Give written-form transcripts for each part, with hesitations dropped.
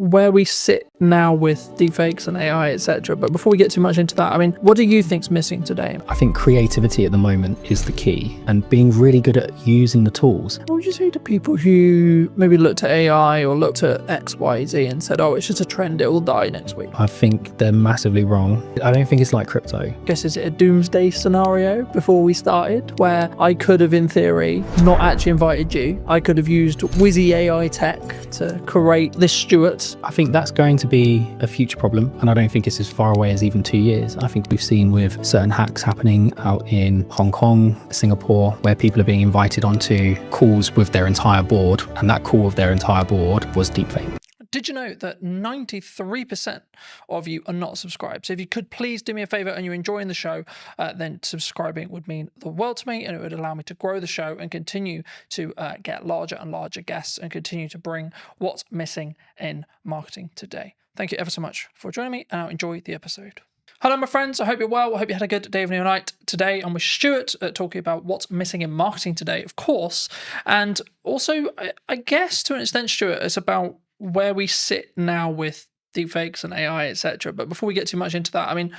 where we sit now with deepfakes and AI, etc. But before we get too much into that, I mean, what do you think's missing today? I think creativity at the moment is the key, and being really good at using the tools. What would you say to people who maybe looked at AI or looked at X, Y, Z and said, oh, it's just a trend, it will die next week? I think they're massively wrong. I don't think it's like crypto. I guess, is it a doomsday scenario before we started, where I could have, in theory, not actually invited you? I could have used whizzy AI tech to create this Stuart. I think that's going to be a future problem, and I don't think it's as far away as even 2 years. I think we've seen with certain hacks happening out in Hong Kong, Singapore, where people are being invited onto calls with their entire board, and that call with their entire board was deepfake. Did you know that 93% of you are not subscribed? So if you could please do me a favor and you're enjoying the show, then subscribing would mean the world to me, and it would allow me to grow the show and continue to get larger and larger guests and continue to bring what's missing in marketing today. Thank you ever so much for joining me, and I'll enjoy the episode. Hello, my friends. I hope you're well. I hope you had a good day, evening, or night. Today, I'm with Stuart talking about what's missing in marketing today, of course. And also, I guess to an extent, Stuart, it's about where we sit now with deepfakes and AI, etc. But before we get too much into that, I mean,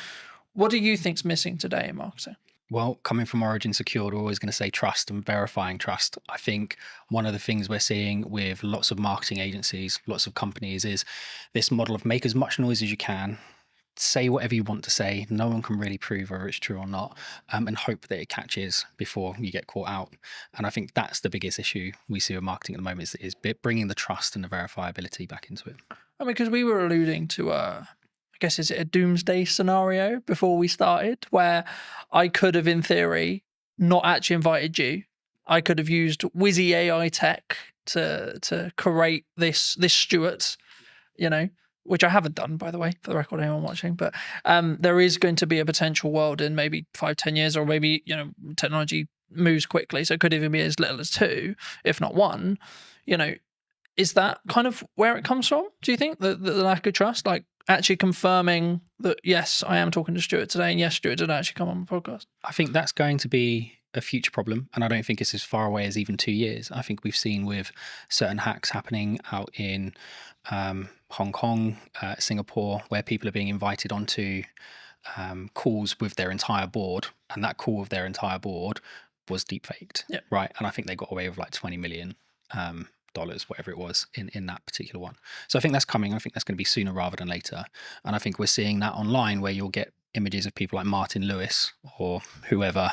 what do you think's missing today in marketing? Well, coming from Origin Secured, we're always going to say trust and verifying trust. I think one of the things we're seeing with lots of marketing agencies, lots of companies, is this model of make as much noise as you can, say whatever you want to say, no one can really prove whether it's true or not, and hope that it catches before you get caught out. And I think that's the biggest issue we see with marketing at the moment, is bringing the trust and the verifiability back into it. I mean, because we were alluding to, I guess, is it a doomsday scenario before we started, where I could have, in theory, not actually invited you. I could have used whizzy AI tech to create this Stuart, you know, which I haven't done, by the way, for the record, anyone watching. But there is going to be a potential world in maybe 5-10 years, or maybe, you know, technology moves quickly, so it could even be as little as 2, if not 1. You know, is that kind of where it comes from? Do you think the lack of trust, like actually confirming that, yes, I am talking to Stuart today, and yes, Stuart did actually come on the podcast? I think that's going to be a future problem, and I don't think it's as far away as even 2 years. I think we've seen with certain hacks happening out in Hong Kong, Singapore, where people are being invited onto calls with their entire board, and that call with their entire board was deepfaked, right? And I think they got away with like $20 million, whatever it was, in that particular one. So I think that's coming. I think that's going to be sooner rather than later. And I think we're seeing that online, where you'll get images of people like Martin Lewis or whoever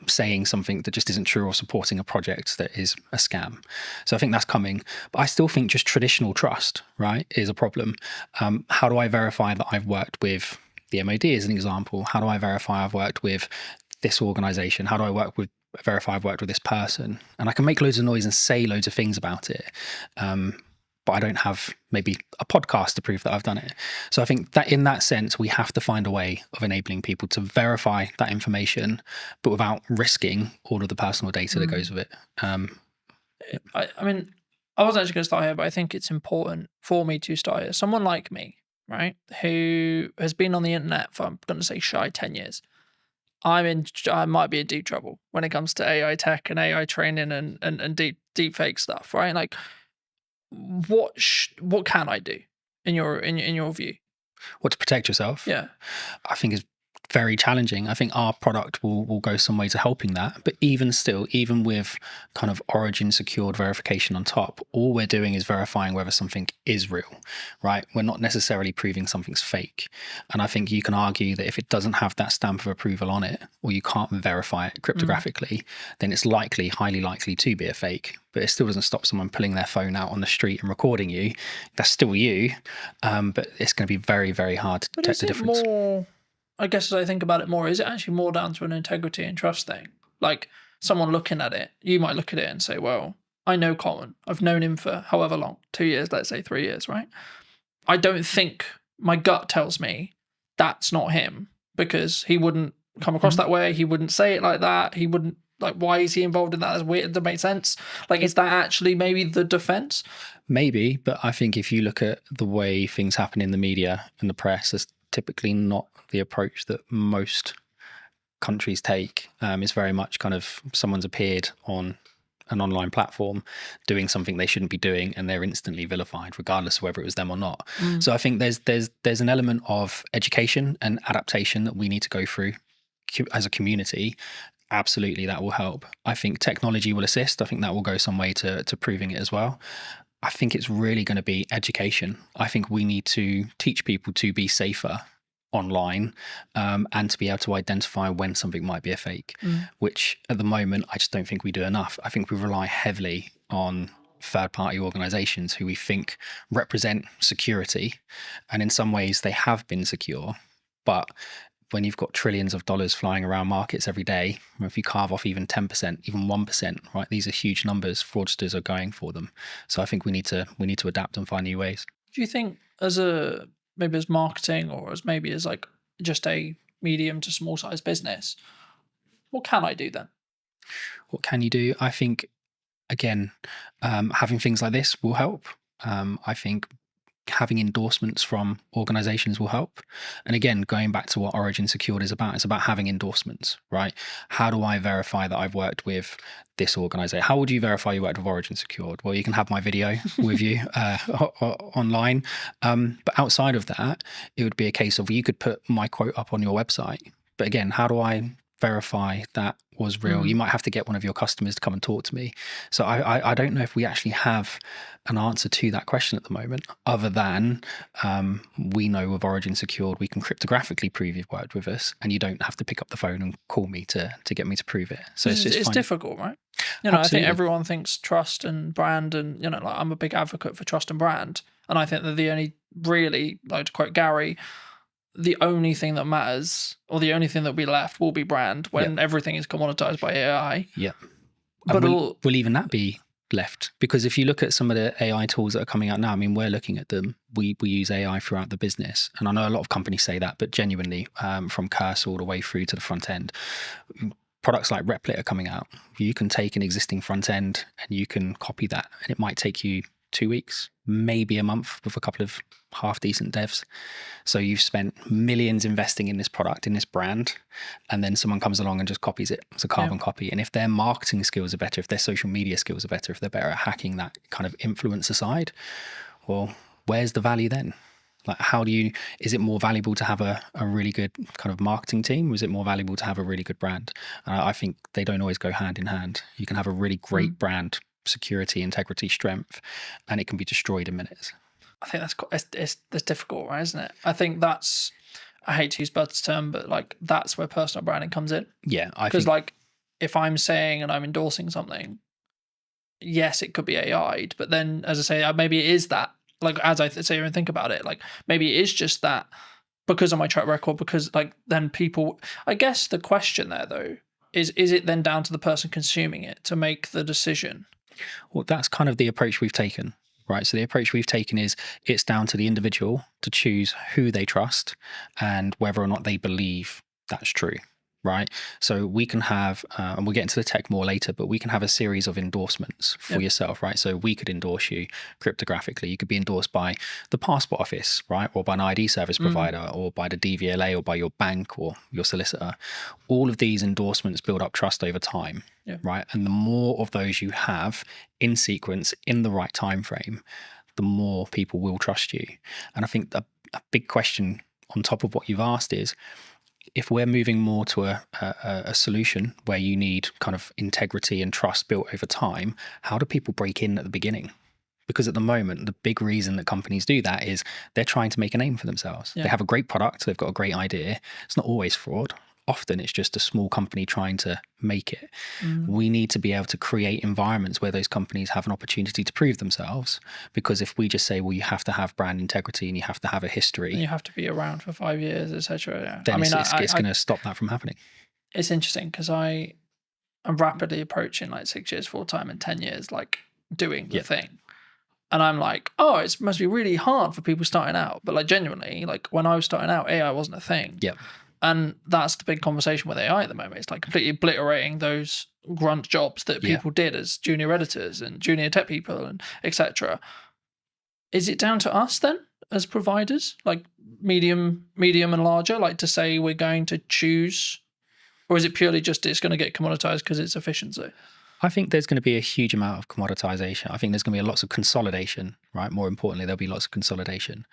saying something that just isn't true, or supporting a project that is a scam. So I think that's coming. But I still think just traditional trust, right, is a problem. How do I verify that I've worked with the MOD, as an example? How do I verify I've worked with this organization? How do I verify I've worked with this person? And I can make loads of noise and say loads of things about it, but I don't have maybe a podcast to prove that I've done it. So I think that in that sense, we have to find a way of enabling people to verify that information, but without risking all of the personal data that goes with it. I mean, I wasn't actually going to start here, but I think it's important for me to start here. Someone like me, right, who has been on the internet for, I'm going to say, shy 10 years. I might be in deep trouble when it comes to AI tech and AI training and deep fake stuff, right? Like, what can I do in your view? What, to protect yourself? Yeah, I think is very challenging. I think our product will go some way to helping that. But even still, even with kind of Origin secured verification on top, all we're doing is verifying whether something is real, right? We're not necessarily proving something's fake. And I think you can argue that if it doesn't have that stamp of approval on it, or you can't verify it cryptographically, then it's highly likely to be a fake. But it still doesn't stop someone pulling their phone out on the street and recording you. That's still you. But it's going to be very, very hard to detect the difference. More, I guess, as I think about it more, is it actually more down to an integrity and trust thing? Like, someone looking at it, you might look at it and say, well, I know Colin. I've known him for however long, 2 years, let's say 3 years, right? I don't think, my gut tells me that's not him, because he wouldn't come across that way. He wouldn't say it like that. He wouldn't, like, why is he involved in that? That's weird. It doesn't make sense. Like, is that actually maybe the defense? Maybe, but I think if you look at the way things happen in the media and the press, it's typically not the approach that most countries take. It's very much kind of, someone's appeared on an online platform doing something they shouldn't be doing, and they're instantly vilified regardless of whether it was them or not. So I think there's an element of education and adaptation that we need to go through as a community. Absolutely, that will help. I think technology will assist. I think that will go some way to proving it as well. I think it's really going to be education. I think we need to teach people to be safer online, and to be able to identify when something might be a fake, which at the moment I just don't think we do enough. I think we rely heavily on third-party organizations who we think represent security, and in some ways they have been secure, but when you've got trillions of dollars flying around markets every day, if you carve off even 10%, even 1%, right, these are huge numbers. Fraudsters are going for them. So I think we need to adapt and find new ways. Do you think maybe as marketing, or as maybe as like just a medium to small size business, what can I do then? What can you do? I think, again, having things like this will help. I think having endorsements from organizations will help. And again, going back to what Origin Secured is about, it's about having endorsements, right? How do I verify that I've worked with this organization? How would you verify you worked with Origin Secured? Well, you can have my video with you online. But outside of that, it would be a case of you could put my quote up on your website. But again, how do I verify that was real? You might have to get one of your customers to come and talk to me. So I don't know if we actually have an answer to that question at the moment, other than we know with Origin Secured we can cryptographically prove you've worked with us, and you don't have to pick up the phone and call me to get me to prove it. So it's difficult, right? You know, Absolutely. I think everyone thinks trust and brand, and you know, like I'm a big advocate for trust and brand, and I think that the only really, like to quote Gary, the only thing that matters, or the only thing that will be left, will be brand when everything is commoditized by AI. Yeah. But will even that be left? Because if you look at some of the AI tools that are coming out now, I mean, we're looking at them. We use AI throughout the business. And I know a lot of companies say that, but genuinely, from cursor all the way through to the front end, products like Replit are coming out. You can take an existing front end and you can copy that, and it might take you 2 weeks, maybe a month, with a couple of half decent devs. So you've spent millions investing in this product, in this brand, and then someone comes along and just copies it. It's a carbon copy. And if their marketing skills are better, if their social media skills are better, if they're better at hacking that kind of influencer side, well, where's the value then? Like, is it more valuable to have a really good kind of marketing team, or is it more valuable to have a really good brand? I think they don't always go hand in hand. You can have a really great brand, security, integrity, strength, and it can be destroyed in minutes. I think that's difficult, right? Isn't it? I think that's, I hate to use Bud's term, but like that's where personal branding comes in. Yeah, because like if I'm saying and I'm endorsing something, yes, it could be AI'd, but then as I say, maybe it is that. Like as I sit here and think about it, like maybe it is just that because of my track record. Because like then people, I guess the question there though is it then down to the person consuming it to make the decision? Well, that's kind of the approach we've taken, right? So the approach we've taken is it's down to the individual to choose who they trust and whether or not they believe that's true, right? So we can have, and we'll get into the tech more later, but we can have a series of endorsements for yourself, right? So we could endorse you cryptographically. You could be endorsed by the passport office, right? Or by an ID service provider, or by the DVLA, or by your bank or your solicitor. All of these endorsements build up trust over time, right? And the more of those you have in sequence, in the right time frame, the more people will trust you. And I think a big question on top of what you've asked is, if we're moving more to a solution where you need kind of integrity and trust built over time, how do people break in at the beginning? Because at the moment, the big reason that companies do that is they're trying to make a name for themselves. They have a great product, they've got a great idea. It's not always fraud. Often it's just a small company trying to make it. We need to be able to create environments where those companies have an opportunity to prove themselves. Because if we just say, well, you have to have brand integrity and you have to have a history, and you have to be around for 5 years, etc. Then it's going to stop that from happening. It's interesting because I'm rapidly approaching like 6 years full time and 10 years like doing the thing. And I'm like, oh, it must be really hard for people starting out. But like genuinely, like when I was starting out, AI wasn't a thing. Yep. And that's the big conversation with AI at the moment. It's like completely obliterating those grunt jobs that people did as junior editors and junior tech people and etc. Is it down to us then as providers, like medium and larger, like to say we're going to choose, or is it purely just it's going to get commoditized because it's efficiency? I think there's going to be a huge amount of commoditization. I think there's going to be lots of consolidation, right? More importantly, there'll be lots of consolidation.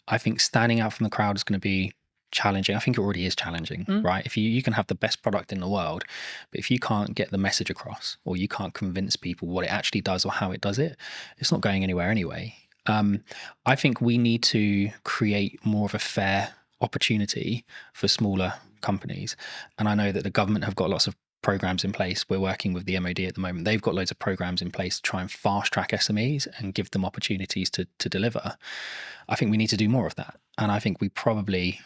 I think standing out from the crowd is going to be challenging. I think it already is challenging, right? If you can have the best product in the world, but if you can't get the message across, or you can't convince people what it actually does or how it does it, it's not going anywhere anyway. I think we need to create more of a fair opportunity for smaller companies. And I know that the government have got lots of programs in place. We're working with the MOD at the moment. They've got loads of programs in place to try and fast track SMEs and give them opportunities to deliver. I think we need to do more of that. And I think we probably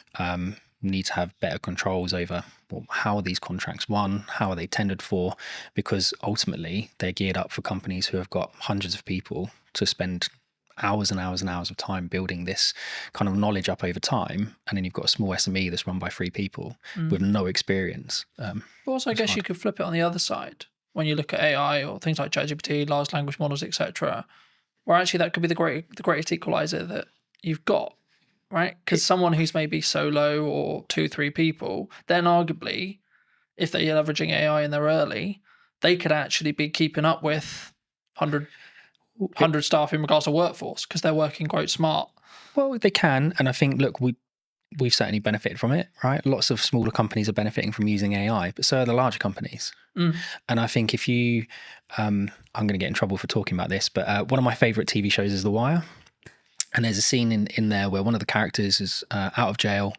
need to have better controls over, well, how are these contracts won? How are they tendered for? Because ultimately they're geared up for companies who have got hundreds of people to spend hours and hours and hours of time building this kind of knowledge up over time, and then you've got a small SME that's run by 3 people with no experience. But also, I guess you could flip it on the other side when you look at AI or things like ChatGPT, large language models, etc., where actually that could be the greatest equalizer that you've got, right? Because someone who's maybe solo or 2-3 people, then arguably, if they're leveraging AI and they're early, they could actually be keeping up with 100 staff in regards to workforce because they're working quite smart. Well, they can, and I think, look, we've certainly benefited from it, right? Lots of smaller companies are benefiting from using AI, but so are the larger companies. And I think if you, I'm going to get in trouble for talking about this, but one of my favorite TV shows is The Wire. And there's a scene in there where one of the characters is out of jail.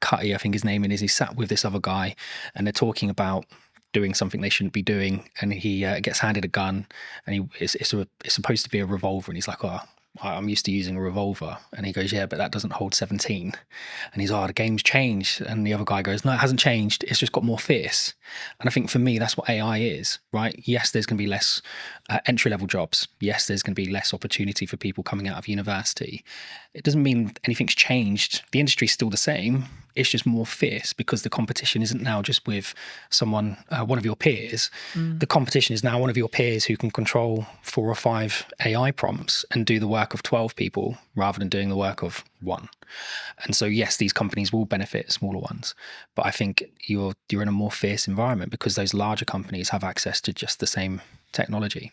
Cutty, I think his name is. He's sat with this other guy, and they're talking about doing something they shouldn't be doing, and he gets handed a gun, and it's supposed to be a revolver, and he's like, oh, I'm used to using a revolver. And he goes, yeah, but that doesn't hold 17. And he's, oh, the game's changed. And the other guy goes, no, it hasn't changed. It's just got more fierce. And I think for me, that's what AI is, right? Yes, there's going to be less entry-level jobs. Yes, there's going to be less opportunity for people coming out of university. It doesn't mean anything's changed. The industry's still the same. It's just more fierce because the competition isn't now just with someone, one of your peers. The competition is now one of your peers who can control 4 or 5 AI prompts and do the work of 12 people rather than doing the work of 1. And so, yes, these companies will benefit smaller ones, but I think you're in a more fierce environment because those larger companies have access to just the same technology.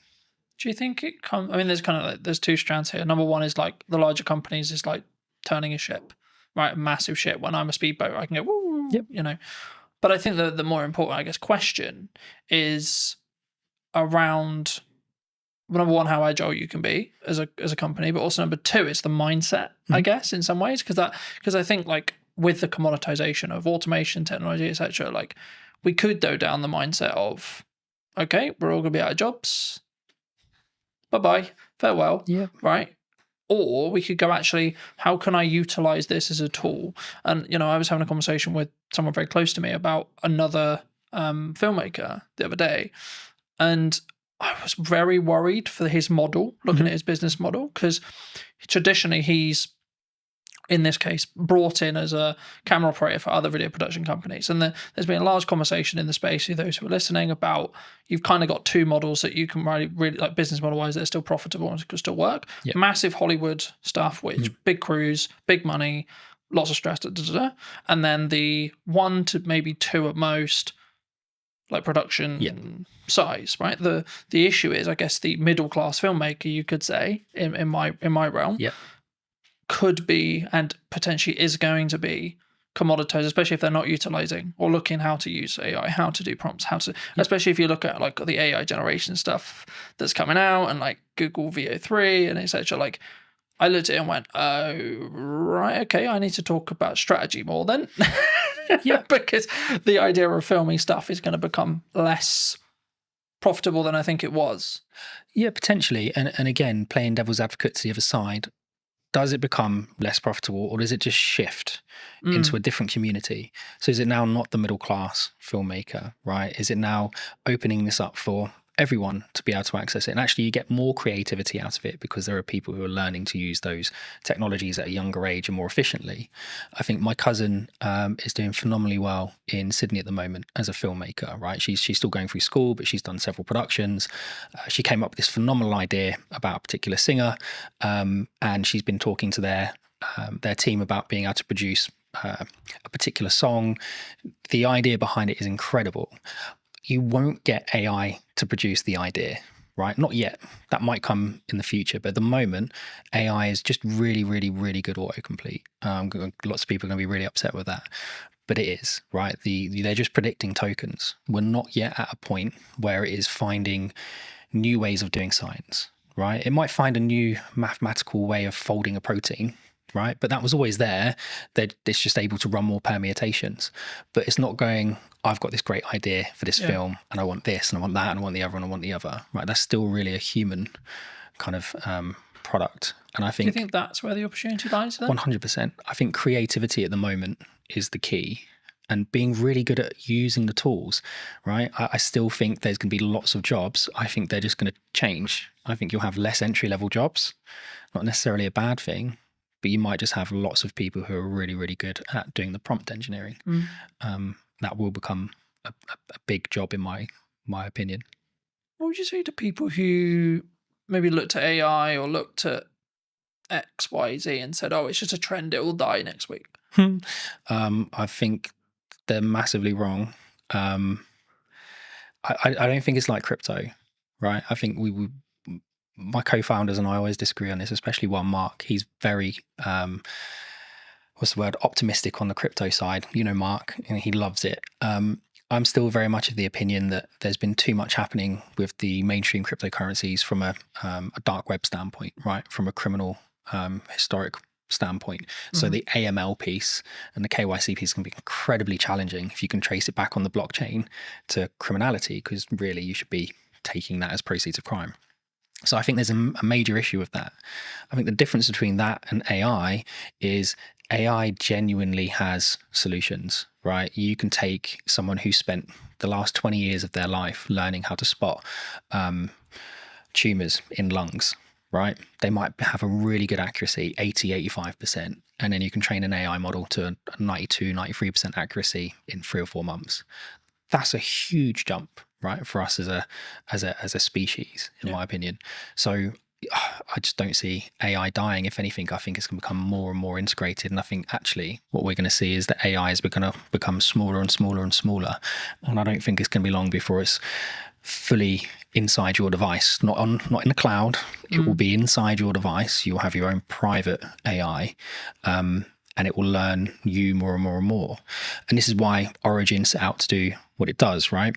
Do you think it comes? I mean, there's kind of like, there's 2 strands here. Number one is like the larger companies is like turning a ship, right? A massive ship. When I'm a speedboat, I can go, woo, you know. But I think the more important, I guess, question is around, number one, how agile you can be as a company, but also number 2, it's the mindset, I guess, in some ways, because I think like with the commoditization of automation, technology, etc., like we could go down the mindset of, okay, we're all gonna be out of jobs. Bye-bye, farewell, right? Or we could go, actually, how can I utilize this as a tool? And, you know, I was having a conversation with someone very close to me about another filmmaker the other day, and I was very worried for his model, looking at his business model, because traditionally he's, in this case, brought in as a camera operator for other video production companies. And there's been a large conversation in the space, for those who are listening, about you've kind of got 2 models that you can really like business model-wise that are still profitable and can still work. Massive Hollywood stuff, which big crews, big money, lots of stress, and then the 1 to maybe 2 at most, like production size, right? The issue is, I guess, the middle-class filmmaker, you could say, in my realm, could be and potentially is going to be commoditized, especially if they're not utilizing or looking how to use AI, how to do prompts, how to, especially if you look at like the AI generation stuff that's coming out and like Google VO3 and etc. Like I looked at it and went, oh, right, okay, I need to talk about strategy more then. Because the idea of filming stuff is going to become less profitable than I think it was. Yeah, potentially. And again, playing devil's advocate to the other side, does it become less profitable, or does it just shift into a different community? So is it now not the middle class filmmaker, right? Is it now opening this up for everyone to be able to access it? And actually you get more creativity out of it because there are people who are learning to use those technologies at a younger age and more efficiently. I think my cousin is doing phenomenally well in Sydney at the moment as a filmmaker, right? She's still going through school, but she's done several productions. She came up with this phenomenal idea about a particular singer, and she's been talking to their team about being able to produce a particular song. The idea behind it is incredible. you won't get AI to produce the idea, right? Not yet. That might come in the future, but at the moment, AI is just really, really, really good autocomplete. Lots of people are going to be really upset with that, but it is, right? They're just predicting tokens. We're not yet at a point where it is finding new ways of doing science, right? It might find a new mathematical way of folding a protein, right? But that was always there. It's just able to run more permutations. But it's not going, I've got this great idea for this film, and I want this, and I want that, and I want the other, and I want the other, right? That's still really a human kind of product. And I think, do you think that's where the opportunity lies then? 100%. I think creativity at the moment is the key, and being really good at using the tools, right? I still think there's going to be lots of jobs. I think they're just going to change. I think you'll have less entry-level jobs, not necessarily a bad thing, but you might just have lots of people who are really, really good at doing the prompt engineering. That will become a big job in my opinion. What would you say to people who maybe looked at AI or looked at X, Y, Z and said, oh, it's just a trend, it will die next week? I think they're massively wrong. I don't think it's like crypto, right? I think my co-founders and I always disagree on this, especially one Mark. He's very optimistic on the crypto side. You know Mark, and he loves it. I'm still very much of the opinion that there's been too much happening with the mainstream cryptocurrencies from a dark web standpoint, right? From a criminal historic standpoint. So the AML piece and the KYC piece can be incredibly challenging if you can trace it back on the blockchain to criminality, because really you should be taking that as proceeds of crime. So I think there's a major issue with that. I think the difference between that and AI is AI genuinely has solutions, right? You can take someone who spent the last 20 years of their life learning how to spot tumors in lungs, right? They might have a really good accuracy, 80-85%. And then you can train an AI model to a 92-93% accuracy in 3 or 4 months. That's a huge jump, right, for us as a species, in my opinion. So I just don't see AI dying. If anything, I think it's going to become more and more integrated. And I think actually what we're going to see is that AI is going to become smaller and smaller and smaller. And I don't think it's going to be long before it's fully inside your device, not in the cloud. It will be inside your device. You'll have your own private AI. And it will learn you more and more and more. And this is why Origin set out to do what it does, right?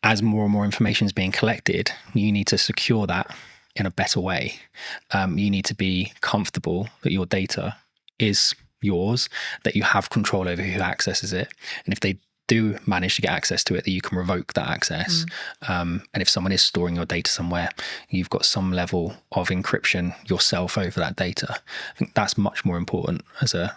As more and more information is being collected, you need to secure that in a better way. You need to be comfortable that your data is yours, that you have control over who accesses it. And if they do manage to get access to it, that you can revoke that access. And if someone is storing your data somewhere, you've got some level of encryption yourself over that data. I think that's much more important as a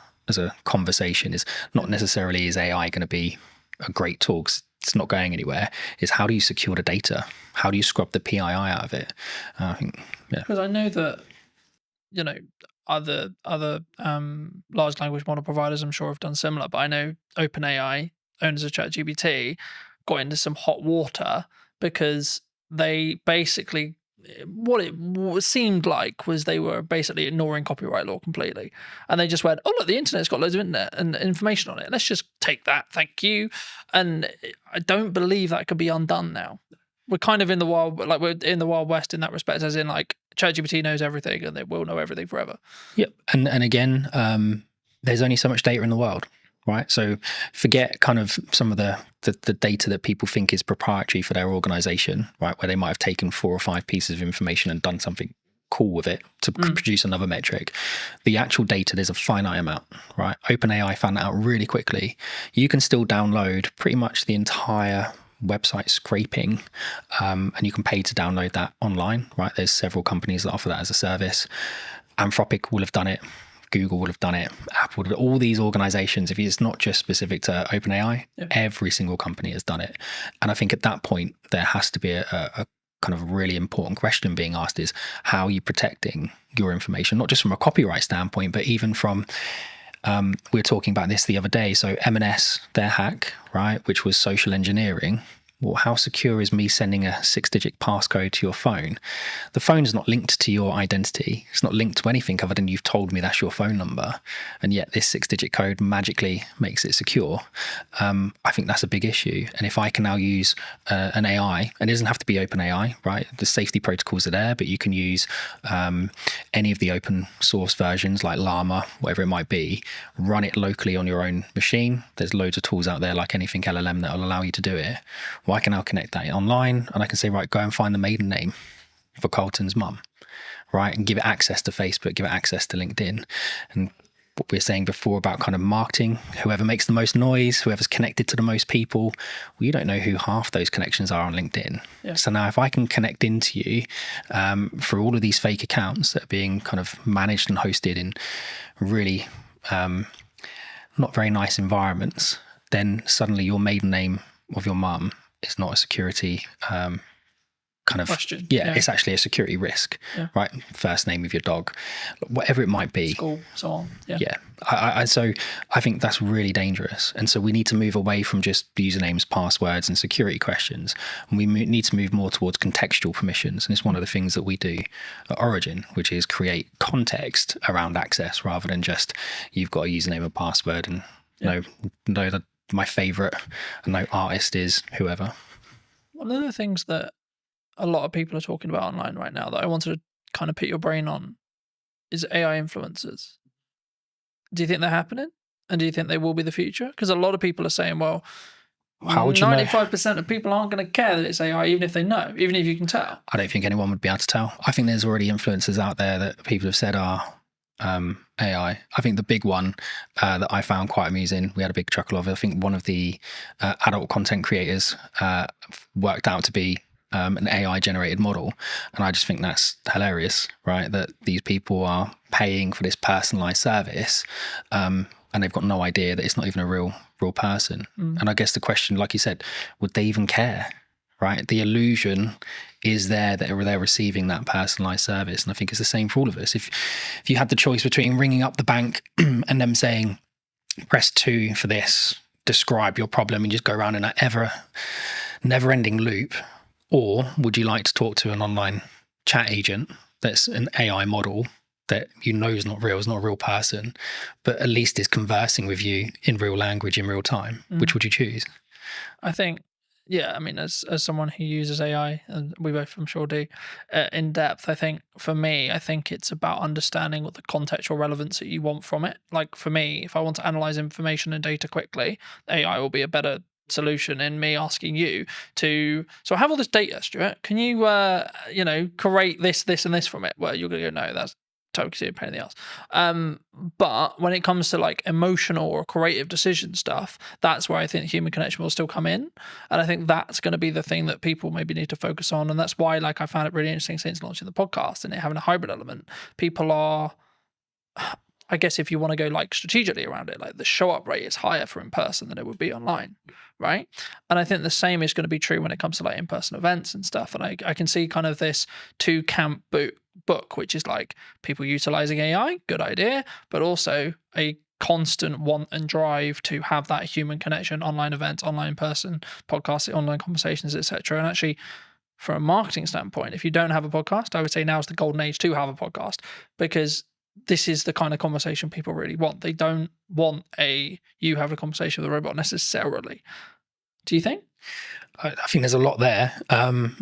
conversation. Is not necessarily is AI going to be a great tool, 'cause it's not going anywhere. Is how do you secure the data? How do you scrub the PII out of it? I think, because I know that, you know, other large language model providers I'm sure have done similar, but I know OpenAI, owners of ChatGPT, got into some hot water because they basically, what it seemed like was they were basically ignoring copyright law completely. And they just went, oh, look, the internet's got loads of internet and information on it. Let's just take that. Thank you. And I don't believe that could be undone now. We're kind of in the wild, like we're in the Wild West in that respect, as in like ChatGPT knows everything and they will know everything forever. Yep. And again, there's only so much data in the world. Right. So forget kind of some of the data that people think is proprietary for their organization, right? Where they might have taken 4 or 5 pieces of information and done something cool with it to produce another metric. The actual data, there's a finite amount, right? OpenAI found that out really quickly. You can still download pretty much the entire website scraping, and you can pay to download that online, right? There's several companies that offer that as a service. Anthropic will have done it. Google would have done it, Apple would have, all these organizations, if it's not just specific to OpenAI, every single company has done it. And I think at that point, there has to be a kind of really important question being asked is, how are you protecting your information? Not just from a copyright standpoint, but even from, we were talking about this the other day. So M&S, their hack, right, which was social engineering, well, how secure is me sending a 6-digit passcode to your phone? The phone's not linked to your identity. It's not linked to anything other than you've told me that's your phone number. And yet this 6-digit code magically makes it secure. I think that's a big issue. And if I can now use an AI, and it doesn't have to be open AI, right? The safety protocols are there, but you can use any of the open source versions like Llama, whatever it might be, run it locally on your own machine. There's loads of tools out there like anything LLM that will allow you to do it. Well, I can now connect that online and I can say, right, go and find the maiden name for Carlton's mum, right? And give it access to Facebook, give it access to LinkedIn. And what we were saying before about kind of marketing, whoever makes the most noise, whoever's connected to the most people, well, you don't know who half those connections are on LinkedIn. Yeah. So now if I can connect into you through all of these fake accounts that are being kind of managed and hosted in really not very nice environments, then suddenly your maiden name of your mum is not a security kind of question. Yeah, it's actually a security risk, right? First name of your dog, whatever it might be. School, so on. So I think that's really dangerous. And so we need to move away from just usernames, passwords, and security questions. And we need to move more towards contextual permissions. And it's one of the things that we do at Origin, which is create context around access rather than just you've got a username and password and know that my favorite artist is whoever. One of the things that a lot of people are talking about online right now that I wanted to kind of put your brain on is AI influencers. Do you think they're happening? And do you think they will be the future? Because a lot of people are saying, well, how would you 95% of people aren't going to care that it's AI, even if they know, even if you can tell. I don't think anyone would be able to tell. I think there's already influencers out there that people have said are AI. I think the big one that I found quite amusing, we had a big chuckle of, I think one of the adult content creators worked out to be an AI generated model. And I just think that's hilarious, right? That these people are paying for this personalized service and they've got no idea that it's not even a real person. And I guess the question, like you said, would they even care, right? The illusion is there that they're receiving that personalized service. And I think it's the same for all of us. If you had the choice between ringing up the bank and them saying, press 2 for this, describe your problem, and just go around in that never-ending loop, or would you like to talk to an online chat agent that's an AI model that you know is not real, is not a real person, but at least is conversing with you in real language in real time? Which would you choose? I think, I mean, as someone who uses AI, and we both, I'm sure, do, in depth, I think for me, I think it's about understanding what the contextual relevance that you want from it. Like for me, if I want to analyze information and data quickly, AI will be a better solution in me asking you to, so I have all this data, Stuart, can you create this and this from it? Well, you're gonna go, no, that's totally a pain in the ass. But when it comes to like emotional or creative decision stuff, that's where I think human connection will still come in. And I think that's going to be the thing that people maybe need to focus on. And that's why, like, I found it really interesting since launching the podcast and it having a hybrid element. People are, I guess if you want to go like strategically around it, like the show up rate is higher for in person than it would be online, right? And I think the same is going to be true when it comes to like in-person events and stuff. And I can see kind of this two camp book, which is like people utilizing AI, good idea, but also a constant want and drive to have that human connection, online events, online person, podcasting, online conversations, etc. And actually, from a marketing standpoint, if you don't have a podcast, I would say now is the golden age to have a podcast, because this is the kind of conversation people really want. They don't want you have a conversation with a robot necessarily. Do you think? I think there's a lot there.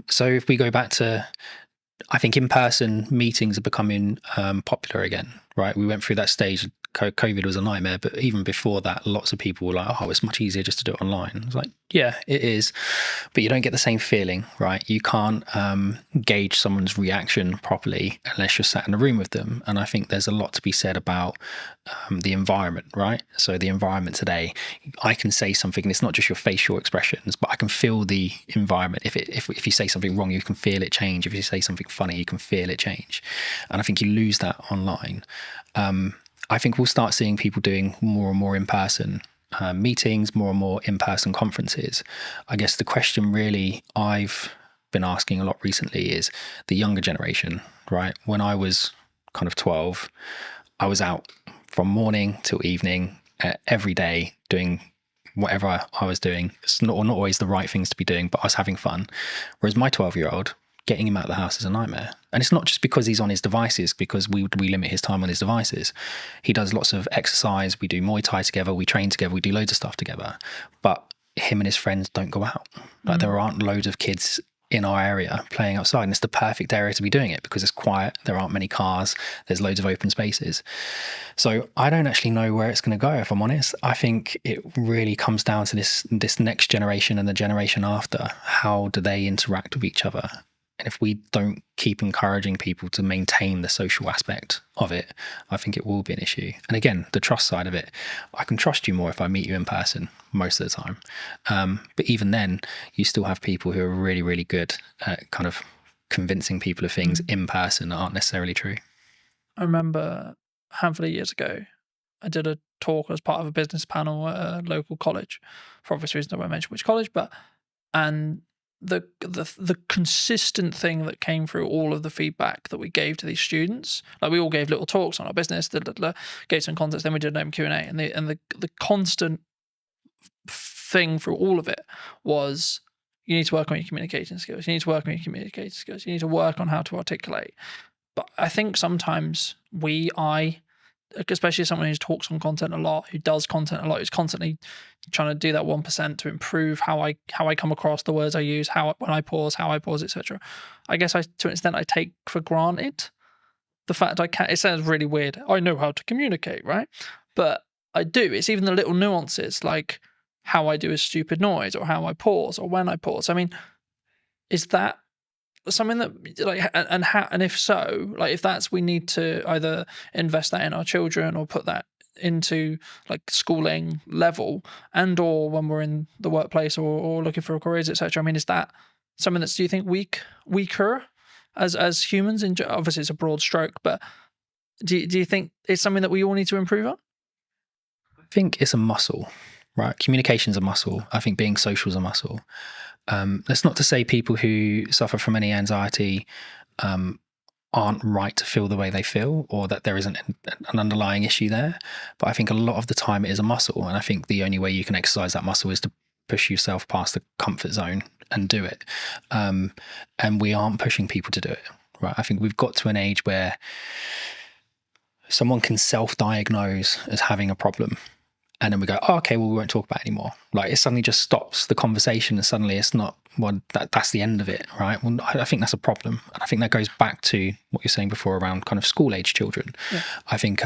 So if we go back to, I think in-person meetings are becoming popular again, right? We went through that stage. COVID was a nightmare, but even before that, lots of people were like, oh, it's much easier just to do it online. I was like, yeah, it is, but you don't get the same feeling, right? You can't gauge someone's reaction properly unless you're sat in a room with them. And I think there's a lot to be said about the environment, right? So the environment today, I can say something and it's not just your facial expressions, but I can feel the environment. If you say something wrong, you can feel it change. If you say something funny, you can feel it change. And I think you lose that online. I think we'll start seeing people doing more and more in-person meetings, more and more in-person conferences. I guess the question really I've been asking a lot recently is the younger generation, right? When I was kind of 12, I was out from morning till evening every day doing whatever I was doing. It's not always the right things to be doing, but I was having fun. Whereas my 12-year-old, getting him out of the house is a nightmare. And it's not just because he's on his devices, because we limit his time on his devices. He does lots of exercise. We do Muay Thai together. We train together. We do loads of stuff together. But him and his friends don't go out. Like there aren't loads of kids in our area playing outside, and it's the perfect area to be doing it because it's quiet, there aren't many cars, there's loads of open spaces. So I don't actually know where it's going to go, if I'm honest. I think it really comes down to this next generation and the generation after. How do they interact with each other? And if we don't keep encouraging people to maintain the social aspect of it, I think it will be an issue. And again, the trust side of it, I can trust you more if I meet you in person most of the time. But even then, you still have people who are really, really good at kind of convincing people of things in person that aren't necessarily true. I remember a handful of years ago, I did a talk as part of a business panel at a local college. For obvious reasons, I won't mention which college, and the consistent thing that came through all of the feedback that we gave to these students, like we all gave little talks on our business, gave some context, then we did an open Q&A, and the constant thing through all of it was, you need to work on your communication skills, you need to work on your communication skills, you need to work on how to articulate. But I think sometimes especially someone who talks on content a lot, who does content a lot, who's constantly trying to do that 1% to improve how I come across, the words I use, how I pause, etc. I guess to an extent I take for granted the fact I can. It sounds really weird. I know how to communicate, right? But I do. It's even the little nuances, like how I do a stupid noise, or how I pause, or when I pause. I mean, is that something that, like, and if so, like, if that's, we need to either invest that in our children or put that into like schooling level, and or when we're in the workplace or looking for careers, etc. I mean, is that something that's, do you think, weaker as humans? Obviously it's a broad stroke, but do you think it's something that we all need to improve on? I think it's a muscle, right? Communication's a muscle. I think being social is a muscle. That's not to say people who suffer from any anxiety aren't right to feel the way they feel, or that there isn't an underlying issue there. But I think a lot of the time it is a muscle. And I think the only way you can exercise that muscle is to push yourself past the comfort zone and do it. And we aren't pushing people to do it, right? I think we've got to an age where someone can self-diagnose as having a problem, and then we go, oh, okay, well, we won't talk about it anymore. Like, it suddenly just stops the conversation, and suddenly it's not, well, that's the end of it, right? Well, I think that's a problem. And I think that goes back to what you're saying before around kind of school-age children. Yeah. I think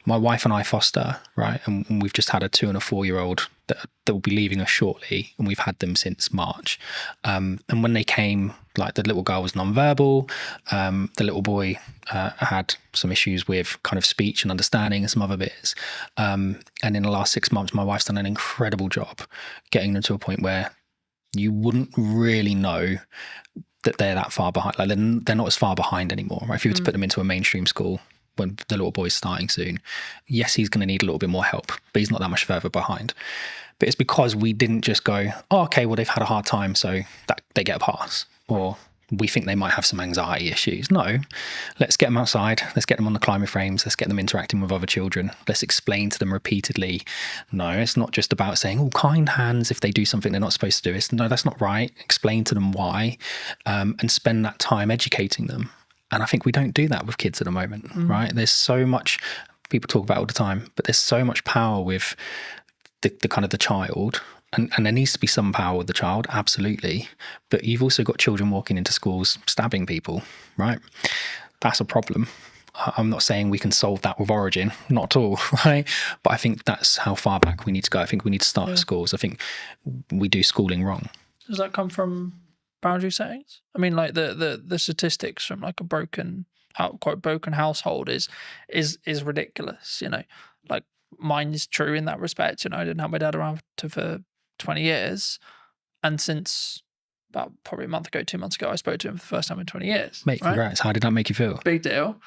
my wife and I foster, right? And we've just had a 2 and a 4-year-old that will be leaving us shortly, and we've had them since March. And when they came, like, the little girl was nonverbal, the little boy had some issues with kind of speech and understanding and some other bits. And in the last 6 months, my wife's done an incredible job getting them to a point where you wouldn't really know that they're that far behind. Like, they're not as far behind anymore, right? If you were to put them into a mainstream school when the little boy's starting soon, yes, he's going to need a little bit more help, but he's not that much further behind. But it's because we didn't just go, oh, okay, well, they've had a hard time, so that they get a pass, or we think they might have some anxiety issues. No, let's get them outside. Let's get them on the climber frames. Let's get them interacting with other children. Let's explain to them repeatedly. No, it's not just about saying, oh, kind hands if they do something they're not supposed to do. No, that's not right. Explain to them why, and spend that time educating them. And I think we don't do that with kids at the moment, right? There's so much, people talk about all the time, but there's so much power with the kind of the child. And there needs to be some power with the child, absolutely. But you've also got children walking into schools stabbing people, right? That's a problem. I'm not saying we can solve that with Origin, not at all, right? But I think that's how far back we need to go. I think we need to start at schools. I think we do schooling wrong. Does that come from boundary settings? I mean, like the statistics from like a quite broken household is ridiculous, you know. Like, mine is true in that respect. You know, I didn't have my dad around for 20 years, and since about probably a month ago, 2 months ago, I spoke to him for the first time in 20 years. Mate, congrats. How did that make you feel? Big deal.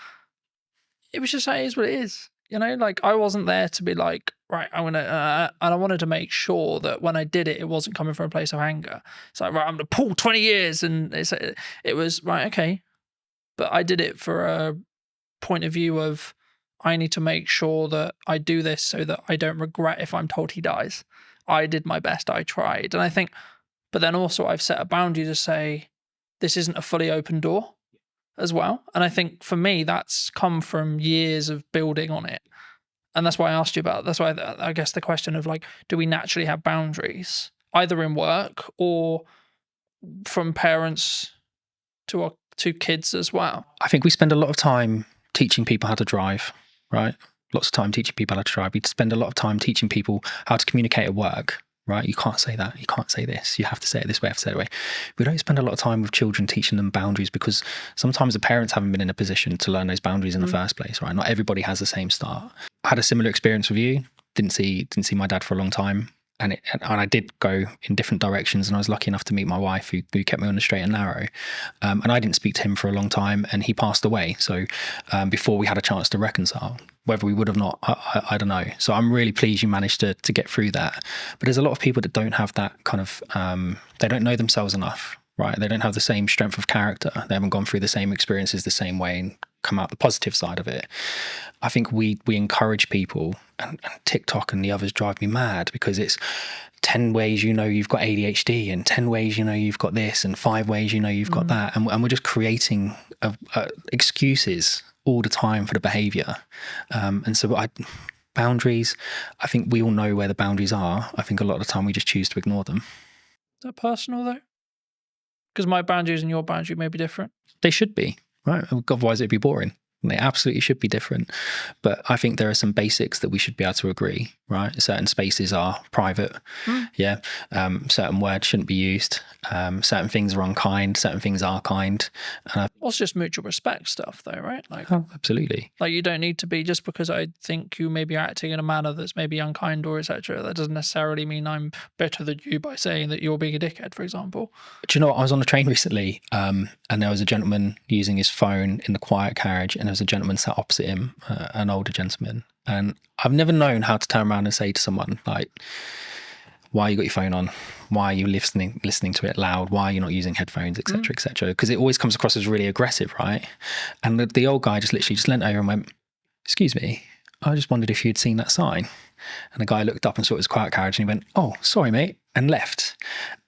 It was just, it is what it is. You know, like, I wasn't there to be like, right, I'm gonna, and I wanted to make sure that when I did it, it wasn't coming from a place of anger. It's like, right, I'm gonna pull 20 years, and it was right, okay, but I did it for a point of view of, I need to make sure that I do this so that I don't regret if I'm told he dies. I did my best, I tried. And I think, but then also I've set a boundary to say, this isn't a fully open door as well. And I think for me, that's come from years of building on it. And that's why I asked you about, that's why I guess the question of like, do we naturally have boundaries, either in work or from parents to kids as well? I think we spend a lot of time teaching people how to drive, right? Lots of time teaching people how to drive. We spend a lot of time teaching people how to communicate at work, right? You can't say that. You can't say this. You have to say it this way. You have to say it that way. We don't spend a lot of time with children teaching them boundaries because sometimes the parents haven't been in a position to learn those boundaries in the first place, right? Not everybody has the same start. I had a similar experience with you. Didn't see my dad for a long time. And I did go in different directions, and I was lucky enough to meet my wife who kept me on the straight and narrow. And I didn't speak to him for a long time, and he passed away. So before we had a chance to reconcile, whether we would have not, I don't know. So I'm really pleased you managed to get through that. But there's a lot of people that don't have that kind of, they don't know themselves enough, right? They don't have the same strength of character. They haven't gone through the same experiences the same way and come out the positive side of it. I think we encourage people, and TikTok and the others drive me mad because it's 10 ways you know you've got ADHD and 10 ways you know you've got this and 5 ways you know you've got that. And we're just creating excuses all the time for the behavior. And so boundaries, I think we all know where the boundaries are. I think a lot of the time we just choose to ignore them. Is that personal though? Because my boundaries and your boundary may be different. They should be, right? Otherwise it'd be boring. They absolutely should be different. But I think there are some basics that we should be able to agree, right? Certain spaces are private. Yeah. Certain words shouldn't be used. Certain things are unkind. Certain things are kind. Well, it's just mutual respect stuff though, right? Like, absolutely. Like you don't need to be, just because I think you may be acting in a manner that's maybe unkind or etc. That doesn't necessarily mean I'm better than you by saying that you're being a dickhead, for example. Do you know what? I was on a train recently and there was a gentleman using his phone in the quiet carriage, and there was a gentleman sat opposite him, an older gentleman. And I've never known how to turn around and say to someone like, why you got your phone on? Why are you listening to it loud? Why are you not using headphones, etc., etc.? Because it always comes across as really aggressive, right? And the old guy just literally just leant over and went, "Excuse me, I just wondered if you'd seen that sign." And the guy looked up and saw it was a quiet carriage, and he went, "Oh, sorry, mate," and left.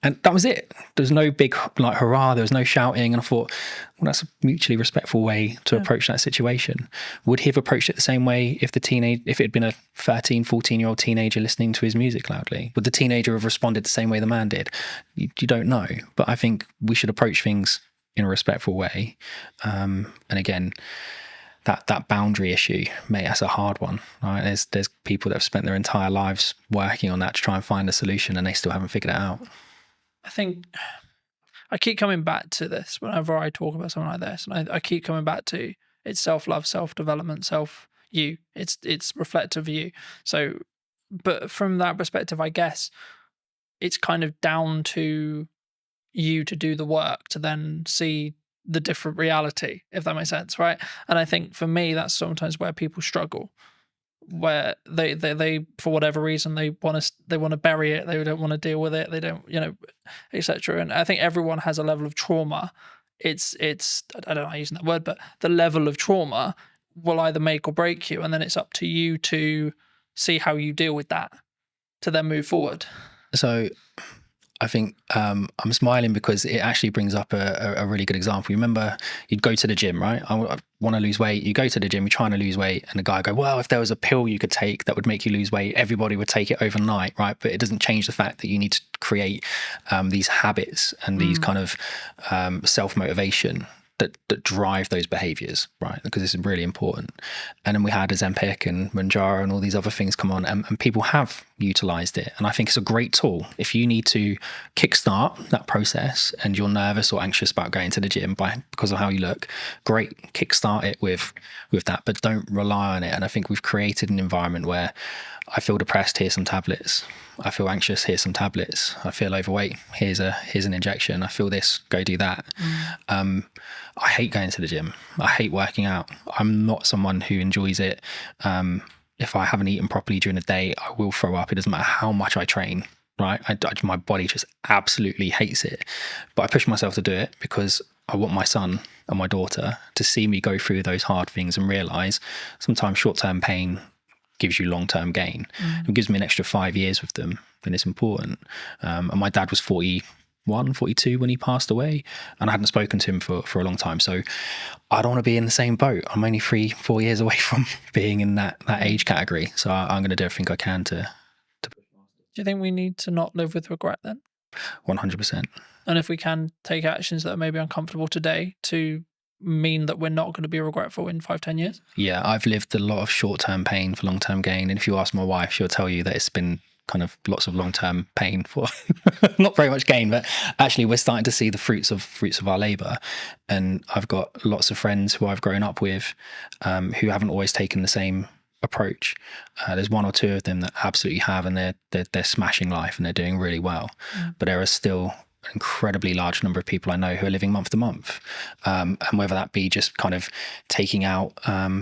And that was it. There was no big like hurrah. There was no shouting. And I thought, well, that's a mutually respectful way to approach that situation. Would he have approached it the same way if it had been a 13, 14-year-old teenager listening to his music loudly? Would the teenager have responded the same way the man did? You don't know. But I think we should approach things in a respectful way. And again, that boundary issue, mate, that's a hard one, right? There's people that have spent their entire lives working on that to try and find a solution, and they still haven't figured it out. I think I keep coming back to this whenever I talk about something like this, and I keep coming back to it's self-love, self-development, self-you. It's reflective of you. So, but from that perspective, I guess it's kind of down to you to do the work to then see the different reality, if that makes sense, right? And I think for me, that's sometimes where people struggle, where they for whatever reason they want to bury it, they don't want to deal with it, they don't, etc. And I think everyone has a level of trauma. It's I don't know using that word, but the level of trauma will either make or break you, and then it's up to you to see how you deal with that to then move forward. So I think I'm smiling because it actually brings up a really good example. You remember you'd go to the gym, right? I want to lose weight. You go to the gym, you're trying to lose weight, and the guy go, well, if there was a pill you could take that would make you lose weight, everybody would take it overnight, right? But it doesn't change the fact that you need to create these habits and these kind of self-motivation that drive those behaviors, right? Because this is really important. And then we had Ozempic and Manjaro and all these other things come on, and people have utilized it. And I think it's a great tool. If you need to kickstart that process and you're nervous or anxious about going to the gym because of how you look, great, kickstart it with that, but don't rely on it. And I think we've created an environment where I feel depressed, here's some tablets. I feel anxious, here's some tablets. I feel overweight, here's an injection. I feel this, go do that. I hate going to the gym. I hate working out. I'm not someone who enjoys it. If I haven't eaten properly during the day, I will throw up. It doesn't matter how much I train, right? My body just absolutely hates it. But I push myself to do it because I want my son and my daughter to see me go through those hard things and realize sometimes short-term pain gives you long-term gain. It gives me an extra 5 years with them. then it's important. And my dad was 41, 42 when he passed away, and I hadn't spoken to him for a long time. So I don't want to be in the same boat. I'm only 3-4 years away from being in that age category. So I'm going to do everything I can to. Do you think we need to not live with regret then? 100%. And if we can take actions that are maybe uncomfortable today to mean that we're not going to be regretful in 5-10 years? Yeah, I've lived a lot of short-term pain for long-term gain. And if you ask my wife, she'll tell you that it's been kind of lots of long-term pain for not very much gain, but actually we're starting to see the fruits of our labor. And I've got lots of friends who I've grown up with who haven't always taken the same approach. There's one or two of them that absolutely have, and they're smashing life and they're doing really well. But there are still an incredibly large number of people I know who are living month to month, and whether that be just kind of taking out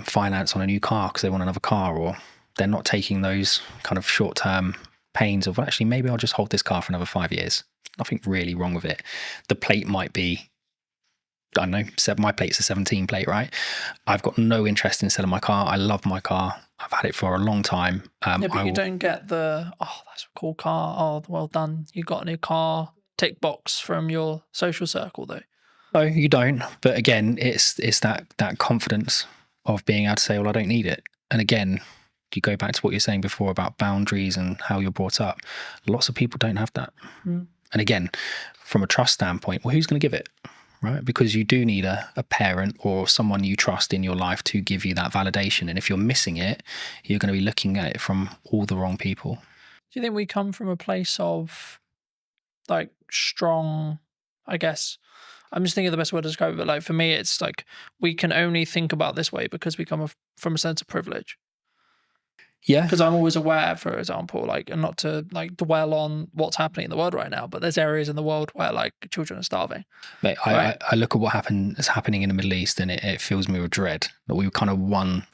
finance on a new car because they want another car, or they're not taking those kind of short-term pains of, well, actually maybe I'll just hold this car for another 5 years. Nothing really wrong with it. The plate might be, I don't know, my plate's a 17 plate, right? I've got no interest in selling my car. I love my car. I've had it for a long time. Yeah, but you don't get the, oh, that's a cool car. Oh, well done. You got a new car. Tick box from your social circle, though. No, you don't. But again, it's that confidence of being able to say, well, I don't need it. And again, you go back to what you're saying before about boundaries and how you're brought up. Lots of people don't have that. And again, from a trust standpoint, well, who's going to give it? Right? Because you do need a parent or someone you trust in your life to give you that validation. And if you're missing it, you're going to be looking at it from all the wrong people. Do you think we come from a place of like strong, I guess, I'm just thinking of the best word to describe it, but like for me, it's like we can only think about this way because we come from a sense of privilege. Yeah. Because I'm always aware, for example, like, and not to like dwell on what's happening in the world right now, but there's areas in the world where like children are starving. Mate, I look at what is happening in the Middle East, and it fills me with dread that we kind of won.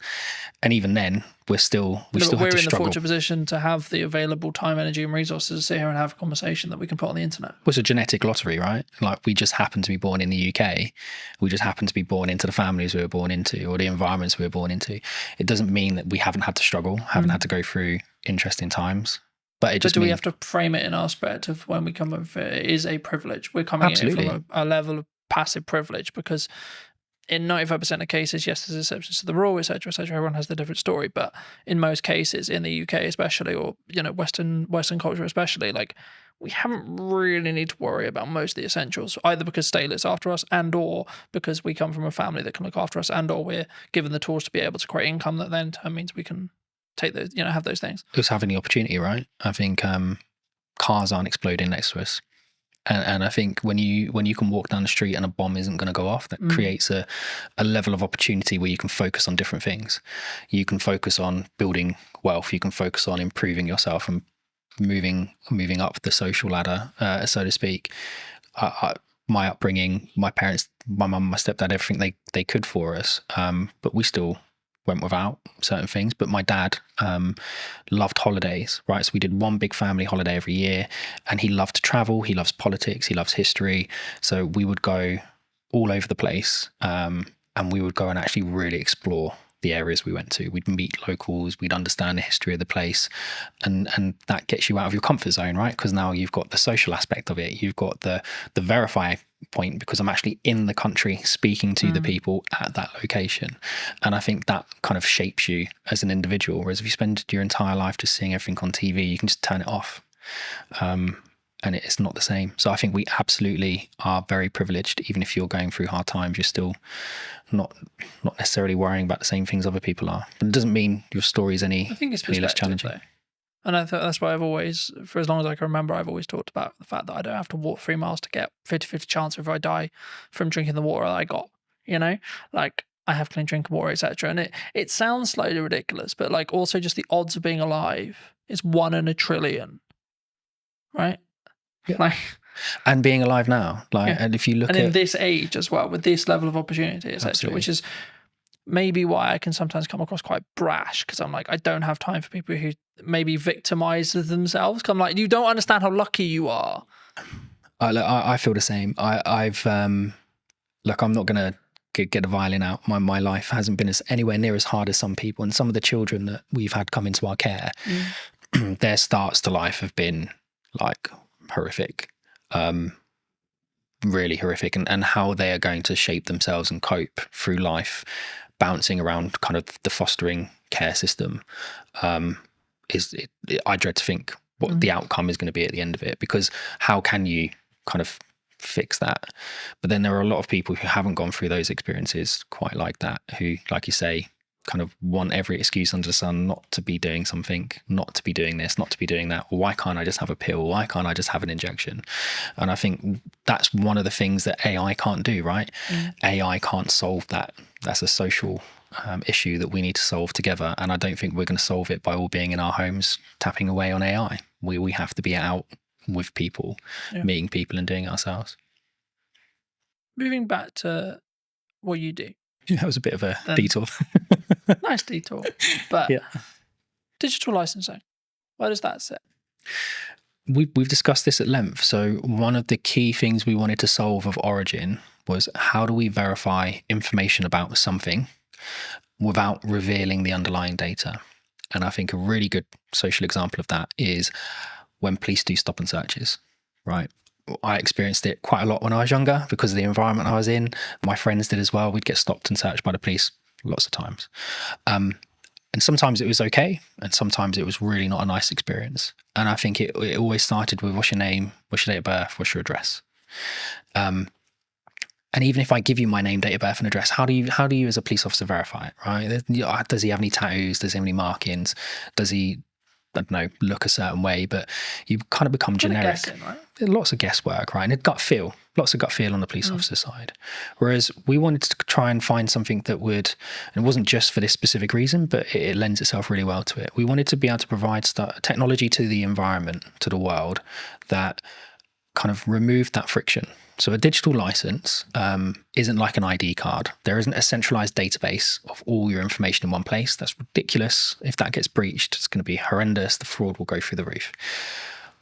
And even then, we still have to struggle. We're in the fortunate position to have the available time, energy, and resources to sit here and have a conversation that we can put on the internet. Well, it's a genetic lottery, right? Like, we just happen to be born in the UK. We just happen to be born into the families we were born into, or the environments we were born into. It doesn't mean that we haven't had to struggle, haven't had to go through interesting times. But we have to frame it in aspect of when we come over, it is a privilege. We're coming in from a level of passive privilege, because in 95% of cases, yes, there's exceptions to the rule, etc., etc. Everyone has the different story, but in most cases, in the UK especially, or Western culture especially, like, we haven't really need to worry about most of the essentials, either because state looks after us, and or because we come from a family that can look after us, and or we're given the tools to be able to create income that then means we can take those, have those things. It's having the opportunity, right? I think cars aren't exploding next to us. And I think when you can walk down the street and a bomb isn't going to go off, that creates a level of opportunity where you can focus on different things. You can focus on building wealth. You can focus on improving yourself and moving up the social ladder, so to speak. My upbringing, my parents, my mum, my stepdad, everything they could for us, but we still went without certain things. But my dad loved holidays, right? So we did one big family holiday every year, and he loved to travel. He loves politics. He loves history. So we would go all over the place, and we would go and actually really explore the areas we went to. We'd meet locals. We'd understand the history of the place, and that gets you out of your comfort zone, right? Because now you've got the social aspect of it. You've got the verify point, because I'm actually in the country speaking to the people at that location. And I think that kind of shapes you as an individual. Whereas if you spend your entire life just seeing everything on TV, you can just turn it off. And it's not the same. So I think we absolutely are very privileged. Even if you're going through hard times, you're still not necessarily worrying about the same things other people are. But it doesn't mean your story is any less challenging. Though. And I thought that's why I've always, for as long as I can remember, I've always talked about the fact that I don't have to walk 3 miles to get 50-50 chance if I die from drinking the water that I got, like, I have clean drinking water, etc. And it sounds slightly ridiculous, but like, also just the odds of being alive is 1 in a trillion, right? Yeah. Like, and being alive now, like, and if you look in this age as well, with this level of opportunity, etc., which is maybe why I can sometimes come across quite brash, because I'm like, I don't have time for people who maybe victimize themselves. Cause I'm like, you don't understand how lucky you are. I feel the same. I've look, I'm not gonna get the violin out. My life hasn't been anywhere near as hard as some people, and some of the children that we've had come into our care. their starts to life have been like horrific, really horrific, and how they are going to shape themselves and cope through life, bouncing around kind of the fostering care system, I dread to think what the outcome is going to be at the end of it, because how can you kind of fix that? But then there are a lot of people who haven't gone through those experiences quite like that, who, like you say, kind of want every excuse under the sun not to be doing something, not to be doing this, not to be doing that. Why can't I just have a pill? Why can't I just have an injection? And I think that's one of the things that AI can't do, right? AI can't solve that. That's a social issue that we need to solve together. And I don't think we're going to solve it by all being in our homes tapping away on AI. We have to be out with people, meeting people and doing it ourselves. Moving back to what you do. That was a bit of a detour. Nice detour. But digital licensing, where does that sit? We've discussed this at length. So one of the key things we wanted to solve of Origin was, how do we verify information about something without revealing the underlying data? And I think a really good social example of that is when police do stop and searches, right? I experienced it quite a lot when I was younger because of the environment I was in. My friends did as well. We'd get stopped and searched by the police lots of times. And sometimes it was okay, and sometimes it was really not a nice experience. And I think it always started with, what's your name, what's your date of birth, what's your address? And even if I give you my name, date of birth, and address, how do you as a police officer verify it, right? Does he have any tattoos? Does he have any markings? Does he, I don't know, look a certain way? But you kind of become generic. Guessing, right? Lots of guesswork, right? And lots of gut feel on the police officer side. Whereas we wanted to try and find something that would, and it wasn't just for this specific reason, but it lends itself really well to it. We wanted to be able to provide technology to the environment, to the world, that kind of removed that friction. So a digital license isn't like an ID card. There isn't a centralized database of all your information in one place. That's ridiculous. If that gets breached, it's going to be horrendous. The fraud will go through the roof.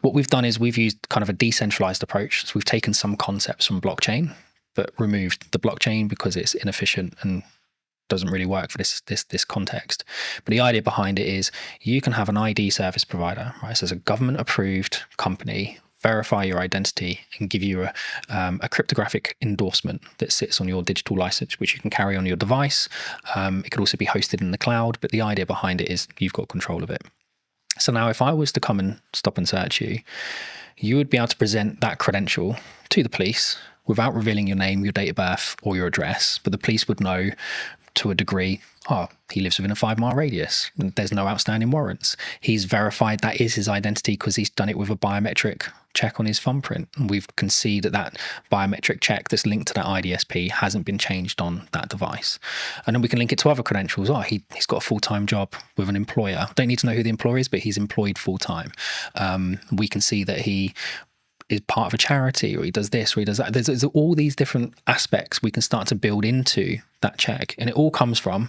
What we've done is we've used kind of a decentralized approach. So we've taken some concepts from blockchain, but removed the blockchain because it's inefficient and doesn't really work for this context. But the idea behind it is, you can have an ID service provider, right? So it's a government-approved company, verify your identity and give you a cryptographic endorsement that sits on your digital license, which you can carry on your device. It could also be hosted in the cloud, but the idea behind it is you've got control of it. So now if I was to come and stop and search you, you would be able to present that credential to the police without revealing your name, your date of birth, or your address, but the police would know to a degree, he lives within a 5-mile radius. There's no outstanding warrants. He's verified that is his identity because he's done it with a biometric check on his thumbprint. And we can see that biometric check that's linked to that IDSP hasn't been changed on that device. And then we can link it to other credentials. He's got a full-time job with an employer. Don't need to know who the employer is, but he's employed full-time. We can see that he is part of a charity, or he does this, or he does that. There's all these different aspects we can start to build into that check. And it all comes from,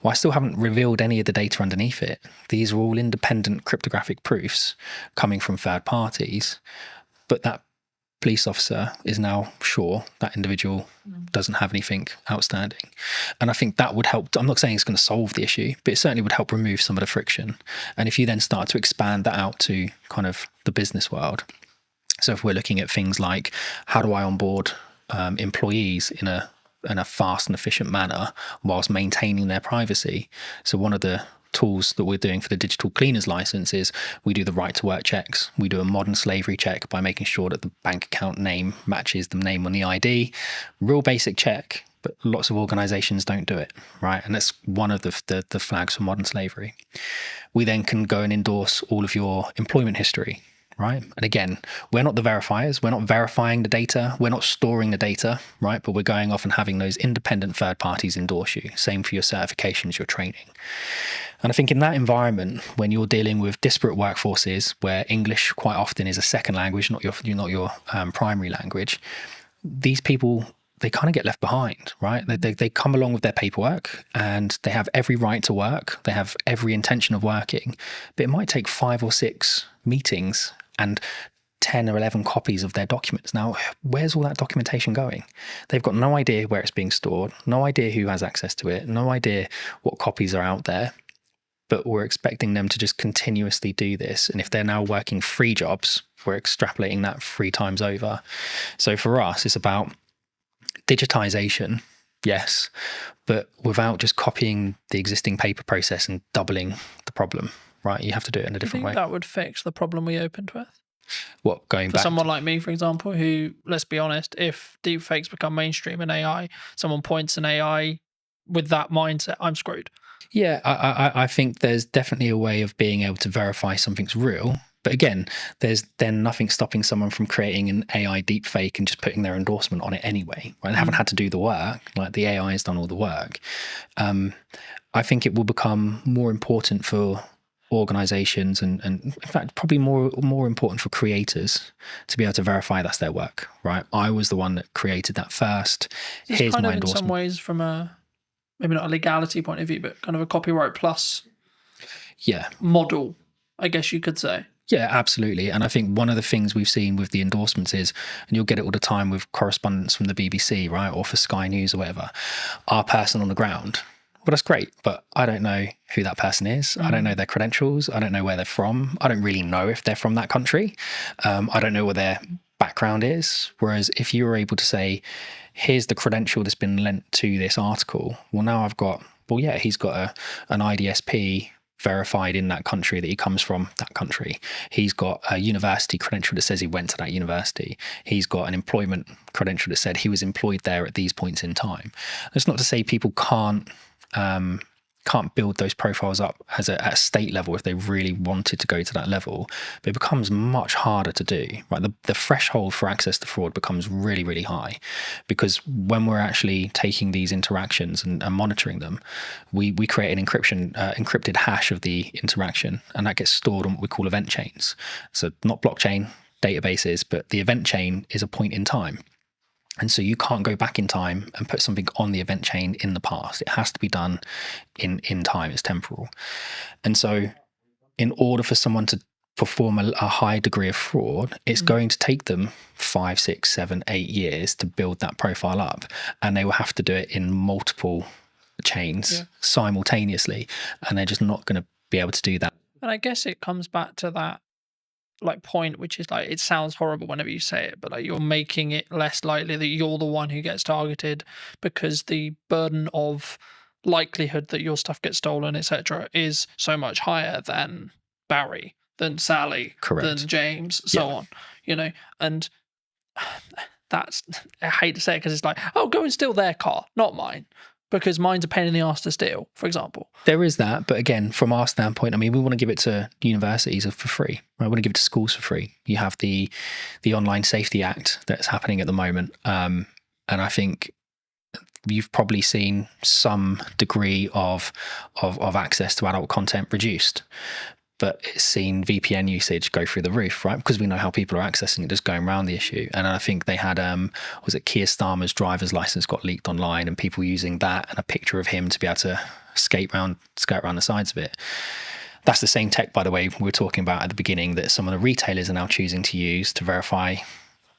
I still haven't revealed any of the data underneath it. These are all independent cryptographic proofs coming from third parties, but that police officer is now sure that individual doesn't have anything outstanding. And I think that would help. I'm not saying it's going to solve the issue, but it certainly would help remove some of the friction. And if you then start to expand that out to kind of the business world, so if we're looking at things like, how do I onboard employees in a fast and efficient manner whilst maintaining their privacy? So one of the tools that we're doing for the digital cleaners license is we do the right to work checks. We do a modern slavery check by making sure that the bank account name matches the name on the ID. Real basic check, but lots of organizations don't do it, right? And that's one of the flags for modern slavery. We then can go and endorse all of your employment history, right? And again, we're not the verifiers. We're not verifying the data. We're not storing the data, right? But we're going off and having those independent third parties endorse you. Same for your certifications, your training. And I think in that environment, when you're dealing with disparate workforces where English quite often is a second language, not your primary language, these people, they kind of get left behind, right? They come along with their paperwork and they have every right to work. They have every intention of working, but it might take 5 or 6 meetings and 10 or 11 copies of their documents. Now, where's all that documentation going? They've got no idea where it's being stored, no idea who has access to it, no idea what copies are out there. but we're expecting them to just continuously do this. And if they're now working 3 jobs, we're extrapolating that 3 times over. So for us, it's about digitization, yes, but without just copying the existing paper process and doubling the problem, right? You have to do it in a different way. That would fix the problem we opened with? What, going For back? someone like me, for example, who, let's be honest, if deepfakes become mainstream in AI, someone points an AI with that mindset, I'm screwed. Yeah, I think there's definitely a way of being able to verify something's real. But again, there's then nothing stopping someone from creating an AI deepfake and just putting their endorsement on it anyway. Right? They haven't had to do the work. Like, the AI has done all the work. I think it will become more important for organizations and in fact probably more important for creators to be able to verify that's their work. Right? I was the one that created that first. Here's my endorsement. In some ways, from a maybe not a legality point of view, but kind of a copyright plus model, I guess you could say. Yeah, absolutely. And I think one of the things we've seen with the endorsements is, and you'll get it all the time with correspondence from the BBC, right, or for Sky News or whatever, our person on the ground. Well, that's great, but I don't know who that person is. I don't know their credentials. I don't know where they're from. I don't really know if they're from that country. I don't know what their background is. Whereas if you were able to say, here's the credential that's been lent to this article, well, now I've got, well, yeah, he's got an IDSP verified in that country that he comes from that country. He's got a university credential that says he went to that university. He's got an employment credential that said he was employed there at these points in time. That's not to say people can't build those profiles up at a state level if they really wanted to go to that level, but it becomes much harder to do. Right, the threshold for access to fraud becomes really, really high, because when we're actually taking these interactions and monitoring them, we create an encrypted hash of the interaction, and that gets stored on what we call event chains. So not blockchain databases, but the event chain is a point in time. And so you can't go back in time and put something on the event chain in the past. It has to be done in time. It's temporal. And so in order for someone to perform a high degree of fraud, it's going to take them 5, 6, 7, 8 years to build that profile up. And they will have to do it in multiple chains simultaneously. And they're just not going to be able to do that. And I guess it comes back to that point, which is like, it sounds horrible whenever you say it, but like, you're making it less likely that you're the one who gets targeted, because the burden of likelihood that your stuff gets stolen, etc., is so much higher than Barry, than Sally, than James, so on, and that's, I hate to say it, because it's like, oh, go and steal their car, not mine, because mine's a pain in the arse to steal, for example. There is that, but again, from our standpoint, I mean, we want to give it to universities for free. Right? We want to give it to schools for free. You have the Online Safety Act that's happening at the moment, and I think you've probably seen some degree of access to adult content reduced. But it's seen VPN usage go through the roof, right? Because we know how people are accessing it, just going around the issue. And I think they had, was it Keir Starmer's driver's license got leaked online, and people using that and a picture of him to be able to skirt around the sides of it. That's the same tech, by the way, we were talking about at the beginning, that some of the retailers are now choosing to use to verify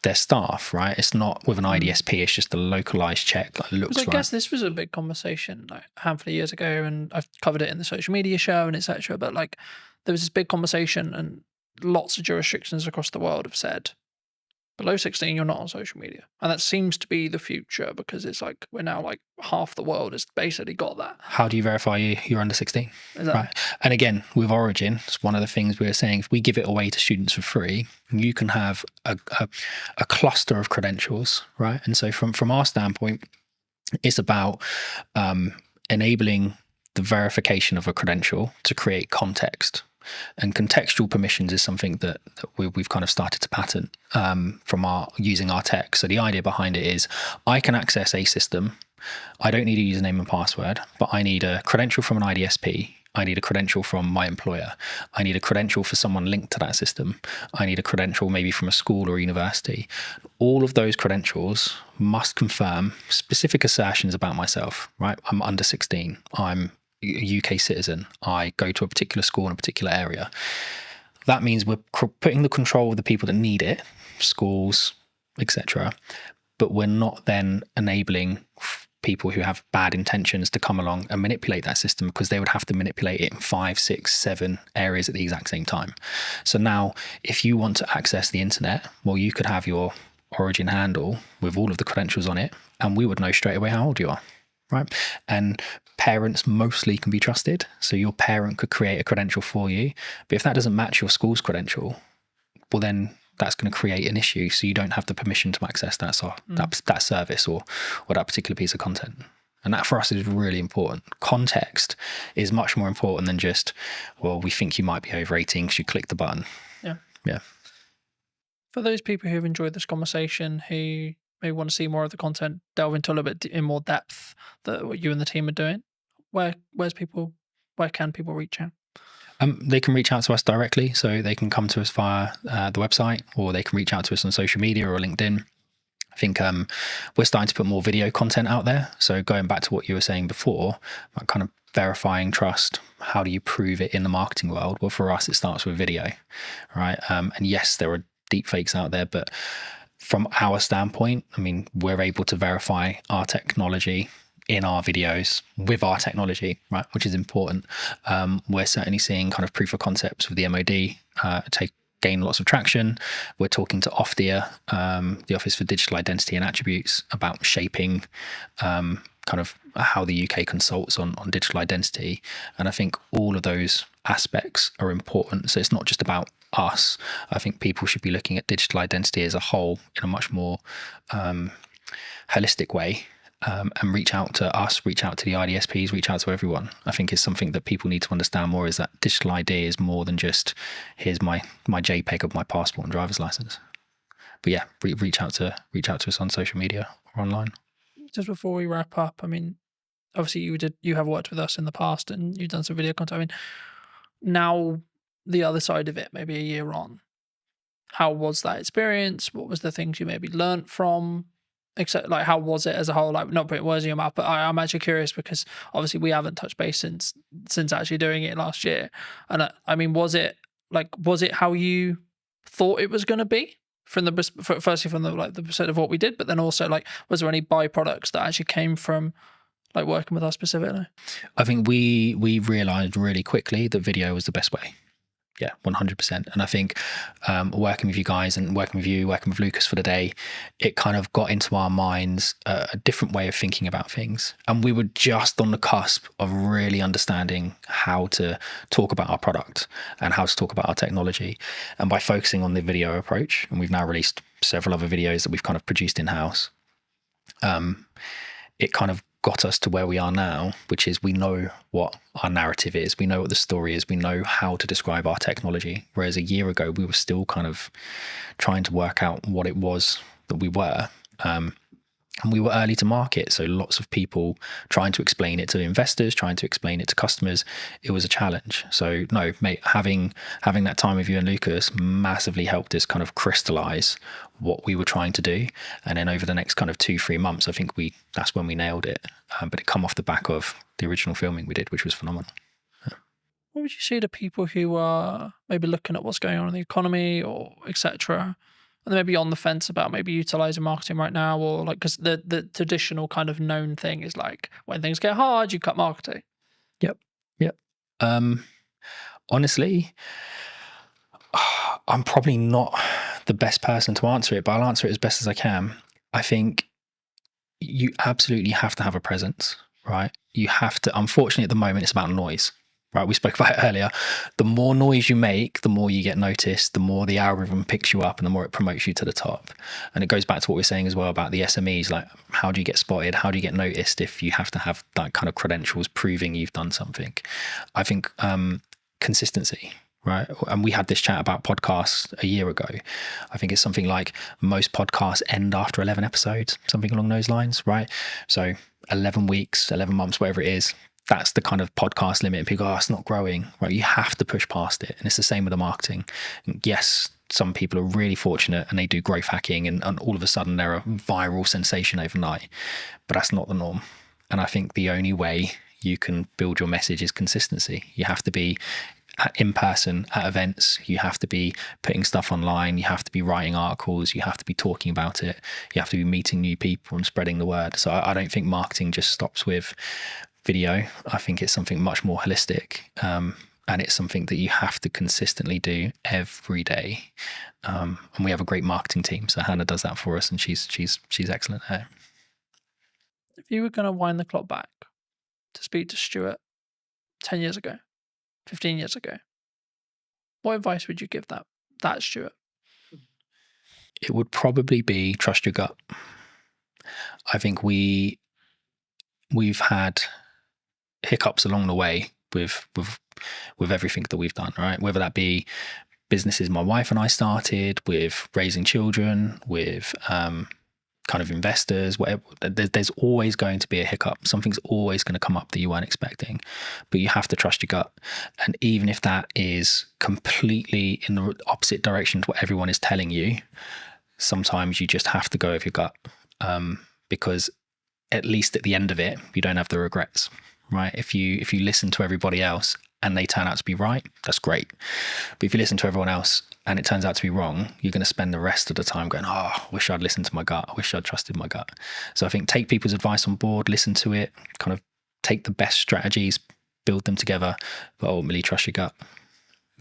their staff, right? It's not with an IDSP, it's just a localized check that looks right. I guess this was a big conversation like a handful of years ago, and I've covered it in the social media show and etc. But like, there was this big conversation, and lots of jurisdictions across the world have said, below 16, you're not on social media. And that seems to be the future, because it's like, we're now like, half the world has basically got that. How do you verify you're under 16? Exactly. Right. And again, with Origin, it's one of the things we were saying, if we give it away to students for free, you can have a cluster of credentials, right? And so from our standpoint, it's about enabling the verification of a credential to create context. And contextual permissions is something that we've kind of started to patent from using our tech. So the idea behind it is, I can access a system. I don't need a username and password, but I need a credential from an IDSP. I need a credential from my employer. I need a credential for someone linked to that system. I need a credential maybe from a school or a university. All of those credentials must confirm specific assertions about myself, right? I'm under 16. I'm a UK citizen. I go to a particular school in a particular area. That means we're putting the control of the people that need it, schools, etc. But we're not then enabling people who have bad intentions to come along and manipulate that system, because they would have to manipulate it in 5, 6, 7 areas at the exact same time. So now if you want to access the internet, well, you could have your Origin handle with all of the credentials on it, and we would know straight away how old you are, right? And parents mostly can be trusted. So your parent could create a credential for you, but if that doesn't match your school's credential, well, then that's going to create an issue. So you don't have the permission to access that service or that particular piece of content. And that for us is really important. Context is much more important than just, well, we think you might be over 18 because you clicked the button. Yeah. For those people who have enjoyed this conversation, who maybe want to see more of the content, delve into a little bit in more depth that what you and the team are doing, where can people reach out? They can reach out to us directly, so they can come to us via the website, or they can reach out to us on social media or LinkedIn. I think we're starting to put more video content out there. So going back to what you were saying before, about kind of verifying trust, how do you prove it in the marketing world? Well, for us, it starts with video, right? And yes, there are deep fakes out there, but from our standpoint, I mean, we're able to verify our technology in our videos with our technology, right, which is important. We're certainly seeing kind of proof of concepts with the MOD gain lots of traction. We're talking to OFDIA, the Office for Digital Identity and Attributes, about shaping kind of how the UK consults on digital identity. And I think all of those aspects are important. So it's not just about us. I think people should be looking at digital identity as a whole in a much more holistic way. And reach out to us, reach out to the IDSPs, reach out to everyone. I think is something that people need to understand more, is that digital ID is more than just, here's my JPEG of my passport and driver's license. But yeah, reach out to us on social media or online. Just before we wrap up, I mean, obviously you have worked with us in the past and you've done some video content. I mean, now the other side of it, maybe a year on, how was that experience? What was the things you maybe learnt from? Except, like, how was it as a whole? Like, not putting words in your mouth, but I'm actually curious because obviously we haven't touched base since actually doing it last year. And I mean, was it how you thought it was going to be from firstly from the percent of what we did, but then also, like, was there any byproducts that actually came from like working with us specifically? I think we realized really quickly that video was the best way. Yeah, 100%. And I think working with you guys and working with Lucas for the day, it kind of got into our minds a different way of thinking about things. And we were just on the cusp of really understanding how to talk about our product and how to talk about our technology. And by focusing on the video approach, and we've now released several other videos that we've kind of produced in-house, it kind of got us to where we are now, which is we know what our narrative is, we know what the story is, we know how to describe our technology. Whereas a year ago, we were still kind of trying to work out what it was that we were. And we were early to market, so lots of people trying to explain it to investors, trying to explain it to customers. It was a challenge. So no, mate, having that time with you and Lucas massively helped us kind of crystallize what we were trying to do. And then over the next kind of 2-3 months, I think that's when we nailed it. But it come off the back of the original filming we did, which was phenomenal. Yeah. What would you say to people who are maybe looking at what's going on in the economy or etc., and maybe on the fence about maybe utilizing marketing right now, or like, because the traditional kind of known thing is like, when things get hard, you cut marketing. Yep. Honestly, I'm probably not the best person to answer it, but I'll answer it as best as I can. I think you absolutely have to have a presence, right? You have to. Unfortunately, at the moment, it's about noise. Right, we spoke about it earlier. The more noise you make, the more you get noticed, the more the algorithm picks you up and the more it promotes you to the top. And it goes back to what we were saying as well about the SMEs, like, how do you get spotted? How do you get noticed if you have to have that kind of credentials proving you've done something? I think consistency, right? And we had this chat about podcasts a year ago. I think it's something like most podcasts end after 11 episodes, something along those lines, right? So 11 weeks, 11 months, whatever it is, that's the kind of podcast limit. And people go, oh, it's not growing, right? You have to push past it. And it's the same with the marketing. And yes, some people are really fortunate and they do growth hacking and all of a sudden they're a viral sensation overnight, but that's not the norm. And I think the only way you can build your message is consistency. You have to be in person at events. You have to be putting stuff online. You have to be writing articles. You have to be talking about it. You have to be meeting new people and spreading the word. So I don't think marketing just stops with video. I think it's something much more holistic. And it's something that you have to consistently do every day. And we have a great marketing team. So Hannah does that for us, and she's excellent at it. If you were going to wind the clock back to speak to Stuart 10 years ago, 15 years ago, what advice would you give that Stuart? It would probably be trust your gut. I think we've had hiccups along the way with everything that we've done, right? Whether that be businesses my wife and I started, with raising children, with kind of investors, whatever. There's always going to be a hiccup. Something's always going to come up that you weren't expecting, but you have to trust your gut. And even if that is completely in the opposite direction to what everyone is telling you, sometimes you just have to go with your gut, because at least at the end of it, you don't have the regrets, right? If you listen to everybody else and they turn out to be right, that's great. But if you listen to everyone else and it turns out to be wrong, you're going to spend the rest of the time going, oh, I wish I'd listened to my gut. I wish I'd trusted my gut. So I think take people's advice on board, listen to it, kind of take the best strategies, build them together, but ultimately trust your gut.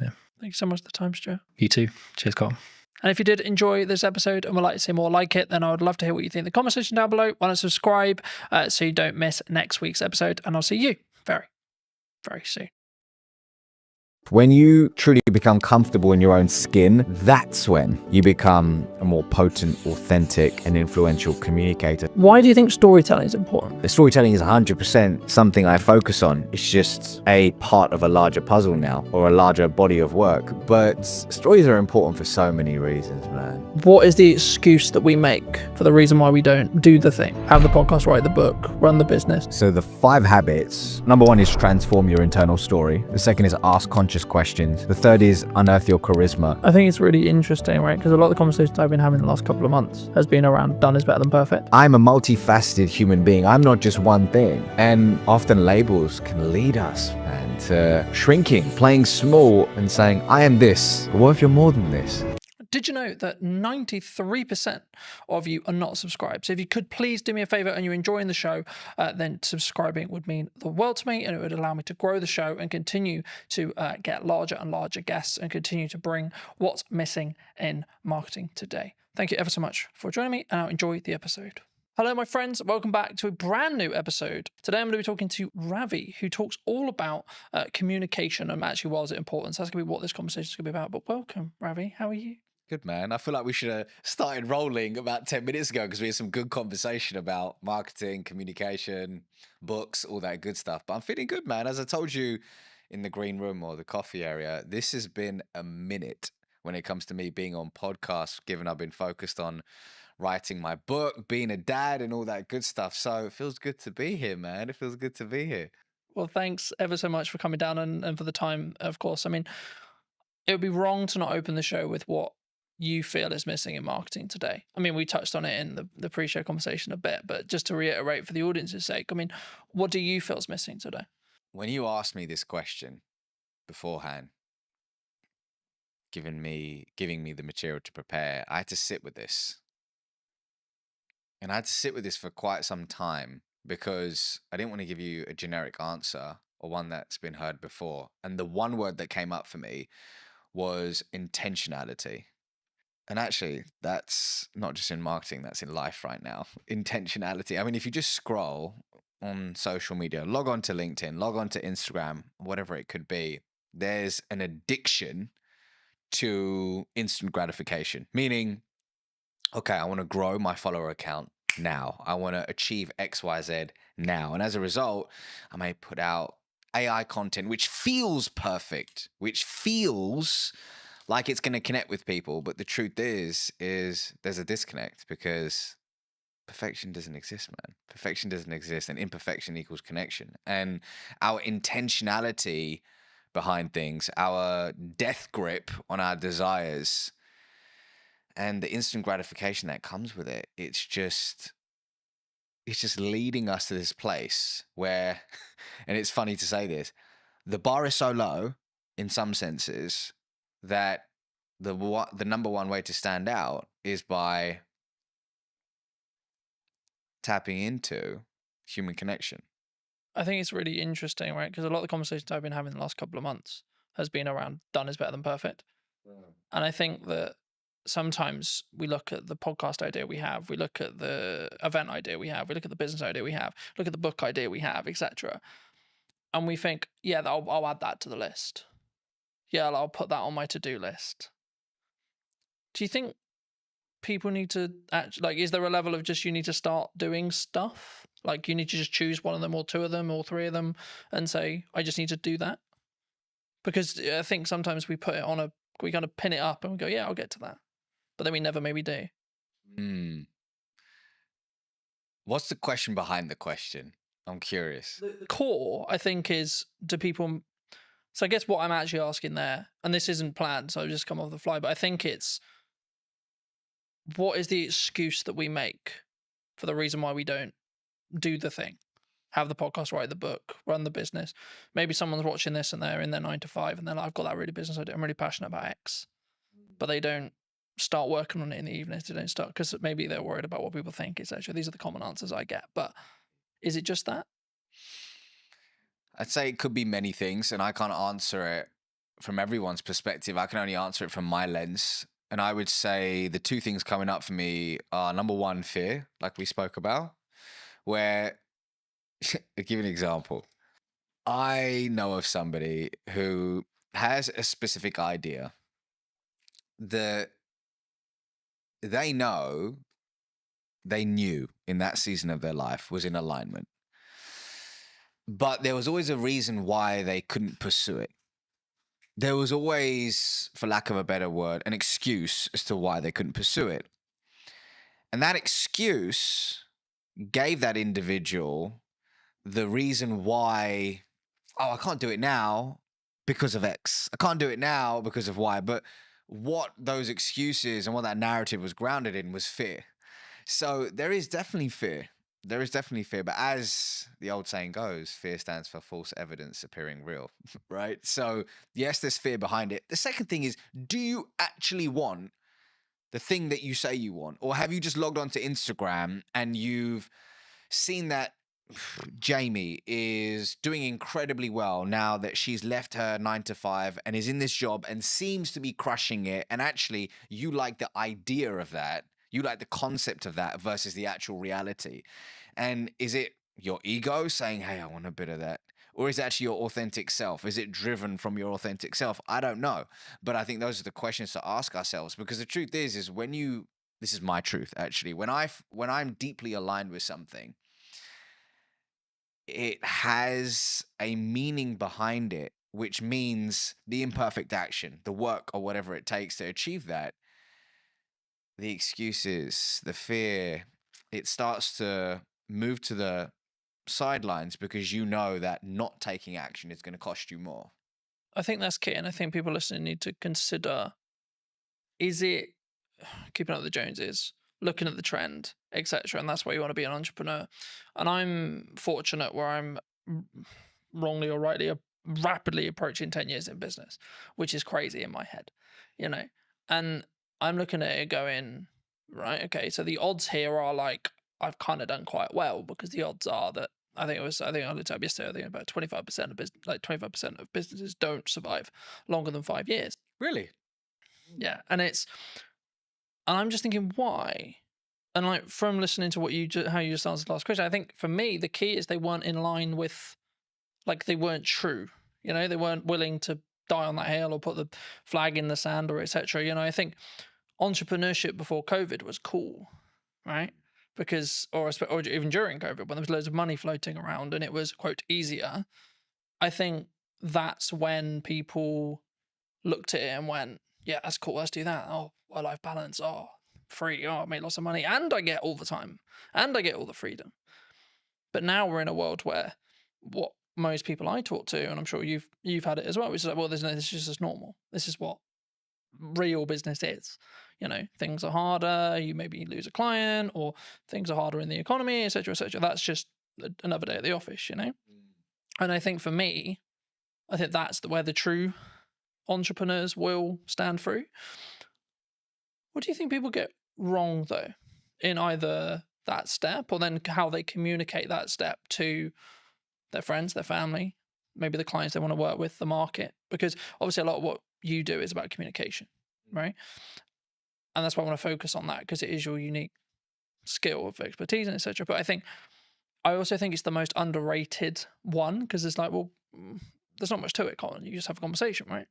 Yeah. Thank you so much for the time, Stuart. You too. Cheers, Carl. And if you did enjoy this episode and would like to see more like it, then I would love to hear what you think in the comment section down below. Why not subscribe so you don't miss next week's episode? And I'll see you very, very soon. When you truly become comfortable in your own skin, that's when you become a more potent, authentic, and influential communicator. Why do you think storytelling is important? The storytelling is 100% something I focus on. It's just a part of a larger puzzle now, or a larger body of work. But stories are important for so many reasons, man. What is the excuse that we make for the reason why we don't do the thing? Have the podcast, write the book, run the business. So the 5 habits. Number 1 is transform your internal story. The second is ask conscious questions. The third is unearth your charisma. I think it's really interesting, right? Because a lot of the conversations I've been having the last couple of months has been around done is better than perfect. I'm a multifaceted human being. I'm not just one thing. And often labels can lead us, man, to shrinking, playing small and saying, I am this. But what if you're more than this? Did you know that 93% of you are not subscribed? So if you could please do me a favor and you're enjoying the show, then subscribing would mean the world to me, and it would allow me to grow the show and continue to get larger and larger guests and continue to bring what's missing in marketing today. Thank you ever so much for joining me, and I'll enjoy the episode. Hello, my friends. Welcome back to a brand new episode. Today, I'm going to be talking to Ravi, who talks all about communication and actually why is it important. So that's going to be what this conversation is going to be about. But welcome, Ravi. How are you? Good, man. I feel like we should have started rolling about 10 minutes ago because we had some good conversation about marketing, communication, books, all that good stuff. But I'm feeling good, man. As I told you in the green room or the coffee area, this has been a minute when it comes to me being on podcasts, given I've been focused on writing my book, being a dad, and all that good stuff. So it feels good to be here, man. It feels good to be here. Well, thanks ever so much for coming down and for the time, of course. I mean, it would be wrong to not open the show with what you feel is missing in marketing today. I mean, we touched on it in the pre-show conversation a bit, but just to reiterate for the audience's sake, I mean, what do you feel is missing today? When you asked me this question beforehand, giving me the material to prepare, I had to sit with this. And I had to sit with this for quite some time because I didn't want to give you a generic answer or one that's been heard before. And the one word that came up for me was intentionality. And actually, that's not just in marketing, that's in life right now. Intentionality. I mean, if you just scroll on social media, log on to LinkedIn, log on to Instagram, whatever it could be, there's an addiction to instant gratification, meaning, okay, I want to grow my follower account now. I want to achieve XYZ now. And as a result, I may put out AI content, which feels perfect, which feels like it's going to connect with people. But the truth is there's a disconnect because perfection doesn't exist, man. Perfection doesn't exist, and imperfection equals connection. And our intentionality behind things, our death grip on our desires, and the instant gratification that comes with it, it's just leading us to this place where, and it's funny to say this, the bar is so low, in some senses, that the number one way to stand out is by tapping into human connection. I think it's really interesting, right? Because a lot of the conversations I've been having the last couple of months has been around done is better than perfect. And I think that sometimes we look at the podcast idea we have, we look at the event idea we have, we look at the business idea we have, look at the book idea we have, etc. And we think, yeah, I'll add that to the list. Yeah, I'll put that on my to-do list. Do you think people need to is there a level of just you need to start doing stuff? Like you need to just choose one of them or two of them or three of them and say, I just need to do that? Because I think sometimes we put it on we kind of pin it up and we go, yeah, I'll get to that. But then we never maybe do. What's the question behind the question? I'm curious. The core, I think, is do people... So I guess what I'm actually asking there, and this isn't planned, so I've just come off the fly, but I think it's what is the excuse that we make for the reason why we don't do the thing? Have the podcast, write the book, run the business. Maybe someone's watching this and they're in their 9 to 5 and they're like, I've got that really business idea. I'm really passionate about X. But they don't start working on it in the evenings. They don't start because maybe they're worried about what people think, etc. These are the common answers I get. But is it just that? I'd say it could be many things, and I can't answer it from everyone's perspective. I can only answer it from my lens. And I would say the two things coming up for me are, number one, fear, like we spoke about, where I'll give you an example. I know of somebody who has a specific idea that they knew in that season of their life was in alignment. But there was always a reason why they couldn't pursue it. There was always, for lack of a better word, an excuse as to why they couldn't pursue it. And that excuse gave that individual the reason why, I can't do it now because of X. I can't do it now because of Y. But what those excuses and what that narrative was grounded in was fear. So there is definitely fear. There is definitely fear. But as the old saying goes, fear stands for false evidence appearing real, right? So yes, there's fear behind it. The second thing is, do you actually want the thing that you say you want? Or have you just logged onto Instagram and you've seen that Jamie is doing incredibly well now that she's left her 9 to 5 and is in this job and seems to be crushing it. And actually, you like the idea of that. You like the concept of that versus the actual reality. And is it your ego saying, hey, I want a bit of that? Or is it actually your authentic self? Is it driven from your authentic self? I don't know. But I think those are the questions to ask ourselves, because the truth is when you, this is my truth actually, when I'm deeply aligned with something, it has a meaning behind it, which means the imperfect action, the work or whatever it takes to achieve that. The excuses, the fear, it starts to move to the sidelines because you know that not taking action is going to cost you more. I think that's key. And I think people listening need to consider, is it keeping up with the Joneses, looking at the trend, etc. And that's why you want to be an entrepreneur. And I'm fortunate where I'm wrongly or rightly rapidly approaching 10 years in business, which is crazy in my head, and I'm looking at it going, right, okay, so the odds here are like, I've kind of done quite well, because the odds are that I think I looked up yesterday, I think about 25% of business, like 25% of businesses don't survive longer than 5 years. Really? Yeah. And I'm just thinking, why? And like, from listening to how you just answered the last question, I think for me, the key is they weren't in line with, like, they weren't true. They weren't willing to die on that hill or put the flag in the sand or etc. I think entrepreneurship before COVID was cool, right? Because, or even during COVID, when there was loads of money floating around and it was, quote, easier, I think that's when people looked at it and went, yeah, that's cool, let's do that. Oh, work-life balance, oh, free, oh, I make lots of money, and I get all the time, and I get all the freedom. But now we're in a world where what most people I talk to, and I'm sure you've had it as well, which is like, well, this is just normal. This is what real business is. Things are harder, you maybe lose a client, or things are harder in the economy, etc., etc. That's just another day at the office, And I think for me, I think that's where the true entrepreneurs will stand through. What do you think people get wrong, though, in either that step or then how they communicate that step to their friends, their family, maybe the clients they want to work with, the market? Because obviously a lot of what you do is about communication, right? And that's why I want to focus on that, because it is your unique skill of expertise and etc. But I also think it's the most underrated one, because it's like, well, there's not much to it, Colin. You just have a conversation, right?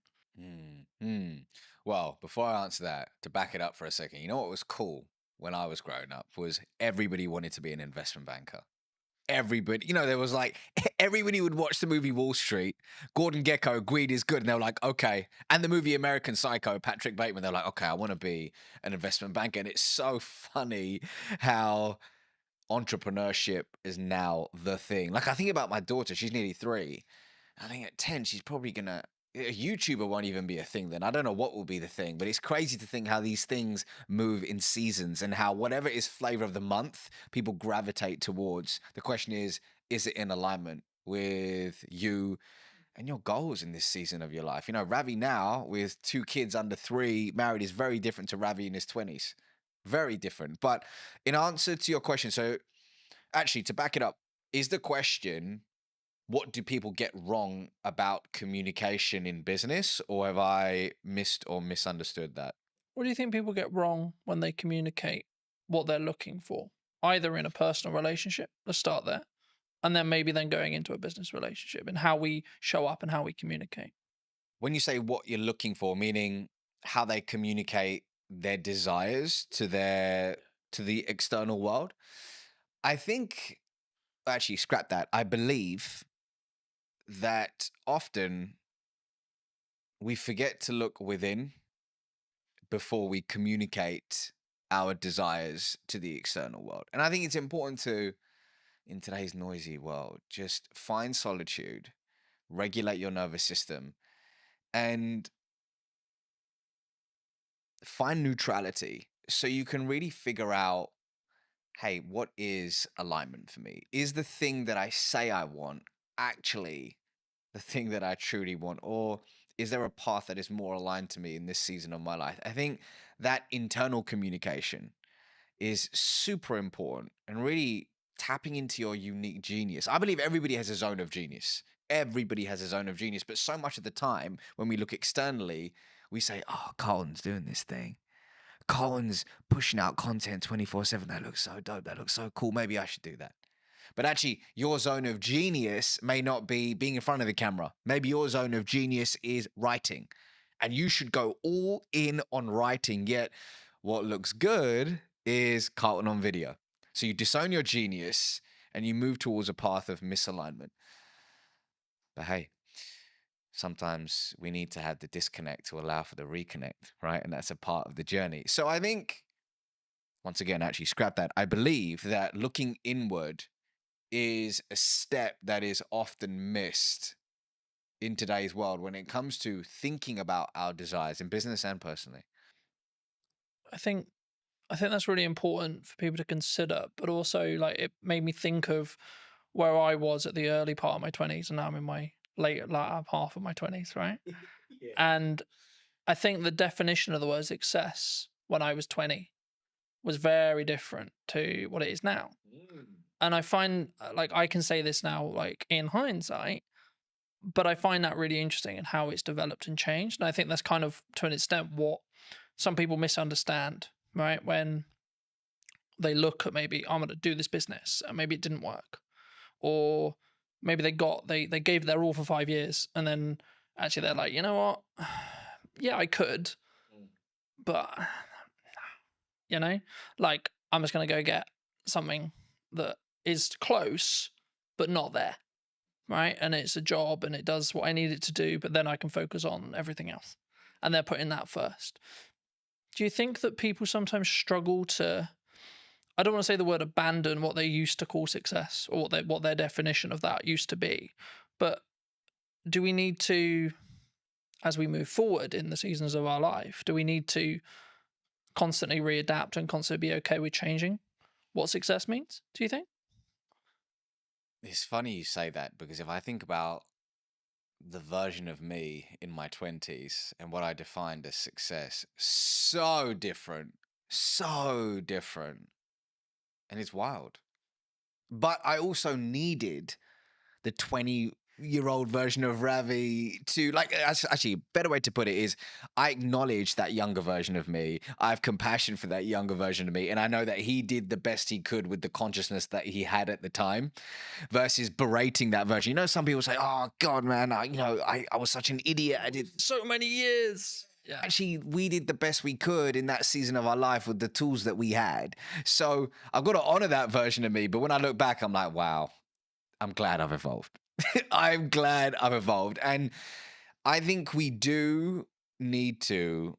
Well, before I answer that, to back it up for a second, you know what was cool when I was growing up was everybody wanted to be an investment banker. Everybody, there was like, everybody would watch the movie Wall Street. Gordon Gekko, greed is good. And they were like, okay. And the movie American Psycho, Patrick Bateman, they're like, okay, I want to be an investment banker. And it's so funny how entrepreneurship is now the thing. Like, I think about my daughter, she's nearly 3. I think at 10, she's probably gonna. A YouTuber won't even be a thing then. I don't know what will be the thing, but it's crazy to think how these things move in seasons and how whatever is flavor of the month, people gravitate towards. The question is it in alignment with you and your goals in this season of your life? Ravi now with 2 kids under 3, married, is very different to Ravi in his 20s. Very different. But in answer to your question, so actually to back it up, is the question, what do people get wrong about communication in business, or have I missed or misunderstood that? What do you think people get wrong when they communicate what they're looking for, either in a personal relationship? Let's start there. And then maybe then going into a business relationship and how we show up and how we communicate. When you say what you're looking for, meaning how they communicate their desires to the external world, I think, actually scrap that. I believe that often we forget to look within before we communicate our desires to the external world. And I think it's important to, in today's noisy world, just find solitude, regulate your nervous system, and find neutrality so you can really figure out, hey, what is alignment for me? Is the thing that I say I want actually the thing that I truly want? Or is there a path that is more aligned to me in this season of my life? I think that internal communication is super important and really tapping into your unique genius. I believe everybody has a zone of genius. Everybody has a zone of genius. But so much of the time, when we look externally, we say, oh, Colin's doing this thing. Colin's pushing out content 24/7. That looks so dope. That looks so cool. Maybe I should do that. But actually, your zone of genius may not be being in front of the camera. Maybe your zone of genius is writing. And you should go all in on writing. Yet, what looks good is Carlton on video. So you disown your genius and you move towards a path of misalignment. But hey, sometimes we need to have the disconnect to allow for the reconnect, right? And that's a part of the journey. So I think, once again, actually scrap that. I believe that looking inward is a step that is often missed in today's world when it comes to thinking about our desires in business and personally. I think that's really important for people to consider, but also like it made me think of where I was at the early part of my 20s, and now I'm in my later half of my 20s, right? Yeah. And I think the definition of the word success when I was 20 was very different to what it is now. And I find like I can say this now, like in hindsight, but I find that really interesting in how it's developed and changed. And I think that's kind of to an extent what some people misunderstand, right? When they look at maybe I'm going to do this business and maybe it didn't work, or maybe they gave their all for 5 years and then actually they're like, you know what? Yeah, I could, but like I'm just going to go get something that is close, but not there. Right. And it's a job and it does what I need it to do, but then I can focus on everything else. And they're putting that first. Do you think that people sometimes struggle to, I don't want to say the word abandon what they used to call success or what their definition of that used to be, but do we need to, as we move forward in the seasons of our life, do we need to constantly readapt and constantly be okay with changing what success means, do you think? It's funny you say that, because if I think about the version of me in my 20s and what I defined as success. So different. So different. And it's wild. But I also needed the 20-year-old version of Ravi to, like, actually, a better way to put it is I acknowledge that younger version of me. I have compassion for that younger version of me. And I know that he did the best he could with the consciousness that he had at the time versus berating that version. You know, some people say, oh, God, man, I was such an idiot. I did So many years. Yeah. actually, we did the best we could in that season of our life with the tools that we had. So I've got to honor that version of me. But when I look back, I'm like, wow, I'm glad I've evolved. I'm glad I've evolved. And I think we do need to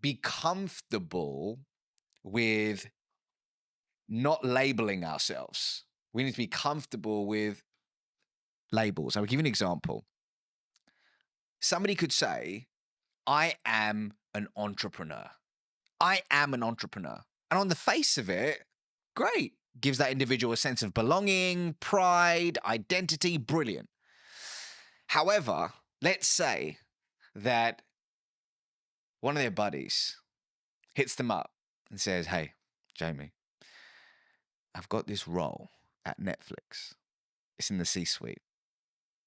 be comfortable with not labeling ourselves. We need to be comfortable with labels. I'll give you an example. Somebody could say, I am an entrepreneur. I am an entrepreneur. And on the face of it, great. Gives that individual a sense of belonging, pride, identity, brilliant. However, let's say that one of their buddies hits them up and says, hey, Jamie, I've got this role at Netflix. It's in the C-suite.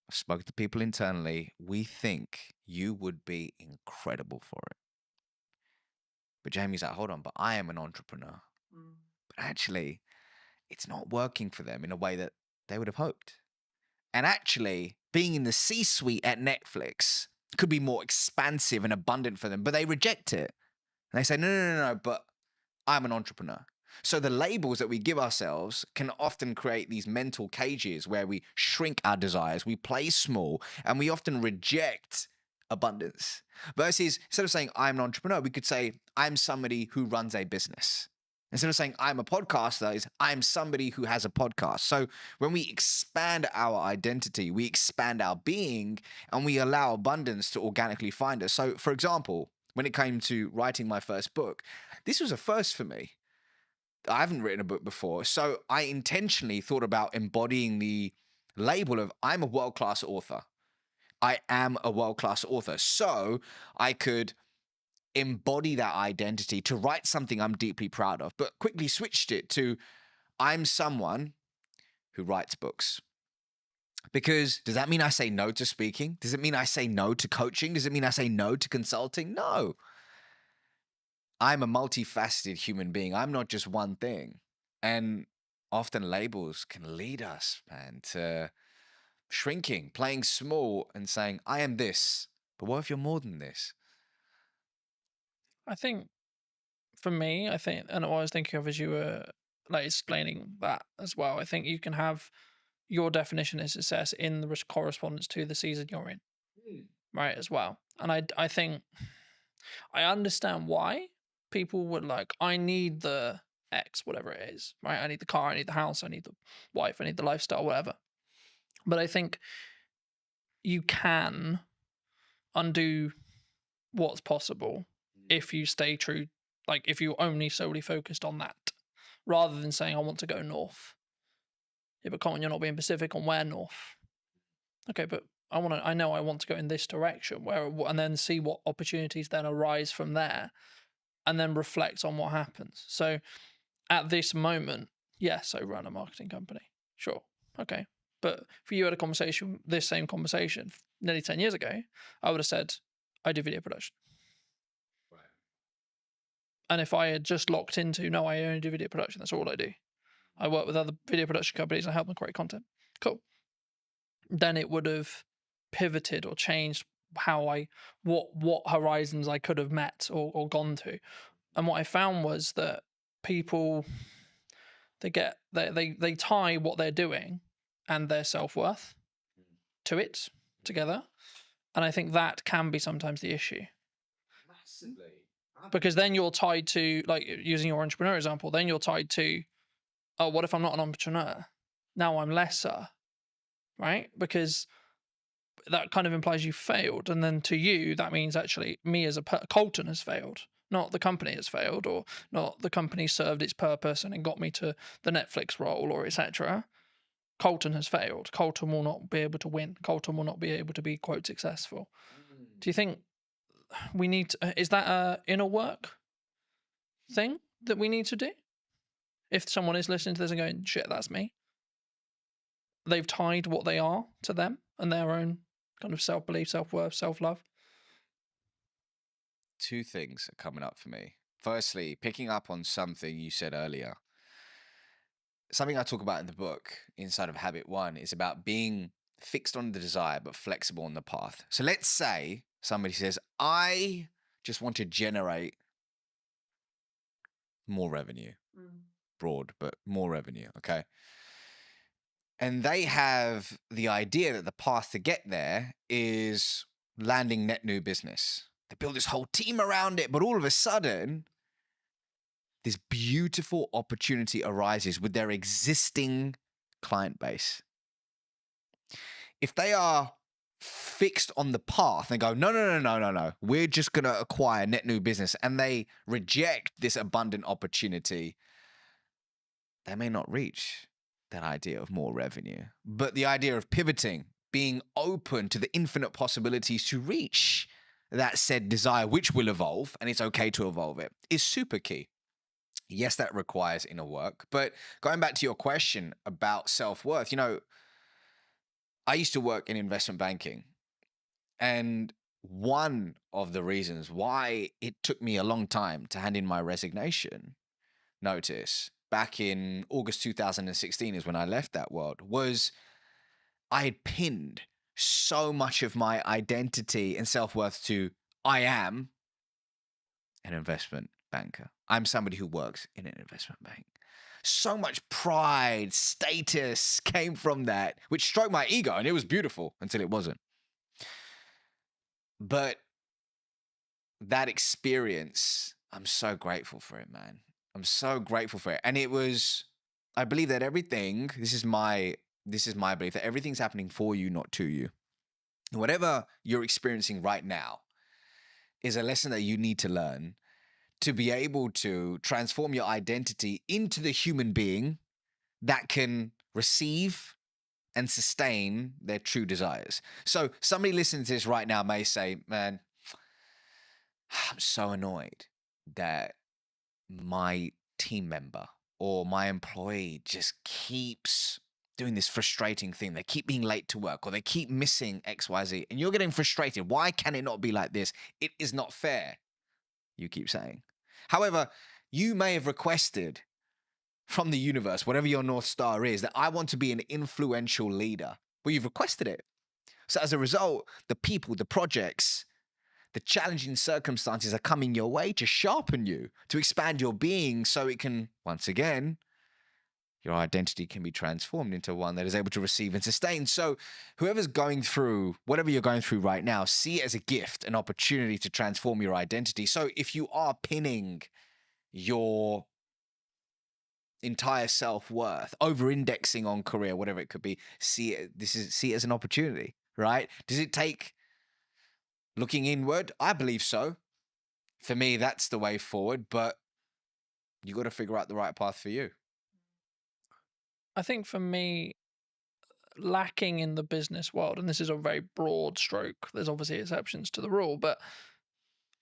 I've spoken to people internally. We think you would be incredible for it. But Jamie's like, hold on, but I am an entrepreneur. But actually, it's not working for them in a way that they would have hoped. And actually, being in the C-suite at Netflix could be more expansive and abundant for them, but they reject it. And they say, no, but I'm an entrepreneur. So the labels that we give ourselves can often create these mental cages where we shrink our desires, we play small, and we often reject abundance. Versus, instead of saying I'm an entrepreneur, we could say I'm somebody who runs a business. Instead of saying I'm a podcaster, is I'm somebody who has a podcast. So when we expand our identity, we expand our being, and we allow abundance to organically find us. So, for example, when it came to writing my first book, this was a first for me. I haven't written a book before, so I intentionally thought about embodying the label of I'm a world-class author. I am a world-class author. So I could embody that identity to write something I'm deeply proud of, but quickly switched it to I'm someone who writes books. Because does that mean I say no to speaking? Does it mean I say no to coaching? Does it mean I say no to consulting? No. I'm a multifaceted human being. I'm not just one thing. And often labels can lead us, man, to shrinking, playing small and saying, I am this. But what if you're more than this? I think for me, and what I was thinking of as you were like explaining that as well, I think you can have your definition of success in the correspondence to the season you're in, right, as well. And I think I understand why people would like, I need the X, whatever it is, right? I need the car, I need the house, I need the wife, I need the lifestyle, whatever. But I think you can undo what's possible if you stay true, like if you only solely focused on that, rather than saying, I want to go north. Yeah, but come on, you're not being specific on where north. Okay, but I know I want to go in this direction, and then see what opportunities then arise from there, and then reflect on what happens. So at this moment, yes, I run a marketing company. Sure. Okay. But if you had this same conversation nearly 10 years ago, I would have said, I do video production. Right. And if I had just locked into, no, I only do video production, that's all I do. I work with other video production companies and help them create content. Cool. Then it would have pivoted or changed what horizons I could have met or gone to. And what I found was that people, they tie what they're doing and their self-worth to it together. And I think that can be sometimes the issue. Massively. Because then you're tied to, like using your entrepreneur example, then you're tied to, oh, what if I'm not an entrepreneur? Now I'm lesser, right? Because that kind of implies you failed. And then to you, that means actually me as Colton has failed. Not the company has failed, or not the company served its purpose and it got me to the Netflix role, or etc. Colton has failed. Colton will not be able to win. Colton will not be able to be, quote, successful. Do you think we need to, is that a inner work thing that we need to do? If someone is listening to this and going, shit, that's me. They've tied what they are to them and their own kind of self-belief, self-worth, self-love. Two things are coming up for me. Firstly, picking up on something you said earlier. Something I talk about in the book, inside of Habit 1, is about being fixed on the desire, but flexible on the path. So let's say somebody says, I just want to generate more revenue. Broad, but more revenue, okay? And they have the idea that the path to get there is landing net new business. They build this whole team around it, but all of a sudden, this beautiful opportunity arises with their existing client base. If they are fixed on the path and go, no, we're just going to acquire net new business, and they reject this abundant opportunity, they may not reach that idea of more revenue. But the idea of pivoting, being open to the infinite possibilities to reach that said desire, which will evolve, and it's okay to evolve it, is super key. Yes, that requires inner work. But going back to your question about self-worth, I used to work in investment banking. And one of the reasons why it took me a long time to hand in my resignation notice back in August 2016 is when I left that world, was I had pinned so much of my identity and self-worth to I am an investment banker. I'm somebody who works in an investment bank. So much pride, status came from that, which stroked my ego, and it was beautiful until it wasn't. But that experience, I'm so grateful for it, man. I'm so grateful for it. And it was, I believe that everything, this is my belief, that everything's happening for you, not to you. And whatever you're experiencing right now is a lesson that you need to learn to be able to transform your identity into the human being that can receive and sustain their true desires. So somebody listening to this right now may say, man, I'm so annoyed that my team member or my employee just keeps doing this frustrating thing. They keep being late to work, or they keep missing XYZ, and you're getting frustrated. Why can it not be like this? It is not fair, you keep saying. However, you may have requested from the universe, whatever your North Star is, that I want to be an influential leader. Well, you've requested it. So as a result, the people, the projects, the challenging circumstances are coming your way to sharpen you, to expand your being so it can, once again, your identity can be transformed into one that is able to receive and sustain. So whoever's going through, whatever you're going through right now, see it as a gift, an opportunity to transform your identity. So if you are pinning your entire self-worth, over-indexing on career, whatever it could be, see it as an opportunity, right? Does it take looking inward? I believe so. For me, that's the way forward, but you got to figure out the right path for you. I think for me, lacking in the business world, and this is a very broad stroke, there's obviously exceptions to the rule, but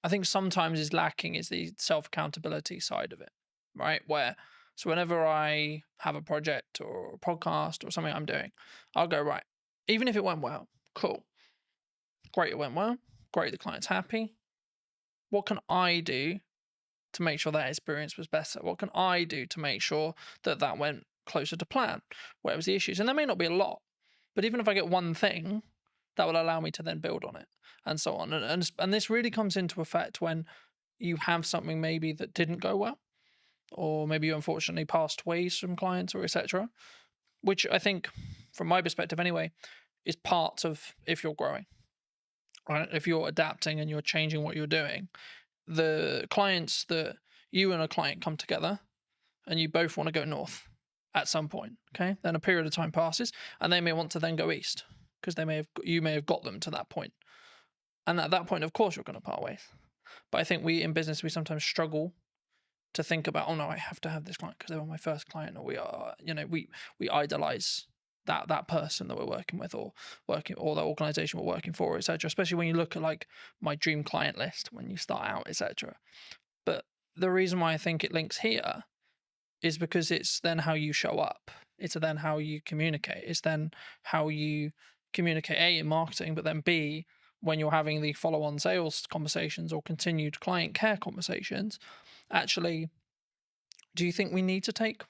I think sometimes is lacking is the self-accountability side of it, right? So whenever I have a project or a podcast or something I'm doing, I'll go, right, even if it went well, cool. Great, it went well. Great, the client's happy. What can I do to make sure that experience was better? What can I do to make sure that that went closer to plan? Where was the issues? And there may not be a lot, but even if I get one thing, that will allow me to then build on it and so on. And this really comes into effect when you have something maybe that didn't go well, or maybe you unfortunately passed away some clients or etc., which I think, from my perspective anyway, is part of if you're growing, right? If you're adapting and you're changing what you're doing, the clients that you and a client come together and you both want to go north at some point, okay? Then a period of time passes and they may want to then go east because you may have got them to that point. And at that point, of course, you're going to part ways. But I think in business, we sometimes struggle to think about, oh no, I have to have this client because they were my first client, or we idolize that person that we're working with, or the organization we're working for, etc. Especially when you look at like my dream client list when you start out, etc. But the reason why I think it links here is because it's then how you show up. It's then how you communicate. It's then how you communicate, A, in marketing, but then B, when you're having the follow-on sales conversations or continued client care conversations. Actually, do you think we need to take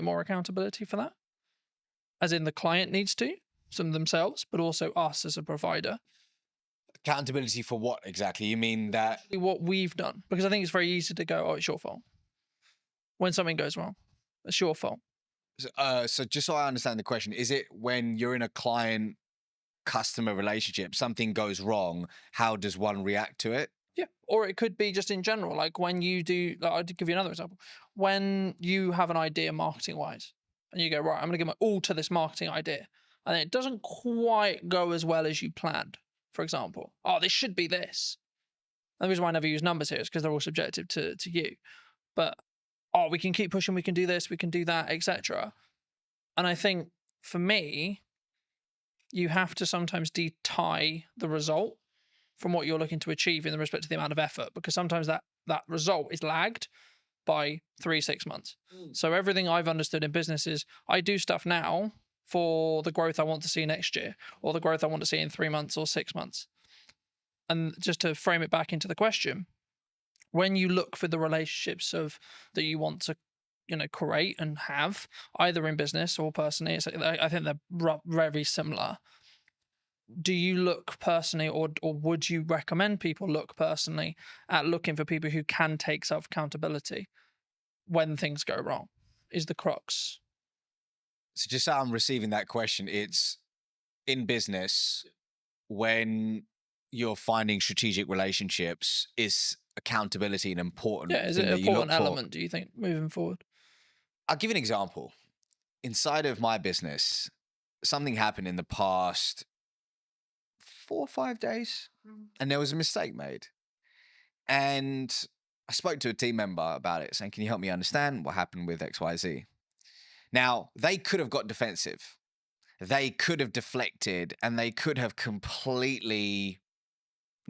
more accountability for that? As in the client needs to, some themselves, but also us as a provider. Accountability for what exactly? You mean that What we've done? Because I think it's very easy to go, oh, it's your fault. When something goes wrong, it's your fault. so just so I understand the question, is it when you're in a client customer relationship, something goes wrong, how does one react to it? Yeah. Or it could be just in general, like when you do, like, I'll give you another example. When you have an idea marketing wise and you go, right, I'm going to give my all to this marketing idea, and it doesn't quite go as well as you planned, for example. Oh, this should be this. And the reason why I never use numbers here is because they're all subjective to you. But, oh, we can keep pushing, we can do this, we can do that, etc. And I think for me, you have to sometimes tie the result from what you're looking to achieve in the respect to the amount of effort, because sometimes that result is lagged by 3-6 months. So everything I've understood in business is I do stuff now for the growth I want to see next year, or the growth I want to see in 3 months or 6 months. And just to frame it back into the question, when you look for the relationships that you want to create and have, either in business or personally, I think they're very similar. Do you look personally, or would you recommend people look personally at looking for people who can take self-accountability when things go wrong? Is the crux. So just so I'm receiving that question, it's in business, when you're finding strategic relationships, is accountability an important Is thing it that an you look important for? element, do you think, moving forward? I'll give you an example. Inside of my business, something happened in the past 4 or 5 days, and there was a mistake made. And I spoke to a team member about it, saying, can you help me understand what happened with XYZ? Now, they could have got defensive. They could have deflected, and they could have completely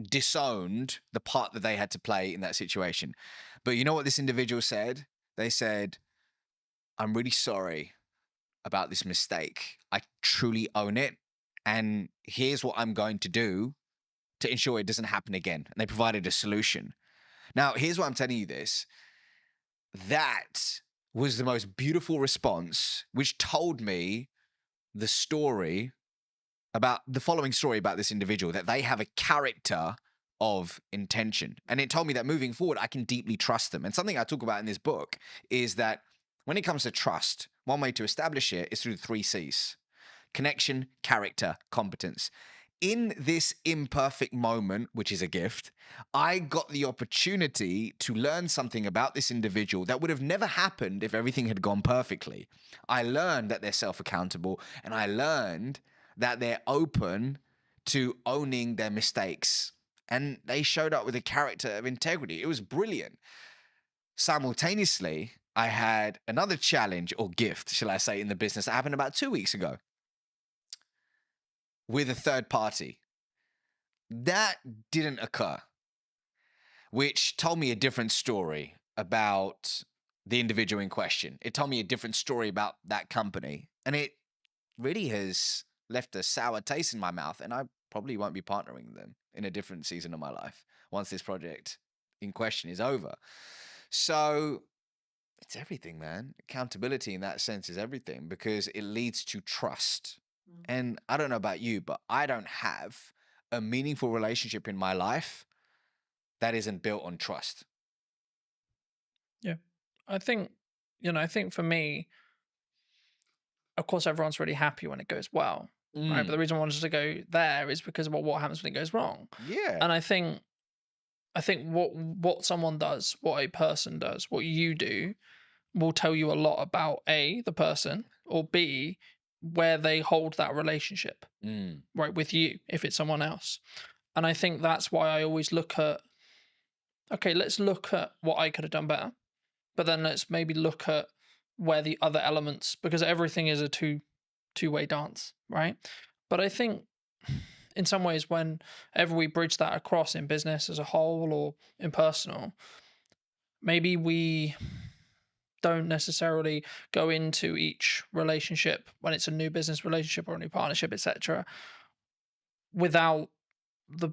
disowned the part that they had to play in that situation. But you know what this individual said? They said, I'm really sorry about this mistake. I truly own it. And here's what I'm going to do to ensure it doesn't happen again. And they provided a solution. Now, here's why I'm telling you this. That was the most beautiful response, which told me the story about the following story about this individual, that they have a character of intention. And it told me that moving forward, I can deeply trust them. And something I talk about in this book is that when it comes to trust, one way to establish it is through the 3 C's: connection, character, competence. In this imperfect moment, which is a gift, I got the opportunity to learn something about this individual that would have never happened if everything had gone perfectly. I learned that they're self-accountable, and I learned that they're open to owning their mistakes. And they showed up with a character of integrity. It was brilliant. Simultaneously, I had another challenge, or gift, shall I say, in the business that happened about 2 weeks ago with a third party. That didn't occur, which told me a different story about the individual in question. It told me a different story about that company. And it really has left a sour taste in my mouth. And I probably won't be partnering with them in a different season of my life once this project in question is over. So it's everything, man. Accountability in that sense is everything, because it leads to trust. And I don't know about you, but I don't have a meaningful relationship in my life that isn't built on trust. Yeah. I think for me, of course, everyone's really happy when it goes well, right? But the reason I wanted to go there is because of what happens when it goes wrong. Yeah. And I think what someone does, what a person does, what you do, will tell you a lot about A, the person, or B, where they hold that relationship, right, with you, if it's someone else. And I think that's why I always look at, okay, let's look at what I could have done better, but then let's maybe look at where the other elements, because everything is a two-way dance, right? But I think in some ways, whenever we bridge that across in business as a whole or in personal, maybe we don't necessarily go into each relationship when it's a new business relationship or a new partnership, etc., without the,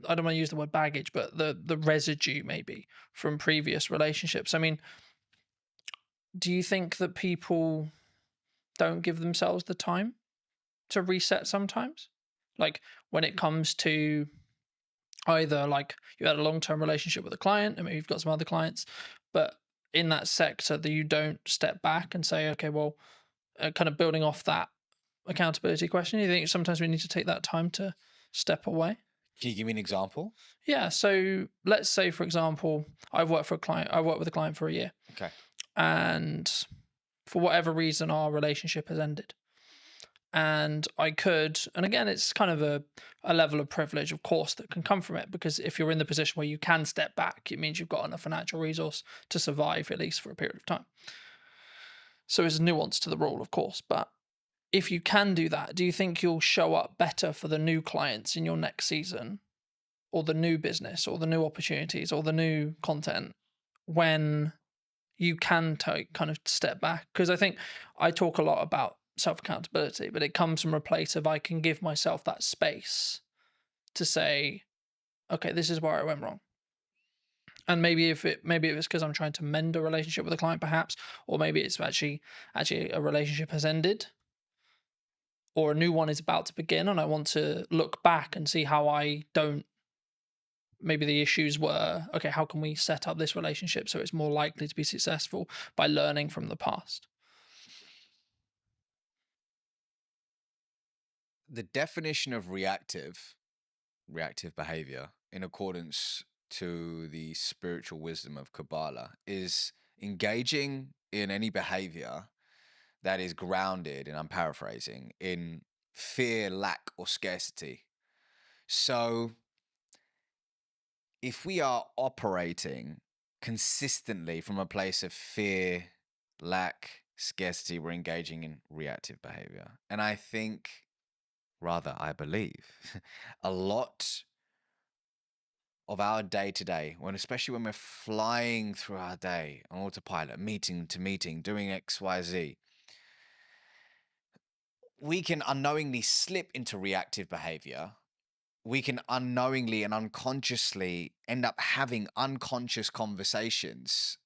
I don't want to use the word baggage, but the residue maybe from previous relationships. I mean, do you think that people don't give themselves the time to reset sometimes? Like when it comes to either like you had a long-term relationship with a client and maybe you've got some other clients, but in that sector that you don't step back and say, okay, well, kind of building off that accountability question, you think sometimes we need to take that time to step away? Can you give me an example? Yeah. So let's say, for example, I worked with a client for a year, Okay. and for whatever reason, our relationship has ended. And I could, and again, it's kind of a level of privilege, of course, that can come from it, because if you're in the position where you can step back, it means you've got enough financial resource to survive at least for a period of time. So there's a nuance to the rule, of course, but if you can do that, do you think you'll show up better for the new clients in your next season, or the new business, or the new opportunities, or the new content when you can take kind of step back? Because I think I talk a lot about self accountability, but it comes from a place of I can give myself that space to say, okay, this is where I went wrong. And maybe if it's because I'm trying to mend a relationship with a client, perhaps, or maybe it's actually a relationship has ended, or a new one is about to begin, and I want to look back and see how I don't. Maybe the issues were, okay, how can we set up this relationship so it's more likely to be successful by learning from the past? The definition of reactive behavior, in accordance to the spiritual wisdom of Kabbalah, is engaging in any behavior that is grounded, and I'm paraphrasing, in fear, lack, or scarcity. So if we are operating consistently from a place of fear, lack, scarcity, we're engaging in reactive behavior. And I think, rather, I believe, a lot of our day to day, especially when we're flying through our day on autopilot, meeting to meeting, doing X, Y, Z, we can unknowingly slip into reactive behavior. We can unknowingly and unconsciously end up having unconscious conversations,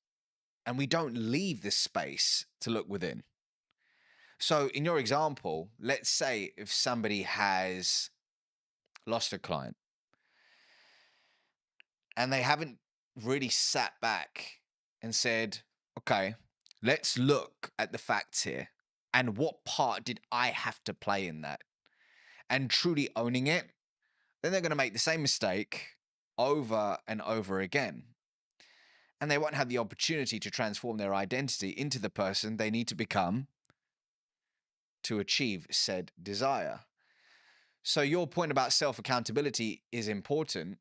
and we don't leave this space to look within. So in your example, let's say if somebody has lost a client and they haven't really sat back and said, okay, let's look at the facts here. And what part did I have to play in that? And truly owning it, then they're going to make the same mistake over and over again. And they won't have the opportunity to transform their identity into the person they need to become to achieve said desire. So your point about self-accountability is important,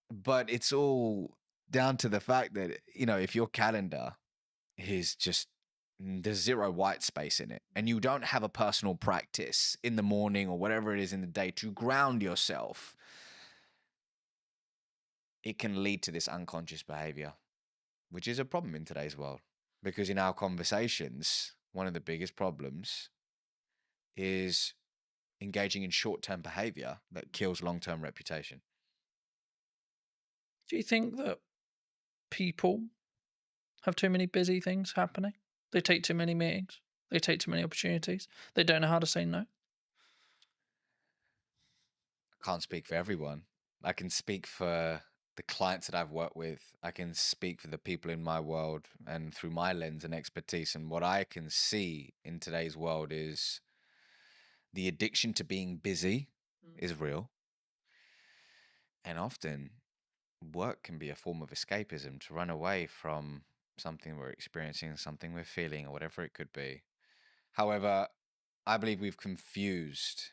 but it's all down to the fact that, if your calendar is just, there's zero white space in it, and you don't have a personal practice in the morning or whatever it is in the day to ground yourself, it can lead to this unconscious behavior, which is a problem in today's world. Because in our conversations, one of the biggest problems is engaging in short-term behavior that kills long-term reputation. Do you think that people have too many busy things happening? They take too many meetings. They take too many opportunities. They don't know how to say no. I can't speak for everyone. I can speak for the clients that I've worked with. I can speak for the people in my world and through my lens and expertise. And what I can see in today's world is the addiction to being busy is real. And often work can be a form of escapism to run away from something we're experiencing, something we're feeling, or whatever it could be. However, I believe we've confused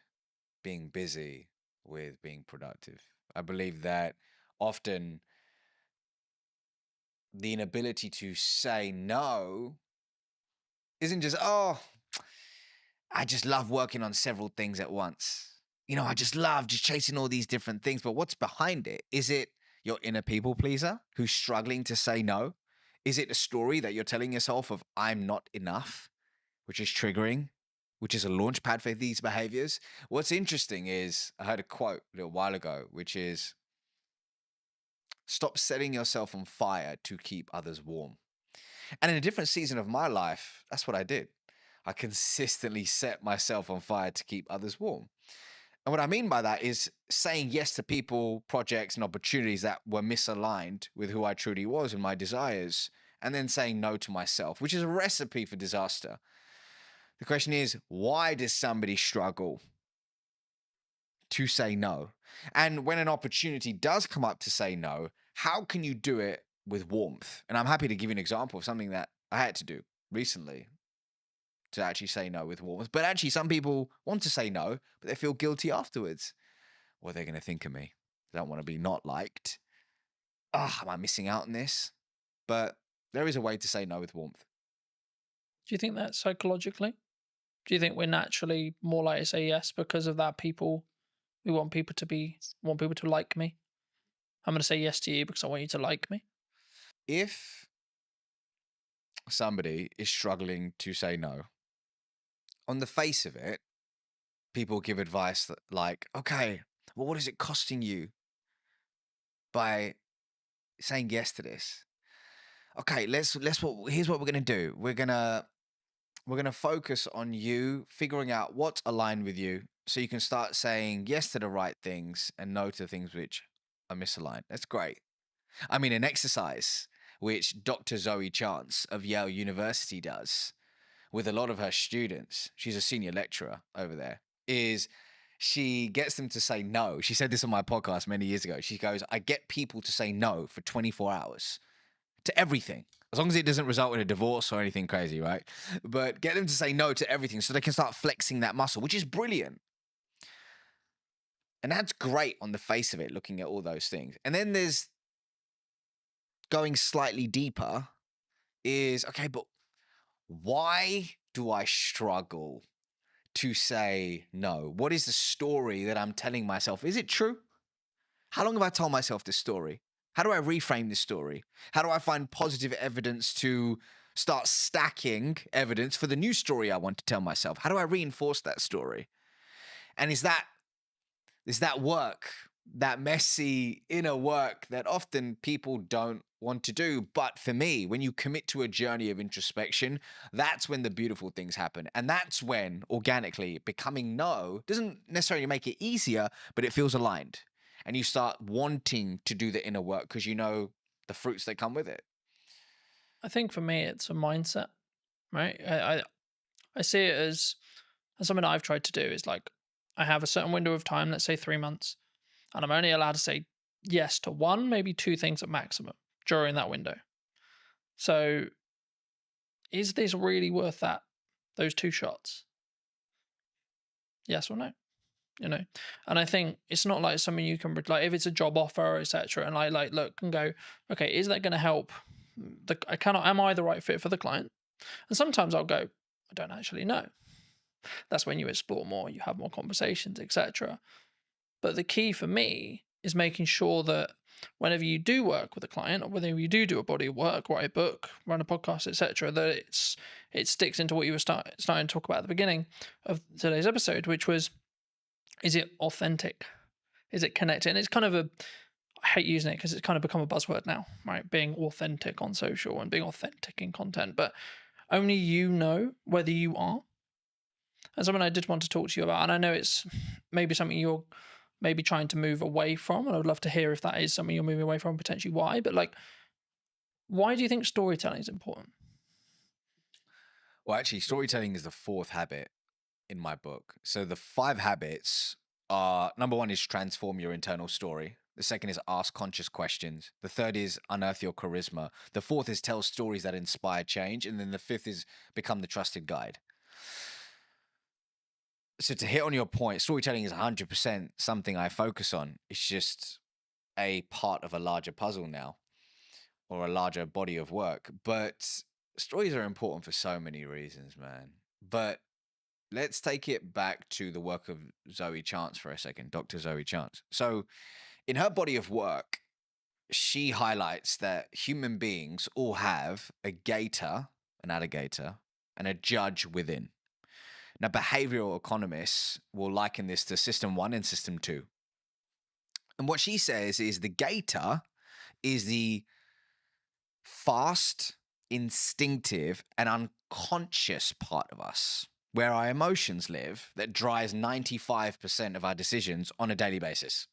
being busy with being productive. I believe that often the inability to say no isn't just, oh, I just love working on several things at once. You know, I just love just chasing all these different things. But what's behind it? Is it your inner people pleaser who's struggling to say no? Is it a story that you're telling yourself of I'm not enough, which is triggering, which is a launch pad for these behaviors? What's interesting is I heard a quote a little while ago, which is stop setting yourself on fire to keep others warm. And in a different season of my life, that's what I did. I consistently set myself on fire to keep others warm. And what I mean by that is saying yes to people, projects, and opportunities that were misaligned with who I truly was and my desires, and then saying no to myself, which is a recipe for disaster. The question is, why does somebody struggle to say no? And when an opportunity does come up to say no, how can you do it with warmth? And I'm happy to give you an example of something that I had to do recently to actually say no with warmth. But actually, some people want to say no, but they feel guilty afterwards. What are they going to think of me? They don't want to be not liked. Am I missing out on this? But there is a way to say no with warmth. Do you think that psychologically? Do you think we're naturally more likely to say yes because of that? We want people to like me. I'm going to say yes to you because I want you to like me. If somebody is struggling to say no, on the face of it, people give advice that like, okay, well, what is it costing you by saying yes to this? Okay, here's what we're gonna do. We're gonna focus on you figuring out what's aligned with you so you can start saying yes to the right things and no to things which are misaligned. That's great. I mean, an exercise which Dr. Zoe Chance of Yale University does with a lot of her students, she's a senior lecturer over there, is she gets them to say no. She said this on my podcast many years ago. She goes, I get people to say no for 24 hours to everything, as long as it doesn't result in a divorce or anything crazy, right? But get them to say no to everything so they can start flexing that muscle, which is brilliant. And that's great on the face of it, looking at all those things. And then there's going slightly deeper is, okay, but why do I struggle to say no? What is the story that I'm telling myself? Is it true? How long have I told myself this story? How do I reframe this story? How do I find positive evidence to start stacking evidence for the new story I want to tell myself? How do I reinforce that story? And is that work, that messy inner work that often people don't want to do? But for me, when you commit to a journey of introspection, that's when the beautiful things happen. And that's when organically becoming no doesn't necessarily make it easier, but it feels aligned. And you start wanting to do the inner work because you know the fruits that come with it. I think for me, it's a mindset, right? I see it as something I've tried to do is like, I have a certain window of time, let's say 3 months, and I'm only allowed to say yes to one, maybe two things at maximum during that window. So is this really worth those two shots? Yes or no? You know, and I think it's not like something you can like if it's a job offer, etc. And I like look and go, okay, is that going to help? Am I the right fit for the client? And sometimes I'll go, I don't actually know. That's when you explore more, you have more conversations, etc. But the key for me is making sure that whenever you do work with a client, or whether you do a body of work, write a book, run a podcast, etc., that it sticks into what you were starting to talk about at the beginning of today's episode, which was, is it authentic? Is it connected? And it's kind of I hate using it because it's kind of become a buzzword now, right? Being authentic on social and being authentic in content, but only you know whether you are. And something I did want to talk to you about, and I know it's maybe something you're maybe trying to move away from, and I would love to hear if that is something you're moving away from, potentially why, but like, why do you think storytelling is important? Well, actually, storytelling is the fourth habit in my book. So the 5 habits are, number 1 is transform your internal story. The second is ask conscious questions. The third is unearth your charisma. The fourth is tell stories that inspire change. And then the fifth is become the trusted guide. So to hit on your point, storytelling is 100% something I focus on. It's just a part of a larger puzzle now, or a larger body of work. But stories are important for so many reasons, man. But let's take it back to the work of Zoe Chance for a second, Dr. Zoe Chance. So in her body of work, she highlights that human beings all have a gator, an alligator, and a judge within. Now, behavioral economists will liken this to system 1 and system 2. And what she says is the gator is the fast, instinctive, and unconscious part of us, where our emotions live, that drives 95% of our decisions on a daily basis.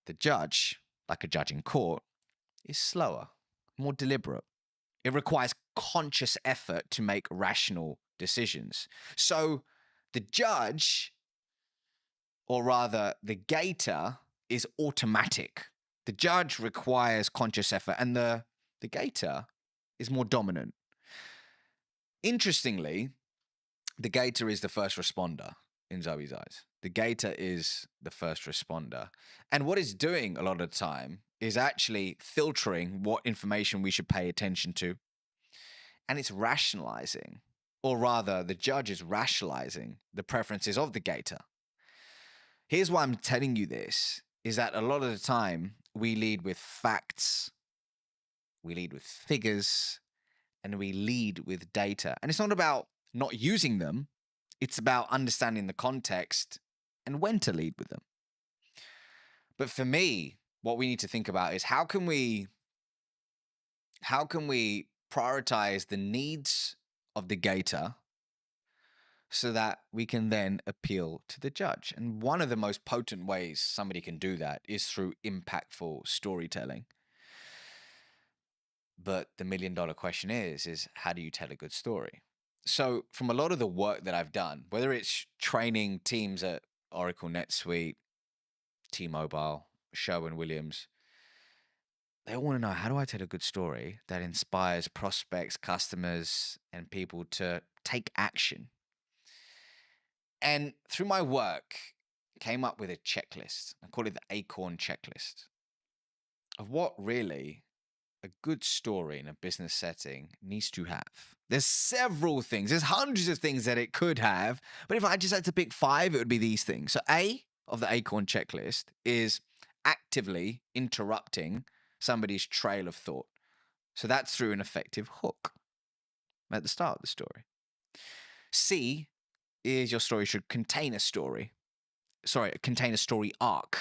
The judge, like a judge in court, is slower, more deliberate. It requires conscious effort to make rational decisions. So the judge, or rather the gator, is automatic. The judge requires conscious effort, and the gator is more dominant. Interestingly, the gator is the first responder in Zoe's eyes. The gator is the first responder. And what it's doing a lot of the time is actually filtering what information we should pay attention to. And it's rationalizing, or rather, the judge is rationalizing the preferences of the gator. Here's why I'm telling you this, is that a lot of the time we lead with facts, we lead with figures, and we lead with data. And it's not about not using them, it's about understanding the context and when to lead with them. But for me, what we need to think about is how can we prioritize the needs of the gator so that we can then appeal to the judge. And one of the most potent ways somebody can do that is through impactful storytelling. But the $1 million question is how do you tell a good story? So from a lot of the work that I've done, whether it's training teams at Oracle NetSuite, T-Mobile, Sherwin-Williams, they all want to know, how do I tell a good story that inspires prospects, customers, and people to take action? And through my work, came up with a checklist. I call it the Acorn checklist of what really a good story in a business setting needs to have. There's several things. There's hundreds of things that it could have. But if I just had to pick 5, it would be these things. So A of the Acorn checklist is actively interrupting somebody's trail of thought. So that's through an effective hook at the start of the story. C is your story should contain a story arc.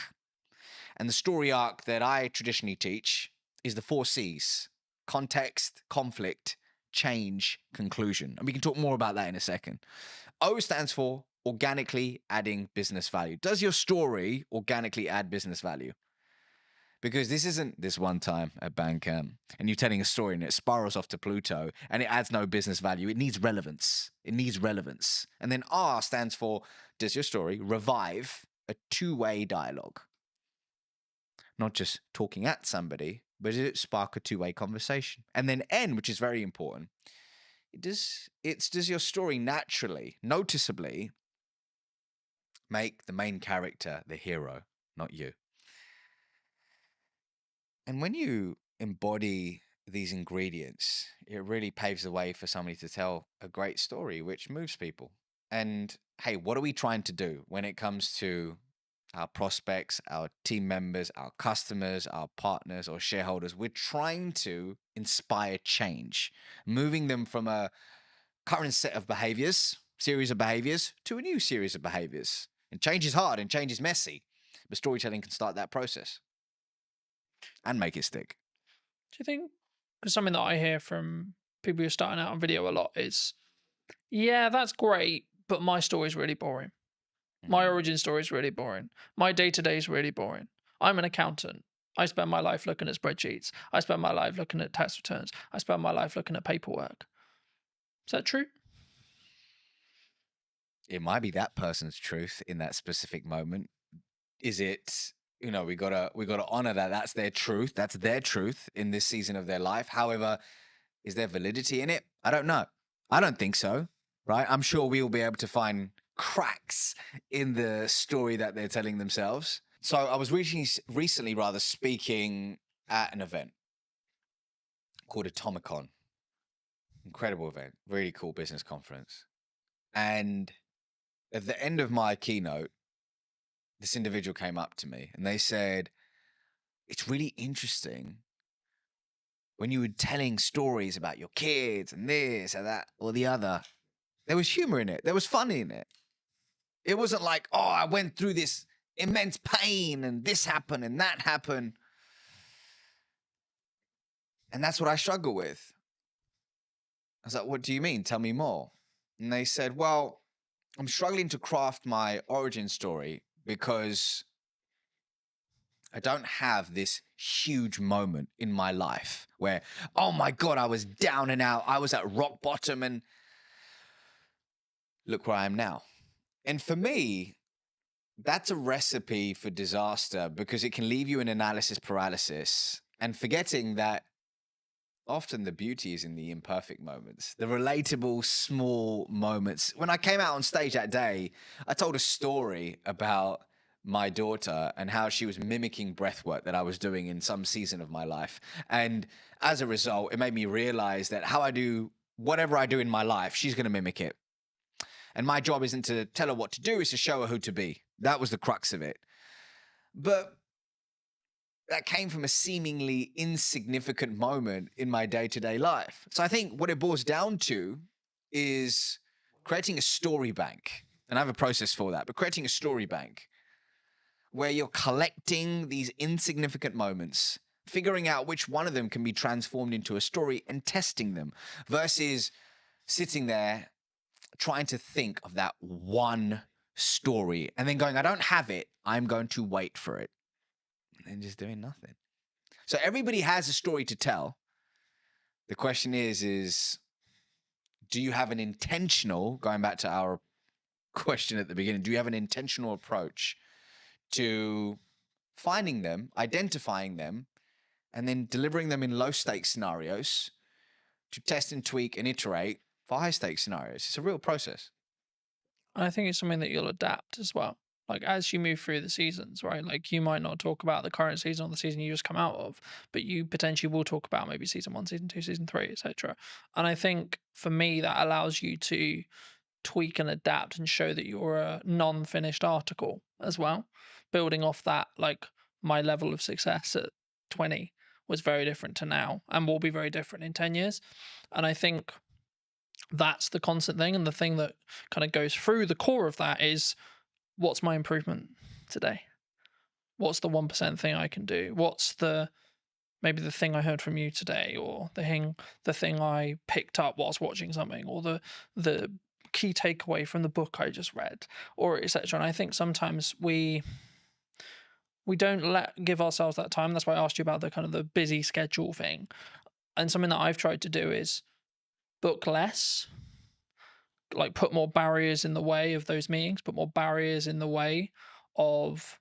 And the story arc that I traditionally teach is the 4 C's: context, conflict, change, conclusion. And we can talk more about that in a second. O stands for organically adding business value. Does your story organically add business value? Because this isn't this one time at Bandcamp and you're telling a story and it spirals off to Pluto and it adds no business value. It needs relevance. And then R stands for, does your story revive a 2-way dialogue? Not just talking at somebody, but does it spark a 2-way conversation? And then N, which is very important, does your story naturally, noticeably make the main character the hero, not you? And when you embody these ingredients, it really paves the way for somebody to tell a great story, which moves people. And hey, what are we trying to do when it comes to our prospects, our team members, our customers, our partners or shareholders? We're trying to inspire change, moving them from a current set of series of behaviors, to a new series of behaviors. And change is hard and change is messy, but storytelling can start that process and make it stick. Do you think, because something that I hear from people who are starting out on video a lot is, yeah, that's great, but my story is really boring. My origin story is really boring. My day-to-day is really boring. I'm an accountant. I spend my life looking at spreadsheets. I spend my life looking at tax returns. I spend my life looking at paperwork. Is that true? It might be that person's truth in that specific moment. Is it, we gotta honor that that's their truth. That's their truth in this season of their life. However, is there validity in it? I don't know. I don't think so, right? I'm sure we will be able to find cracks in the story that they're telling themselves. So I was recently speaking at an event called Atomicon. Incredible event, really cool business conference. And at the end of my keynote, this individual came up to me and they said, it's really interesting when you were telling stories about your kids and this and that or the other. There was humor in it. There was fun in it. It wasn't like, oh, I went through this immense pain and this happened and that happened. And that's what I struggle with. I was like, what do you mean? Tell me more. And they said, well, I'm struggling to craft my origin story because I don't have this huge moment in my life where, oh my God, I was down and out. I was at rock bottom and look where I am now. And for me, that's a recipe for disaster because it can leave you in analysis paralysis and forgetting that often the beauty is in the imperfect moments, the relatable small moments. When I came out on stage that day, I told a story about my daughter and how she was mimicking breathwork that I was doing in some season of my life. And as a result, it made me realize that how I do whatever I do in my life, she's going to mimic it. And my job isn't to tell her what to do, it's to show her who to be. That was the crux of it. But that came from a seemingly insignificant moment in my day-to-day life. So I think what it boils down to is creating a story bank. And I have a process for that, but creating a story bank where you're collecting these insignificant moments, figuring out which one of them can be transformed into a story and testing them versus sitting there trying to think of that one story and then going, I don't have it. I'm going to wait for it. And then just doing nothing. So everybody has a story to tell. The question is, do you have an intentional, going back to our question at the beginning, do you have an intentional approach to finding them, identifying them, and then delivering them in low stakes scenarios to test and tweak and iterate for high stakes scenarios? It's a real process. I think it's something that you'll adapt as well. Like as you move through the seasons, right? Like you might not talk about the current season or the season you just come out of, but you potentially will talk about maybe season 1, season 2, season 3, etc. And I think for me that allows you to tweak and adapt and show that you're a non-finished article as well. Building off that, like my level of success at 20 was very different to now and will be very different in 10 years. And I think that's the constant thing. And the thing that kind of goes through the core of that is, what's my improvement today? What's the 1% thing I can do? What's maybe the thing I heard from you today, or the thing I picked up whilst watching something, or the key takeaway from the book I just read, or etc. And I think sometimes we don't give ourselves that time. That's why I asked you about the kind of the busy schedule thing. And something that I've tried to do is book less, like put more barriers in the way of those meetings, put more barriers in the way of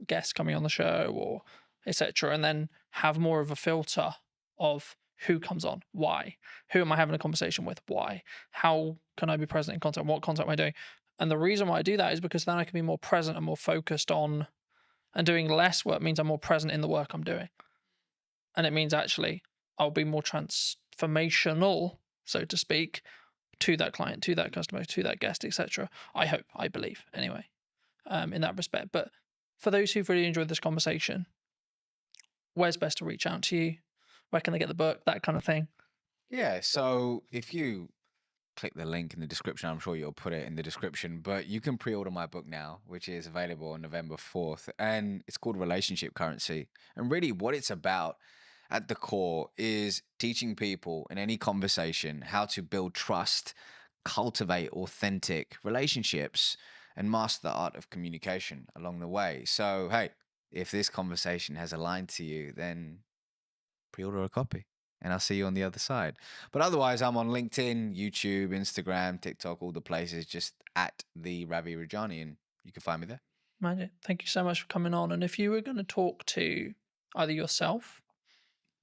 guests coming on the show or etc. And then have more of a filter of who comes on, why, who am I having a conversation with, why, how can I be present in content, what content am I doing? And the reason why I do that is because then I can be more present and more focused on, and doing less work means I'm more present in the work I'm doing. And it means actually I'll be more transformational, so to speak, to that client, to that customer, to that guest, etc. I hope, I believe, anyway, in that respect. But for those who've really enjoyed this conversation, where's best to reach out to you? Where can they get the book? That kind of thing. Yeah, so if you click the link in the description, I'm sure you'll put it in the description, but you can pre-order my book now, which is available on November 4th, and it's called Relationship Currency. And really what it's about at the core is teaching people in any conversation how to build trust, cultivate authentic relationships, and master the art of communication along the way. So, hey, if this conversation has aligned to you, then pre-order a copy and I'll see you on the other side. But otherwise, I'm on LinkedIn, YouTube, Instagram, TikTok, all the places, just at the Ravi Rajani, and you can find me there. Magic. Thank you so much for coming on. And if you were going to talk to either yourself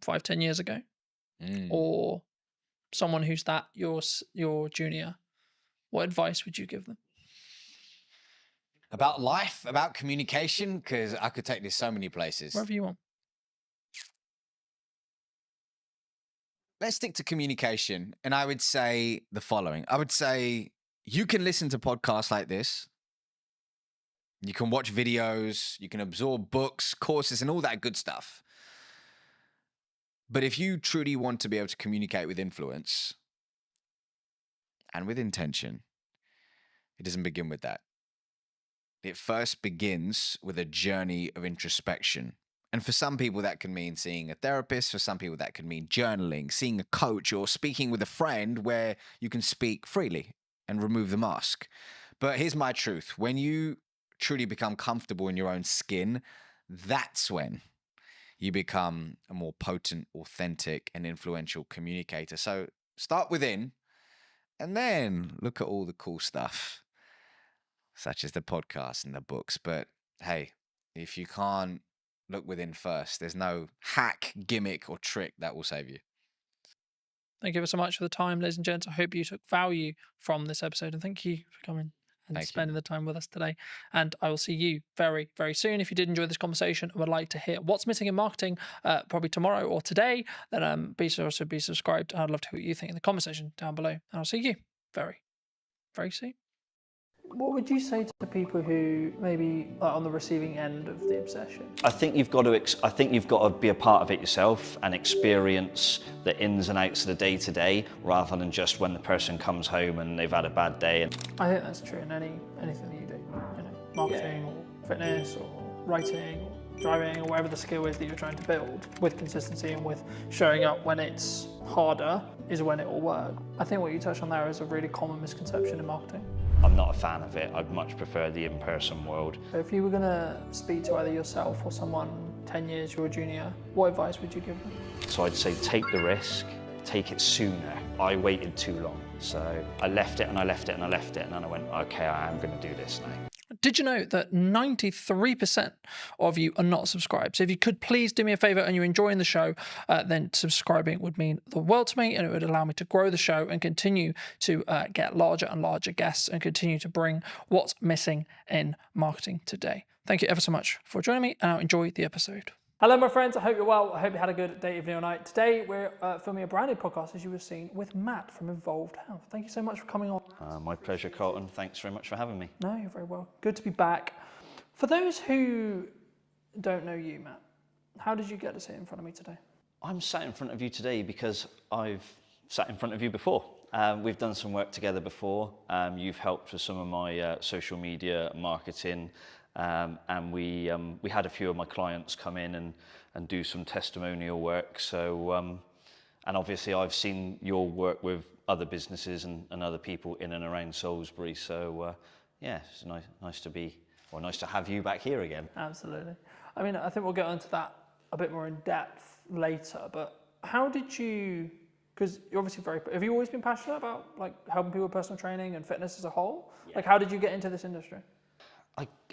5-10 years ago or someone who's your junior, what advice would you give them? About life, about communication, because I could take this so many places. Wherever you want. let's stick to communication. And I would say the following. I would say you can listen to podcasts like this. You can watch videos, you can absorb books, courses, and all that good stuff. But if you truly want to be able to communicate with influence and with intention, it doesn't begin with that. It first begins with a journey of introspection. And for some people, that can mean seeing a therapist. For some people, that could mean journaling, seeing a coach, or speaking with a friend where you can speak freely and remove the mask. But here's my truth. When you truly become comfortable in your own skin, that's when you become a more potent, authentic, and influential communicator. So start within and then look at all the cool stuff, such as the podcast and the books. But hey, if you can't look within first, there's no hack, gimmick, or trick that will save you. Thank you ever so much for the time, ladies and gents. I hope you took value from this episode, and thank you for coming and Thank you. spending the time with us today. And I will see you very, very soon. If you did enjoy this conversation and would like to hear what's missing in marketing, probably tomorrow or today, then be sure to be subscribed. I'd love to hear what you think in the comment section down below. And I'll see you very, very soon. What would you say to people who maybe are on the receiving end of the obsession? I think you've got to be a part of it yourself and experience the ins and outs of the day to day, rather than just when the person comes home and they've had a bad day. I think that's true in anything that you do. You know, marketing or fitness or writing or driving or whatever the skill is that you're trying to build, with consistency and with showing up when it's harder is when it will work. I think what you touched on there is a really common misconception in marketing. I'm not a fan of it. I'd much prefer the in-person world. If you were going to speak to either yourself or someone 10 years your junior, what advice would you give them? So I'd say take the risk, take it sooner. I waited too long. So I left it and I left it and I left it, and then I went, okay, I am going to do this now. Did you know that 93% of you are not subscribed? So if you could please do me a favor and you're enjoying the show, then subscribing would mean the world to me, and it would allow me to grow the show and continue to get larger and larger guests and continue to bring what's missing in marketing today. Thank you ever so much for joining me, and I'll enjoy the episode. Hello, my friends. I hope you're well. I hope you had a good day, evening, or night. Today, we're filming a brand new podcast, as you have seen, with Matt from Involved Health. Thank you so much for coming on. My pleasure, Colton. Thanks very much for having me. No, you're very well. Good to be back. For those who don't know you, Matt, how did you get to sit in front of me today? I'm sat in front of you today because I've sat in front of you before. We've done some work together before. You've helped with some of my social media marketing. And we had a few of my clients come in and do some testimonial work. So, and obviously I've seen your work with other businesses and other people in and around Salisbury. So, yeah, it's nice to have you back here again. Absolutely. I mean, I think we'll get onto that a bit more in depth later, but how did you, because you're obviously have you always been passionate about like helping people with personal training and fitness as a whole? Yeah. Like, how did you get into this industry?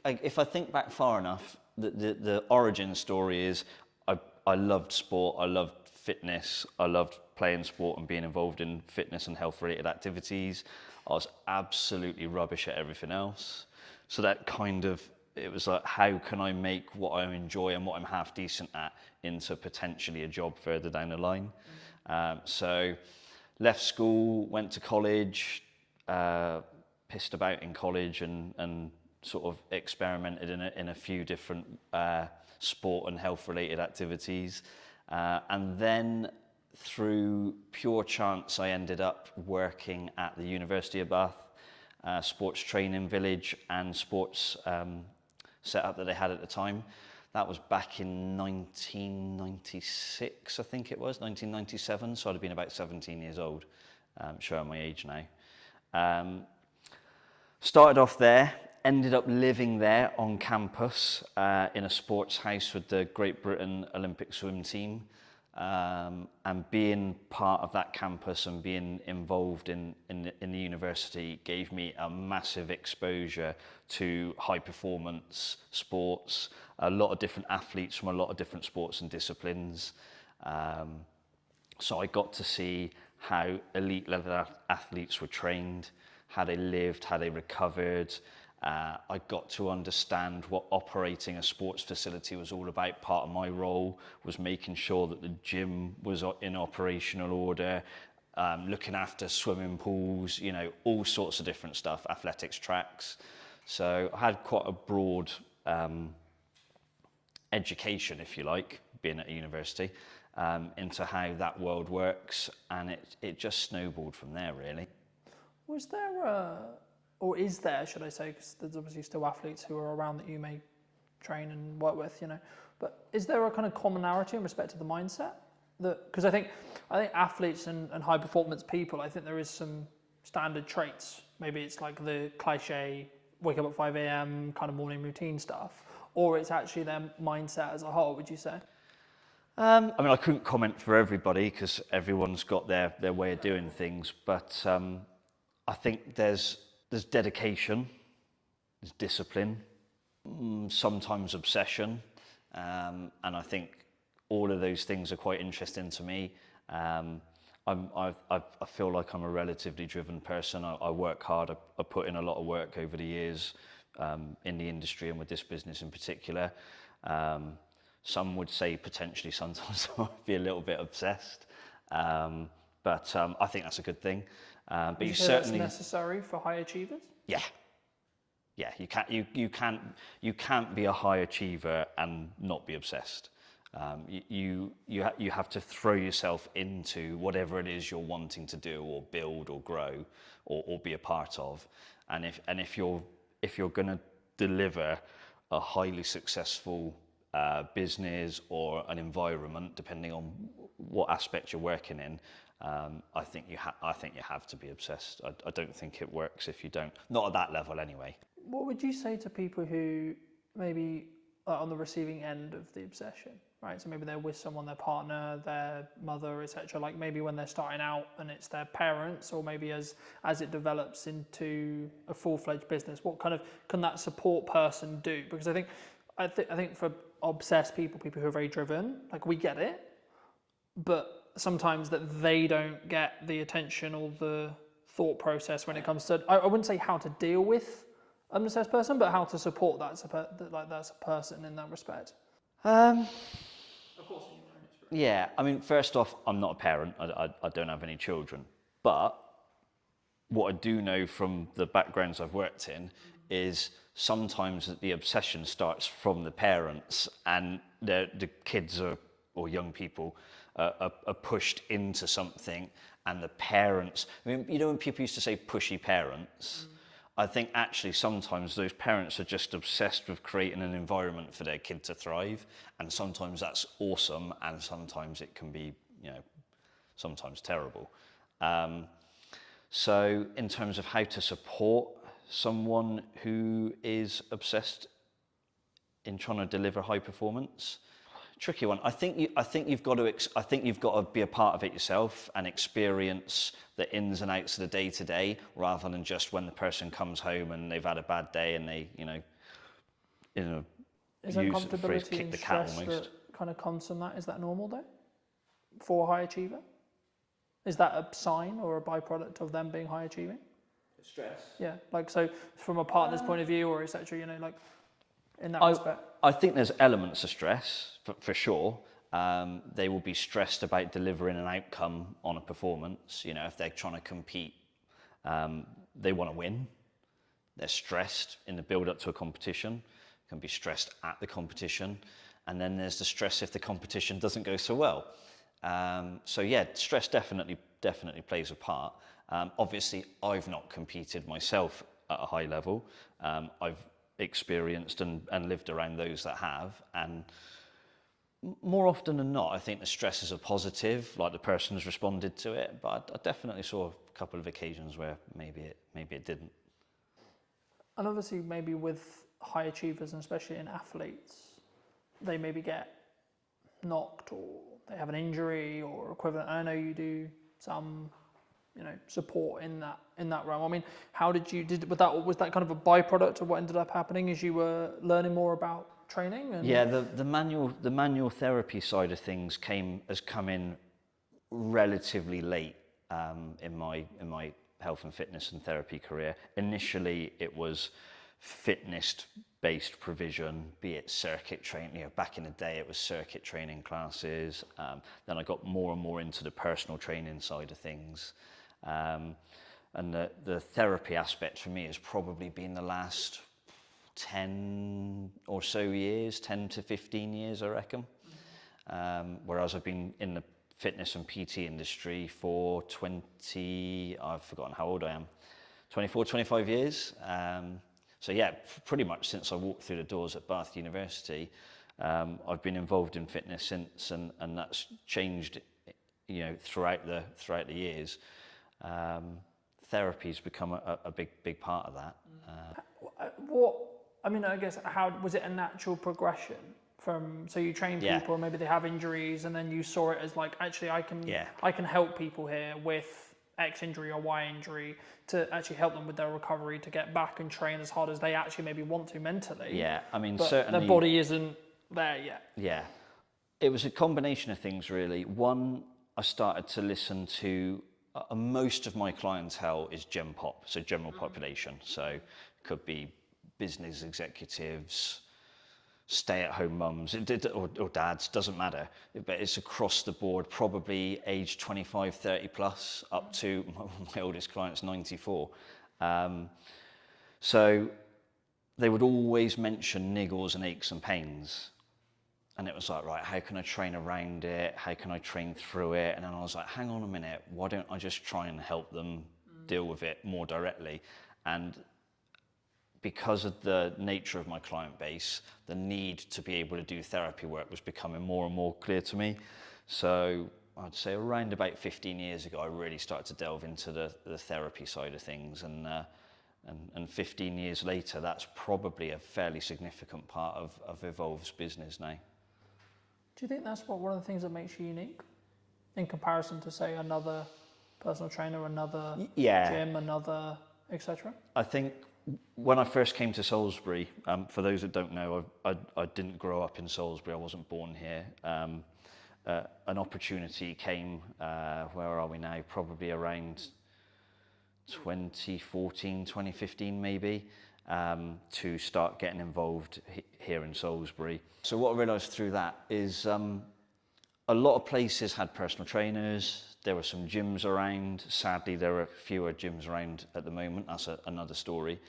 If I think back far enough, the origin story is I loved sport, I loved fitness, I loved playing sport and being involved in fitness and health related activities. I was absolutely rubbish at everything else. So that it was like, how can I make what I enjoy and what I'm half decent at into potentially a job further down the line? So left school, went to college, pissed about in college and sort of experimented in a few different sport and health related activities. And then through pure chance, I ended up working at the University of Bath, sports training village and sports setup that they had at the time. That was back in 1996, I think it was, 1997. So I'd have been about 17 years old, showing my age now. Started off there, ended up living there on campus in a sports house with the Great Britain Olympic swim team, and being part of that campus and being involved in the university gave me a massive exposure to high performance sports, a lot of different athletes from a lot of different sports and disciplines. So I got to see how elite level athletes were trained, how they lived, how they recovered, I got to understand what operating a sports facility was all about. Part of my role was making sure that the gym was in operational order, looking after swimming pools, you know, all sorts of different stuff, athletics tracks. So I had quite a broad education, if you like, being at a university, into how that world works, and it just snowballed from there, really. Was there or is there, should I say, because there's obviously still athletes who are around that you may train and work with, you know, but is there a kind of commonality in respect to the mindset? Because I think athletes and high performance people, I think there is some standard traits. Maybe it's like the cliche, wake up at 5 a.m. kind of morning routine stuff, or it's actually their mindset as a whole, would you say? I mean, I couldn't comment for everybody because everyone's got their way of doing things, but I think there's dedication, there's discipline, sometimes obsession, and I think all of those things are quite interesting to me. I feel like I'm a relatively driven person. I work hard. I put in a lot of work over the years in the industry and with this business in particular. Some would say potentially sometimes I might be a little bit obsessed, but I think that's a good thing. But you certainly that's necessary for high achievers. Yeah. You can't be a high achiever and not be obsessed. You have to throw yourself into whatever it is you're wanting to do or build or grow or be a part of. And if you're going to deliver a highly successful business or an environment, depending on what aspect you're working in, I think you have to be obsessed. I don't think it works if you don't. Not at that level, anyway. What would you say to people who maybe are on the receiving end of the obsession, right? So maybe they're with someone, their partner, their mother, etc. Like maybe when they're starting out and it's their parents, or maybe as it develops into a full-fledged business, what kind of can that support person do? Because I think for obsessed people who are very driven, like we get it, but sometimes that they don't get the attention or the thought process when it comes to, I wouldn't say how to deal with an obsessed person, but how to support that's a person in that respect. Of course, in your own experience. Yeah, I mean, first off, I'm not a parent. I don't have any children. But what I do know from the backgrounds I've worked in is sometimes the obsession starts from the parents, and the kids or young people are pushed into something, and the parents, I mean, you know, when people used to say pushy parents, I think actually sometimes those parents are just obsessed with creating an environment for their kid to thrive, and sometimes that's awesome, and sometimes it can be, you know, sometimes terrible. So in terms of how to support someone who is obsessed in trying to deliver high performance, tricky one. I think you've got to be a part of it yourself and experience the ins and outs of the day to day, rather than just when the person comes home and they've had a bad day and they, Is use that the phrase comfortability kick and the cat stress almost. that kind of comes from that? Is that normal though, for a high achiever? Is that a sign or a byproduct of them being high achieving? Stress. Yeah, like so from a partner's point of view, or etc. You know, like in that respect. I think there's elements of stress for sure. They will be stressed about delivering an outcome on a performance. You know, if they're trying to compete, they want to win. They're stressed in the build up to a competition, can be stressed at the competition. And then there's the stress if the competition doesn't go so well. So yeah, stress definitely plays a part. Obviously, I've not competed myself at a high level. I've experienced and lived around those that have, and more often than not, I think the stresses are positive, like the person has responded to it. But I definitely saw a couple of occasions where maybe it didn't. And obviously, maybe with high achievers, and especially in athletes, they maybe get knocked or they have an injury or equivalent. I know you do some, support in that realm. I mean, how was that kind of a byproduct of what ended up happening as you were learning more about training? And yeah, the manual therapy side of things has come in relatively late in my health and fitness and therapy career. Initially, it was fitness-based provision, be it circuit training. Back in the day, it was circuit training classes. Then I got more and more into the personal training side of things. And the therapy aspect for me has probably been the last 10 or so years, 10 to 15 years, I reckon. Whereas I've been in the fitness and PT industry for I've forgotten how old I am, 24, 25 years. So yeah, pretty much since I walked through the doors at Bath University, I've been involved in fitness since, and that's changed, throughout the years. Therapy's become a big part of that. I guess, how was it a natural progression from, so you train people, and maybe they have injuries, and then you saw it as like, actually I can help people here with X injury or Y injury to actually help them with their recovery to get back and train as hard as they actually maybe want to mentally. Yeah, I mean, but certainly their body isn't there yet. Yeah, it was a combination of things really. One, I started to listen to, most of my clientele is Gen Pop, so general population. So it could be business executives, stay-at-home mums, or dads, doesn't matter. But it's across the board, probably age 25, 30 plus, up to my oldest client's 94. So they would always mention niggles and aches and pains. And it was like, right, how can I train around it? How can I train through it? And then I was like, hang on a minute, why don't I just try and help them deal with it more directly? And because of the nature of my client base, the need to be able to do therapy work was becoming more and more clear to me. So I'd say around about 15 years ago, I really started to delve into the therapy side of things. And 15 years later, that's probably a fairly significant part of Evolve's business now. Do you think that's one of the things that makes you unique in comparison to, say, another personal trainer, another gym, another etc.? I think when I first came to Salisbury, for those that don't know, I didn't grow up in Salisbury. I wasn't born here. An opportunity came, where are we now? Probably around 2014, 2015 maybe, to start getting involved here in Salisbury. So what I realised through that is a lot of places had personal trainers. There were some gyms around. Sadly, there are fewer gyms around at the moment. That's another story.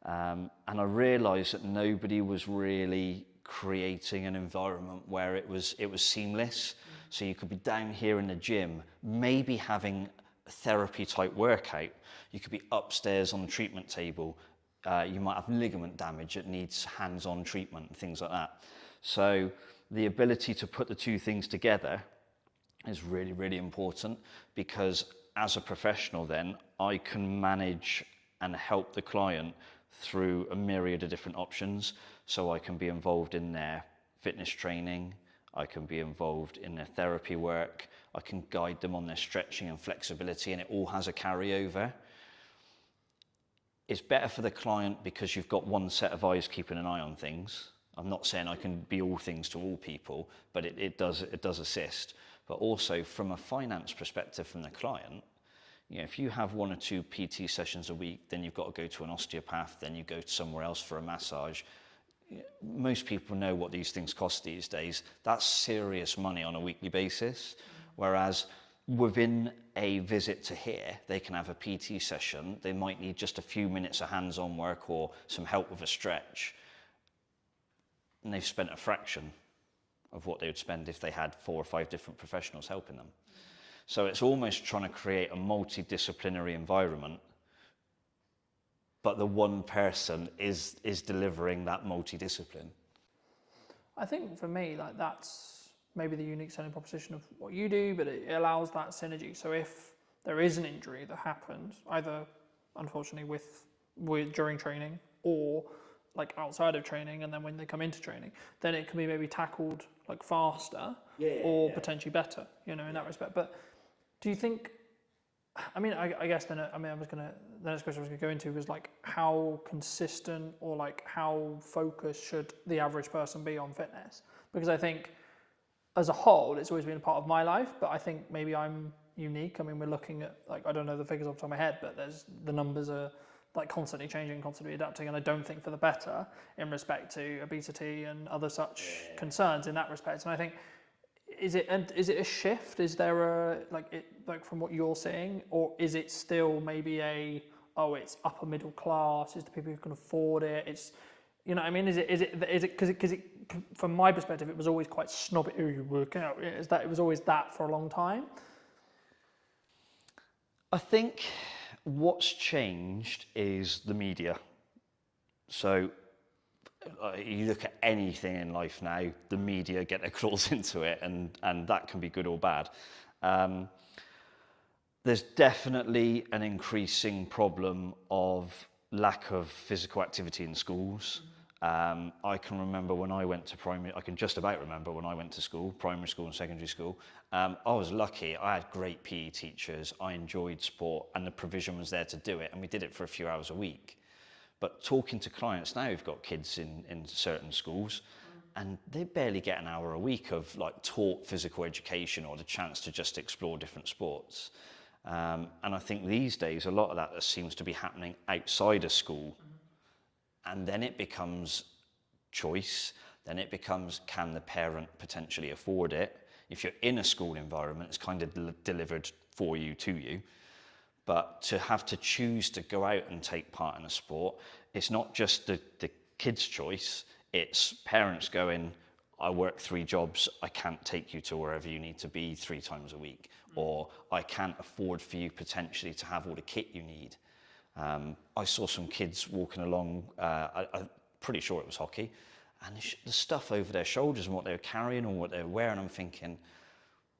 And I realised that nobody was really creating an environment where it was seamless. So you could be down here in the gym, maybe having a therapy type workout. You could be upstairs on the treatment table. You might have ligament damage that needs hands-on treatment and things like that. So the ability to put the two things together is really, really important, because as a professional then, I can manage and help the client through a myriad of different options. So I can be involved in their fitness training, I can be involved in their therapy work, I can guide them on their stretching and flexibility, and it all has a carryover. It's better for the client because you've got one set of eyes keeping an eye on things. I'm not saying I can be all things to all people, but it does assist. But also from a finance perspective from the client, if you have 1 or 2 PT sessions a week, then you've got to go to an osteopath, then you go to somewhere else for a massage. Most people know what these things cost these days. That's serious money on a weekly basis. Whereas within a visit to here, they can have a PT session. They might need just a few minutes of hands-on work or some help with a stretch. And they've spent a fraction of what they would spend if they had 4 or 5 different professionals helping them. So it's almost trying to create a multidisciplinary environment, but the one person is delivering that multidiscipline. I think for me, like, that's maybe the unique selling proposition of what you do, but it allows that synergy. So if there is an injury that happens, either unfortunately with during training or like outside of training, and then when they come into training, then it can be maybe tackled like faster or potentially better, in that respect. But do you think, I guess then, the next question I was going to go into was like how consistent or like how focused should the average person be on fitness? Because I think as a whole, it's always been a part of my life, but I think maybe I'm unique. We're looking at, like, I don't know the figures off the top of my head, but there's the numbers are like constantly changing, constantly adapting, and I don't think for the better in respect to obesity and other such concerns in that respect. And I think, is it a shift? Is there a like from what you're seeing, or is it still maybe it's upper middle class, it's the people who can afford it, it's, you know what I mean, is it because from my perspective it was always quite snobby, oh, you work out, is that it was always that for a long time? I think what's changed is the media. So you look at anything in life now, the media get their claws into it, and that can be good or bad. There's definitely an increasing problem of lack of physical activity in schools. I can remember when I went to primary, I can just about remember when I went to school, primary school and secondary school. I was lucky, I had great PE teachers, I enjoyed sport, and the provision was there to do it, and we did it for a few hours a week. But talking to clients now who've got kids in certain schools, and they barely get an hour a week of like taught physical education or the chance to just explore different sports. And I think these days, a lot of that seems to be happening outside of school. And then it becomes choice. Then it becomes, can the parent potentially afford it? If you're in a school environment, it's kind of delivered for you, to you. But to have to choose to go out and take part in a sport, it's not just the kid's choice, it's parents going, I work 3 jobs, I can't take you to wherever you need to be 3 times a week. Or I can't afford for you potentially to have all the kit you need. I saw some kids walking along, I'm pretty sure it was hockey, and the stuff over their shoulders and what they were carrying and what they were wearing, I'm thinking,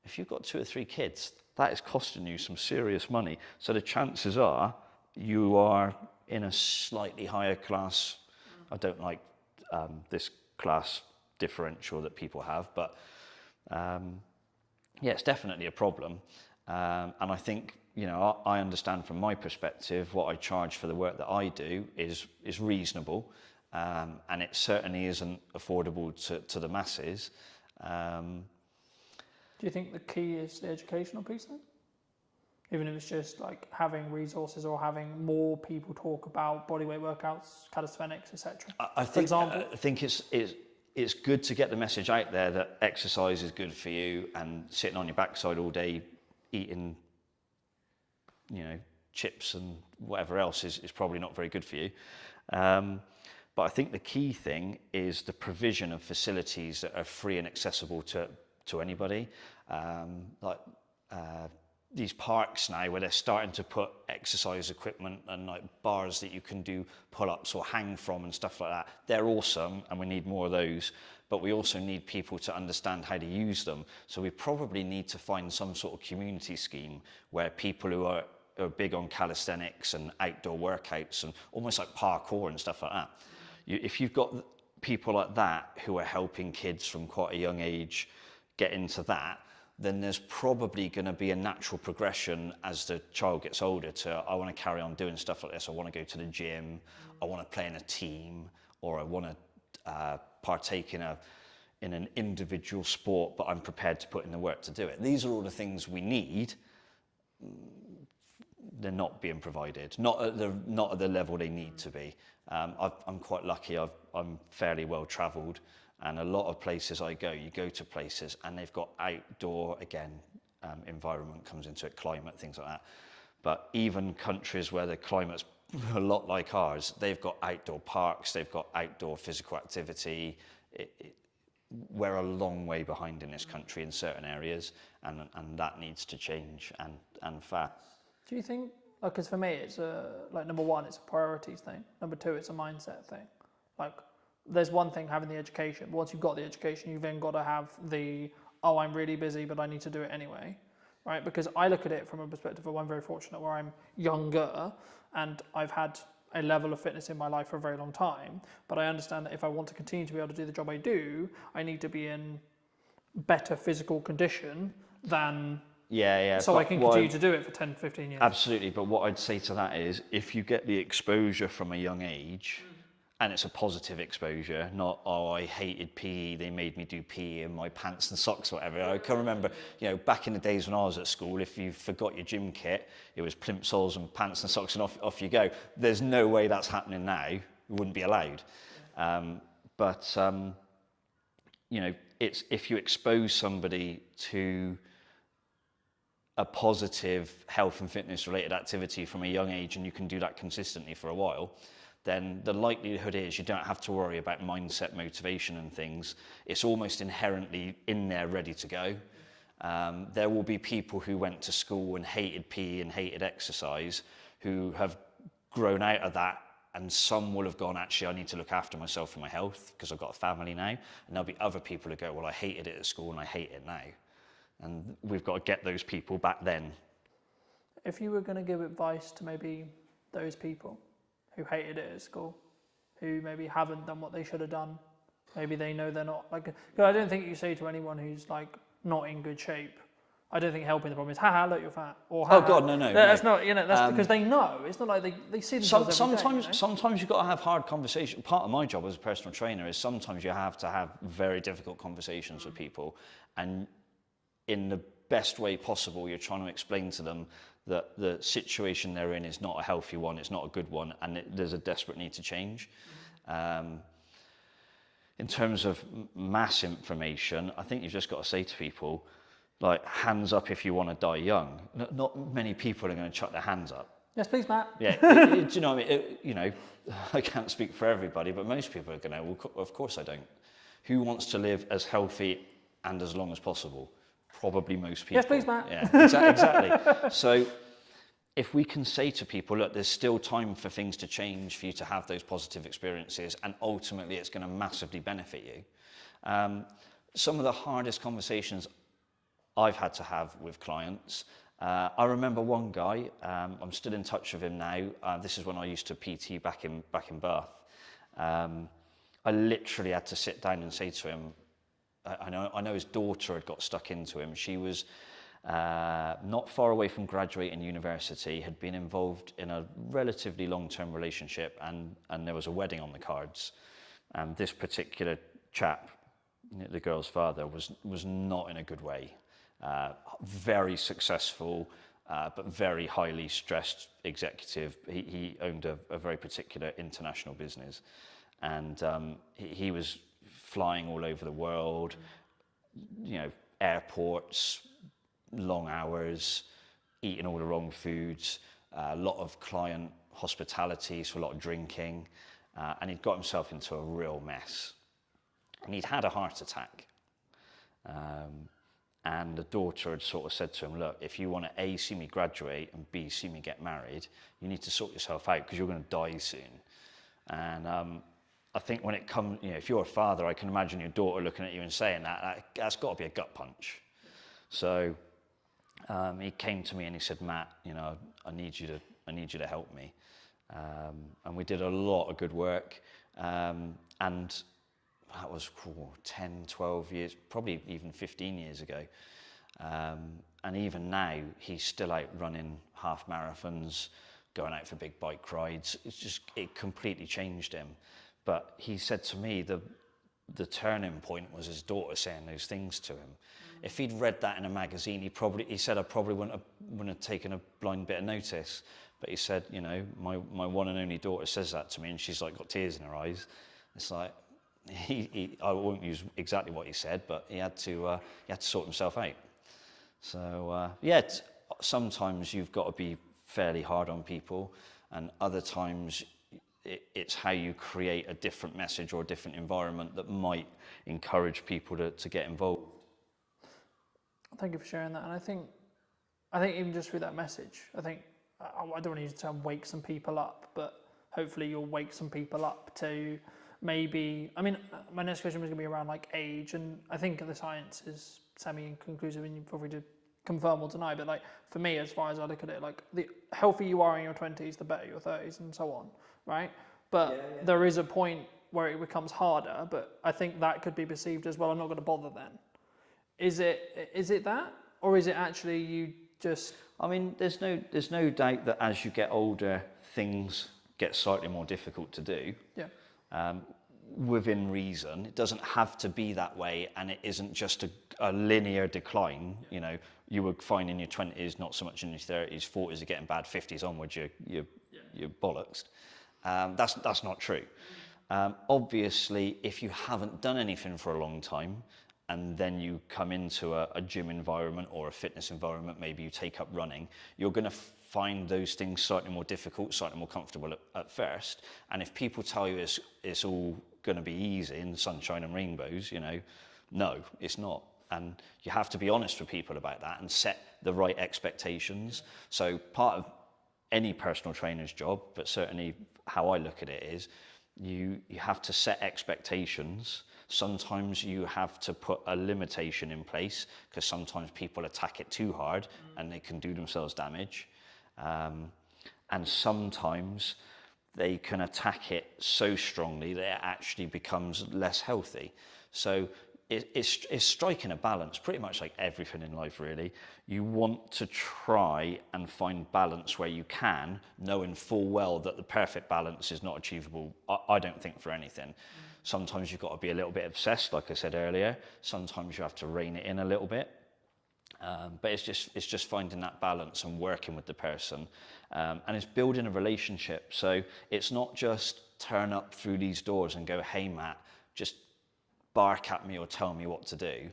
if you've got 2 or 3 kids, that is costing you some serious money. So the chances are you are in a slightly higher class. I don't like this class differential that people have, but yeah, it's definitely a problem. And I think, you know, I understand from my perspective what I charge for the work that I do is reasonable, and it certainly isn't affordable to the masses. Do you think the key is the educational piece then? Even if it's just like having resources or having more people talk about bodyweight workouts, calisthenics, etc. For example, I think it's good to get the message out there that exercise is good for you, and sitting on your backside all day eating, you know, chips and whatever else is probably not very good for you. But I think the key thing is the provision of facilities that are free and accessible to anybody. These parks now where they're starting to put exercise equipment and like bars that you can do pull-ups or hang from and stuff like that, they're awesome, and we need more of those, but we also need people to understand how to use them. So we probably need to find some sort of community scheme where people who are big on calisthenics and outdoor workouts and almost like parkour and stuff like that, if you've got people like that who are helping kids from quite a young age get into that, then there's probably going to be a natural progression as the child gets older to, I want to carry on doing stuff like this, I want to go to the gym, I want to play in a team, or I want to partake in an individual sport, but I'm prepared to put in the work to do it. These are all the things we need. They're not being provided, not at the level they need to be. I'm quite lucky, I'm fairly well travelled, and a lot of places I go, you go to places and they've got outdoor, again, environment comes into it, climate, things like that. But even countries where the climate's a lot like ours, they've got outdoor parks, they've got outdoor physical activity. We're a long way behind in this country in certain areas, and that needs to change, and fast. do you think, because for me it's number one, it's a priorities thing. Number two, it's a mindset thing. Like, there's one thing having the education, but once you've got the education, you've then got to have I'm really busy, but I need to do it anyway, right? Because I look at it from a perspective of, I'm very fortunate where I'm younger and I've had a level of fitness in my life for a very long time, but I understand that if I want to continue to be able to do the job I do, I need to be in better physical condition than... So I can continue to do it for 10, 15 years. Absolutely, but what I'd say to that is, if you get the exposure from a young age, and it's a positive exposure, not, oh, I hated PE, they made me do PE in my pants and socks or whatever. I can remember, you know, back in the days when I was at school, if you forgot your gym kit, it was plimsolls and pants and socks and off you go. There's no way that's happening now. It wouldn't be allowed. You know, it's if you expose somebody to a positive health and fitness related activity from a young age, and you can do that consistently for a while, then the likelihood is you don't have to worry about mindset, motivation and things. It's almost inherently in there, ready to go. There will be people who went to school and hated PE and hated exercise who have grown out of that, and some will have gone, actually, I need to look after myself and my health because I've got a family now. And there'll be other people who go, well, I hated it at school and I hate it now. And we've got to get those people back then. If you were going to give advice to maybe those people who hated it at school, who maybe haven't done what they should have done, maybe they know they're not, like, 'cause I don't think you say to anyone who's like not in good shape, I don't think helping the problem is, haha, look, you're fat. Or, oh God, no. That's not, you know, that's because they know. It's not like they see themselves every day, you know? Sometimes you've got to have hard conversations. Part of my job as a personal trainer is sometimes you have to have very difficult conversations with people, and in the best way possible, you're trying to explain to them that the situation they're in is not a healthy one, it's not a good one, and there's a desperate need to change. In terms of mass information, I think you've just got to say to people, like, hands up if you want to die young. Not many people are going to chuck their hands up. Yes, please, Matt. Yeah, do you know what I mean? You know, I can't speak for everybody, but most people are going to, well, of course I don't. Who wants to live as healthy and as long as possible? Probably most people. Yes, please, Matt. Yeah, exactly. So if we can say to people, look, there's still time for things to change, for you to have those positive experiences, and ultimately it's going to massively benefit you. Some of the hardest conversations I've had to have with clients, I remember one guy, I'm still in touch with him now. This is when I used to PT back in Bath. I literally had to sit down and say to him, I know his daughter had got stuck into him. She was not far away from graduating university, had been involved in a relatively long-term relationship, and there was a wedding on the cards. This particular chap, the girl's father, was not in a good way. Very successful, but very highly stressed executive. He owned a very particular international business, and he was flying all over the world, you know, airports, long hours, eating all the wrong foods, a lot of client hospitality, so a lot of drinking, and he'd got himself into a real mess. And he'd had a heart attack. And the daughter had sort of said to him, look, if you want to A, see me graduate, and B, see me get married, you need to sort yourself out because you're going to die soon. And I think when it comes, you know, if you're a father, I can imagine your daughter looking at you and saying that's got to be a gut punch. So he came to me and he said, Matt, you know, I need you to help me. And we did a lot of good work. And that was 10, 12 years, probably even 15 years ago. And even now, he's still out running half marathons, going out for big bike rides. It completely changed him. But he said to me, the turning point was his daughter saying those things to him. If he'd read that in a magazine, he said, I probably wouldn't have taken a blind bit of notice. But he said, you know, my one and only daughter says that to me, and she's like got tears in her eyes. It's like, I won't use exactly what he said, but he had to sort himself out. So sometimes you've got to be fairly hard on people, and other times it's how you create a different message or a different environment that might encourage people to get involved. Thank you for sharing that. And I think even just through that message, I think, I don't want to use the term wake some people up, but hopefully you'll wake some people up to maybe, I mean, my next question was going to be around like age, and I think the science is semi-conclusive, and you feel free to confirm or deny, but like for me, as far as I look at it, like the healthier you are in your 20s, the better your 30s and so on, right? But there is a point where it becomes harder, but I think that could be perceived as, well, I'm not going to bother then. Is it that, or is it actually you just... I mean, there's no doubt that as you get older, things get slightly more difficult to do. Yeah. within reason. It doesn't have to be that way, and it isn't just a linear decline. You know, you were fine in your 20s, not so much in your 30s, 40s are getting bad, 50s onwards, you're bollocks. That's not true. Obviously, if you haven't done anything for a long time, and then you come into a gym environment or a fitness environment, maybe you take up running, you're going to find those things slightly more difficult, slightly more comfortable at first. And if people tell you it's all going to be easy and sunshine and rainbows, you know, no, it's not. And you have to be honest with people about that and set the right expectations. So part of any personal trainer's job, but certainly how I look at it is, you have to set expectations. Sometimes you have to put a limitation in place because sometimes people attack it too hard and they can do themselves damage. And sometimes they can attack it so strongly that it actually becomes less healthy. So it's striking a balance, pretty much like everything in life, really. You want to try and find balance where you can, knowing full well that the perfect balance is not achievable, I don't think, for anything. Sometimes you've got to be a little bit obsessed, like I said earlier. Sometimes you have to rein it in a little bit. But it's just finding that balance and working with the person. And it's building a relationship. So it's not just turn up through these doors and go, hey, Matt, just bark at me or tell me what to do.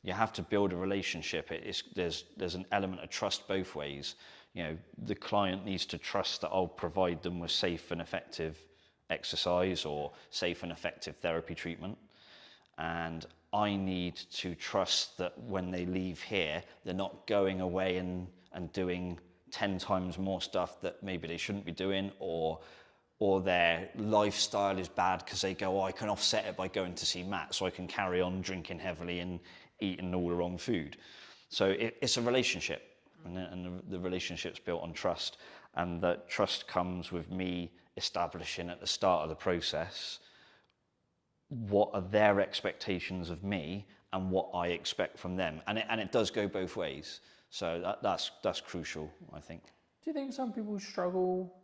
You have to build a relationship. There's an element of trust both ways. You know, the client needs to trust that I'll provide them with safe and effective exercise or safe and effective therapy treatment. And I need to trust that when they leave here, they're not going away and doing 10 times more stuff that maybe they shouldn't be doing, or their lifestyle is bad because they go, oh, I can offset it by going to see Matt, so I can carry on drinking heavily and eating all the wrong food. So it's a relationship, and the relationship's built on trust. And that trust comes with me establishing at the start of the process what are their expectations of me and what I expect from them. And it does go both ways. So that's crucial, I think. Do you think some people struggle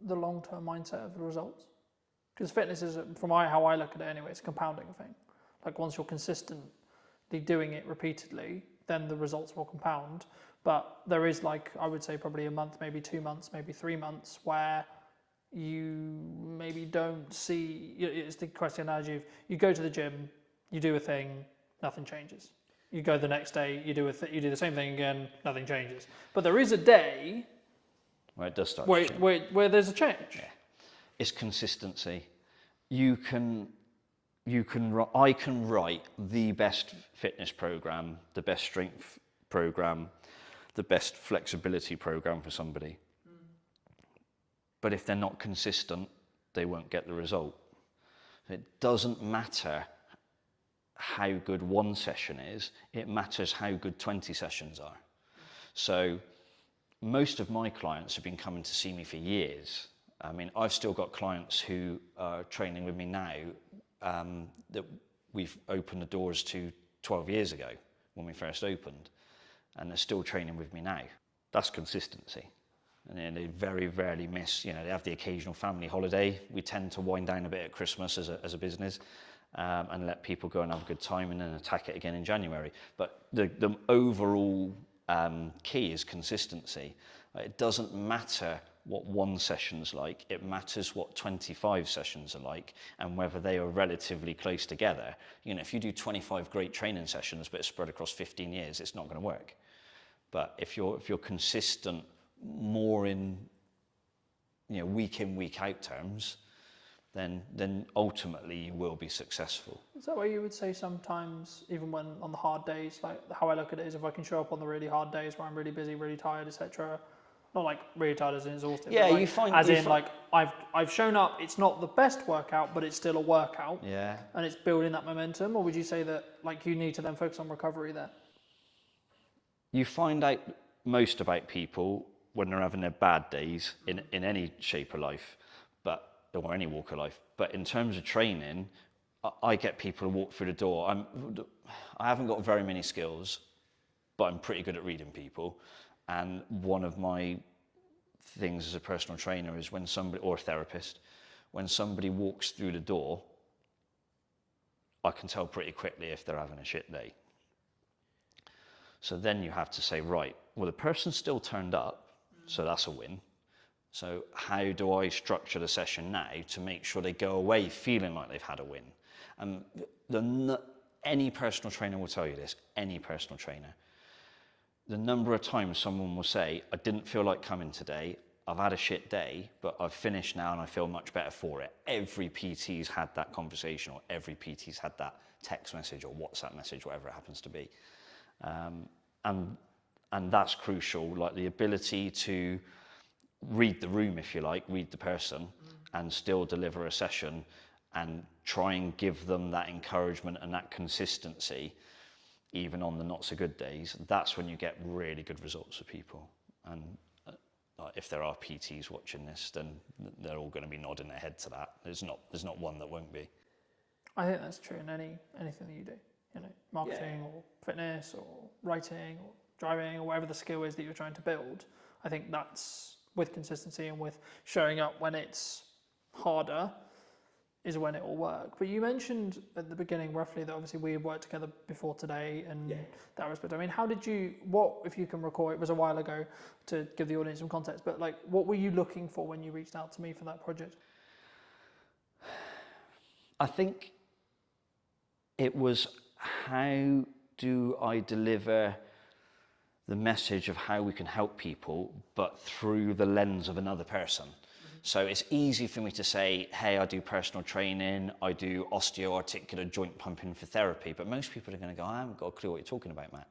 the long-term mindset of the results? Because fitness is, from how I look at it anyway, it's a compounding thing. Like once you're consistently doing it repeatedly, then the results will compound. But there is, like, I would say probably a month, maybe 2 months, maybe 3 months where you maybe don't see, it's the question analogy of you go to the gym, you do a thing, nothing changes. You go the next day, you do the same thing again, nothing changes. But there is a day where it does start where there's a change. Yeah. It's consistency. I can write the best fitness program, the best strength program, the best flexibility program for somebody. But if they're not consistent, they won't get the result. It doesn't matter how good one session is, it matters how good 20 sessions are. So most of my clients have been coming to see me for years. I mean, I've still got clients who are training with me now that we've opened the doors to 12 years ago when we first opened, and they're still training with me now. That's consistency. And then they very rarely miss, they have the occasional family holiday. We tend to wind down a bit at Christmas as a business and let people go and have a good time and then attack it again in January. But the overall key is consistency. It doesn't matter what one session's like, it matters what 25 sessions are like and whether they are relatively close together. If you do 25 great training sessions but it's spread across 15 years, it's not going to work. But if you're consistent more in week in, week out terms, then ultimately you will be successful. Is that why you would say sometimes, even when on the hard days, like how I look at it is if I can show up on the really hard days where I'm really busy, really tired, etc. Not like really tired as in exhausted. Yeah, but like, you find like I've shown up. It's not the best workout, but it's still a workout. Yeah. And it's building that momentum. Or would you say that like you need to then focus on recovery there? You find out most about people when they're having their bad days in any shape of life, or any walk of life. But in terms of training, I get people to walk through the door. I haven't got very many skills, but I'm pretty good at reading people. And one of my things as a personal trainer is when somebody, or a therapist, when somebody walks through the door, I can tell pretty quickly if they're having a shit day. So then you have to say, right, well, the person still turned up, so that's a win. So how do I structure the session now to make sure they go away feeling like they've had a win? Any personal trainer will tell you this, any personal trainer. The number of times someone will say, I didn't feel like coming today, I've had a shit day, but I've finished now and I feel much better for it. Every PT's had that conversation, or every PT's had that text message or WhatsApp message, whatever it happens to be. And that's crucial, like the ability to read the room, if you like, read the person, and still deliver a session and try and give them that encouragement and that consistency, even on the not so good days. That's when you get really good results for people. And if there are PTs watching this, then they're all going to be nodding their head to that. There's not one that won't be. I think that's true in anything that you do. You know, marketing or fitness or writing or driving or whatever the skill is that you're trying to build. I think that's with consistency and with showing up when it's harder is when it will work. But you mentioned at the beginning roughly that obviously we had worked together before today and that was, but I mean, how did you, what, if you can recall, it was a while ago to give the audience some context, but like, what were you looking for when you reached out to me for that project? I think it was, how do I deliver the message of how we can help people, but through the lens of another person? So it's easy for me to say, hey, I do personal training, I do osteoarticular joint pumping for therapy, but most people are going to go, I haven't got a clue what you're talking about, Matt.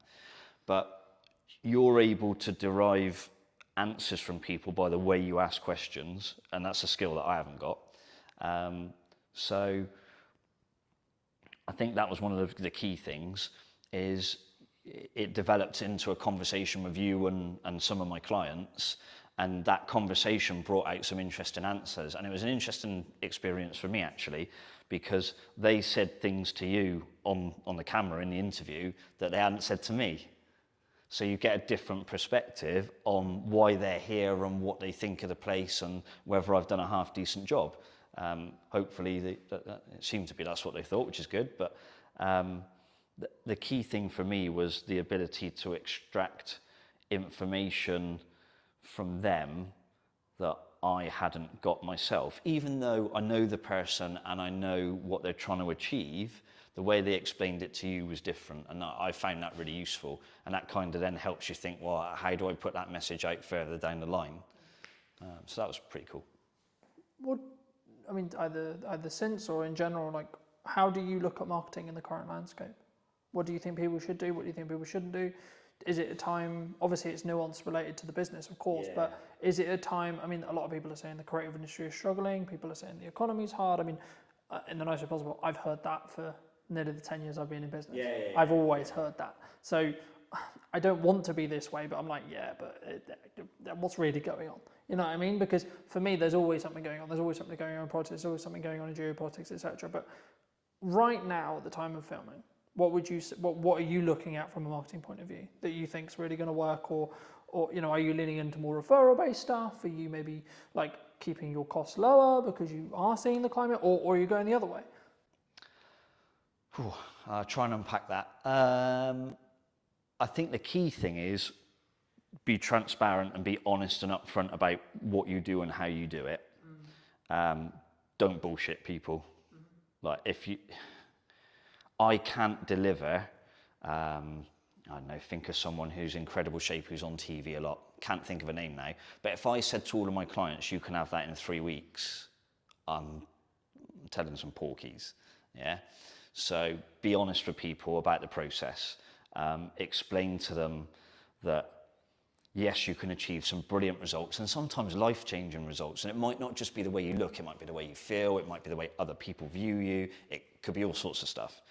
But you're able to derive answers from people by the way you ask questions, and that's a skill that I haven't got. So I think that was one of the key things, is it developed into a conversation with you and some of my clients, and that conversation brought out some interesting answers. And it was an interesting experience for me, actually, because they said things to you on the camera in the interview that they hadn't said to me. So you get a different perspective on why they're here and what they think of the place and whether I've done a half decent job. Hopefully, it seemed to be that's what they thought, which is good. But the key thing for me was the ability to extract information from them that I hadn't got myself. Even though I know the person and I know what they're trying to achieve, the way they explained it to you was different, and I found that really useful. And that kind of then helps you think, well, how do I put that message out further down the line? So that was pretty cool. What, I mean, either since or in general, like, how do you look at marketing in the current landscape? What do you think people should do? What do you think people shouldn't do? Is it a time, obviously it's nuance related to the business, of course, but is it a time, I mean, a lot of people are saying the creative industry is struggling, people are saying the economy's hard. I mean, in the nicest way possible, I've heard that for nearly the 10 years I've been in business. I've always heard that. So I don't want to be this way, but I'm like, but what's really going on? You know what I mean? Because for me, there's always something going on. There's always something going on in politics, there's always something going on in geopolitics, etc. But right now, at the time of filming, what are you looking at from a marketing point of view that you think is really going to work, or you know, are you leaning into more referral based stuff? Are you maybe like keeping your costs lower because you are seeing the climate, or are you going the other way? I'll try and unpack that. I think the key thing is be transparent and be honest and upfront about what you do and how you do it. Don't bullshit people. Like I can't deliver, I don't know, think of someone who's in incredible shape, who's on TV a lot. Can't think of a name now. But if I said to all of my clients, you can have that in 3 weeks, I'm telling some porkies, yeah? So be honest with people about the process. Explain to them that, yes, you can achieve some brilliant results and sometimes life-changing results. And it might not just be the way you look, it might be the way you feel, it might be the way other people view you, it could be all sorts of stuff.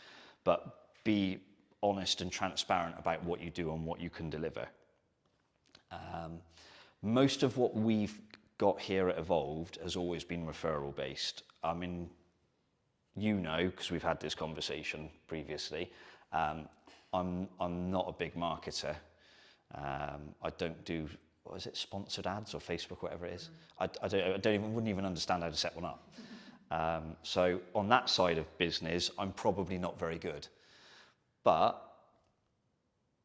But be honest and transparent about what you do and what you can deliver. Most of what we've got here at Evolved has always been referral based. I mean, you know, because we've had this conversation previously, I'm not a big marketer. I don't do, what is it, sponsored ads or Facebook, whatever it is. I wouldn't even understand how to set one up. So on that side of business, I'm probably not very good. But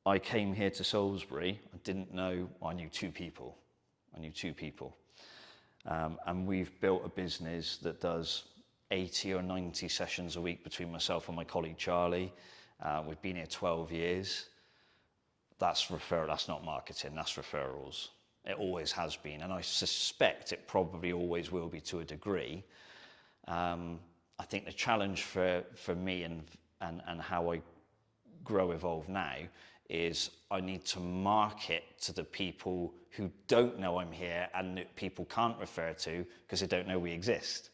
I came here to Salisbury, I didn't know, I knew two people. And we've built a business that does 80 or 90 sessions a week between myself and my colleague Charlie. We've been here 12 years. That's referral, that's not marketing, that's referrals. It always has been, and I suspect it probably always will be to a degree. I think the challenge for me and how I grow Evolve now is I need to market to the people who don't know I'm here and that people can't refer to because they don't know we exist.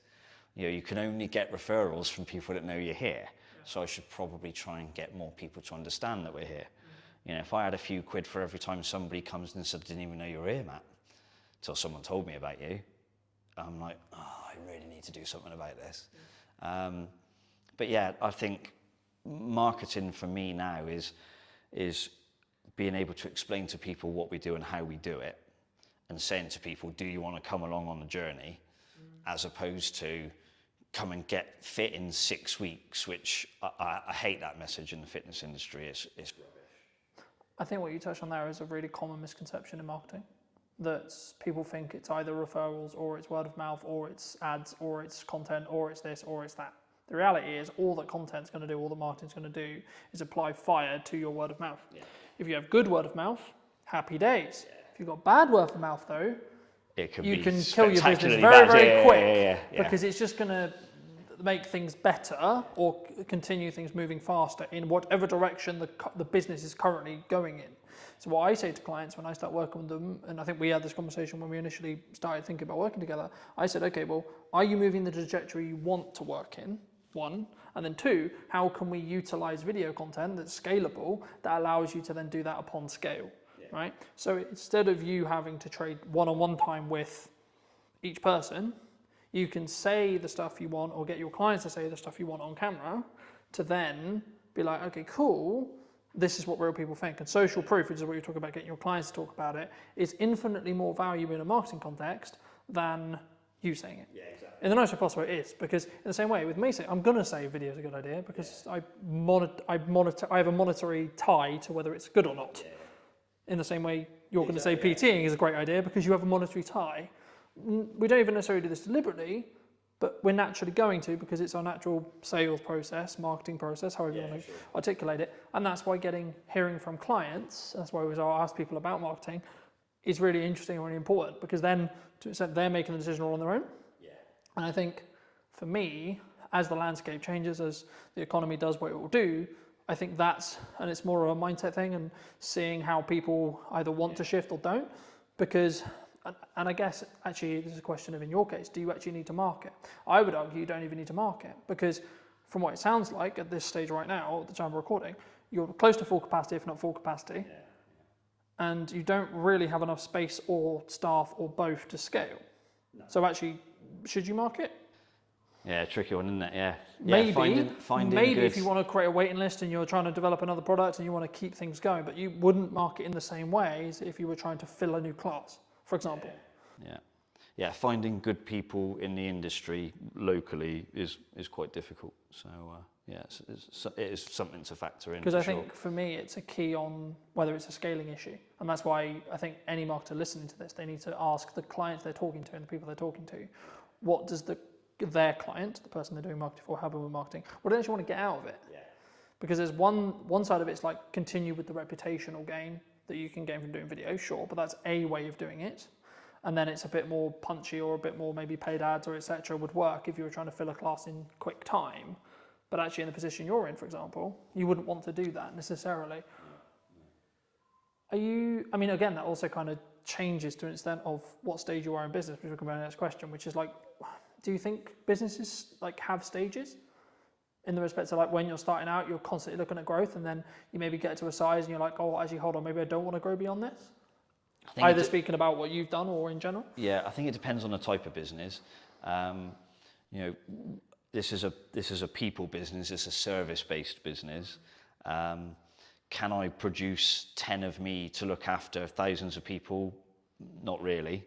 You know, you can only get referrals from people that know you're here. So I should probably try and get more people to understand that we're here. You know, if I had a few quid for every time somebody comes and said, I didn't even know you were here, Matt, until someone told me about you, I'm like, oh, I really need to do something about this. But yeah, I think marketing for me now is being able to explain to people what we do and how we do it, and saying to people, do you want to come along on the journey, as opposed to come and get fit in 6 weeks, which I hate that message in the fitness industry. It's I think what you touched on there is a really common misconception in marketing, that people think it's either referrals or it's word of mouth or it's ads or it's content or it's this or it's that. The reality is all that content's going to do, all that marketing's going to do is apply fire to your word of mouth. Yeah. If you have good word of mouth, happy days. Yeah. If you've got bad word of mouth though, you can kill your business very, very quick because it's just going to make things better or continue things moving faster in whatever direction the business is currently going in. So what I say to clients when I start working with them, and I think we had this conversation when we initially started thinking about working together, I said, okay, well, are you moving the trajectory you want to work in? One, and then two, how can we utilize video content that's scalable that allows you to then do that upon scale, right? So instead of you having to trade one-on-one time with each person, you can say the stuff you want or get your clients to say the stuff you want on camera to then be like, okay, cool, this is what real people think. And social proof, which is what you're talking about, getting your clients to talk about it, is infinitely more valuable in a marketing context than you saying it. Yeah, exactly. In the nicest possible way it is, because in the same way with me saying, I'm going to say video is a good idea because I have a monetary tie to whether it's good or not. Yeah. In the same way you're going to say PTing is a great idea because you have a monetary tie. We don't even necessarily do this deliberately, but we're naturally going to because it's our natural sales process, marketing process, however you want to articulate it. And that's why hearing from clients, that's why I ask people about marketing, is really interesting and really important because then to an extent they're making the decision all on their own. Yeah. And I think for me, as the landscape changes, as the economy does what it will do, I think and it's more of a mindset thing and seeing how people either want to shift or don't, because, and I guess actually this is a question of, in your case, do you actually need to market? I would argue you don't even need to market because from what it sounds like at this stage right now, at the time of recording, you're close to full capacity, if not full capacity. Yeah. And you don't really have enough space or staff or both to scale. No. So actually, should you market? Yeah, tricky one, isn't it? Yeah. Maybe, finding maybe good... if you want to create a waiting list and you're trying to develop another product and you want to keep things going, but you wouldn't market in the same way as if you were trying to fill a new class, for example. Yeah, finding good people in the industry locally is quite difficult. So it is something to factor in. Because I think for me, it's a key on whether it's a scaling issue. And that's why I think any marketer listening to this, they need to ask the clients they're talking to and the people they're talking to, what does their client, the person they're doing marketing for, helping with marketing, what do they actually want to get out of it? Yeah. Because there's one side of it's like continue with the reputational gain that you can gain from doing video, sure, but that's a way of doing it. And then it's a bit more punchy or a bit more maybe paid ads or etc. would work if you were trying to fill a class in quick time. But actually in the position you're in, for example, you wouldn't want to do that necessarily. I mean, again, that also kind of changes to an extent of what stage you are in business, which we'll come to the next question, which is like, do you think businesses like have stages? In the respect of like when you're starting out, you're constantly looking at growth and then you maybe get to a size and you're like, oh, actually, hold on, maybe I don't want to grow beyond this? Either speaking about what you've done or in general? Yeah, I think it depends on the type of business. This is a people business, it's a service-based business. Can I produce 10 of me to look after thousands of people? Not really.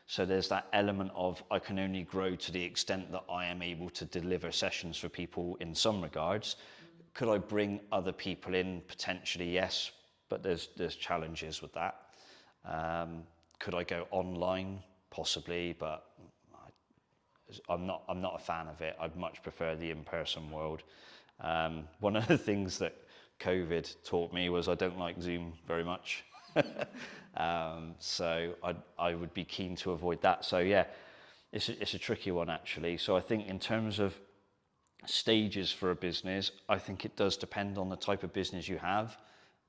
So there's that element of I can only grow to the extent that I am able to deliver sessions for people in some regards. Could I bring other people in? Potentially, yes, but there's challenges with that. Could I go online? Possibly, but I'm not a fan of it. I'd much prefer the in-person world. One of the things that COVID taught me was I don't like Zoom very much. So I would be keen to avoid that. So yeah, it's a tricky one actually. So I think in terms of stages for a business, I think it does depend on the type of business you have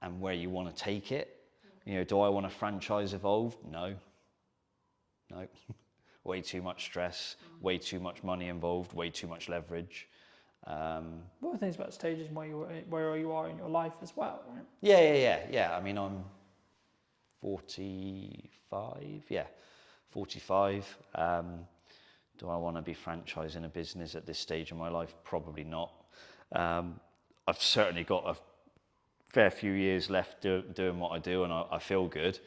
and where you want to take it. You know, do I want a franchise evolved? No. Way too much stress, way too much money involved, way too much leverage. What are things about stages where you are in your life as well, right? Yeah. I mean, I'm 45. Yeah, 45. Do I want to be franchising a business at this stage of my life? Probably not. I've certainly got a fair few years left doing what I do, and I feel good.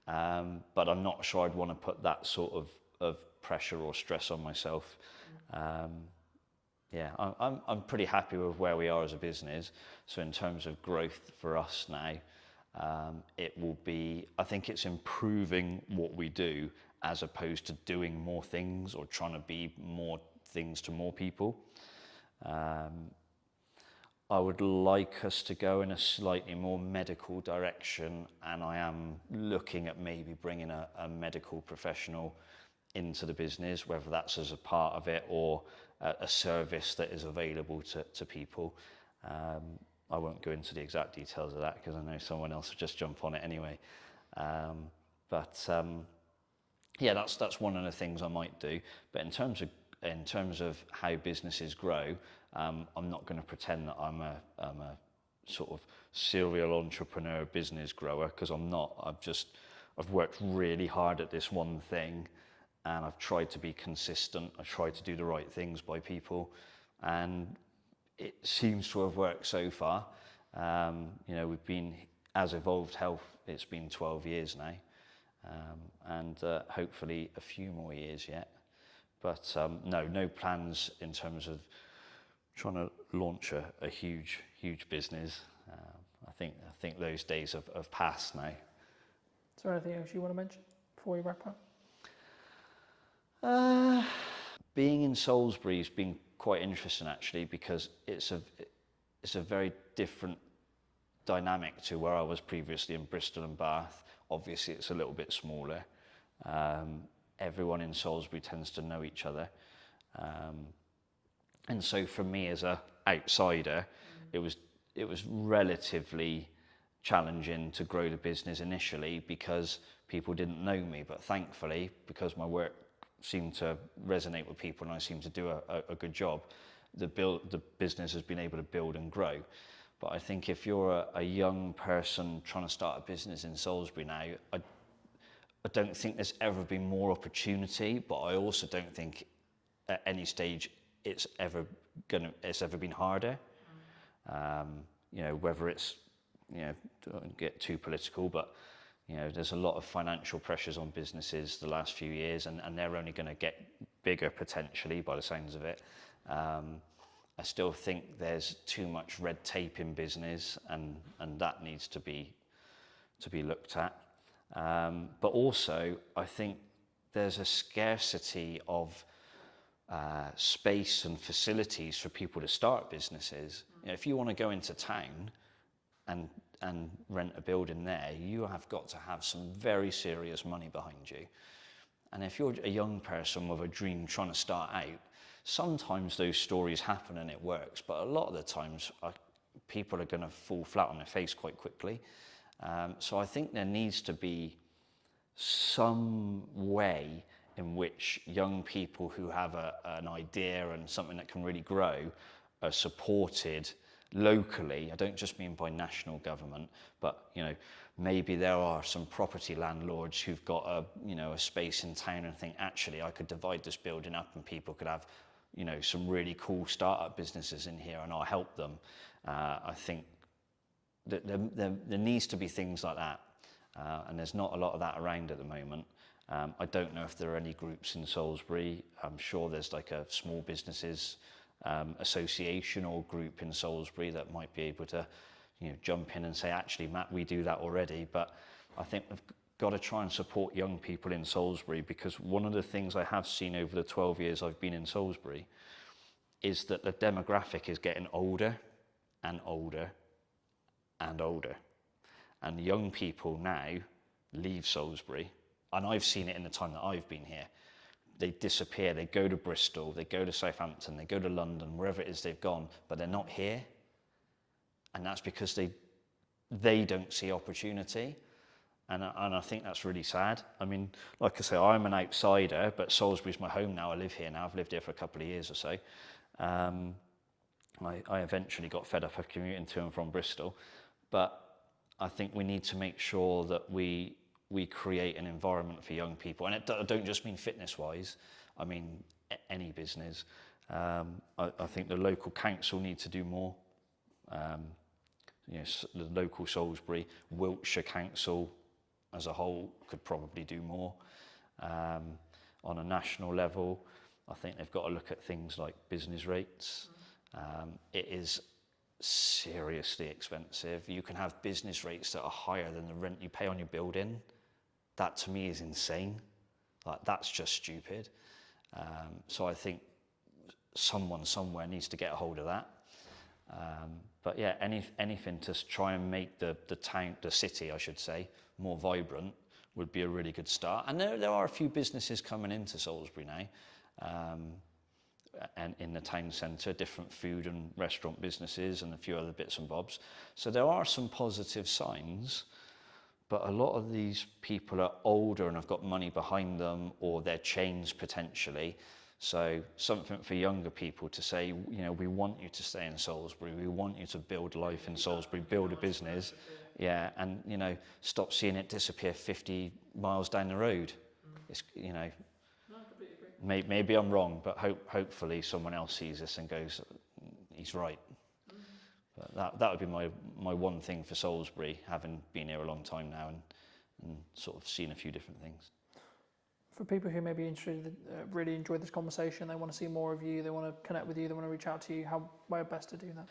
But I'm not sure I'd want to put that sort of pressure or stress on myself. Yeah, I'm pretty happy with where we are as a business. So in terms of growth for us now, it will be, I think it's improving what we do as opposed to doing more things or trying to be more things to more people. I would like us to go in a slightly more medical direction, and I am looking at maybe bringing a medical professional into the business, whether that's as a part of it or a service that is available to people. I won't go into the exact details of that because I know someone else will just jump on it anyway. Yeah, that's one of the things I might do. But in terms of how businesses grow, I'm not going to pretend that I'm a sort of serial entrepreneur business grower, because I'm not. I've worked really hard at this one thing, and I've tried to be consistent. I tried to do the right things by people, and it seems to have worked so far. We've been, as Evolved Health, it's been 12 years now, and hopefully a few more years yet. But no plans in terms of trying to launch a huge business. I think those days have passed now. Is there anything else you want to mention before we wrap up? Being in Salisbury has been quite interesting actually, because it's a very different dynamic to where I was previously in Bristol and Bath. Obviously it's a little bit smaller. Everyone in Salisbury tends to know each other. And so for me as a outsider, it was relatively challenging to grow the business initially because people didn't know me. But thankfully, because my work seemed to resonate with people and I seemed to do a good job, the business has been able to build and grow. But I think if you're a young person trying to start a business in Salisbury now, I don't think there's ever been more opportunity, but I also don't think at any stage it's ever been harder. Whether it's, don't get too political, but there's a lot of financial pressures on businesses the last few years, and they're only going to get bigger potentially by the sounds of it. I still think there's too much red tape in business, and that needs to be looked at. But also, I think there's a scarcity of space and facilities for people to start businesses. If you want to go into town and rent a building there, you have got to have some very serious money behind you. And if you're a young person with a dream trying to start out, sometimes those stories happen and it works, but a lot of the times people are going to fall flat on their face quite quickly. So I think there needs to be some way in which young people who have an idea and something that can really grow are supported locally. I don't just mean by national government, but maybe there are some property landlords who've got a space in town and think, actually, I could divide this building up and people could have some really cool startup businesses in here and I'll help them. I think that there needs to be things like that, and there's not a lot of that around at the moment. I don't know if there are any groups in Salisbury. I'm sure there's like a small businesses association or group in Salisbury that might be able to, you know, jump in and say, actually, Matt, we do that already. But I think we've got to try and support young people in Salisbury, because one of the things I have seen over the 12 years I've been in Salisbury is that the demographic is getting older and older and older. And young people now leave Salisbury, and I've seen it in the time that I've been here. They disappear, they go to Bristol, they go to Southampton, they go to London, wherever it is they've gone, but they're not here. And that's because they don't see opportunity. And I think that's really sad. I mean, like I say, I'm an outsider, but Salisbury's my home now. I live here now. I've lived here for a couple of years or so. I eventually got fed up of commuting to and from Bristol. But I think we need to make sure that we create an environment for young people. And I don't just mean fitness-wise. I mean any business. I think the local council need to do more. You know, the local Salisbury, Wiltshire Council as a whole could probably do more. On a national level, I think they've got to look at things like business rates. It is seriously expensive. You can have business rates that are higher than the rent you pay on your building. That to me is insane. Like, that's just stupid. So I think someone somewhere needs to get a hold of that. But yeah, anything to try and make the town, the city, I should say, more vibrant would be a really good start. And there are a few businesses coming into Salisbury now, and in the town centre, different food and restaurant businesses and a few other bits and bobs. So there are some positive signs, but a lot of these people are older and have got money behind them, or they're chains potentially. So something for younger people to say, you know, we want you to stay in Salisbury, we want you to build life in Salisbury, build a business, yeah, and, you know, stop seeing it disappear 50 miles down the road. It's, you know, maybe I'm wrong, but hopefully someone else sees this and goes, he's right. But that would be my one thing for Salisbury, having been here a long time now and sort of seen a few different things. For people who may be interested, really enjoyed this conversation, they want to see more of you, they want to connect with you, they want to reach out to you, how best to do that?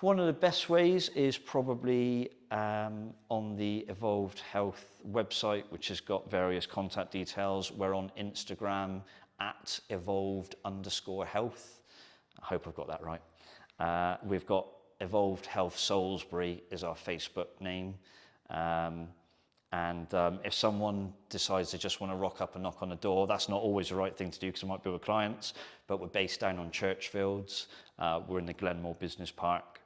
One of the best ways is probably on the Evolved Health website, which has got various contact details. We're on Instagram at evolved_health. I hope I've got that right. We've got Evolved Health Salisbury is our Facebook name. And if someone decides they just want to rock up and knock on the door, that's not always the right thing to do, because I might be with clients, but we're based down on Churchfields. We're in the Glenmore Business Park.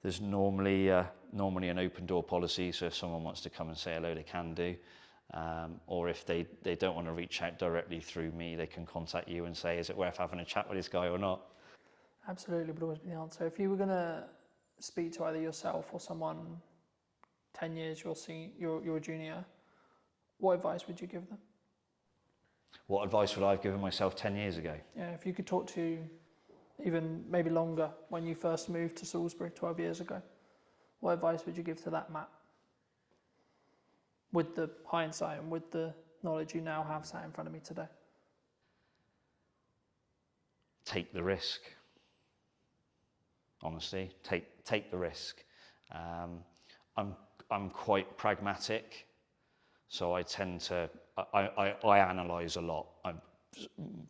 There's normally an open door policy, so if someone wants to come and say hello, they can do. Or if they don't want to reach out directly through me, they can contact you and say, is it worth having a chat with this guy or not? Absolutely, would always be the answer. If you were going to speak to either yourself or someone 10 years you're a junior, what advice would you give them? What advice would I have given myself 10 years ago? Yeah, if you could talk to even maybe longer, when you first moved to Salisbury 12 years ago, what advice would you give to that Matt? With the hindsight and with the knowledge you now have sat in front of me today. Take the risk. Honestly, take the risk. I'm quite pragmatic, so I tend to I analyse a lot.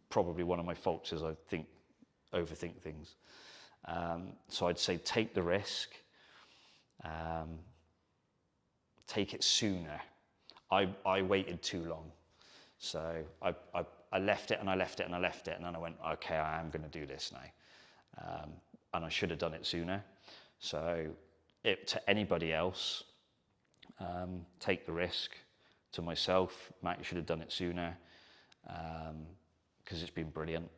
Probably one of my faults is I overthink things. So I'd say take the risk. Take it sooner. I waited too long, so I left it and I left it and I left it, and then I went, okay, I am going to do this now, and I should have done it sooner. So to anybody else, take the risk. To myself, Matt, you should have done it sooner, because it's been brilliant.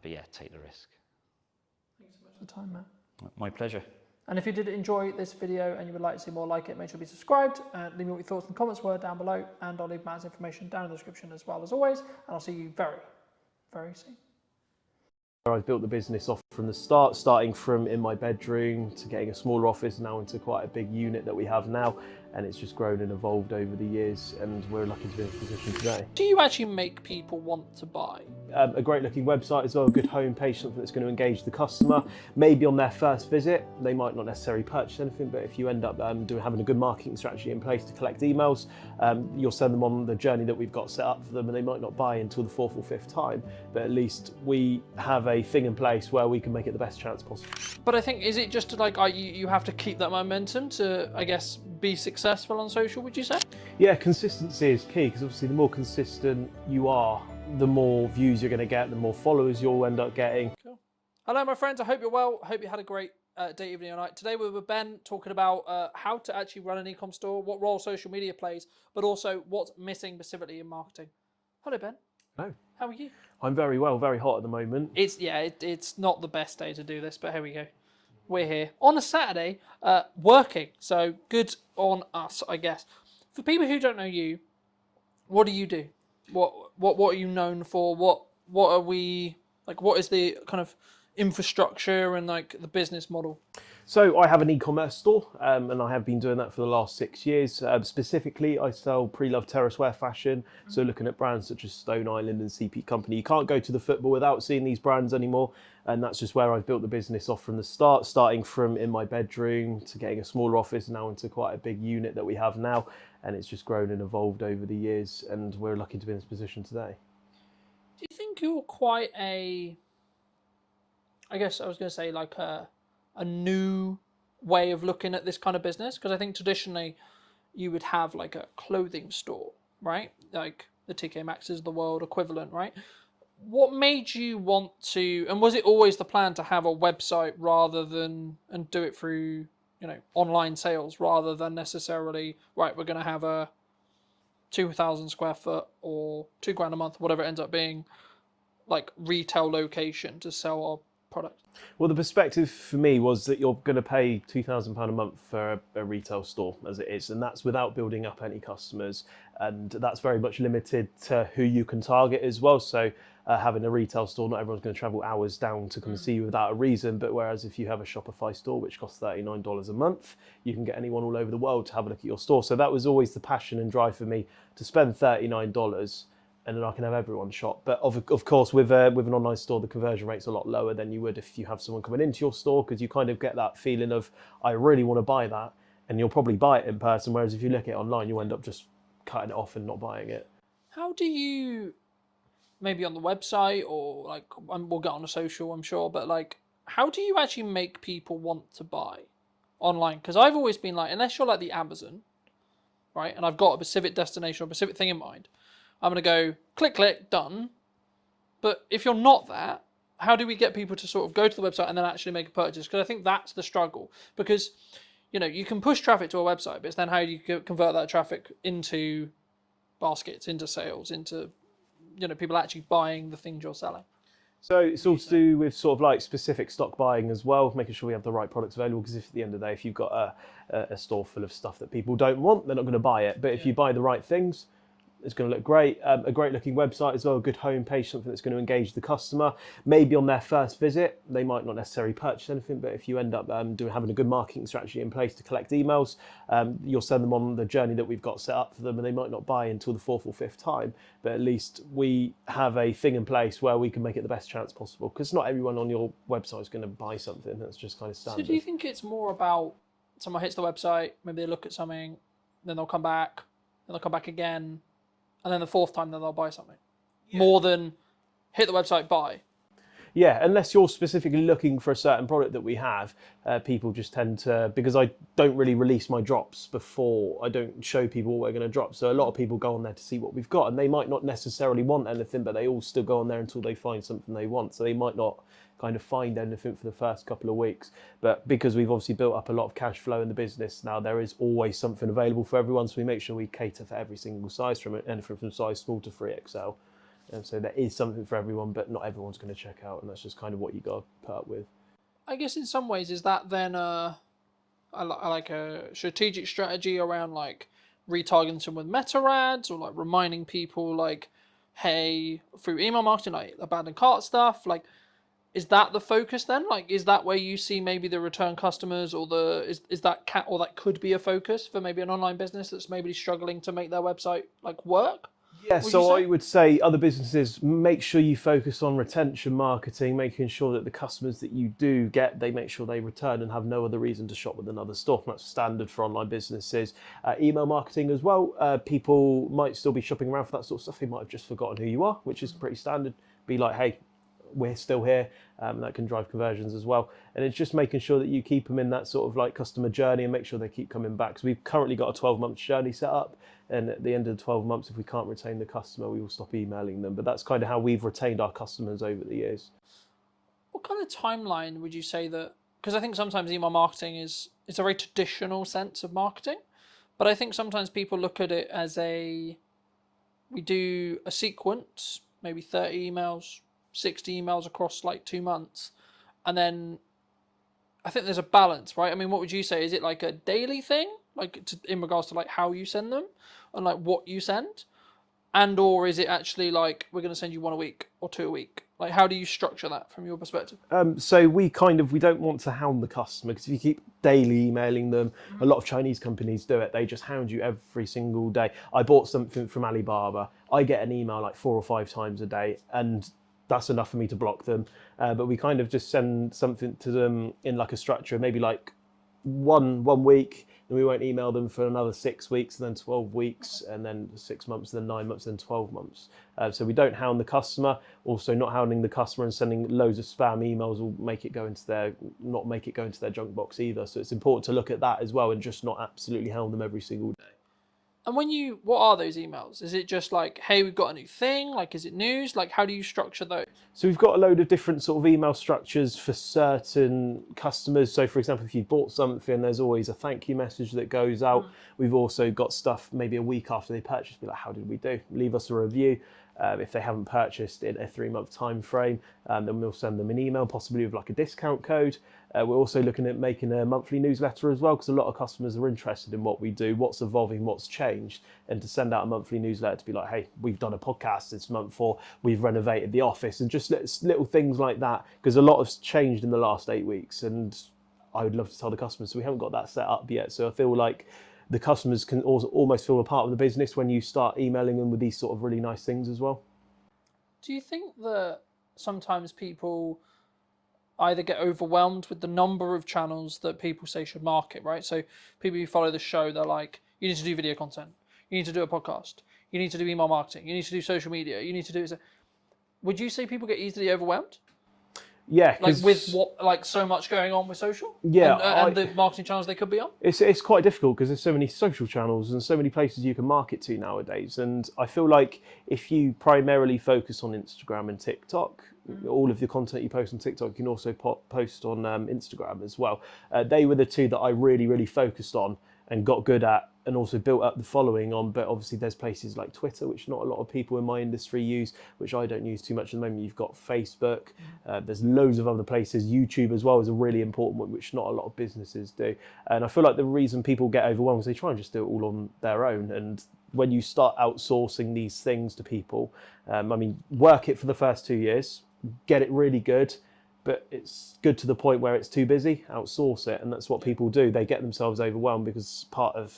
But yeah, take the risk. Thanks so much for the time, Matt. My pleasure. And if you did enjoy this video and you would like to see more like it, make sure to be subscribed. Leave me what your thoughts and comments were down below, and I'll leave Matt's information down in the description as well as always. And I'll see you very, very soon. I've built the business off From the start, starting from in my bedroom to getting a smaller office now into quite a big unit that we have now, and it's just grown and evolved over the years, and we're lucky to be in this position today. Do you actually make people want to buy? A great looking website as well, a good homepage, something that's going to engage the customer. Maybe on their first visit, they might not necessarily purchase anything, but if you end up having a good marketing strategy in place to collect emails, you'll send them on the journey that we've got set up for them, and they might not buy until the fourth or fifth time, but at least we have a thing in place where we can make it the best chance possible. But I think, is it just like you have to keep that momentum to, I guess, be successful on social, would you say? Yeah, consistency is key, because obviously the more consistent you are, the more views you're going to get, the more followers you'll end up getting. Cool. Hello, my friends. I hope you're well. I hope you had a great day, evening, or night. Today we're with Ben talking about how to actually run an e-com store, what role social media plays, but also what's missing specifically in marketing. Hello, Ben. Hello. How are you? I'm very well, very hot at the moment. It's not the best day to do this, but here we go. We're here on a Saturday, working. So good on us, I guess. For people who don't know you, what do you do? What are you known for? What are we like? What is the kind of infrastructure and like the business model? So I have an e-commerce store, and I have been doing that for the last 6 years. Specifically, I sell pre-loved terrace wear fashion. So looking at brands such as Stone Island and CP Company. You can't go to the football without seeing these brands anymore. And that's just where I've built the business off from the start, starting from in my bedroom to getting a smaller office now into quite a big unit that we have now. And it's just grown and evolved over the years, and we're lucky to be in this position today. Do you think you're quite I guess I was going to say like a new way of looking at this kind of business? Because I think traditionally you would have like a clothing store, right? Like the TK Maxx's of the world equivalent, right? What made you want to, and was it always the plan to have a website rather than, and do it through, online sales rather than necessarily, right, we're going to have a 2,000 square foot or £2,000 a month, whatever it ends up being, like retail location to sell our product? Well, the perspective for me was that you're going to pay £2,000 a month for a retail store as it is, and that's without building up any customers, and that's very much limited to who you can target as well. So having a retail store, not everyone's going to travel hours down to come and see you without a reason, but whereas if you have a Shopify store which costs $39 a month, you can get anyone all over the world to have a look at your store. So that was always the passion and drive for me, to spend $39 and then I can have everyone shop. But of course, with an online store, the conversion rate's a lot lower than you would if you have someone coming into your store, because you kind of get that feeling of, I really want to buy that, and you'll probably buy it in person, whereas if you look at it online, you end up just cutting it off and not buying it. How do you, maybe on the website or like, we'll get on a social, I'm sure, but like, how do you actually make people want to buy online? Because I've always been like, unless you're like the Amazon, right, and I've got a specific destination or a specific thing in mind, I'm going to go click, done. But if you're not that, how do we get people to sort of go to the website and then actually make a purchase? Because I think that's the struggle. Because, you can push traffic to a website, but it's then how do you convert that traffic into baskets, into sales, into, people actually buying the things you're selling? So it's all to do with sort of like specific stock buying as well, making sure we have the right products available, because if at the end of the day, if you've got a store full of stuff that people don't want, they're not going to buy it. But if you buy the right things, it's going to look great. A great looking website as well, a good homepage, something that's going to engage the customer. Maybe on their first visit, they might not necessarily purchase anything, but if you end up having a good marketing strategy in place to collect emails, you'll send them on the journey that we've got set up for them, and they might not buy until the fourth or fifth time, but at least we have a thing in place where we can make it the best chance possible, because not everyone on your website is going to buy something. That's just kind of standard. So do you think it's more about someone hits the website, maybe they look at something, then they'll come back, then they'll come back again, and then the fourth time, then they'll buy something? Yeah. More than hit the website, buy. Yeah, unless you're specifically looking for a certain product that we have, people just tend to, because I don't really release my drops before, I don't show people what we're going to drop. So a lot of people go on there to see what we've got, and they might not necessarily want anything, but they all still go on there until they find something they want. So they might not kind of find anything for the first couple of weeks. But because we've obviously built up a lot of cash flow in the business now, there is always something available for everyone. So we make sure we cater for every single size, from anything from size small to 3XL. And so there is something for everyone, but not everyone's going to check out, and that's just kind of what you got to put up with. I guess in some ways, is that then like a strategic strategy around like retargeting with meta ads, or like reminding people like, hey, through email marketing, like abandoned cart stuff, like is that the focus then? Like, is that where you see maybe the return customers, or is that or that could be a focus for maybe an online business that's maybe struggling to make their website like work? Yeah, Would you so say? I would say other businesses, make sure you focus on retention marketing, making sure that the customers that you do get, they make sure they return and have no other reason to shop with another store. That's standard for online businesses. Email marketing as well. People might still be shopping around for that sort of stuff. They might have just forgotten who you are, which is pretty standard. Be like, hey, we're still here. That can drive conversions as well. And it's just making sure that you keep them in that sort of like customer journey and make sure they keep coming back. So we've currently got a 12-month journey set up. And at the end of the 12 months, if we can't retain the customer, we will stop emailing them. But that's kind of how we've retained our customers over the years. What kind of timeline would you say that? Because I think sometimes email marketing it's a very traditional sense of marketing, but I think sometimes people look at it as we do a sequence, maybe 30 emails, 60 emails across like 2 months, and then I think there's a balance, right? I mean, what would you say? Is it like a daily thing, like in regards to like how you send them and like what you send, and or is it actually like we're going to send you 1 a week or 2 a week? Like, how do you structure that from your perspective? So we don't want to hound the customer, because if you keep daily emailing them, a lot of Chinese companies do it. They just hound you every single day. I bought something from Alibaba. I get an email like 4 or 5 times a day, and that's enough for me to block them. But we kind of just send something to them in like a structure, maybe like one week, and we won't email them for another 6 weeks, and then 12 weeks, and then 6 months, and then 9 months, and then 12 months. So we don't hound the customer. Also, not hounding the customer and sending loads of spam emails will not make it go into their junk box either. So it's important to look at that as well, and just not absolutely hound them every single day. And what are those emails? Is it just like, hey, we've got a new thing? Like, is it news? Like, how do you structure those? So we've got a load of different sort of email structures for certain customers. So for example, if you bought something, there's always a thank you message that goes out. We've also got stuff maybe a week after they purchase, be like, how did we do? Leave us a review. If they haven't purchased in a 3-month time frame, then we'll send them an email, possibly with like a discount code. We're also looking at making a monthly newsletter as well, because a lot of customers are interested in what we do, what's evolving, what's changed, and to send out a monthly newsletter to be like, hey, we've done a podcast this month, or we've renovated the office, and just little things like that, because a lot has changed in the last 8 weeks, and I would love to tell the customers. So we haven't got that set up yet. So I feel like the customers can also almost feel a part of the business when you start emailing them with these sort of really nice things as well. Do you think that sometimes people either get overwhelmed with the number of channels that people say should market, right? So people who follow the show, they're like, you need to do video content, you need to do a podcast, you need to do email marketing, you need to do social media, you need to do... Would you say people get easily overwhelmed? Yeah, like with so much going on with social, yeah, and the marketing channels they could be on. It's quite difficult because there's so many social channels and so many places you can market to nowadays. And I feel like if you primarily focus on Instagram and TikTok, all of the content you post on TikTok, you can also post on Instagram as well. They were the two that I really focused on and got good at, and also built up the following on. But obviously there's places like Twitter, which not a lot of people in my industry use, which I don't use too much at the moment. You've got Facebook, there's loads of other places. YouTube as well is a really important one, which not a lot of businesses do. And I feel like the reason people get overwhelmed is they try and just do it all on their own. And when you start outsourcing these things to people, work it for the first 2 years, get it really good, but it's good to the point where it's too busy, outsource it. And that's what people do. They get themselves overwhelmed because part of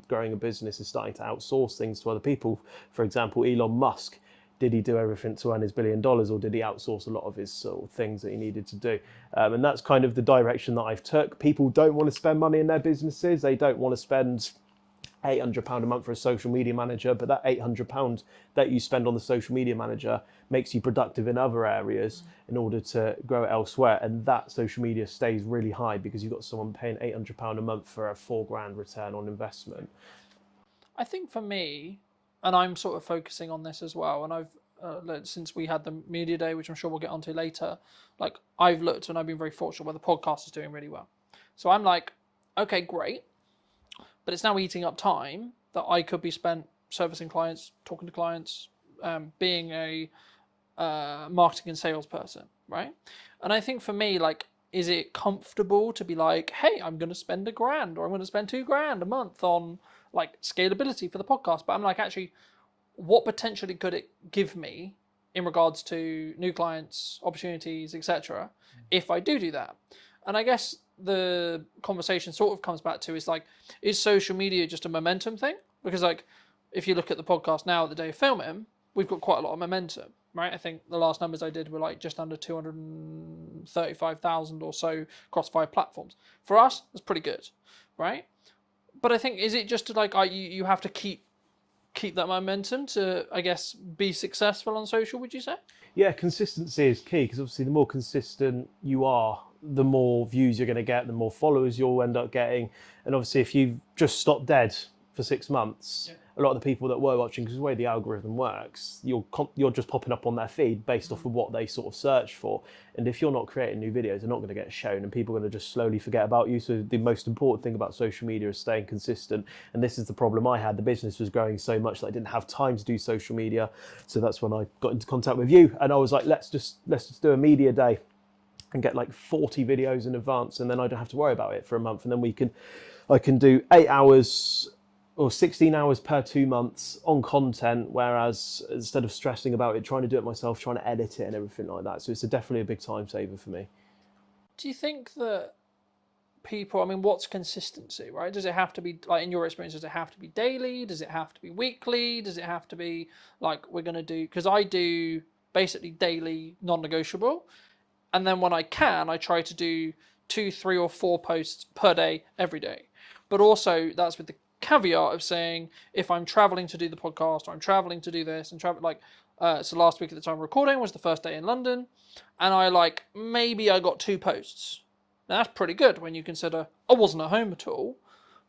growing a business is starting to outsource things to other people. For example, Elon Musk, did he do everything to earn his $1 billion, or did he outsource a lot of his sort of things that he needed to do? And that's kind of the direction that I've took. People don't want to spend money in their businesses. They don't want to spend £800 a month for a social media manager, but that £800 that you spend on the social media manager makes you productive in other areas in order to grow it elsewhere. And that social media stays really high because you've got someone paying £800 a month for a £4,000 return on investment. I think for me, and I'm sort of focusing on this as well, and I've since we had the media day, which I'm sure we'll get onto later, like I've looked and I've been very fortunate where the podcast is doing really well. So I'm like, okay, great. But it's now eating up time that I could be spent servicing clients, talking to clients, being a marketing and sales person, right? And I think for me, like, is it comfortable to be like, hey, I'm going to spend $1,000 or I'm going to spend $2,000 a month on like scalability for the podcast? But I'm like, actually, what potentially could it give me in regards to new clients, opportunities, etc. if I do that. And I guess the conversation sort of comes back to is like, is social media just a momentum thing? Because like, if you look at the podcast now, the day of filming, we've got quite a lot of momentum, right? I think the last numbers I did were like just under 235,000 or so across 5 platforms. For us, that's pretty good, right? But I think, is it just to like, you have to keep that momentum to, I guess, be successful on social, would you say? Yeah, consistency is key, because obviously the more consistent you are, the more views you're going to get, the more followers you'll end up getting. And obviously if you've just stopped dead for 6 months, a lot of the people that were watching, because the way the algorithm works, you're just popping up on their feed based off of what they sort of search for. And if you're not creating new videos, they're not going to get shown, and people are going to just slowly forget about you. So the most important thing about social media is staying consistent. And this is the problem I had. The business was growing so much that I didn't have time to do social media. So that's when I got into contact with you, and I was like, let's just do a media day and get like 40 videos in advance, and then I don't have to worry about it for a month. And then I can do 8 hours or 16 hours per 2 months on content, whereas instead of stressing about it, trying to do it myself, trying to edit it and everything like that. So it's definitely a big time saver for me. Do you think that people, I mean, what's consistency, right? Does it have to be, like, in your experience, does it have to be daily? Does it have to be weekly? Does it have to be like, we're going to do, because I do basically daily non-negotiable. And then when I can, I try to do 2, 3 or 4 posts per day, every day. But also that's with the caveat of saying, if I'm traveling to do the podcast, or I'm traveling to do this, and so last week at the time of recording was the first day in London, and maybe I got 2 posts. Now that's pretty good when you consider I wasn't at home at all.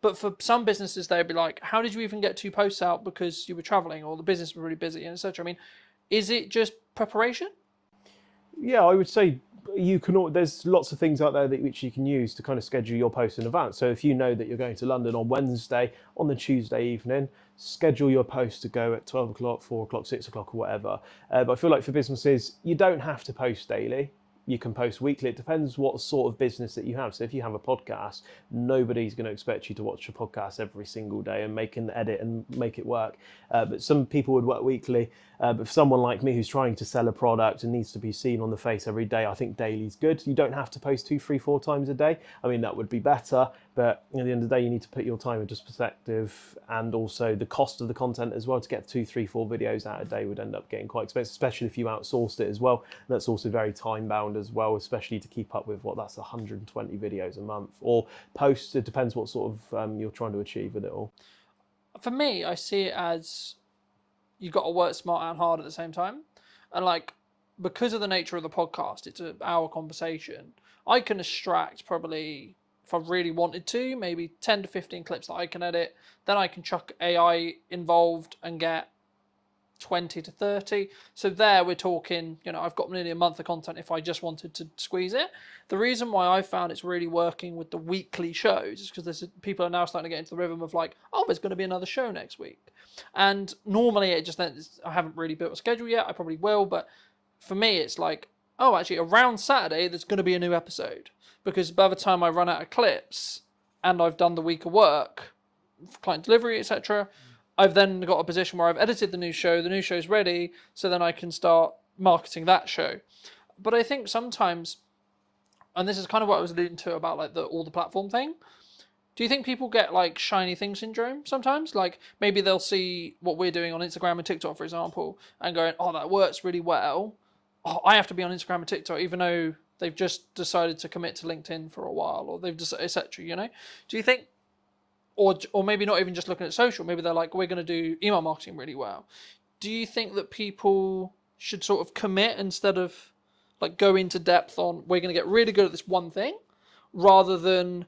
But for some businesses, they'd be like, how did you even get 2 posts out because you were traveling, or the business was really busy, and etc. I mean, is it just preparation? Yeah, I would say there's lots of things out there which you can use to kind of schedule your posts in advance. So if you know that you're going to London on Wednesday, on the Tuesday evening, schedule your post to go at 12 o'clock, 4 o'clock, 6 o'clock or whatever. But I feel like for businesses, you don't have to post daily. You can post weekly. It depends what sort of business that you have. So if you have a podcast, nobody's going to expect you to watch a podcast every single day and make an edit and make it work. But some people would work weekly. But for someone like me who's trying to sell a product and needs to be seen on the face every day, I think daily's good. You don't have to post 2, 3, 4 times a day. I mean, that would be better. But at the end of the day, you need to put your time into perspective, and also the cost of the content as well. To get 2, 3, 4 videos out a day would end up getting quite expensive, especially if you outsourced it as well. And that's also very time bound as well, especially to keep up with that's 120 videos a month or posts. It depends what sort of you're trying to achieve with it all. For me, I see it as you've got to work smart and hard at the same time. And because of the nature of the podcast, it's an hour conversation. I can extract probably, if I really wanted to, maybe 10 to 15 clips that I can edit. Then I can chuck AI involved and get 20 to 30. So there we're talking, I've got nearly a month of content if I just wanted to squeeze it. The reason why I found it's really working with the weekly shows is because people are now starting to get into the rhythm of there's going to be another show next week. And normally I haven't really built a schedule yet. I probably will, but for me it's actually around Saturday there's going to be a new episode, because by the time I run out of clips and I've done the week of work, client delivery, etc., I've then got a position where I've edited the new show's ready, so then I can start marketing that show. But I think sometimes, and this is kind of what I was alluding to about all the platform thing, do you think people get shiny thing syndrome sometimes? Maybe they'll see what we're doing on Instagram and TikTok, for example, and going, oh, that works really well. Oh, I have to be on Instagram and TikTok, even though they've just decided to commit to LinkedIn for a while, or they've decided, etc. Do you think, or maybe not even just looking at social, maybe they're we're going to do email marketing really well. Do you think that people should sort of commit instead of go into depth on, we're going to get really good at this one thing, rather than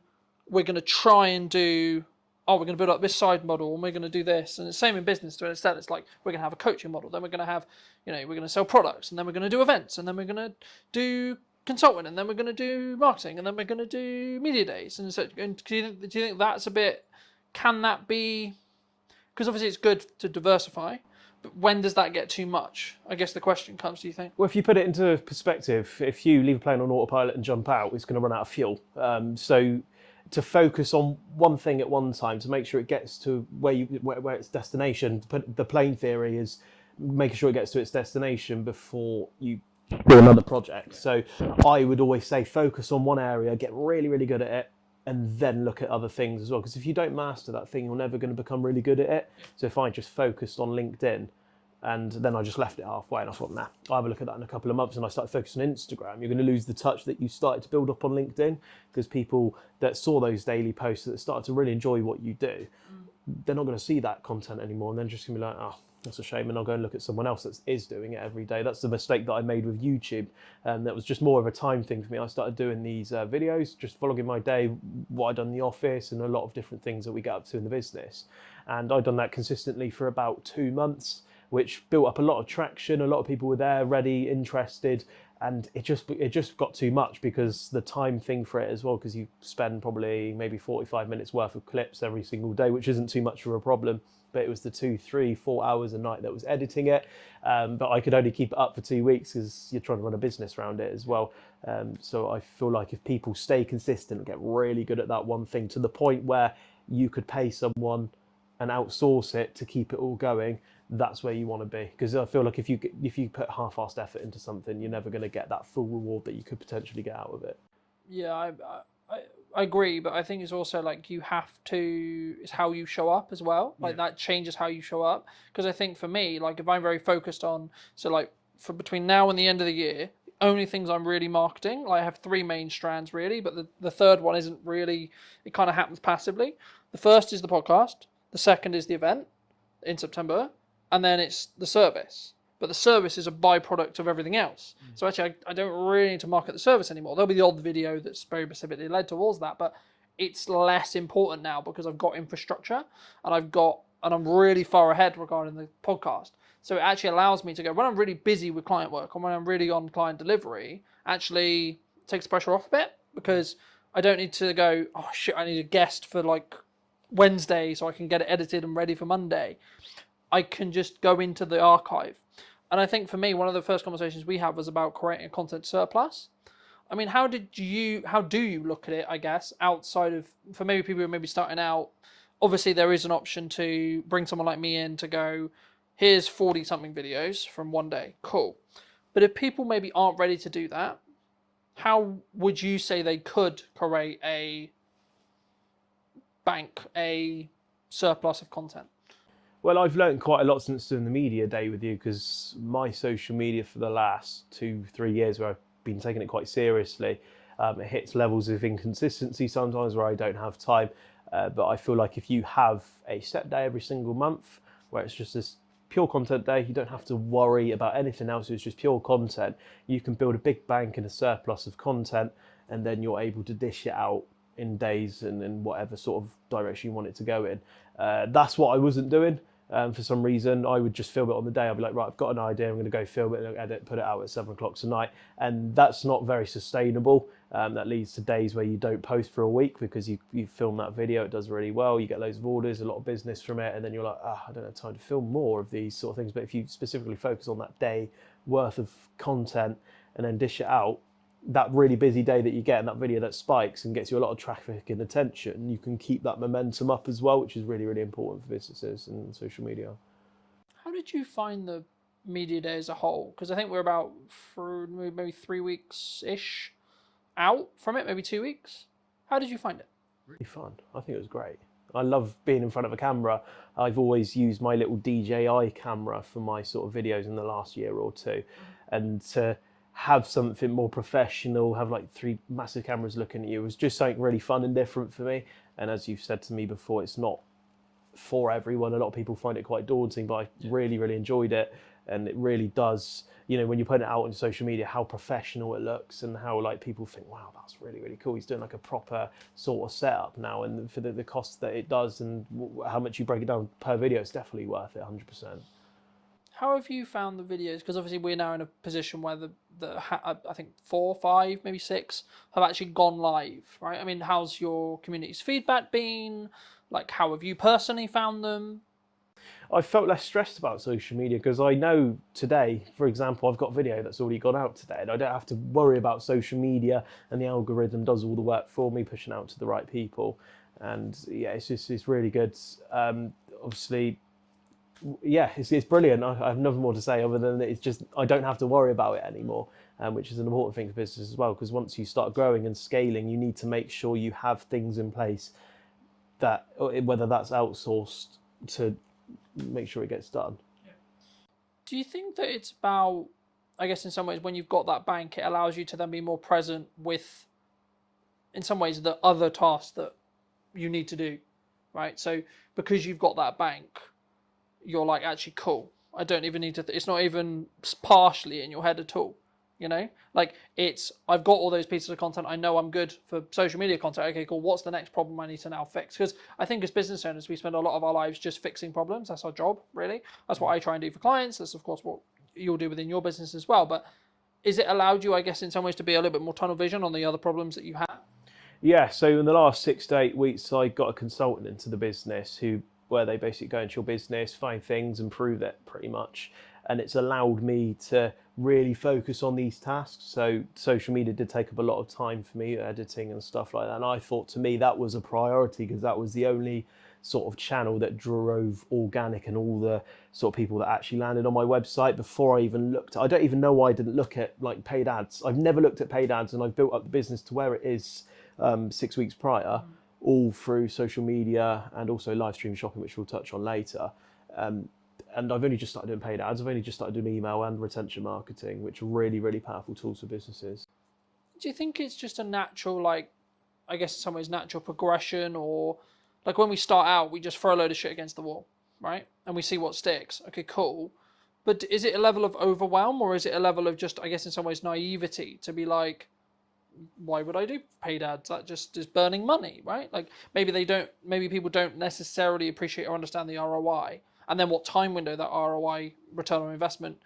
we're going to try and do, we're going to build up this side model and we're going to do this? And the same in business. To instead, it's we're going to have a coaching model, then we're going to have, we're going to sell products, and then we're going to do events, and then we're going to do consulting, and then we're going to do marketing, and then we're going to do media days. And so, do you think that's a bit, can that be, because obviously it's good to diversify, but when does that get too much? I guess the question comes, do you think? Well, if you put it into perspective, if you leave a plane on autopilot and jump out, it's going to run out of fuel. So to focus on one thing at one time, to make sure it gets to where its destination, the plane theory is, making sure it gets to its destination before you do another project. So I would always say focus on one area, get really, really good at it, and then look at other things as well. Because if you don't master that thing, you're never going to become really good at it. So if I just focused on LinkedIn, and then I just left it halfway, and I thought, nah, I'll have a look at that in a couple of months, and I started focusing on Instagram, you're going to lose the touch that you started to build up on LinkedIn, because people that saw those daily posts that started to really enjoy what you do, they're not going to see that content anymore, and they're just going to be like, oh, that's a shame, and I'll go and look at someone else that is doing it every day. That's the mistake that I made with YouTube, and that was just more of a time thing for me. I started doing these videos, just vlogging my day, what I'd done in the office, and a lot of different things that we get up to in the business. And I'd done that consistently for about 2 months, which built up a lot of traction. A lot of people were there, ready, interested, and it just got too much, because the time thing for it as well, because you spend probably maybe 45 minutes worth of clips every single day, which isn't too much of a problem. But it was the 2, 3, 4 hours a night that was editing it. But I could only keep it up for 2 weeks, because you're trying to run a business around it as well. So I feel like if people stay consistent and get really good at that one thing, to the point where you could pay someone and outsource it to keep it all going, that's where you want to be. Because I feel like if you put half-assed effort into something, you're never going to get that full reward that you could potentially get out of it. Yeah, I agree, but I think it's also like you have to, it's how you show up as well. Like that changes how you show up. Because I think for me, like if I'm very focused on, so like for between now and the end of the year, only things I'm really marketing, like I have 3 main strands really, but the third one isn't really, it kind of happens passively. The first is the podcast, the second is the event in September, and then it's the service. But the service is a byproduct of everything else. So actually, I don't really need to market the service anymore. There'll be the odd video that's very specifically led towards that, but it's less important now because I've got infrastructure and I'm really far ahead regarding the podcast. So it actually allows me to go, when I'm really busy with client work and when I'm really on client delivery, actually takes the pressure off a bit, because I don't need to go, oh shit, I need a guest for like Wednesday so I can get it edited and ready for Monday. I can just go into the archive. And I think for me, one of the first conversations we had was about creating a content surplus. I mean, how do you look at it, I guess, outside of, for maybe people who may be starting out, obviously there is an option to bring someone like me in to go, here's 40 something videos from one day, cool. But if people maybe aren't ready to do that, how would you say they could create a surplus of content? Well, I've learned quite a lot since doing the media day with you, because my social media for the last 2-3 years, where I've been taking it quite seriously, it hits levels of inconsistency sometimes where I don't have time. But I feel like if you have a set day every single month where it's just this pure content day, you don't have to worry about anything else, it's just pure content, you can build a big bank and a surplus of content, and then you're able to dish it out in days and in whatever sort of direction you want it to go in. That's what I wasn't doing. For some reason, I would just film it on the day. I'd be like, right, I've got an idea, I'm going to go film it and edit, put it out at 7 o'clock tonight. And that's not very sustainable. That leads to days where you don't post for a week because you film that video, it does really well, you get loads of orders, a lot of business from it, and then you're like, I don't have time to film more of these sort of things. But if you specifically focus on that day worth of content and then dish it out, that really busy day that you get in that video that spikes and gets you a lot of traffic and attention, you can keep that momentum up as well, which is really, really important for businesses and social media. How did you find the media day as a whole? Because I think we're about for maybe 3 weeks-ish out from it, maybe 2 weeks. How did you find it? Really fun. I think it was great. I love being in front of a camera. I've always used my little DJI camera for my sort of videos in the last year or two. And to have something more professional, have like 3 massive cameras looking at you, was just something really fun and different for me. And as you've said to me before, it's not for everyone. A lot of people find it quite daunting, but I really, really enjoyed it. And it really does, you know, when you put it out on social media, how professional it looks and how like people think, wow, that's really, really cool. He's doing like a proper sort of setup now. And for the cost that it does and how much you break it down per video, it's definitely worth it, 100%. How have you found the videos? Because obviously we're now in a position where I think 4, 5, maybe 6 have actually gone live, right? I mean, how's your community's feedback been? Like, how have you personally found them? I felt less stressed about social media because I know today, for example, I've got video that's already gone out today and I don't have to worry about social media, and the algorithm does all the work for me, pushing out to the right people. And yeah, it's really good. Obviously, yeah, it's brilliant. I have nothing more to say other than it's just I don't have to worry about it anymore, which is an important thing for business as well. Because once you start growing and scaling, you need to make sure you have things in place that, whether that's outsourced, to make sure it gets done. Do you think that it's about, I guess in some ways, when you've got that bank, it allows you to then be more present with, in some ways, the other tasks that you need to do, right? So because you've got that bank, you're like, actually, cool. I don't even need to, it's not even partially in your head at all. You know, like I've got all those pieces of content. I know I'm good for social media content. Okay, cool. What's the next problem I need to now fix? Because I think as business owners, we spend a lot of our lives just fixing problems. That's our job, really. That's what I try and do for clients. That's, of course, what you'll do within your business as well. But is it allowed you, I guess, in some ways to be a little bit more tunnel vision on the other problems that you have? Yeah, so in the last 6 to 8 weeks, I got a consultant into the business where they basically go into your business, find things, improve it pretty much. And it's allowed me to really focus on these tasks. So social media did take up a lot of time for me, editing and stuff like that. And I thought, to me, that was a priority because that was the only sort of channel that drove organic and all the sort of people that actually landed on my website before I even looked. I don't even know why I didn't look at like paid ads. I've never looked at paid ads, and I've built up the business to where it is 6 weeks prior, all through social media and also live stream shopping, which we'll touch on later. And I've only just started doing paid ads. I've only just started doing email and retention marketing, which are really, really powerful tools for businesses. Do you think it's just a natural, like, I guess in some ways, natural progression, or like when we start out, we just throw a load of shit against the wall, right? And we see what sticks. Okay, cool. But is it a level of overwhelm, or is it a level of just, I guess in some ways, naivety to be like, why would I do paid ads? That just is burning money, right? Like maybe people don't necessarily appreciate or understand the ROI, and then what time window that ROI, return on investment,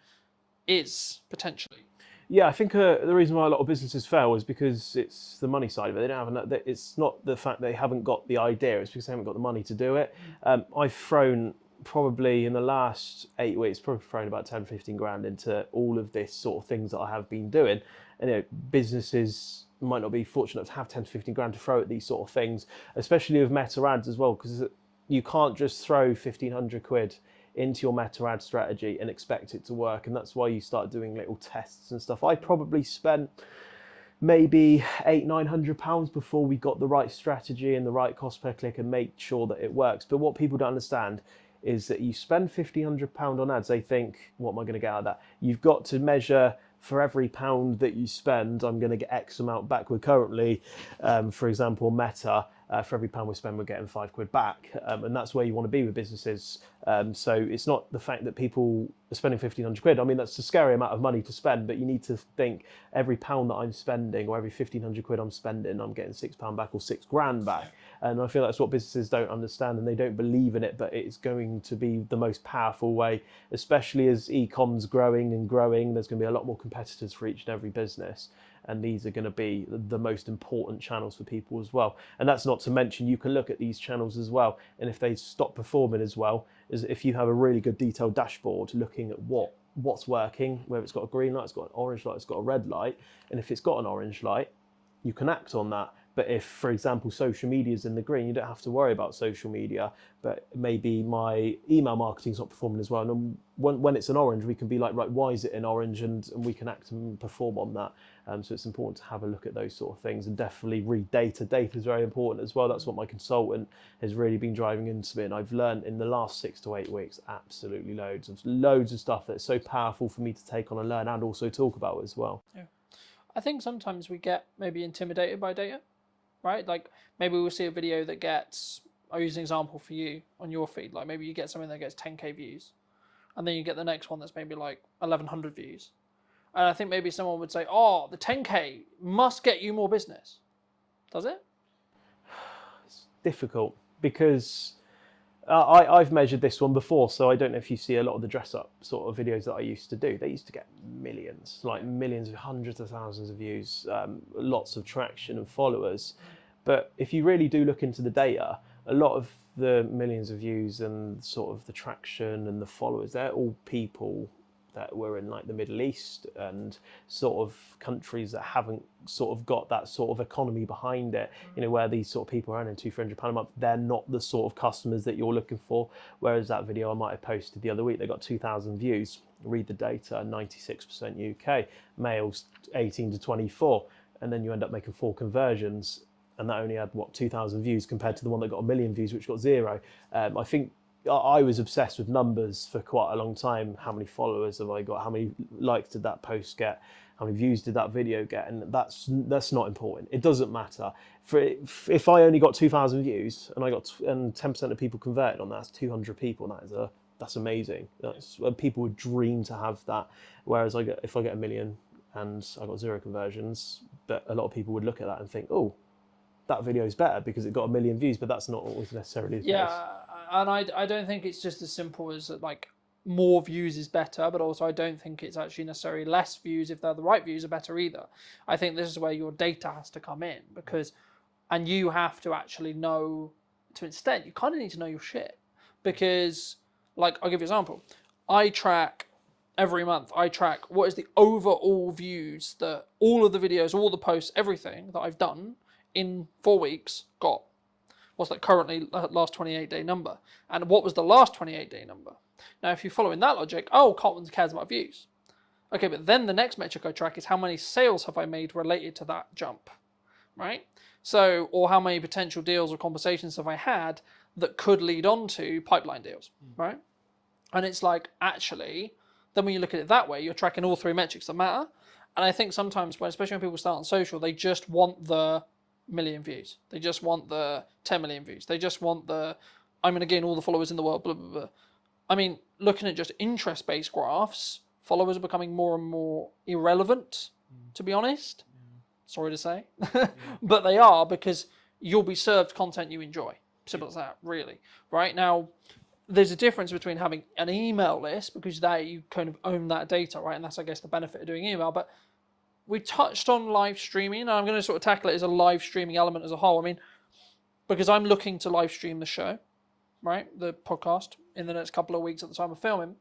is potentially. Yeah, I think the reason why a lot of businesses fail is because it's the money side of it. They don't have enough. It's not the fact they haven't got the idea. It's because they haven't got the money to do it. I've thrown probably in the last 8 weeks, probably thrown about 10, 15 grand into all of this sort of things that I have been doing. And businesses might not be fortunate to have 10 to 15 grand to throw at these sort of things, especially with meta ads as well, because you can't just throw 1,500 quid into your meta ad strategy and expect it to work. And that's why you start doing little tests and stuff. I probably spent maybe £800-900 before we got the right strategy and the right cost per click and make sure that it works. But what people don't understand is that you spend £1,500 on ads, they think, what am I going to get out of that? You've got to measure, for every pound that you spend, I'm going to get X amount back. We're currently, for example, Meta, for every pound we spend, we're getting £5 back. And that's where you want to be with businesses. So it's not the fact that people are spending 1,500 quid. I mean, that's a scary amount of money to spend, but you need to think every pound that I'm spending or every 1,500 quid I'm spending, I'm getting £6 back or 6 grand back. And I feel that's what businesses don't understand, and they don't believe in it, but it's going to be the most powerful way, especially as e-com's growing and growing. There's going to be a lot more competitors for each and every business, and these are going to be the most important channels for people as well. And that's not to mention, you can look at these channels as well, and if they stop performing as well, is if you have a really good detailed dashboard looking at what's working, whether it's got a green light, it's got an orange light, it's got a red light, and if it's got an orange light, you can act on that. But if, for example, social media is in the green, you don't have to worry about social media, but maybe my email marketing is not performing as well. And when it's an orange, we can be like, right, why is it in orange? And we can act and perform on that. So it's important to have a look at those sort of things and definitely read data. Data is very important as well. That's what my consultant has really been driving into me. And I've learned in the last 6 to 8 weeks, absolutely loads of stuff that's so powerful for me to take on and learn and also talk about as well. Yeah. I think sometimes we get maybe intimidated by data, right? Like maybe we'll see a video that gets, I'll use an example for you on your feed, like maybe you get something that gets 10k views, and then you get the next one that's maybe like 1,100 views. And I think maybe someone would say, oh, the 10k must get you more business. Does it? It's difficult because I've measured this one before, so I don't know if you see a lot of the dress up sort of videos that I used to do. They used to get millions, like millions, hundreds of thousands of views, lots of traction and followers. But if you really do look into the data, a lot of the millions of views and sort of the traction and the followers, they're all people that were in like the Middle East and sort of countries that haven't sort of got that sort of economy behind it, you know, where these sort of people are earning £200-300 a month, they're not the sort of customers that you're looking for. Whereas that video I might have posted the other week, they got 2,000 views. Read the data, 96% UK, males 18 to 24, and then you end up making 4 conversions, and that only had, what, 2,000 views compared to the one that got 1 million views, which got 0. I think I was obsessed with numbers for quite a long time. How many followers have I got? How many likes did that post get? How many views did that video get? And that's not important. It doesn't matter. If I only got 2,000 views and 10% of people converted on that, that's 200 people. That's amazing. People would dream to have that. Whereas if I get 1 million and I got 0 conversions, but a lot of people would look at that and think, oh, that video is better because it got 1 million views, but that's not always necessarily the case. And I don't think it's just as simple as like more views is better, but also I don't think it's actually necessarily less views if they're the right views are better either. I think this is where your data has to come in and you have to actually know, to an extent, you kind of need to know your shit. Because, like, I'll give you an example. I track every month, what is the overall views that all of the videos, all the posts, everything that I've done in 4 weeks got. What's that currently last 28-day number? And what was the last 28-day number? Now, if you're following that logic, Cotman cares about views. Okay, but then the next metric I track is how many sales have I made related to that jump, right? So, or how many potential deals or conversations have I had that could lead on to pipeline deals, right? And it's like, actually, then when you look at it that way, you're tracking all 3 metrics that matter. And I think sometimes, especially when people start on social, they just want the million views. They just want the 10 million views. They just want I'm going to gain all the followers in the world, blah, blah, blah. I mean, looking at just interest-based graphs, followers are becoming more and more irrelevant, to be honest. Sorry to say. But they are, because you'll be served content you enjoy. Simple as that, really. Right? Now, there's a difference between having an email list, because you kind of own that data, right? And that's, I guess, the benefit of doing email. But we touched on live streaming, and I'm going to sort of tackle it as a live streaming element as a whole. I mean, because I'm looking to live stream the show, right, the podcast, in the next couple of weeks at the time of filming.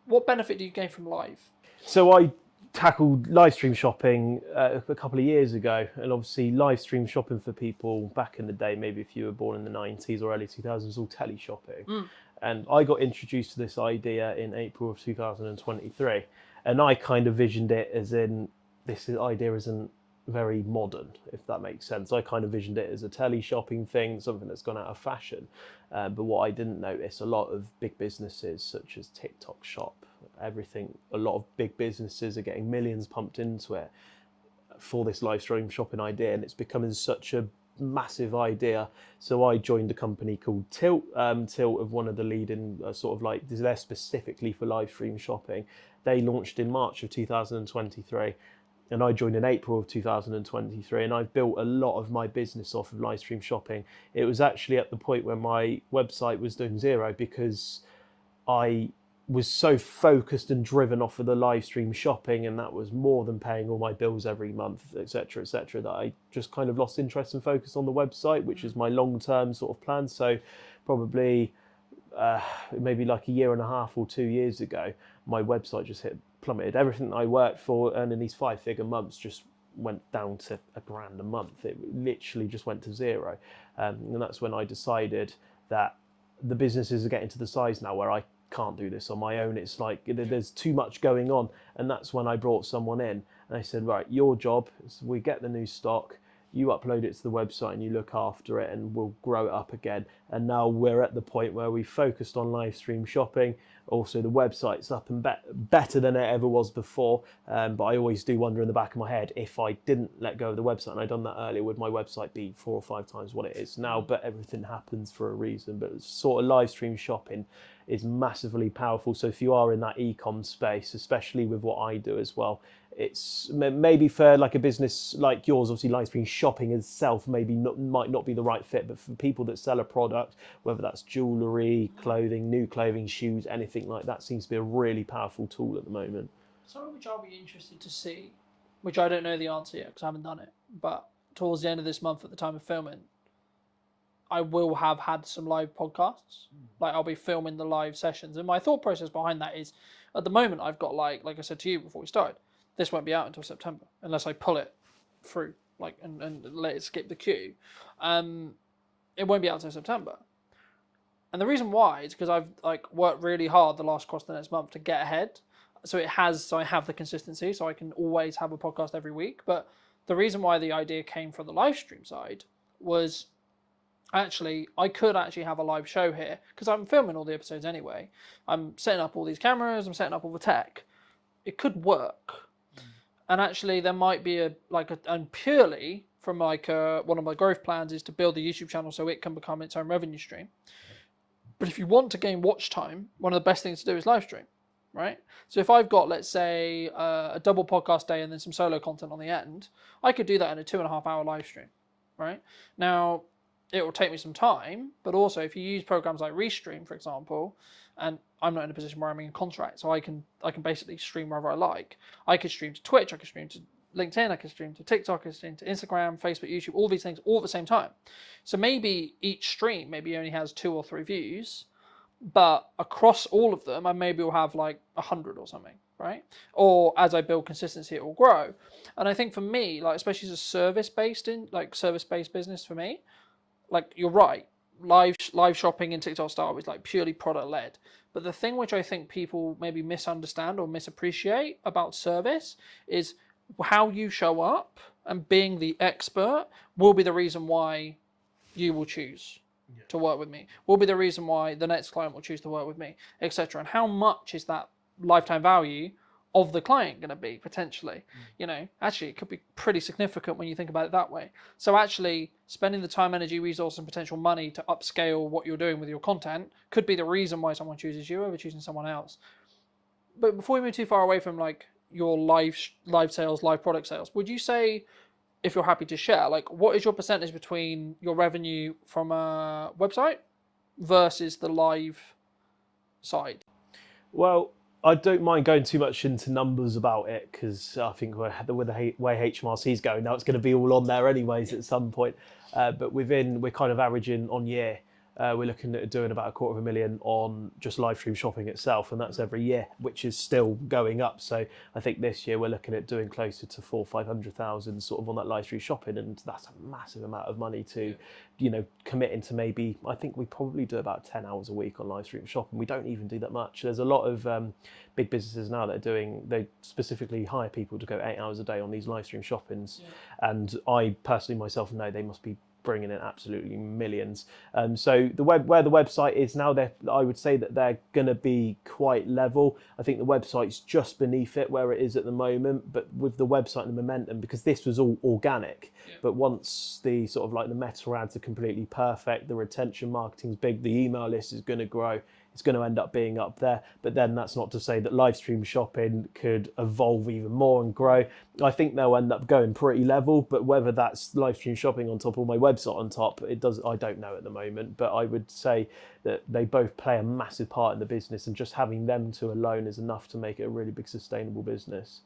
What benefit do you gain from live? So I tackled live stream shopping a couple of years ago, and obviously live stream shopping for people back in the day, maybe if you were born in the 90s or early 2000s, was all tele shopping. And I got introduced to this idea in April of 2023, and I kind of visioned it as in, this idea isn't very modern, if that makes sense. I kind of visioned it as a tele shopping thing, something that's gone out of fashion. But what I didn't notice, a lot of big businesses such as TikTok Shop, a lot of big businesses are getting millions pumped into it for this live stream shopping idea, and it's becoming such a massive idea. So I joined a company called Tilt. Tilt of one of the leading sort of like, they're specifically for live stream shopping. They launched in March of 2023. And I joined in April of 2023, and I've built a lot of my business off of live stream shopping. It was actually at the point where my website was doing 0 because I was so focused and driven off of the live stream shopping, and that was more than paying all my bills every month, etc., that I just kind of lost interest and focus on the website, which is my long-term sort of plan. So probably maybe like a year and a half or 2 years ago, my website just plummeted. Everything that I worked for earning these 5-figure months just went down to £1,000 a month. It literally just went to 0. And that's when I decided that the businesses are getting to the size now where I can't do this on my own. It's like there's too much going on. And that's when I brought someone in and I said, right, your job is we get the new stock, you upload it to the website and you look after it, and we'll grow it up again. And now we're at the point where we focused on live stream shopping. Also, the website's up and better than it ever was before. But I always do wonder in the back of my head, if I didn't let go of the website and I'd done that earlier, would my website be 4 or 5 times what it is now? But everything happens for a reason. But sort of live stream shopping is massively powerful. So if you are in that e-com space, especially with what I do as well, it's maybe for like a business like yours, obviously live stream shopping itself might not be the right fit, but for people that sell a product, whether that's jewellery, clothing, new clothing, shoes, anything like that, seems to be a really powerful tool at the moment. Something which I'll be interested to see, which I don't know the answer yet because I haven't done it, but towards the end of this month at the time of filming, I will have had some live podcasts. Like I'll be filming the live sessions, and my thought process behind that is, at the moment I've got like I said to you before we started, this won't be out until September unless I pull it through like and let it skip the queue. It won't be out until September. And the reason why is because I've like worked really hard the last across the next month to get ahead. So I have the consistency, so I can always have a podcast every week. But the reason why the idea came from the live stream side was actually I could actually have a live show here because I'm filming all the episodes anyway. I'm setting up all these cameras, I'm setting up all the tech. It could work. And actually there might be and purely from like one of my growth plans is to build the YouTube channel so it can become its own revenue stream. But if you want to gain watch time, one of the best things to do is live stream, right? So if I've got, let's say, a double podcast day and then some solo content on the end, I could do that in a 2.5 hour live stream, right? Now, it will take me some time, but also if you use programs like Restream, for example, and I'm not in a position where I'm in contract, so I can basically stream wherever I like. I could stream to Twitch, I could stream to LinkedIn, I could stream to TikTok, I could stream to Instagram, Facebook, YouTube, all these things all at the same time. So maybe each stream maybe only has 2 or 3 views, but across all of them, I maybe will have like 100 or something, right? Or as I build consistency, it will grow. And I think for me, like especially as a service-based business for me, like you're right, live shopping in TikTok style is like purely product led. But the thing which I think people maybe misunderstand or misappreciate about service is how you show up, and being the expert will be the reason why you will choose to work with me, will be the reason why the next client will choose to work with me, etc. And how much is that lifetime value of the client going to be potentially? You know, actually it could be pretty significant when you think about it that way. So actually spending the time, energy, resource and potential money to upscale what you're doing with your content could be the reason why someone chooses you over choosing someone else. But before we move too far away from like your live sales, live product sales, would you say, if you're happy to share, like what is your percentage between your revenue from a website versus the live side? Well, I don't mind going too much into numbers about it because I think with the way HMRC's going now, it's going to be all on there anyways at some point. But we're kind of averaging on year. We're looking at doing about $250,000 on just live stream shopping itself, and that's every year, which is still going up. So I think this year we're looking at doing closer to 400,000-500,000 sort of on that live stream shopping, and that's a massive amount of money to, commit into. Maybe I think we probably do about 10 hours a week on live stream shopping. We don't even do that much. There's a lot of big businesses now that they specifically hire people to go 8 hours a day on these live stream shoppings, and I personally myself know they must be bringing in absolutely millions. So where the website is now, I would say that they're going to be quite level. I think the website's just beneath it where it is at the moment, but with the website and the momentum, because this was all organic, but once the sort of like the meta ads are completely perfect, the retention marketing's big, the email list is going to grow, it's going to end up being up there. But then that's not to say that live stream shopping could evolve even more and grow. I think they'll end up going pretty level, but whether that's live stream shopping on top or my website on top, I don't know at the moment. But I would say that they both play a massive part in the business, and just having them two alone is enough to make it a really big sustainable business.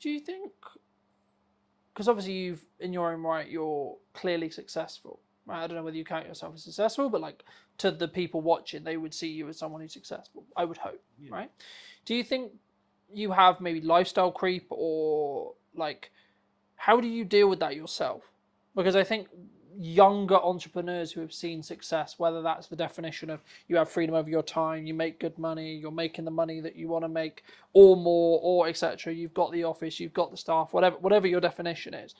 Do you think, because obviously in your own right, you're clearly successful, right? I don't know whether you count yourself as successful, but like to the people watching, they would see you as someone who's successful, I would hope, right? Do you think you have maybe lifestyle creep, or like, how do you deal with that yourself? Because I think younger entrepreneurs who have seen success, whether that's the definition of you have freedom over your time, you make good money, you're making the money that you want to make or more, or etc., you've got the office, you've got the staff, whatever your definition is,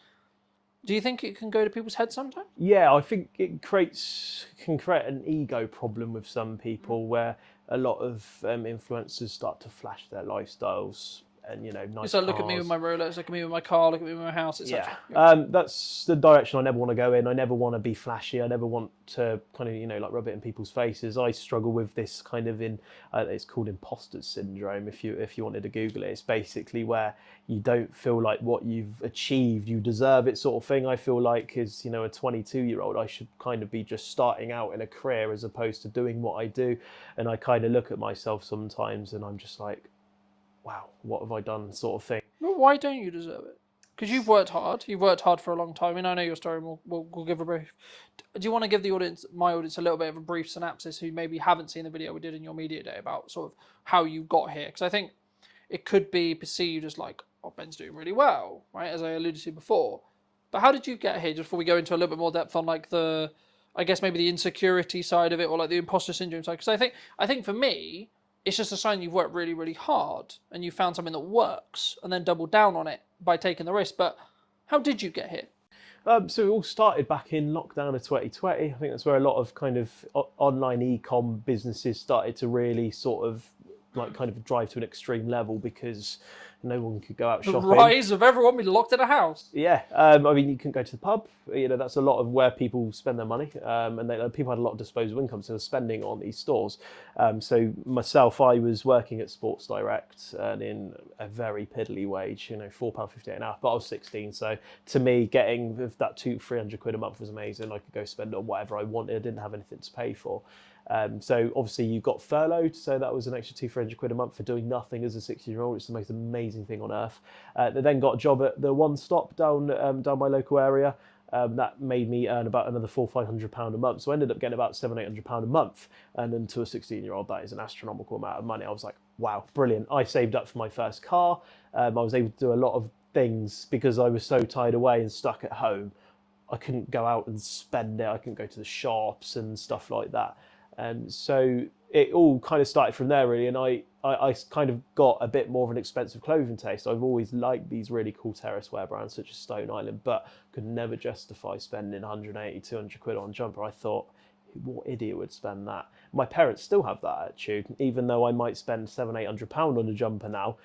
do you think it can go to people's heads sometimes? Yeah, I think it can create an ego problem with some people, where a lot of influencers start to flash their lifestyles and nice It's like, look at me with my Rolex, look at me with my car, look at me with my house, etc. That's the direction I never want to go in. I never want to be flashy. I never want to kind of like rub it in people's faces. I struggle with this kind of it's called imposter syndrome. If you wanted to Google it, it's basically where you don't feel like what you've achieved you deserve it, sort of thing. I feel like as a 22-year-old, I should kind of be just starting out in a career as opposed to doing what I do. And I kind of look at myself sometimes and I'm just like, wow, what have I done, sort of thing. Well, why don't you deserve it? because you've worked hard. You've worked hard for a long time, and I know your story. And we'll give a brief. Do you want to give the audience, my audience, a little bit of a brief synopsis who maybe haven't seen the video we did in your media day about sort of how you got here? Because I think it could be perceived as like, oh, Ben's doing really well, right? As I alluded to before. But how did you get here? Just before we go into a little bit more depth on like I guess maybe the insecurity side of it, or like the imposter syndrome side. Because I think for me, it's just a sign you've worked really, really hard and you found something that works and then doubled down on it by taking the risk. But how did you get here? So it all started back in lockdown of 2020. I think that's where a lot of kind of online e-com businesses started to really sort of like kind of drive to an extreme level because no one could go out shopping. The rise of everyone being locked in a house. Yeah, I mean, you couldn't go to the pub. That's a lot of where people spend their money, and people had a lot of disposable income, so they're spending on these stores. So myself, I was working at Sports Direct, earning a very piddly wage, £4.58 an hour. But I was 16, so to me, getting that £300 a month was amazing. I could go spend on whatever I wanted. I didn't have anything to pay for. So obviously you got furloughed, so that was an extra £200-300 a month for doing nothing as a 16-year-old. It's the most amazing thing on earth. They then got a job at the One Stop down my local area. That made me earn about another £400-500 a month. So I ended up getting about £700-800 a month. And then to a 16-year-old, that is an astronomical amount of money. I was like, wow, brilliant. I saved up for my first car. I was able to do a lot of things because I was so tied away and stuck at home. I couldn't go out and spend it. I couldn't go to the shops and stuff like that. So it all kind of started from there, really, and I kind of got a bit more of an expensive clothing taste. I've always liked these really cool terrace wear brands such as Stone Island, but could never justify spending 180-200 quid on a jumper. I thought, what idiot would spend that? My parents still have that attitude, even though I might spend £700-800 on a jumper now.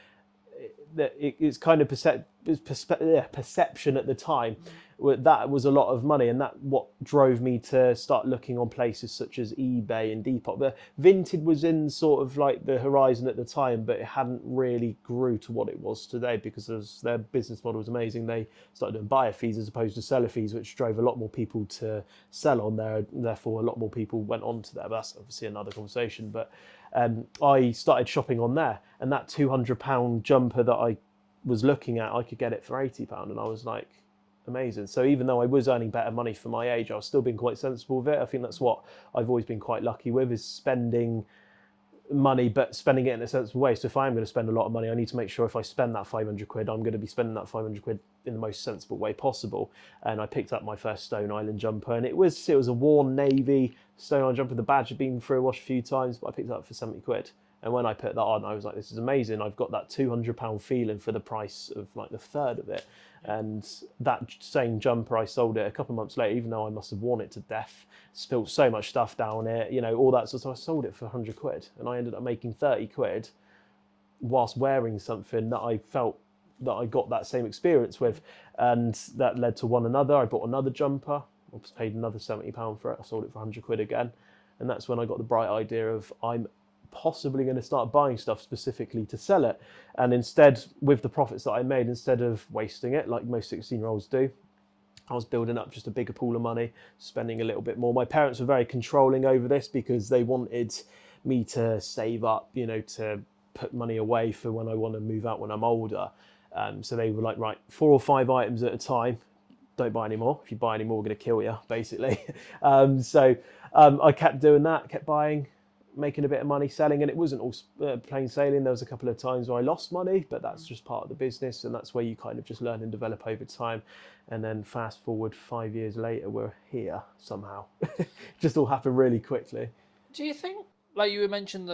It's kind of perception at the time. That was a lot of money, and that what drove me to start looking on places such as eBay and Depop. The Vinted was in sort of like the horizon at the time, but it hadn't really grew to what it was today because their business model was amazing. They started doing buyer fees as opposed to seller fees, which drove a lot more people to sell on there. Therefore, a lot more people went on to there. But that's obviously another conversation. But I started shopping on there, and that £200 jumper that I was looking at, I could get it for £80, and I was like, amazing. So even though I was earning better money for my age, I was still being quite sensible with it. I think that's what I've always been quite lucky with, is spending money, but spending it in a sensible way. So if I am going to spend a lot of money, I need to make sure if I spend that £500, I'm going to be spending that £500 in the most sensible way possible. And I picked up my first Stone Island jumper, and it was a worn navy Stone Island jumper. The badge had been through a wash a few times, but I picked it up for £70. And when I put that on, I was like, this is amazing. I've got that £200 feeling for the price of like the third of it. And that same jumper, I sold it a couple of months later, even though I must have worn it to death, spilled so much stuff down it, all that sort of stuff. I sold it for £100, and I ended up making £30 whilst wearing something that I felt that I got that same experience with. And that led to one another. I bought another jumper. I paid another £70 for it. I sold it for £100 again. And that's when I got the bright idea of I'm possibly going to start buying stuff specifically to sell it. And instead, with the profits that I made, instead of wasting it like most 16-year-olds do, I was building up just a bigger pool of money, spending a little bit more. My parents were very controlling over this because they wanted me to save up, to put money away for when I want to move out when I'm older. So they were like, right, 4 or 5 items at a time. Don't buy any more. If you buy any more, we're going to kill you, basically. So I kept doing that, kept buying, making a bit of money selling, and it wasn't all plain sailing. There was a couple of times where I lost money, but that's just part of the business, and that's where you kind of just learn and develop over time. And then fast forward 5 years later, we're here somehow. Just all happened really quickly. Do you think, like you mentioned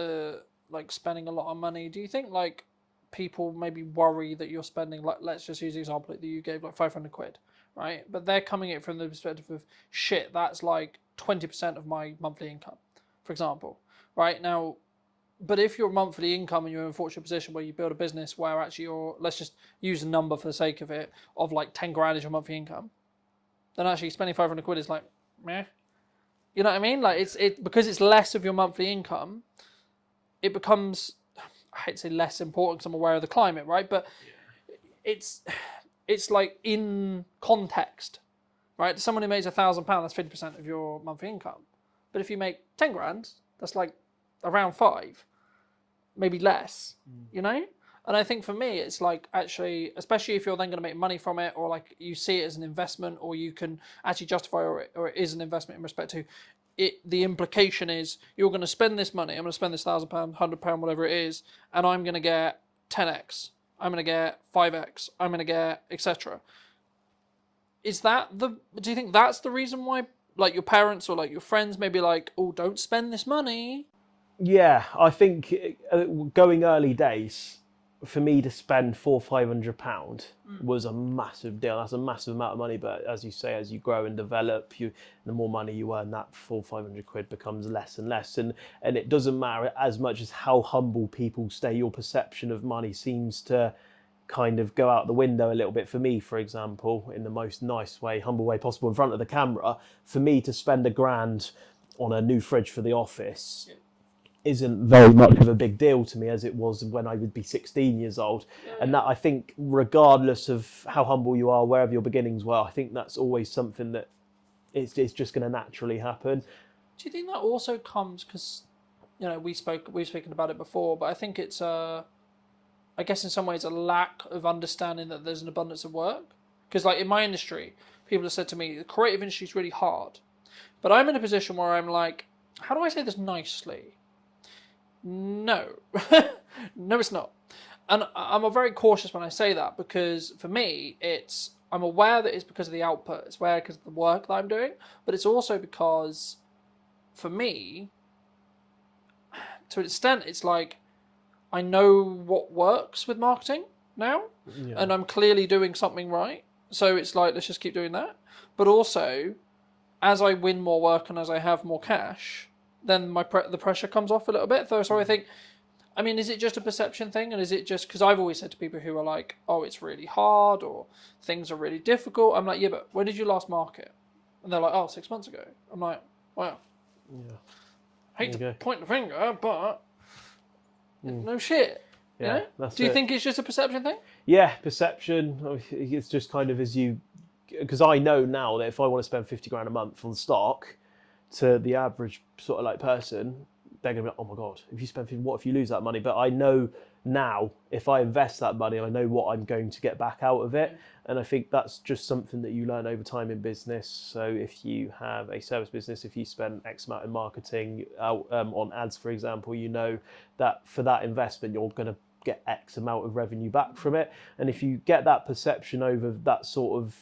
spending a lot of money, do you think like people maybe worry that you're spending, like, let's just use the example that you gave, like £500, right? But they're coming at it from the perspective of, shit, that's like 20% of my monthly income, for example. Right now, but if your monthly income and you're in a fortunate position where you build a business where actually let's just use a number for the sake of it, of like 10 grand is your monthly income, then actually spending £500 is like, meh. You know what I mean? Like because it's less of your monthly income, it becomes, I hate to say less important because I'm aware of the climate, right? But it's like in context, right? Someone who makes £1,000, that's 50% of your monthly income. But if you make 10 grand, that's like around 5, maybe less, And I think for me, it's like actually, especially if you're then going to make money from it, or like you see it as an investment, or you can actually justify, or it is an investment in respect to it. The implication is you're going to spend this money. I'm going to spend this £1,000, £100, whatever it is, and I'm going to get 10x. I'm going to get 5x. I'm going to get etc. Is that do you think that's the reason why, like, your parents or like your friends may be like, oh, don't spend this money? Yeah, I think going early days, for me to spend £400-500 was a massive deal. That's a massive amount of money. But as you say, as you grow and develop, the more money you earn, that £400-500 becomes less and less. And it doesn't matter as much as how humble people stay. Your perception of money seems to kind of go out the window a little bit. For me, for example, in the most nice way, humble way possible in front of the camera, for me to spend £1,000 on a new fridge for the office isn't very much of a big deal to me as it was when I would be 16 years old. And that, I think, regardless of how humble you are, wherever your beginnings were, I think that's always something that it's just going to naturally happen. Do you think that also comes because, we've spoken about it before, but I think it's I guess in some ways a lack of understanding that there's an abundance of work. Because like in my industry, people have said to me, the creative industry is really hard. But I'm in a position where I'm like, how do I say this nicely? No. No, it's not. And I'm very cautious when I say that, because for me, I'm aware that it's because of the output, it's aware because of the work that I'm doing, but it's also because, for me, to an extent, it's like, I know what works with marketing now, and I'm clearly doing something right. So it's like, let's just keep doing that. But also, as I win more work and as I have more cash, then the pressure comes off a little bit. So I think, is it just a perception thing? And is it just, because I've always said to people who are like, oh, it's really hard or things are really difficult. I'm like, yeah, but when did you last market? And they're like, oh, 6 months ago. I'm like, wow. Yeah. I hate to point the finger, but no shit. Yeah, Do you think it's just a perception thing? Yeah, perception. It's just kind of because I know now that if I want to spend 50 grand a month on stock, to the average sort of like person, they're going to be like, oh my God, if you spend 50, what if you lose that money? But I know now if I invest that money, I know what I'm going to get back out of it. And I think that's just something that you learn over time in business. So if you have a service business, if you spend X amount in marketing on ads, for example, you know that for that investment, you're going to get X amount of revenue back from it. And if you get that perception over that sort of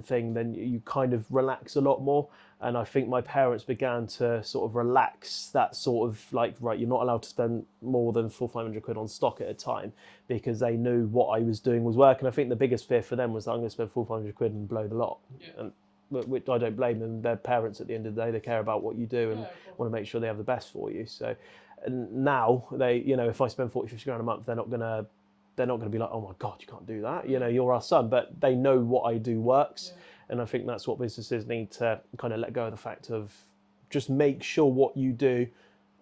thing, then you kind of relax a lot more. And I think my parents began to sort of relax that sort of like, right, you're not allowed to spend more than £400-500 on stock at a time, because they knew what I was doing was working. I think the biggest fear for them was that I'm going to spend £400-500 and blow the lot. And which I don't blame them. They're parents at the end of the day. They care about what you do and want to make sure they have the best for you. So and now they, if I spend 40-50 grand a month, they're not going to be like, oh my God, you can't do that. You're our son. But they know what I do works. And I think that's what businesses need to kind of let go of the fact of just make sure what you do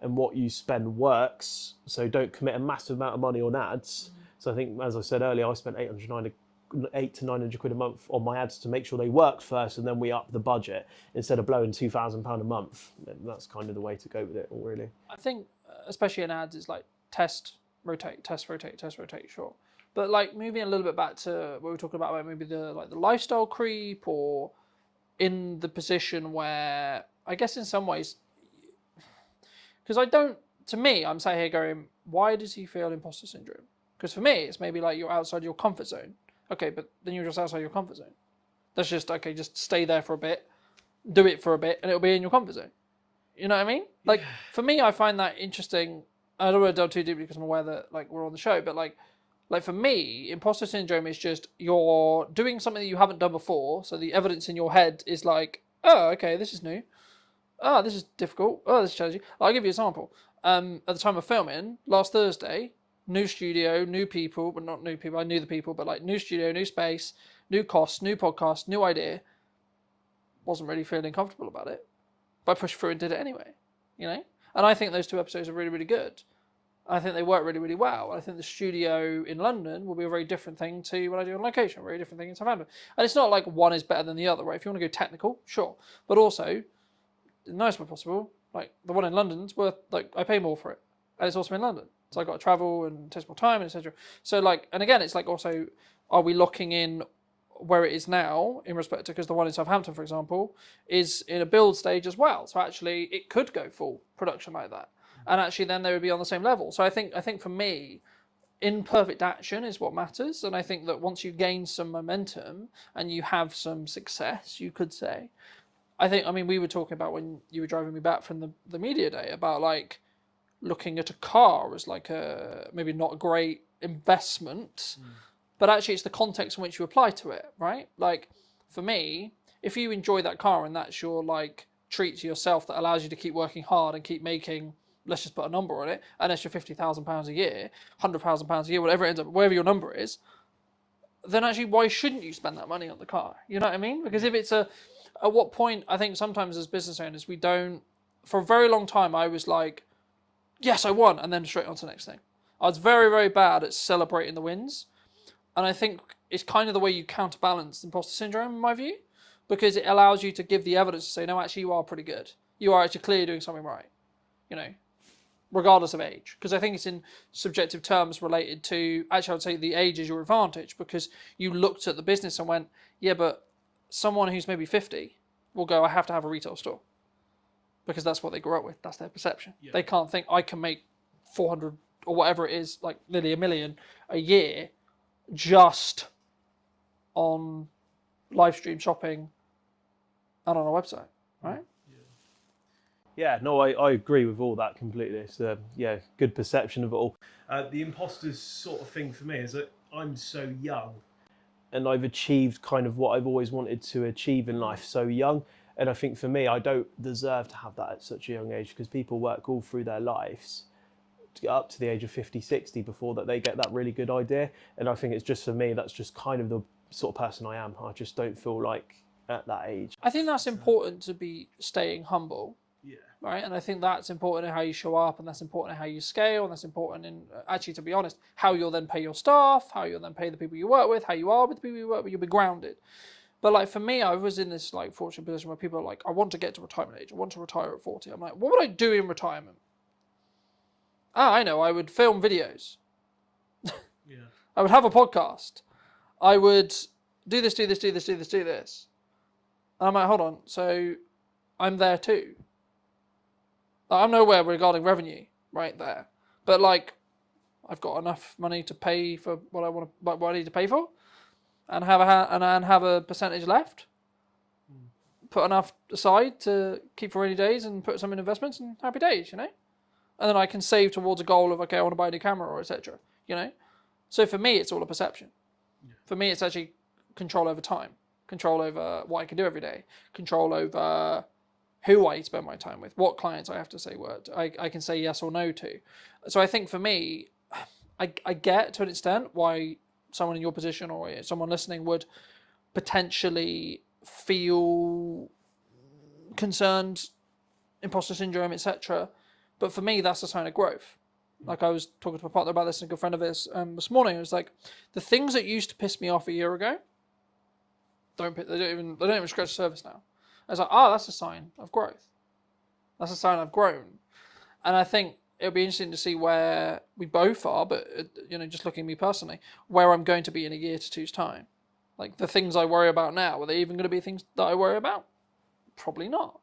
and what you spend works. So don't commit a massive amount of money on ads. So I think, as I said earlier, I spent £800 to £900 a month on my ads to make sure they worked first, and then we up the budget instead of blowing £2,000 a month. And that's kind of the way to go with it, really. I think, especially in ads, it's like test, rotate, test, rotate, test, rotate, sure. But like moving a little bit back to what we were talking about maybe the lifestyle creep, or in the position where I guess in some ways, because to me, I'm sat here going, why does he feel imposter syndrome? Because for me, it's maybe like you're outside your comfort zone. Okay, but then you're just outside your comfort zone. That's just, okay, just stay there for a bit, do it for a bit, and it'll be in your comfort zone. You know what I mean? Like, for me, I find that interesting. I don't want to delve too deeply because I'm aware that like we're on the show, but like for me, imposter syndrome is just you're doing something that you haven't done before, so the evidence in your head is like, oh, okay, this is new. Oh, this is difficult. Oh, this is challenging. I'll give you an example. At the time of filming, last Thursday, new studio, new people, but not new people, I knew the people, but like new studio, new space, new costs, new podcast, new idea. Wasn't really feeling comfortable about it, but I pushed through and did it anyway, And I think those 2 episodes are really, really good. I think they work really, really well. I think the studio in London will be a very different thing to what I do on location, a very different thing in Southampton. And it's not like one is better than the other, right? If you want to go technical, sure. But also, in the nicest way possible, like the one in London's worth, like I pay more for it. And it's also in London. So I've got to travel and it takes more time, etc. So like, and again, it's like also, are we locking in where it is now in respect to, because the one in Southampton, for example, is in a build stage as well. So actually it could go full production like that. And actually then they would be on the same level. So I think for me, imperfect action is what matters. And I think that once you gain some momentum and you have some success, you could say, I mean, we were talking about when you were driving me back from the media day about like looking at a car as like a maybe not a great investment, but actually it's the context in which you apply to it, right? Like for me, if you enjoy that car and that's your like treat to yourself that allows you to keep working hard and keep making, let's just put a number on it, an extra £50,000 a year, £100,000 a year, whatever it ends up, whatever your number is, then actually why shouldn't you spend that money on the car? You know what I mean? Because if it's at what point, I think sometimes as business owners, we don't, for a very long time, I was like, yes, I won, and then straight on to the next thing. I was very, very bad at celebrating the wins. And I think it's kind of the way you counterbalance imposter syndrome, in my view, because it allows you to give the evidence to say, no, actually, you are pretty good. You are actually clearly doing something right, you know, regardless of age. Because I think it's in subjective terms related to, actually, I would say the age is your advantage, because you looked at the business and went, yeah, but someone who's maybe 50 will go, I have to have a retail store. Because that's what they grew up with. That's their perception. Yeah. They can't think I can make 400 or whatever it is, like nearly $1 million a year, just on live stream shopping and on a website, right? Yeah, no, I agree with all that completely. It's good perception of it all. The imposters sort of thing for me is that I'm so young and I've achieved kind of what I've always wanted to achieve in life so young. And I think for me, I don't deserve to have that at such a young age, because people work all through their lives to get up to the age of 50, 60 before that they get that really good idea. And I think it's just for me, that's just kind of the sort of person I am. I just don't feel like at that age. I think that's important to be staying humble. Yeah. Right. And I think that's important in how you show up, and that's important in how you scale, and that's important in actually, to be honest, how you'll then pay your staff, how you'll then pay the people you work with, how you are with the people you work with, you'll be grounded. But like for me, I was in this like fortunate position where people are like, I want to get to retirement age. I want to retire at 40. I'm like, what would I do in retirement? I know. I would film videos. Yeah. I would have a podcast. I would do this. And I'm like, hold on. So I'm there too. I'm nowhere regarding revenue right there. But like, I've got enough money to pay for what I need to pay for. And have a percentage left, put enough aside to keep for rainy days, and put some in investments, and happy days, you know. And then I can save towards a goal of, okay, I want to buy a new camera, or etc. You know. So for me, it's all a perception. Yeah. For me, it's actually control over time, control over what I can do every day, control over who I spend my time with, what clients I have to say I can say yes or no to. So I think for me, I get to an extent why someone in your position or someone listening would potentially feel concerned, imposter syndrome, etc. But for me, that's a sign of growth. Like I was talking to my partner about this and a good friend of his this morning. It was like, the things that used to piss me off a year ago, they don't even scratch the surface now. I was like, that's a sign of growth. That's a sign I've grown. And I think it'll be interesting to see where we both are, but just looking at me personally, where I'm going to be in a year to two's time. Like the things I worry about now, are they even going to be things that I worry about? Probably not,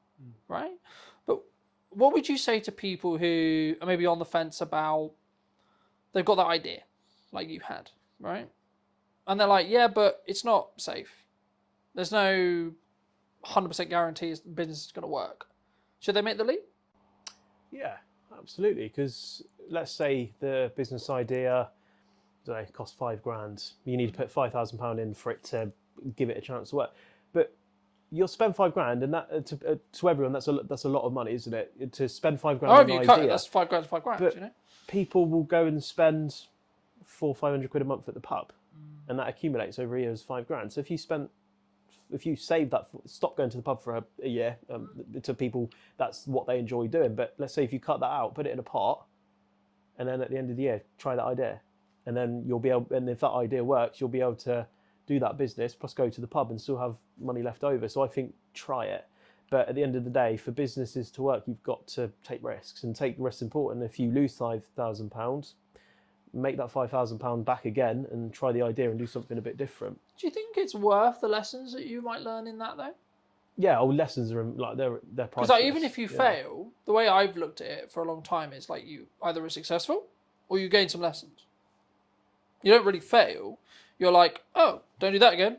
right? But what would you say to people who are maybe on the fence about, they've got that idea, like you had, right? And they're like, yeah, but it's not safe. There's no 100% guarantee the business is going to work. Should they make the leap? Yeah. Absolutely, because let's say the business idea costs £5,000. You need to put £5,000 in for it to give it a chance to work. But you'll spend £5,000, and that to everyone that's a lot of money, isn't it? To spend £5,000 on an idea. That's £5,000, but you know. People will go and spend £400-500 a month at the pub, and that accumulates over a year as £5,000. So if you save that, stop going to the pub for a year, to people, that's what they enjoy doing. But let's say if you cut that out, put it in a pot, and then at the end of the year, try that idea. And then you'll be able, and if that idea works, you'll be able to do that business, plus go to the pub and still have money left over. So I think try it. But at the end of the day, for businesses to work, you've got to take risks, and take risks important. If you lose £5,000, make that £5,000 back again and try the idea and do something a bit different. Do you think it's worth the lessons that you might learn in that though? Yeah, lessons are like they're priceless. Because like, even if you fail, the way I've looked at it for a long time is like you either are successful or you gain some lessons. You don't really fail. You're like, oh, don't do that again.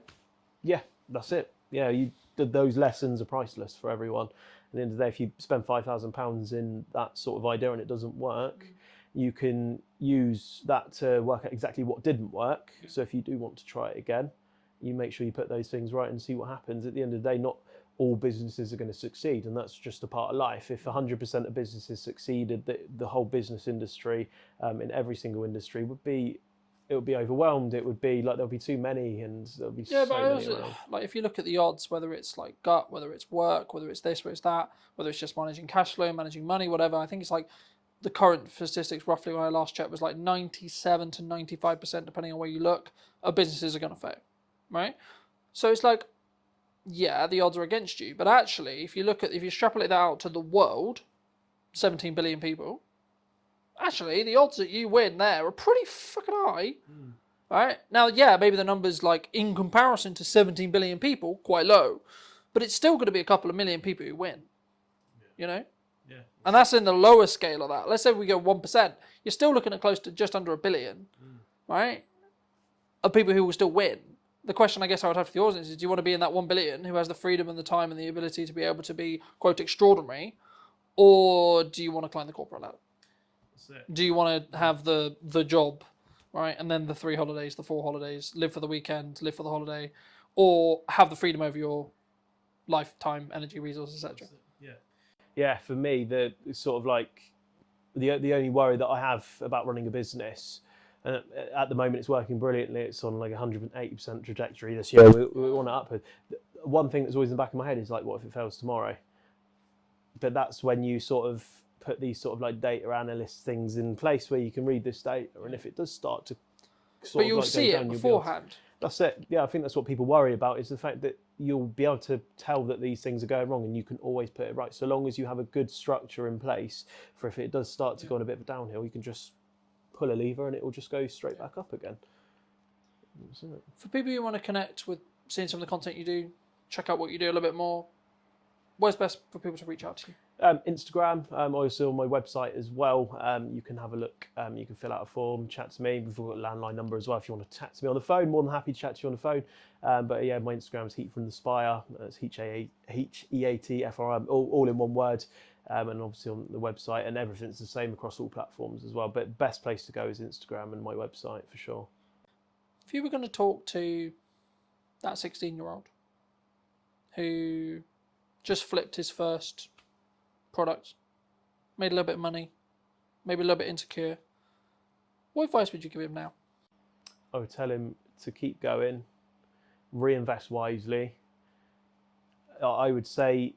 Yeah, that's it. Yeah, those lessons are priceless for everyone. At the end of the day, if you spend £5,000 in that sort of idea and it doesn't work, you can use that to work out exactly what didn't work. So if you do want to try it again, you make sure you put those things right and see what happens. At the end of the day, not all businesses are going to succeed, and that's just a part of life. If 100% of businesses succeeded, the whole business industry, in every single industry, would be overwhelmed. It would be like there'll be too many, and there'll be so many around. Like if you look at the odds, whether it's like gut, whether it's work, whether it's this, whether it's that, whether it's just managing cash flow, managing money, whatever, I think it's like the current statistics roughly when I last checked was like 97 to 95%, depending on where you look, of businesses are going to fail, right? So it's like, yeah, the odds are against you, but actually, if you extrapolate that out to the world, 17 billion people, actually, the odds that you win there are pretty fucking high, right? Now, yeah, maybe the numbers, like, in comparison to 17 billion people, quite low, but it's still going to be a couple of million people who win, you know? Yeah. And that's in the lower scale of that. Let's say we go 1%, you're still looking at close to just under 1 billion, right, of people who will still win. The question I guess I would have for the audience is, do you want to be in that 1 billion who has the freedom and the time and the ability to be able to be, quote, extraordinary, or do you want to climb the corporate ladder? Do you want to have the job, right, and then the 3 holidays, the 4 holidays, live for the weekend, live for the holiday, or have the freedom over your lifetime, energy, resources, etc.? Yeah, for me, the sort of like the only worry that I have about running a business, and at the moment it's working brilliantly, it's on like 180% trajectory this year. We want it upward. One thing that's always in the back of my head is like, what if it fails tomorrow? But that's when you sort of put these sort of like data analyst things in place where you can read this data, and if it does start to but you'll see it beforehand. That's it. Yeah, I think that's what people worry about, is the fact that you'll be able to tell that these things are going wrong, and you can always put it right. So long as you have a good structure in place for if it does start to go on a bit of a downhill, you can just pull a lever and it will just go straight back up again. For people who want to connect with seeing some of the content you do, check out what you do a little bit more, where's best for people to reach out to you? Instagram, also on my website as well. You can have a look, you can fill out a form, chat to me. We've got a landline number as well if you want to chat to me on the phone. More than happy to chat to you on the phone. But yeah, my Instagram is Heat from the Spire. It's HEATFRM, all in one word. And obviously on the website, and everything's the same across all platforms as well. But best place to go is Instagram and my website for sure. If you were going to talk to that 16-year-old who just flipped his first product, made a little bit of money, maybe a little bit insecure, what advice would you give him now? I would tell him to keep going, reinvest wisely. I would say,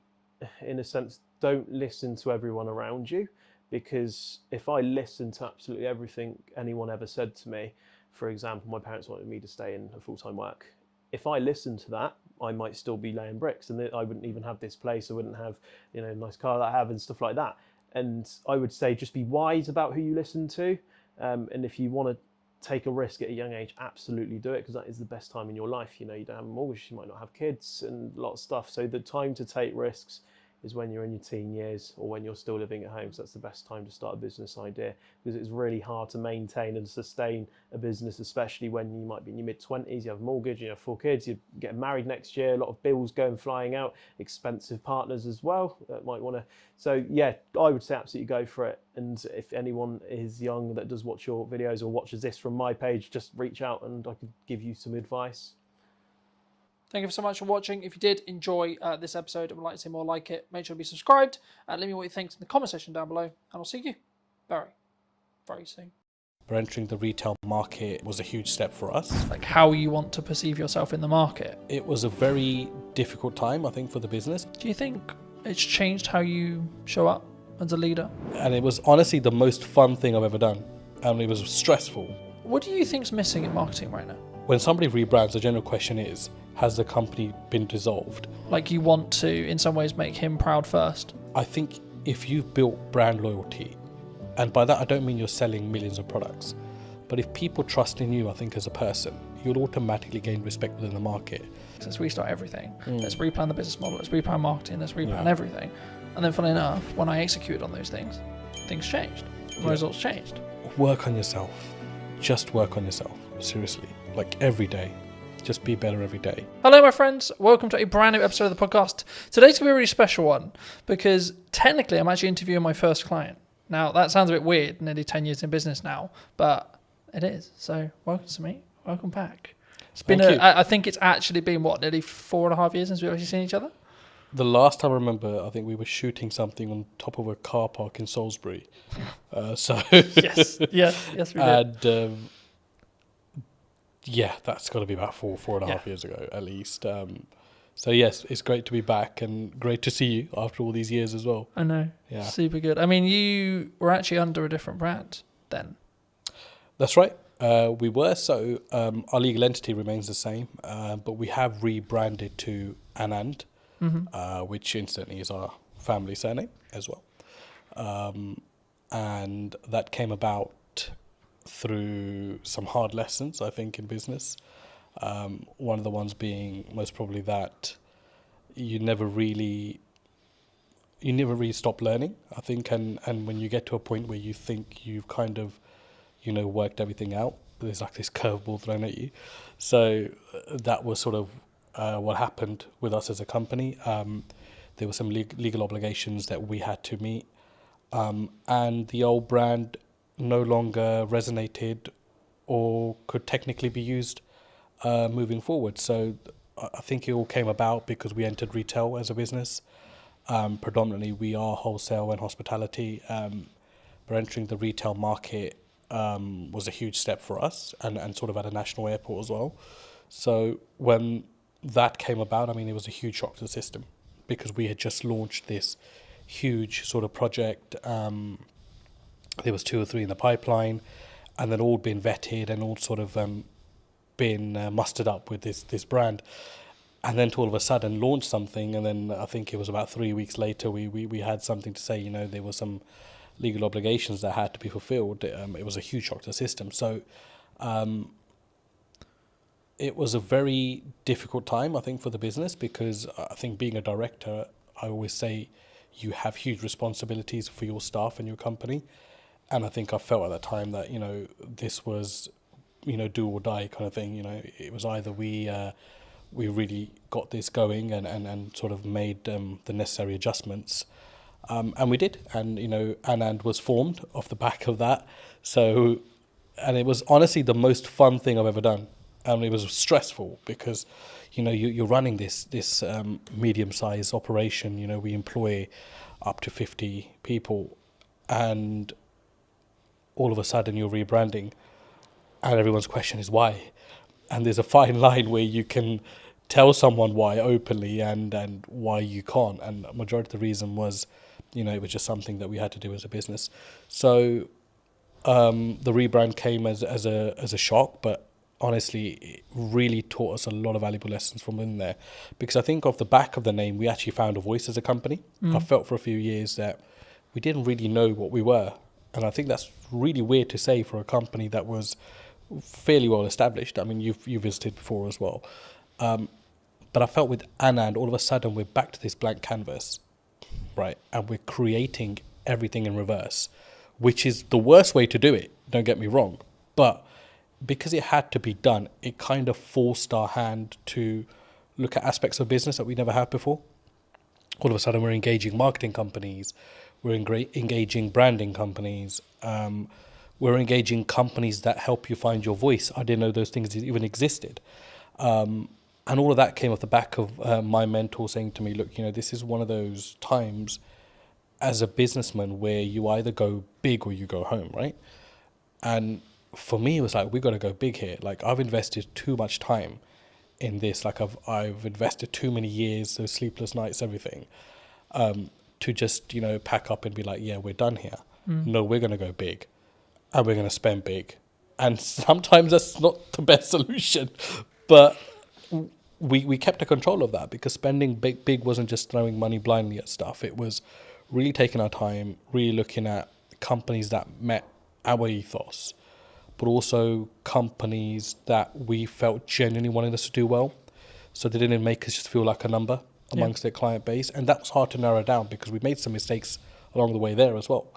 in a sense, don't listen to everyone around you, because if I listened to absolutely everything anyone ever said to me, for example, my parents wanted me to stay in a full-time work. If I listened to that, I might still be laying bricks, and I wouldn't even have this place. I wouldn't have, a nice car that I have and stuff like that. And I would say just be wise about who you listen to. And if you want to take a risk at a young age, absolutely do it, because that is the best time in your life. You don't have a mortgage, you might not have kids and a lot of stuff. So the time to take risks is when you're in your teen years or when you're still living at home. So that's the best time to start a business idea, because it's really hard to maintain and sustain a business, especially when you might be in your mid-20s, you have a mortgage, you have 4 kids, you're getting married next year, a lot of bills going flying out, expensive partners as well that might want to. So yeah, I would say absolutely go for it. And if anyone is young that does watch your videos or watches this from my page, just reach out and I could give you some advice. Thank you so much for watching. If you did enjoy this episode and would like to see more like it, make sure to be subscribed and let me know what you think in the comment section down below. And I'll see you very, very soon. But entering the retail market was a huge step for us. Like how you want to perceive yourself in the market. It was a very difficult time, I think, for the business. Do you think it's changed how you show up as a leader? And it was honestly the most fun thing I've ever done. And it was stressful. What do you think's missing in marketing right now? when somebody rebrands, the general question is, has the company been dissolved? Like you want to, in some ways, make him proud first. I think if you've built brand loyalty, and by that I don't mean you're selling millions of products, but if people trust in you, I think as a person, you'll automatically gain respect within the market. Let's restart everything. Let's replan the business model. Let's replan marketing. Let's replan everything. And then, funny enough, when I executed on those things changed. The results changed. Work on yourself. Just work on yourself. Seriously. Like every day. Just be better every day. Hello, my friends. Welcome to a brand new episode of the podcast. Today's going to be a really special one because technically I'm actually interviewing my first client. Now, that sounds a bit weird, nearly 10 years in business now, but it is. So, welcome to me. Welcome back. It's been, I think it's actually been, nearly 4.5 years since we've actually seen each other? The last time I remember, I think we were shooting something on top of a car park in Salisbury. Yes, we did. And that's got to be about 4.5 years ago at least. So yes, it's great to be back and great to see you after all these years as well. I know. Yeah. Super good. I mean, you were actually under a different brand then. That's right. We were. So our legal entity remains the same, but we have rebranded to Anand, which incidentally is our family surname as well. And that came about through some hard lessons, I think, in business. One of the ones being most probably that you never really stop learning, I think, and when you get to a point where you think you've kind of, worked everything out, there's like this curveball thrown at you. So that was sort of what happened with us as a company. There were some legal obligations that we had to meet, and the old brand no longer resonated or could technically be used moving forward. So I think it all came about because we entered retail as a business. Predominantly we are wholesale and hospitality, but entering the retail market was a huge step for us and sort of at a national airport as well. So when that came about, I mean, it was a huge shock to the system because we had just launched this huge sort of project. There was 2 or 3 in the pipeline, and then all been vetted and all sort of been mustered up with this brand, and then to all of a sudden launch something, and then I think it was about 3 weeks later we had something to say. There were some legal obligations that had to be fulfilled. It was a huge shock to the system. So it was a very difficult time, I think, for the business, because I think being a director, I always say you have huge responsibilities for your staff and your company. And I think I felt at that time that, this was, do or die kind of thing. It was either we really got this going and sort of made the necessary adjustments. And we did. And, Anand was formed off the back of that. So, and it was honestly the most fun thing I've ever done. And it was stressful because, you're running this medium-sized operation. We employ up to 50 people, and all of a sudden you're rebranding, and everyone's question is why. And there's a fine line where you can tell someone why openly and why you can't. And the majority of the reason was, it was just something that we had to do as a business. So the rebrand came as a shock, but honestly, it really taught us a lot of valuable lessons from in there, because I think off the back of the name, we actually found a voice as a company. I felt for a few years that we didn't really know what we were. And I think that's really weird to say for a company that was fairly well established. I mean, you visited before as well. But I felt with Anand, all of a sudden, we're back to this blank canvas, right? And we're creating everything in reverse, which is the worst way to do it, don't get me wrong. But because it had to be done, it kind of forced our hand to look at aspects of business that we never had before. All of a sudden, we're engaging marketing companies, we're engaging branding companies, we're engaging companies that help you find your voice. I didn't know those things even existed. And all of that came off the back of my mentor saying to me, look, this is one of those times as a businessman where you either go big or you go home, right? And for me, it was like, we got to go big here. Like, I've invested too much time in this. Like, I've invested too many years, those sleepless nights, everything, to just, pack up and be like, yeah, we're done here. No, we're going to go big, and we're going to spend big, And sometimes that's not the best solution. But we kept a control of that, because spending big wasn't just throwing money blindly at stuff. It was really taking our time, really looking at companies that met our ethos, but also companies that we felt genuinely wanted us to do well. So they didn't make us just feel like a number amongst their client base. And that was hard to narrow down, because we made some mistakes along the way there as well.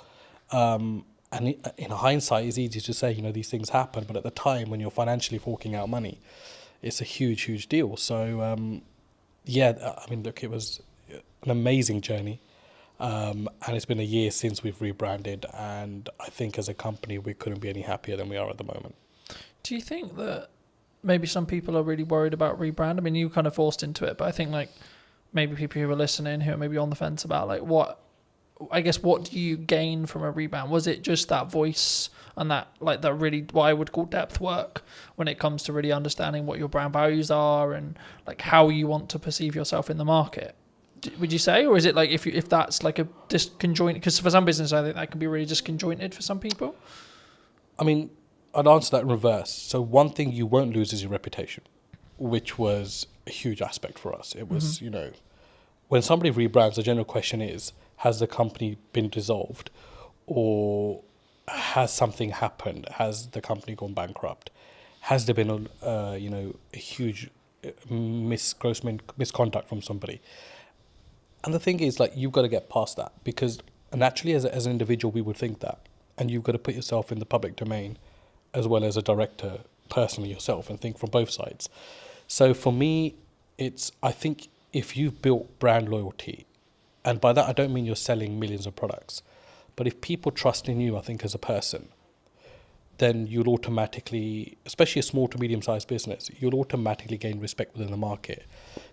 And in hindsight, it's easy to say, these things happen. But at the time, when you're financially forking out money, it's a huge, huge deal. So, look, it was an amazing journey. And it's been a year since we've rebranded. And I think as a company, we couldn't be any happier than we are at the moment. Do you think that maybe some people are really worried about rebrand? I mean, you kind of forced into it, but I think maybe people who are listening who are maybe on the fence about what do you gain from a rebrand? Was it just that voice and that that really what I would call depth work when it comes to really understanding what your brand values are and how you want to perceive yourself in the market? Would you say, or is it if that's a disconjointed? Because for some business, I think that can be really disconjointed for some people. I mean, I'd answer that in reverse. So one thing you won't lose is your reputation, which was a huge aspect for us. It was, when somebody rebrands, the general question is, has the company been dissolved, or has something happened? Has the company gone bankrupt? Has there been a huge gross misconduct from somebody? And the thing is, you've got to get past that, because naturally as an individual, we would think that. And you've got to put yourself in the public domain as well as a director personally yourself and think from both sides. So for me, I think if you've built brand loyalty, and by that I don't mean you're selling millions of products, but if people trust in you, I think as a person, then you'll automatically, especially a small to medium-sized business, you'll automatically gain respect within the market.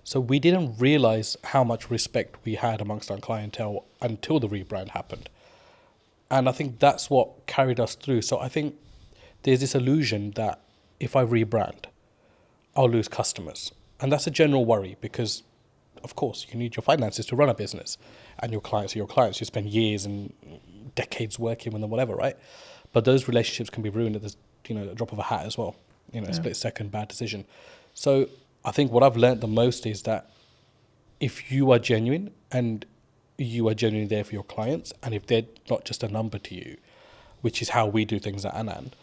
So we didn't realize how much respect we had amongst our clientele until the rebrand happened. And I think that's what carried us through. So I think there's this illusion that if I rebrand, I'll lose customers. And that's a general worry, because, of course, you need your finances to run a business. And your clients are your clients. You spend years and decades working with them, whatever, right? But those relationships can be ruined at the drop of a hat as well. Split second bad decision. So I think what I've learned the most is that if you are genuine and you are genuinely there for your clients, and if they're not just a number to you, which is how we do things at Anand,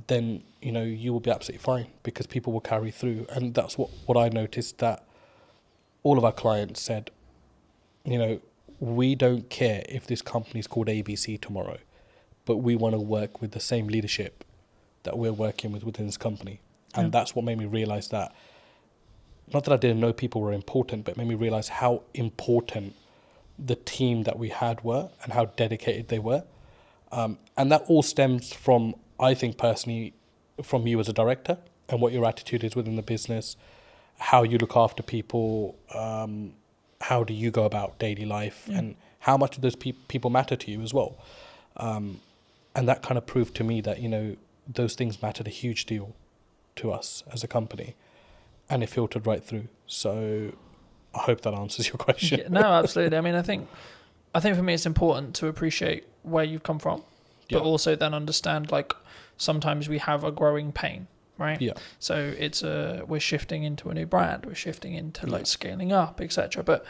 then you will be absolutely fine, because people will carry through. And that's what I noticed, that all of our clients said, we don't care if this company is called ABC tomorrow, but we want to work with the same leadership that we're working with within this company. And that's what made me realize that, not that I didn't know people were important, but it made me realize how important the team that we had were and how dedicated they were. And that all stems from, I think personally, from you as a director and what your attitude is within the business, how you look after people, how do you go about daily life, and how much do those people matter to you as well. And that kind of proved to me that, those things mattered a huge deal to us as a company, and it filtered right through. So I hope that answers your question. Yeah, no, absolutely. I mean, I think for me it's important to appreciate where you've come from, but also then understand sometimes we have a growing pain, right? Yeah. So it's we're shifting into a new brand, we're shifting into scaling up, etc. But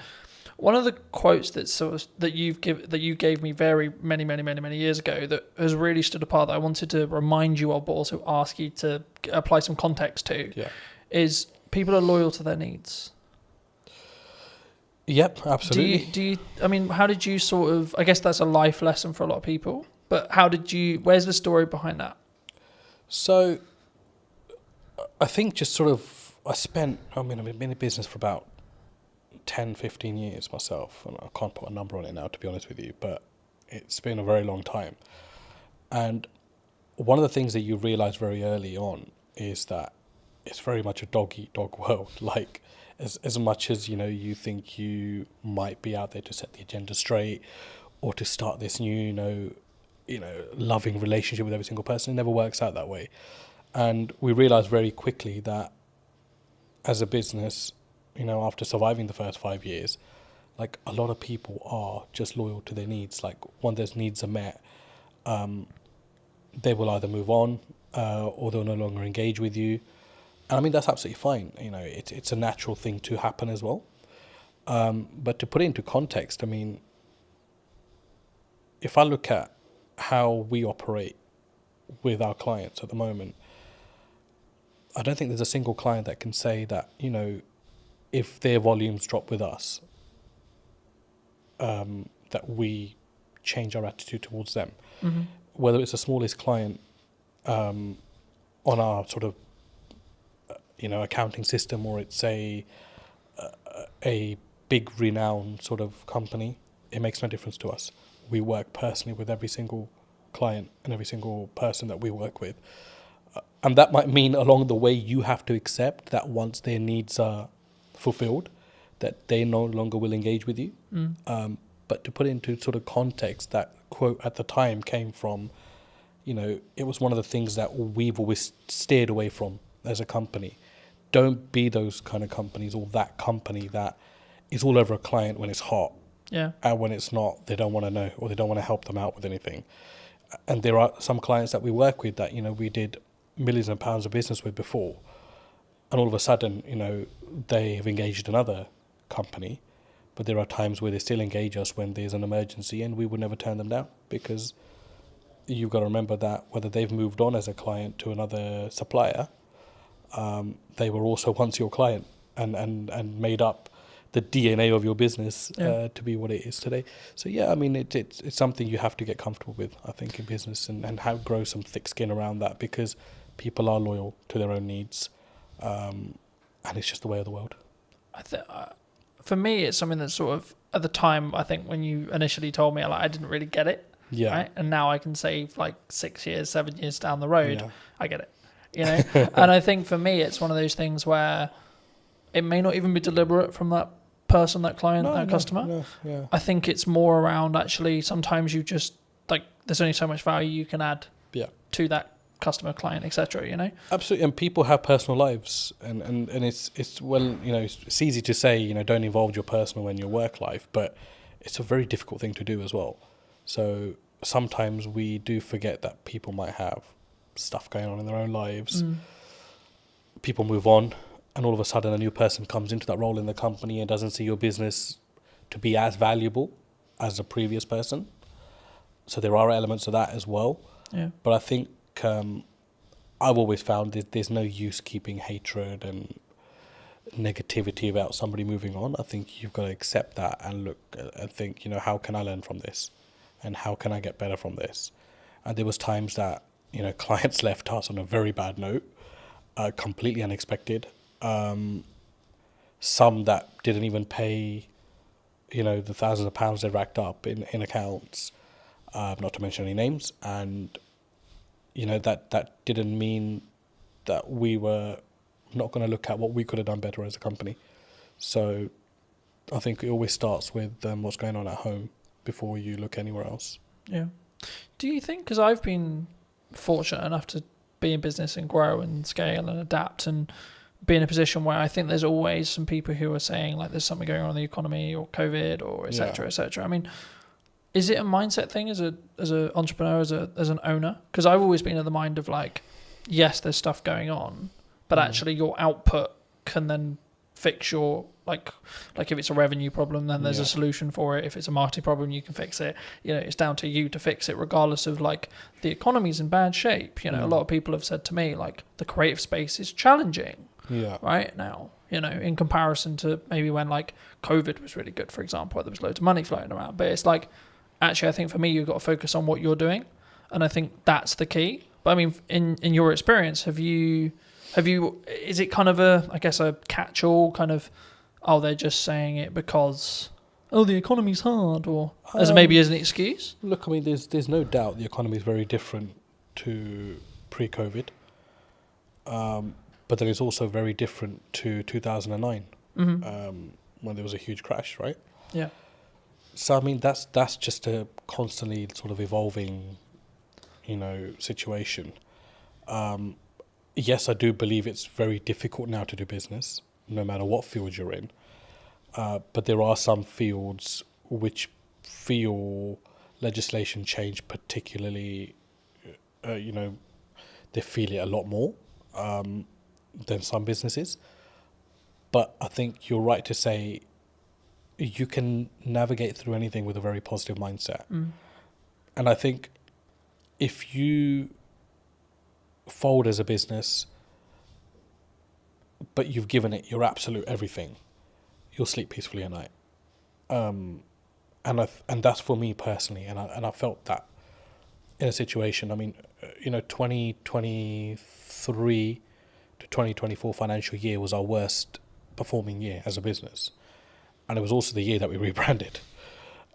one of the quotes that you gave me many years ago that has really stood apart, that I wanted to remind you of, but also ask you to apply some context to, is people are loyal to their needs. Yep, absolutely. Do you I mean, how did you I guess that's a life lesson for a lot of people, but where's the story behind that? So I think I've been in business for about 10, 15 years myself, and I can't put a number on it now, to be honest with you, but it's been a very long time. And one of the things that you realize very early on is that it's very much a dog-eat-dog world. As much as you think you might be out there to set the agenda straight or to start this new loving relationship with every single person, it never works out that way. And we realized very quickly that as a business, after surviving the first 5 years, a lot of people are just loyal to their needs. When those needs are met, they will either move on or they'll no longer engage with you. And I mean, that's absolutely fine. You know, it's a natural thing to happen as well. But to put it into context, I mean, if I look at how we operate with our clients at the moment, I don't think there's a single client that can say that, you know, if their volumes drop with us, that we change our attitude towards them. Mm-hmm. Whether it's the smallest client on our sort of, accounting system, or it's a big renowned sort of company, it makes no difference to us. We work personally with every single client and every single person that we work with. And that might mean along the way you have to accept that once their needs are fulfilled, that they no longer will engage with you. But to put it into sort of context, that quote at the time came from, you know, it was one of the things that we've always steered away from as a company. Don't be those kind of companies, or that company that is all over a client when it's hot. Yeah. And when it's not, they don't want to know, or they don't want to help them out with anything. And there are some clients that we work with that, you know, we did millions of pounds of business with before. And all of a sudden, you know, they have engaged another company. But there are times where they still engage us when there's an emergency, and we would never turn them down, because you've got to remember that whether they've moved on as a client to another supplier, they were also once your client and made up the DNA of your business to be what it is today. So yeah, I mean, it's something you have to get comfortable with, I think, in business, and how grow some thick skin around that, because people are loyal to their own needs, and it's just the way of the world. For me, it's something that sort of, at the time, I think when you initially told me, I didn't really get it. Yeah. Right? And now I can say, like, 6 years, 7 years down the road, Yeah. I get it. You know? And I think for me, it's one of those things where it may not even be deliberate from that person, that client, customer. No, yeah. I think it's more around, actually, sometimes you just, like, there's only so much value you can add to that customer, client, etc. You know? Absolutely. And people have personal lives, and it's well, you know, it's easy to say, you know, don't involve your personal and your work life, but it's a very difficult thing to do as well. So sometimes we do forget that people might have stuff going on in their own lives. People move on, and all of a sudden a new person comes into that role in the company and doesn't see your business to be as valuable as the previous person. So there are elements of that as well. Yeah. But I think I've always found that there's no use keeping hatred and negativity about somebody moving on. I think you've got to accept that and look and think, you know, how can I learn from this? And how can I get better from this? And there was times that, you know, clients left us on a very bad note, completely unexpected. Some that didn't even pay, you know, the thousands of pounds they racked up in accounts, not to mention any names. And, you know, that didn't mean that we were not going to look at what we could have done better as a company. So I think it always starts with what's going on at home before you look anywhere else. Yeah. Do you think, because I've been fortunate enough to be in business and grow and scale and adapt and be in a position where I think there's always some people who are saying, like, there's something going on in the economy or COVID or et cetera, et cetera. I mean, is it a mindset thing as an entrepreneur, as an owner? Because I've always been of the mind of, like, yes, there's stuff going on, but actually your output can then fix your, like if it's a revenue problem, then there's a solution for it. If it's a marketing problem, you can fix it. You know, it's down to you to fix it, regardless of, like, the economy's in bad shape. You know, a lot of people have said to me, like, the creative space is challenging right now, you know, in comparison to maybe when, like, COVID was really good, for example, where there was loads of money floating around. But it's like, actually, I think for me, you've got to focus on what you're doing. And I think that's the key. But I mean, in your experience, have you, is it kind of a catch-all kind of, they're just saying it because, the economy's hard, or as maybe as an excuse? Look, I mean, there's no doubt the economy is very different to pre-COVID. But then it's also very different to 2009, when there was a huge crash, right? Yeah. So, I mean, that's just a constantly sort of evolving, you know, situation. Yes, I do believe it's very difficult now to do business, no matter what field you're in. But there are some fields which feel legislation change particularly they feel it a lot more than some businesses. But I think you're right to say you can navigate through anything with a very positive mindset. And I think if you fold as a business, but you've given it your absolute everything, you'll sleep peacefully at night. And that's for me personally, and I felt that in a situation. I mean, 2023 to 2024 financial year was our worst performing year as a business, and it was also the year that we rebranded.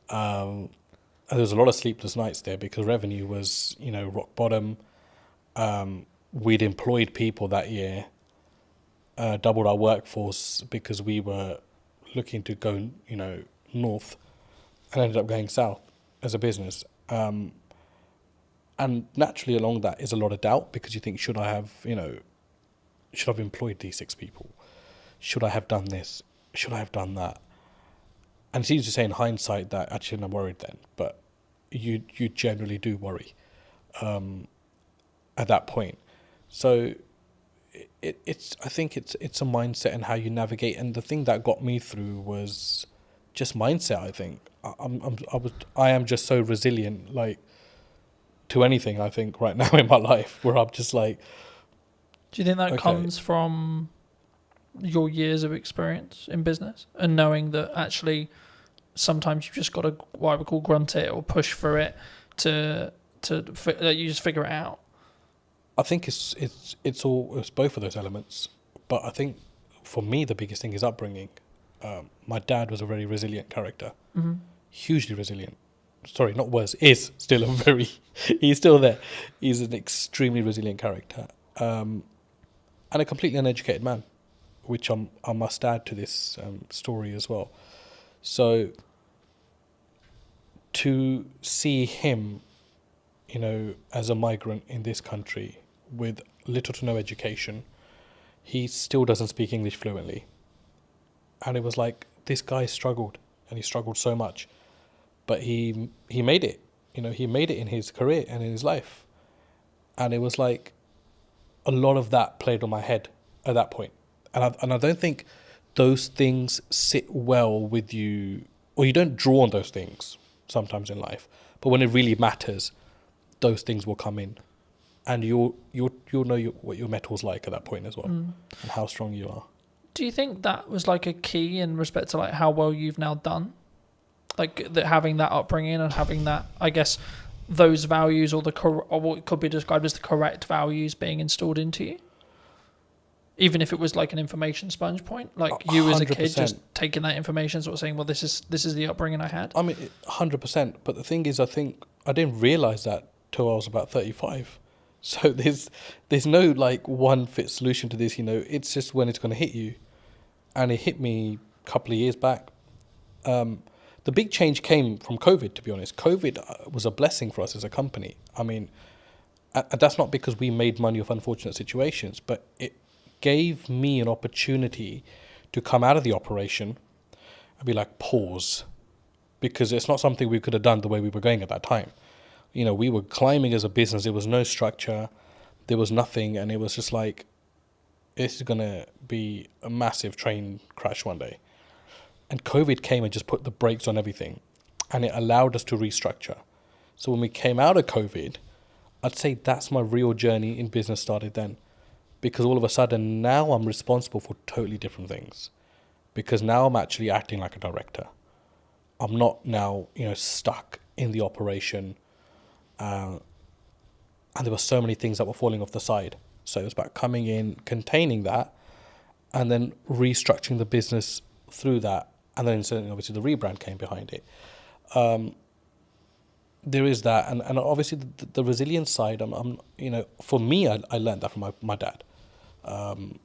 And there was a lot of sleepless nights there because revenue was, rock bottom. We'd employed people that year, doubled our workforce because we were looking to go, north, and ended up going south as a business. And naturally along that is a lot of doubt because you think, should I have employed these 6 people? Should I have done this? Should I have done that? And it's easy to say in hindsight that actually I'm worried then, but you generally do worry at that point. So I think it's a mindset and how you navigate. And the thing that got me through was just mindset. I think I am just so resilient, like, to anything. I think right now in my life, where I'm just like. Do you think that comes from your years of experience in business and knowing that actually sometimes you've just got to, what I would call, grunt it or push for it to you just figure it out? I think it's both of those elements, but I think for me the biggest thing is upbringing. My dad was a very resilient character, hugely resilient. Sorry, not was, is still a very. He's still there. He's an extremely resilient character, and a completely uneducated man, which I must add to this story as well. So to see him, as a migrant in this country with little to no education, he still doesn't speak English fluently. And it was like, this guy struggled, and he struggled so much, but he made it. He made it in his career and in his life. And it was like a lot of that played on my head at that point. And I don't think those things sit well with you, or you don't draw on those things sometimes in life. But when it really matters, those things will come in, and you'll know what your metal's like at that point as well, and how strong you are. Do you think that was like a key in respect to like how well you've now done, like that, having that upbringing and having that, I guess, those values or what could be described as the correct values being installed into you? Even if it was like an information sponge point, like you as a kid 100%. just taking that information, sort of saying, well, this is the upbringing I had. I mean, 100%. But the thing is, I think I didn't realise that till I was about 35. So there's no like one fit solution to this. It's just when it's going to hit you, and it hit me a couple of years back. The big change came from COVID, to be honest. COVID was a blessing for us as a company. I mean, that's not because we made money off unfortunate situations, but it gave me an opportunity to come out of the operation and be like, pause, because it's not something we could have done the way we were going at that time. We were climbing as a business. There was no structure. There was nothing. And it was just like, this is going to be a massive train crash one day. And COVID came and just put the brakes on everything. And it allowed us to restructure. So when we came out of COVID, I'd say that's my real journey in business started then. Because all of a sudden now I'm responsible for totally different things. Because now I'm actually acting like a director. I'm not now, stuck in the operation. And there were so many things that were falling off the side. So it was about coming in, containing that, and then restructuring the business through that. And then certainly, obviously, the rebrand came behind it. There is that, and obviously the resilience side. For me, I learned that from my dad, and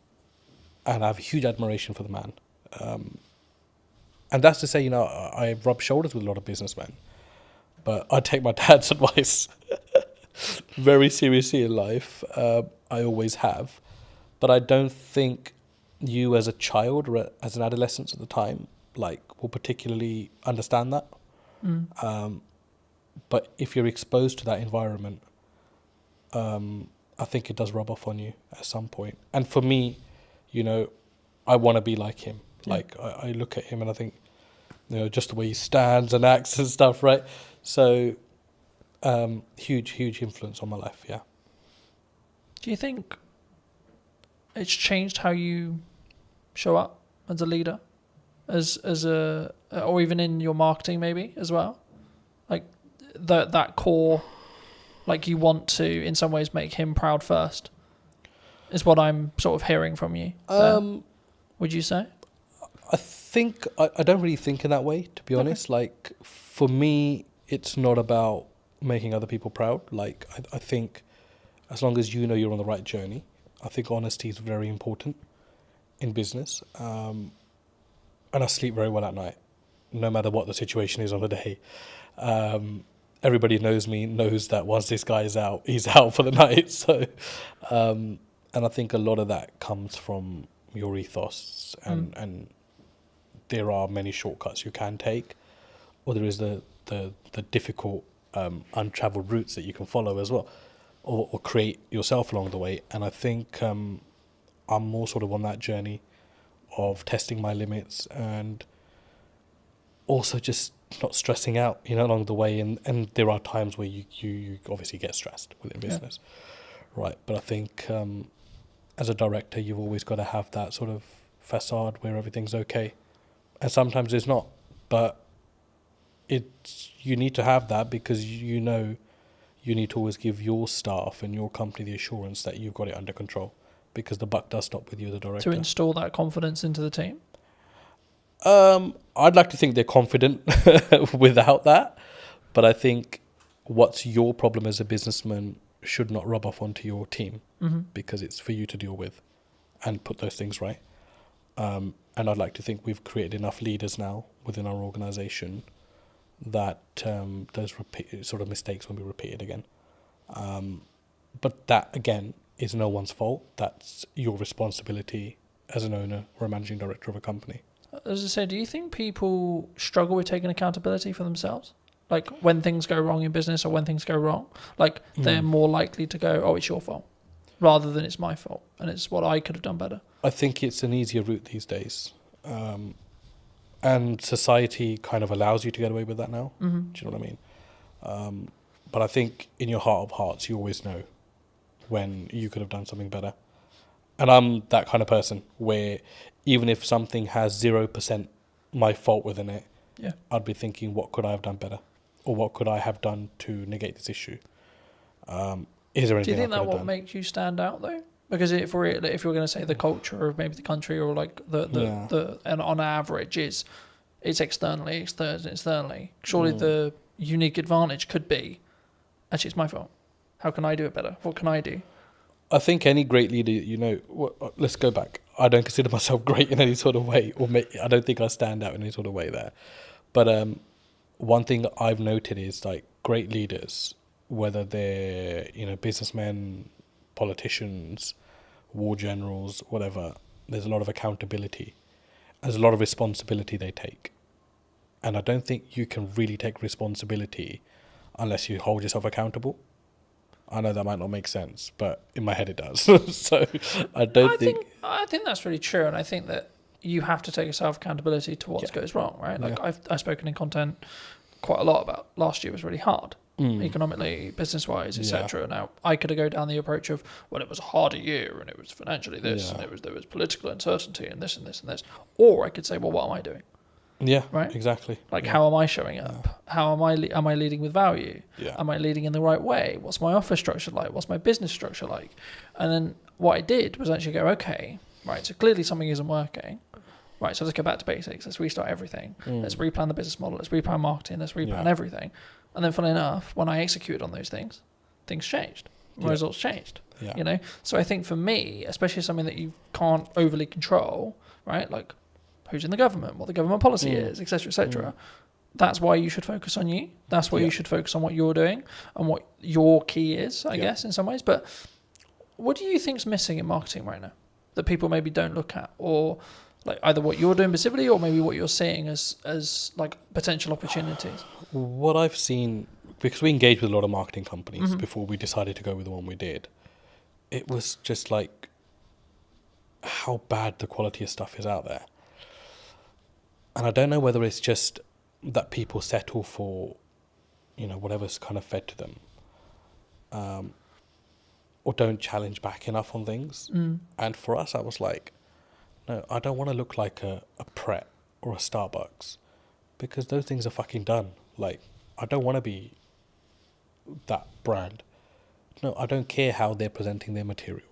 I have a huge admiration for the man. And that's to say, I rub shoulders with a lot of businessmen, but I take my dad's advice very seriously in life. I always have, but I don't think you as a child or as an adolescent at the time, will particularly understand that. But if you're exposed to that environment, I think it does rub off on you at some point. And for me, you know, I want to be like him. Like I look at him and I think, you know, just the way he stands and acts and stuff, right? So huge influence on my life. Yeah. Do you think it's changed how you show up as a leader, as a, or even in your marketing maybe as well? Like that core, like you want to in some ways make him proud first, is what I'm sort of hearing from you. Would you say? I think I don't really think in that way, to be honest. Like for me, it's not about making other people proud. Like I think as long as you know you're on the right journey, I think honesty is very important in business. And I sleep very well at night, no matter what the situation is on the day. Everybody knows me, knows that once this guy is out, he's out for the night. So, and I think a lot of that comes from your ethos, and there are many shortcuts you can take, or there is the difficult untraveled routes that you can follow as well, or create yourself along the way. And I think I'm more sort of on that journey of testing my limits and also just not stressing out, you know, along the way. And there are times where you obviously get stressed within business, right? But I think as a director, you've always got to have that sort of facade where everything's okay. And sometimes it's not, but you need to have that because you know you need to always give your staff and your company the assurance that you've got it under control, because the buck does stop with you, the director. To install that confidence into the team? I'd like to think they're confident without that, but I think what's your problem as a businessman should not rub off onto your team, because it's for you to deal with and put those things right. And I'd like to think we've created enough leaders now within our organisation that those sort of mistakes won't be repeated again. But that, again, is no one's fault. That's your responsibility as an owner or a managing director of a company. As I said, do you think people struggle with taking accountability for themselves? Like when things go wrong in business or when things go wrong, like they're more likely to go, oh, it's your fault, rather than it's my fault and it's what I could have done better. I think it's an easier route these days. And society kind of allows you to get away with that now. Do you know what I mean? But I think in your heart of hearts, you always know when you could have done something better. And I'm that kind of person where even if something has 0% my fault within it, I'd be thinking, what could I have done better? Or what could I have done to negate this issue? Is there anything Do you think I could that have what done? makes you stand out though? Because if you're going to say the culture of maybe the country or like the and on average it's externally. Surely the unique advantage could be, actually it's my fault. How can I do it better? What can I do? I think any great leader, you know, let's go back. I don't consider myself great in any sort of way, or I don't think I stand out in any sort of way there. But one thing that I've noted is like great leaders, whether they're, you know, businessmen, politicians, war generals, whatever, there's a lot of accountability. There's a lot of responsibility they take. And I don't think you can really take responsibility unless you hold yourself accountable. I know that might not make sense, but in my head it does. So I think that's really true, and I think that you have to take yourself accountability to what goes wrong, right? Like I've spoken in content quite a lot about last year was really hard, economically, business-wise, etc. Now I could go down the approach of, well, it was a harder year, and it was financially this, and there was political uncertainty, and this and this and this, or I could say, well, what am I doing? Yeah, right. Exactly. Like, how am I showing up? How am I leading with value? Yeah. Am I leading in the right way? What's my office structure like? What's my business structure like? And then what I did was actually go, okay, right. So clearly something isn't working. Right. So let's go back to basics. Let's restart everything. Let's replan the business model. Let's replan marketing. Let's replan everything. And then, funnily enough, when I executed on those things changed. My results changed. Yeah. You know. So I think for me, especially something that you can't overly control, right? Like, who's in the government, what the government policy is, etc., etc. That's why you should focus on you. That's why you should focus on what you're doing and what your key is, I guess, in some ways. But what do you think's missing in marketing right now that people maybe don't look at, or like either what you're doing specifically, or maybe what you're seeing as like potential opportunities? What I've seen because we engaged with a lot of marketing companies before we decided to go with the one we did, it was just like how bad the quality of stuff is out there. And I don't know whether it's just that people settle for, whatever's kind of fed to them, or don't challenge back enough on things. And for us, I was like, no, I don't want to look like a Pret or a Starbucks, because those things are fucking done. Like, I don't want to be that brand. No, I don't care how they're presenting their material.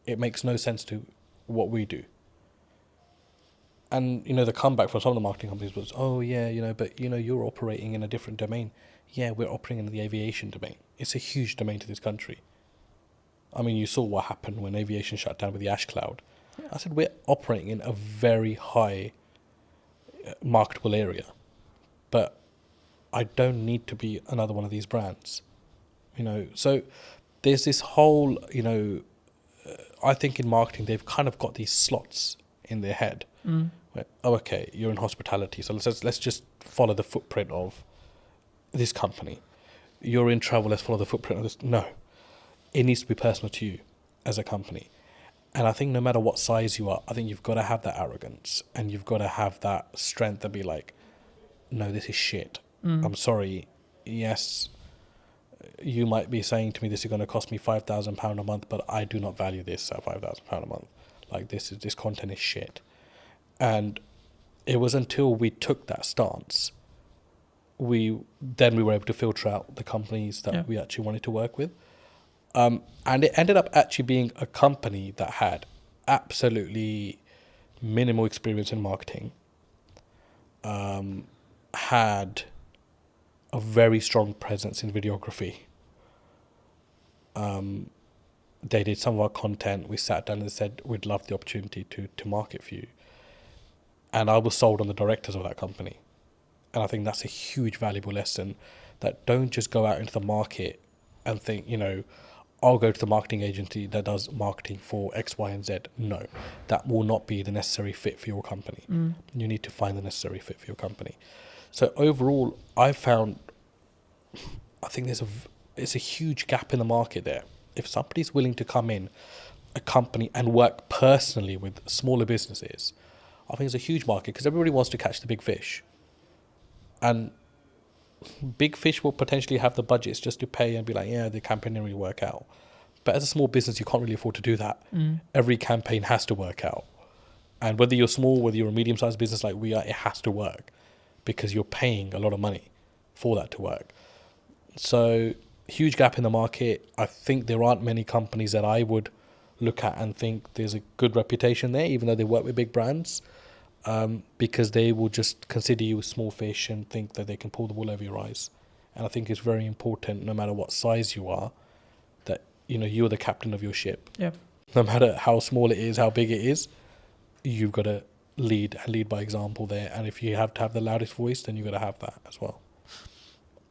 It makes no sense to what we do. And, the comeback from some of the marketing companies was, oh, yeah, but, you're operating in a different domain. Yeah, we're operating in the aviation domain. It's a huge domain to this country. I mean, you saw what happened when aviation shut down with the ash cloud. Yeah. I said, we're operating in a very high marketable area. But I don't need to be another one of these brands. So there's this whole, I think in marketing, they've kind of got these slots in their head. Where, oh, okay, you're in hospitality, so let's just follow the footprint of this company. You're in travel, let's follow the footprint of this. No, it needs to be personal to you as a company. And I think no matter what size you are, I think you've got to have that arrogance and you've got to have that strength to be like, no, this is shit. I'm sorry. Yes, you might be saying to me this is going to cost me £5,000 a month, but I do not value this at £5,000 a month. Like, this content is shit. And it was until we took that stance, we were able to filter out the companies that we actually wanted to work with. And it ended up actually being a company that had absolutely minimal experience in marketing, had a very strong presence in videography. They did some of our content. We sat down and said, we'd love the opportunity to market for you. And I was sold on the directors of that company. And I think that's a huge valuable lesson, that don't just go out into the market and think, I'll go to the marketing agency that does marketing for X, Y, and Z. No, that will not be the necessary fit for your company. You need to find the necessary fit for your company. So overall, I think it's a huge gap in the market there. If somebody's willing to come in a company and work personally with smaller businesses, I think it's a huge market, because everybody wants to catch the big fish. And big fish will potentially have the budgets just to pay and be like, yeah, the campaign didn't really work out. But as a small business, you can't really afford to do that. Every campaign has to work out. And whether you're small, whether you're a medium-sized business like we are, it has to work, because you're paying a lot of money for that to work. So huge gap in the market. I think there aren't many companies that I would look at and think there's a good reputation there, even though they work with big brands, because they will just consider you a small fish and think that they can pull the wool over your eyes. And I think it's very important, no matter what size you are, that you're the captain of your ship. Yeah. No matter how small it is, how big it is, you've got to lead by example there. And if you have to have the loudest voice, then you've got to have that as well.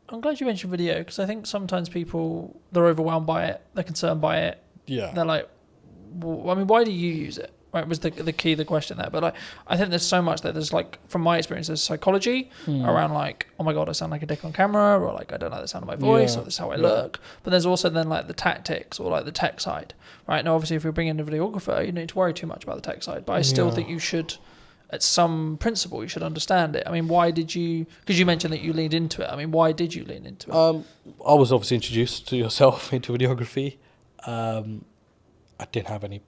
I'm glad you mentioned video, because I think sometimes people, they're overwhelmed by it, they're concerned by it. Yeah. They're like, well, I mean, why do you use it? Right, was the key, the question there. But I think there's so much that there's, like, from my experience, there's psychology around, like, oh my God, I sound like a dick on camera, or like, I don't like the sound of my voice, or this is how I look. But there's also then, like, the tactics, or like the tech side, right? Now, obviously, if you're bringing in a videographer, you don't need to worry too much about the tech side. But I still think you should, at some principle, you should understand it. I mean, why did you, because you mentioned that you leaned into it. I mean, why did you lean into it? I was obviously introduced to yourself into videography. I didn't have any,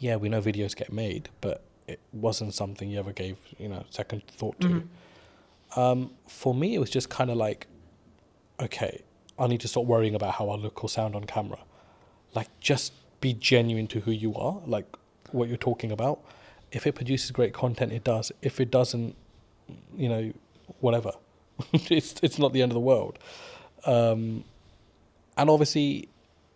we know videos get made, but it wasn't something you ever gave, second thought to. For me, it was just kind of like, okay, I need to stop worrying about how I look or sound on camera. Like, just be genuine to who you are, like what you're talking about. If it produces great content, it does. If it doesn't, whatever. it's not the end of the world. And obviously,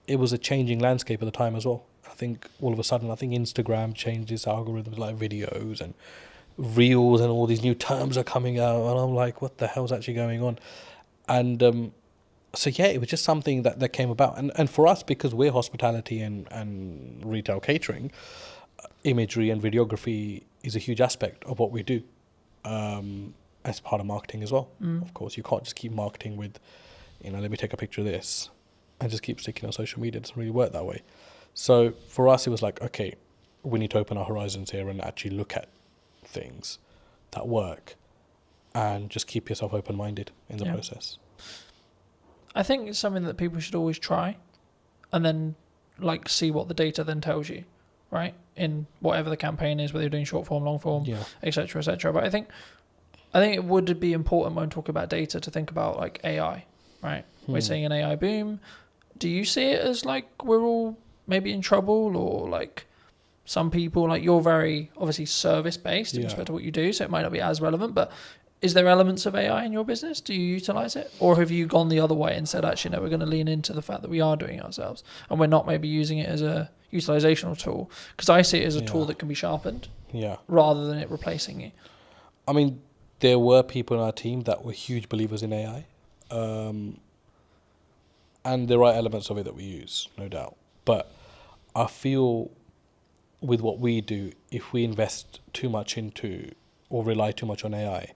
it was a changing landscape at the time as well. I think all of a sudden, Instagram changed its algorithms, like videos and reels, and all these new terms are coming out. And I'm like, what the hell's actually going on? And so, yeah, it was just something that came about. And for us, because we're hospitality and retail catering, imagery and videography is a huge aspect of what we do. as part of marketing as well. Of course, you can't just keep marketing with, let me take a picture of this and just keep sticking on social media. It doesn't really work that way. So for us, it was like, okay, we need to open our horizons here and actually look at things that work and just keep yourself open-minded in the process. I think it's something that people should always try and then like see what the data then tells you, right? In whatever the campaign is, whether you're doing short form, long form, etc., etc. But I think it would be important when talking about data to think about like AI, right? We're seeing an AI boom. Do you see it as like we're all maybe in trouble, or like some people, like you're very obviously service based in respect to what you do, so it might not be as relevant, but is there elements of AI in your business? Do you utilize it? Or have you gone the other way and said, actually, no, we're going to lean into the fact that we are doing it ourselves and we're not maybe using it as a utilizational tool? Because I see it as a tool that can be sharpened rather than it replacing you. I mean, there were people in our team that were huge believers in AI. And there are elements of it that we use, no doubt. But I feel with what we do, if we invest too much into or rely too much on AI,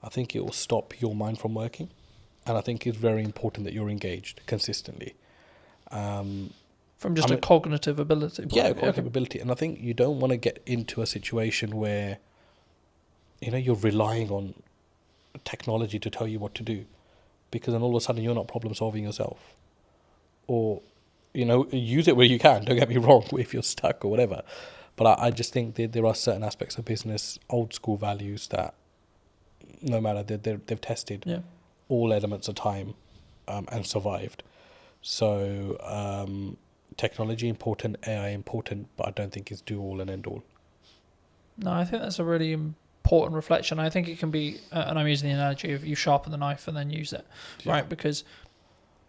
I think it will stop your mind from working. And I think it's very important that you're engaged consistently. From just a cognitive ability. Cognitive ability. And I think you don't want to get into a situation where, you're relying on technology to tell you what to do. Because then all of a sudden you're not problem solving yourself. Or, use it where you can, don't get me wrong, if you're stuck or whatever. But I just think that there are certain aspects of business, old school values that no matter, they've tested all elements of time and survived. So technology important, AI important, but I don't think it's do all and end all. No, I think that's a really important reflection. I think it can be, and I'm using the analogy of you sharpen the knife and then use it, right? Because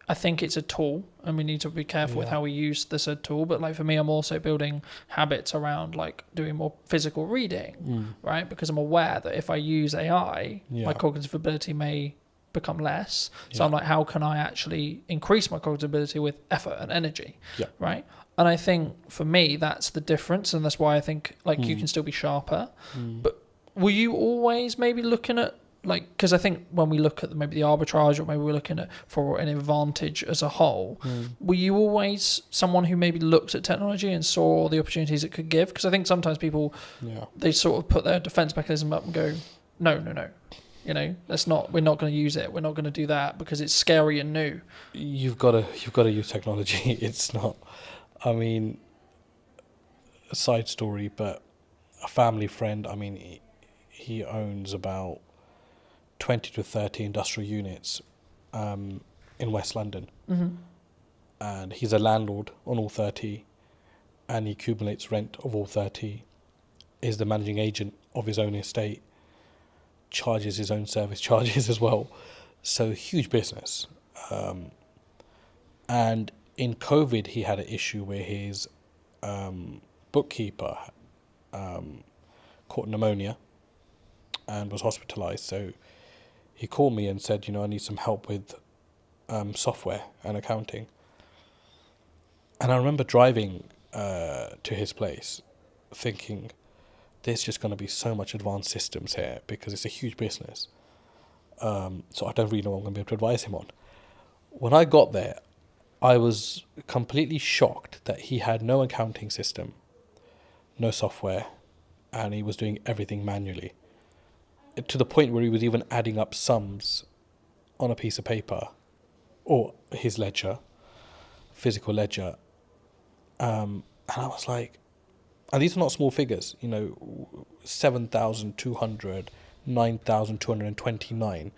I think it's a tool and we need to be careful with how we use the said tool. But like for me, I'm also building habits around like doing more physical reading, right? Because I'm aware that if I use AI, my cognitive ability may become less. So I'm like, how can I actually increase my cognitive ability with effort and energy, right? And I think for me, that's the difference. And that's why I think like you can still be sharper. But were you always maybe looking at, like, because I think when we look at maybe the arbitrage, or maybe we're looking at for an advantage as a whole, were you always someone who maybe looked at technology and saw the opportunities it could give? Because I think sometimes people, they sort of put their defense mechanism up and go, no, that's not, we're not going to use it. We're not going to do that because it's scary and new. You've got to use technology. It's not, I mean, a side story, but a family friend, I mean, he owns about 20 to 30 industrial units in West London. And he's a landlord on all 30 and he accumulates rent of all 30, is the managing agent of his own estate, charges his own service charges as well. So huge business. And in COVID, he had an issue where his bookkeeper caught pneumonia and was hospitalized. So he called me and said, I need some help with software and accounting. And I remember driving to his place thinking, there's just going to be so much advanced systems here because it's a huge business. So I don't really know what I'm going to be able to advise him on. When I got there, I was completely shocked that he had no accounting system, no software, and he was doing everything manually. To the point where he was even adding up sums on a piece of paper or his ledger, physical ledger. And I was like, and these are not small figures, 7,200, 9,229,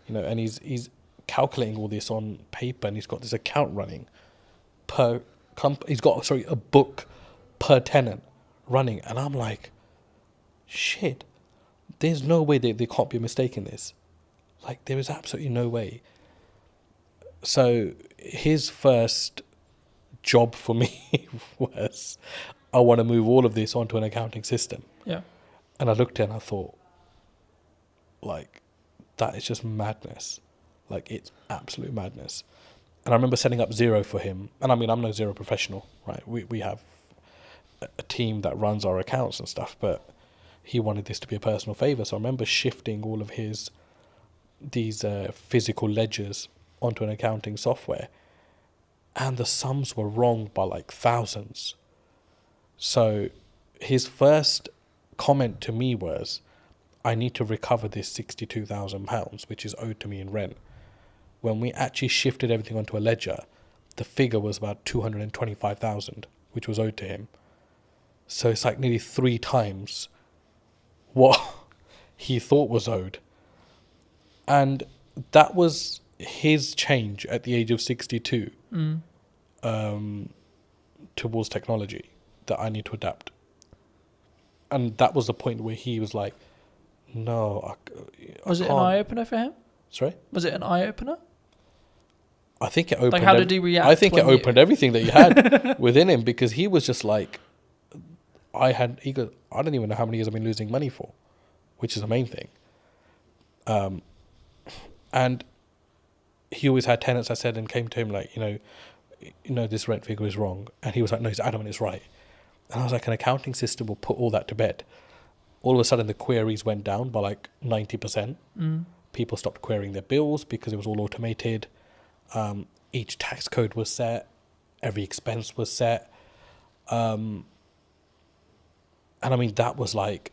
and he's calculating all this on paper and he's got this account running per he's got, a book per tenant running. And I'm like, shit. There's no way there can't be a mistake in this. Like, there is absolutely no way. So his first job for me was, I want to move all of this onto an accounting system. Yeah. And I looked at it and I thought, like, that is just madness. Like, it's absolute madness. And I remember setting up Xero for him. And I mean, I'm no Xero professional, right? We have a team that runs our accounts and stuff, but he wanted this to be a personal favor. So I remember shifting all of these physical ledgers onto an accounting software, and the sums were wrong by like thousands. So his first comment to me was, I need to recover this £62,000, which is owed to me in rent. When we actually shifted everything onto a ledger, the figure was about 225,000, which was owed to him. So it's like nearly 3 times what he thought was owed. And that was his change at the age of 62 towards technology, that I need to adapt. And that was the point where he was like, no, I Was it an can't. eye-opener for him? Sorry? Was it an eye-opener? I think it opened. Like, how did he react? I think it when opened everything that he had within him, because he was just like, he goes, I don't even know how many years I've been losing money for, which is the main thing. And he always had tenants, I said, and came to him like, you know, this rent figure is wrong. And he was like, no, he's adamant it's right. And I was like, an accounting system will put all that to bed. All of a sudden, the queries went down by like 90%. People stopped querying their bills because it was all automated. Each tax code was set. Every expense was set. And I mean, that was like,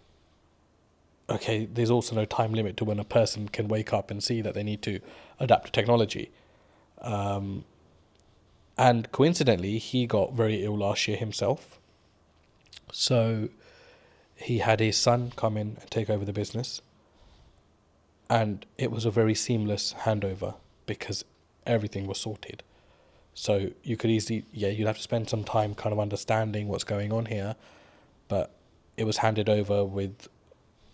okay, there's also no time limit to when a person can wake up and see that they need to adapt to technology. And coincidentally, he got very ill last year himself. So he had his son come in and take over the business. And it was a very seamless handover because everything was sorted. So you could easily, you'd have to spend some time kind of understanding what's going on here. But it was handed over with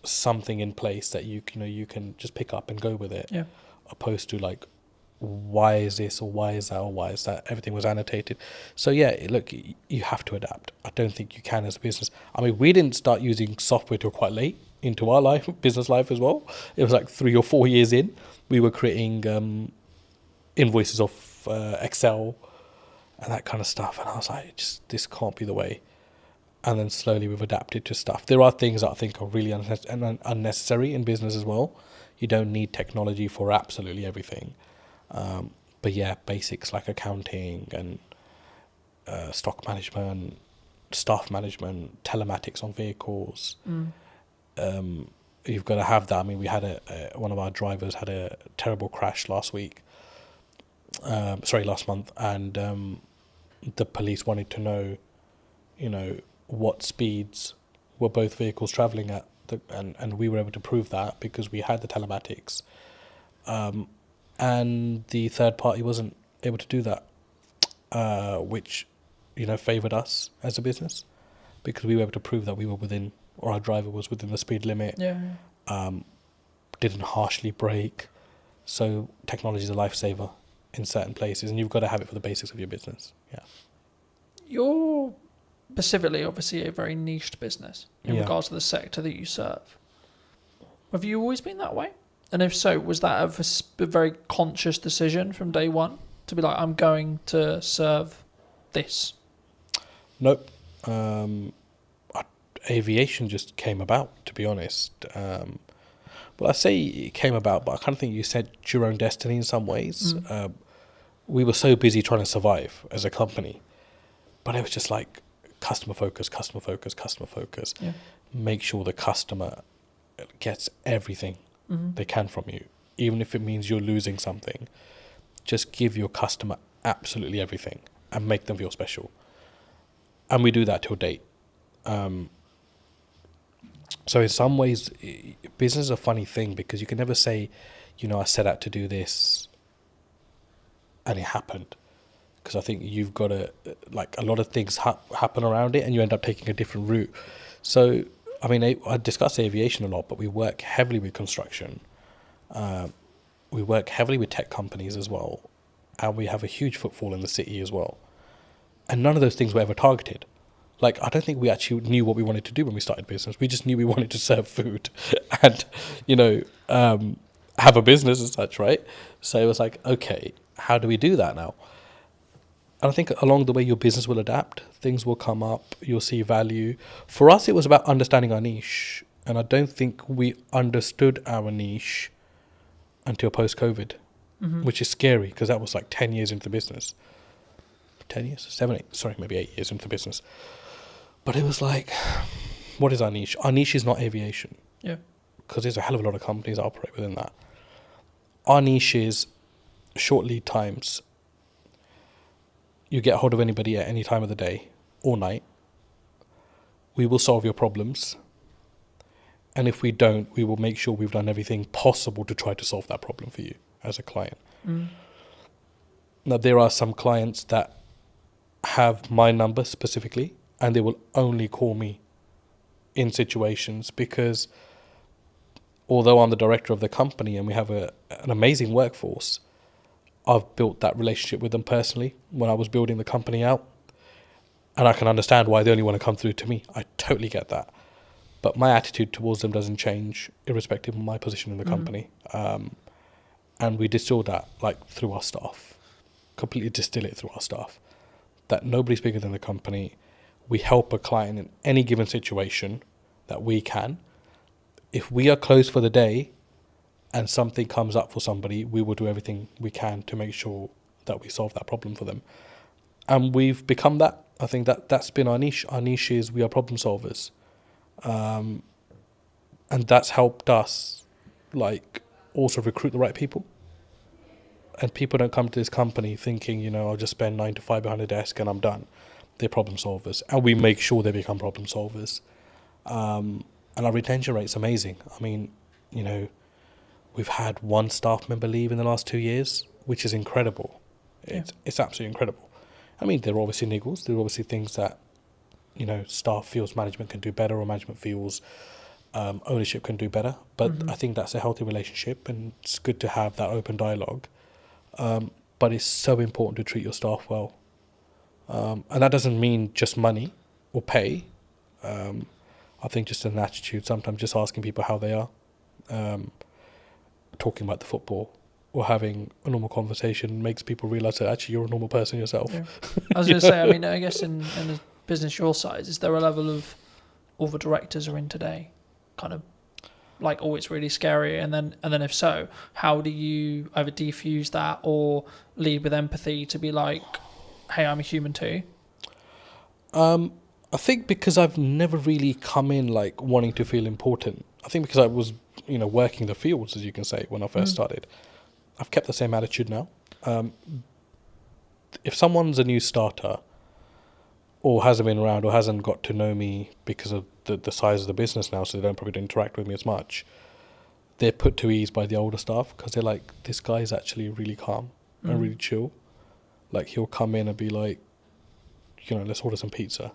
something in place that you can just pick up and go with it. Yeah. Opposed to like, why is this or why is that or why is that? Everything was annotated. So yeah, look, you have to adapt. I don't think you can as a business. I mean, we didn't start using software till quite late into our life, business life as well. It was like 3 or 4 years in, we were creating invoices off Excel and that kind of stuff. And I was like, this can't be the way. And then slowly we've adapted to stuff. There are things that I think are really unnecessary in business as well. You don't need technology for absolutely everything. But yeah, basics like accounting and stock management, staff management, telematics on vehicles. You've got to have that. I mean, we had one of our drivers had a terrible crash last month, and the police wanted to know, what speeds were both vehicles travelling at, and we were able to prove that because we had the telematics. And the third party wasn't able to do that, which, favoured us as a business because we were able to prove that we were within, or our driver was within the speed limit. Didn't harshly brake. So technology is a lifesaver in certain places, and you've got to have it for the basics of your business. Yeah. You're specifically, obviously, a very niched business in Yeah. regards to the sector that you serve. Have you always been that way? And if so, was that a very conscious decision from day one to be like, I'm going to serve this? Nope. Aviation just came about, to be honest. Well, I say it came about, but I kind of think you set your own destiny in some ways. We were so busy trying to survive as a company, but it was just like customer focus. Yeah. Make sure the customer gets everything they can from you, even if it means you're losing something. Just give your customer absolutely everything and make them feel special. And we do that till date. So in some ways, business is a funny thing because you can never say, I set out to do this and it happened. Because I think you've got to, like, a lot of things happen around it and you end up taking a different route. So, I mean, I discuss aviation a lot, but we work heavily with construction. We work heavily with tech companies as well. And we have a huge footfall in the city as well. And none of those things were ever targeted. Like, I don't think we actually knew what we wanted to do when we started business. We just knew we wanted to serve food and, have a business as such, right? So it was like, okay, how do we do that now? And I think along the way, your business will adapt. Things will come up. You'll see value. For us, it was about understanding our niche And I don't think we understood our niche until post-COVID, which is scary because that was like 10 years into the business. 10 years? 7, 8, sorry, maybe 8 years into the business. But it was like, what is our niche? Our niche is not aviation. Yeah. Because there's a hell of a lot of companies that operate within that. Our niche is short lead times. You get hold of anybody at any time of the day or night. We will solve your problems. And if we don't, we will make sure we've done everything possible to try to solve that problem for you as a client. Now, there are some clients that have my number specifically, and they will only call me in situations because although I'm the director of the company and we have an amazing workforce, I've built that relationship with them personally when I was building the company out. And I can understand why they only want to come through to me. I totally get that. But my attitude towards them doesn't change irrespective of my position in the company. And we distill that like through our staff, completely distill it through our staff. That nobody's bigger than the company. We help a client in any given situation that we can. If we are closed for the day and something comes up for somebody, we will do everything we can to make sure that we solve that problem for them. And we've become that. I think that's been our niche. Our niche is we are problem solvers. And that's helped us like also recruit the right people. And people don't come to this company thinking, you know, I'll just spend 9 to 5 behind a desk and I'm done. They're problem solvers. And we make sure they become problem solvers. And our retention rate's amazing. I mean, you know, we've had one staff member leave in the last 2 years, which is incredible. It's absolutely incredible. I mean, there are obviously niggles. There are obviously things that, you know, staff feels management can do better or management feels ownership can do better. But I think that's a healthy relationship and it's good to have that open dialogue. But it's so important to treat your staff well. And that doesn't mean just money or pay. I think just an attitude, sometimes just asking people how they are, talking about the football or having a normal conversation makes people realise that actually you're a normal person yourself. Yeah. I was going to say, I mean, I guess in a business your size, is there a level of all the directors are in today kind of like, oh, it's really scary, and then if so, how do you either defuse that or lead with empathy to be like, hey, I'm a human too? I think because I've never really come in like wanting to feel important. I think because I was, you know, working the fields, as you can say, when I first started. I've kept the same attitude now. If someone's a new starter or hasn't been around or hasn't got to know me because of the size of the business now, so they don't probably interact with me as much, they're put to ease by the older staff because they're like, this guy is actually really calm and really chill. Like, he'll come in and be like, you know, let's order some pizza.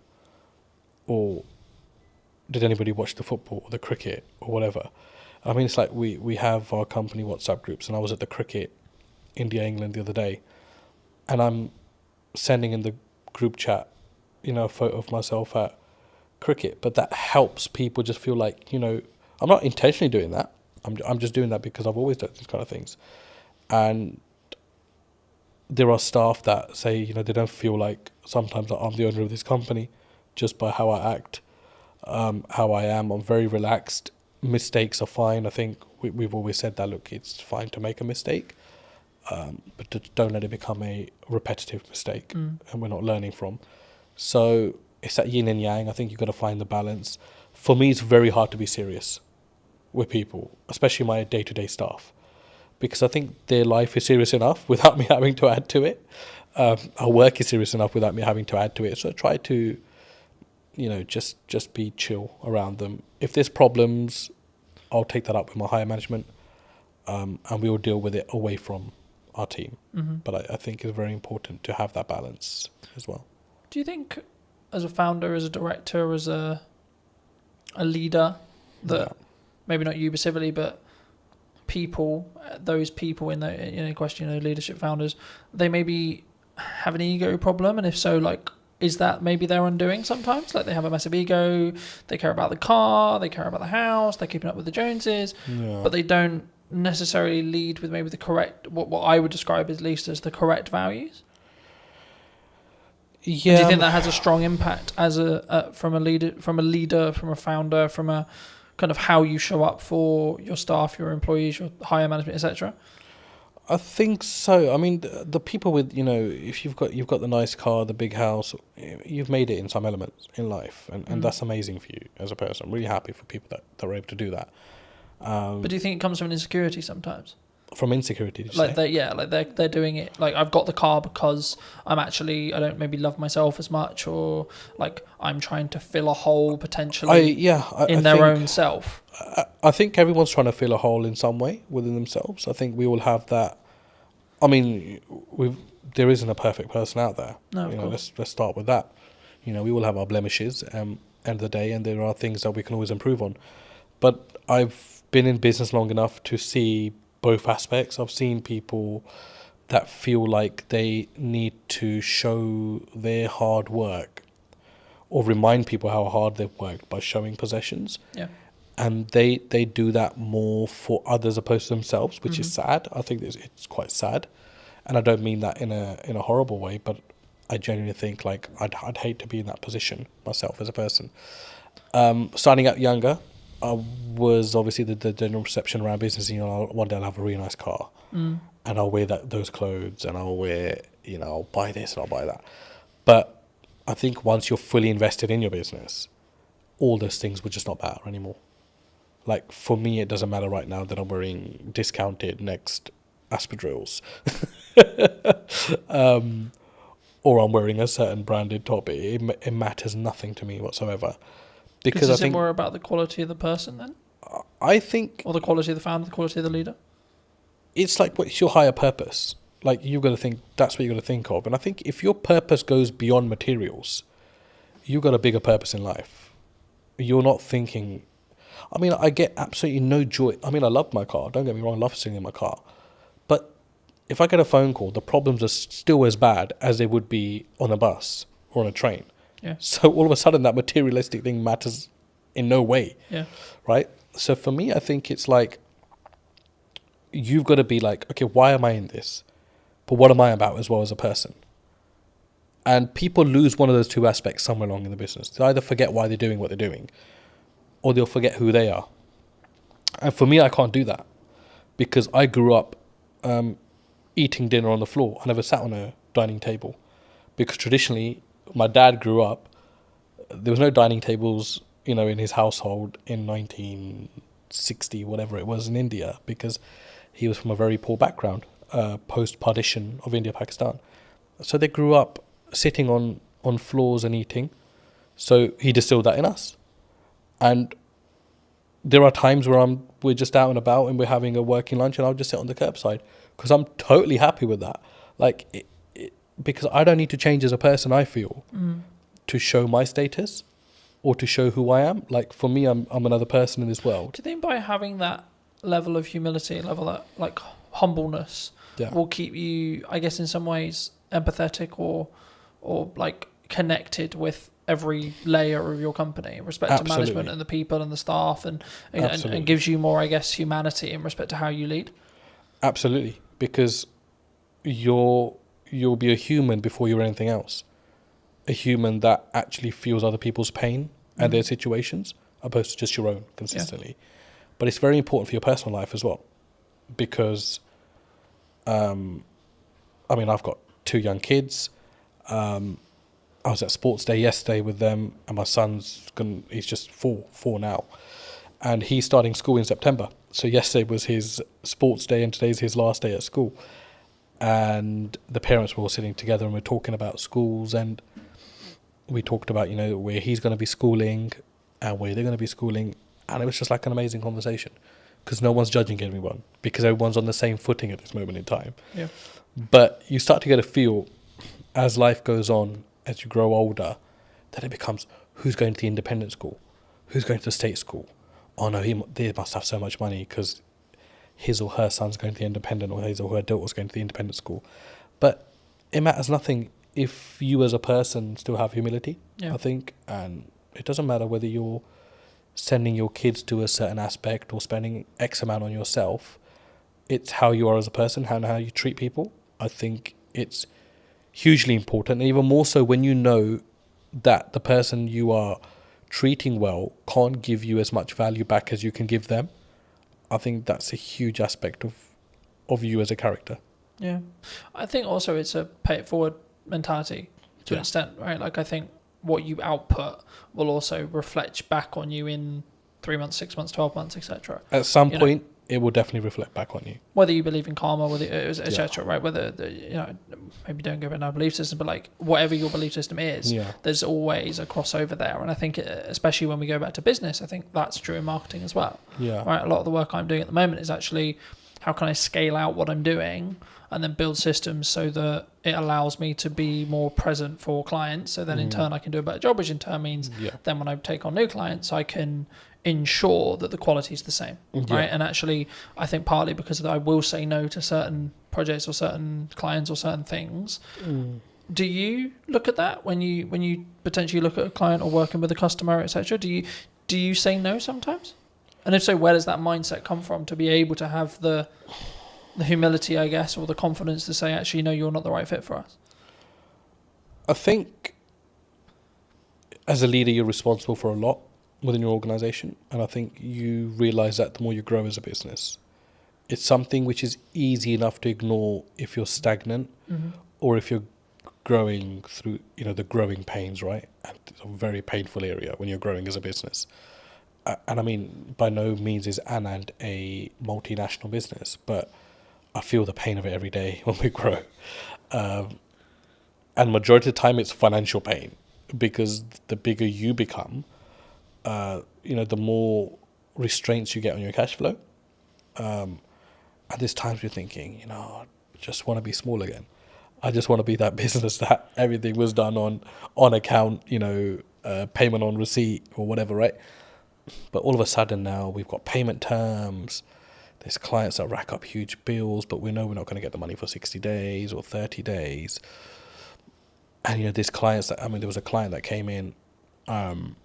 Or did anybody watch the football or the cricket or whatever? I mean, it's like we have our company WhatsApp groups, and I was at the cricket India-England the other day, and I'm sending in the group chat, you know, a photo of myself at cricket, but that helps people just feel like, you know, I'm not intentionally doing that. I'm just doing that because I've always done these kind of things. And there are staff that say, you know, they don't feel like sometimes that I'm the owner of this company just by how I act, how I am. I'm very relaxed. Mistakes are fine. I think we've always said that, look, it's fine to make a mistake, but don't let it become a repetitive mistake and we're not learning from. So it's that yin and yang. I think you've got to find the balance. For me, it's very hard to be serious with people, especially my day-to-day staff, because I think their life is serious enough without me having to add to it. Our work is serious enough without me having to add to it. So I try to, you know, just be chill around them. If there's problems, I'll take that up with my higher management, and we'll deal with it away from our team. But I think it's very important to have that balance as well. Do you think, as a founder, as a director, as a leader, that maybe not you specifically, but people, those people in the question, you know, leadership founders, they maybe have an ego problem, and if so, like, is that maybe their undoing sometimes? Like, they have a massive ego, they care about the car, they care about the house, they're keeping up with the Joneses, but they don't necessarily lead with maybe the correct, what I would describe at least as the correct values. Yeah. Do you think that has a strong impact as from a leader, from a founder, from a kind of how you show up for your staff, your employees, your higher management, etc.? I think so. I mean, the people with, if you've got the nice car, the big house, you've made it in some elements in life, and that's amazing for you as a person. I'm really happy for people that are able to do that. But do you think it comes from an insecurity sometimes? From insecurity, did you Like say? they're doing it. Like, I've got the car because I don't maybe love myself as much, or like I'm trying to fill a hole potentially in their own self. I think everyone's trying to fill a hole in some way within themselves. I think we all have that. I mean, there isn't a perfect person out there. No, of course. Let's start with that. We all have our blemishes. End of the day, and there are things that we can always improve on. But I've been in business long enough to see both aspects. I've seen people that feel like they need to show their hard work or remind people how hard they've worked by showing possessions. Yeah. And they do that more for others opposed to themselves, which is sad. I think it's quite sad. And I don't mean that in a horrible way, but I genuinely think like I'd hate to be in that position myself as a person. Starting out younger, I was obviously the general perception around business. One day I'll have a really nice car, and I'll wear those clothes, and I'll wear, I'll buy this and I'll buy that. But I think once you're fully invested in your business, all those things would just not matter anymore. Like for me, it doesn't matter right now that I'm wearing discounted Next Aspidrills, or I'm wearing a certain branded top. It matters nothing to me whatsoever. Because is it more about the quality of the person then? I think... Or the quality of the founder, the quality of the leader? It's like, what's your higher purpose? Like, you've got to think, that's what you've got to think of. And I think if your purpose goes beyond materials, you've got a bigger purpose in life. You're not thinking... I mean, I get absolutely no joy. I mean, I love my car. Don't get me wrong, I love sitting in my car. But if I get a phone call, the problems are still as bad as they would be on a bus or on a train. Yeah. So all of a sudden that materialistic thing matters in no way. Yeah. Right? So for me, I think it's like, you've got to be like, okay, why am I in this? But what am I about as well as a person? And people lose one of those two aspects somewhere along in the business. They either forget why they're doing what they're doing, or they'll forget who they are. And for me, I can't do that because I grew up eating dinner on the floor. I never sat on a dining table because traditionally, my dad grew up, there was no dining tables, in his household in 1960, whatever it was, in India, because he was from a very poor background, post-partition of India, Pakistan. So they grew up sitting on floors and eating. So he distilled that in us. And there are times where we're just out and about and we're having a working lunch and I'll just sit on the curbside because I'm totally happy with that. Like, because I don't need to change as a person, I feel, to show my status or to show who I am. Like, for me, I'm another person in this world. Do you think by having that level of humility, that like humbleness, will keep you, I guess, in some ways empathetic or like connected with every layer of your company in respect to management and the people and the staff and gives you more, I guess, humanity in respect to how you lead? Absolutely. Because you'll be a human before you're anything else. A human that actually feels other people's pain and their situations, opposed to just your own consistently. Yeah. But it's very important for your personal life as well. Because, I've got 2 young kids. I was at sports day yesterday with them, and my he's just four now. And he's starting school in September. So yesterday was his sports day and today's his last day at school. And the parents were all sitting together and we're talking about schools, and we talked about, where he's going to be schooling and where they're going to be schooling. And it was just like an amazing conversation because no one's judging anyone because everyone's on the same footing at this moment in time. Yeah. But you start to get a feel as life goes on, as you grow older, that it becomes who's going to the independent school, who's going to the state school. Oh no, they must have so much money because his or her son's going to the independent, or his or her daughter's going to the independent school. But it matters nothing if you as a person still have humility, I think. And it doesn't matter whether you're sending your kids to a certain aspect or spending X amount on yourself. It's how you are as a person, how you treat people. I think it's hugely important, and even more so when you know that the person you are treating well can't give you as much value back as you can give them, I think that's a huge aspect of you as a character. Yeah. I think also it's a pay it forward mentality to an Yeah. extent, right? Like I think what you output will also reflect back on you in 3 months, 6 months, 12 months, etc. At some You know. point, it will definitely reflect back on you. Whether you believe in karma, whether etc. Right? Whether maybe don't go about our belief system, but like whatever your belief system is, Yeah. there's always a crossover there. And I think, especially when we go back to business, I think that's true in marketing as well. Yeah. Right? A lot of the work I'm doing at the moment is actually how can I scale out what I'm doing and then build systems so that it allows me to be more present for clients. So then in turn I can do a better job, which in turn means Yeah. then when I take on new clients, I can ensure that the quality is the same, Yeah. right? And actually, I think partly because of that, I will say no to certain projects or certain clients or certain things. Do you look at that when you potentially look at a client or working with a customer, etc.? Do you say no sometimes? And if so, where does that mindset come from to be able to have the humility, I guess, or the confidence to say, actually, no, you're not the right fit for us? I think as a leader, you're responsible for a lot within your organization. And I think you realize that the more you grow as a business. It's something which is easy enough to ignore if you're stagnant or if you're growing through, the growing pains, right? And it's a very painful area when you're growing as a business. And I mean, by no means is Anand a multinational business, but I feel the pain of it every day when we grow. And majority of the time it's financial pain, because the bigger you become, the more restraints you get on your cash flow. And there's times you're thinking, I just want to be small again. I just want to be that business that everything was done on account, payment on receipt or whatever, right? But all of a sudden now we've got payment terms. There's clients that rack up huge bills, but we know we're not going to get the money for 60 days or 30 days. And, there's clients there was a client that came in, and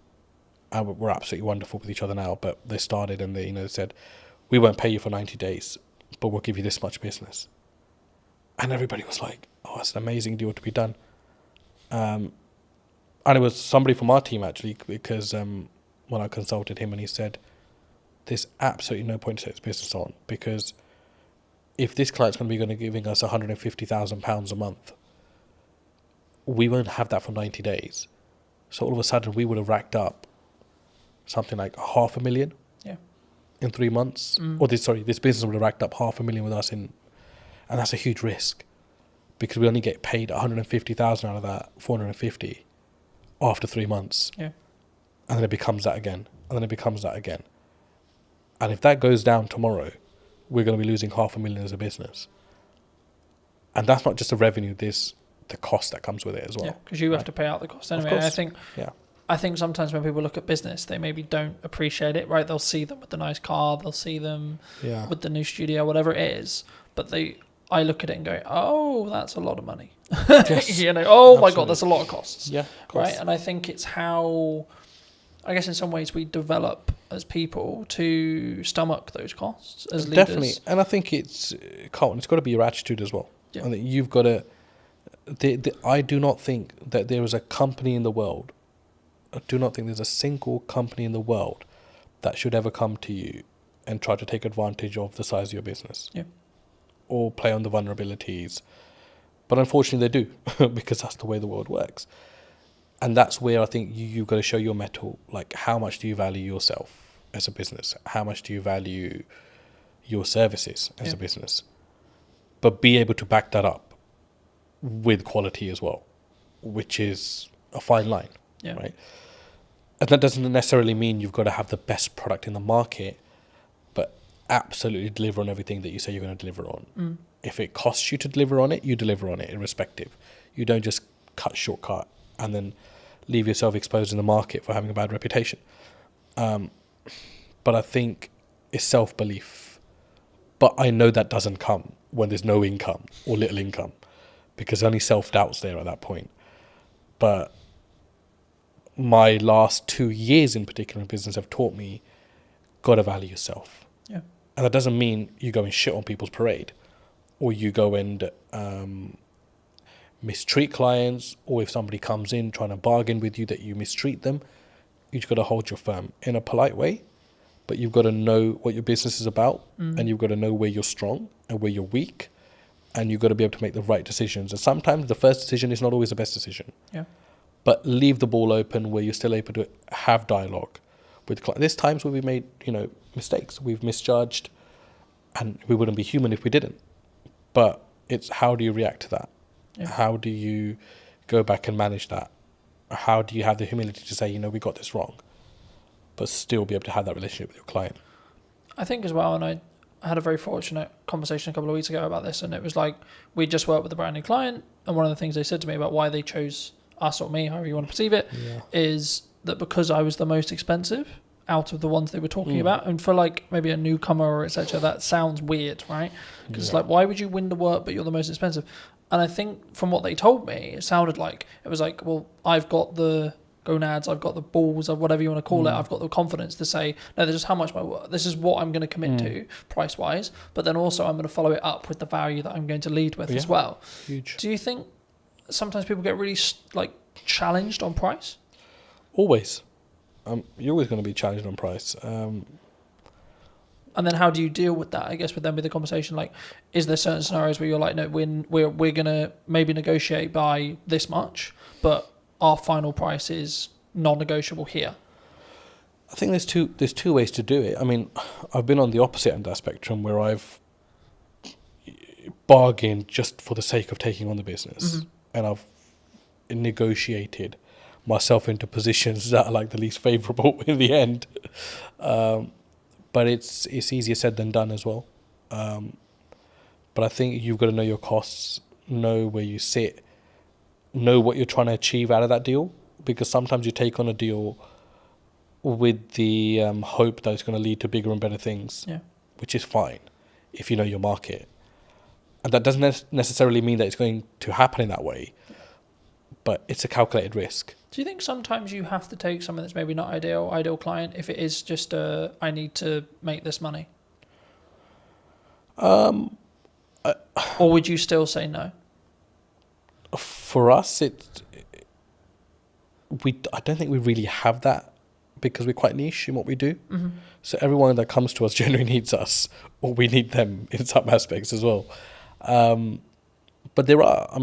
we're absolutely wonderful with each other now, but they started and they, said, we won't pay you for 90 days, but we'll give you this much business. And everybody was like, oh, that's an amazing deal to be done. And it was somebody from our team, actually, because when I consulted him, and he said, there's absolutely no point to take this business on, because if this client's going to be giving us £150,000 a month, we won't have that for 90 days. So all of a sudden we would have racked up something like $500,000 in 3 months. Or this business would have racked up $500,000 with us and that's a huge risk, because we only get paid 150,000 out of that 450 after 3 months. Yeah. And then it becomes that again. And then it becomes that again. And if that goes down tomorrow, we're going to be losing $500,000 as a business. And that's not just the revenue, there's the cost that comes with it as well. Yeah, because you have to pay out the cost anyway. Of course. And I think sometimes when people look at business, they maybe don't appreciate it, right? They'll see them with the nice car, they'll see them with the new studio, whatever it is. But I look at it and go, oh, that's a lot of money. Yes. Oh my God, that's a lot of costs. Yeah, of course. Right? And I think it's how, I guess in some ways we develop as people to stomach those costs as leaders. Definitely. And I think Carlton, it's got to be your attitude as well. Yeah. I think you've got to, I do not think that there is a company in the world, I do not think there's a single company in the world that should ever come to you and try to take advantage of the size of your business. Yeah. Or play on the vulnerabilities. But unfortunately they do, because that's the way the world works. And that's where I think you've got to show your mettle. Like, how much do you value yourself as a business? How much do you value your services as a business? But be able to back that up with quality as well, which is a fine line, right? And that doesn't necessarily mean you've got to have the best product in the market, but absolutely deliver on everything that you say you're going to deliver on. If it costs you to deliver on it, you deliver on it irrespective. You don't just shortcut and then leave yourself exposed in the market for having a bad reputation. But I think it's self-belief. But I know that doesn't come when there's no income or little income, because only self-doubt's there at that point. But my last 2 years in particular in business have taught me, got to value yourself. Yeah. And that doesn't mean you go and shit on people's parade, or you go and mistreat clients, or if somebody comes in trying to bargain with you that you mistreat them. you've got to hold your firm in a polite way, but you've got to know what your business is about, and you've got to know where you're strong and where you're weak, and you've got to be able to make the right decisions. And sometimes the first decision is not always the best decision. Yeah. But leave the ball open where you're still able to have dialogue with clients. There's times where we made, mistakes. We've misjudged, and we wouldn't be human if we didn't. But it's how do you react to that? Yeah. How do you go back and manage that? How do you have the humility to say, we got this wrong, but still be able to have that relationship with your client? I think as well, and I had a very fortunate conversation a couple of weeks ago about this, and it was like we just worked with a brand new client, and one of the things they said to me about why they chose us or me, however you want to perceive it, is that because I was the most expensive out of the ones they were talking about, and for like maybe a newcomer or etc., that sounds weird, right? Because it's like, why would you win the work but you're the most expensive? And I think from what they told me, it sounded like it was like, well, I've got the gonads, I've got the balls, or whatever you want to call it, I've got the confidence to say, no, this is how much my work, this is what I'm going to commit to price wise, but then also I'm going to follow it up with the value that I'm going to lead with as well. Huge. Do you think sometimes people get really challenged on price? Always. You're always going to be challenged on price. And then how do you deal with that? I guess with them with the conversation, like, is there certain scenarios where you're like, no, we're going to maybe negotiate by this much, but our final price is non-negotiable here? I think there's two ways to do it. I mean, I've been on the opposite end of that spectrum where I've bargained just for the sake of taking on the business, and I've negotiated myself into positions that are like the least favourable in the end. But it's easier said than done as well. But I think you've got to know your costs, know where you sit, know what you're trying to achieve out of that deal, because sometimes you take on a deal with the hope that it's going to lead to bigger and better things, which is fine if you know your market. And that doesn't necessarily mean that it's going to happen in that way, but it's a calculated risk. Do you think sometimes you have to take something that's maybe not ideal client, if it is just I need to make this money? Or would you still say no? For us, I don't think we really have that, because we're quite niche in what we do. So everyone that comes to us generally needs us, or we need them in some aspects as well. But there are,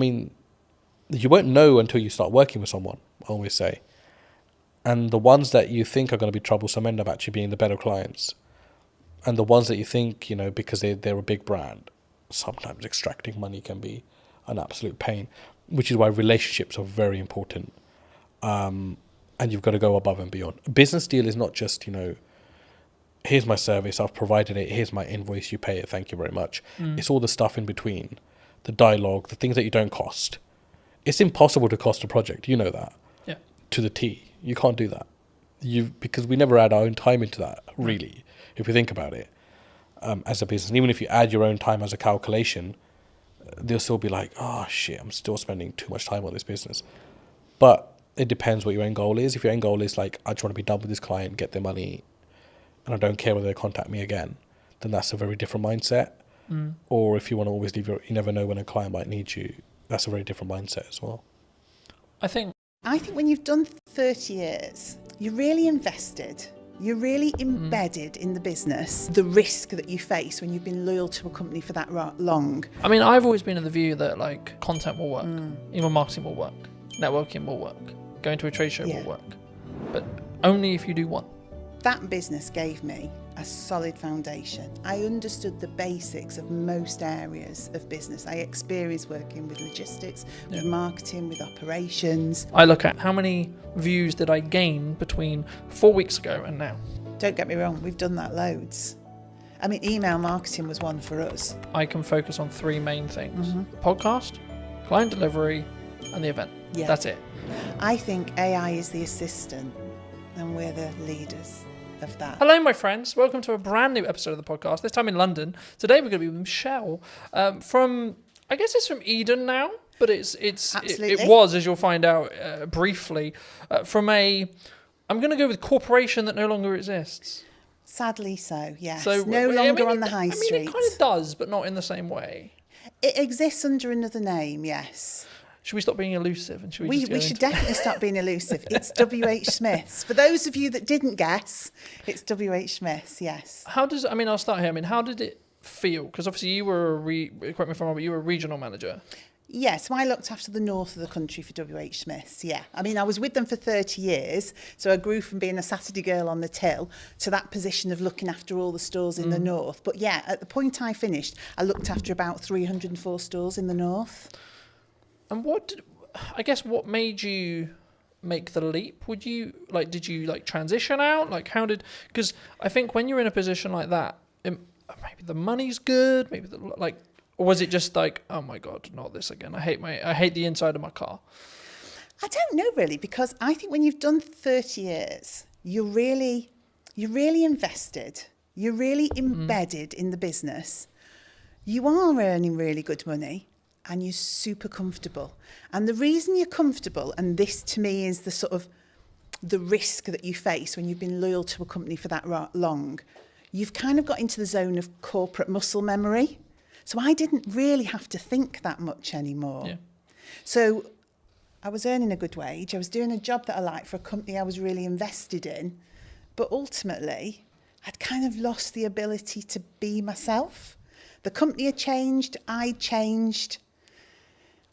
you won't know until you start working with someone, I always say. And the ones that you think are going to be troublesome end up actually being the better clients. And the ones that you think, because they're a big brand, sometimes extracting money can be an absolute pain, which is why relationships are very important. And you've got to go above and beyond. A business deal is not just, here's my service, I've provided it, here's my invoice, you pay it, thank you very much. It's all the stuff in between, the dialogue, the things that you don't cost. It's impossible to cost a project, you know that. Yeah. To the T. You can't do that. Because we never add our own time into that, really, if you think about it, as a business. And even if you add your own time as a calculation, they'll still be like, oh shit, I'm still spending too much time on this business. But it depends what your end goal is. If your end goal is like, I just want to be done with this client, get their money, and I don't care whether they contact me again, then that's a very different mindset. Or if you want to always leave you never know when a client might need you, that's a very different mindset as well. I think when you've done 30 years, you're really invested. You're really embedded in the business. The risk that you face when you've been loyal to a company for that long. I've always been of the view that content will work, email marketing will work, networking will work, going to a trade show will work, but only if you do one. That business gave me a solid foundation. I understood the basics of most areas of business. I experienced working with logistics, with marketing, with operations. I look at how many views did I gain between 4 weeks ago and now. Don't get me wrong, we've done that loads. Email marketing was one for us. I can focus on three main things. The podcast, client delivery, and the event. Yeah. That's it. I think AI is the assistant and we're the leaders of that. Hello, my friends. Welcome to a brand new episode of the podcast, this time in London. Today we're going to be with Michelle from, I guess it's from Eden now, but it was, as you'll find out briefly, from I'm going to go with corporation that no longer exists. Sadly so, yes. So, no longer on the high street. It kind of does, but not in the same way. It exists under another name, yes. Should we stop being elusive and should we We, just go we should into- definitely stop being elusive. It's W.H. Smith's. For those of you that didn't guess, it's W.H. Smith's, yes. How does, I mean, I'll start here. I mean, how did it feel? Because obviously you were correct me if I'm wrong, but you were a regional manager. Yeah, so I looked after the north of the country for W.H. Smith's, yeah. I mean, I was with them for 30 years, so I grew from being a Saturday girl on the till to that position of looking after all the stores in the north. But yeah, at the point I finished, I looked after about 304 stores in the north. And what made you make the leap? Did you transition out? Like because I think when you're in a position like that, maybe the money's good, maybe or was it just like, oh my God, not this again. I hate the inside of my car. I don't know really, because I think when you've done 30 years, you're really invested. You're really embedded in the business. You are earning really good money and you're super comfortable. And the reason you're comfortable, and this to me is the sort of the risk that you face when you've been loyal to a company for that long, you've kind of got into the zone of corporate muscle memory. So I didn't really have to think that much anymore. Yeah. So I was earning a good wage. I was doing a job that I liked for a company I was really invested in. But ultimately, I'd kind of lost the ability to be myself. The company had changed, I changed.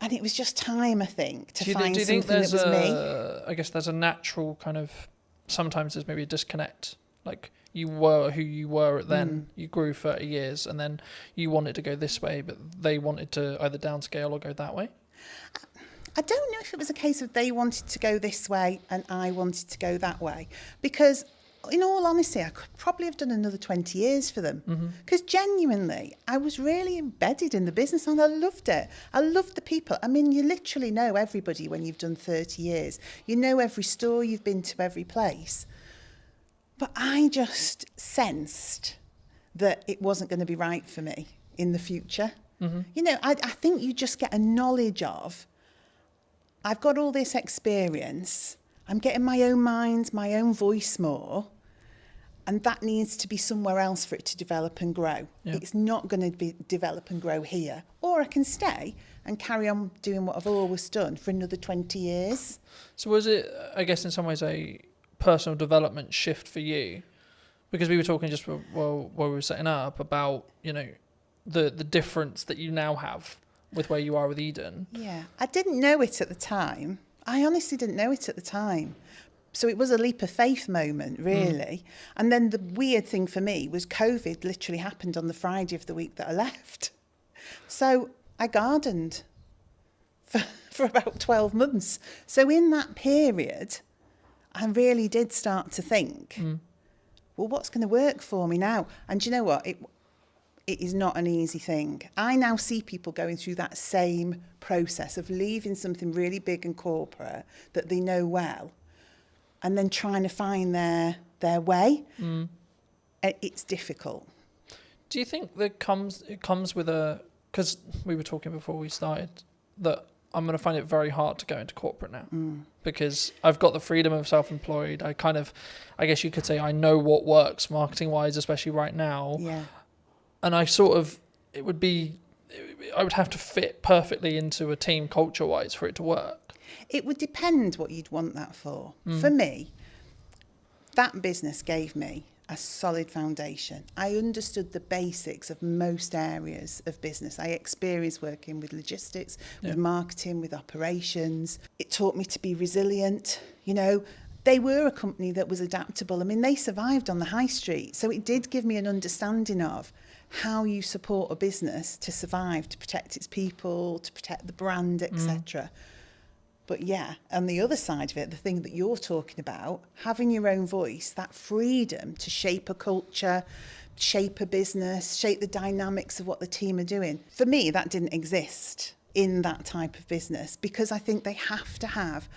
And it was just time, I think, to find something that was me. I guess there's a natural kind of, sometimes there's maybe a disconnect. Like you were who you were then, you grew 30 years and then you wanted to go this way, but they wanted to either downscale or go that way. I don't know if it was a case of they wanted to go this way and I wanted to go that way. Because in all honesty, I could probably have done another 20 years for them. Because genuinely, I was really embedded in the business and I loved it. I loved the people. I mean, you literally know everybody when you've done 30 years. You know every store, you've been to every place. But I just sensed that it wasn't going to be right for me in the future. You know, I think you just get a knowledge of, I've got all this experience, I'm getting my own mind, my own voice more, and that needs to be somewhere else for it to develop and grow. Yeah. It's not going to develop and grow here. Or I can stay and carry on doing what I've always done for another 20 years. So was it, I guess in some ways, a personal development shift for you? Because we were talking just while we were setting up about, you know, the difference that you now have with where you are with Eden. Yeah, I didn't know it at the time. I honestly didn't know it at the time. So it was a leap of faith moment, really. And then the weird thing for me was COVID literally happened on the Friday of the week that I left. So I gardened for about 12 months. So in that period, I really did start to think, well, what's going to work for me now? And do you know what? It is not an easy thing. I now see people going through that same process of leaving something really big and corporate that they know well and then trying to find their way. It's difficult. Do you think it comes with because we were talking before we started that I'm going to find it very hard to go into corporate now because I've got the freedom of self-employed. I guess you could say I know what works marketing wise, especially right now. Yeah. And I would have to fit perfectly into a team culture wise for it to work. It would depend what you'd want that for. For me, that business gave me a solid foundation. I understood the basics of most areas of business. I experienced working with logistics, with marketing, with operations. It taught me to be resilient. You know, they were a company that was adaptable. I mean, they survived on the high street. So it did give me an understanding of how you support a business to survive, to protect its people, to protect the brand, etc. But yeah, on the other side of it, the thing that you're talking about, having your own voice, that freedom to shape a culture, shape a business, shape the dynamics of what the team are doing. For me, that didn't exist in that type of business because I think they have to have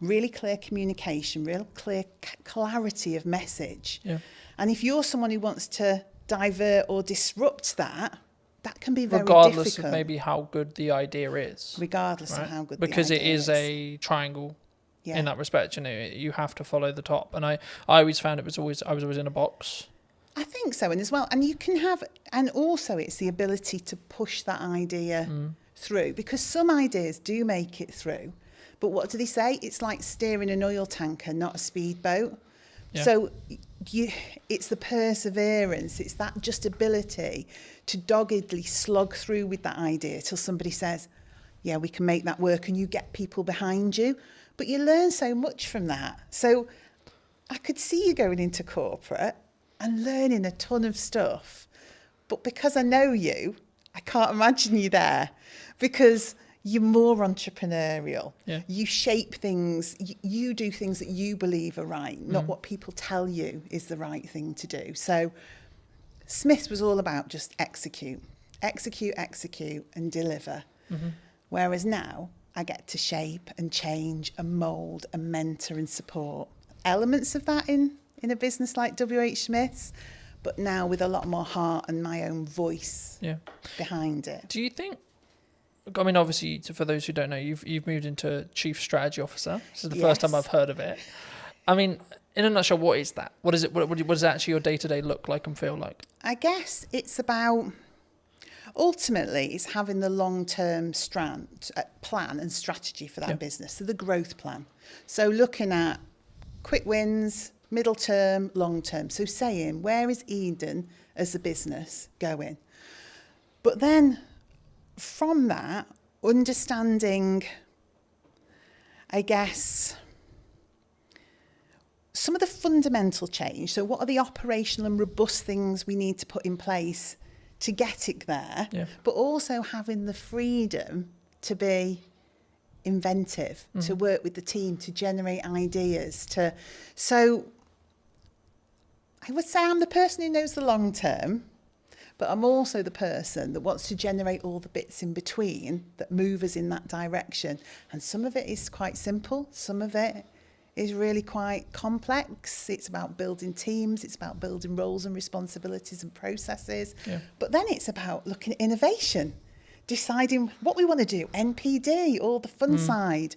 really clear communication, real clear clarity of message. Yeah. And if you're someone who wants to divert or disrupt that can be very regardless difficult. Of maybe how good the idea is. Regardless of how good because the idea is. Because it is a triangle in that respect. You know, you have to follow the top. And I always found I was always in a box. I think so. And as well, and you can have, and also it's the ability to push that idea through, because some ideas do make it through. But what do they say? It's like steering an oil tanker, not a speedboat. Yeah. So it's the perseverance, it's that just ability to doggedly slog through with that idea till somebody says, yeah, we can make that work, and you get people behind you. But you learn so much from that. So I could see you going into corporate and learning a ton of stuff. But because I know you, I can't imagine you there, because you're more entrepreneurial. Yeah. You shape things, you do things that you believe are right, not what people tell you is the right thing to do. So Smiths was all about just execute, and deliver. Whereas now I get to shape and change and mould and mentor and support elements of that in a business like WH Smiths, but now with a lot more heart and my own voice behind it. Do you think, I mean, obviously, for those who don't know, you've moved into Chief Strategy Officer. This is the first time I've heard of it. I mean, in a nutshell, what is that? What is it? What does actually your day-to-day look like and feel like? I guess it's about, ultimately, it's having the long-term plan and strategy for that business, so the growth plan. So looking at quick wins, middle term, long term. So saying, where is Eden as a business going? But then from that, understanding, I guess, some of the fundamental change. So what are the operational and robust things we need to put in place to get it there? Yeah. But also having the freedom to be inventive, to work with the team, to generate ideas. So I would say I'm the person who knows the long term, but I'm also the person that wants to generate all the bits in between that move us in that direction. And some of it is quite simple. Some of it is really quite complex. It's about building teams. It's about building roles and responsibilities and processes. Yeah. But then it's about looking at innovation, deciding what we want to do, NPD, all the fun side.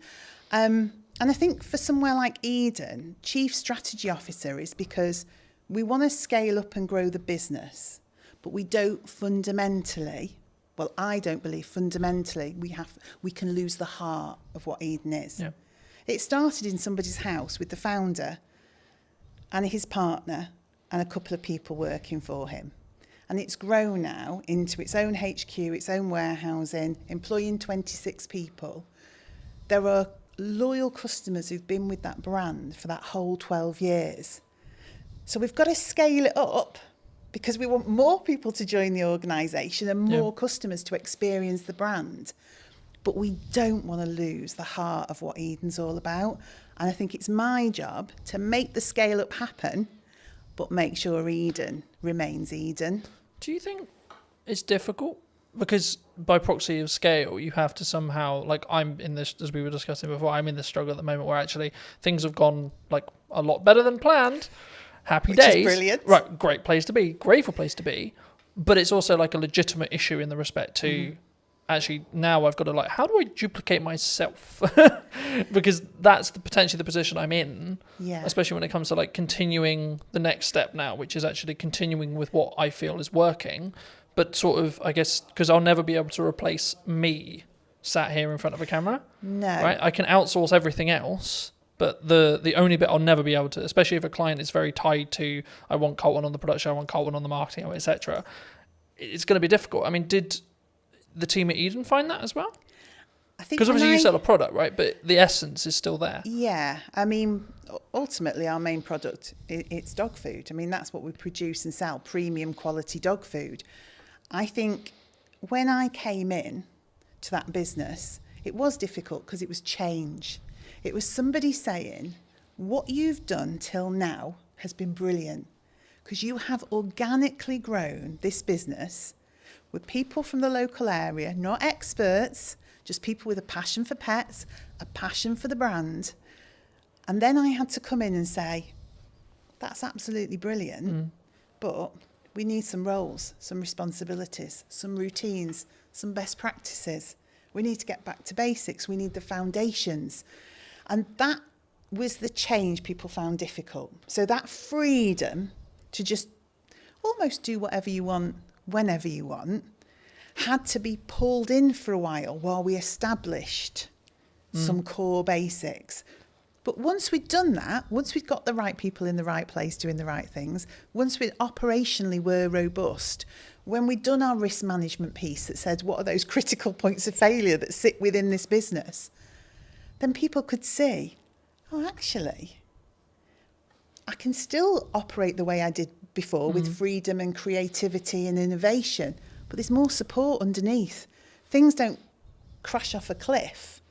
And I think for somewhere like Eden, Chief Strategy Officer is because we want to scale up and grow the business, but we don't fundamentally, well, I don't believe fundamentally we can lose the heart of what Eden is. Yeah. It started in somebody's house with the founder and his partner and a couple of people working for him. And it's grown now into its own HQ, its own warehousing, employing 26 people. There are loyal customers who've been with that brand for that whole 12 years. So we've got to scale it up because we want more people to join the organisation and more customers to experience the brand. But we don't want to lose the heart of what Eden's all about. And I think it's my job to make the scale up happen, but make sure Eden remains Eden. Do you think it's difficult? Because by proxy of scale, you have to somehow, like I'm in this, as we were discussing before, I'm in this struggle at the moment where actually things have gone like a lot better than planned. Happy Which days. is brilliant. Right, great place to be, grateful place to be. But it's also like a legitimate issue in the respect to actually now I've got to like, how do I duplicate myself? Because that's potentially the position I'm in, especially when it comes to like continuing the next step now, which is actually continuing with what I feel is working. But sort of, I guess, because I'll never be able to replace me sat here in front of a camera. No. Right? I can outsource everything else. But the only bit I'll never be able to, especially if a client is very tied to, I want Colton on the production, I want Colton on the marketing, etc. It's going to be difficult. I mean, did the team at Eden find that as well? I think because obviously you sell a product, right? But the essence is still there. Yeah, I mean, ultimately our main product, it's dog food. I mean, that's what we produce and sell, premium quality dog food. I think when I came in to that business, it was difficult because it was change. It was somebody saying, what you've done till now has been brilliant because you have organically grown this business with people from the local area, not experts, just people with a passion for pets, a passion for the brand. And then I had to come in and say, that's absolutely brilliant, but we need some roles, some responsibilities, some routines, some best practices. We need to get back to basics. We need the foundations. And that was the change people found difficult. So that freedom to just almost do whatever you want, whenever you want, had to be pulled in for a while we established some core basics. But once we'd done that, once we'd got the right people in the right place doing the right things, once we operationally were robust, when we'd done our risk management piece that said what are those critical points of failure that sit within this business, then people could see, oh, actually, I can still operate the way I did before with freedom and creativity and innovation, but there's more support underneath. Things don't crash off a cliff.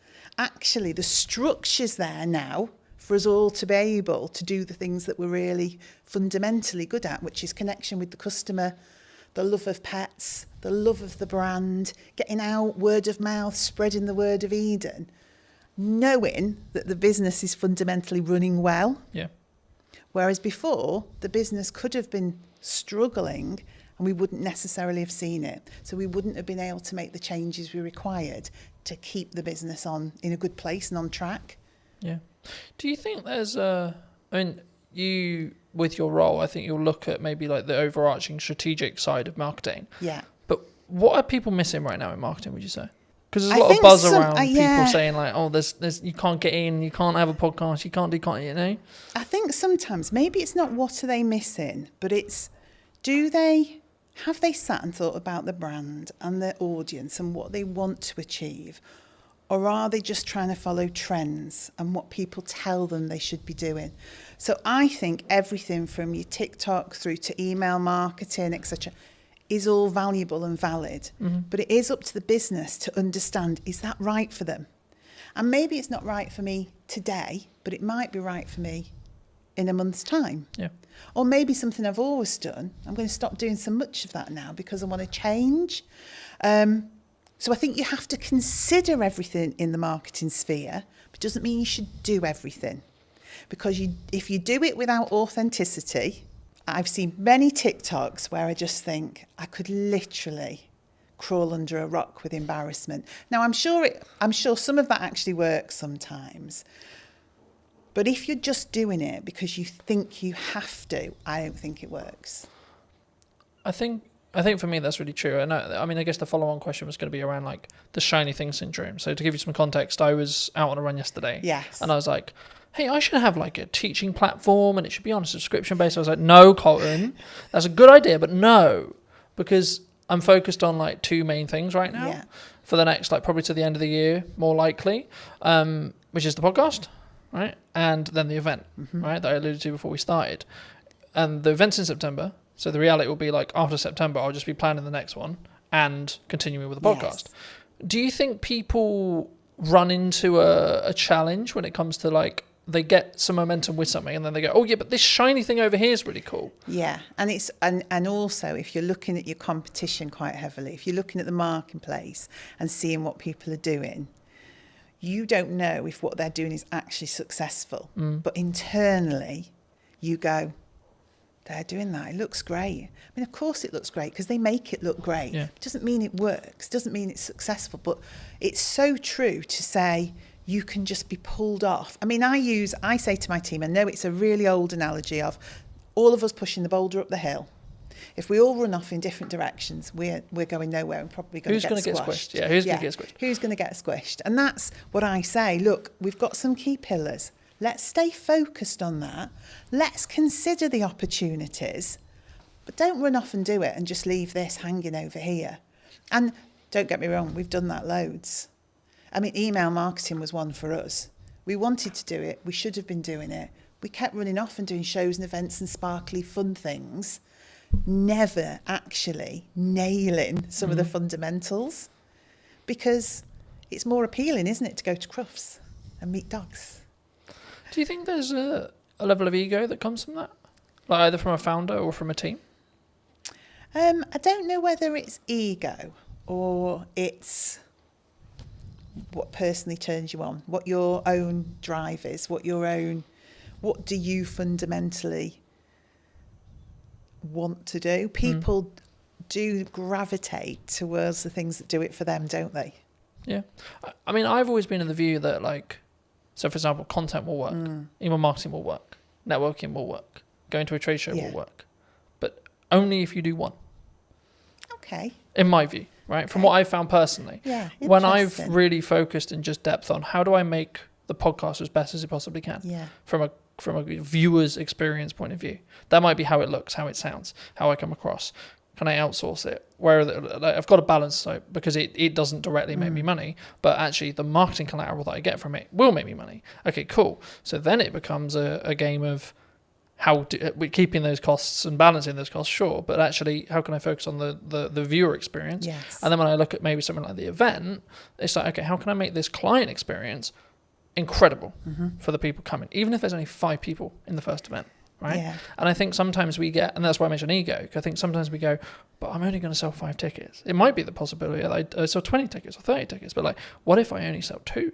Actually, the structure's there now for us all to be able to do the things that we're really fundamentally good at, which is connection with the customer, the love of pets, the love of the brand, getting out, word of mouth, spreading the word of Eden, knowing that the business is fundamentally running well. Yeah. Whereas before, the business could have been struggling and we wouldn't necessarily have seen it. So we wouldn't have been able to make the changes we required to keep the business in a good place and on track. Yeah. Do you think there's you, with your role, I think you'll look at maybe like the overarching strategic side of marketing. Yeah. But what are people missing right now in marketing, would you say? Because there's a I lot of think buzz some- around yeah. people saying like, oh, there's you can't get in, you can't have a podcast, you can't, you know? I think sometimes maybe it's not what are they missing, but it's have they sat and thought about the brand and their audience and what they want to achieve? Or are they just trying to follow trends and what people tell them they should be doing? So I think everything from your TikTok through to email marketing, etc., is all valuable and valid. But it is up to the business to understand, is that right for them? And maybe it's not right for me today, but it might be right for me in a month's time. Yeah. Or maybe something I've always done, I'm going to stop doing so much of that now because I want to change. So I think you have to consider everything in the marketing sphere, but it doesn't mean you should do everything. Because if you do it without authenticity, I've seen many TikToks where I just think I could literally crawl under a rock with embarrassment. Now, I'm sure some of that actually works sometimes. But if you're just doing it because you think you have to, I don't think it works. I think for me that's really true. And I mean, I guess the follow-on question was going to be around like the shiny thing syndrome. So to give you some context, I was out on a run yesterday. Yes. And I was like, hey, I should have like a teaching platform and it should be on a subscription base. I was like, no, Colton, that's a good idea, but no, because I'm focused on like two main things right now for the next, like probably to the end of the year, more likely, which is the podcast, right? And then the event, right? That I alluded to before we started. And the event's in September. So the reality will be like after September, I'll just be planning the next one and continuing with the podcast. Yes. Do you think people run into a challenge when it comes to like, they get some momentum with something and then they go, oh yeah, but this shiny thing over here is really cool. Yeah, and it's and also if you're looking at your competition quite heavily, if you're looking at the marketplace and seeing what people are doing, you don't know if what they're doing is actually successful. But internally, you go, they're doing that. It looks great. I mean, of course it looks great because they make it look great. Yeah. It doesn't mean it works. Doesn't mean it's successful. But it's so true to say you can just be pulled off. I mean, I say to my team, I know it's a really old analogy of all of us pushing the boulder up the hill. If we all run off in different directions, we're going nowhere and probably going to get squashed. Yeah, who's going to get squished? Who's going to get squished? And that's what I say. Look, we've got some key pillars. Let's stay focused on that. Let's consider the opportunities, but don't run off and do it and just leave this hanging over here. And don't get me wrong, we've done that loads. I mean, email marketing was one for us. We wanted to do it. We should have been doing it. We kept running off and doing shows and events and sparkly fun things, never actually nailing some of the fundamentals, because it's more appealing, isn't it, to go to Crufts and meet dogs. Do you think there's a level of ego that comes from that? Like either from a founder or from a team? I don't know whether it's ego or it's what personally turns you on, what your own drive is, what do you fundamentally want to do? People do gravitate towards the things that do it for them, don't they? Yeah. I mean, I've always been of the view that like, so for example, content will work, email marketing will work, networking will work, going to a trade show will work, but only if you do one. Okay. In my view. right? From what I found personally. Yeah, When I've interesting. really focused in just depth on how do I make the podcast as best as it possibly can Yeah. from a viewer's experience point of view. That might be how it looks, how it sounds, how I come across. Can I outsource it? I've got a balance, so because it doesn't directly make me money, but actually the marketing collateral that I get from it will make me money. Okay, cool. So then it becomes a game of we're keeping those costs and balancing those costs, sure, but actually how can I focus on the viewer experience? Yes. And then when I look at maybe something like the event, it's like, okay, how can I make this client experience incredible for the people coming, even if there's only 5 people in the first event, right? Yeah. And I think sometimes we get, and that's why I mentioned ego, because I think sometimes we go, but I'm only going to sell 5 tickets. It might be the possibility that I sell 20 tickets or 30 tickets, but like, what if I only sell 2?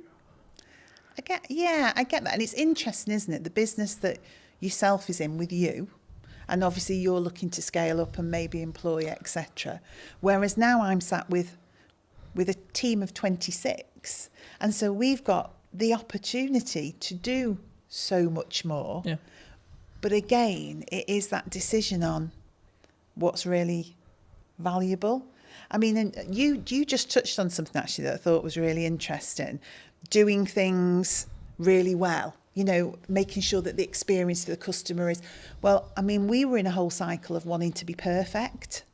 I get that. And it's interesting, isn't it? The business that yourself is in with you, and obviously you're looking to scale up and maybe employ, etc. Whereas now I'm sat with a team of 26. And so we've got the opportunity to do so much more. Yeah. But again, it is that decision on what's really valuable. I mean, and you just touched on something actually that I thought was really interesting. Doing things really well, making sure that the experience for the customer is, well, I mean, we were in a whole cycle of wanting to be perfect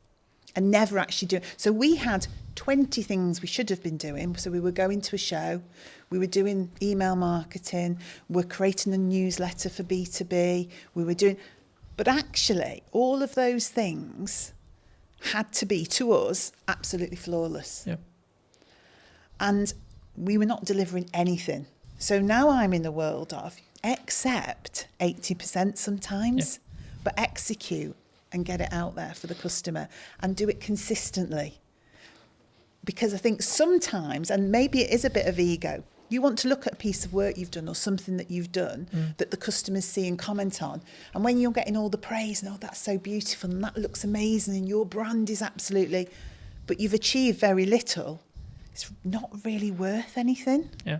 and never actually doing. So we had 20 things we should have been doing. So we were going to a show, we were doing email marketing, we're creating a newsletter for B2B, but actually all of those things had to be, to us, absolutely flawless. Yeah. And we were not delivering anything. So now I'm in the world of accept 80% sometimes, but execute and get it out there for the customer and do it consistently. Because I think sometimes, and maybe it is a bit of ego, you want to look at a piece of work you've done or something that you've done that the customers see and comment on. And when you're getting all the praise and, oh, that's so beautiful and that looks amazing and your brand is absolutely, but you've achieved very little, it's not really worth anything. Yeah.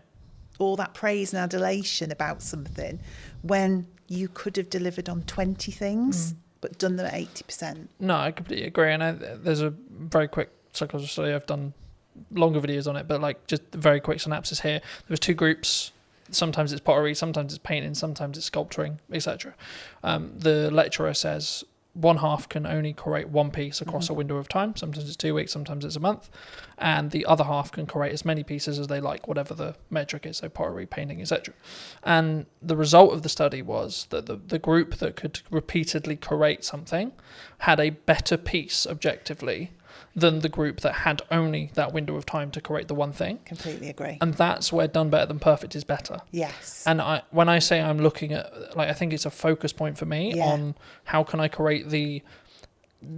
All that praise and adulation about something when you could have delivered on 20 things but done them at 80%. No, I completely agree. And there's a very quick psychology study. I've done longer videos on it, but like just a very quick synopsis here. There was 2 groups. Sometimes it's pottery, sometimes it's painting, sometimes it's sculpturing, etc. The lecturer says one half can only create one piece across a window of time. Sometimes it's 2 weeks, sometimes it's a month. And the other half can create as many pieces as they like, whatever the metric is, so pottery, painting, etc. And the result of the study was that the group that could repeatedly create something had a better piece objectively than the group that had only that window of time to create the one thing. Completely agree. And that's where done better than perfect is better. Yes. And when I say I'm looking at, like, I think it's a focus point for me on how can I create the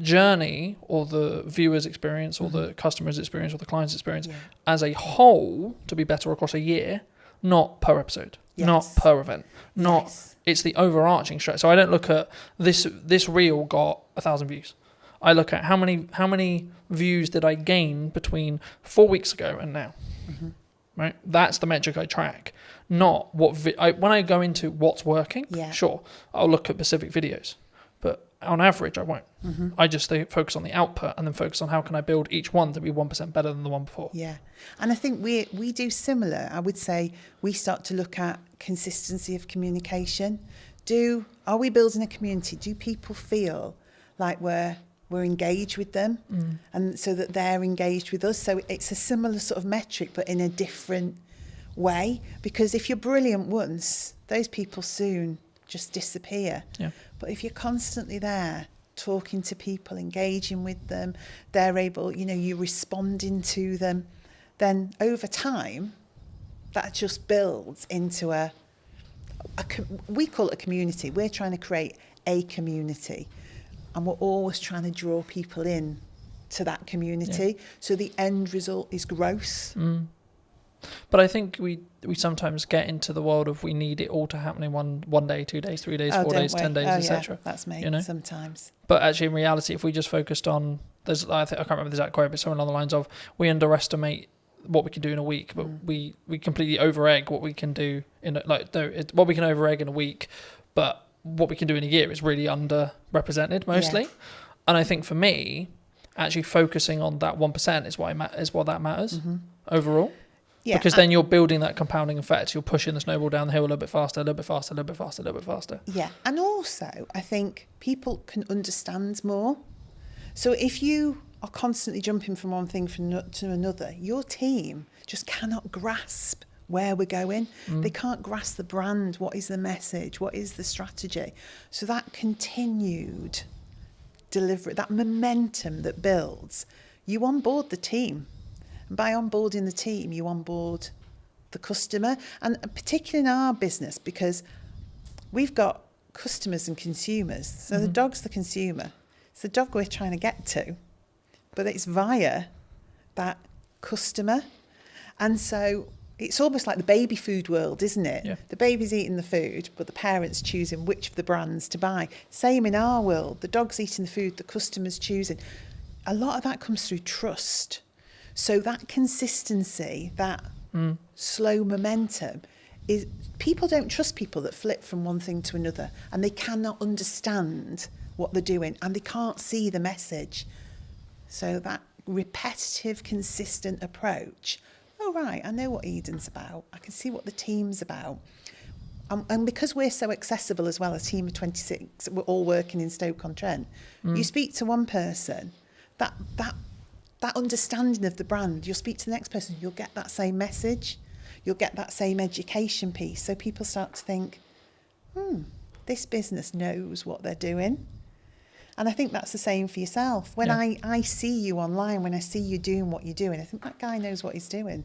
journey or the viewer's experience or the customer's experience or the client's experience as a whole to be better across a year, not per episode, not per event, it's the overarching strategy. So I don't look at this reel got 1,000 views. I look at how many views did I gain between 4 weeks ago and now, right? That's the metric I track, not what when I go into what's working. Sure, I'll look at specific videos, but on average, I won't. I just focus on the output and then focus on how can I build each one to be 1% better than the one before. Yeah, and I think we do similar. I would say we start to look at consistency of communication. Are we building a community? Do people feel like we're engaged with them, and so that they're engaged with us? So it's a similar sort of metric, but in a different way. Because if you're brilliant once, those people soon just disappear. Yeah. But if you're constantly there, talking to people, engaging with them, they're able, you're responding to them, then over time, that just builds into we call it a community. We're trying to create a community. And we're always trying to draw people in to that community. So the end result is growth. But I think we sometimes get into the world of we need it all to happen in one day, 2 days, 3 days, 4 days, 10 days, etc. That's me sometimes. But actually, in reality, if we just focused on, I can't remember the exact quote, but something along the lines of, we underestimate what we can do in a week, but we completely over-egg what we can do what we can over-egg in a week, but what we can do in a year is really underrepresented mostly. And I think for me, actually focusing on that 1% is what that matters overall. Yeah, Because then you're building that compounding effect. You're pushing the snowball down the hill a little bit faster, a little bit faster, a little bit faster, a little bit faster. yeah. And also, I think people can understand more. So if you are constantly jumping from one thing to another, your team just cannot grasp where we're going. They can't grasp the brand. What is the message? What is the strategy? So that continued delivery, that momentum that builds, you onboard the team. And by onboarding the team, you onboard the customer. And particularly in our business, because we've got customers and consumers. So the dog's the consumer. It's the dog we're trying to get to, but it's via that customer. And so it's almost like the baby food world, isn't it? Yeah. The baby's eating the food, but the parent's choosing which of the brands to buy. Same in our world. The dog's eating the food, the customer's choosing. A lot of that comes through trust. So that consistency, that slow momentum, is people don't trust people that flip from one thing to another, and they cannot understand what they're doing, and they can't see the message. So that repetitive, consistent approach. Oh, right, I know what Eden's about. I can see what the team's about. And because we're so accessible as well, a team of 26, we're all working in Stoke-on-Trent. You speak to one person, that understanding of the brand, you'll speak to the next person, you'll get that same message, you'll get that same education piece. So people start to think, this business knows what they're doing. And I think that's the same for yourself. When I see you online, when I see you doing what you're doing, I think that guy knows what he's doing.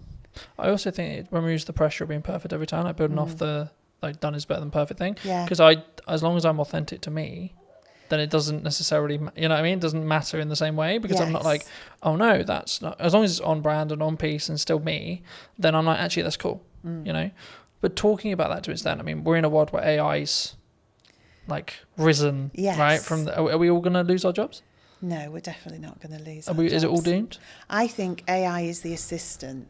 I also think it removes the pressure of being perfect every time, like building off the like done is better than perfect thing. Yeah. Because as long as I'm authentic to me, then it doesn't necessarily, you know what I mean? It doesn't matter in the same way, because I'm not like, oh no, that's not, as long as it's on brand and on piece and still me, then I'm like, actually, that's cool, you know? But talking about that to its extent, I mean, we're in a world where AI's like risen, right? Are we all going to lose our jobs? No, we're definitely not going to lose our jobs. Is it all doomed? I think AI is the assistant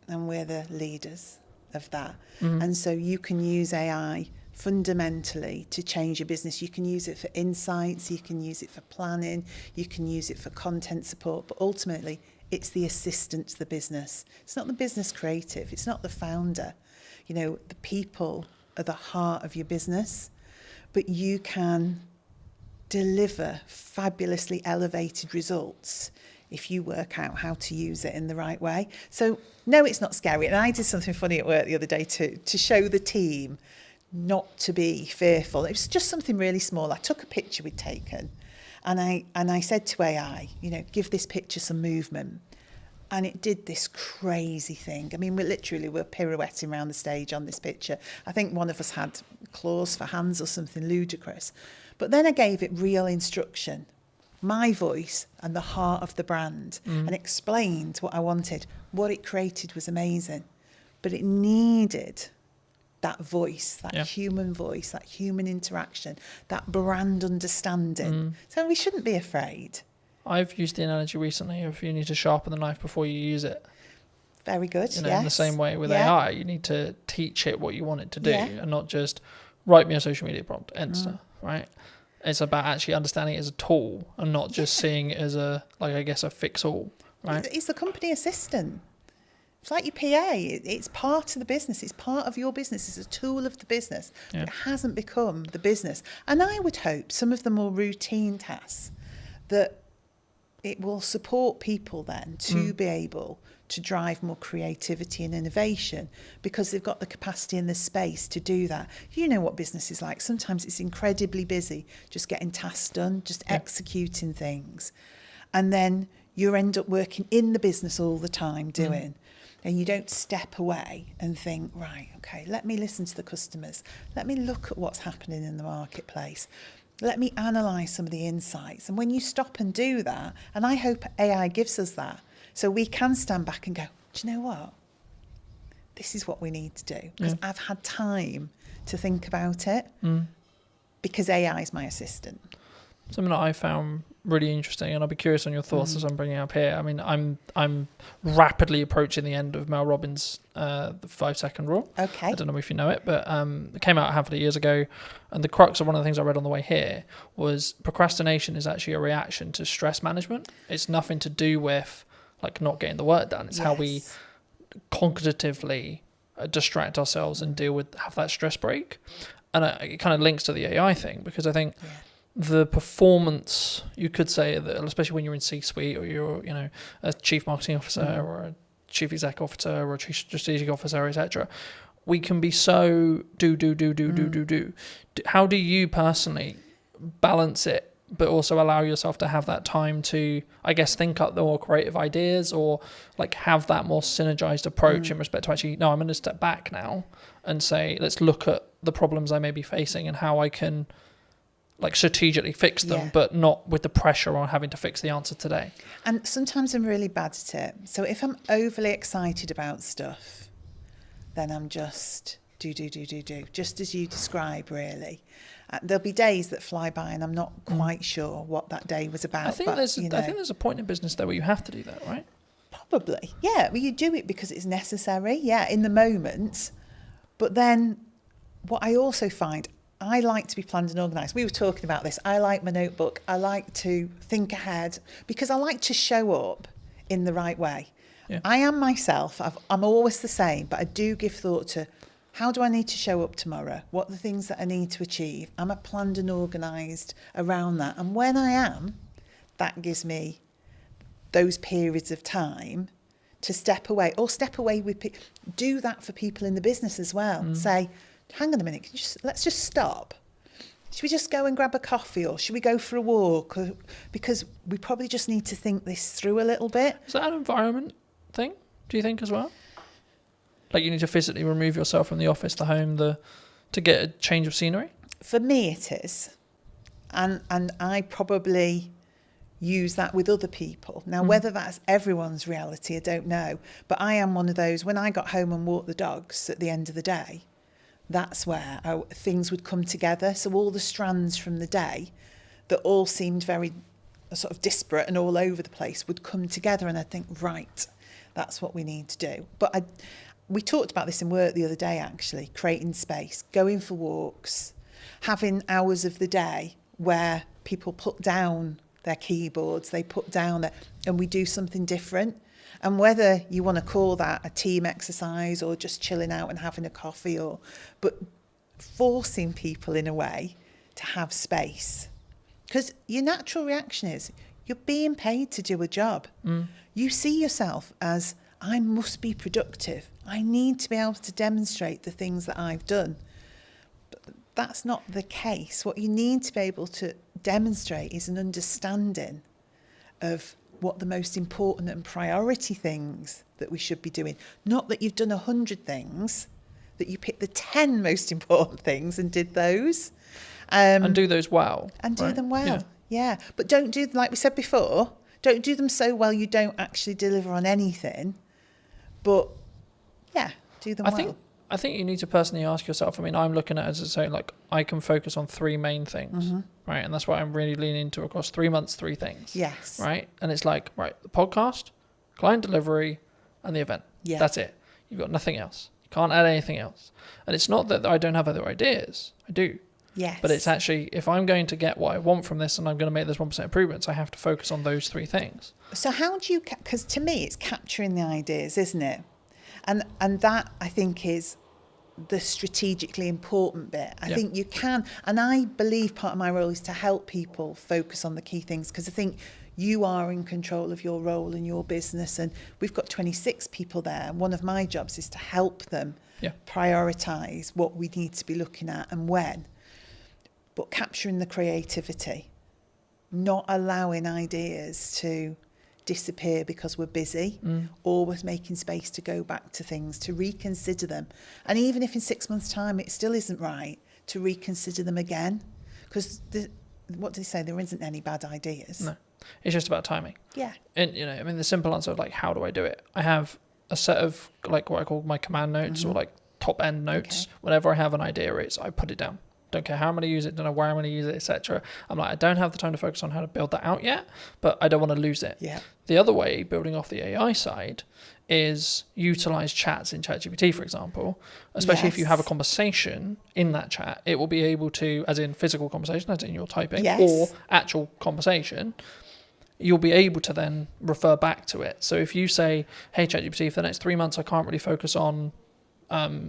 and we're the leaders of that. And so you can use AI fundamentally to change your business. You can use it for insights, you can use it for planning, you can use it for content support, but ultimately it's the assistant to the business. It's not the business creative, it's not the founder. You know, the people are the heart of your business, but you can deliver fabulously elevated results if you work out how to use it in the right way. So no, it's not scary. And I did something funny at work the other day to show the team not to be fearful. It was just something really small. I took a picture we'd taken and I said to AI, you know, give this picture some movement. And it did this crazy thing. I mean, we're pirouetting around the stage on this picture. I think one of us had claws for hands or something ludicrous. But then I gave it real instruction, my voice and the heart of the brand, and explained what I wanted. What it created was amazing, but it needed that voice, that human voice, that human interaction, that brand understanding. So we shouldn't be afraid. I've used the analogy recently of you need to sharpen the knife before you use it. Very good, you know, in the same way with AI, you need to teach it what you want it to do and not just write me a social media prompt, enter, right? It's about actually understanding it as a tool and not just seeing it as a fix-all, right? It's the company assistant. It's like your PA. It's part of the business. It's part of your business. It's a tool of the business. But it hasn't become the business. And I would hope some of the more routine tasks that it will support people then to be able to drive more creativity and innovation because they've got the capacity and the space to do that. You know what business is like. Sometimes it's incredibly busy just getting tasks done, just executing things. And then you end up working in the business all the time doing. And you don't step away and think, right, okay, let me listen to the customers. Let me look at what's happening in the marketplace. Let me analyse some of the insights. And when you stop and do that, and I hope AI gives us that, so we can stand back and go, do you know what? This is what we need to do. Because I've had time to think about it because AI is my assistant. Something that I found really interesting, and I'll be curious on your thoughts as I'm bringing it up here. I mean, I'm rapidly approaching the end of Mel Robbins' the 5-second rule. Okay. I don't know if you know it, but it came out a handful of years ago, and the crux of one of the things I read on the way here was procrastination is actually a reaction to stress management. It's nothing to do with like not getting the work done. It's how we cognitively distract ourselves and have that stress break. And it kind of links to the AI thing, because I think the performance, you could say that, especially when you're in C-suite or you're, you know, a chief marketing officer or a chief exec officer or a chief strategic officer, etc., we can be so do. How do you personally balance it, but also allow yourself to have that time to, I guess, think up the more creative ideas, or like have that more synergized approach in respect to actually, no, I'm going to step back now and say, let's look at the problems I may be facing and how I can like strategically fix them, but not with the pressure on having to fix the answer today. And sometimes I'm really bad at it. So if I'm overly excited about stuff, then I'm just do, just as you describe, really. There'll be days that fly by and I'm not quite sure what that day was about. I think there's a point in business there where you have to do that, right? Probably, yeah. Well, you do it because it's necessary, in the moment. But then what I also find, I like to be planned and organised. We were talking about this. I like my notebook. I like to think ahead because I like to show up in the right way. Yeah. I am myself. I'm always the same, but I do give thought to how do I need to show up tomorrow? What are the things that I need to achieve? Am I planned and organised around that? And when I am, that gives me those periods of time to step away with people. Do that for people in the business as well. Say, hang on a minute, let's just stop. Should we just go and grab a coffee, or should we go for a walk? Because we probably just need to think this through a little bit. Is that an environment thing, do you think, as well? Like you need to physically remove yourself from the office, the home, to get a change of scenery? For me it is. And I probably use that with other people. Now, whether that's everyone's reality, I don't know. But I am one of those, when I got home and walked the dogs at the end of the day, that's where things would come together. So all the strands from the day that all seemed very sort of disparate and all over the place would come together, and I'd think, right, that's what we need to do. But we talked about this in work the other day, actually, creating space, going for walks, having hours of the day where people put down their keyboards, they put down and we do something different. And whether you want to call that a team exercise or just chilling out and having a coffee, but forcing people in a way to have space. Because your natural reaction is you're being paid to do a job. You see yourself as, I must be productive. I need to be able to demonstrate the things that I've done. But that's not the case. What you need to be able to demonstrate is an understanding of what the most important and priority things that we should be doing. Not that you've done 100 things, that you picked the 10 most important things and did those. And do those well. And do them well, yeah. But don't do, like we said before, don't do them so well you don't actually deliver on anything. But, do them well. I think you need to personally ask yourself, I mean, I'm looking at it as I say, like, I can focus on 3 main things, right? And that's why I'm really leaning into across 3 months, 3 things. Yes. Right? And it's like, right, the podcast, client delivery, and the event. Yeah. That's it. You've got nothing else. You can't add anything else. And it's not that I don't have other ideas. I do. Yes. But it's actually, if I'm going to get what I want from this and I'm going to make those 1% improvements, I have to focus on those 3 things. So how do you, because to me it's capturing the ideas, isn't it? And that, I think, is the strategically important bit. I think you can, and I believe part of my role is to help people focus on the key things, because I think you are in control of your role and your business, and we've got 26 people there, and one of my jobs is to help them prioritise what we need to be looking at and when. But capturing the creativity, not allowing ideas to disappear because we're busy, always making space to go back to things, to reconsider them. And even if in 6 months' time it still isn't right, to reconsider them again. Because what do they say? There isn't any bad ideas. No, it's just about timing. Yeah. And, you know, I mean, the simple answer of like, how do I do it? I have a set of like what I call my command notes or like top end notes. Okay. Whenever I have an idea, I put it down. don't care how I'm going to use it, don't know where I'm going to use it, etc. I'm like, I don't have the time to focus on how to build that out yet, but I don't want to lose it. Yeah. The other way, building off the AI side, is utilize chats in ChatGPT, for example, especially if you have a conversation in that chat, it will be able to, as in physical conversation, as in you're typing, or actual conversation, you'll be able to then refer back to it. So if you say, hey, ChatGPT, for the next 3 months, I can't really focus on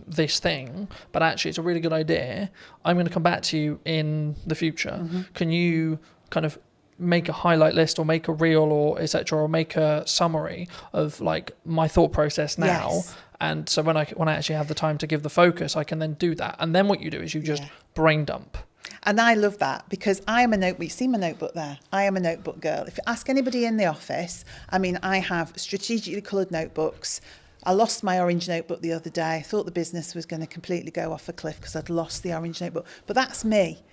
this thing, but actually it's a really good idea. I'm going to come back to you in the future. Can you kind of make a highlight list or make a reel or etc., or make a summary of like my thought process now? And so when I actually have the time to give the focus, I can then do that. And then what you do is you just brain dump. And I love that, because I am a notebook. You see my notebook there? I am a notebook girl. If you ask anybody in the office, I mean, I have strategically coloured notebooks. I lost my orange notebook the other day. I thought the business was going to completely go off a cliff because I'd lost the orange notebook. But that's me.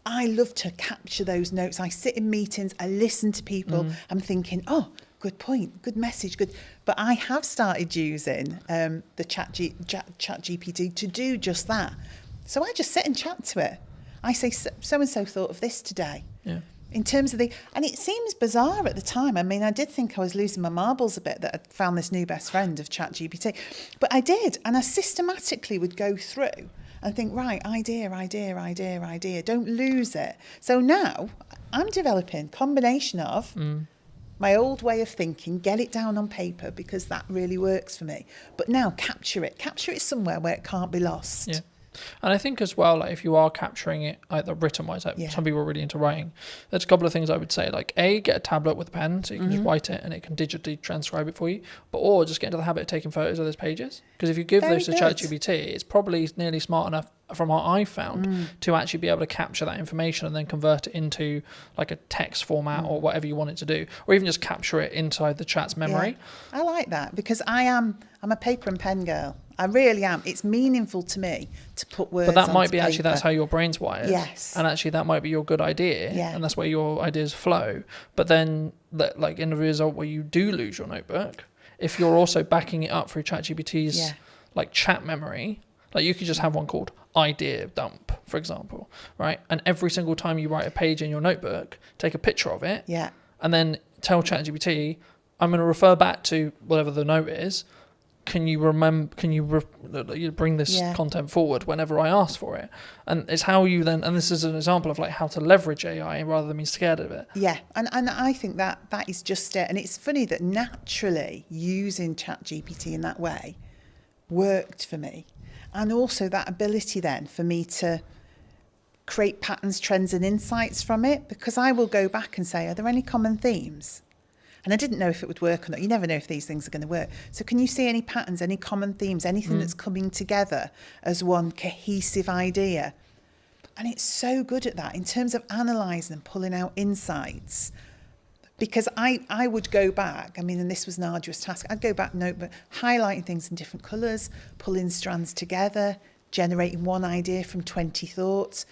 I love to capture those notes. I sit in meetings, I listen to people. I'm thinking, oh, good point, good message, good. But I have started using the ChatGPT to do just that. So I just sit and chat to it. I say, so-and-so thought of this today. Yeah. In terms of and it seems bizarre at the time. I mean, I did think I was losing my marbles a bit that I'd found this new best friend of ChatGPT. But I did. And I systematically would go through and think, right, idea. Don't lose it. So now I'm developing a combination of my old way of thinking, get it down on paper because that really works for me. But now capture it somewhere where it can't be lost. Yeah. And I think as well, like if you are capturing it either written wise, like some people are really into writing, there's a couple of things I would say, like get a tablet with a pen so you can just write it and it can digitally transcribe it for you, or just get into the habit of taking photos of those pages, because if you give those to ChatGPT, it's probably nearly smart enough from what I've found to actually be able to capture that information and then convert it into like a text format or whatever you want it to do, or even just capture it inside the chat's memory. I like that, because I'm a paper and pen girl. I really am. It's meaningful to me to put words on. But that might be paper. actually that's how your brain's wired. Yes. And actually that might be your good idea. Yeah. And that's where your ideas flow. But then like in the result where you do lose your notebook, if you're also backing it up through ChatGPT's like chat memory, like you could just have one called idea dump, for example, right? And every single time you write a page in your notebook, take a picture of it. Yeah. And then tell ChatGPT, I'm going to refer back to whatever the note is. Can you bring this content forward whenever I ask for it? And it's how you then, and this is an example of like how to leverage AI rather than being scared of it. Yeah, and I think that is just it. And it's funny that naturally using ChatGPT in that way worked for me. And also that ability then for me to create patterns, trends and insights from it, because I will go back and say, are there any common themes? And I didn't know if it would work or not. You never know if these things are going to work. So can you see any patterns, any common themes, anything that's coming together as one cohesive idea? And it's so good at that in terms of analysing and pulling out insights. Because I would go back, I mean, and this was an arduous task, I'd go back notebook, highlighting things in different colours, pulling strands together, generating one idea from 20 thoughts.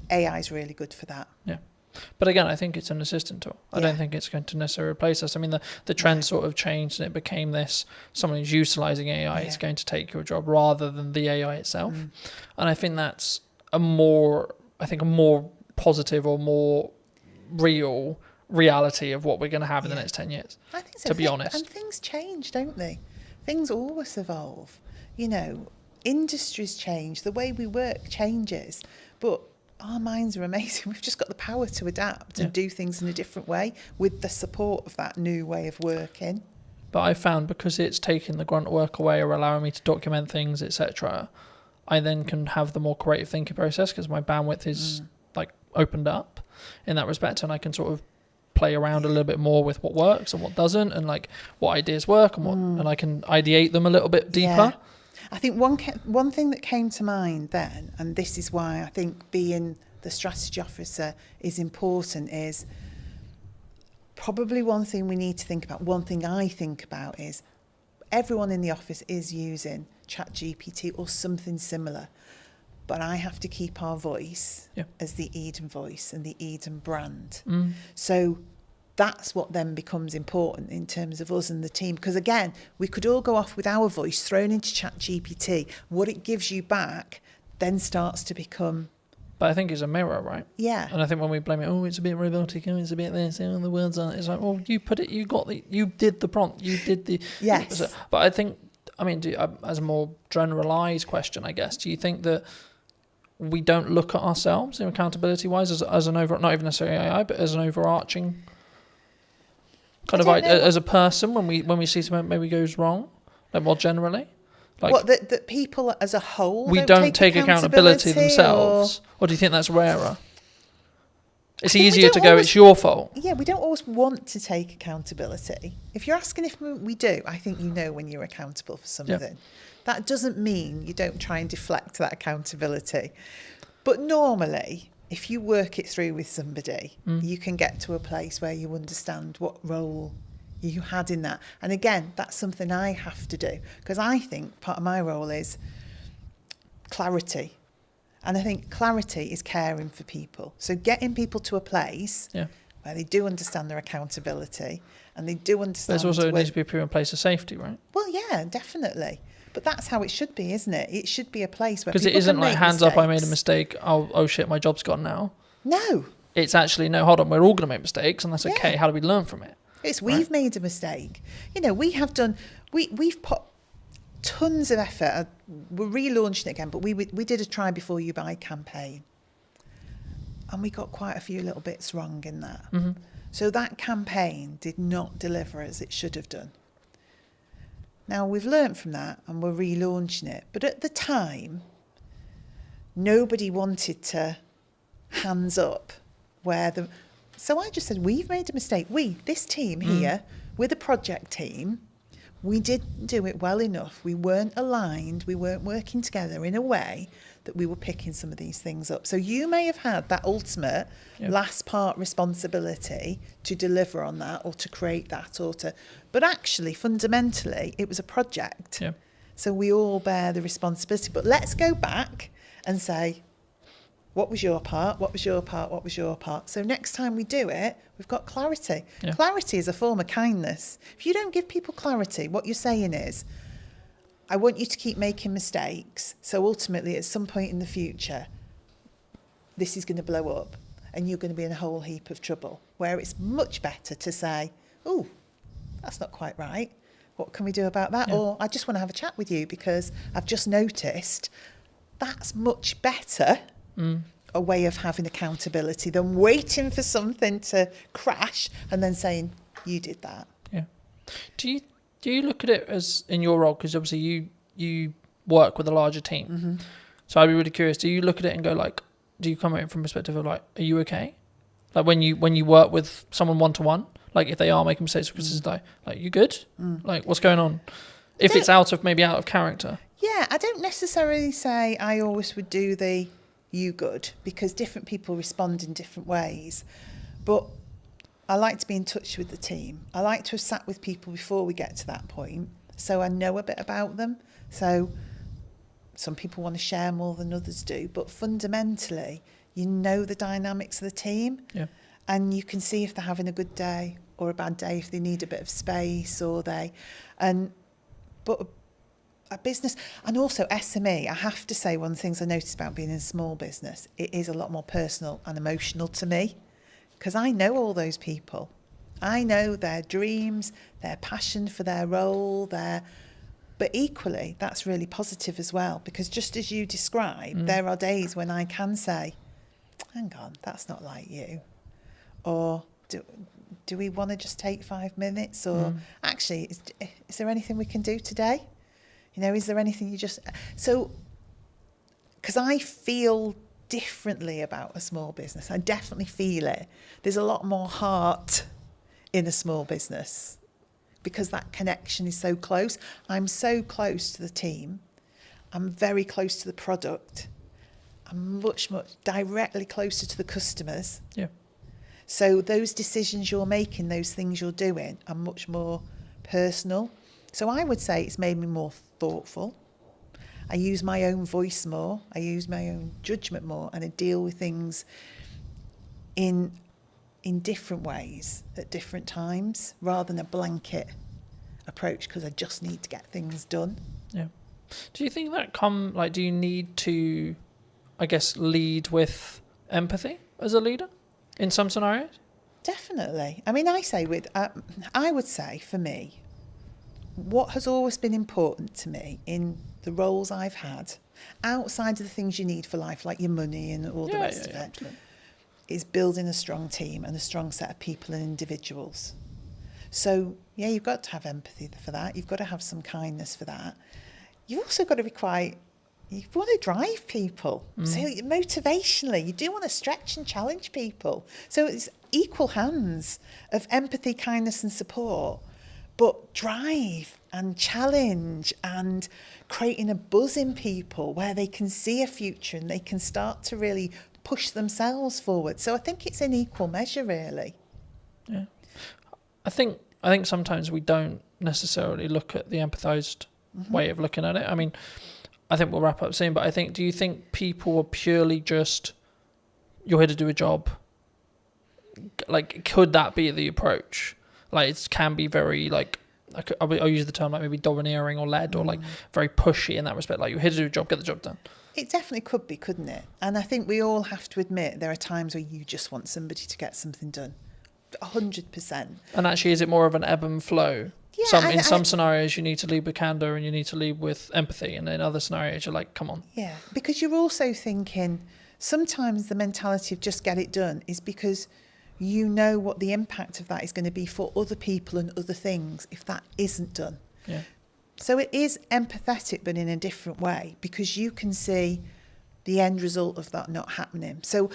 AI is really good for that. Yeah. But again, I think it's an assistant tool. I don't think it's going to necessarily replace us. I mean, the trend sort of changed and it became this, someone who's utilising AI is going to take your job rather than the AI itself. And I think that's a more positive or more real reality of what we're going to have in the next 10 years. I think so. To be honest. And things change, don't they? Things always evolve. You know, industries change, the way we work changes, but our minds are amazing. We've just got the power to adapt and do things in a different way with the support of that new way of working. But I found because it's taking the grunt work away or allowing me to document things, etc., I then can have the more creative thinking process because my bandwidth is like opened up in that respect, and I can sort of play around a little bit more with what works and what doesn't, and like what ideas work and what, and I can ideate them a little bit deeper. Yeah. I think one thing that came to mind then, and this is why I think being the strategy officer is important, is probably one thing we need to think about. One thing I think about is everyone in the office is using ChatGPT or something similar, but I have to keep our voice as the Eden voice and the Eden brand. So that's what then becomes important in terms of us and the team. Because again, we could all go off with our voice thrown into ChatGPT. What it gives you back then starts to become But I think it's a mirror, right? Yeah. And I think when we blame it, oh, it's a bit robotic, oh, it's a bit this, oh, the words aren't. It's like, well, you put it, you did the prompt, you did the. Yes. But I think, I mean, as a more generalized question, I guess, do you think that we don't look at ourselves in accountability-wise as an over, not even necessarily AI, but as an overarching kind of like as a person when we see something maybe goes wrong, like more generally? Like, what, that people as a whole we don't take accountability themselves, or do you think that's rarer? It's easier to go, it's your fault. Yeah, we don't always want to take accountability. If you're asking if we do, I think you know when you're accountable for something. Yeah. That doesn't mean you don't try and deflect that accountability. But normally, if you work it through with somebody, you can get to a place where you understand what role you had in that. And again, that's something I have to do, because I think part of my role is clarity. And I think clarity is caring for people. So getting people to a place where they do understand their accountability and they do understand. There's also needs to be a proven place of safety, right? Well, yeah, definitely. But that's how it should be, isn't it? It should be a place where because it isn't like hands up, I made a mistake. Oh shit, my job's gone now. No. It's actually no. Hold on, we're all going to make mistakes, and that's okay. How do we learn from it? It's we've made a mistake. You know, we have done. We've put tons of effort. We're relaunching it again, but we did a try before you buy campaign, and we got quite a few little bits wrong in that. Mm-hmm. So that campaign did not deliver as it should have done. Now we've learnt from that and we're relaunching it, but at the time, nobody wanted to hands up where the. So I just said, we've made a mistake. This team here, we're the project team. We didn't do it well enough. We weren't aligned. We weren't working together in a way that we were picking some of these things up. So you may have had that ultimate last part responsibility to deliver on that or to create that but actually fundamentally it was a project. Yeah. So we all bear the responsibility. But let's go back and say, what was your part? What was your part? What was your part? So next time we do it, we've got clarity. Yeah. Clarity is a form of kindness. If you don't give people clarity, what you're saying is, I want you to keep making mistakes. So ultimately, at some point in the future, this is going to blow up and you're going to be in a whole heap of trouble. Where it's much better to say, oh, that's not quite right. What can we do about that? Yeah. Or I just want to have a chat with you because I've just noticed. That's much better. A way of having accountability than waiting for something to crash and then saying you did that. Yeah. Do you look at it as in your role, because obviously you work with a larger team, mm-hmm. So I'd be really curious, do you look at it and go like, do you come at it from a perspective of like, are you okay? Like when you work with someone one-to-one, like if they are making mistakes, because it's like you good? Like what's going on? If it's out of character. Yeah, I don't necessarily say I always would do the you good, because different people respond in different ways. But I like to be in touch with the team. I like to have sat with people before we get to that point, so I know a bit about them. So some people want to share more than others do, but fundamentally, you know the dynamics of the team, and you can see if they're having a good day or a bad day, if they need a bit of space but a business, and also SME, I have to say, one of the things I noticed about being in a small business, it is a lot more personal and emotional to me, because I know all those people. I know their dreams, their passion for their role, but equally, that's really positive as well, because just as you described, there are days when I can say, hang on, that's not like you. Or do we want to just take 5 minutes? Or actually, is there anything we can do today? You know, is there anything you just... So, because I feel differently about a small business. I definitely feel it. There's a lot more heart in a small business because that connection is so close. I'm so close to the team. I'm very close to the product. I'm much directly closer to the customers. Yeah. So those decisions you're making, those things you're doing are much more personal. So I would say it's made me more thoughtful. I use my own voice more. I use my own judgment more, and I deal with things in different ways at different times, rather than a blanket approach because I just need to get things done. Yeah. Do you think that do you need to I guess, lead with empathy as a leader in some scenarios? Definitely. I mean, I would say for me, what has always been important to me in the roles I've had, outside of the things you need for life, like your money and all the rest of it, Absolutely. is building a strong team and a strong set of people and individuals. So, yeah, you've got to have empathy for that. You've got to have some kindness for that. You've also got to be you want to drive people. So motivationally, you do want to stretch and challenge people. So it's equal hands of empathy, kindness and support, but drive and challenge and creating a buzz in people where they can see a future and they can start to really push themselves forward. So I think it's in equal measure, really. Yeah. I think sometimes we don't necessarily look at the empathized way of looking at it. I mean, I think we'll wrap up soon, but do you think people are purely just, you're here to do a job? Like, could that be the approach? Like, it can be very, like, I'll use the term like maybe domineering or led or like very pushy in that respect. Like, you're here to do a job, get the job done. It definitely could be, couldn't it? And I think we all have to admit there are times where you just want somebody to get something done. 100%. And actually, is it more of an ebb and flow? Yeah, In some scenarios, you need to lead with candor and you need to lead with empathy. And in other scenarios, you're like, come on. Yeah, because you're also thinking sometimes the mentality of just get it done is because you know what the impact of that is going to be for other people and other things if that isn't done. Yeah. So it is empathetic, but in a different way, because you can see the end result of that not happening. So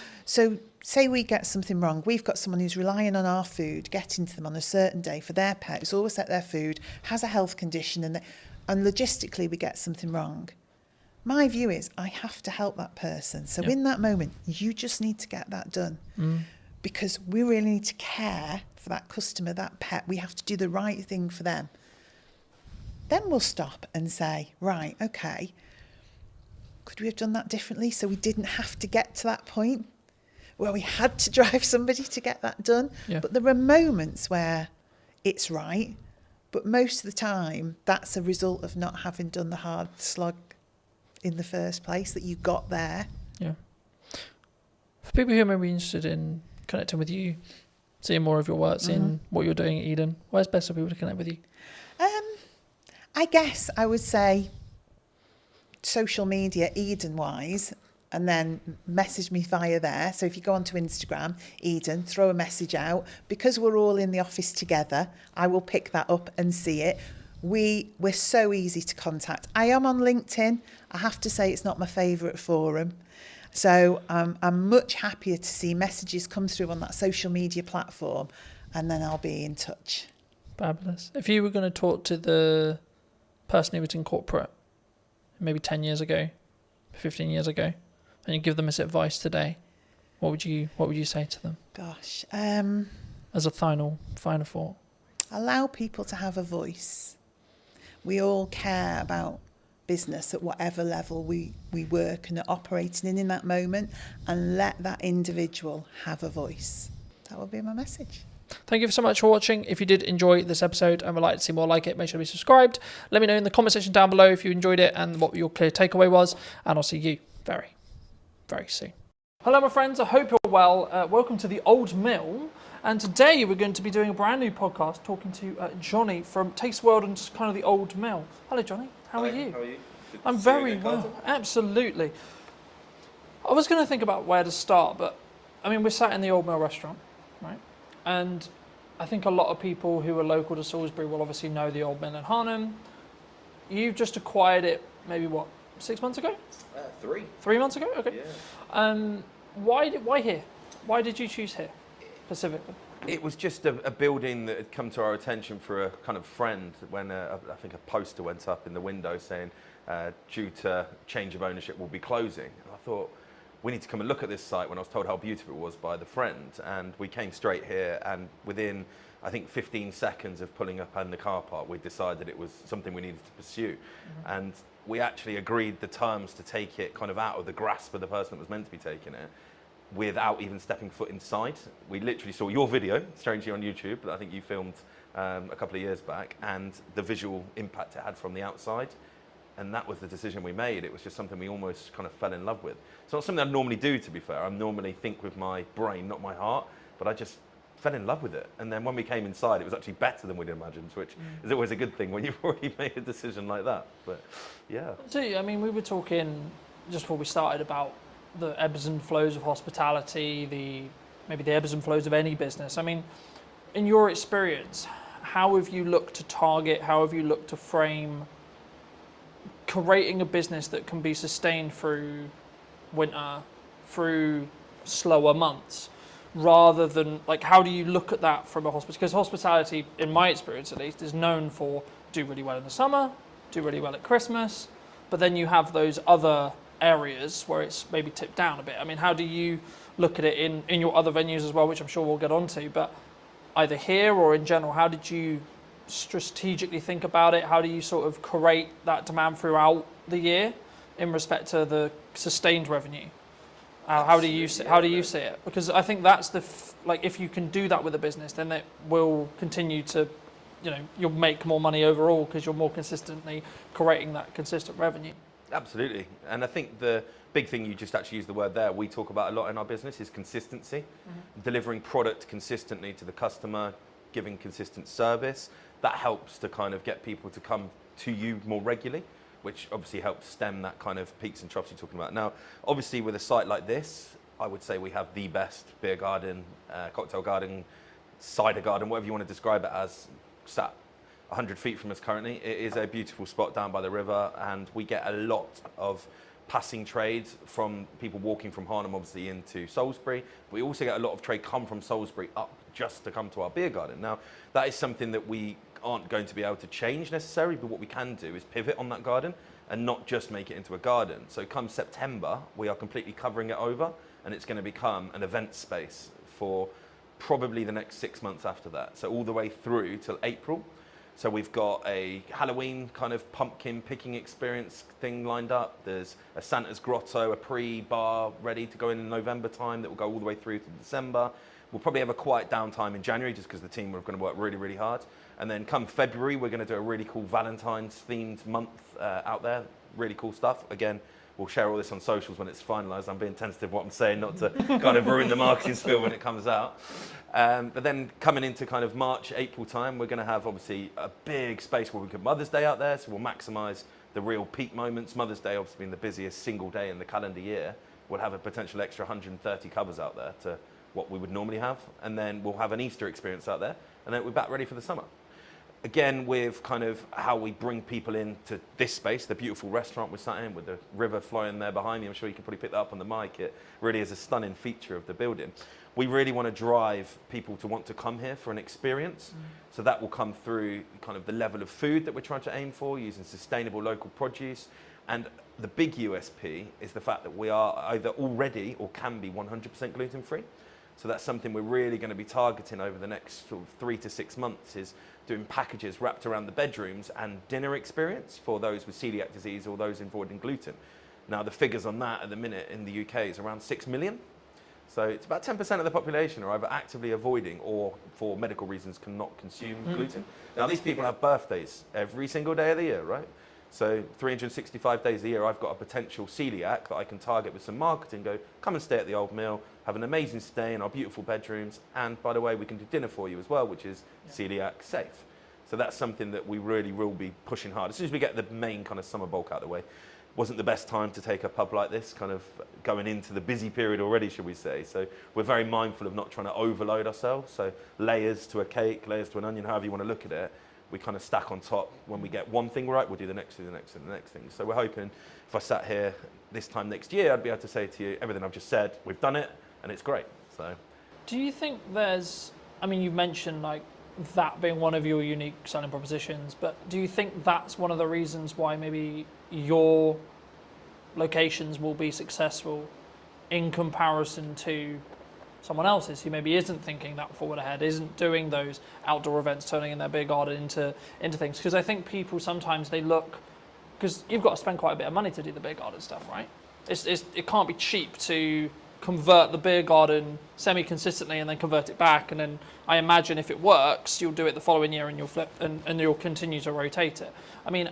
say we get something wrong. We've got someone who's relying on our food, getting to them on a certain day for their pet, who's always at their food, has a health condition, and logistically we get something wrong. My view is I have to help that person. So in that moment, you just need to get that done. Because we really need to care for that customer, that pet. We have to do the right thing for them. Then we'll stop and say, right, okay, could we have done that differently so we didn't have to get to that point where we had to drive somebody to get that done? Yeah. But there are moments where it's right, but most of the time that's a result of not having done the hard slog in the first place, that you got there. Yeah. For people who may be interested in connecting with you, seeing more of your work, seeing what you're doing at Eden, where's best for people to connect with you? I guess I would say social media, Eden-wise, and then message me via there. So if you go onto Instagram, Eden, throw a message out. Because we're all in the office together, I will pick that up and see it. We're so easy to contact. I am on LinkedIn. I have to say it's not my favourite forum. So I'm much happier to see messages come through on that social media platform, and then I'll be in touch. Fabulous. If you were going to talk to the person who was in corporate maybe 10 years ago, 15 years ago, and you give them this advice today, what would you say to them? Gosh. As a final thought. Allow people to have a voice. We all care about business at whatever level we work and are operating in that moment, and let that individual have a voice. That would be my message. Thank you so much for watching. If you did enjoy this episode and would like to see more like it, make sure to be subscribed. Let me know in the comment section down below if you enjoyed it and what your clear takeaway was, and I'll see you very, very soon. Hello my friends, I hope you're well. Welcome to the Old Mill, and today we're going to be doing a brand new podcast talking to Johnny from Taste World and just kind of the Old Mill. Hello Johnny, how are you? How are you? I'm very well, absolutely. I was going to think about where to start, but I mean, we're sat in the Old Mill restaurant, right? And I think a lot of people who are local to Salisbury will obviously know the Old Mill in Harnham. You've just acquired it maybe, 6 months ago? 3. 3 months ago? Okay. Yeah. Why here? Why did you choose here specifically? It was just a building that had come to our attention for a kind of friend when I think a poster went up in the window saying, due to change of ownership, we'll be closing. And I thought, we need to come and look at this site, when I was told how beautiful it was by the friend. And we came straight here, and within, I think, 15 seconds of pulling up in the car park, we decided it was something we needed to pursue. And we actually agreed the terms to take it kind of out of the grasp of the person that was meant to be taking it, without even stepping foot inside. We literally saw your video, strangely on YouTube, that I think you filmed a couple of years back, and the visual impact it had from the outside. And that was the decision we made. It was just something we almost kind of fell in love with. It's not something I normally do, to be fair. I normally think with my brain, not my heart, but I just fell in love with it. And then when we came inside, it was actually better than we'd imagined, which is always a good thing when you've already made a decision like that. But yeah. So, I mean, we were talking just before we started about the ebbs and flows of hospitality, maybe the ebbs and flows of any business. I mean, in your experience, how have you looked to target, how have you looked to frame creating a business that can be sustained through winter, through slower months, rather than, like, how do you look at that from a hospital? Because hospitality, in my experience at least, is known for do really well in the summer, do really well at Christmas, but then you have those other areas where it's maybe tipped down a bit. I mean, how do you look at it in your other venues as well, which I'm sure we'll get onto, but either here or in general, how did you strategically think about it? How do you sort of create that demand throughout the year in respect to the sustained revenue? How do you see it? Because I think that's like, if you can do that with a business, then it will continue to, you'll make more money overall because you're more consistently creating that consistent revenue. Absolutely. And I think the big thing, you just actually used the word there, we talk about a lot in our business, is consistency. Delivering product consistently to the customer, giving consistent service. That helps to kind of get people to come to you more regularly, which obviously helps stem that kind of peaks and troughs you're talking about. Now, obviously with a site like this, I would say we have the best beer garden, cocktail garden, cider garden, whatever you want to describe it as, sat 100 feet from us currently. It is a beautiful spot down by the river, and we get a lot of passing trades from people walking from Harnham obviously into Salisbury. We also get a lot of trade come from Salisbury up just to come to our beer garden. Now, that is something that we aren't going to be able to change necessarily, but what we can do is pivot on that garden and not just make it into a garden. So come September, we are completely covering it over, and it's going to become an event space for probably the next 6 months after that. So all the way through till April. So we've got a Halloween kind of pumpkin picking experience thing lined up. There's a Santa's Grotto, a pre-bar ready to go in November time that will go all the way through to December. We'll probably have a quiet downtime in January just because the team are going to work really, really hard. And then come February, we're going to do a really cool Valentine's themed month out there. Really cool stuff. Again, we'll share all this on socials when it's finalised. I'm being tentative what I'm saying, not to kind of ruin the marketing spiel when it comes out. But then coming into kind of March, April time, we're going to have obviously a big space where we could Mother's Day out there. So we'll maximise the real peak moments. Mother's Day obviously being the busiest single day in the calendar year. We'll have a potential extra 130 covers out there to what we would normally have. And then we'll have an Easter experience out there. And then we're back ready for the summer. Again, with kind of how we bring people into this space, the beautiful restaurant we're sat in with the river flowing there behind me. I'm sure you can probably pick that up on the mic. It really is a stunning feature of the building. We really want to drive people to want to come here for an experience. So that will come through kind of the level of food that we're trying to aim for, using sustainable local produce. And the big USP is the fact that we are either already or can be 100% gluten-free. So that's something we're really going to be targeting over the next sort of 3 to 6 months, is doing packages wrapped around the bedrooms and dinner experience for those with celiac disease or those avoiding gluten. Now, the figures on that at the minute in the UK is around 6 million. So it's about 10% of the population are either actively avoiding or for medical reasons cannot consume gluten. Now, these people have birthdays every single day of the year, right? So 365 days a year, I've got a potential celiac that I can target with some marketing, go, come and stay at the Old Mill, have an amazing stay in our beautiful bedrooms, and by the way, we can do dinner for you as well, which is celiac safe. So that's something that we really will be pushing hard. As soon as we get the main kind of summer bulk out of the way, wasn't the best time to take a pub like this, kind of going into the busy period already, should we say. So we're very mindful of not trying to overload ourselves. So layers to a cake, layers to an onion, however you want to look at it, we kind of stack on top. When we get one thing right, we'll do the next thing, the next thing, the next thing. So we're hoping if I sat here this time next year, I'd be able to say to you, everything I've just said, we've done it, and it's great. So, do you think there's, I mean, you've mentioned like that being one of your unique selling propositions, but do you think that's one of the reasons why maybe your locations will be successful in comparison to someone else's who maybe isn't thinking that forward ahead, isn't doing those outdoor events, turning in their beer garden into things? Because I think people sometimes they look, because you've got to spend quite a bit of money to do the beer garden stuff, right? It can't be cheap to convert the beer garden semi-consistently and then convert it back, and then I imagine if it works, you'll do it the following year and you'll flip and you'll continue to rotate it. I mean,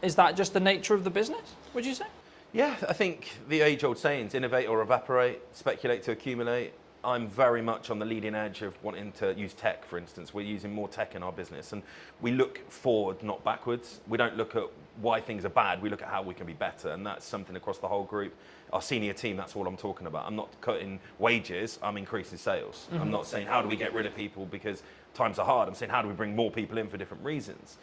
Is that just the nature of the business, would you say? Yeah, I think the age-old sayings, innovate or evaporate, speculate to accumulate. I'm very much on the leading edge of wanting to use tech, for instance. We're using more tech in our business, and we look forward, not backwards. We don't look at why things are bad, we look at how we can be better, and that's something across the whole group. Our senior team, that's all I'm talking about. I'm not cutting wages, I'm increasing sales. I'm not saying how do we get rid of people because times are hard. I'm saying how do we bring more people in for different reasons.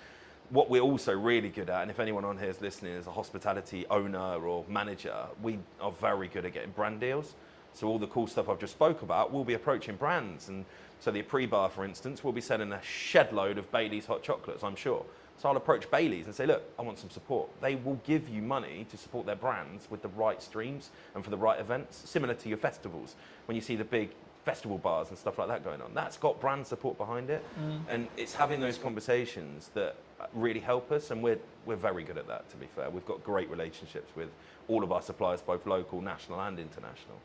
What we're also really good at, and if anyone on here is listening is a hospitality owner or manager, we are very good at getting brand deals. So all the cool stuff I've just spoke about, we'll be approaching brands. And so the Apres bar, for instance, will be selling a shed load of Bailey's hot chocolates, I'm sure. So I'll approach Bailey's and say, look, I want some support. They will give you money to support their brands with the right streams and for the right events, similar to your festivals. When you see the big festival bars and stuff like that going on, that's got brand support behind it. And it's having those conversations that really help us, and we're very good at that, to be fair. We've got great relationships with all of our suppliers, both local, national and international,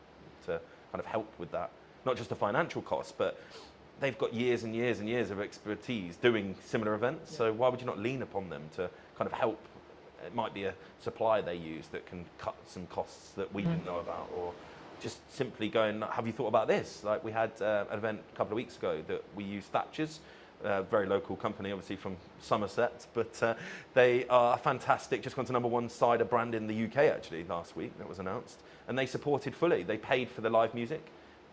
to kind of help with that. Not just the financial costs, but they've got years and years and years of expertise doing similar events, so why would you not lean upon them to kind of help? It might be a supplier they use that can cut some costs that we didn't know about, or just simply going, have you thought about this? Like we had an event a couple of weeks ago that we used Thatcher's, a very local company, obviously from Somerset, but they are fantastic, just gone to #1 cider brand in the UK actually last week, that was announced, and they supported fully. They paid for the live music,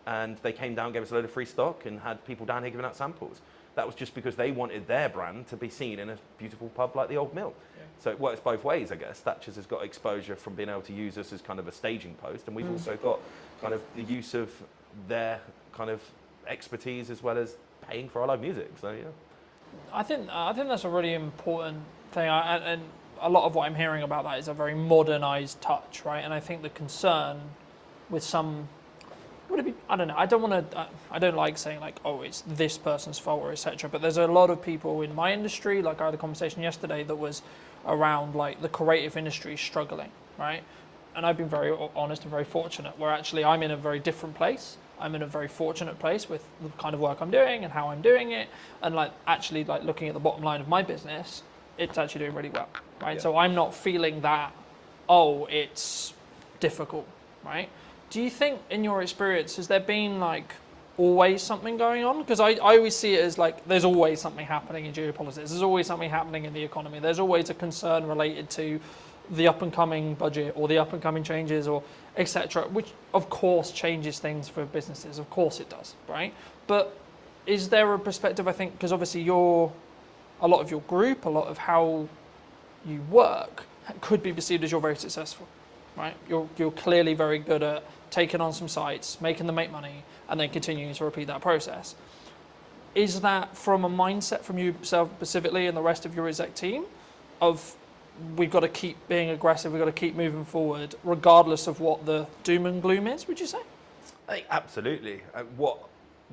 and they came down, gave us a load of free stock, and had people down here giving out samples. That was just because they wanted their brand to be seen in a beautiful pub like the Old Mill. Yeah. So it works both ways, I guess. Thatcher's has got exposure from being able to use us as kind of a staging post, and we've also got kind of the use of their kind of expertise as well as paying for our live music. So yeah, I think that's a really important thing, and a lot of what I'm hearing about that is a very modernized touch, right? And I think the concern with some, would it be, I don't know, I don't like saying like, oh, it's this person's fault or etc. But there's a lot of people in my industry, like I had a conversation yesterday that was around like the creative industry struggling, right? And I've been very honest and very fortunate where actually I'm in a very different place. I'm in a very fortunate place with the kind of work I'm doing and how I'm doing it. And like actually like looking at the bottom line of my business, it's actually doing really well, right? Yeah. So I'm not feeling that, oh, it's difficult, right? Do you think in your experience, has there been like always something going on? Because I always see it as like, there's always something happening in geopolitics. There's always something happening in the economy. There's always a concern related to the up and coming budget or the up and coming changes or etc., which of course changes things for businesses. Of course it does, right? But is there a perspective, I think, because obviously a lot of your group, a lot of how you work could be perceived as you're very successful, right? You're clearly very good at taking on some sites, making them make money, and then continuing to repeat that process. Is that from a mindset from you specifically and the rest of your exec team of we've got to keep being aggressive, we've got to keep moving forward, regardless of what the doom and gloom is, would you say? I think absolutely. What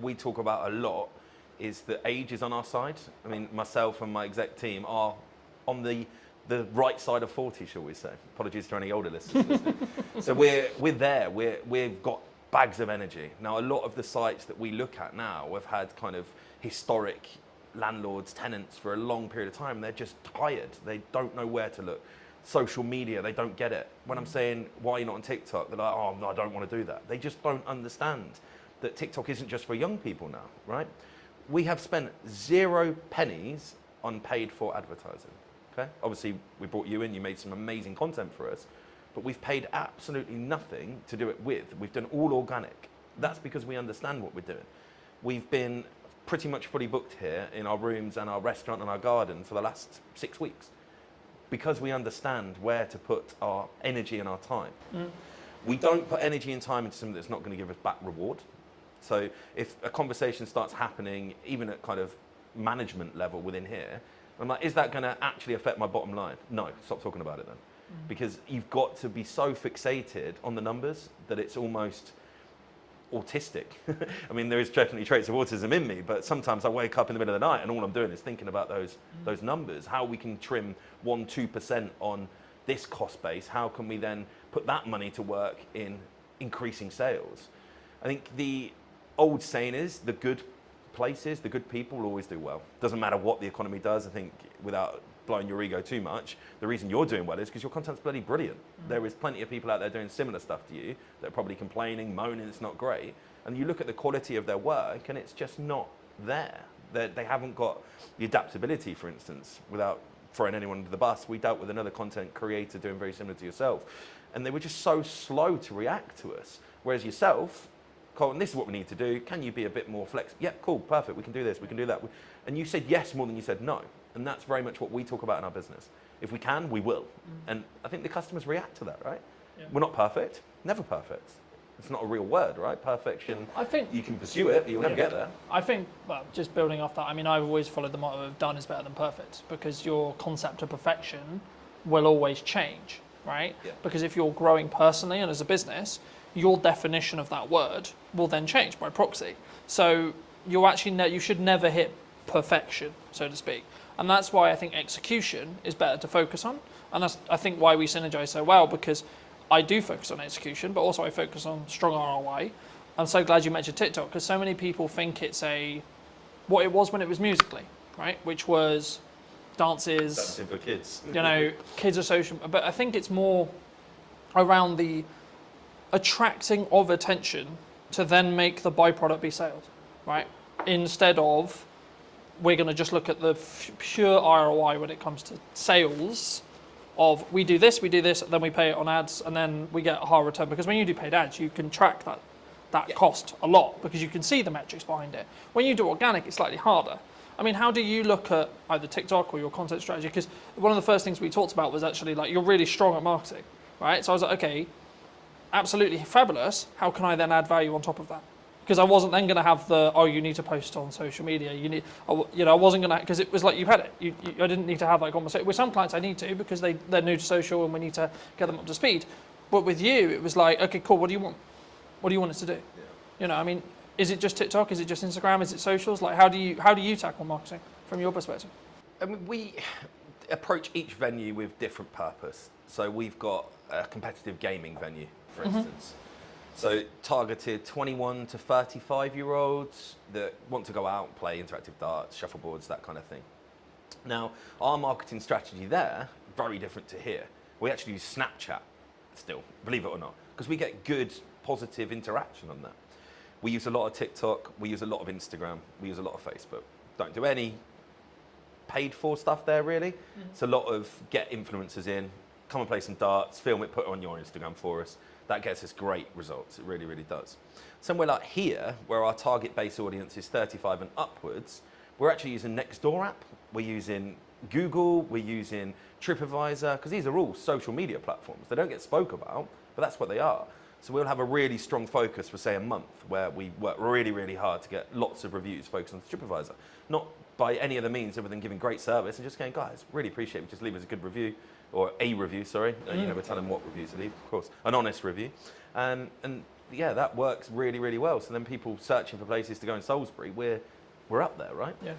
we talk about a lot is that age is on our side. I mean, myself and my exec team are on the right side of 40, shall we say. Apologies to any older listeners listening. So we're there, we've got bags of energy. Now, a lot of the sites that we look at now have had kind of historic landlords, tenants for a long period of time. They're just tired. They don't know where to look. Social media, they don't get it. When I'm saying, why are you not on TikTok? They're like, oh, no, I don't want to do that. They just don't understand that TikTok isn't just for young people now, right? We have spent 0 pennies on paid for advertising, okay? Obviously, we brought you in, you made some amazing content for us, but we've paid absolutely nothing to do it with. We've done all organic. That's because we understand what we're doing. We've been pretty much fully booked here in our rooms and our restaurant and our garden for the last 6 weeks because we understand where to put our energy and our time. We don't put energy and time into something that's not going to give us back reward. So if a conversation starts happening, even at kind of management level within here, I'm like, is that going to actually affect my bottom line? No, stop talking about it then. Because you've got to be so fixated on the numbers that it's almost autistic. I mean, there is definitely traits of autism in me, but sometimes I wake up in the middle of the night and all I'm doing is thinking about those numbers, how we can trim 1-2% on this cost base, how can we then put that money to work in increasing sales. I think the old saying is the good places, the good people will always do well. Doesn't matter what the economy does. I think without blowing your ego too much. The reason you're doing well is because your content's bloody brilliant. There is plenty of people out there doing similar stuff to you that are probably complaining, moaning it's not great. And you look at the quality of their work and it's just not there. They haven't got the adaptability, for instance, without throwing anyone under the bus. We dealt with another content creator doing very similar to yourself. And they were just so slow to react to us. Whereas yourself, Colton, this is what we need to do. Can you be a bit more flexible? Yeah, cool, perfect. We can do this, we can do that. And you said yes more than you said no. And that's very much what we talk about in our business. If we can, we will. And I think the customers react to that, right? Yeah. We're not perfect, never perfect. It's not a real word, right? Perfection, I think you can pursue it, but you'll never get there. I think, well, just building off that, I mean, I've always followed the motto of done is better than perfect, because your concept of perfection will always change, right? Yeah. Because if you're growing personally and as a business, your definition of that word will then change by proxy. So you actually you should never hit perfection, so to speak. And that's why I think execution is better to focus on. And that's, I think, why we synergize so well, because I do focus on execution, but also I focus on strong ROI. I'm so glad you mentioned TikTok, because so many people think it's what it was when it was Musical.ly, right? Which was dances. Dancing for kids. You know, kids are social, but I think it's more around the attracting of attention to then make the byproduct be sales, right? Instead of we're going to just look at the pure ROI when it comes to sales of we do this, then we pay it on ads, and then we get a higher return. Because when you do paid ads, you can track that cost a lot, because you can see the metrics behind it. When you do organic, it's slightly harder. I mean, how do you look at either TikTok or your content strategy? Because one of the first things we talked about was actually like, you're really strong at marketing, right? So I was like, okay, absolutely fabulous. How can I then add value on top of that? Because I wasn't then going to have you need to post on social media. I wasn't going to, because it was like you had it. I didn't need to have that conversation. With some clients I need to, because they're new to social and we need to get them up to speed. But with you, it was like, okay, cool, what do you want? What do you want us to do? Yeah. You know, I mean, is it just TikTok? Is it just Instagram? Is it socials? Like, how do you tackle marketing from your perspective? I mean, we approach each venue with different purpose. So we've got a competitive gaming venue, for instance. So targeted 21 to 35-year-olds that want to go out and play interactive darts, shuffleboards, that kind of thing. Now, our marketing strategy there, very different to here. We actually use Snapchat still, believe it or not, because we get good, positive interaction on that. We use a lot of TikTok, we use a lot of Instagram, we use a lot of Facebook. Don't do any paid for stuff there, really. It's a lot of get influencers in, come and play some darts, film it, put it on your Instagram for us. That gets us great results. It really, really does. Somewhere like here, where our target base audience is 35 and upwards, we're actually using Nextdoor app. We're using Google. We're using TripAdvisor, because these are all social media platforms. They don't get spoke about, but that's what they are. So we'll have a really strong focus for, say, a month, where we work really, really hard to get lots of reviews focused on TripAdvisor. Not by any other means other than giving great service and just going, guys, really appreciate it. Just leave us a good review. Or a review, sorry. You never tell them what review to leave, of course. An honest review. And yeah, that works really, really well. So then people searching for places to go in Salisbury, we're up there, right? Yeah.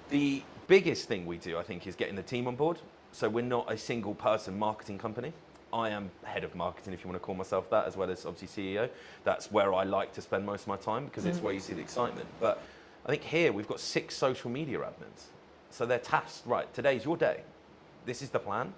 The biggest thing we do, I think, is getting the team on board. So we're not a single person marketing company. I am head of marketing, if you want to call myself that, as well as obviously CEO. That's where I like to spend most of my time, because it's where you see the excitement. But I think here we've got 6 social media admins. So they're tasked, right, today's your day. This is the plan.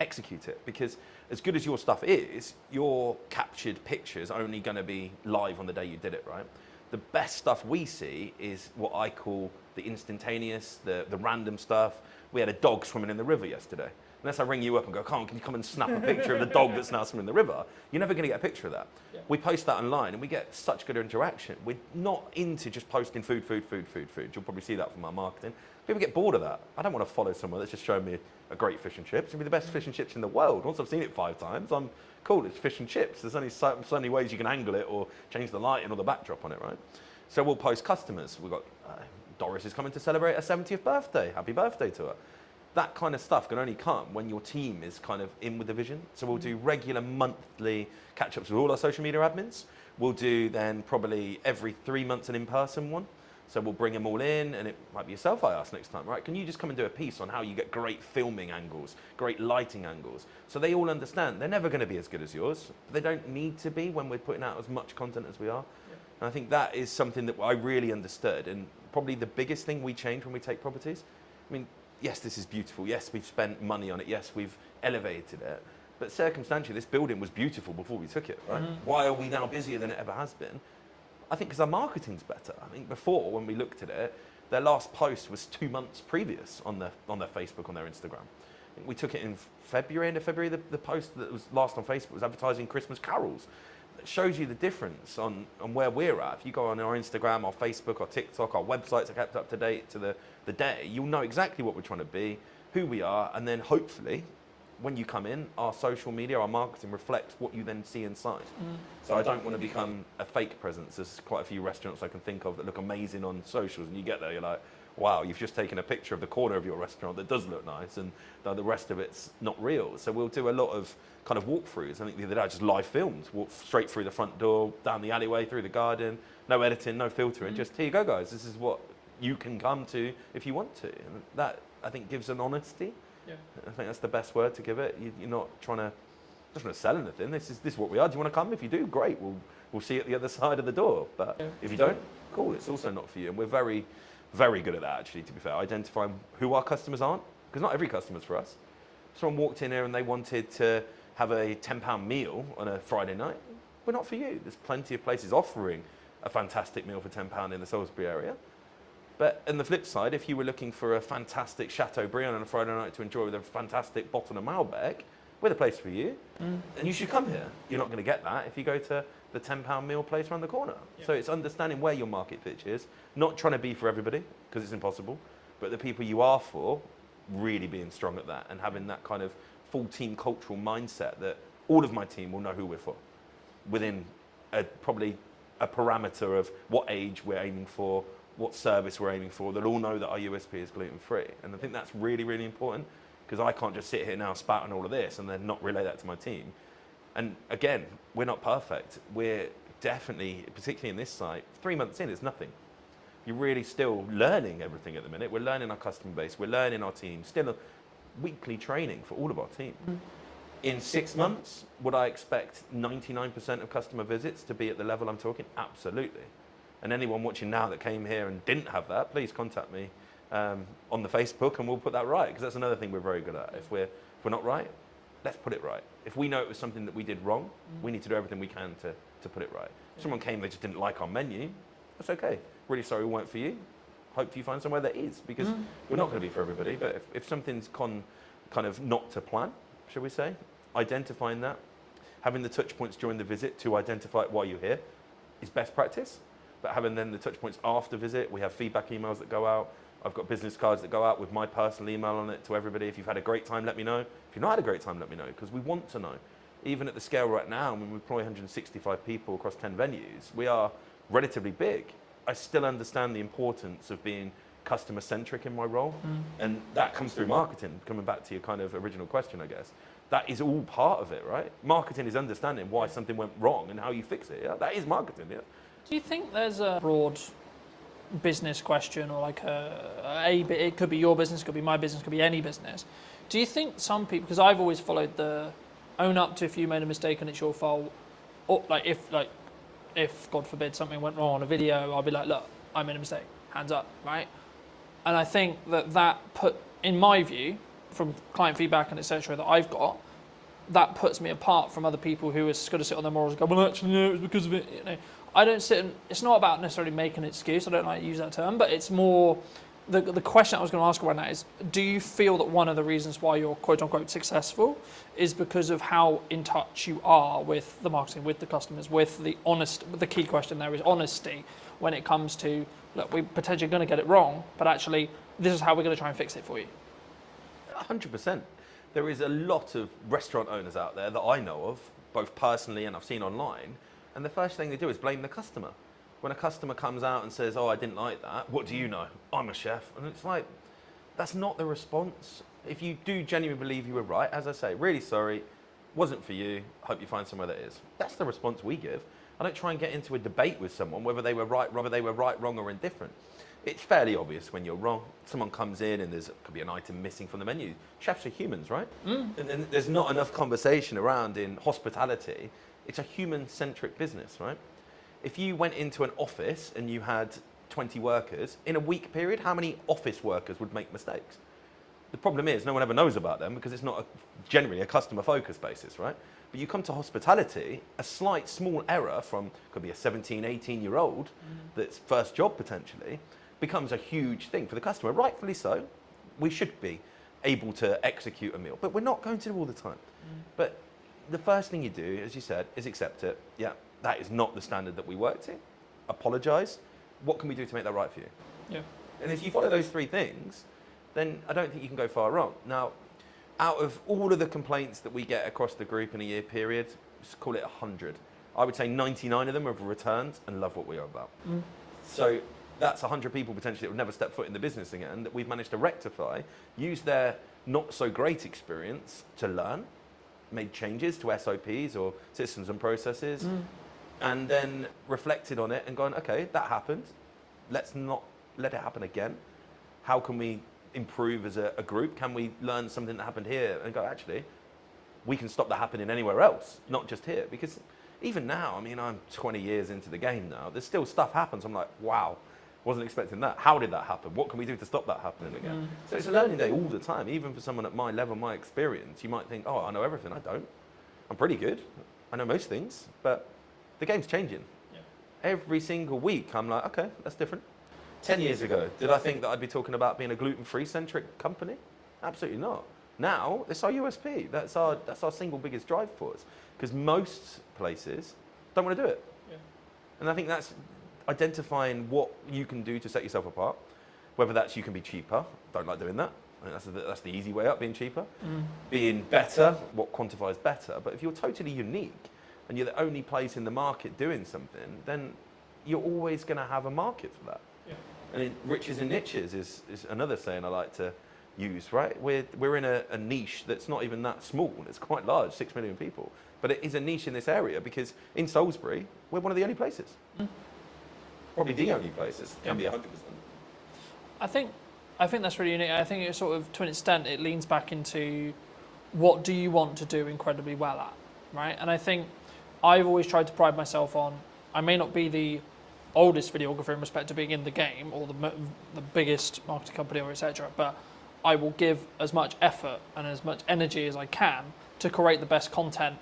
Execute it, because as good as your stuff is, your captured pictures are only going to be live on the day you did it, right? The best stuff we see is what I call the instantaneous, the random stuff. We had a dog swimming in the river yesterday. Unless I ring you up and go, Carl, can you come and snap a picture of the dog that's now swimming in the river? You're never going to get a picture of that. Yeah. We post that online and we get such good interaction. We're not into just posting food. You'll probably see that from our marketing. People get bored of that. I don't want to follow someone that's just showing me a great fish and chips. It's going to be the best fish and chips in the world. Once I've seen it 5 times, I'm cool, it's fish and chips. There's only so many ways you can angle it or change the lighting or the backdrop on it, right? So we'll post customers. We've got Doris is coming to celebrate her 70th birthday. Happy birthday to her. That kind of stuff can only come when your team is kind of in with the vision. So we'll do regular monthly catch-ups with all our social media admins. We'll do then probably every 3 months an in-person one. So we'll bring them all in, and it might be yourself I ask next time, right? Can you just come and do a piece on how you get great filming angles, great lighting angles? So they all understand they're never going to be as good as yours. They don't need to be when we're putting out as much content as we are. Yeah. And I think that is something that I really understood, and probably the biggest thing we change when we take properties. I mean, yes, this is beautiful. Yes, we've spent money on it. Yes, we've elevated it. But circumstantially, this building was beautiful before we took it, right? Why are we now busier than it ever has been? I think because our marketing's better. I think before, when we looked at it, their last post was 2 months previous on their Facebook, on their Instagram. I think we took it in February, end of February. The post that was last on Facebook was advertising Christmas carols. It shows you the difference on where we're at. If you go on our Instagram, our Facebook, our TikTok, our websites are kept up to date to the day, you'll know exactly what we're trying to be, who we are, and then hopefully, when you come in, our social media, our marketing reflects what you then see inside. So I don't want to become a fake presence. There's quite a few restaurants I can think of that look amazing on socials, and you get there, you're like, wow, you've just taken a picture of the corner of your restaurant that does look nice, and the rest of it's not real. So we'll do a lot of kind of walkthroughs. I think the other day I just live filmed, walk straight through the front door, down the alleyway, through the garden, no editing, no filtering, just here you go, guys. This is what you can come to if you want to. And that, I think, gives an honesty. Yeah. I think that's the best word to give it. You're not trying to sell anything. This is what we are. Do you want to come? If you do, great. We'll see you at the other side of the door. But if you don't, cool. It's also not for you. And we're very, very good at that, actually, to be fair. Identifying who our customers aren't, because not every customer's for us. Someone walked in here and they wanted to have a £10 meal on a Friday night. We're not for you. There's plenty of places offering a fantastic meal for £10 in the Salisbury area. But on the flip side, if you were looking for a fantastic Chateaubriand on a Friday night to enjoy with a fantastic bottle of Malbec, we're the place for you. And you should come here. You're not going to get that if you go to the £10 meal place around the corner. Yeah. So it's understanding where your market pitch is, not trying to be for everybody, because it's impossible, but the people you are for, really being strong at that and having that kind of full team cultural mindset that all of my team will know who we're for within probably a parameter of what age we're aiming for, what service we're aiming for. They'll all know that our USP is gluten-free. And I think that's really, really important, because I can't just sit here now spouting all of this and then not relay that to my team. And again, we're not perfect. We're definitely, particularly in this site, 3 months in, it's nothing. You're really still learning everything at the minute. We're learning our customer base. We're learning our team. Still a weekly training for all of our team. In 6 months, would I expect 99% of customer visits to be at the level I'm talking? Absolutely. And anyone watching now that came here and didn't have that, please contact me on the Facebook and we'll put that right, because that's another thing we're very good at. If we're not right, let's put it right. If we know it was something that we did wrong, we need to do everything we can to put it right. If someone came, they just didn't like our menu, that's okay. Really sorry we weren't for you. Hope you find somewhere that is, because we're not going to be for everybody. But if something's kind of not to plan, shall we say, identifying that, having the touch points during the visit to identify why you're here is best practice. But having then the touch points after visit, we have feedback emails that go out. I've got business cards that go out with my personal email on it to everybody. If you've had a great time, let me know. If you've not had a great time, let me know, because we want to know. Even at the scale right now, when we employ 165 people across 10 venues, we are relatively big. I still understand the importance of being customer-centric in my role. And that comes through marketing, coming back to your kind of original question, I guess. That is all part of it, right? Marketing is understanding why something went wrong and how you fix it. Yeah? That is marketing, yeah. Do you think there's a broad business question, or like it could be your business, could be my business, could be any business. Do you think some people, because I've always followed the own up to if you made a mistake and it's your fault, or if God forbid something went wrong on a video, I'll be like, look, I made a mistake, hands up, right? And I think that put, in my view, from client feedback and etc. that I've got, that puts me apart from other people who are just going to sit on their morals and go, well, actually, no, it was because of it. You know, I don't sit and, it's not about necessarily making an excuse, I don't like to use that term, but it's more, the question I was going to ask around that is, do you feel that one of the reasons why you're quote unquote successful is because of how in touch you are with the marketing, with the customers, with the key question there is honesty when it comes to, look, we're potentially going to get it wrong, but actually this is how we're going to try and fix it for you? 100%. There is a lot of restaurant owners out there that I know of, both personally and I've seen online, and the first thing they do is blame the customer. When a customer comes out and says, oh, I didn't like that, what do you know? I'm a chef. And it's like, that's not the response. If you do genuinely believe you were right, as I say, really sorry, wasn't for you, hope you find somewhere that is. That's the response we give. I don't try and get into a debate with someone, whether they were right, wrong, or indifferent. It's fairly obvious when you're wrong. Someone comes in and could be an item missing from the menu. Chefs are humans, right? And there's not enough conversation around in hospitality. It's a human-centric business, right? If you went into an office and you had 20 workers, in a week period, how many office workers would make mistakes? The problem is no one ever knows about them because it's not generally a customer focused basis, right? But you come to hospitality, a slight small error from, could be a 17, 18-year-old that's first job potentially, becomes a huge thing for the customer, rightfully so. We should be able to execute a meal, but we're not going to all the time. But the first thing you do, as you said, is accept it. Yeah, that is not the standard that we work to. Apologise. What can we do to make that right for you? Yeah. And if you follow those three things, then I don't think you can go far wrong. Now, out of all of the complaints that we get across the group in a year period, just call it 100. I would say 99 of them have returned and love what we are about. So that's 100 people potentially that would never step foot in the business again that we've managed to rectify, use their not so great experience to learn, made changes to SOPs or systems and processes, and then reflected on it and gone, okay, that happened. Let's not let it happen again. How can we improve as a group? Can we learn something that happened here and go, actually, we can stop that happening anywhere else, not just here? Because even now, I mean, I'm 20 years into the game now, there's still stuff happens. I'm like, wow, wasn't expecting that. How did that happen? What can we do to stop that happening again? So it's a learning day all the time. Even for someone at my level, my experience, you might think, oh, I know everything. I don't. I'm pretty good. I know most things, but the game's changing. Every single week, I'm like, okay, that's different. 10 years ago, did I think that I'd be talking about being a gluten-free centric company? Absolutely not. Now, it's our USP. That's our single biggest drive for us. Because most places don't want to do it. And I think that's identifying what you can do to set yourself apart. Whether that's you can be cheaper, don't like doing that. I think that's the easy way up, being cheaper. Being better, what quantifies better. But if you're totally unique and you're the only place in the market doing something, then you're always going to have a market for that. And riches and niches is another saying I like to use, right? We're in a niche that's not even that small. It's quite large, 6 million people. But it is a niche in this area because in Salisbury, we're one of the only places. Probably the only places. Can be 100%. I think that's really unique. I think it's sort of, to an extent, it leans back into what do you want to do incredibly well at, right? And I think I've always tried to pride myself on, I may not be the oldest videographer in respect to being in the game or the biggest marketing company or etc., but I will give as much effort and as much energy as I can to create the best content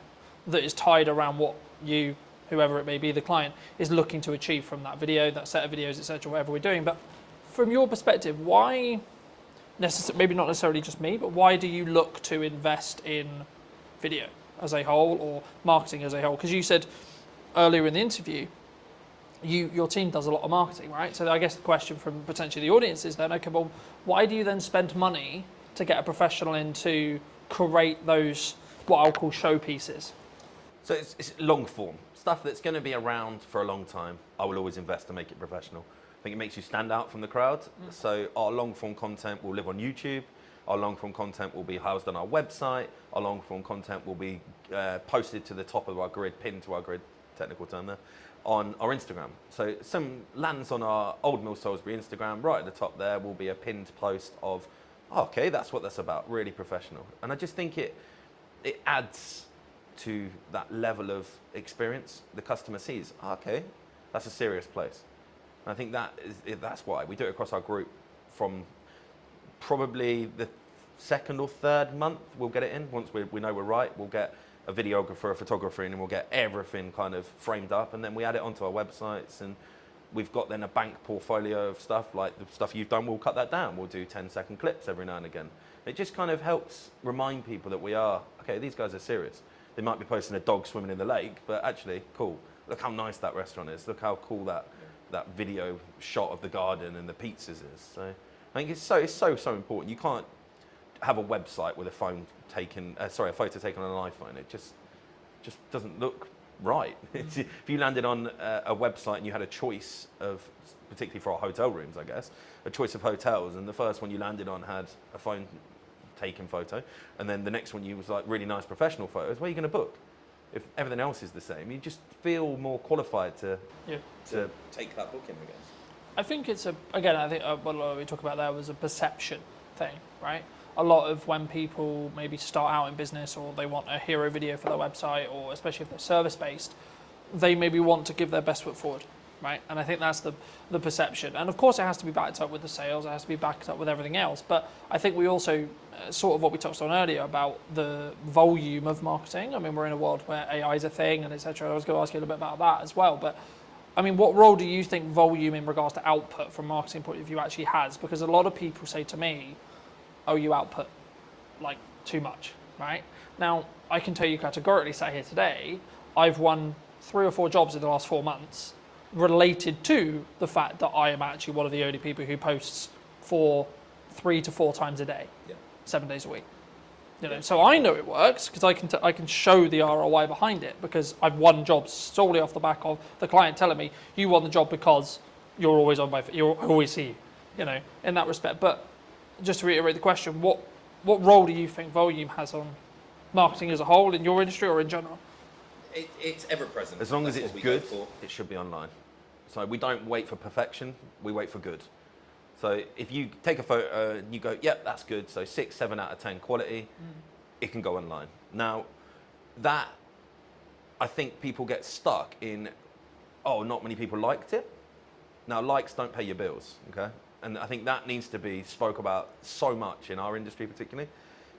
that is tied around what you, whoever it may be, the client, is looking to achieve from that video, that set of videos, etc., whatever we're doing. But from your perspective, why, maybe not necessarily just me, but why do you look to invest in video as a whole or marketing as a whole? Because you said earlier in the interview, your team does a lot of marketing, right? So I guess the question from potentially the audience is then, okay, well, why do you then spend money to get a professional in to create those, what I'll call showpieces? So it's long form. Stuff that's going to be around for a long time, I will always invest to make it professional. I think it makes you stand out from the crowd. So our long form content will live on YouTube. Our long form content will be housed on our website. Our long form content will be posted to the top of our grid, pinned to our grid, technical term there, on our Instagram. So some lands on our Old Mill Salisbury Instagram, right at the top there will be a pinned post of, oh, okay, that's what that's about, really professional. And I just think it adds to that level of experience. The customer sees, oh, okay, that's a serious place. And I think that's why we do it across our group. From probably the second or third month, we'll get it in. Once we know we're right, we'll get a videographer, a photographer in, and we'll get everything kind of framed up, and then we add it onto our websites, and we've got then a bank portfolio of stuff, like the stuff you've done, we'll cut that down. We'll do 10-second clips every now and again. It just kind of helps remind people that we are, okay, these guys are serious. They might be posting a dog swimming in the lake, but actually, cool. Look how nice that restaurant is. Look how cool that video shot of the garden and the pizzas is. So I think it's so important. You can't have a website with a photo taken on an iPhone. It just doesn't look right. If you landed on a website and you had a choice of, particularly for our hotel rooms, I guess, a choice of hotels, and the first one you landed on had a phone taken photo, and then the next one you was like really nice professional photos, where are you going to book? If everything else is the same, you just feel more qualified to take that booking, I guess. I think it's I think what we talked about there was a perception thing, right? A lot of when people maybe start out in business or they want a hero video for their website, or especially if they're service-based, they maybe want to give their best foot forward. right? And I think that's the perception. And of course, it has to be backed up with the sales. It has to be backed up with everything else. But I think we also sort of what we touched on earlier about the volume of marketing. I mean, we're in a world where AI is a thing, and etc. I was going to ask you a little bit about that as well. But I mean, what role do you think volume in regards to output from a marketing point of view actually has? Because a lot of people say to me, "Oh, you output like too much," right? Now, I can tell you categorically, sat here today, I've won 3 or 4 jobs in the last 4 months related to the fact that I am actually one of the only people who posts for 3 to 4 times a day, 7 days a week. You know, so I know it works because I can show the ROI behind it because I've won jobs solely off the back of the client telling me you won the job because you're always on I always see you know, in that respect. But just to reiterate the question, what role do you think volume has on marketing as a whole in your industry or in general? It's ever present. As long as That's it's what we go good, for. it should be online. So we don't wait for perfection, we wait for good. So if you take a photo and you go, yep, that's good, so 6, 7 out of 10 quality, it can go online. Now, that, I think people get stuck in, oh, not many people liked it. Now, likes don't pay your bills, okay? And I think that needs to be spoke about so much in our industry particularly,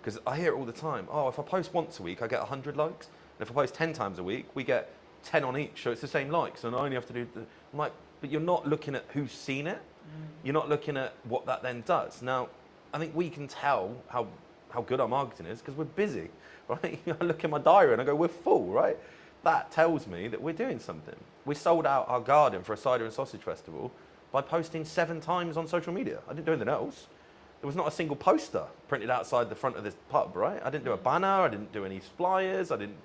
because I hear it all the time. Oh, if I post once a week, I get 100 likes. And if I post 10 times a week, we get 10 on each, so it's the same likes, and I only have to do, I'm like, but you're not looking at who's seen it. You're not looking at what that then does. Now, I think we can tell how good our marketing is because we're busy, right? I look at my diary and I go, we're full, right? That tells me that we're doing something. We sold out our garden for a cider and sausage festival by posting 7 times on social media. I didn't do anything else. There was not a single poster printed outside the front of this pub, right? I didn't do a banner, I didn't do any flyers, I didn't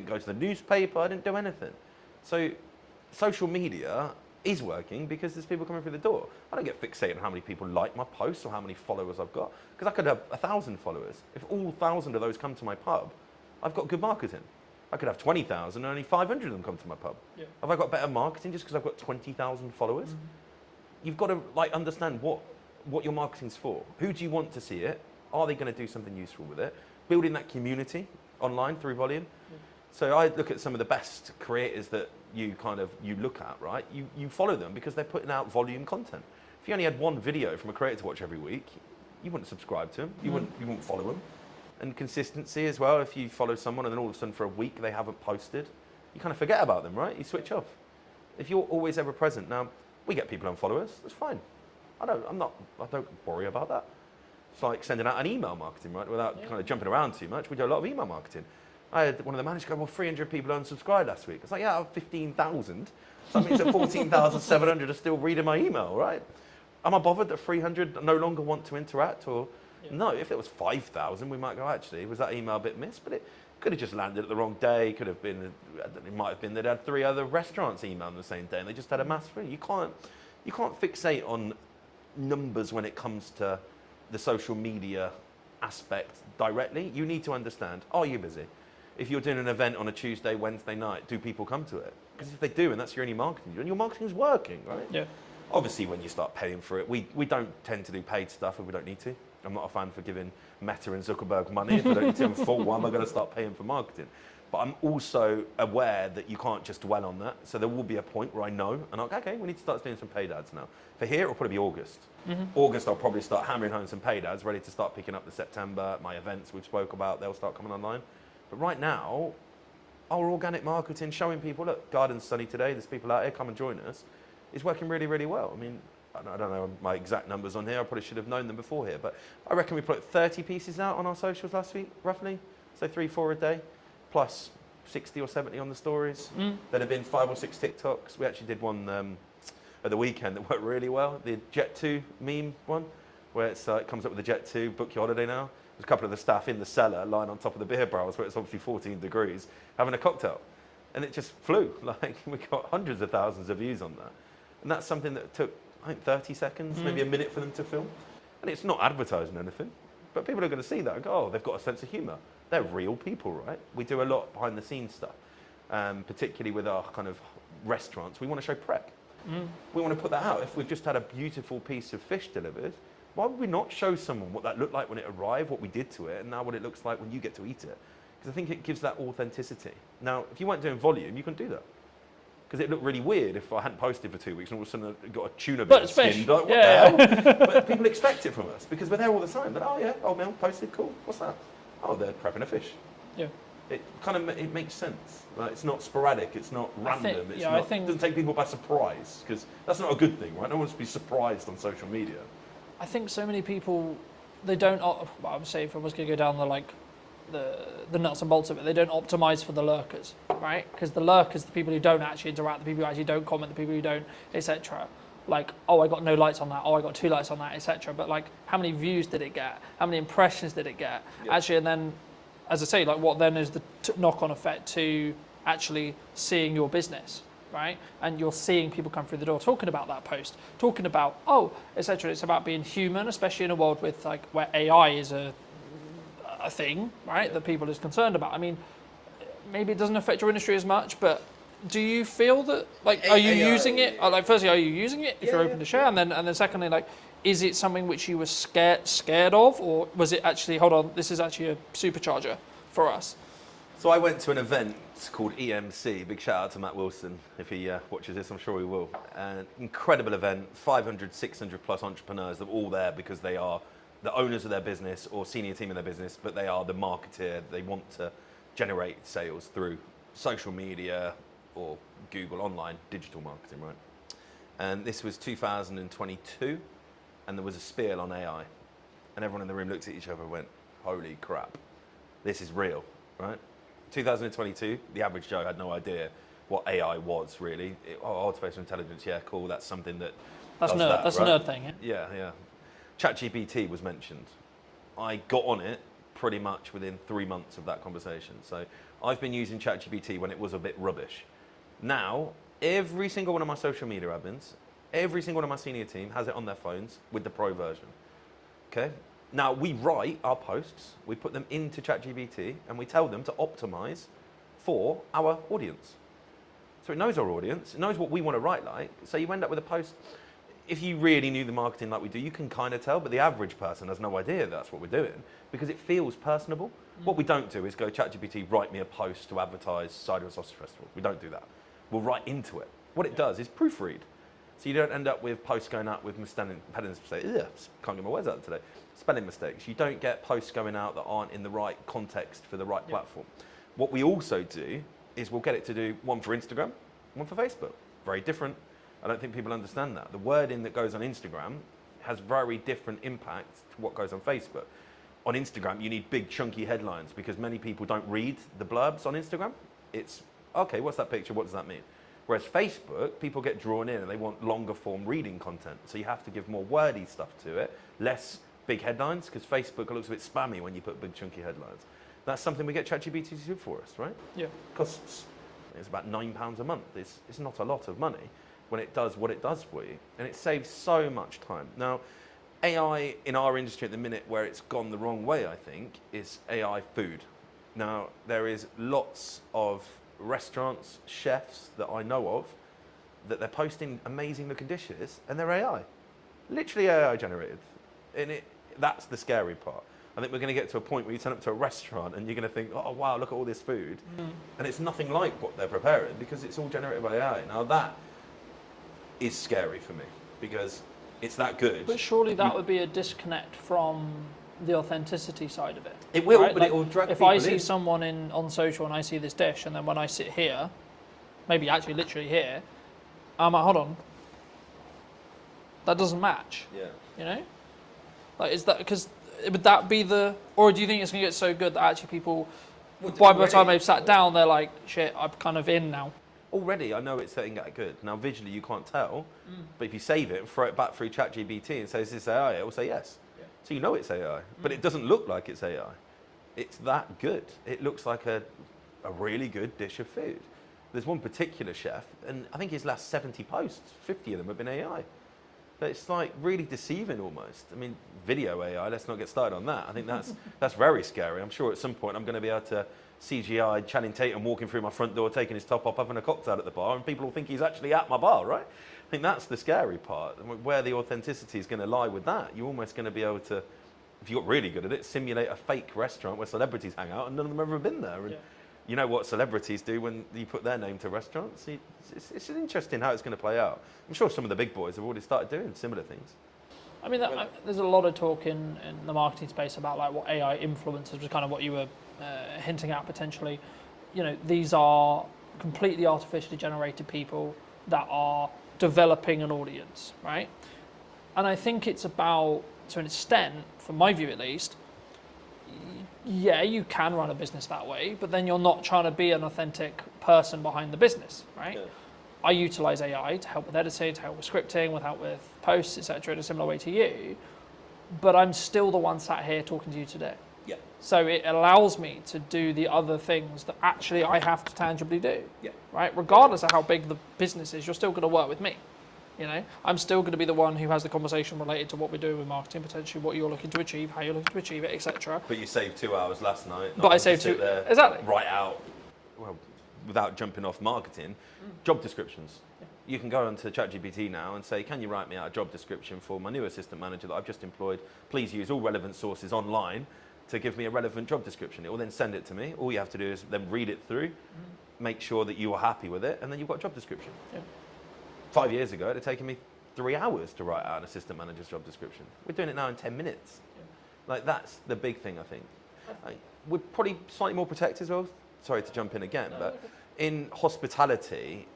go to the newspaper, I didn't do anything. So social media is working because there's people coming through the door. I don't get fixated on how many people like my posts or how many followers I've got, because I could have 1,000 followers. If all 1,000 of those come to my pub, I've got good marketing. I could have 20,000 and only 500 of them come to my pub. Yeah. Have I got better marketing just because I've got 20,000 followers? You've got to understand what your marketing's for. Who do you want to see it? Are they going to do something useful with it? Building that community online through volume. Yeah. So I look at some of the best creators that you look at, right? You follow them because they're putting out volume content. If you only had one video from a creator to watch every week, you wouldn't subscribe to them. You wouldn't follow them. And consistency as well. If you follow someone and then all of a sudden for a week they haven't posted, you kind of forget about them, right? You switch off. If you're always ever present, now we get people unfollow us. That's fine. I don't worry about that. It's like sending out an email marketing, right? Without kind of jumping around too much. We do a lot of email marketing. I had one of the managers go, well, 300 people unsubscribed last week. It's like, yeah, out of 15,000. So that means that 14,700 are still reading my email, right? Am I bothered that 300 no longer want to interact? Or no, if it was 5,000, we might go, actually, was that email a bit missed? But it could have just landed at the wrong day. Could have been, it might have been they'd had 3 other restaurants email on the same day and they just had a mass free. You can't fixate on numbers when it comes to the social media aspect directly. You need to understand, are you busy? If you're doing an event on a Tuesday, Wednesday night, do people come to it? Because if they do, and that's your only marketing, and your marketing's working, right? Yeah. Obviously, when you start paying for it, we don't tend to do paid stuff if we don't need to. I'm not a fan for giving Meta and Zuckerberg money if I don't need to. In full, why am I going to start paying for marketing? But I'm also aware that you can't just dwell on that. So there will be a point where I know, and I'm like, okay, we need to start doing some paid ads now. For here, it'll probably be August. August, I'll probably start hammering home some paid ads, ready to start picking up the September. My events we've spoke about, they'll start coming online. But right now, our organic marketing, showing people, look, garden's sunny today, there's people out here, come and join us, is working really, really well. I mean, I don't know my exact numbers on here, I probably should have known them before here, but I reckon we put 30 pieces out on our socials last week, roughly. So 3-4 a day, plus 60 or 70 on the stories. There have been 5 or 6 TikToks. We actually did one at the weekend that worked really well, the Jet 2 meme one, where it comes up with the Jet 2, book your holiday now. There's a couple of the staff in the cellar lying on top of the beer barrels where it's obviously 14 degrees, having a cocktail. And it just flew. Like, we got hundreds of thousands of views on that. And that's something that took, I think, 30 seconds, maybe a minute for them to film. And it's not advertising anything, but people are going to see that and go, oh, they've got a sense of humour. They're real people, right? We do a lot behind the scenes stuff, particularly with our kind of restaurants. We want to show prep. We want to put that out. If we've just had a beautiful piece of fish delivered, why would we not show someone what that looked like when it arrived, what we did to it, and now what it looks like when you get to eat it? Because I think it gives that authenticity. Now, if you weren't doing volume, you couldn't do that. Because it looked really weird if I hadn't posted for 2 weeks and all of a sudden I got a tuna But bit it's skinned. fish. Like, what Yeah. the hell? But people expect it from us because we're there all the time. But oh yeah, old Mel posted, cool. What's that? Oh, they're prepping a fish. Yeah. It kind of it makes sense. Like, it's not sporadic. It's not random. think- It doesn't take people by surprise because that's not a good thing, right? No one wants to be surprised on social media. I think so many people, they don't. Well, I would say if I was going to go down the nuts and bolts of it, they don't optimize for the lurkers, right? Because the lurkers, the people who don't actually interact, the people who actually don't comment, the people who don't, etc. Like, oh, I got no likes on that. Oh, I got 2 likes on that, etc. But like, how many views did it get? How many impressions did it get? Yeah. Actually, and then, as I say, like, what then is the knock-on effect to actually seeing your business, right? And you're seeing people come through the door talking about that post, talking about, oh, etc. It's about being human, especially in a world with like where AI is a thing, right? That people is concerned about. I mean, maybe it doesn't affect your industry as much, but do you feel that, like, are you using it? Like, firstly, are you using it if you're open to share? And then secondly, like, is it something which you were scared of, or was it actually, hold on, this is actually a supercharger for us? So I went to an event called EMC. Big shout out to Matt Wilson. If he watches this, I'm sure he will. An incredible event, 500, 600 plus entrepreneurs that are all there because they are the owners of their business or senior team in their business, but they are the marketeer. They want to generate sales through social media or Google online, digital marketing, right? And this was 2022, and there was a spiel on AI. And everyone in the room looked at each other and went, holy crap, this is real, right? 2022, the average Joe had no idea what AI was really. Artificial intelligence, yeah, cool, that's something that That's does nerd. that, That's right? a nerd thing. Yeah, yeah. ChatGPT was mentioned. I got on it pretty much within 3 months of that conversation. So I've been using ChatGPT when it was a bit rubbish. Now, every single one of my social media admins, every single one of my senior team has it on their phones with the pro version. Okay? Now, we write our posts, we put them into ChatGPT, and we tell them to optimize for our audience. So it knows our audience, it knows what we want to write like, so you end up with a post. If you really knew the marketing like we do, you can kind of tell, but the average person has no idea that's what we're doing because it feels personable. What we don't do is go, ChatGPT, write me a post to advertise Cider and Sausage Festival. We don't do that. We'll write into it. What it does is proofread. So you don't end up with posts going out with spelling mistakes. Can't get my words out today. Spelling mistakes. You don't get posts going out that aren't in the right context for the right platform. What we also do is we'll get it to do one for Instagram, one for Facebook. Very different. I don't think people understand that. The wording that goes on Instagram has very different impact to what goes on Facebook. On Instagram, you need big chunky headlines because many people don't read the blurbs on Instagram. It's, okay, what's that picture? What does that mean? Whereas Facebook, people get drawn in and they want longer form reading content. So you have to give more wordy stuff to it, less big headlines, because Facebook looks a bit spammy when you put big chunky headlines. That's something we get ChatGPT to do for us, right? Yeah. Costs, it's about £9 a month. It's not a lot of money when it does what it does for you. And it saves so much time. Now, AI in our industry at the minute where it's gone the wrong way, I think, is AI food. Now, there is lots of restaurants, chefs that I know of, that they're posting amazing looking dishes and they're AI. Literally AI generated. And that's the scary part. I think we're going to get to a point where you turn up to a restaurant and you're going to think, oh wow, look at all this food. And it's nothing like what they're preparing because it's all generated by AI. Now that is scary for me because it's that good. But surely that would be a disconnect from the authenticity side of it. It will, right? but Like, it will drag if people I see in. someone on social and I see this dish, and then when I sit here, maybe actually literally here, I'm like, hold on, that doesn't match. Yeah. You know, like, is that because would that be the, or do you think it's going to get so good that actually people, by the time they've sat down, they're like, shit, I'm kind of in now. Already, I know it's getting that good. Now, visually, you can't tell, but if you save it and throw it back through ChatGPT and say, is this AI? It will say yes. Yeah. So you know it's AI, but it doesn't look like it's AI. It's that good. It looks like a really good dish of food. There's one particular chef, and I think his last 70 posts, 50 of them have been AI. But it's like really deceiving almost. I mean, video AI, let's not get started on that. I think that's very scary. I'm sure at some point I'm going to be able to CGI Channing Tatum walking through my front door, taking his top off, having a cocktail at the bar, and people will think he's actually at my bar, right? I think that's the scary part. Where the authenticity is going to lie with that, you're almost going to be able to, if you got really good at it, simulate a fake restaurant where celebrities hang out and none of them have ever been there. And You know what celebrities do when you put their name to restaurants? It's interesting how it's going to play out. I'm sure some of the big boys have already started doing similar things. I mean, there's a lot of talk in the marketing space about like what AI influencers was kind of what you were hinting at potentially. You know, these are completely artificially generated people that are developing an audience, right? And I think it's about, to an extent, from my view at least, yeah, you can run a business that way, but then you're not trying to be an authentic person behind the business, right? Yeah. I utilize AI to help with editing, to help with scripting, with help with posts, etc., in a similar way to you, but I'm still the one sat here talking to you today. Yeah. So it allows me to do the other things that actually I have to tangibly do, right? Regardless of how big the business is, you're still going to work with me. You know, I'm still going to be the one who has the conversation related to what we're doing with marketing, potentially what you're looking to achieve, how you're looking to achieve it, etc. But you saved 2 hours last night. But I saved 2 exactly. Write out, well, without jumping off marketing, job descriptions. Yeah. You can go onto ChatGPT now and say, can you write me out a job description for my new assistant manager that I've just employed? Please use all relevant sources online to give me a relevant job description. It will then send it to me. All you have to do is then read it through, make sure that you are happy with it, and then you've got a job description. Yeah. 5 years ago, it had taken me 3 hours to write out an assistant manager's job description. We're doing it now in 10 minutes. Yeah. Like, that's the big thing, I think. We're probably slightly more protected as well. Sorry to jump in again, but in hospitality,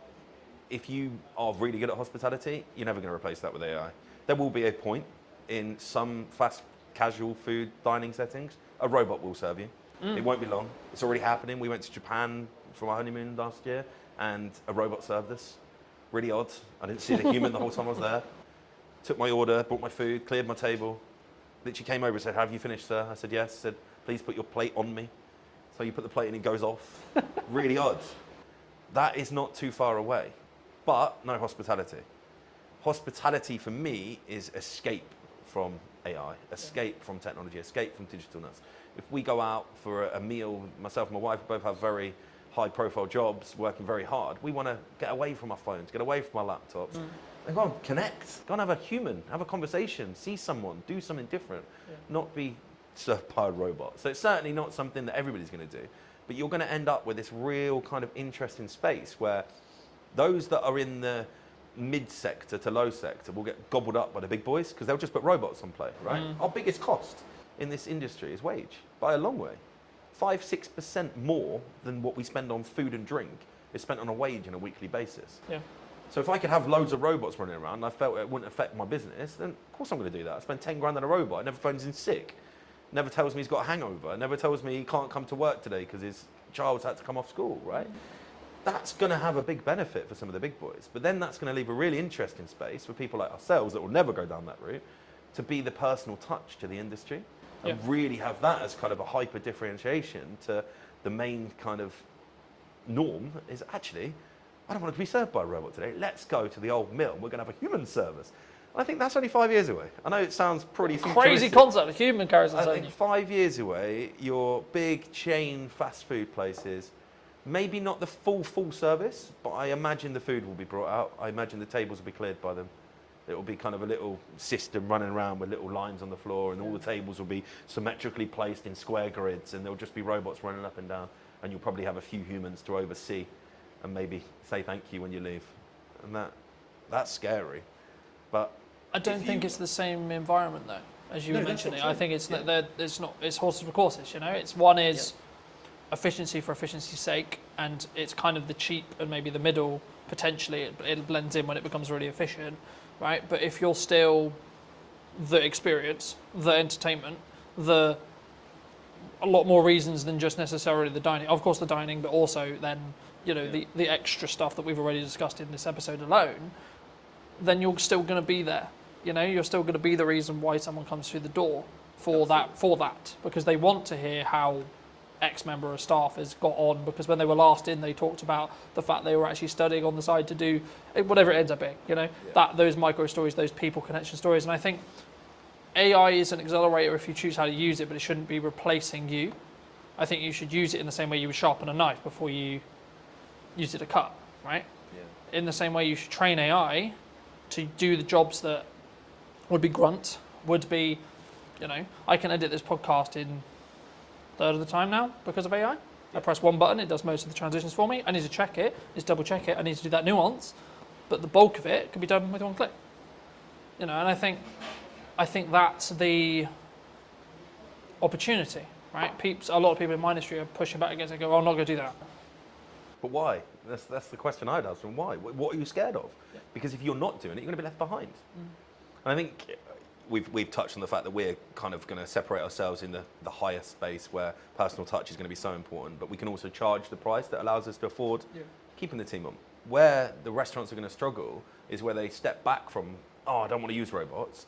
if you are really good at hospitality, you're never going to replace that with AI. There will be a point in some fast casual food dining settings, a robot will serve you. It won't be long. It's already happening. We went to Japan for our honeymoon last year, and a robot served us. Really odd. I didn't see the human the whole time I was there. Took my order, brought my food, cleared my table. Literally came over and said, have you finished, sir? I said, yes. Said, please put your plate on me. So you put the plate in, it goes off. Really odd. That is not too far away. But no hospitality. Hospitality for me is escape from AI, escape from technology, escape from digitalness. If we go out for a meal, myself and my wife both have very high profile jobs, working very hard. We want to get away from our phones, get away from our laptops, and go and connect, go and have a human, have a conversation, see someone, do something different, not be served by a robot. So it's certainly not something that everybody's going to do, but you're going to end up with this real kind of interesting space where those that are in the mid sector to low sector will get gobbled up by the big boys because they'll just put robots on play, right? Our biggest cost in this industry is wage, by a long way. 5-6% more than what we spend on food and drink is spent on a wage on a weekly basis. Yeah. So if I could have loads of robots running around and I felt it wouldn't affect my business, then of course I'm going to do that. I spend 10 grand on a robot. It never phones in sick. Never tells me he's got a hangover. Never tells me he can't come to work today because his child's had to come off school, right? That's going to have a big benefit for some of the big boys. But then that's going to leave a really interesting space for people like ourselves that will never go down that route to be the personal touch to the industry. And really have that as kind of a hyper differentiation to the main kind of norm is actually, I don't want to be served by a robot today. Let's go to the old mill. We're going to have a human service. I think that's only 5 years away. I know it sounds pretty crazy concept, a human carries I think 5 years away, your big chain fast food places, maybe not the full service, but I imagine the food will be brought out. I imagine the tables will be cleared by them. It will be kind of a little system running around with little lines on the floor, and all the tables will be symmetrically placed in square grids, and there'll just be robots running up and down, and you'll probably have a few humans to oversee and maybe say thank you when you leave. And that's scary. But I don't think it's the same environment though, as you were mentioning. I think it's it's horses for courses, you know. It's one is efficiency for efficiency's sake, and it's kind of the cheap and maybe the middle potentially it blends in when it becomes really efficient. Right, but if you're still the experience, the entertainment, a lot more reasons than just necessarily the dining. Of course, the dining, but also then the extra stuff that we've already discussed in this episode alone. Then you're still going to be there. You know, you're still going to be the reason why someone comes through the door for that because they want to hear how X member of staff has got on, because when they were last in, they talked about the fact they were actually studying on the side to do whatever it ends up being, that those micro stories, those people connection stories. And I think AI is an accelerator if you choose how to use it, but it shouldn't be replacing you. I think you should use it in the same way you would sharpen a knife before you use it to cut, right? Yeah. In the same way you should train AI to do the jobs that would be grunt, would be, I can edit this podcast in third of the time now because of AI. I press one button, it does most of the transitions for me. I need to check it, just double check it. I need to do that nuance, but the bulk of it can be done with one click. You know, and I think that's the opportunity, right? A lot of people in my industry are pushing back against it. Go, oh, I'm not going to do that. But why? That's the question I'd ask them. Why? What are you scared of? Because if you're not doing it, you're going to be left behind. And I think we've touched on the fact that we're kind of going to separate ourselves in the higher space where personal touch is going to be so important, but we can also charge the price that allows us to afford keeping the team on. Where the restaurants are going to struggle is where they step back from, oh, I don't want to use robots,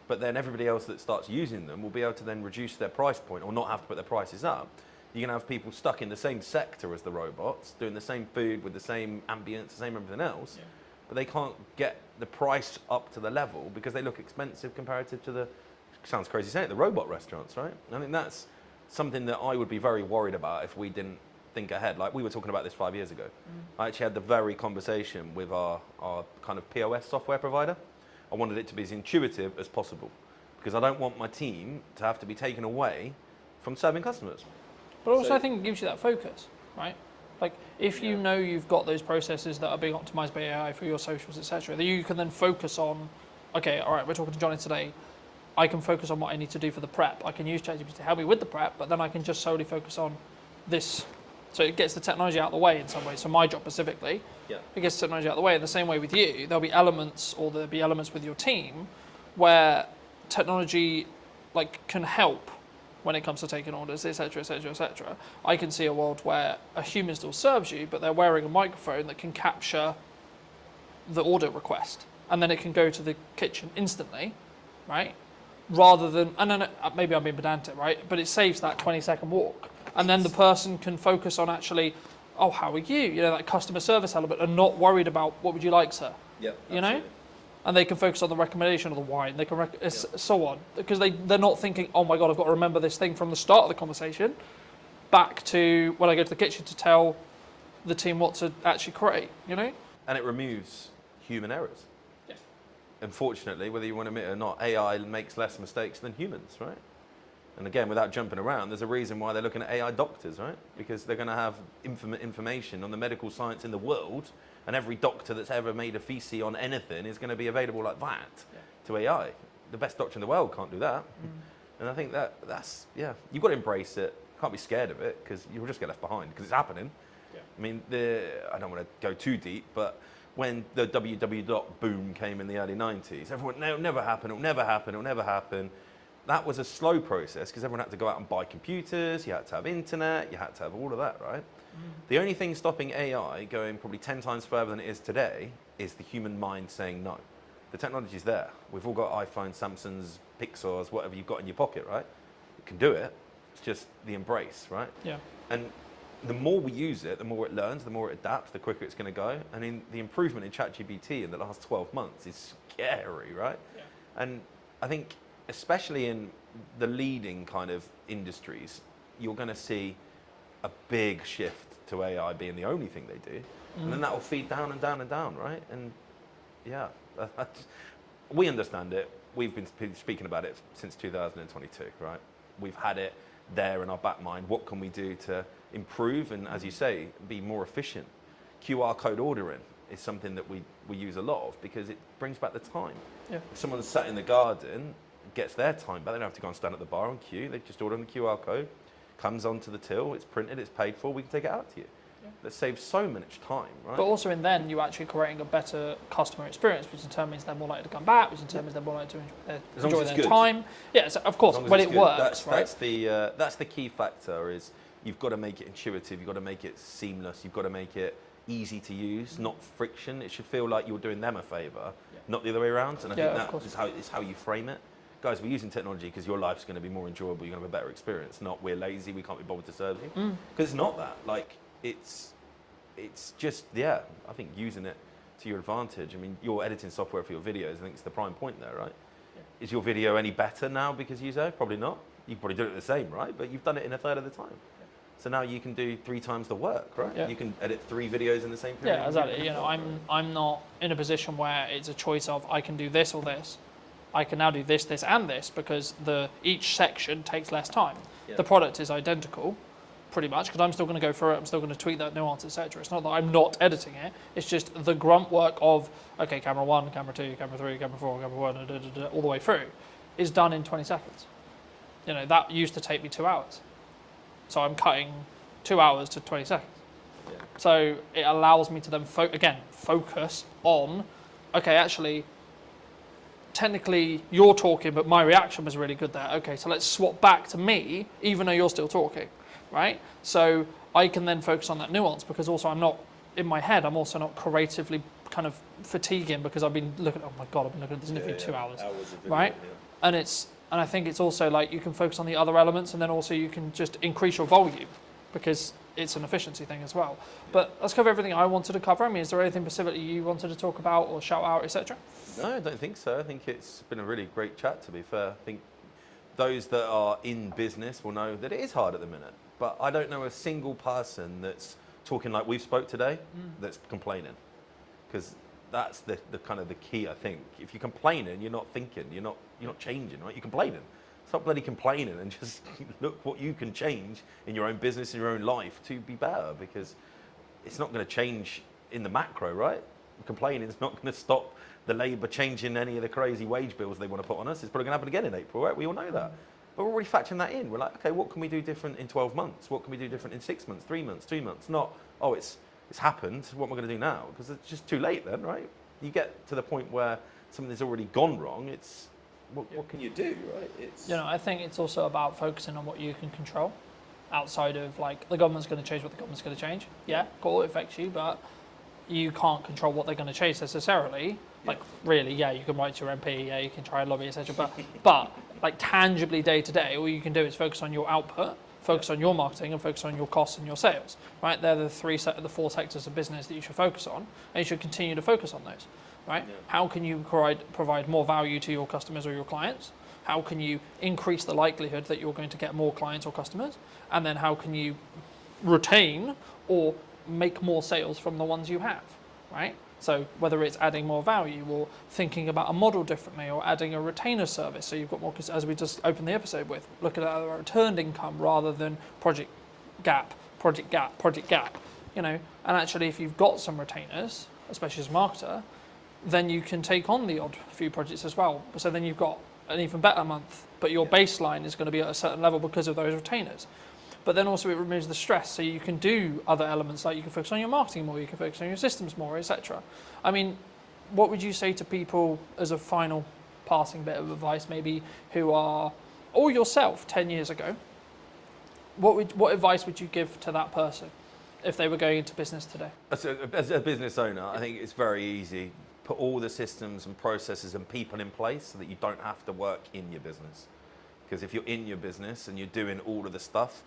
but then everybody else that starts using them will be able to then reduce their price point or not have to put their prices up. You're going to have people stuck in the same sector as the robots, doing the same food with the same ambience, the same everything else, but they can't get the price up to the level because they look expensive comparative to the, sounds crazy saying it, the robot restaurants, right? I think that's something that I would be very worried about if we didn't think ahead. Like we were talking about this 5 years ago. I actually had the very conversation with our kind of POS software provider. I wanted it to be as intuitive as possible because I don't want my team to have to be taken away from serving customers. But also I think it gives you that focus, right? Like if you know you've got those processes that are being optimized by AI for your socials, etc., that you can then focus on, okay, all right, we're talking to Johnny today. I can focus on what I need to do for the prep. I can use ChatGPT to help me with the prep, but then I can just solely focus on this. So it gets the technology out of the way in some ways. So my job specifically, it gets the technology out of the way. In the same way with you, there'll be elements with your team where technology can help when it comes to taking orders, etc., etc., etc. I can see a world where a human still serves you, but they're wearing a microphone that can capture the order request, and then it can go to the kitchen instantly, right? Rather than, and then maybe I'm being pedantic, right? But it saves that 20-second walk, and then the person can focus on actually, oh, how are you? You know, that customer service element, and not worried about what would you like, sir? Yep, you know. And they can focus on the recommendation of the wine. They can so on, because they're not thinking, oh my god, I've got to remember this thing from the start of the conversation, back to when I go to the kitchen to tell the team what to actually create. You know. And it removes human errors. Yeah. Unfortunately, whether you want to admit it or not, AI makes less mistakes than humans, right? And again, without jumping around, there's a reason why they're looking at AI doctors, right? Because they're going to have information on the medical science in the world, and every doctor that's ever made a thesis on anything is going to be available like that to AI. The best doctor in the world can't do that. And I think that's you've got to embrace it. Can't be scared of it because you'll just get left behind because it's happening. I mean, I don't want to go too deep, but when the www boom came in the early 90s, everyone, no, it'll never happen, it'll never happen, it'll never happen. That was a slow process because everyone had to go out and buy computers, you had to have internet, you had to have all of that, right? The only thing stopping AI going probably 10 times further than it is today is the human mind saying no. The technology's there. We've all got iPhones, Samsungs, Pixars, whatever you've got in your pocket, right? You can do it. It's just the embrace, right? Yeah. And the more we use it, the more it learns, the more it adapts, the quicker it's going to go. I mean, the improvement in ChatGPT in the last 12 months is scary, right? Yeah. And I think, especially in the leading kind of industries, you're going to see a big shift to AI being the only thing they do. And then that will feed down and down and down, right? And yeah, we understand it. We've been speaking about it since 2022, right? We've had it there in our back mind. What can we do to improve and, as you say, be more efficient? QR code ordering is something that we use a lot of because it brings back the time. Yeah. If someone's sat in the garden, gets their time back, they don't have to go and stand at the bar on queue. They just order on the QR code, comes onto the till, it's printed, it's paid for, we can take it out to you. Yeah. That saves so much time, right? But also in then, you're actually creating a better customer experience, which determines they're more likely to come back, which determines they're more likely to enjoy their time. Yeah, so of course, when it works, right? That's the key factor is you've got to make it intuitive, you've got to make it seamless, you've got to make it easy to use, not friction. It should feel like you're doing them a favour, not the other way around. And I think that is how you frame it. Guys, we're using technology because your life's going to be more enjoyable, you're going to have a better experience, not we're lazy, we can't be bothered to serve you. Because it's not that. Like, it's just, I think using it to your advantage. I mean, your editing software for your videos, I think it's the prime point there, right? Yeah. Is your video any better now because you say? Probably not. You probably do it the same, right? But you've done it in a third of the time. Yeah. So now you can do 3 times the work, right? Yeah. You can edit 3 videos in the same period. Yeah, exactly. You know, I'm not in a position where it's a choice of I can do this or this. I can now do this, this, and this because each section takes less time. Yeah. The product is identical, pretty much, because I'm still going to go through it, I'm still going to tweak that nuance, etc. It's not that I'm not editing it, it's just the grunt work of, okay, camera 1, camera 2, camera 3, camera 4, camera 1, all the way through, is done in 20 seconds. You know, that used to take me 2 hours. So I'm cutting 2 hours to 20 seconds. Yeah. So it allows me to then, focus on, okay, actually, technically you're talking, but my reaction was really good there. Okay, so let's swap back to me, even though you're still talking, right? So I can then focus on that nuance, because also I'm not, in my head, I'm also not creatively kind of fatiguing, because I've been looking, oh my God, I've been looking at this interview 2 hours, right? Yeah. And I think it's also like you can focus on the other elements, and then also you can just increase your volume, because it's an efficiency thing as well. But let's cover everything I wanted to cover. I mean, is there anything specifically you wanted to talk about or shout out, etc.? No, I don't think so. I think it's been a really great chat, to be fair. I think those that are in business will know that it is hard at the minute. But I don't know a single person that's talking like we've spoke today that's complaining. Because that's the kind of the key, I think. If you're complaining, you're not thinking, you're not changing, right? You're complaining. Stop bloody complaining and just look what you can change in your own business, in your own life to be better, because it's not going to change in the macro, right? Complaining is not going to stop the Labour changing any of the crazy wage bills they want to put on us. It's probably going to happen again in April, right? We all know that. But we're already factoring that in. We're like, okay, what can we do different in 12 months? What can we do different in 6 months, 3 months, 2 months? Not, oh, it's happened. What am I going to do now? Because it's just too late then, right? You get to the point where something's already gone wrong. It's what can you do, right? It's, you know, I think it's also about focusing on what you can control, outside of like the government's going to change what the government's going to change. Yeah, cool, it affects you, but you can't control what they're going to change necessarily. Like really, yeah, you can write to your MP, yeah, you can try and lobby, etc. But like tangibly day to day, all you can do is focus on your output, focus on your marketing, and focus on your costs and your sales. Right, they're the four sectors of business that you should focus on, and you should continue to focus on those. Right? Yeah. How can you provide more value to your customers or your clients? How can you increase the likelihood that you're going to get more clients or customers? And then how can you retain or make more sales from the ones you have, right? So whether it's adding more value or thinking about a model differently or adding a retainer service, so you've got more, as we just opened the episode with, looking at a returned income rather than project gap, you know, and actually if you've got some retainers, especially as a marketer, then you can take on the odd few projects as well. So then you've got an even better month, but your baseline is going to be at a certain level because of those retainers. But then also it removes the stress, so you can do other elements, like you can focus on your marketing more, you can focus on your systems more, etc. I mean, what would you say to people as a final passing bit of advice, maybe who are, or yourself 10 years ago, what advice would you give to that person if they were going into business today? As a business owner, I think it's very easy. Put all the systems and processes and people in place so that you don't have to work in your business. Because if you're in your business and you're doing all of the stuff,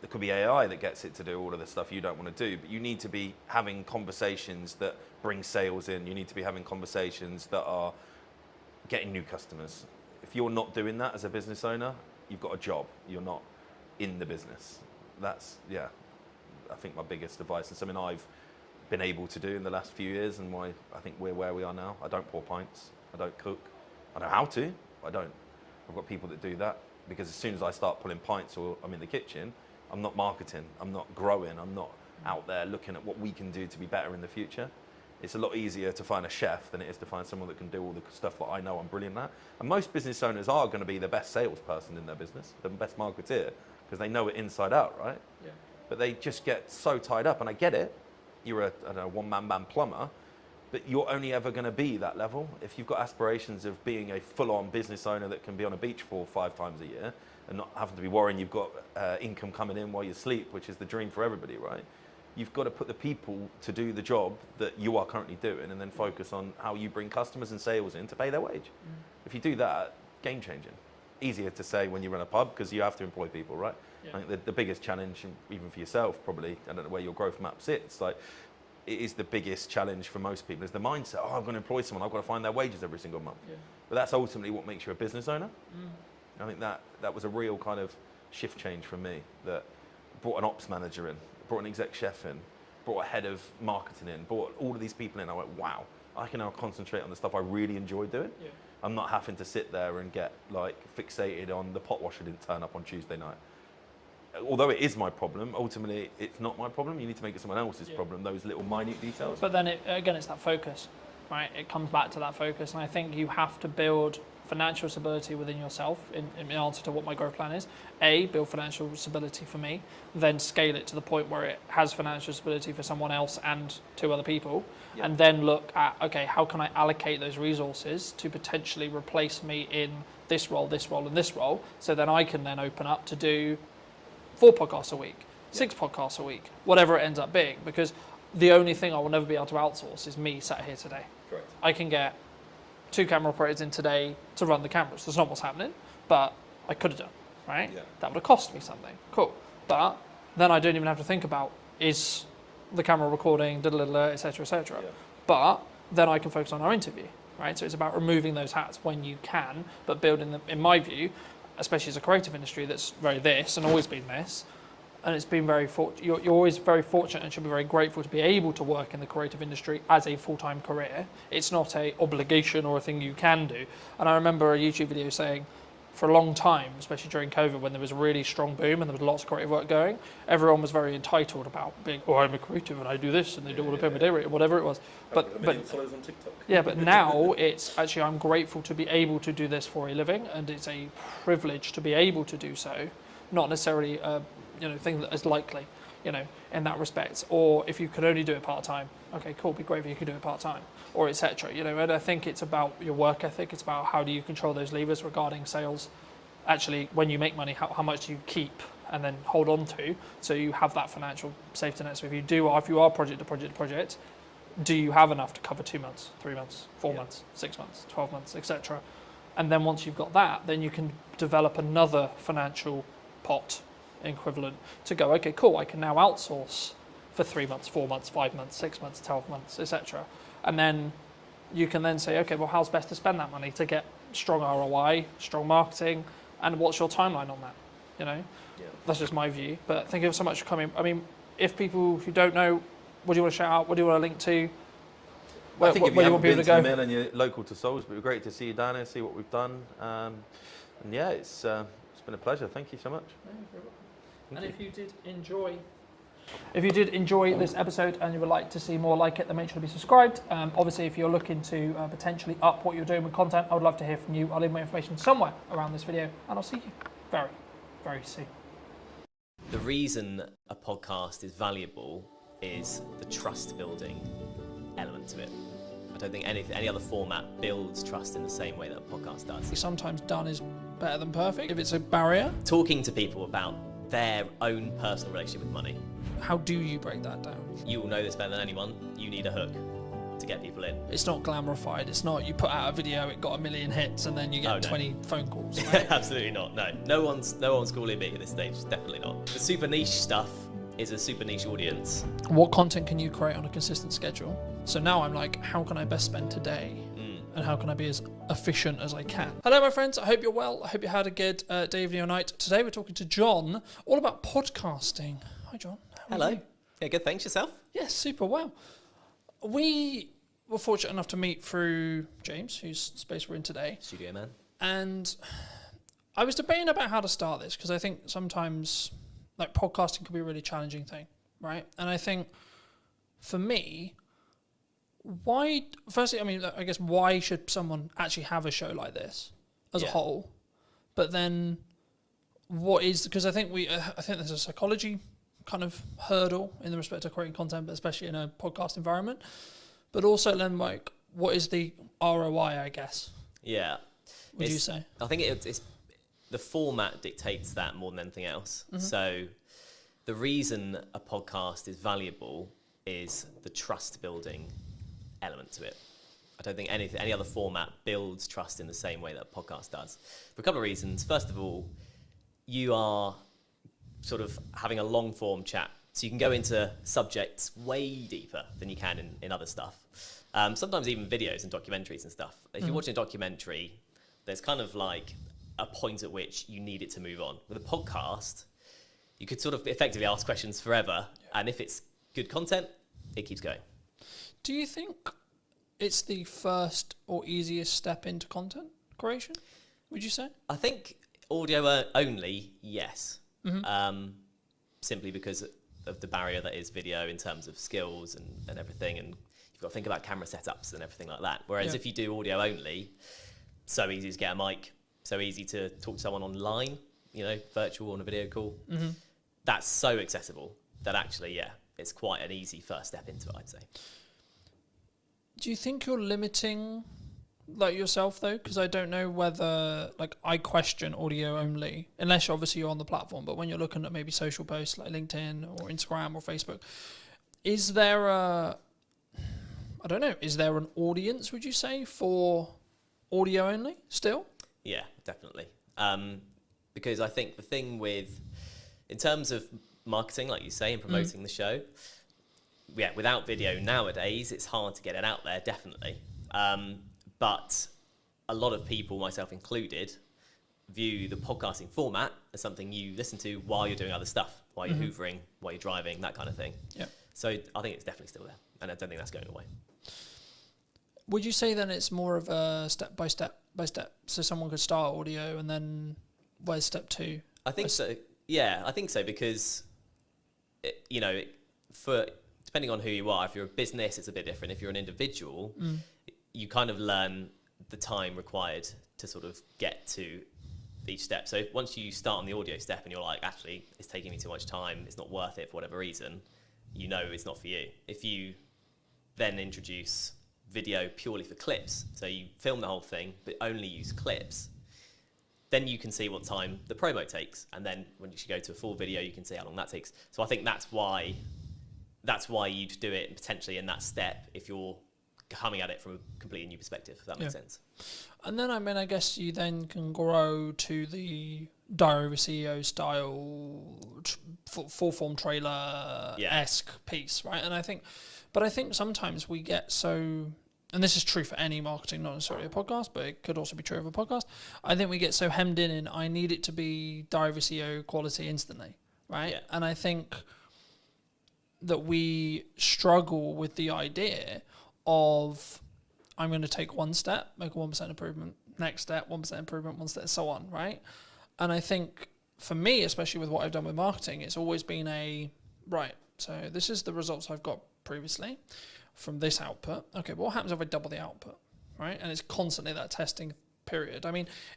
there could be AI that gets it to do all of the stuff you don't want to do, but you need to be having conversations that bring sales in. You need to be having conversations that are getting new customers. If you're not doing that as a business owner, you've got a job. You're not in the business. That's, yeah, I think my biggest advice, and something I've been able to do in the last few years, and why I think we're where we are now. I don't pour pints. I don't cook. I know how to, but I don't. I've got people that do that, because as soon as I start pulling pints or I'm in the kitchen, I'm not marketing, I'm not growing, I'm not out there looking at what we can do to be better in the future. It's a lot easier to find a chef than it is to find someone that can do all the stuff that I know I'm brilliant at. And most business owners are going to be the best salesperson in their business, the best marketeer, because they know it inside out, right? Yeah. But they just get so tied up, and I get it. You're a one-man band plumber, but you're only ever going to be that level. If you've got aspirations of being a full-on business owner that can be on a beach 4 or 5 times a year, and not having to be worrying you've got income coming in while you sleep, which is the dream for everybody, right? You've got to put the people to do the job that you are currently doing, and then focus on how you bring customers and sales in to pay their wage. If you do that, game changing. Easier to say when you run a pub, because you have to employ people, right? Yeah. I think the biggest challenge, even for yourself probably, I don't know where your growth map sits, like it is the biggest challenge for most people, is the mindset, oh, I'm going to employ someone, I've got to find their wages every single month. Yeah. But that's ultimately what makes you a business owner. I think that was a real kind of shift change for me, that brought an ops manager in, brought an exec chef in, brought a head of marketing in, brought all of these people in. I went, wow, I can now concentrate on the stuff I really enjoy doing. Yeah. I'm not having to sit there and get like fixated on the pot washer didn't turn up on Tuesday night. although it is my problem, ultimately it's not my problem. You need to make it someone else's problem, those little minute details. But then, it's that focus, right? It comes back to that focus. And I think you have to build financial stability within yourself in answer to what my growth plan is. Build financial stability for me, then scale it to the point where it has financial stability for someone else and 2 other people. Yeah. And then look at, okay, how can I allocate those resources to potentially replace me in this role, and this role, so then I can then open up to do 4 podcasts a week, 6 podcasts a week, whatever it ends up being, because the only thing I will never be able to outsource is me sat here today. Correct. I can get 2 camera operators in today to run the cameras. That's not what's happening, but I could have done, right? Yeah. That would have cost me something. Cool. But then I don't even have to think about, is the camera recording, et cetera, et cetera. Yeah. But then I can focus on our interview, right? So it's about removing those hats when you can, but building them, in my view, especially as a creative industry that's very this and always been this, and it's been very you're always very fortunate and should be very grateful to be able to work in the creative industry as a full-time career. It's not a obligation or a thing you can do. And I remember a YouTube video saying, for a long time, especially during COVID, when there was a really strong boom and there was lots of creative work going, everyone was very entitled about being, I'm a creative and I do this and they do all the pay my day rate or whatever it was. But followers on TikTok. yeah, but now it's actually, I'm grateful to be able to do this for a living, and it's a privilege to be able to do so, not necessarily a thing that is likely, in that respect. Or if you could only do it part-time, okay, cool, be great if you could do it part-time, or etc. And I think it's about your work ethic. It's about how do you control those levers regarding sales. Actually, when you make money, how much do you keep and then hold on to, so you have that financial safety net. So if you are project to project, do you have enough to cover 2 months, 3 months, 4 months, 6 months, 12 months, etc. And then once you've got that, then you can develop another financial pot equivalent to go, okay, cool, I can now outsource for 3 months, 4 months, 5 months, 6 months, 12 months, etc. And then you can then say, okay, well, how's best to spend that money to get strong ROI, strong marketing, and what's your timeline on that? That's just my view. But thank you so much for coming. I mean, if people who don't know, what do you want to shout out? What do you want to link to? I think if you haven't been to the go? mill and you're local to Salisbury, it'd be great to see you down here, see what we've done. And yeah, it's been a pleasure. Thank you so much. And if you did enjoy this episode and you would like to see more like it, then make sure to be subscribed. Obviously, if you're looking to potentially up what you're doing with content, I would love to hear from you. I'll leave my information somewhere around this video, and I'll see you very, very soon. The reason a podcast is valuable is the trust building element to it. I don't think any other format builds trust in the same way that a podcast does. Sometimes done is better than perfect. If it's a barrier, Talking to people about their own personal relationship with money. how do you break that down? You will know this better than anyone. You need a hook to get people in. It's not glamorified. It's not you put out a video, it got 1 million hits, and then you get 20 phone calls. Right? Absolutely not. No one's calling me at this stage. Definitely not. The super niche stuff is a super niche audience. What content can you create on a consistent schedule? So now I'm like, how can I best spend today? And how can I be as efficient as I can? Hello, my friends. I hope you're well. I hope you had a good day, evening, or night. Today we're talking to John all about podcasting. Hi, John. How are Hello. you? Yeah, good. Thanks. Yourself? Yes, super well. We were fortunate enough to meet through James, whose space we're in today. Studio man. And I was debating about how to start this, because I think sometimes like podcasting can be a really challenging thing, right? And I think for me, why should someone actually have a show like this as a whole? But then because I think there's a psychology kind of hurdle in the respect of creating content, but especially in a podcast environment. But also then, like, what is the ROI, I guess? Yeah. Would you say? I think it's the format dictates that more than anything else. Mm-hmm. So the reason a podcast is valuable is the trust building element to it. I don't think any other format builds trust in the same way that a podcast does. For a couple of reasons. First of all, you are sort of having a long form chat. So you can go into subjects way deeper than you can in other stuff. Sometimes even videos and documentaries and stuff. If you're watching a documentary, there's kind of like a point at which you need it to move on. With a podcast, you could sort of effectively ask questions forever. And if it's good content, it keeps going. Do you think it's the first or easiest step into content creation, would you say? I think audio only, yes. simply because of the barrier that is video in terms of skills and everything, and you've got to think about camera setups and everything like that. Whereas if you do audio only, so easy to get a mic, so easy to talk to someone online, virtual on a video call. Mm-hmm. That's so accessible that actually, it's quite an easy first step into it, I'd say. Do you think you're limiting yourself though? Because I don't know whether I question audio only, unless obviously you're on the platform, but when you're looking at maybe social posts like LinkedIn or Instagram or Facebook, is there is there an audience, would you say, for audio only still? Yeah, definitely. Because I think the thing in terms of marketing, like you say, and promoting the show, without video nowadays, it's hard to get it out there, definitely. But a lot of people, myself included, view the podcasting format as something you listen to while you're doing other stuff, while you're hoovering, while you're driving, that kind of thing. Yeah. So I think it's definitely still there, and I don't think that's going away. Would you say then it's more of a step by step? So someone could start audio and then where's step 2? I think so. Yeah, I think so, because, for depending on who you are, if you're a business, it's a bit different. If you're an individual, you kind of learn the time required to sort of get to each step. So once you start on the audio step and you're like, actually, it's taking me too much time, it's not worth it for whatever reason, it's not for you. If you then introduce video purely for clips, so you film the whole thing but only use clips, then you can see what time the promo takes, and then when you should go to a full video, you can see how long that takes. So I think that's why you'd do it potentially in that step if you're coming at it from a completely new perspective, if that makes sense. And then, I guess you then can grow to the Diary of a CEO style, full form trailer-esque piece, right? And I think sometimes we get so, and this is true for any marketing, not necessarily a podcast, but it could also be true of a podcast. I think we get so hemmed in I need it to be Diary of a CEO quality instantly, right? Yeah. And I think that we struggle with the idea of, I'm going to take one step, make a 1% improvement, next step, 1% improvement, one step, so on, right? And I think for me, especially with what I've done with marketing, it's always been so this is the results I've got previously from this output. Okay, but what happens if I double the output, right? And it's constantly that testing period.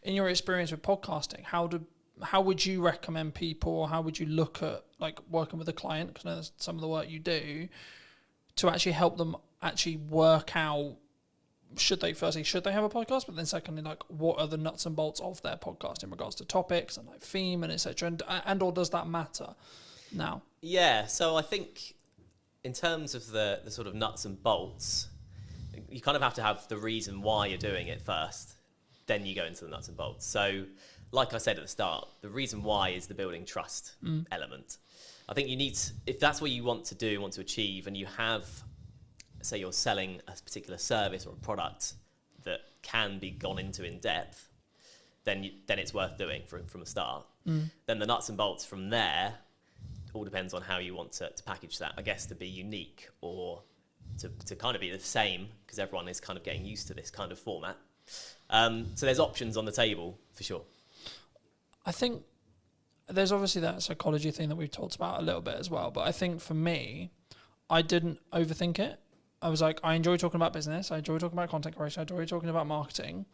In your experience with podcasting, how would you recommend people, or how would you look at working with a client, because I know that's some of the work you do, to actually help them actually work out, should they have a podcast, but then secondly, what are the nuts and bolts of their podcast in regards to topics and theme and etc. and or does that matter now? Yeah, so I think in terms of the sort of nuts and bolts, you kind of have to have the reason why you're doing it first, then you go into the nuts and bolts. So like I said at the start, the reason why is the building trust element. I think you need to, if that's what you want to achieve, and you have, say you're selling a particular service or a product that can be gone into in depth, then it's worth doing from the start. Then the nuts and bolts from there all depends on how you want to package that, I guess, to be unique or to kind of be the same, because everyone is kind of getting used to this kind of format. So there's options on the table for sure. I think there's obviously that psychology thing that we've talked about a little bit as well, but I think for me, I didn't overthink it. I was like, I enjoy talking about business, I enjoy talking about content creation, I enjoy talking about marketing.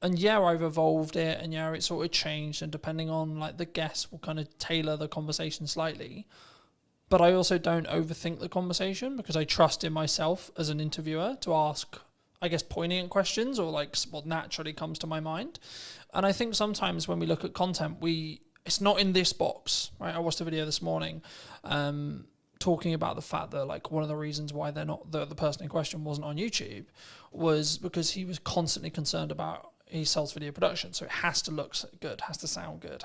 And I've evolved it, and it sort of changed, and depending on the guests will kind of tailor the conversation slightly. But I also don't overthink the conversation, because I trust in myself as an interviewer to ask, I guess, poignant questions, or what naturally comes to my mind. And I think sometimes when we look at content, it's not in this box, right? I watched a video this morning talking about the fact that one of the reasons why they're not, the person in question wasn't on YouTube, was because he was constantly concerned about, he sells video production, so it has to look good, has to sound good,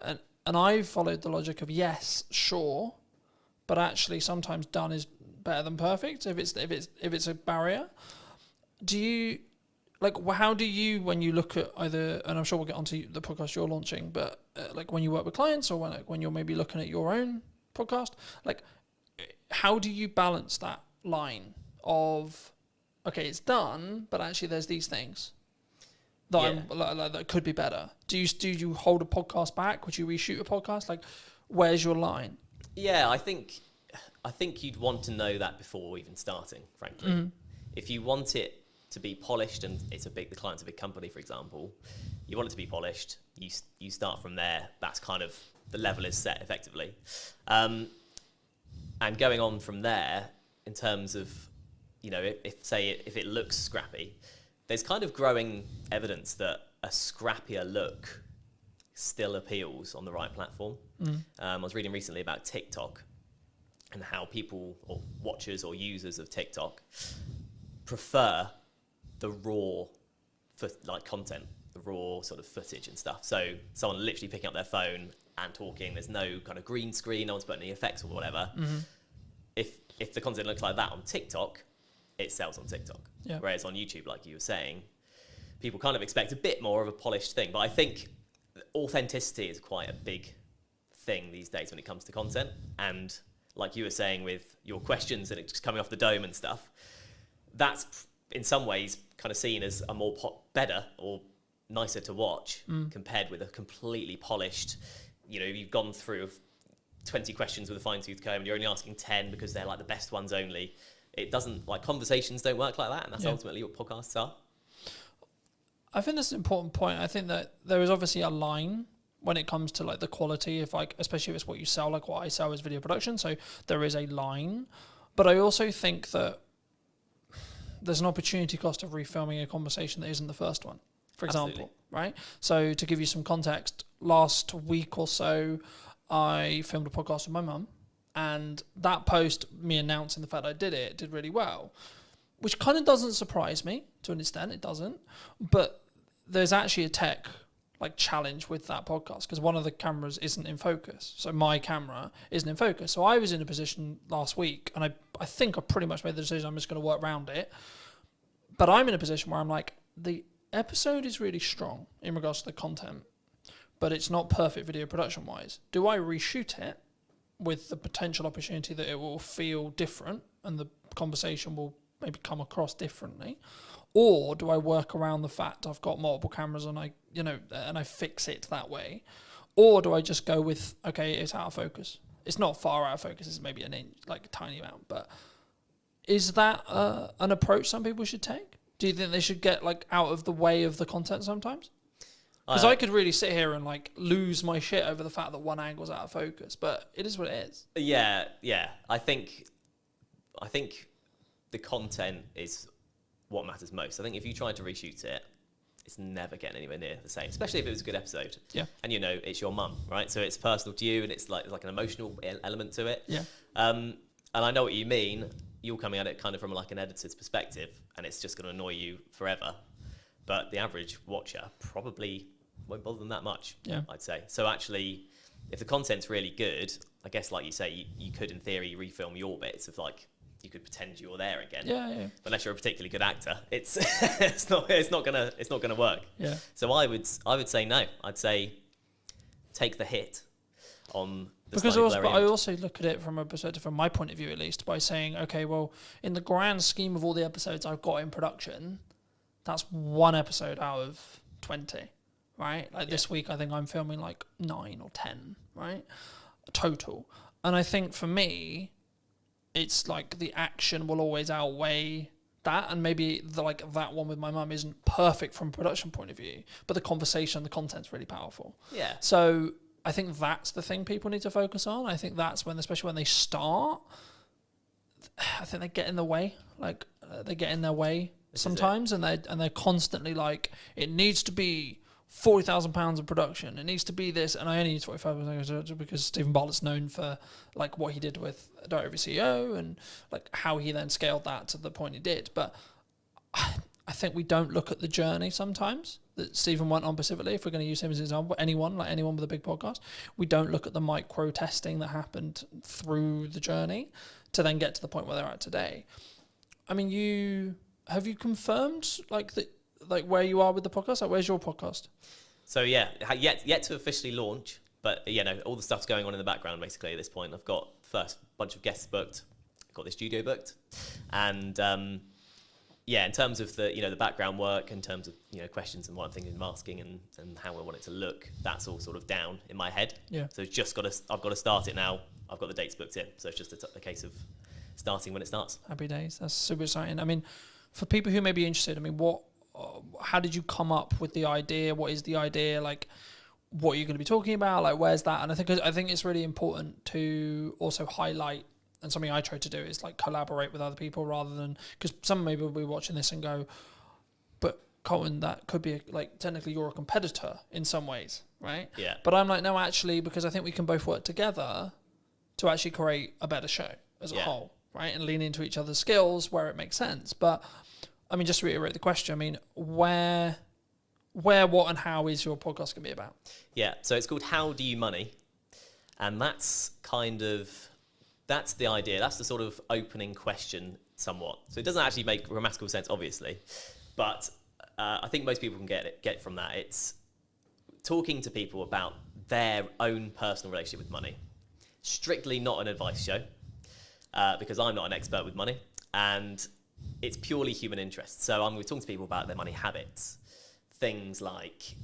and I followed the logic of, yes, sure, but actually sometimes done is better than perfect if it's a barrier. Do you how do you, when you look at either, and I'm sure we'll get onto the podcast you're launching, but when you work with clients, or when you're maybe looking at your own podcast, how do you balance that line of, okay, it's done, but actually there's these things that that could be better? Do you hold a podcast back? Would you reshoot a podcast? Where's your line? Yeah, I think you'd want to know that before even starting, frankly. If you want it to be polished, and the client's a big company, for example, you want it to be polished, you start from there. That's kind of the level is set effectively. And going on from there, in terms of, if it looks scrappy, there's kind of growing evidence that a scrappier look still appeals on the right platform. I was reading recently about TikTok and how people or watchers or users of TikTok prefer the raw content, the raw sort of footage and stuff. So someone literally picking up their phone and talking, there's no kind of green screen, no one's putting any effects or whatever. If the content looks like that on TikTok, it sells on TikTok. Yeah. Whereas on YouTube, like you were saying, people kind of expect a bit more of a polished thing. But I think authenticity is quite a big thing these days when it comes to content. And like you were saying with your questions and it's just coming off the dome and stuff, that's in some ways kind of seen as a more better or nicer to watch compared with a completely polished, you've gone through 20 questions with a fine-tooth comb and you're only asking 10 because they're like the best ones only. It doesn't, conversations don't work like that, and that's ultimately what podcasts are. I think that's an important point. I think that there is obviously a line when it comes to the quality of especially if it's what you sell, like what I sell is video production. So there is a line, but I also think that there's an opportunity cost of refilming a conversation that isn't the first one, for example, Absolutely. right? So to give you some context, last week or so, I filmed a podcast with my mum, and that post, me announcing the fact I did it, did really well, which kind of doesn't surprise me to an extent. It doesn't, but there's actually a tech challenge with that podcast because one of the cameras isn't in focus. So my camera isn't in focus. So I was in a position last week, and I think I pretty much made the decision I'm just going to work around it. But I'm in a position where I'm the episode is really strong in regards to the content, but it's not perfect video production wise. Do I reshoot it with the potential opportunity that it will feel different and the conversation will maybe come across differently? Or do I work around the fact I've got multiple cameras and I fix it that way? Or do I just go with, okay, it's out of focus. It's not far out of focus. It's maybe an inch, a tiny amount. But is that an approach some people should take? Do you think they should get out of the way of the content sometimes? Because I could really sit here and lose my shit over the fact that one angle's out of focus, but it is what it is. Yeah. I think the content is what matters most. I think if you try to reshoot it, it's never getting anywhere near the same, especially if it was a good episode. Yeah. And it's your mum, right? So it's personal to you, and it's like an emotional element to it. Yeah. And I know what you mean. You're coming at it kind of from an editor's perspective, and it's just going to annoy you forever. But the average watcher probably won't bother them that much, I'd say. So actually, if the content's really good, I guess like you say, you could in theory refilm your bits of you could pretend you're there again. Yeah. But unless you're a particularly good actor, it's it's not gonna work. Yeah. So I would say no. I'd say take the hit on the because slightly also, blurry but I image. also look at it from a perspective, from my point of view at least, by saying, okay, well, in the grand scheme of all the episodes I've got in production, that's one episode out of 20, right? This week, I think I'm filming 9 or 10, right? Total. And I think for me, it's the action will always outweigh that, and maybe that one with my mum isn't perfect from a production point of view, but the conversation, the content's really powerful. Yeah. So I think that's the thing people need to focus on. I think that's when, especially when they start, I think they get in the way. They get in their way sometimes, and they're constantly it needs to be £40,000 of production. It needs to be this, and I only use 45 because Stephen Bartlett's known for what he did with Director of CEO and how he then scaled that to the point he did. But I think we don't look at the journey sometimes that Stephen went on specifically. If we're going to use him as an example, anyone with a big podcast, we don't look at the micro testing that happened through the journey to then get to the point where they're at today. I mean, have you confirmed where you are with the podcast? Where's your podcast? So yeah, yet to officially launch, but all the stuff's going on in the background basically at this point. I've got the first bunch of guests booked, I've got the studio booked, and in terms of the background work, in terms of questions and what I'm thinking of asking and how I want it to look, that's all sort of down in my head. Yeah. So I've got to start it now. I've got the dates booked in, so it's just a case of starting when it starts. Happy days. That's super exciting. I mean, for people who may be interested, I mean, how did you come up with the idea? What is the idea? Like, what are you going to be talking about? Like, where's that? And I think it's really important to also highlight, and something I try to do is like collaborate with other people rather than, because some maybe will be watching this and go, but Colton, that could be like, technically you're a competitor in some ways, right? Yeah. But I'm like, no, actually, because I think we can both work together to actually create a better show as a whole, right? And lean into each other's skills where it makes sense. But I mean, just to reiterate the question, I mean, where, what, and how is your podcast going to be about? Yeah, so it's called How Do You Money? And that's that's the idea. That's the sort of opening question somewhat. So it doesn't actually make grammatical sense, obviously. But I think most people can get from that. It's talking to people about their own personal relationship with money. Strictly not an advice show, because I'm not an expert with money. And it's purely human interest. So I'm going to talk to people about their money habits. Things like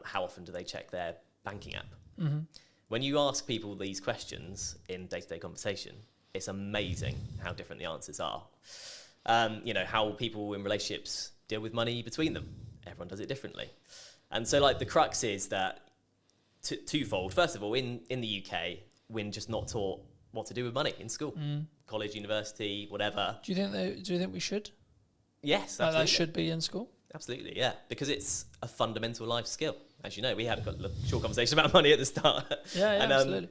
how often do they check their banking app? Mm-hmm. When you ask people these questions in day-to-day conversation, it's amazing how different the answers are. How people in relationships deal with money between them. Everyone does it differently. And so like the crux is that twofold. First of all, in the UK, we're just not taught what to do with money in school, college, university, whatever. Do you think we should? Yes, absolutely. That should be in school? Absolutely, yeah, because it's a fundamental life skill. As you know, we had a short conversation about money at the start. Yeah, absolutely.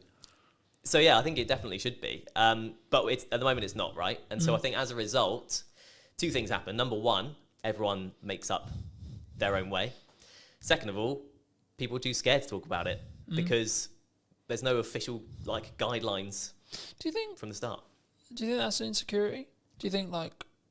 So yeah, I think it definitely should be. But at the moment it's not, right? And so I think as a result, two things happen. Number one, everyone makes up their own way. Second of all, people are too scared to talk about it because there's no official guidelines. Do you think from the start? Do you think that's an insecurity? Do you think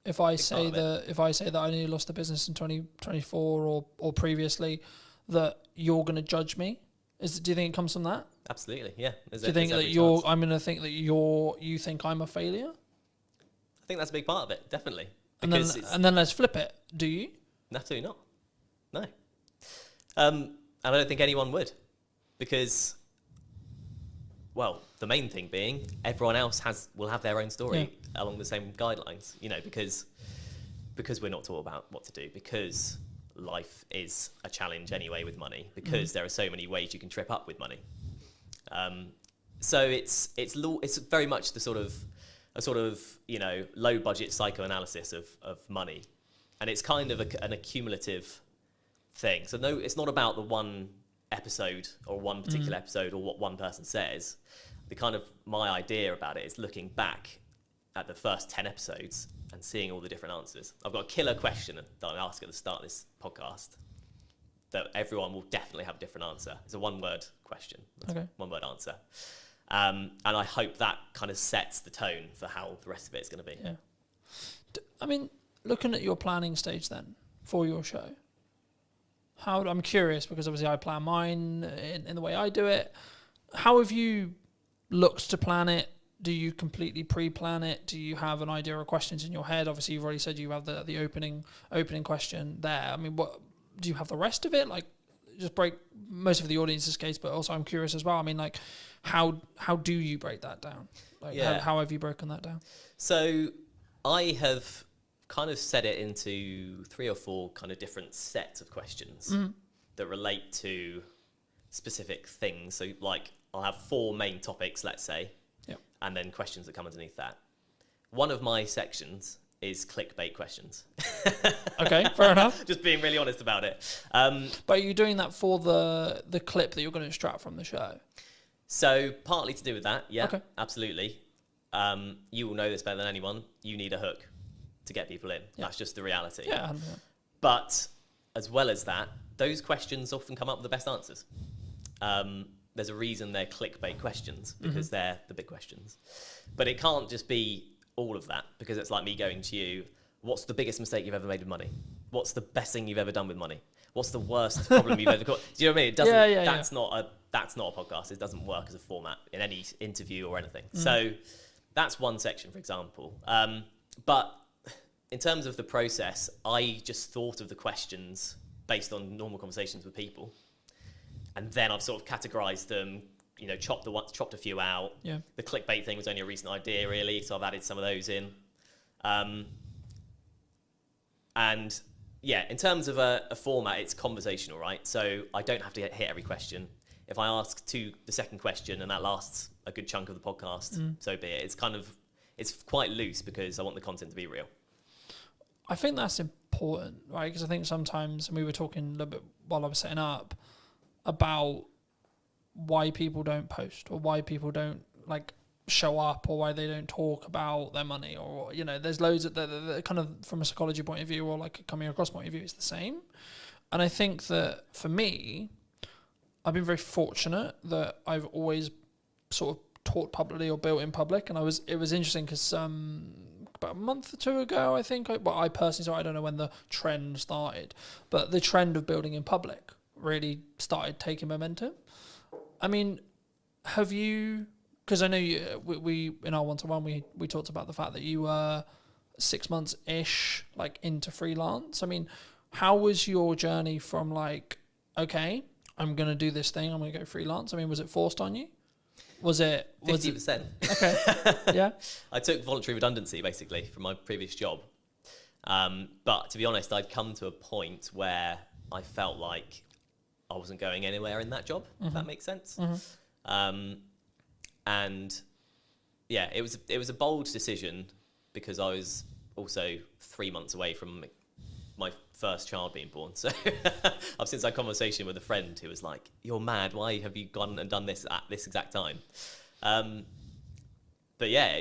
if I say that I nearly lost the business in 2024 or previously, that you're going to judge me? Do you think it comes from that? Absolutely, yeah. Do you think that I'm going to think that you think I'm a failure? I think that's a big part of it, definitely. And then let's flip it. Do you? Absolutely not. No. And I don't think anyone would, because, well, the main thing being everyone else will have their own story along the same guidelines, because we're not taught about what to do, because life is a challenge anyway with money, because there are so many ways you can trip up with money. So it's very much a sort of low budget psychoanalysis of money, and it's kind of an accumulative thing. So no, it's not about the one episode or one particular episode or what one person says. My idea about it is looking back at the first 10 episodes and seeing all the different answers. I've got a killer question that I ask at the start of this podcast that everyone will definitely have a different answer. It's a one-word question. Okay. One-word answer. And I hope that kind of sets the tone for how the rest of it is going to be. Yeah. I mean, looking at your planning stage then for your show, I'm curious, because obviously I plan mine in the way I do it. How have you looked to plan it? Do you completely pre-plan it? Do you have an idea of questions in your head? Obviously, you've already said you have the opening question there. I mean, what do you have the rest of it? Like, just break most of the audience's case, but also I'm curious as well. I mean, like, how do you break that down? Like, how have you broken that down? So I have kind of set it into 3 or 4 kind of different sets of questions that relate to specific things. So like I'll have 4 main topics, let's say, and then questions that come underneath that. One of my sections is clickbait questions. Okay, fair enough. Just being really honest about it. But are you doing that for the clip that you're going to extract from the show? So partly to do with that, yeah, okay. Absolutely. You will know this better than anyone. You need a hook to get people in. Yeah. That's just the reality. Yeah. 100%. But as well as that, those questions often come up with the best answers. There's a reason they're clickbait questions, because they're the big questions. But it can't just be all of that, because it's like me going to you, what's the biggest mistake you've ever made with money? What's the best thing you've ever done with money? What's the worst problem you've ever got? Do you know what I mean? It doesn't, that's not a podcast. It doesn't work as a format in any interview or anything. So that's one section, for example. But in terms of the process, I just thought of the questions based on normal conversations with people, and then I've sort of categorized them, you know, chopped a few out. Yeah. The clickbait thing was only a recent idea, really, so I've added some of those in. And yeah, in terms of a format, it's conversational, right? So I don't have to hit every question. If I ask the second question and that lasts a good chunk of the podcast, so be it. It's quite loose because I want the content to be real. I think that's important, right? Because I think sometimes, and we were talking a little bit while I was setting up, about why people don't post or why people don't like show up or why they don't talk about their money, or, you know, there's loads of the kind of from a psychology point of view or like a coming across point of view, it's the same. And I think that for me, I've been very fortunate that I've always sort of taught publicly or built in public. And it was interesting because about a month or two ago, I think, I personally, so I don't know when the trend started, but the trend of building in public really started taking momentum. I mean, have you, because I know we in our one-to-one, we talked about the fact that you were 6 months-ish like into freelance. I mean, how was your journey from like, okay, I'm going to do this thing, I'm going to go freelance? I mean, was it forced on you? Was it 50%? Okay. Yeah. I took voluntary redundancy basically from my previous job. But to be honest, I'd come to a point where I felt like I wasn't going anywhere in that job, if that makes sense. And yeah, it was a bold decision because I was also 3 months away from my first child being born. So I've since had a conversation with a friend who was like, "You're mad. Why have you gone and done this at this exact time?" But yeah,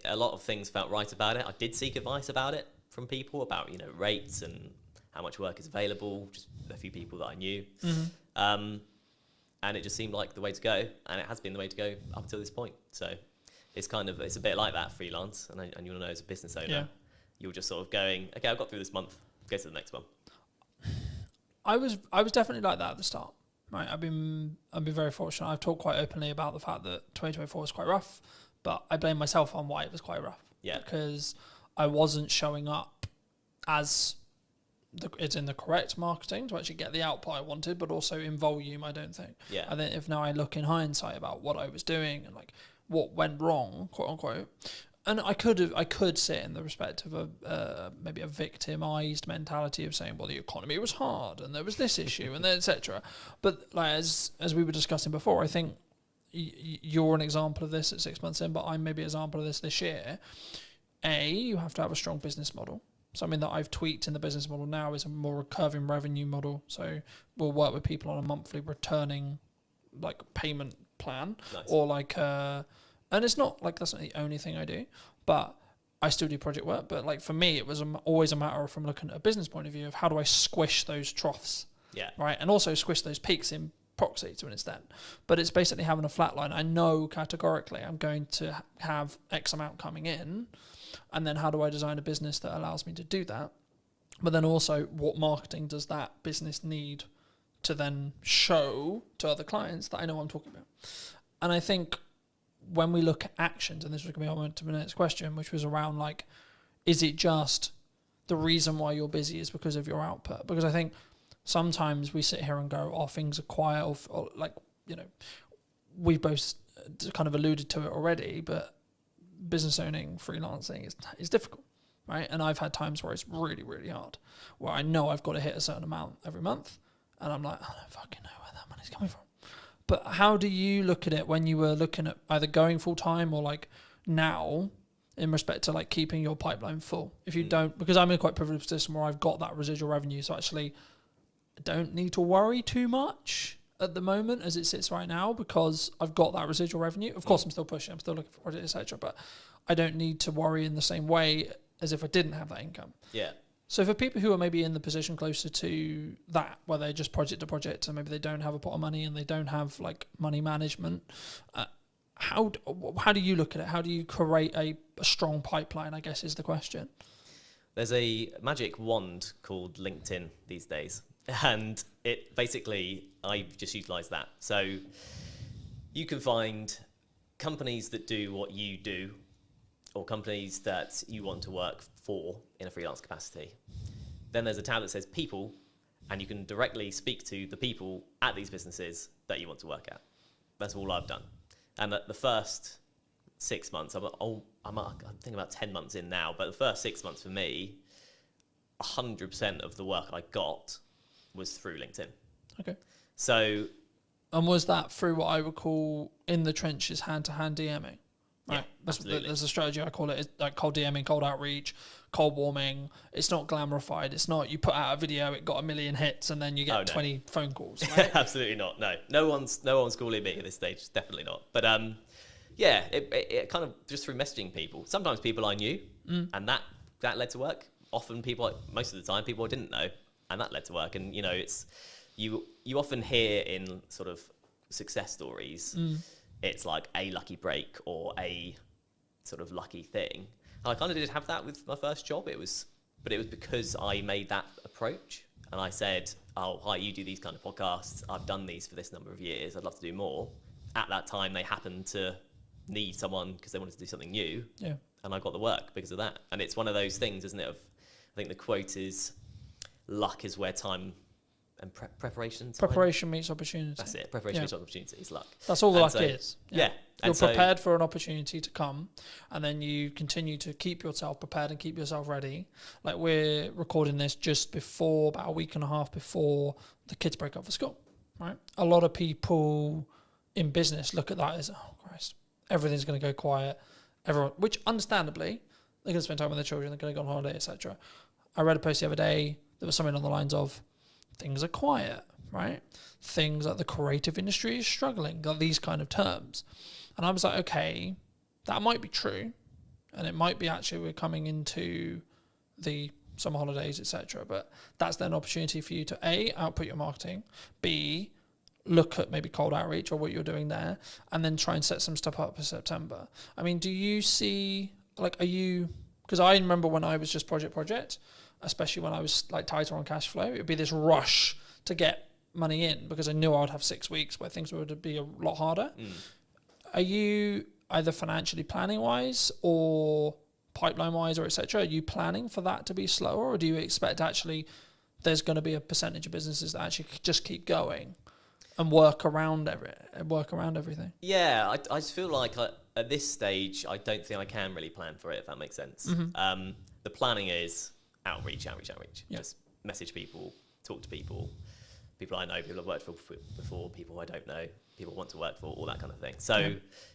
a lot of things felt right about it. I did seek advice about it from people about, you know, rates and how much work is available, just a few people that I knew. And it just seemed like the way to go, and it has been the way to go up until this point. So it's a bit like that freelance, and you'll know as a business owner, you're just sort of going, okay, I've got through this month, go to the next one. I was definitely like that at the start, right? I've been very fortunate. I've talked quite openly about the fact that 2024 was quite rough, but I blame myself on why it was quite rough. Yeah. Because I wasn't showing up as it's in the correct marketing to actually get the output I wanted, but also in volume, I don't think. Yeah. I think if now I look in hindsight about what I was doing and like what went wrong, quote unquote, and I could sit in the respect of maybe a victimized mentality of saying, well, the economy was hard and there was this issue and then etc. But like as we were discussing before, I think you're an example of this at 6 months in, but I'm maybe an example of this year. You have to have a strong business model. Something that I've tweaked in the business model now is a more recurring revenue model. So we'll work with people on a monthly returning like payment plan. Nice. Or like, and it's not like that's not the only thing I do, but I still do project work. But like for me, it was always a matter of, from looking at a business point of view, of how do I squish those troughs, right, and also squish those peaks in proxy to an extent. But it's basically having a flat line. I know categorically I'm going to have X amount coming in, and then how do I design a business that allows me to do that? But then also, what marketing does that business need to then show to other clients that I know I'm talking about? And I think when we look at actions, and this was going to be on to the next question, which was around like, is it just the reason why you're busy is because of your output? Because I think sometimes we sit here and go, oh, things are quiet, or like, you know, we both kind of alluded to it already, but business owning, freelancing is difficult, right? And I've had times where it's really, really hard, where I know I've got to hit a certain amount every month, and I'm like, I don't fucking know where that money's coming from. But how do you look at it when you were looking at either going full time or like now in respect to like keeping your pipeline full? If you don't, because I'm in a quite privileged position where I've got that residual revenue, so actually I don't need to worry too much at the moment as it sits right now, because I've got that residual revenue. Of course, I'm still pushing, I'm still looking for projects, etc. But I don't need to worry in the same way as if I didn't have that income. Yeah. So for people who are maybe in the position closer to that, where they're just project to project, and maybe they don't have a pot of money and they don't have like money management, how do you look at it? How do you create a strong pipeline, I guess, is the question. There's a magic wand called LinkedIn these days. And it basically, I've just utilised that. So you can find companies that do what you do, or companies that you want to work for in a freelance capacity. Then there's a tab that says people, and you can directly speak to the people at these businesses that you want to work at. That's all I've done. And the first 6 months, I'm thinking about 10 months in now, but the first 6 months for me, 100% of the work I got was through LinkedIn. Okay. So, and was that through what I would call in the trenches, hand-to-hand DMing? Right. Yeah, absolutely. There's a strategy I call it. It's like cold DMing, cold outreach, cold warming. It's not glamorified. It's not you put out a video, it got 1 million hits, and then you get 20 phone calls. Right? Absolutely not. No one's calling me at this stage. Definitely not. But yeah, it kind of just through messaging people. Sometimes people I knew, and that led to work. Often most of the time, people I didn't know, and that led to work. And it's you often hear in sort of success stories. It's like a lucky break or a sort of lucky thing. And I kind of did have that with my first job. But it was because I made that approach and I said, oh, hi, you do these kind of podcasts. I've done these for this number of years. I'd love to do more. At that time, they happened to need someone because they wanted to do something new. Yeah. And I got the work because of that. And it's one of those things, isn't it? I think the quote is, luck is where time and preparation. Preparation meets opportunity. That's it. Preparation meets opportunity. It's luck. That's all luck is. Yeah. You're prepared for an opportunity to come, and then you continue to keep yourself prepared and keep yourself ready. Like we're recording this just before, about a week and a half before the kids break up for school, right? A lot of people in business look at that as, oh Christ, everything's going to go quiet. Everyone, which understandably, they're going to spend time with their children, they're going to go on holiday, etc. I read a post the other day, there was something on the lines of, things are quiet, right? Things like the creative industry is struggling, like these kind of terms. And I was like, okay, that might be true. And it might be actually we're coming into the summer holidays, etc. But that's then an opportunity for you to A, output your marketing, B, look at maybe cold outreach or what you're doing there, and then try and set some stuff up for September. I mean, do you see, like, because I remember when I was just project, especially when I was like tighter on cash flow, it would be this rush to get money in because I knew I would have 6 weeks where things would be a lot harder. Are you either financially planning wise or pipeline wise or etc.? Are you planning for that to be slower, or do you expect actually there's going to be a percentage of businesses that actually just keep going and work around everything? Yeah, I just feel like at this stage, I don't think I can really plan for it, if that makes sense. The planning is outreach. Yeah. Just message people, talk to people I know, people I've worked for before, people I don't know, people I want to work for, all that kind of thing. So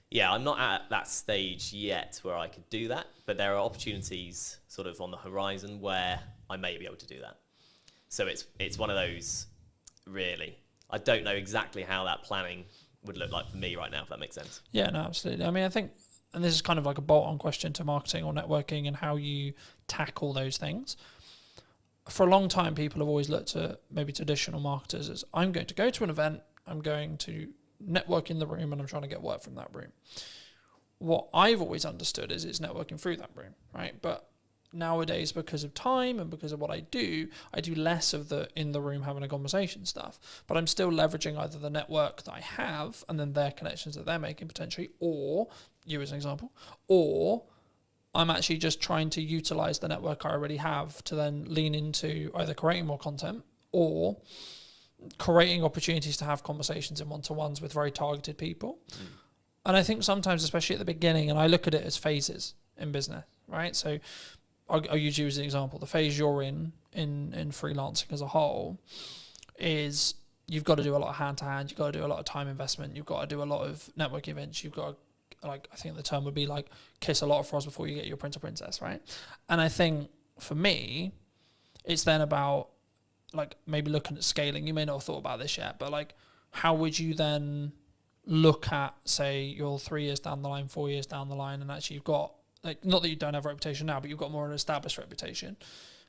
yeah, I'm not at that stage yet where I could do that, but there are opportunities sort of on the horizon where I may be able to do that. So it's one of those, really. I don't know exactly how that planning would look like for me right now, if that makes sense. Yeah, no, absolutely. I mean, I think, and this is kind of like a bolt-on question to marketing or networking and how you tackle those things. For a long time, people have always looked at maybe traditional marketers as, I'm going to go to an event, I'm going to network in the room, and I'm trying to get work from that room. What I've always understood is it's networking through that room, right? But nowadays, because of time and because of what I do less of the in the room having a conversation stuff, but I'm still leveraging either the network that I have and then their connections that they're making potentially, or you as an example, or I'm actually just trying to utilize the network I already have to then lean into either creating more content or creating opportunities to have conversations in one-to-ones with very targeted people. And I think sometimes, especially at the beginning, and I look at it as phases in business, right? So I'll use you as an example. The phase you're in freelancing as a whole is you've got to do a lot of hand-to-hand, you've got to do a lot of time investment, you've got to do a lot of network events, you've got to, like, I think the term would be like kiss a lot of frogs before you get your prince or princess, right? And I think for me, it's then about like maybe looking at scaling. You may not have thought about this yet, but like how would you then look at, say, you're 3 years down the line, 4 years down the line, and actually you've got, like, not that you don't have a reputation now, but you've got more of an established reputation.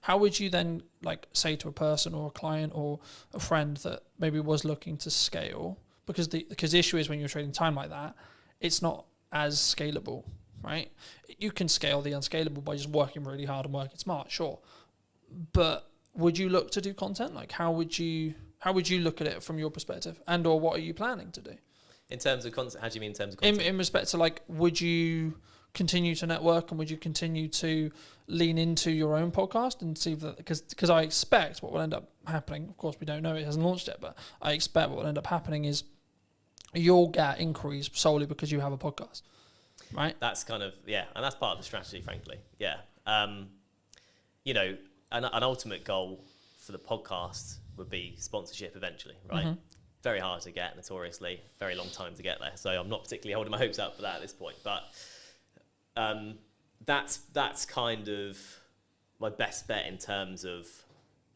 How would you then like say to a person or a client or a friend that maybe was looking to scale? Because the issue is when you're trading time like that, it's not as scalable, right? You can scale the unscalable by just working really hard and working smart, sure. But would you look to do content? Like how would you look at it from your perspective, and or what are you planning to do? In terms of content, how do you mean in terms of content? In respect to like, would you continue to network, and would you continue to lean into your own podcast and see that, because I expect what will end up happening, of course we don't know, it hasn't launched yet, but I expect what will end up happening is you'll get inquiries solely because you have a podcast, right? That's kind of, and that's part of the strategy, frankly. Yeah. You know, an ultimate goal for the podcast would be sponsorship eventually, right? Mm-hmm. Very hard to get, notoriously, very long time to get there. So I'm not particularly holding my hopes out for that at this point, but that's kind of my best bet in terms of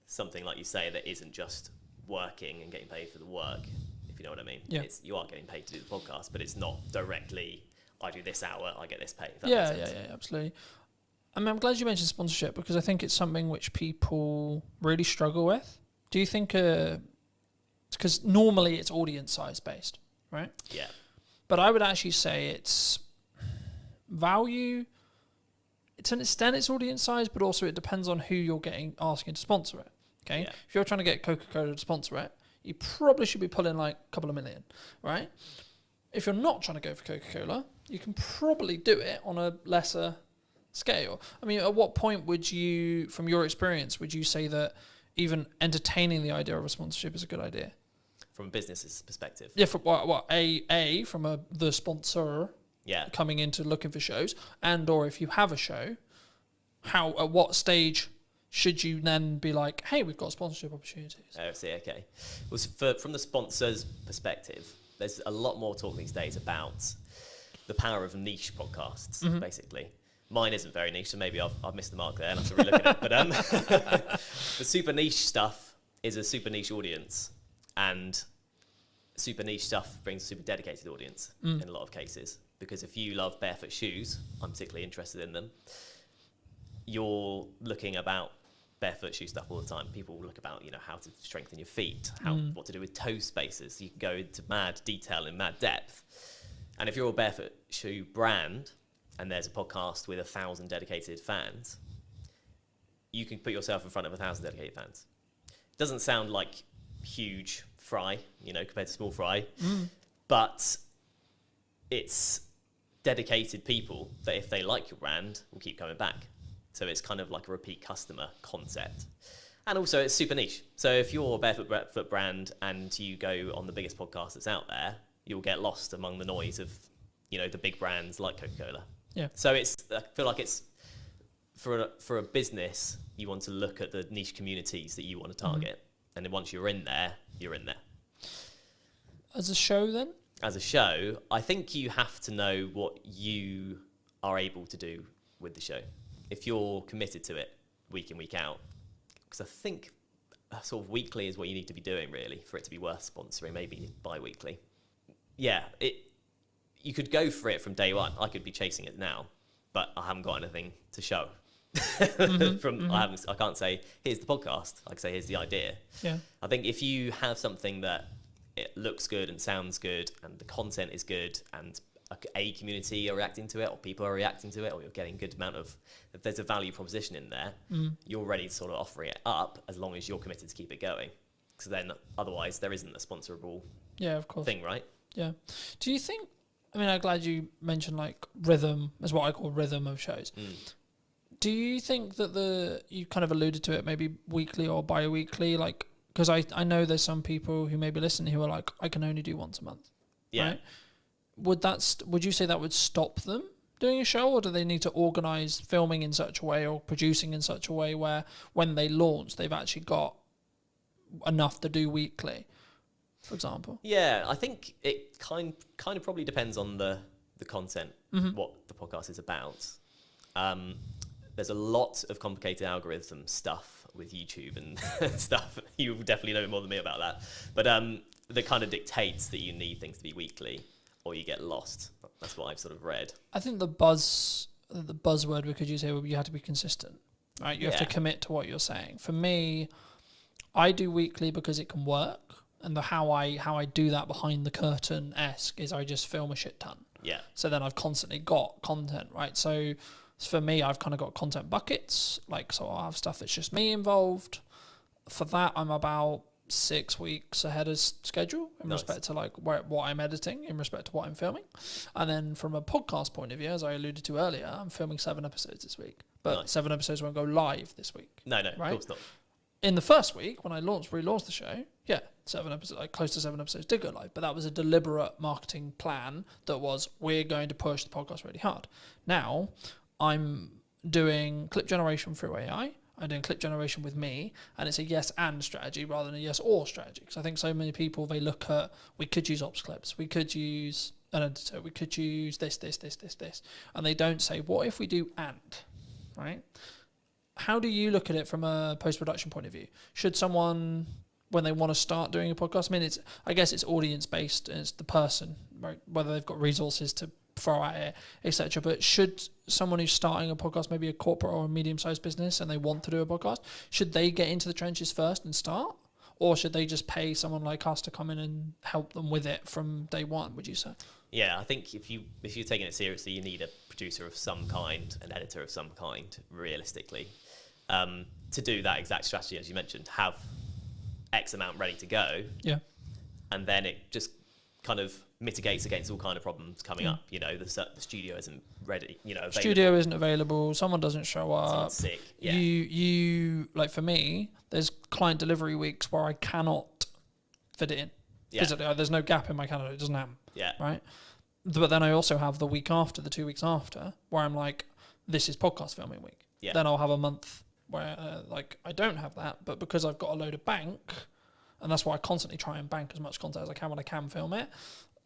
something like you say that isn't just working and getting paid for the work, if you know what I mean. Yeah. You are getting paid to do the podcast, but it's not directly, I do this hour, I get this pay. Yeah, absolutely. I mean, I'm glad you mentioned sponsorship, because I think it's something which people really struggle with. Do you think, because normally it's audience size based, right? Yeah. But I would actually say it's value. To an extent, it's audience size, but also it depends on who you're asking to sponsor it. Okay, Yeah. If you're trying to get Coca-Cola to sponsor it, you probably should be pulling like a couple of million, right? If you're not trying to go for Coca-Cola, you can probably do it on a lesser scale. I mean, at what point would you, from your experience, would you say that even entertaining the idea of a sponsorship is a good idea? From a business's perspective. Yeah, from from the sponsor coming into looking for shows, and or if you have a show, at what stage should you then be like, hey, we've got sponsorship opportunities? Oh, I see, okay. Well, from the sponsor's perspective, there's a lot more talk these days about the power of niche podcasts, basically. Mine isn't very niche, so maybe I've missed the mark there and I have to relook at it. But the super niche stuff is a super niche audience, and super niche stuff brings a super dedicated audience in a lot of cases. Because if you love barefoot shoes, I'm particularly interested in them, you're looking about barefoot shoe stuff all the time. People look about, how to strengthen your feet, what to do with toe spaces. You can go into mad detail and mad depth. And if you're a barefoot shoe brand and there's a podcast with 1,000 dedicated fans, you can put yourself in front of 1,000 dedicated fans. It doesn't sound like huge fry, compared to small fry, but it's dedicated people that if they like your brand will keep coming back. So it's kind of like a repeat customer concept. And also it's super niche. So if you're a barefoot brand and you go on the biggest podcast that's out there, you'll get lost among the noise of, the big brands like Coca-Cola. Yeah. So I feel like it's for a business, you want to look at the niche communities that you want to target. And then once you're in there, you're in there. As a show then? As a show, I think you have to know what you are able to do with the show. If you're committed to it week in, week out, because I think sort of weekly is what you need to be doing really for it to be worth sponsoring, maybe bi-weekly. Yeah, you could go for it from day one. I could be chasing it now, but I haven't got anything to show. I can't say, here's the podcast. I can say, here's the idea. Yeah. I think if you have something that it looks good and sounds good and the content is good and a community are reacting to it or people are reacting to it or you're getting good amount of, if there's a value proposition in there, you're ready to sort of offer it up as long as you're committed to keep it going. Because then otherwise there isn't a sponsorable thing, right? Yeah. Do you think, I'm glad you mentioned like rhythm is what I call rhythm of shows. Do you think that you kind of alluded to it, maybe weekly or bi-weekly, like, because I know there's some people who maybe listen who are like, I can only do once a month. Yeah. Right? Would you say that would stop them doing a show, or do they need to organise filming in such a way or producing in such a way where when they launch, they've actually got enough to do weekly, for example? Yeah, I think it kind of probably depends on the content, what the podcast is about. There's a lot of complicated algorithm stuff with YouTube and stuff. You definitely know more than me about that. But that kind of dictates that you need things to be weekly or you get lost. That's what I've sort of read. I think the buzzword we could use here would be you have to be consistent, right? You have to commit to what you're saying. For me, I do weekly because it can work. And how I do that behind the curtain-esque is I just film a shit ton. Yeah. So then I've constantly got content, right? So for me, I've kind of got content buckets. Like, so I'll have stuff that's just me involved. For that, I'm about 6 weeks ahead of schedule in Nice. respect to like what I'm editing, in respect to what I'm filming. And then from a podcast point of view, as I alluded to earlier, I'm filming 7 episodes this week, but Nice. 7 episodes won't go live this week. No, Right? of course not. In the first week, when I relaunched the show, 7 episodes, like close to 7 episodes did go live, but that was a deliberate marketing plan that was, we're going to push the podcast really hard. Now, I'm doing clip generation through AI. I'm doing clip generation with me, and it's a yes and strategy rather than a yes or strategy. Because I think so many people, they look at, we could use ops clips, we could use an editor, we could use this, and they don't say, what if we do and, right? How do you look at it from a post-production point of view? Should someone, when they want to start doing a podcast, I mean, I guess it's audience-based, and it's the person, right? Whether they've got resources to throw at it, etc. But should someone who's starting a podcast, maybe a corporate or a medium-sized business, and they want to do a podcast, should they get into the trenches first and start? Or should they just pay someone like us to come in and help them with it from day one, would you say? Yeah, I think if you're taking it seriously, you need a producer of some kind, an editor of some kind, realistically, to do that exact strategy, as you mentioned, have X amount ready to go. Yeah. And then it just kind of mitigates against all kind of problems coming up. You know, the studio isn't ready, available. Studio isn't available, someone doesn't show up. Someone's sick. Yeah. You like, for me, there's client delivery weeks where I cannot fit it in. Yeah. Physically, there's no gap in my calendar, it doesn't happen. Yeah. Right? But then I also have the week after, the 2 weeks after, where I'm like, this is podcast filming week. Yeah. Then I'll have a month where I don't have that, but because I've got a load of bank, and that's why I constantly try and bank as much content as I can when I can film it,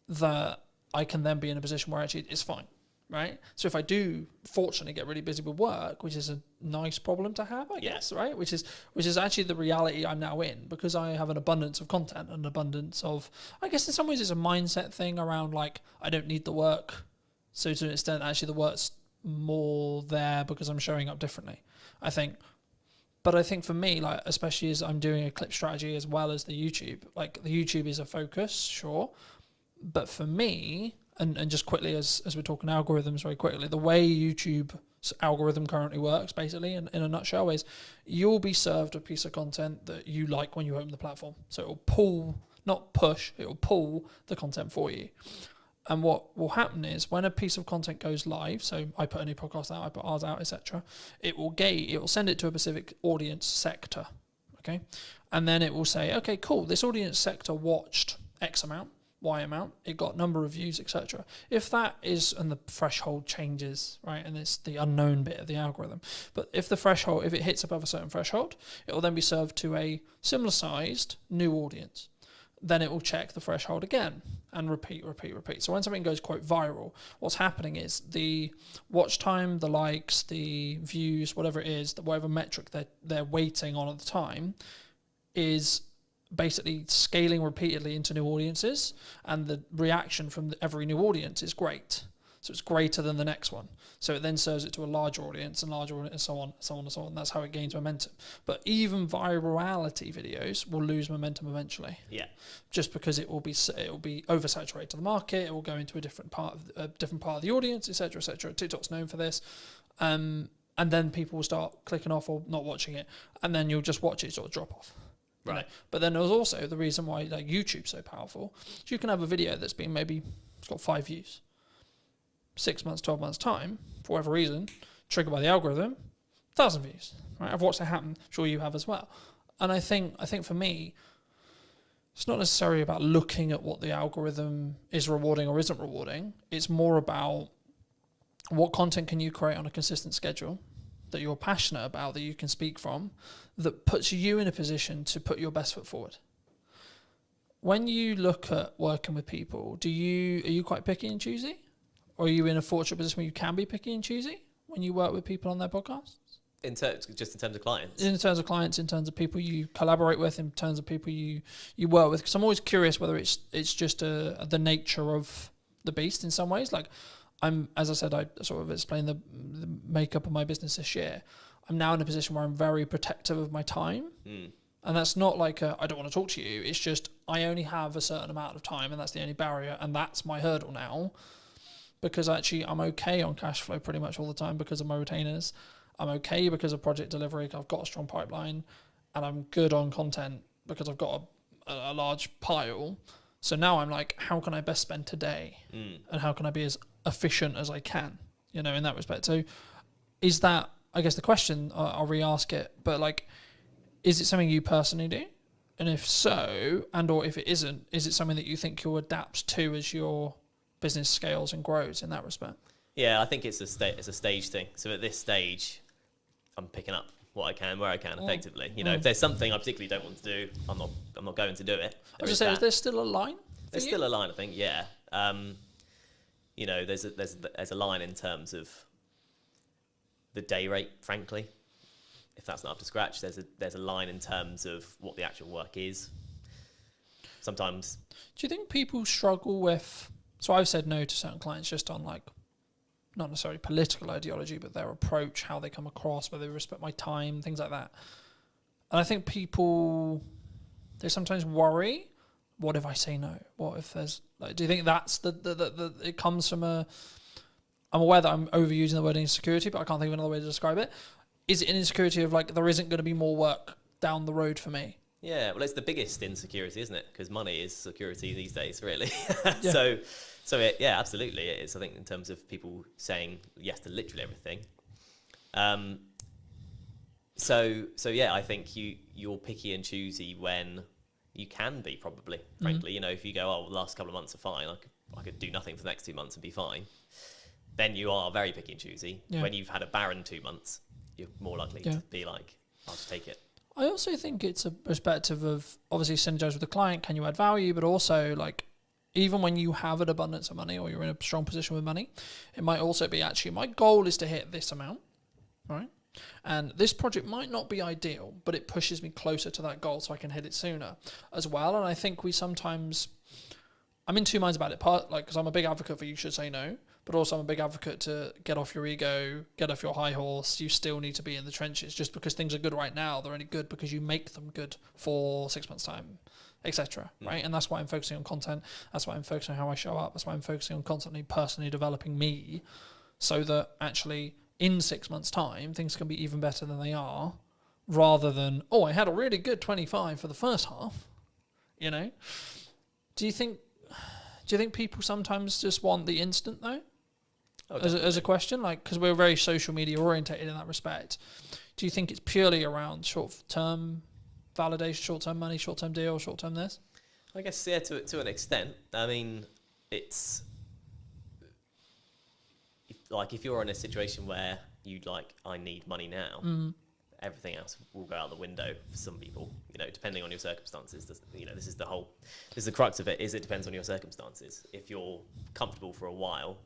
that I can then be in a position where actually it's fine, right? So if I do fortunately get really busy with work, which is a nice problem to have, I guess, right? Which is actually the reality I'm now in, because I have an abundance of content, an abundance of, I guess in some ways it's a mindset thing around like, I don't need the work. So to an extent, actually the work's more there because I'm showing up differently, I think. But I think for me, like, especially as I'm doing a clip strategy as well as the YouTube, like the YouTube is a focus, sure. But for me, and just quickly, as we're talking algorithms very quickly, the way YouTube's algorithm currently works, basically, in a nutshell, is you'll be served a piece of content that you like when you open the platform. So it'll pull, not push, it'll pull the content for you. And what will happen is when a piece of content goes live, so I put a new podcast out, I put ours out, etc., it will send it to a specific audience sector, okay? And then it will say, okay, cool, this audience sector watched X amount, Y amount, it got number of views, etc. If that is, and the threshold changes, right, and it's the unknown bit of the algorithm, but if it hits above a certain threshold, it will then be served to a similar sized new audience. Then it will check the threshold again and repeat. So when something goes, quote, viral, what's happening is the watch time, the likes, the views, whatever it is, whatever metric they're waiting on at the time, is basically scaling repeatedly into new audiences, and the reaction from every new audience is great. So it's greater than the next one. So it then serves it to a larger audience and so on. That's how it gains momentum. But even virality videos will lose momentum eventually. Yeah. Just because it will be oversaturated to the market. It will go into a different part of the audience, etc., etc. TikTok's known for this. And then people will start clicking off or not watching it, and then you'll just watch it sort of drop off. Right. You know? But then there's also the reason why like YouTube's so powerful. Is you can have a video that's been it's got 5 views. 6 months, 12 months time, for whatever reason, triggered by the algorithm, 1,000 views. Right? I've watched it happen. I'm sure you have as well. And I think for me, it's not necessarily about looking at what the algorithm is rewarding or isn't rewarding. It's more about what content can you create on a consistent schedule that you're passionate about, that you can speak from, that puts you in a position to put your best foot forward. When you look at working with people, are you quite picky and choosy? Or are you in a fortunate position where you can be picky and choosy when you work with people on their podcasts? In terms of clients? In terms of clients, in terms of people you collaborate with, in terms of people you work with. Because I'm always curious whether it's just the nature of the beast in some ways. Like as I said, I sort of explained the makeup of my business this year. I'm now in a position where I'm very protective of my time. Mm. And that's not like I don't want to talk to you. It's just I only have a certain amount of time, and that's the only barrier. And that's my hurdle now. Because actually I'm okay on cash flow pretty much all the time because of my retainers. I'm okay because of project delivery. I've got a strong pipeline, and I'm good on content because I've got a large pile. So now I'm like, how can I best spend today? And how can I be as efficient as I can, in that respect? So is that, I guess the question, I'll re-ask it, but like, is it something you personally do? And if so, or if it isn't, is it something that you think you'll adapt to as your business scales and grows in that respect? Yeah, I think it's a stage thing. So at this stage, I'm picking up what I can, where I can, effectively. If there's something I particularly don't want to do, I'm not going to do it. I was just saying, is there still a line? There's still a line, I think. Yeah. There's a line in terms of the day rate, frankly. If that's not up to scratch, there's a line in terms of what the actual work is. Sometimes. Do you think people struggle with? So I've said no to certain clients just on like, not necessarily political ideology, but their approach, how they come across, whether they respect my time, things like that. And I think people, they sometimes worry, what if I say no? What if there's, like, do you think that's the it comes from I'm aware that I'm overusing the word insecurity, but I can't think of another way to describe it. Is it an insecurity of like, there isn't going to be more work down the road for me? Yeah, well, it's the biggest insecurity, isn't it? Because money is security these days, really. Yeah. Yeah, absolutely it is. I think in terms of people saying yes to literally everything. Yeah, I think you're picky and choosy when you can be, probably, frankly. If you go, the last couple of months are fine, I could do nothing for the next 2 months and be fine, then you are very picky and choosy. Yeah. When you've had a barren 2 months, you're more likely to be like, I'll just take it. I also think it's a perspective of obviously synergize with the client, can you add value, but also like, even when you have an abundance of money or you're in a strong position with money, it might also be actually, my goal is to hit this amount, right? And this project might not be ideal, but it pushes me closer to that goal so I can hit it sooner as well. And I think I'm in two minds about it. Because I'm a big advocate for you should say no, but also I'm a big advocate to get off your ego, get off your high horse. You still need to be in the trenches. Just because things are good right now, they're only good because you make them good for 6 months' time, etc. Right? And that's why I'm focusing on content. That's why I'm focusing on how I show up. That's why I'm focusing on constantly personally developing me, so that actually in 6 months' time things can be even better than they are, rather than, I had a really good 25 for the first half. Do you think people sometimes just want the instant though? As a question, like, because we're very social media orientated in that respect. Do you think it's purely around short-term validation, short-term money, short-term deal, short-term this? I guess, yeah, to an extent. I mean, it's if you're in a situation where I need money now, everything else will go out the window for some people, depending on your circumstances. This is the crux of it, is it depends on your circumstances. If you're comfortable for a while,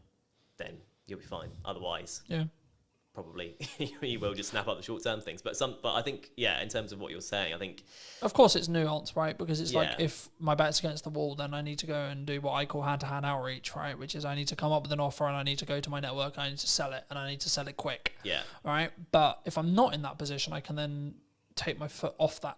then you'll be fine. Otherwise, probably you will just snap up the short-term things. But I think, in terms of what you're saying, I think, of course, it's nuanced, right? Because it's like, if my back's against the wall, then I need to go and do what I call hand-to-hand outreach, right? Which is I need to come up with an offer and I need to go to my network and I need to sell it and I need to sell it quick. Yeah. Right. But if I'm not in that position, I can then take my foot off that.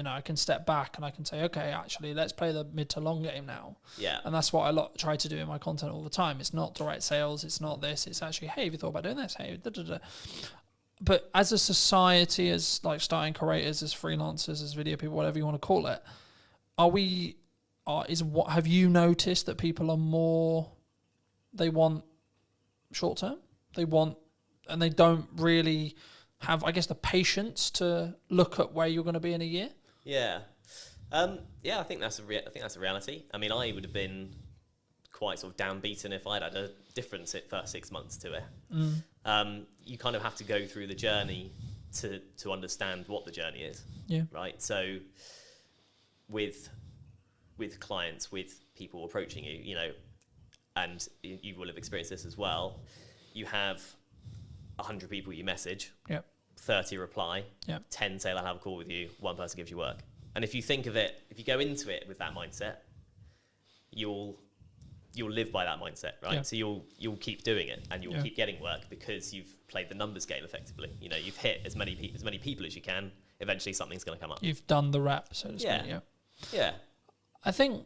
I can step back and I can say, okay, actually, let's play the mid to long game now. Yeah. And that's what I try to do in my content all the time. It's not direct sales. It's not this. It's actually, hey, have you thought about doing this? Hey, da-da-da. But as a society, as like starting creators, as freelancers, as video people, whatever you want to call it, have you noticed that people are more, they want short term? And they don't really have, I guess, the patience to look at where you're going to be in a year? Yeah. I think that's a reality. I mean, I would have been quite sort of downbeaten if I'd had a different first 6 months to it. You kind of have to go through the journey to understand what the journey is. Yeah. Right. So with clients, with people approaching you, and you will have experienced this as well. You have 100 people you message. Yep. 30 reply. Yep. 10 say they'll have a call with you. 1 person gives you work. And if you think of it, if you go into it with that mindset, you'll live by that mindset, right? Yeah. So you'll keep doing it and you'll keep getting work because you've played the numbers game effectively. You've hit as many people as you can. Eventually something's going to come up. You've done the rep, so to speak. Yeah. I was going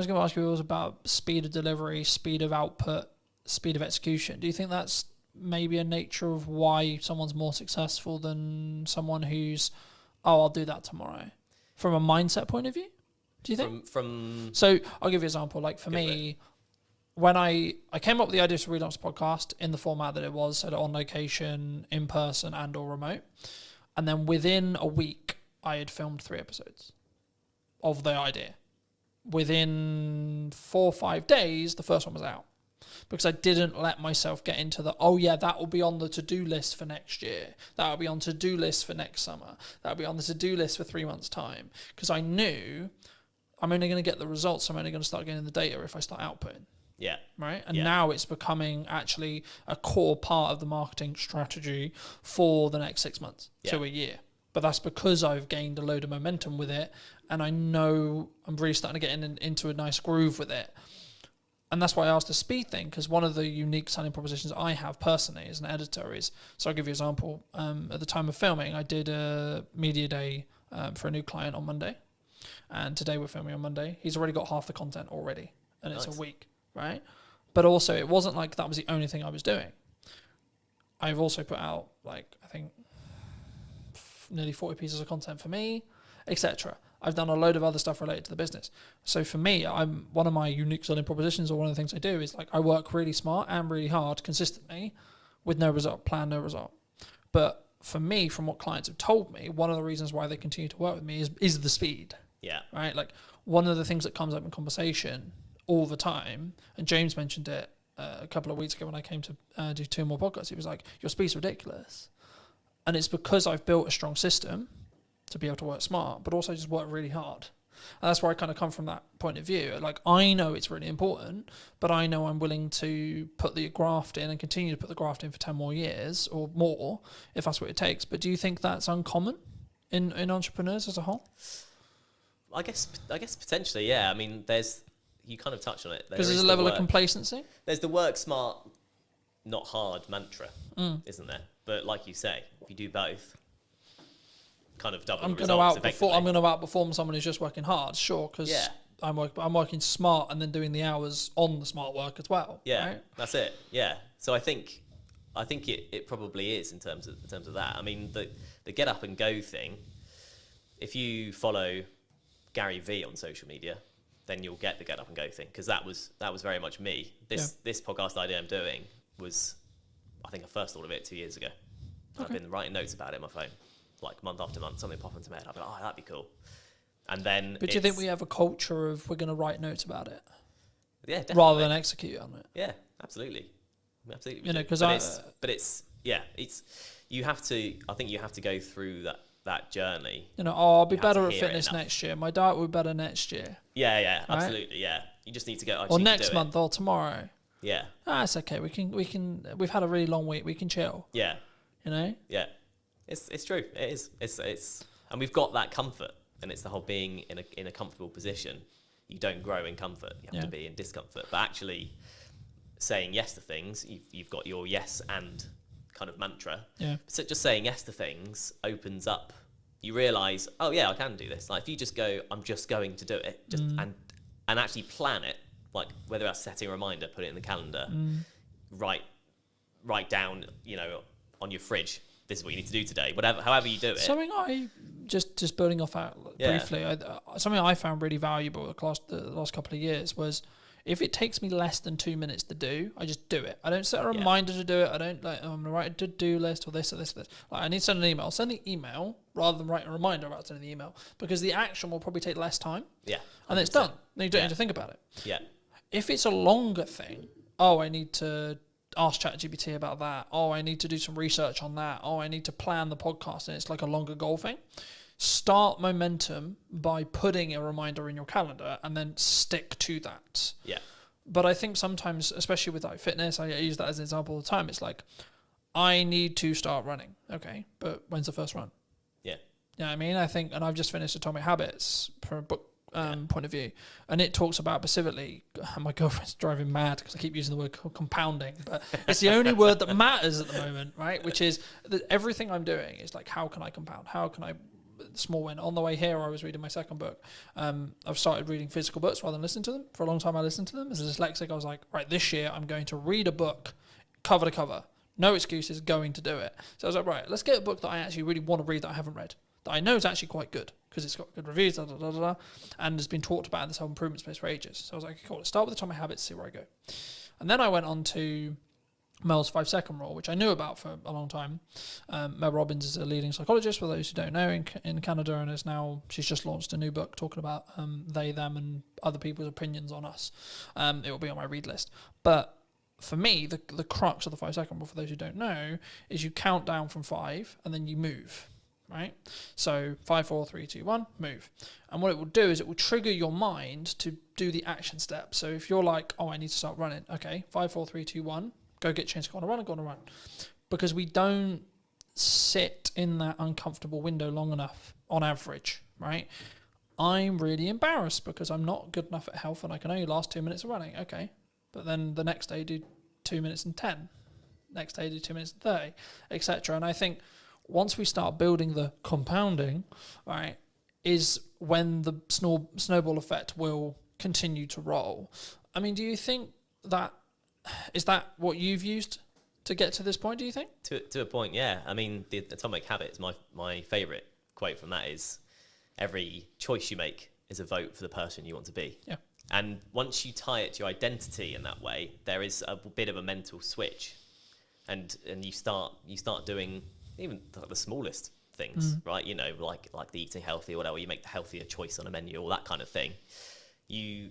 to ask you about speed of delivery, speed of output, speed of execution. Do you think that's maybe a nature of why someone's more successful than someone who's, I'll do that tomorrow? from a mindset point of view? Do you think? So I'll give you an example. Like for me, when I came up with the idea to relaunch the podcast in the format that it was, so on location, in person, and or remote, and then within a week, I had filmed 3 episodes of the idea. Within 4 or 5 days, the first one was out. Because I didn't let myself get into the, oh yeah, that will be on the to-do list for next year. That will be on to-do list for next summer. That will be on the to-do list for 3 months' time. Because I knew I'm only going to get the results. I'm only going to start getting the data if I start outputting. Yeah. Right? And now it's becoming actually a core part of the marketing strategy for the next 6 months to a year. But that's because I've gained a load of momentum with it. And I know I'm really starting to get into a nice groove with it. And that's why I asked the speed thing, because one of the unique selling propositions I have personally as an editor is, so I'll give you an example. At the time of filming, I did a media day for a new client on Monday. And today we're filming on Monday. He's already got half the content already. And it's a week, right? But also, it wasn't like that was the only thing I was doing. I've also put out, like, I think, nearly 40 pieces of content for me, etc. I've done a load of other stuff related to the business. So for me, I'm one of my unique selling propositions, or one of the things I do is like I work really smart and really hard consistently with no result, plan no result. But for me, from what clients have told me, one of the reasons why they continue to work with me is the speed. Yeah. Right? Like one of the things that comes up in conversation all the time, and James mentioned it a couple of weeks ago when I came to do 2 more podcasts, he was like, your speed's ridiculous. And it's because I've built a strong system to be able to work smart, but also just work really hard. And that's where I kind of come from that point of view. Like, I know it's really important, but I know I'm willing to put the graft in and continue to put the graft in for 10 more years or more, if that's what it takes. But do you think that's uncommon in entrepreneurs as a whole? I guess potentially, yeah. I mean, you kind of touched on it. Because there's a level of complacency. There's the work smart, not hard mantra, isn't there? But like you say, if you do both, kind of double the results effectively. I'm going to outperform someone who's just working hard, sure, because I'm working smart and then doing the hours on the smart work as well. Yeah, right? That's it. Yeah. So I think it probably is in terms of that. I mean, the get up and go thing. If you follow Gary V on social media, then you'll get the get up and go thing, because that was very much me. This podcast idea I'm doing was, I think I first thought of it 2 years ago. Okay. I've been writing notes about it on my phone, like month after month, something pop into my head. I'll be like, oh, that'd be cool. And then, but do you think we have a culture of we're going to write notes about it? Yeah, definitely. Rather than execute on it. Yeah, absolutely. You know, because you have to. I think you have to go through that journey. You know, I'll be better at fitness next year. My diet will be better next year. Yeah, absolutely. Yeah, you just need to go. Or next month, or tomorrow. Yeah. It's okay. We can. We've had a really long week. We can chill. Yeah. You know. Yeah. It's true. It is. It's and we've got that comfort, and it's the whole being in a comfortable position. You don't grow in comfort. You have to be in discomfort. But actually, saying yes to things, you've got your yes and kind of mantra. Yeah. So just saying yes to things opens up. You realise, oh yeah, I can do this. Like if you just go, I'm just going to do it, and actually plan it. Like whether that's setting a reminder, put it in the calendar, write down, on your fridge, this is what you need to do today. However you do it. Something I just building off that briefly. Something I found really valuable the last couple of years was, if it takes me less than 2 minutes to do, I just do it. I don't set a reminder to do it. I don't I'm going to write a to-do list or this or this or this. Like, I need to send an email. Send the email rather than write a reminder about sending the email, because the action will probably take less time. Yeah. 100%. And then it's done. Then you don't need to think about it. Yeah. If it's a longer thing, I need to ask ChatGPT about that. I need to do some research on that. I need to plan the podcast, and it's like a longer goal thing. Start momentum by putting a reminder in your calendar and then stick to that. Yeah. But I think sometimes, especially with like fitness, I use that as an example all the time. It's like, I need to start running. Okay, but when's the first run? Yeah. You know what I mean? I think, and I've just finished Atomic Habits from a book point of view, and it talks about specifically, my girlfriend's driving mad because I keep using the word compounding, but it's the only word that matters at the moment, right? Which is that everything I'm doing is like, how can I compound? How can I small win? On the way here, I was reading my second book. I've started reading physical books rather than listening to them. For a long time, I listened to them. As a dyslexic, I was like, right, this year I'm going to read a book cover to cover. No excuses, going to do it. So I was like, right, let's get a book that I actually really want to read that I haven't read, that I know is actually quite good because it's got good reviews, and has been talked about in the self-improvement space for ages. So I was like, cool, let's start with Atomic Habits, see where I go. And then I went on to Mel's 5-second rule, which I knew about for a long time. Mel Robbins is a leading psychologist, for those who don't know, in Canada, and she's just launched a new book talking about they, them, and other people's opinions on us. It will be on my read list. But for me, the crux of the 5-second rule, for those who don't know, is you count down from 5 and then you move, right? So 5, 4, 3, 2, 1, move. And what it will do is it will trigger your mind to do the action step. So if you're like, oh, I need to start running, okay, 5, 4, 3, 2, 1, go get changed, go on a run. Because we don't sit in that uncomfortable window long enough on average, right? I'm really embarrassed because I'm not good enough at health and I can only last 2 minutes of running. Okay. But then the next day do 2 minutes and 10. Next day do 2 minutes and 30, etc. And I think once we start building the compounding, right, is when the snowball effect will continue to roll. I mean, do you think that, is that what you've used to get to this point, do you think? To a point, yeah. I mean, the Atomic Habits, my favourite quote from that is, every choice you make is a vote for the person you want to be. Yeah. And once you tie it to your identity in that way, there is a bit of a mental switch. And you start doing even the smallest things, right? You know, like the eating healthy or whatever, you make the healthier choice on a menu or that kind of thing. You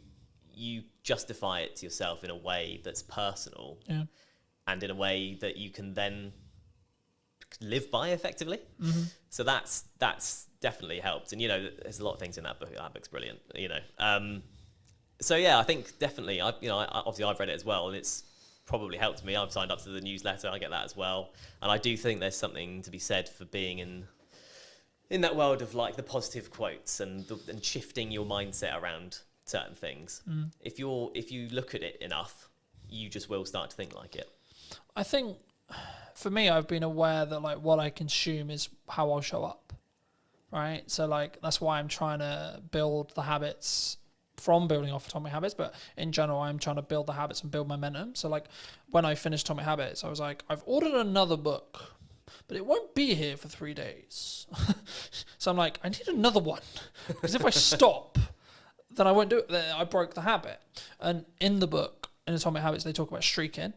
justify it to yourself in a way that's personal, and in a way that you can then live by effectively. So that's definitely helped. And you know, there's a lot of things in that book. That book's brilliant. You know, so yeah, I think definitely. Obviously I've read it as well, and it's probably helped me. I've signed up to the newsletter. I get that as well, and I do think there's something to be said for being in that world of like the positive quotes and shifting your mindset around certain things. If you look at it enough, you just will start to think like it. I think for me, I've been aware that like what I consume is how I'll show up, right? So like that's why I'm trying to build the habits from building off Atomic Habits, but in general, I'm trying to build the habits and build momentum. So like when I finished Atomic Habits, I was like, I've ordered another book, but it won't be here for 3 days. So I'm like, I need another one because if I stop, then I won't do it. Then I broke the habit. And in the book, in Atomic Habits, they talk about streaking.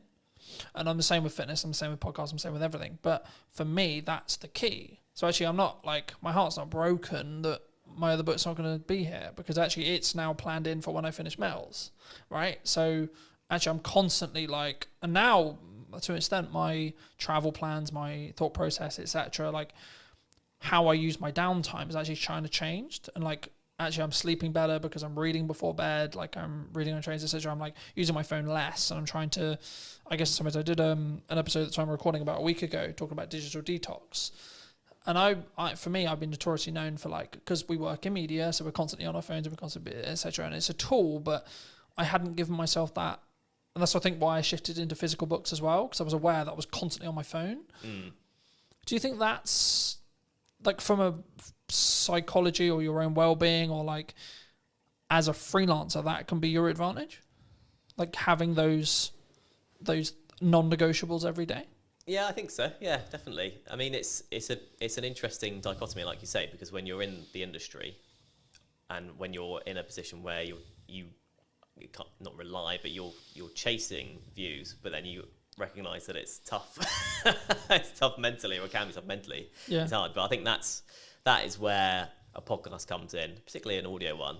And I'm the same with fitness. I'm the same with podcasts. I'm the same with everything. But for me, that's the key. So actually, I'm not like, my heart's not broken that my other book's not going to be here, because actually it's now planned in for when I finish Mel's, right? So actually I'm constantly like, and now to an extent, my travel plans, my thought process, etc., like how I use my downtime is actually trying to change. And like, actually I'm sleeping better because I'm reading before bed, like I'm reading on trains, etc. I'm like using my phone less, and I'm trying to, I guess sometimes I did an episode that I'm recording about a week ago talking about digital detox. And I for me, I've been notoriously known for like, because we work in media, so we're constantly on our phones and we're constantly, etc. And it's a tool, but I hadn't given myself that. And that's, I think, why I shifted into physical books as well, because I was aware that I was constantly on my phone. Do you think that's like from a psychology or your own well-being, or like as a freelancer, that can be your advantage? Like having those non-negotiables every day? Yeah, I think so. Yeah, definitely. I mean, it's an interesting dichotomy, like you say, because when you're in the industry and when you're in a position where you can't not rely, but you're chasing views, but then you recognise that it's tough. It's tough mentally, or it can be tough mentally. Yeah. It's hard, but I think that is where a podcast comes in, particularly an audio one,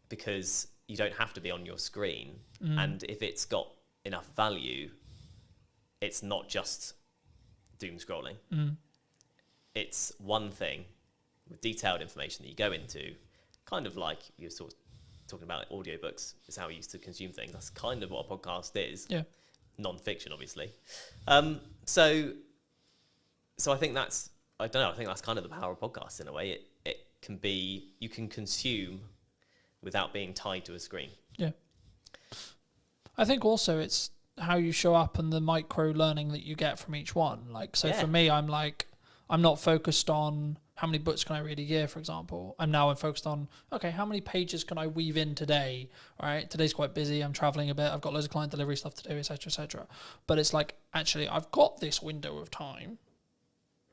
because you don't have to be on your screen, and if it's got enough value, it's not just doom scrolling. It's one thing with detailed information that you go into, kind of like you're sort of talking about audiobooks is how we used to consume things. That's kind of what a podcast is. Yeah. Non-fiction, obviously. So I think that's, I don't know, I think that's kind of the power of podcasts in a way. It can be, you can consume without being tied to a screen. Yeah. I think also it's how you show up and the micro learning that you get from each one. Like, so for me, I'm like, I'm not focused on how many books can I read a year, for example. I'm focused on, okay, how many pages can I weave in today, right? Today's quite busy. I'm traveling a bit. I've got loads of client delivery stuff to do, et cetera, et cetera. But it's like, actually, I've got this window of time,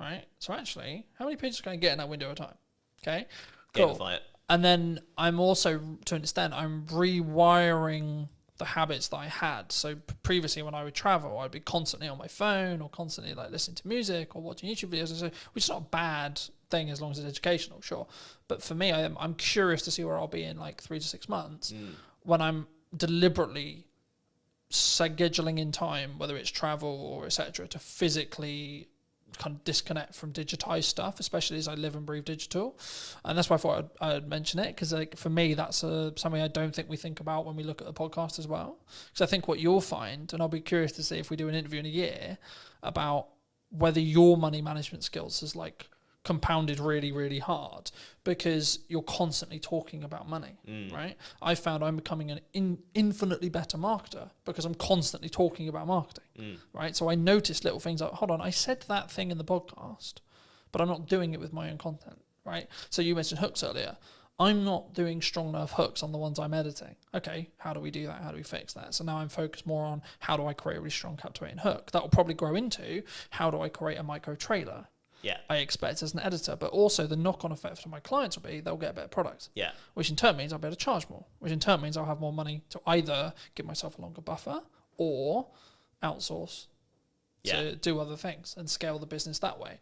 right? So actually, how many pages can I get in that window at a time? Okay, cool. Gamify it. And then I'm also, to an extent, I'm rewiring the habits that I had. So previously when I would travel, I'd be constantly on my phone or constantly like listening to music or watching YouTube videos, which is not a bad thing as long as it's educational, sure. But for me, I'm curious to see where I'll be in like 3 to 6 months when I'm deliberately scheduling in time, whether it's travel or etc., to physically kind of disconnect from digitized stuff, especially as I live and breathe digital. And that's why I thought I'd mention it, because like for me, that's something I don't think we think about when we look at the podcast as well. Because I think what you'll find, and I'll be curious to see if we do an interview in a year about whether your money management skills is like compounded really, really hard because you're constantly talking about money, right? I found I'm becoming an infinitely better marketer because I'm constantly talking about marketing, right? So I noticed little things like, hold on, I said that thing in the podcast, but I'm not doing it with my own content, right? So you mentioned hooks earlier. I'm not doing strong enough hooks on the ones I'm editing. Okay, how do we do that? How do we fix that? So now I'm focused more on how do I create a really strong captivating hook? That will probably grow into how do I create a micro trailer? Yeah. I expect as an editor, but also the knock-on effect for my clients will be they'll get a better product. Yeah. Which in turn means I'll be able to charge more, which in turn means I'll have more money to either give myself a longer buffer or outsource to do other things and scale the business that way.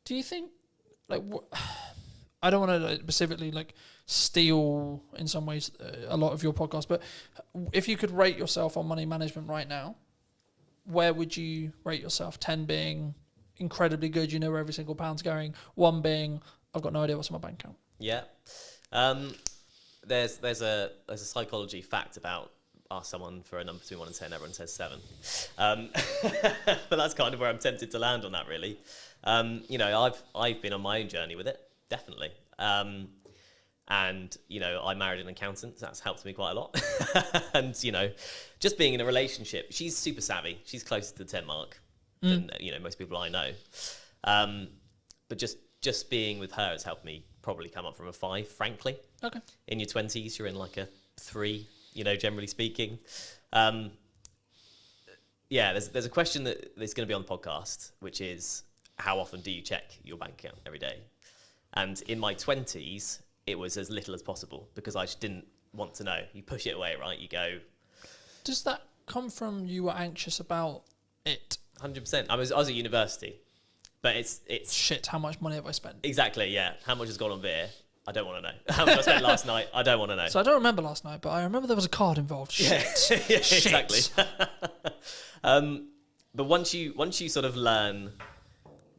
Do you think, like, I don't want to specifically like steal in some ways a lot of your podcast, but if you could rate yourself on money management right now, where would you rate yourself? 10 being incredibly good, you know where every single pound's going, 1 being I've got no idea what's in my bank account. Yeah. There's a psychology fact about ask someone for a number between 1 and 10, everyone says 7. But that's kind of where I'm tempted to land on that, really. You know, I've been on my own journey with it, definitely. And, you know, I married an accountant, so that's helped me quite a lot. And, you know, just being in a relationship, she's super savvy. She's closer to the 10 mark than, you know, most people I know. But just being with her has helped me probably come up from a 5, frankly. Okay. In your 20s, you're in like a 3, you know, generally speaking. Yeah, there's a question that is going to be on the podcast, which is how often do you check your bank account every day? And in my 20s, it was as little as possible because I just didn't want to know. You push it away, right? You go. Does that come from you were anxious about it? 100%. I was at university, but it's shit. How much money have I spent? Exactly. Yeah. How much has gone on beer? I don't want to know. How much I spent last night? I don't want to know. So I don't remember last night, but I remember there was a card involved. Shit. Yeah, Shit. Exactly. But once you sort of learn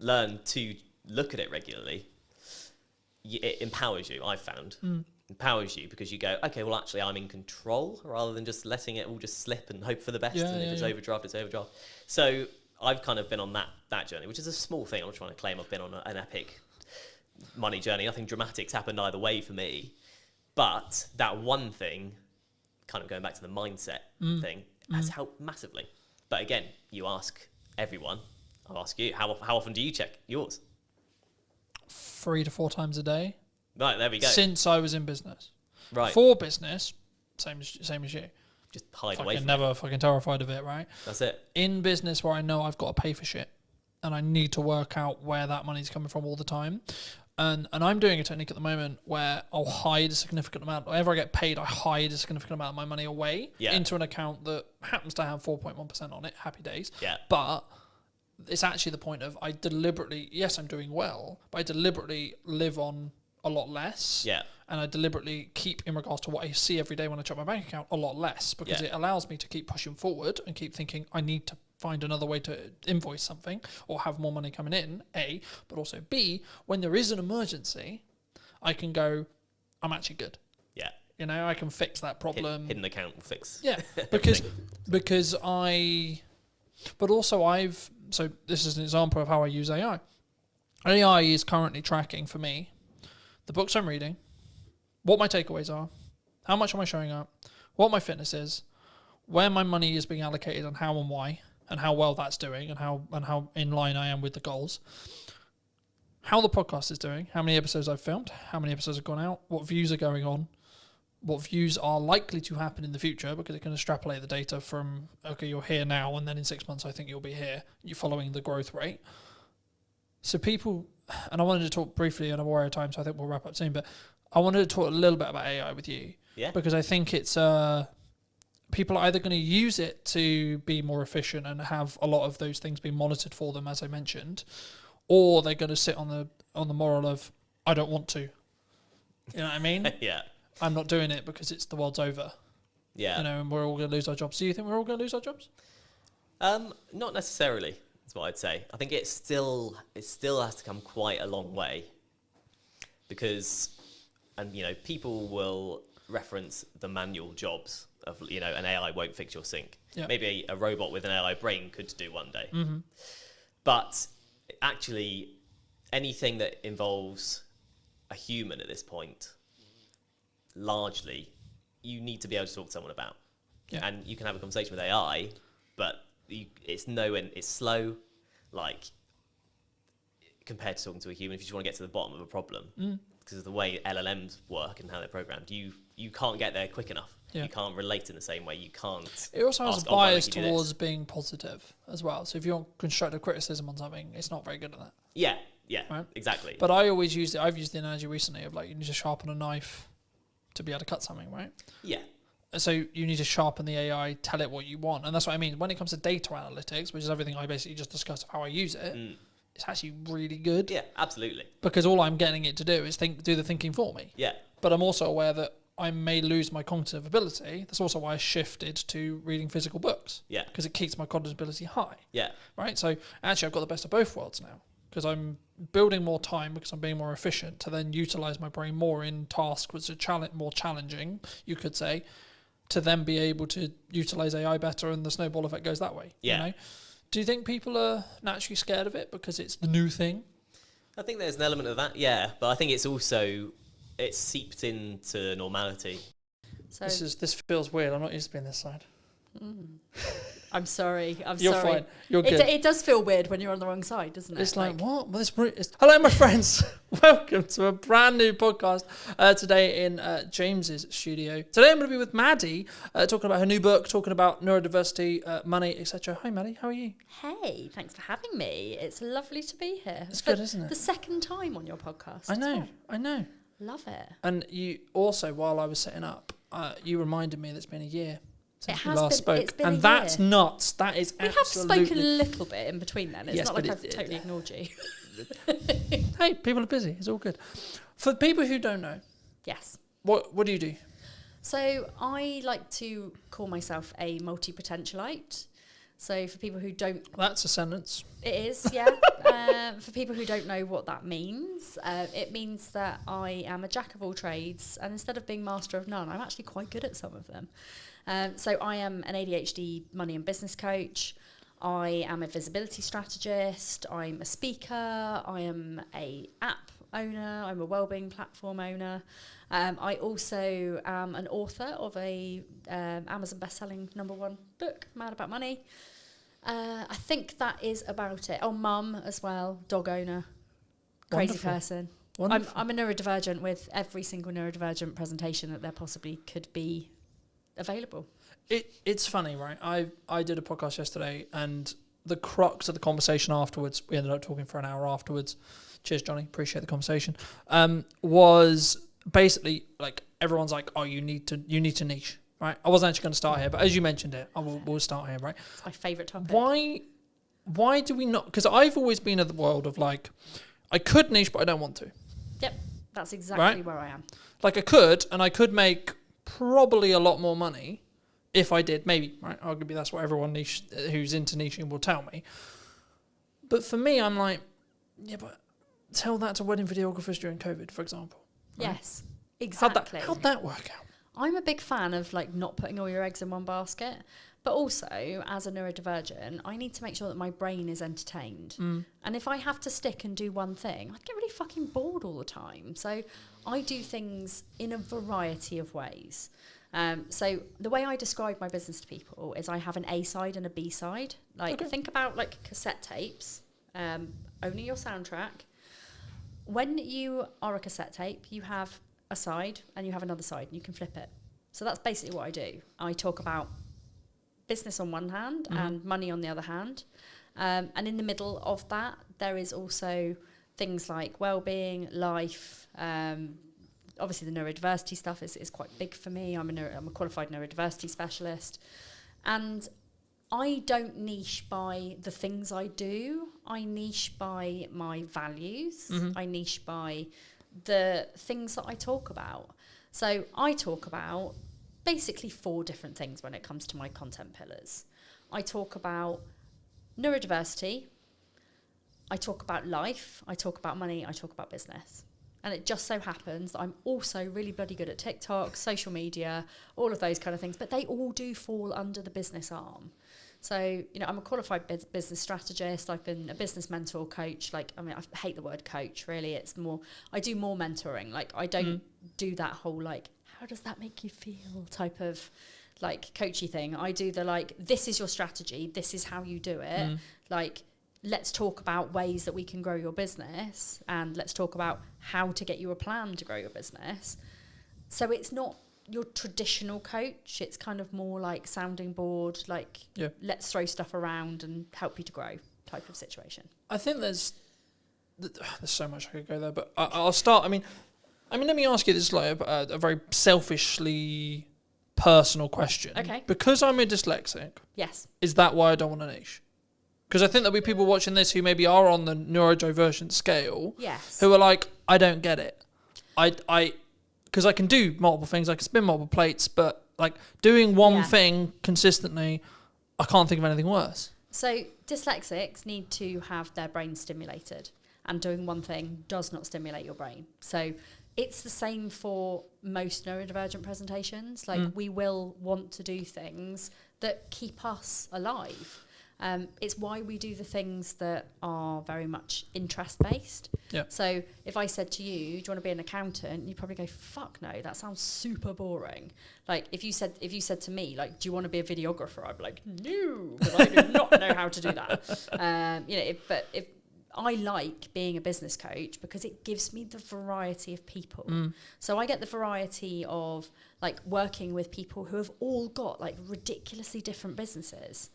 to look at it regularly, it empowers you. I've found empowers you because you go, okay, well, actually, I'm in control rather than just letting it all just slip and hope for the best. And if it's overdraft, it's overdraft. So I've kind of been on that journey, which is a small thing. I'm not trying to claim I've been on an epic money journey. Nothing dramatic's happened either way for me. But that one thing, kind of going back to the mindset thing, has helped massively. But again, you ask everyone. I'll ask you, how often do you check yours? 3 to 4 times a day. Right, there we go. Since I was in business. Right. For business, same as you. Just hide away from never fucking terrified of it, right? That's it. In business where I know I've got to pay for shit and I need to work out where that money's coming from all the time. And I'm doing a technique at the moment where I'll hide a significant amount. Whenever I get paid, I hide a significant amount of my money away into an account that happens to have 4.1% on it. Happy days. Yeah. But it's actually the point of I deliberately, yes, I'm doing well, but I deliberately live on a lot less. Yeah. And I deliberately keep, in regards to what I see every day when I check my bank account, a lot less because it allows me to keep pushing forward and keep thinking I need to find another way to invoice something or have more money coming in, A, but also B, when there is an emergency, I can go, I'm actually good. Yeah. You know, I can fix that problem. Hidden account will fix. Yeah, because so this is an example of how I use AI. AI is currently tracking for me the books I'm reading, what my takeaways are, how much am I showing up, what my fitness is, where my money is being allocated and how and why, and how well that's doing and how in line I am with the goals, how the podcast is doing, how many episodes I've filmed, how many episodes have gone out, what views are going on, what views are likely to happen in the future because it can extrapolate the data from, okay, you're here now and then in 6 months I think you'll be here, you're following the growth rate. So people, and I wanted to talk briefly on a warrior time, so I think we'll wrap up soon, but I wanted to talk a little bit about AI with you. Yeah. Because I think it's, people are either going to use it to be more efficient and have a lot of those things being monitored for them, as I mentioned, or they're going to sit on the moral of, I don't want to. You know what I mean? Yeah. I'm not doing it because the world's over. Yeah. You know, and we're all going to lose our jobs. Do you think we're all going to lose our jobs? Not necessarily, is what I'd say. I think it still has to come quite a long way, because, and people will reference the manual jobs of, an AI won't fix your sink. Yeah. Maybe a robot with an AI brain could do one day. Mm-hmm. But actually, anything that involves a human at this point, largely, you need to be able to talk to someone about. Yeah. And you can have a conversation with AI, but it's slow, like, compared to talking to a human. If you just want to get to the bottom of a problem, because of the way LLMs work and how they're programmed, you can't get there quick enough. Yeah. You can't relate in the same way. You can't. It also has ask, a "Oh, why bias don't you do towards this?" being positive as well. So if you want constructive criticism on something, it's not very good at that. Yeah, Right? exactly. But I've used the analogy recently of, like, you need to sharpen a knife to be able to cut something, right? Yeah. So you need to sharpen the AI, tell it what you want. And that's what I mean. When it comes to data analytics, which is everything I basically just discussed of how I use it, it's actually really good. Yeah, absolutely. Because all I'm getting it to do is do the thinking for me. Yeah. But I'm also aware that I may lose my cognitive ability. That's also why I shifted to reading physical books. Yeah. Because it keeps my cognitive ability high. Yeah. Right? So actually I've got the best of both worlds now. Because I'm building more time because I'm being more efficient to then utilize my brain more in tasks which are more challenging, you could say, to then be able to utilize AI better, and the snowball effect goes that way. Yeah. You know? Do you think people are naturally scared of it because it's the new thing? I think there's an element of that, yeah. But I think it's seeped into normality. So This feels weird. I'm not used to being this side. I'm sorry. You're sorry. fine. You're good. It does feel weird when you're on the wrong side, doesn't it? It's like what? Well, hello, my friends. Welcome to a brand new podcast today in James's studio. Today I'm going to be with Maddie, talking about her new book, talking about neurodiversity, money, etc. Hi, Maddie. How are you? Hey, thanks for having me. It's lovely to be here. It's good, isn't it? The second time on your podcast. I as know. well. I know. Love it. And you also, while I was setting up, you reminded me that it's been a year since we has last been- spoke, it's been a and that's year. nuts. That is We have absolutely. spoken a little bit in between then. It's Yes, not like but I've totally ignored you. Hey, people are busy. It's all good. For people who don't know, Yes. what do you do? So I like to call myself a multi-potentialite. So for people who don't, That's a sentence. it is, yeah. For people who don't know what that means, it means that I am a jack of all trades, and instead of being master of none, I'm actually quite good at some of them. So I am an ADHD money and business coach. I am a visibility strategist. I'm a speaker. I am a app owner. I'm a wellbeing platform owner. I also am an author of a Amazon best-selling #1 book, Mad About Money. I think that is about it. Oh, mum as well, dog owner, crazy Wonderful. person. Wonderful. I'm a neurodivergent with every single neurodivergent presentation that there possibly could be available. It's funny, right? I did a podcast yesterday, and the crux of the conversation afterwards, we ended up talking for an hour afterwards. Cheers, Johnny. Appreciate the conversation. Was basically like everyone's like, oh, you need to niche, right? I wasn't actually going to start here, but as you mentioned it, we'll start here, right? It's my favourite topic. Why do we not? Because I've always been in the world of like, I could niche, but I don't want to. Yep, that's exactly Right? where I am. Like I could, and I could make probably a lot more money if I did, maybe, right? Arguably that's what everyone who's into niching will tell me. But for me, I'm like, yeah, but tell that to wedding videographers during COVID, for example. Right? Yes, exactly. How'd that work out? I'm a big fan of like not putting all your eggs in one basket, but also as a neurodivergent, I need to make sure that my brain is entertained. And if I have to stick and do one thing, I'd get really fucking bored all the time. So I do things in a variety of ways. So the way I describe my business to people is I have an A side and a B side. Like think about like cassette tapes, only your soundtrack. When you are a cassette tape, you have a side and you have another side and you can flip it. So that's basically what I do. I talk about business on one hand and money on the other hand. And in the middle of that, there is also things like well-being, life. Obviously, the neurodiversity stuff is quite big for me. I'm a qualified neurodiversity specialist. And I don't niche by the things I do. I niche by my values. I niche by the things that I talk about. So I talk about basically 4 different things when it comes to my content pillars. I talk about neurodiversity. I talk about life. I talk about money. I talk about business. And it just so happens that I'm also really bloody good at TikTok, social media, all of those kind of things. But they all do fall under the business arm. So, I'm a qualified business strategist. I've been a business mentor coach. I hate the word coach, really. It's more, I do more mentoring. I don't do that whole, how does that make you feel type of, coachy thing. I do the, this is your strategy. This is how you do it. Let's talk about ways that we can grow your business, and let's talk about how to get you a plan to grow your business. So it's not your traditional coach. It's kind of more like sounding board, let's throw stuff around and help you to grow type of situation. I think there's so much I could go there, but I'll start. I mean, let me ask you this a very selfishly personal question. Okay. Because I'm a dyslexic. Yes. Is that why I don't want a niche? Because I think there'll be people watching this who maybe are on the neurodivergent scale. Yes. Who are like, I don't get it. Because I can do multiple things, I can spin multiple plates, but doing one thing consistently, I can't think of anything worse. So dyslexics need to have their brain stimulated, and doing one thing does not stimulate your brain. So it's the same for most neurodivergent presentations. We will want to do things that keep us alive. It's why we do the things that are very much interest-based. Yeah. So if I said to you, do you want to be an accountant? You'd probably go, fuck no, that sounds super boring. If you said to me, do you want to be a videographer? I'd be like, no, because I do not know how to do that. But if I like being a business coach because it gives me the variety of people. So I get the variety of working with people who have all got ridiculously different businesses.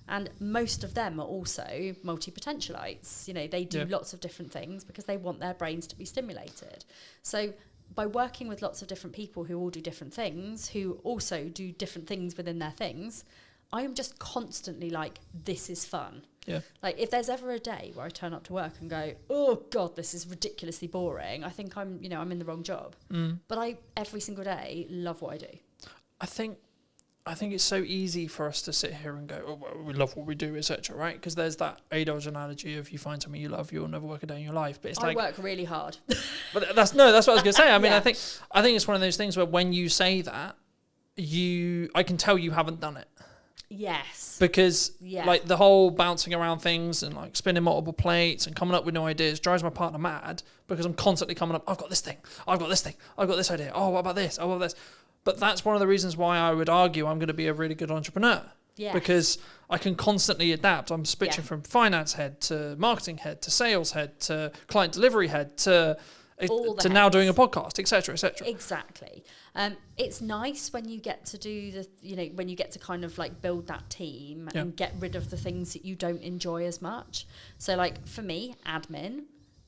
And most of them are also multi-potentialites. They do lots of different things because they want their brains to be stimulated. So by working with lots of different people who all do different things, who also do different things within their things, I am just constantly this is fun. Yeah. If there's ever a day where I turn up to work and go, oh God, this is ridiculously boring, I think I'm in the wrong job. But I, every single day, love what I do. I think it's so easy for us to sit here and go, oh, well, we love what we do, etc., right? Because there's that A-Dodge analogy of you find something you love, you'll never work a day in your life. But it's I work really hard. But that's what I was going to say. I mean, I think it's one of those things where when you say that, I can tell you haven't done it. Yes. Because the whole bouncing around things and spinning multiple plates and coming up with new ideas drives my partner mad, because I'm constantly coming up, I've got this thing, I've got this thing, I've got this idea, oh, what about this, oh, what about this? But that's one of the reasons why I would argue I'm going to be a really good entrepreneur. Yes. Because I can constantly adapt. I'm switching from finance head to marketing head to sales head to client delivery head to now doing a podcast, etc., etc. Exactly. It's nice when you get to do when you get to kind of build that team and get rid of the things that you don't enjoy as much. So for me, admin,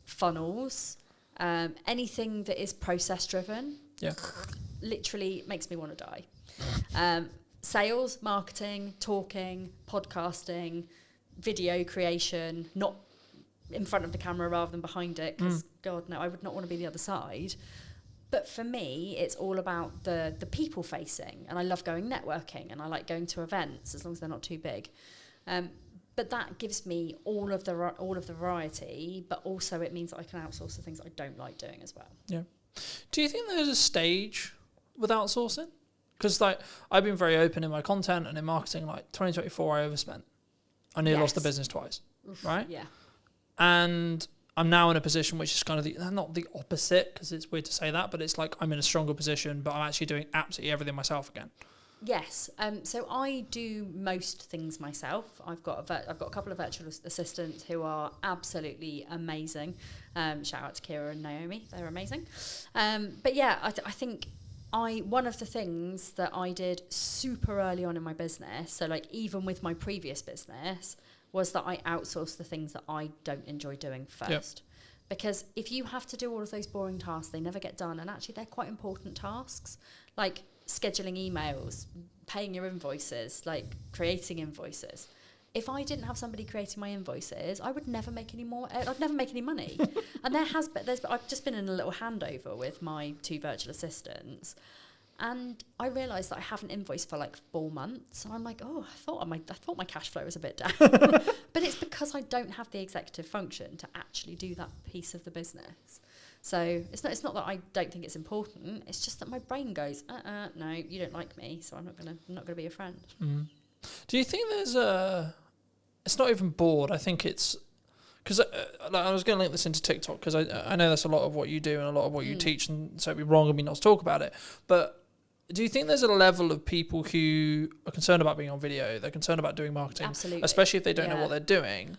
funnels, anything that is process driven. Yeah. Literally makes me want to die. Sales, marketing, talking, podcasting, video creation, not in front of the camera rather than behind it, because God no, I would not want to be the other side. But for me, it's all about the people facing, and I love going networking, and I like going to events as long as they're not too big. But that gives me all of the variety, but also it means that I can outsource the things I don't like doing as well. Yeah. Do you think there's a stage with outsourcing? Because I've been very open in my content and in marketing. 2024, I overspent. I nearly lost the business twice. Oof, right? Yeah. And I'm now in a position which is kind of not the opposite, because it's weird to say that, but it's I'm in a stronger position, but I'm actually doing absolutely everything myself again. Yes. So I do most things myself. I've got a couple of virtual assistants who are absolutely amazing. Shout out to Kira and Naomi. They're amazing. But yeah, I think one of the things that I did super early on in my business, so even with my previous business, was that I outsourced the things that I don't enjoy doing first. Because if you have to do all of those boring tasks, they never get done. And actually, they're quite important tasks, like scheduling emails, paying your invoices, like creating invoices. If I didn't have somebody creating my invoices, I would never make any more. I'd never make any money. And I've just been in a little handover with my 2 virtual assistants, and I realised that I haven't invoiced for like 4 months, and I'm like, oh, I thought my cash flow was a bit down. But it's because I don't have the executive function to actually do that piece of the business. So it's not that I don't think it's important. It's just that my brain goes, no, you don't like me, so I'm not gonna be a friend. Mm. Do you think there's a? It's not even bored. I think it's because I was going to link this into TikTok because I know that's a lot of what you do and a lot of what you teach, and so it'd be wrong of me not to talk about it. But do you think there's a level of people who are concerned about being on video? They're concerned about doing marketing, Absolutely. especially if they don't know what they're doing,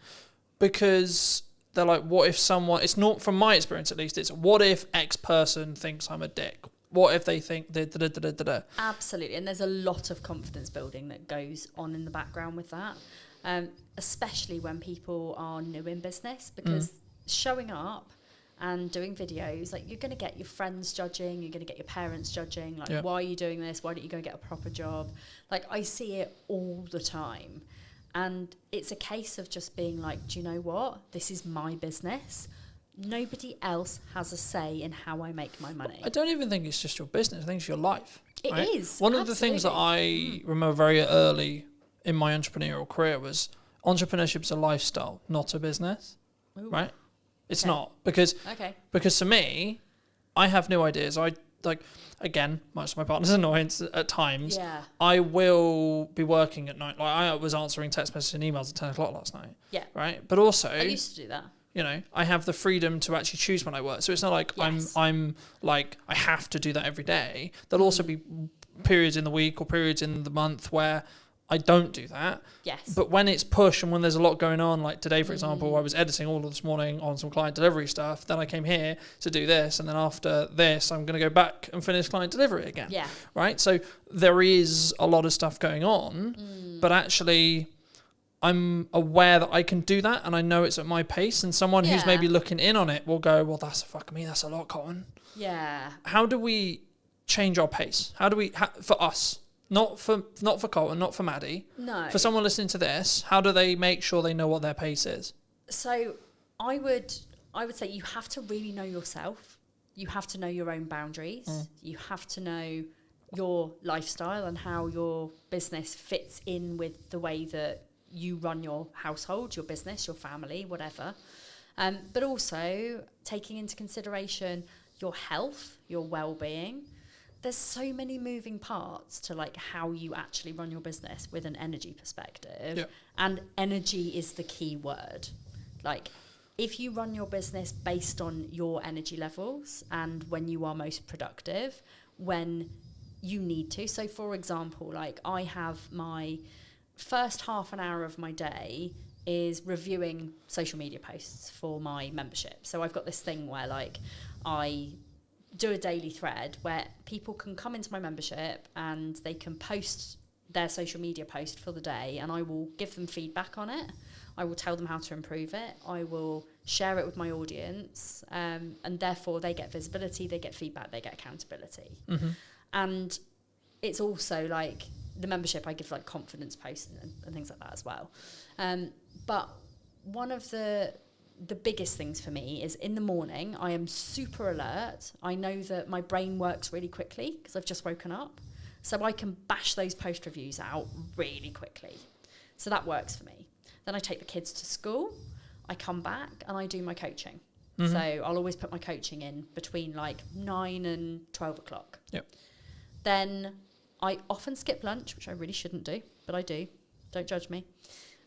because they're like, what if someone? It's not, from my experience at least. It's what if X person thinks I'm a dick? What if they think da? Absolutely, and there's a lot of confidence building that goes on in the background with that, especially when people are new in business, because showing up and doing videos, like, you're going to get your friends judging, you're going to get your parents judging, like, why are you doing this? Why don't you go get a proper job? Like, I see it all the time, and it's a case of just being like, do you know what? This is my business. Nobody else has a say in how I make my money. I don't even think it's just your business. I think it's your life. It right? is. One of the things that I remember very early in my entrepreneurial career was entrepreneurship is a lifestyle, not a business. Ooh. Right? It's not, because for me, I have new ideas. I like, again, much to my partner's annoyance at times, I will be working at night. Like, I was answering text messages and emails at 10 o'clock last night. Yeah. Right? But also, I used to do that. You know, I have the freedom to actually choose when I work. So it's not like I'm like, I have to do that every day. There'll also be periods in the week or periods in the month where I don't do that. Yes. But when it's push and when there's a lot going on, like today, for example, I was editing all of this morning on some client delivery stuff. Then I came here to do this. And then after this, I'm going to go back and finish client delivery again. Yeah. Right? So there is a lot of stuff going on, but actually I'm aware that I can do that, and I know it's at my pace, and someone who's maybe looking in on it will go, well, that's that's a lot, Colin. Yeah. How do we change our pace? How do we, for us, not for Colin, not for Maddie, for someone listening to this, how do they make sure they know what their pace is? So I would say you have to really know yourself. You have to know your own boundaries. You have to know your lifestyle and how your business fits in with the way that you run your household, your business, your family, whatever. But also taking into consideration your health, your well-being. There's so many moving parts to like how you actually run your business with an energy perspective. And energy is the key word. Like, if you run your business based on your energy levels and when you are most productive, when you need to. So for example, like, I have my first half an hour of my day is reviewing social media posts for my membership. So I've got this thing where, like, I do a daily thread where people can come into my membership and they can post their social media post for the day, and I will give them feedback on it. I will tell them how to improve it. I will share it with my audience, and therefore they get visibility, they get feedback, they get accountability. And it's also like, the membership, I give like confidence posts and things like that as well. But one of the biggest things for me is in the morning, I am super alert. I know that my brain works really quickly because I've just woken up. So I can bash those post reviews out really quickly. So that works for me. Then I take the kids to school. I come back and I do my coaching. So I'll always put my coaching in between like 9 and 12 o'clock. Then I often skip lunch, which I really shouldn't do, but I do. Don't judge me.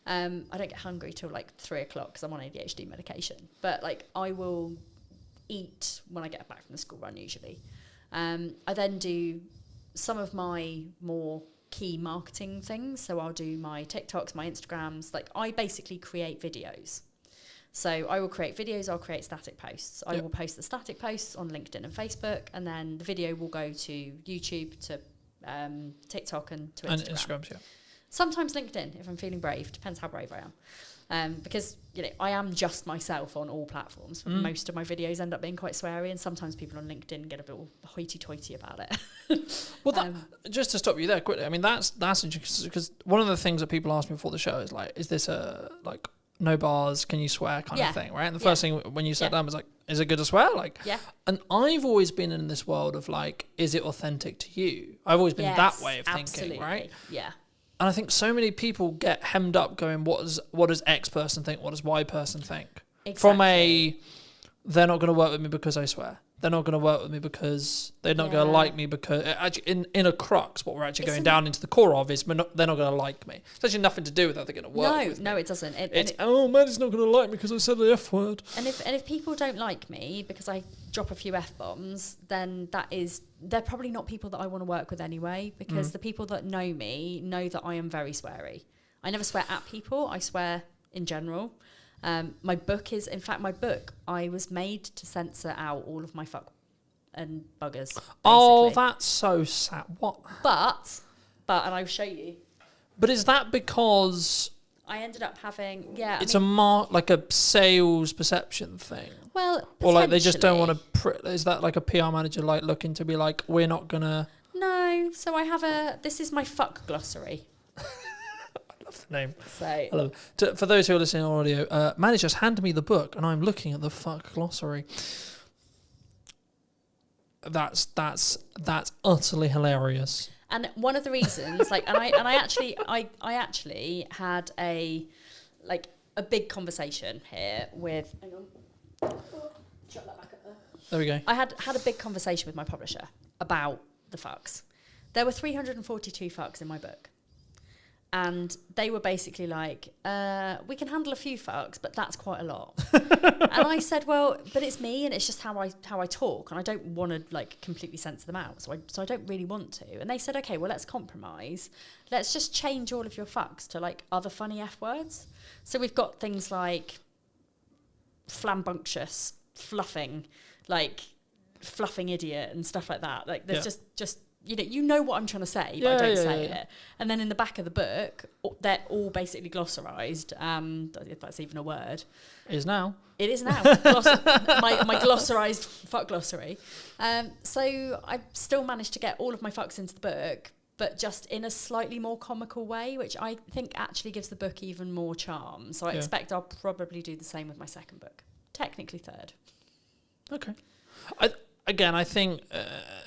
I don't get hungry till like 3 o'clock because I'm on ADHD medication. But like, I will eat when I get back from the school run usually. I then do some of my more key marketing things. So I'll do my TikToks, my Instagrams. Like, I basically create videos. So I will create videos, I'll create static posts. I will post the static posts on LinkedIn and Facebook, and then the video will go to YouTube, to TikTok and to Instagram. And Instagrams, Sometimes LinkedIn, if I'm feeling brave. Depends how brave I am. Because, I am just myself on all platforms. Most of my videos end up being quite sweary, and sometimes people on LinkedIn get a bit hoity-toity about it. Well, just to stop you there quickly, I mean, that's interesting, because one of the things that people ask me before the show is like, is this a, like, no bars, can you swear kind of thing, right? And the first thing when you sat down was like, is it good to swear? Like, and I've always been in this world of like, is it authentic to you? I've always been that way of thinking, right? Yeah. And I think so many people get hemmed up going, what does X person think? What does Y person think? Exactly. From they're not going to work with me because I swear. They're not going to work with me because they're not going to like me, because actually in a crux, what we're actually going down into the core of is they're not going to like me. It's actually nothing to do with how they're going to work with me. No, it doesn't. Oh, man, it's not going to like me because I said the F word. And if people don't like me because I drop a few F-bombs, then they're probably not people that I want to work with anyway, because the people that know me know that I am very sweary. I never swear at people. I swear in general. My book, I was made to censor out all of my fuck and buggers. Basically. Oh, that's so sad. What? But, and I'll show you. But is that because I ended up having, it's a sales perception thing? Well, or like they just don't want to. Is that like a PR manager like looking to be like, we're not gonna? No. So I have this is my fuck glossary. The name. So I love it. For those who are listening on audio, Manny just handed me the book and I'm looking at the fuck glossary. That's utterly hilarious. And one of the reasons, like, I actually had a big conversation here with. Hang on. Shut that back up there. There we go. I had a big conversation with my publisher about the fucks. There were 342 fucks in my book. And they were basically like, we can handle a few fucks, but that's quite a lot. And I said, well, but it's me, and it's just how I talk, and I don't want to like completely censor them out, so I don't really want to. And they said, okay, well, let's compromise. Let's just change all of your fucks to like other funny F words. So we've got things like flambunctious, fluffing idiot and stuff like that. Like there's just you know what I'm trying to say, but I don't say it. And then in the back of the book, they're all basically glossarized. If that's even a word. It is now. It is now. My glossarized fuck glossary. So I still managed to get all of my fucks into the book, but just in a slightly more comical way, which I think actually gives the book even more charm. So I expect I'll probably do the same with my second book. Technically third. Okay. I think,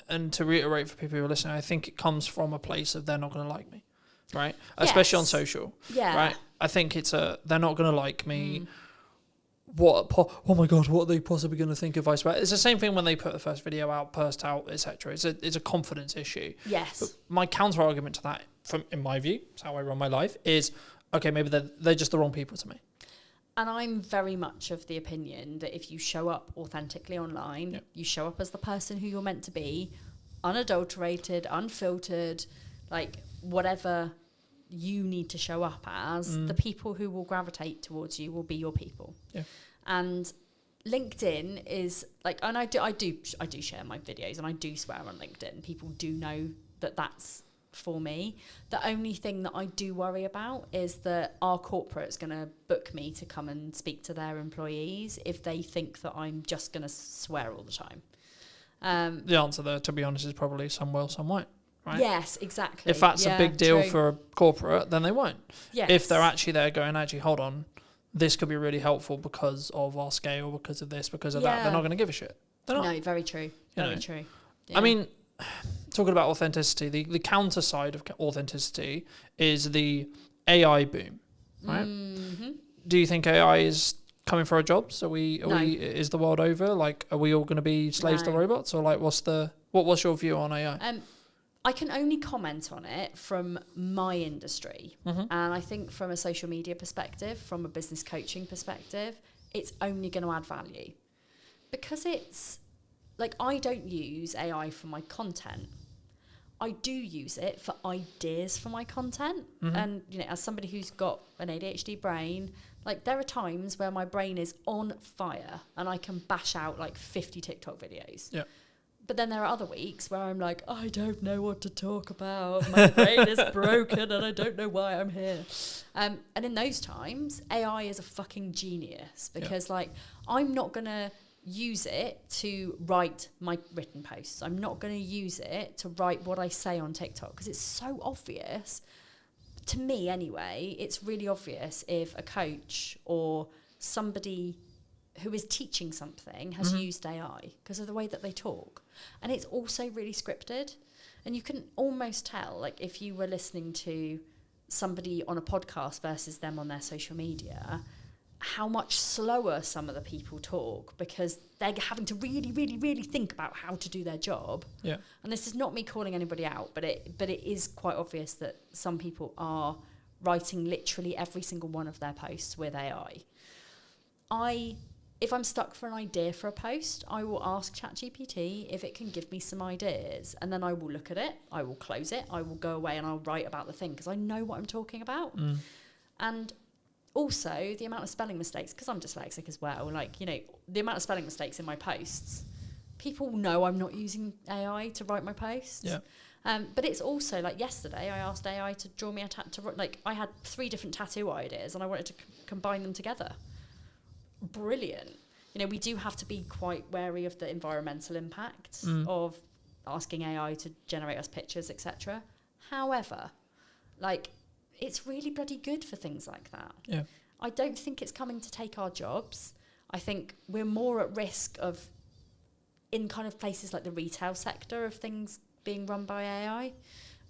and to reiterate for people who are listening, I think it comes from a place of they're not going to like me, right? Yes. Especially on social, right? I think they're not going to like me. Oh my God, what are they possibly going to think if I swear? It's the same thing when they put the first video out, burst out, etc. It's a confidence issue. Yes. But my counter argument to that, in my view, it's how I run my life, is, okay, maybe they're just the wrong people to me. And I'm very much of the opinion that if you show up authentically online, you show up as the person who you're meant to be, unadulterated, unfiltered, like whatever you need to show up as, the people who will gravitate towards you will be your people. Yeah. And LinkedIn is like, and I do share my videos and I do swear on LinkedIn. People do know that that's for me. The only thing that I do worry about is that our corporate's going to book me to come and speak to their employees if they think that I'm just going to swear all the time. The answer there, to be honest, is probably some will, some won't. Right? Yes, exactly. If that's a big deal for a corporate, then they won't. Yes. If they're actually there going, actually, hold on, this could be really helpful because of our scale, because of this, because of that, they're not going to give a shit. They're not. No, very true. Very true. Yeah. I mean, talking about authenticity, the counter side of authenticity is the AI boom, right? Mm-hmm. Do you think AI is coming for our jobs? Is the world over? Like, are we all going to be slaves to robots, or like, what's your view on AI? I can only comment on it from my industry, and I think from a social media perspective, from a business coaching perspective, it's only going to add value, because it's. Like, I don't use AI for my content. I do use it for ideas for my content. And, as somebody who's got an ADHD brain, like, there are times where my brain is on fire and I can bash out, like, 50 TikTok videos. Yeah. But then there are other weeks where I'm like, I don't know what to talk about. My brain is broken and I don't know why I'm here. And in those times, AI is a fucking genius because like I'm not going to use it to write my written posts. I'm not going to use it to write what I say on TikTok because it's so obvious. To me anyway, it's really obvious if a coach or somebody who is teaching something has used AI because of the way that they talk. And it's also really scripted. And you can almost tell, like if you were listening to somebody on a podcast versus them on their social media, how much slower some of the people talk because they're having to really, really, really think about how to do their job. Yeah. And this is not me calling anybody out, but it is quite obvious that some people are writing literally every single one of their posts with AI. If I'm stuck for an idea for a post, I will ask ChatGPT if it can give me some ideas. And then I will look at it, I will close it, I will go away and I'll write about the thing because I know what I'm talking about. And also the amount of spelling mistakes, because I'm dyslexic as well, like, you know, the amount of spelling mistakes in my posts, people know I'm not using AI to write my posts. Yeah. But it's also like yesterday I asked AI to draw me a tattoo. Like I had 3 different tattoo ideas and I wanted to combine them together. Brilliant. You know, we do have to be quite wary of the environmental impact of asking AI to generate us pictures, etc. However, like, it's really bloody good for things like that. Yeah. I don't think it's coming to take our jobs. I think we're more at risk of, in kind of places like the retail sector, of things being run by AI.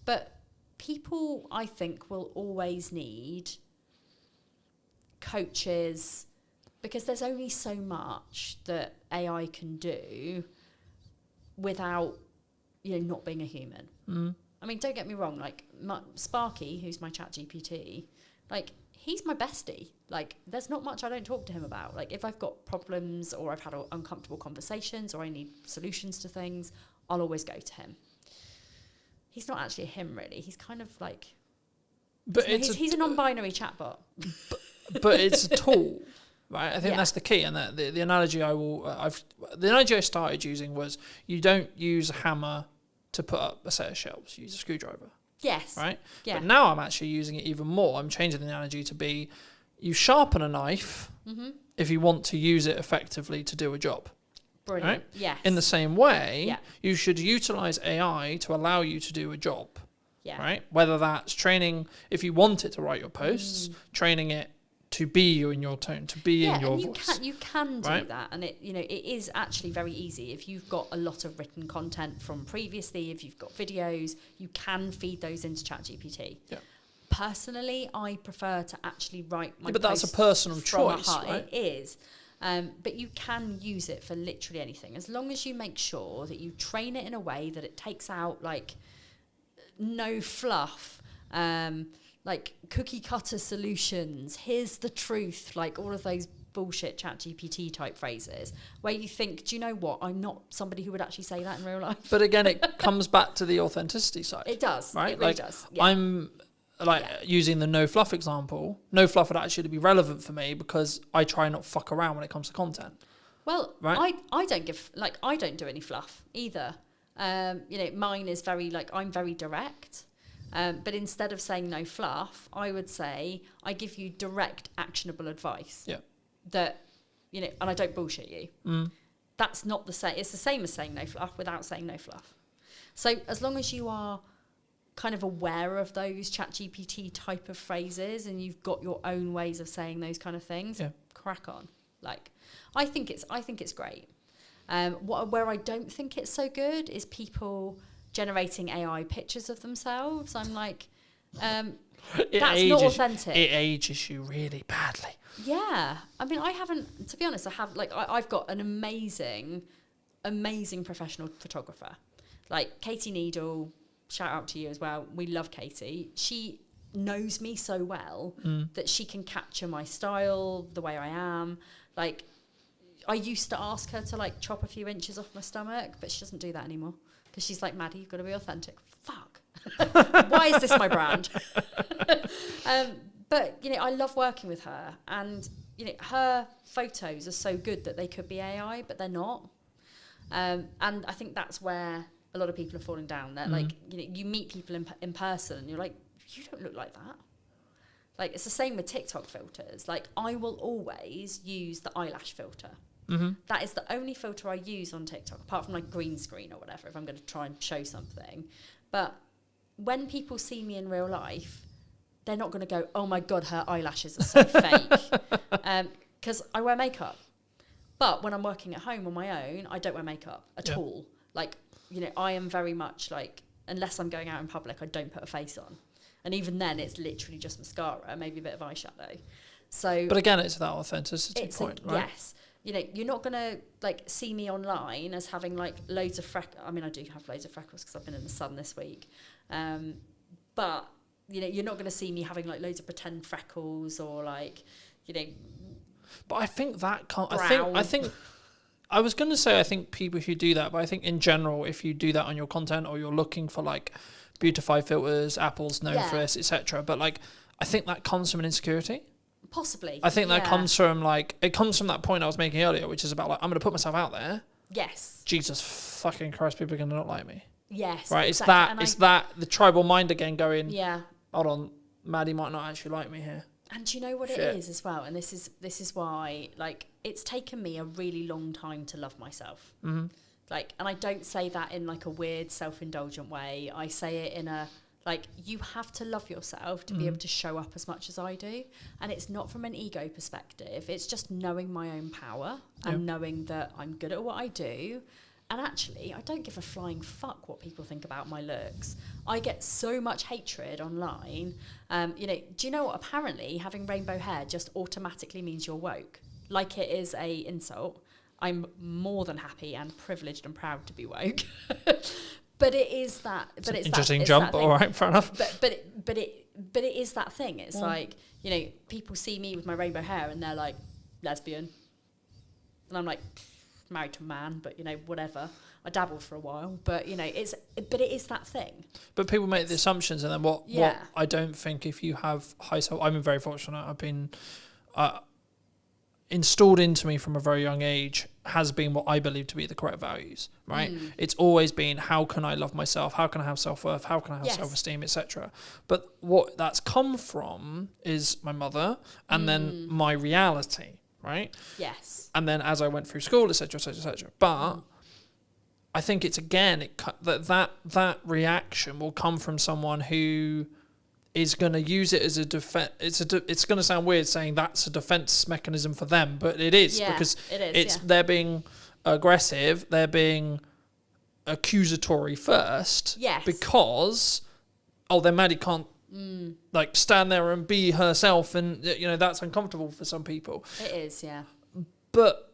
But people, I think, will always need coaches, because there's only so much that AI can do without, you know, not being a human. I mean, don't get me wrong, like Sparky, who's my ChatGPT, like he's my bestie. Like there's not much I don't talk to him about. Like if I've got problems or I've had uncomfortable conversations or I need solutions to things, I'll always go to him. He's not actually a him really. He's kind of like, but he's a non-binary chatbot. But it's a tool. Right, I think that's the key, and the analogy the analogy I started using was you don't use a hammer to put up a set of shelves; you use a screwdriver. Yes. Right. Yeah. But now I'm actually using it even more. I'm changing the analogy to be: you sharpen a knife if you want to use it effectively to do a job. Brilliant. Right? Yes. In the same way, you should utilize AI to allow you to do a job. Yeah. Right. Whether that's training, if you want it to write your posts, training it to be in your tone, to be in your and voice. You can do that, and it is actually very easy. If you've got a lot of written content from previously, if you've got videos, you can feed those into ChatGPT. Yeah. Personally, I prefer to actually write my but that's a posts personal from choice, a heart. right? It is. But you can use it for literally anything, as long as you make sure that you train it in a way that it takes out like no fluff, like cookie cutter solutions, here's the truth, like all of those bullshit ChatGPT type phrases where you think, do you know what? I'm not somebody who would actually say that in real life. But again, it comes back to the authenticity side. It does. Right? It really like, does. Yeah. I'm using the no fluff example. No fluff would actually be relevant for me because I try not fuck around when it comes to content. Well, right? I don't do any fluff either. Mine is very I'm very direct. But instead of saying no fluff, I would say I give you direct, actionable advice. Yeah. That, and I don't bullshit you. That's not the same. It's the same as saying no fluff without saying no fluff. So as long as you are kind of aware of those ChatGPT type of phrases and you've got your own ways of saying those kind of things, crack on. Like, I think it's great. Where I don't think it's so good is people generating AI pictures of themselves. I'm like, that's not authentic. It ages you really badly. Yeah. I mean, I haven't, to be honest, I've got an amazing professional photographer. Like Katie Needle, shout out to you as well. We love Katie. She knows me so well that she can capture my style, the way I am. Like, I used to ask her to chop a few inches off my stomach, but she doesn't do that anymore. Because she's like, Maddie, you've got to be authentic. Fuck. Why is this my brand? But, I love working with her. And, her photos are so good that they could be AI, but they're not. And I think that's where a lot of people are falling down. They're like, you meet people in person and you're like, you don't look like that. Like, it's the same with TikTok filters. Like, I will always use the eyelash filter. That is the only filter I use on TikTok, apart from like green screen or whatever, if I'm going to try and show something. But when people see me in real life, they're not going to go, oh my God, her eyelashes are so fake. Because I wear makeup. But when I'm working at home on my own, I don't wear makeup at all. Like, I am very much like, unless I'm going out in public, I don't put a face on. And even then, it's literally just mascara, maybe a bit of eyeshadow. So, but again, it's that authenticity point, right? Yes. You're not going to like see me online as having like loads of freckles. I mean, I do have loads of freckles because I've been in the sun this week. But, you're not going to see me having like loads of pretend freckles or like, But I think that can't. Brown. I think. I was going to say I think people who do that, but I think in general, if you do that on your content or you're looking for like beautify filters, Apple's known for this, etc. But like, I think that comes from an insecurity. Possibly. I think that comes from that point I was making earlier, which is about like, I'm going to put myself out there. Yes. Jesus fucking Christ, people are going to not like me. Yes. Right. Exactly. It's that the tribal mind again going. Yeah. Hold on, Maddie might not actually like me here. And do you know what it is as well? And this is why, like, it's taken me a really long time to love myself. Like, and I don't say that in like a weird self-indulgent way. I say it in a, like, you have to love yourself to be able to show up as much as I do. And it's not from an ego perspective. It's just knowing my own power and knowing that I'm good at what I do. And actually, I don't give a flying fuck what people think about my looks. I get so much hatred online. Do you know what? Apparently, having rainbow hair just automatically means you're woke. Like it is a insult. I'm more than happy and privileged and proud to be woke. But it is that. But it's interesting that, jump. That All right, fair enough. But it is that thing. It's like, people see me with my rainbow hair and they're like, lesbian, and I'm like, married to a man, but whatever. I dabbled for a while, but it is that thing. But people make the assumptions, and then what I don't think, if you have high self, I've been very fortunate. I've been installed into me from a very young age has been what I believe to be the correct values, right? It's always been, how can I love myself? How can I have self-worth? How can I have self-esteem, etc.? But what that's come from is my mother and then my reality, right? Yes. And then as I went through school, etc., etc., etc. But I think it's again that reaction will come from someone who is going to use it as a defense. It's going to sound weird saying that's a defense mechanism for them, but it is because they're being aggressive, they're being accusatory first, because then Maddie can't like stand there and be herself, and that's uncomfortable for some people. It is, yeah. But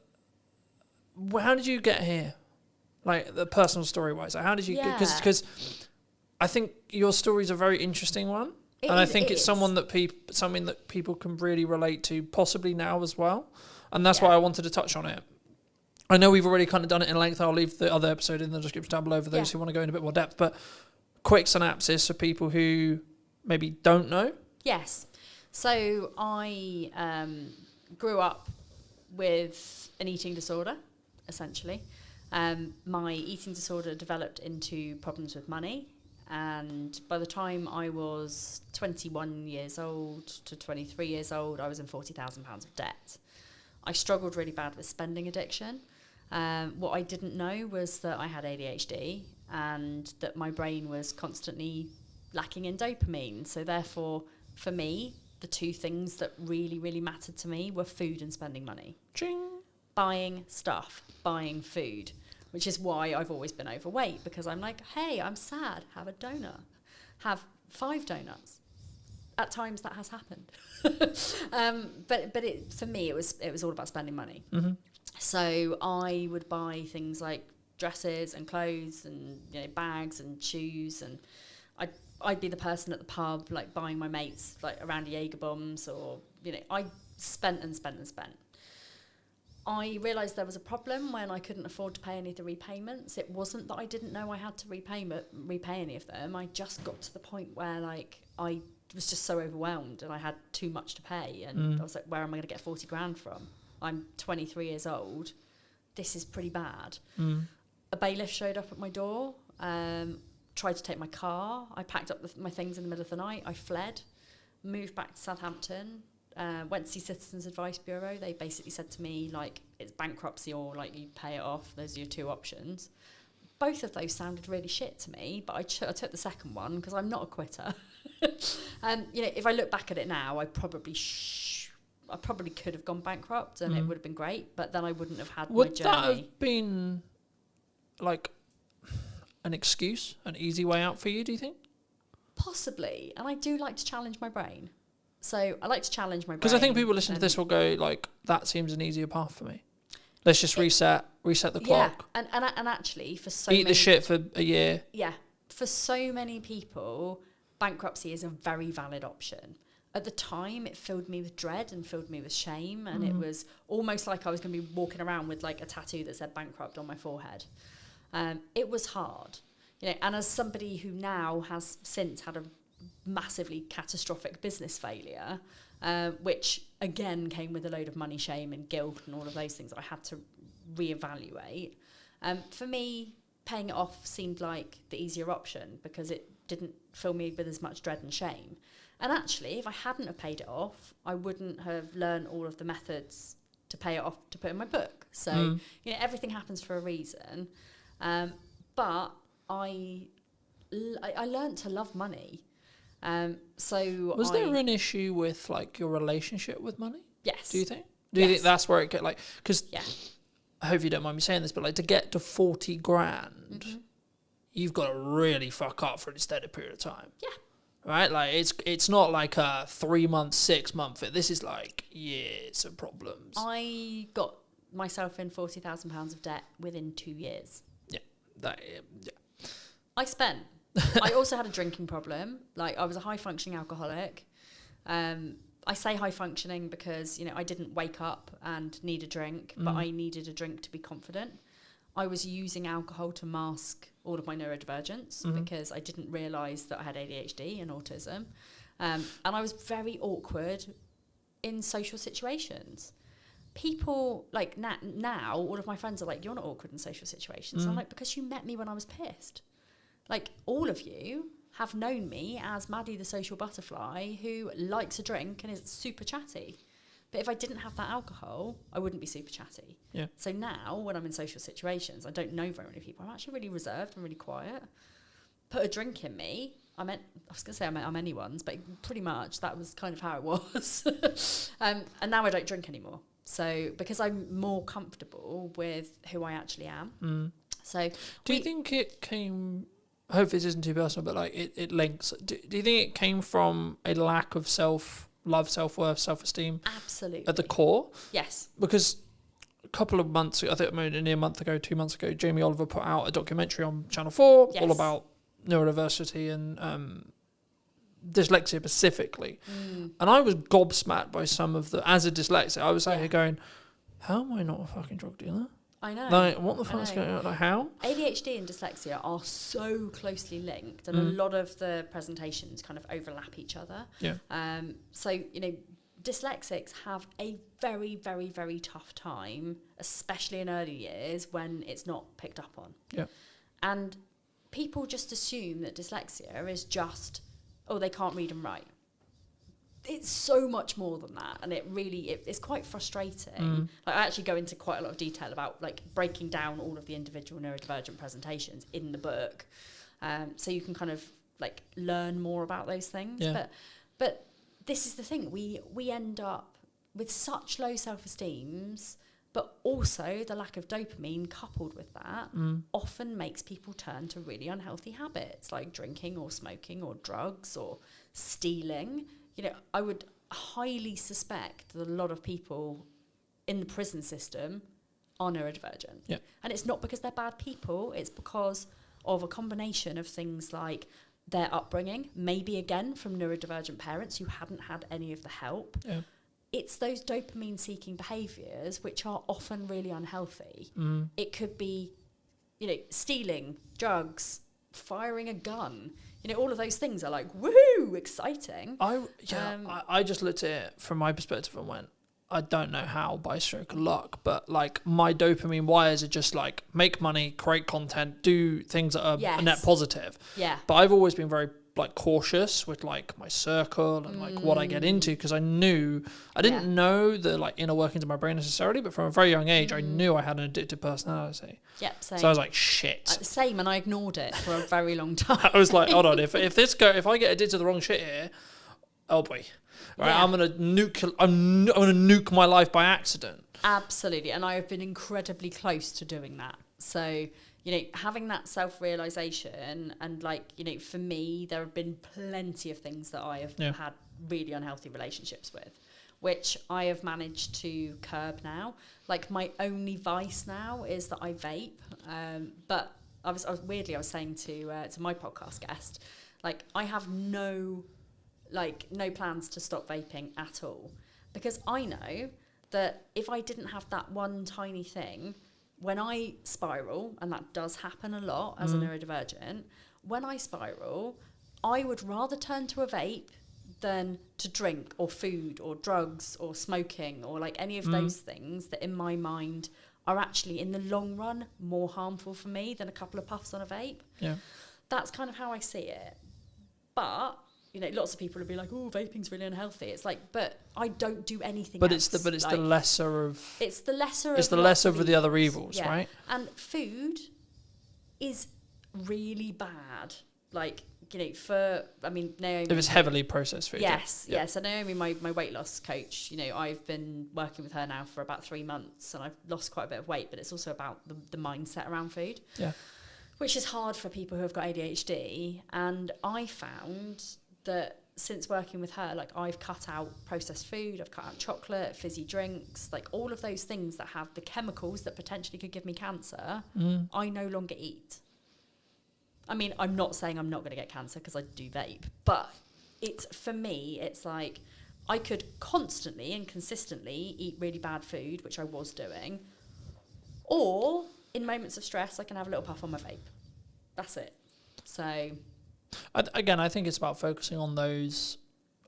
how did you get here? Like the personal story wise, how did you? Because I think your story is a very interesting one. I think it's something that people can really relate to, possibly now as well. And that's why I wanted to touch on it. I know we've already kind of done it in length. I'll leave the other episode in the description down below for those who want to go in a bit more depth. But quick synopsis for people who maybe don't know. Yes. So I grew up with an eating disorder, essentially. My eating disorder developed into problems with money. And by the time I was 21 years old to 23 years old, I was in £40,000 of debt. I struggled really bad with spending addiction. What I didn't know was that I had ADHD and that my brain was constantly lacking in dopamine. So therefore, for me, the two things that really, really mattered to me were food and spending money. Ching. Buying stuff, buying food. Which is why I've always been overweight, because I'm like, hey, I'm sad, have a donut. Have 5 donuts. At times that has happened. But for me, it was all about spending money. So I would buy things like dresses and clothes and bags and shoes, and I'd be the person at the pub like buying my mates like around Jaeger bombs, or I spent and spent and spent. I realised there was a problem when I couldn't afford to pay any of the repayments. It wasn't that I didn't know I had to repay any of them. I just got to the point where like I was just so overwhelmed and I had too much to pay, and I was like, where am I going to get 40 grand from? I'm 23 years old. This is pretty bad. a bailiff showed up at my door, tried to take my car. I packed up my things in the middle of the night. I fled, moved back to Southampton, went to see Citizens Advice Bureau. They basically said to me, like, it's bankruptcy or, like, you pay it off. Those are your two options. Both of those sounded really shit to me, but I took the second one because I'm not a quitter. You know, if I look back at it now, I probably could have gone bankrupt and it would have been great, but then I wouldn't have had my journey. Would that have been like an excuse, an easy way out for you, do you think? Possibly. And I do like to challenge my brain. So I like to challenge my brain. Because I think people listening to this will go like, that seems an easier path for me. Let's just reset the clock. Yeah, and actually for so Eat the shit for a year. Yeah. For so many people, bankruptcy is a very valid option. At the time, it filled me with dread and filled me with shame. And it was almost like I was going to be walking around with like a tattoo that said bankrupt on my forehead. It was hard. You know, and as somebody who now has since had a massively catastrophic business failure, which again came with a load of money, shame and guilt and all of those things that I had to reevaluate. For me, paying it off seemed like the easier option because it didn't fill me with as much dread and shame. And actually, if I hadn't have paid it off, I wouldn't have learned all of the methods to pay it off to put in my book. So, you know, everything happens for a reason. But I learned to love money. So was there an issue with like your relationship with money? Yes. Do you think? Do you think that's where it get like? Because I hope you don't mind me saying this, but like to get to 40 grand, you've got to really fuck up for an extended period of time. Yeah. Right, like it's not like a 3 month, 6 month. This is like years of problems. I got myself in £40,000 of debt within 2 years. Yeah, I spent. I also had a drinking problem. Like I was a high functioning alcoholic. I say high functioning because, you know, I didn't wake up and need a drink, but I needed a drink to be confident. I was using alcohol to mask all of my neurodivergence because I didn't realise that I had ADHD and autism. And I was very awkward in social situations. People, like now, all of my friends are like, you're not awkward in social situations. I'm like, because you met me when I was pissed. Like, all of you have known me as Maddie the social butterfly who likes a drink and is super chatty. But if I didn't have that alcohol, I wouldn't be super chatty. Yeah. So now, when I'm in social situations, I don't know very many people. I'm actually really reserved and really quiet. Put a drink in me. I'm anyone's, but pretty much that was kind of how it was. And now I don't drink anymore. So because I'm more comfortable with who I actually am. So do you think it came? I hope this isn't too personal, but like it links. Do you think it came from a lack of self-love, self-worth, self-esteem? Absolutely. At the core? Yes. Because a couple of months ago, I think near a month ago, 2 months ago, Jamie Oliver put out a documentary on Channel 4 all about neurodiversity and dyslexia specifically. And I was gobsmacked by some of as a dyslexic, I was out here going, how am I not a fucking drug dealer? I know. Like, what the fuck's going on? Like, how? ADHD and dyslexia are so closely linked, and a lot of the presentations kind of overlap each other. Yeah. So, you know, dyslexics have a very, very, very tough time, especially in early years when it's not picked up on. Yeah. And people just assume that dyslexia is just, oh, they can't read and write. It's so much more than that, and it's quite frustrating. Like, I actually go into quite a lot of detail about like breaking down all of the individual neurodivergent presentations in the book, so you can kind of like learn more about those things. Yeah. But this is the thing, we end up with such low self-esteems, but also the lack of dopamine coupled with that often makes people turn to really unhealthy habits like drinking or smoking or drugs or stealing. You know, I would highly suspect that a lot of people in the prison system are neurodivergent. Yeah. And it's not because they're bad people, it's because of a combination of things like their upbringing, maybe again from neurodivergent parents who hadn't had any of the help. Yeah. It's those dopamine-seeking behaviours which are often really unhealthy. It could be, you know, stealing, drugs, firing a gun. You know, all of those things are like, woohoo, exciting. I just looked at it from my perspective and went, I don't know how by stroke of luck, but like my dopamine wires are just like make money, create content, do things that are a net positive. Yeah. But I've always been very like cautious with like my circle and like what I get into, because I didn't know the like inner workings of my brain necessarily, but from a very young age I knew I had an addictive personality. Yep, same. So I was like, shit. Same, and I ignored it for a very long time. I was like, hold on, if I get addicted to the wrong shit here, oh boy. Right, Yeah. I'm gonna nuke my life by accident. Absolutely, and I have been incredibly close to doing that. So, you know, having that self-realization, and like, you know, for me, there have been plenty of things that I have had really unhealthy relationships with, which I have managed to curb now. Like, my only vice now is that I vape. But I was saying to my podcast guest, like, I have no plans to stop vaping at all, because I know that if I didn't have that one tiny thing, when I spiral, and that does happen a lot as a neurodivergent, when I spiral, I would rather turn to a vape than to drink or food or drugs or smoking or like any of those things that in my mind are actually in the long run more harmful for me than a couple of puffs on a vape. Yeah. That's kind of how I see it. But you know, lots of people would be like, "Oh, vaping's really unhealthy." It's like, but I don't do anything. But else. it's like, the lesser of. It's the lesser. It's of the lots lesser of the other evils, yeah. right? And food is really bad. Like, you know, Naomi. If it's heavily processed food. Yes, yeah. So Naomi, my weight loss coach, you know, I've been working with her now for about 3 months, and I've lost quite a bit of weight. But it's also about the mindset around food. Yeah. Which is hard for people who have got ADHD, and I found that since working with her, like, I've cut out processed food, I've cut out chocolate, fizzy drinks, like all of those things that have the chemicals that potentially could give me cancer, I no longer eat. I mean, I'm not saying I'm not going to get cancer because I do vape, but for me, it's like I could constantly and consistently eat really bad food, which I was doing, or in moments of stress, I can have a little puff on my vape. That's it. So... I think it's about focusing on those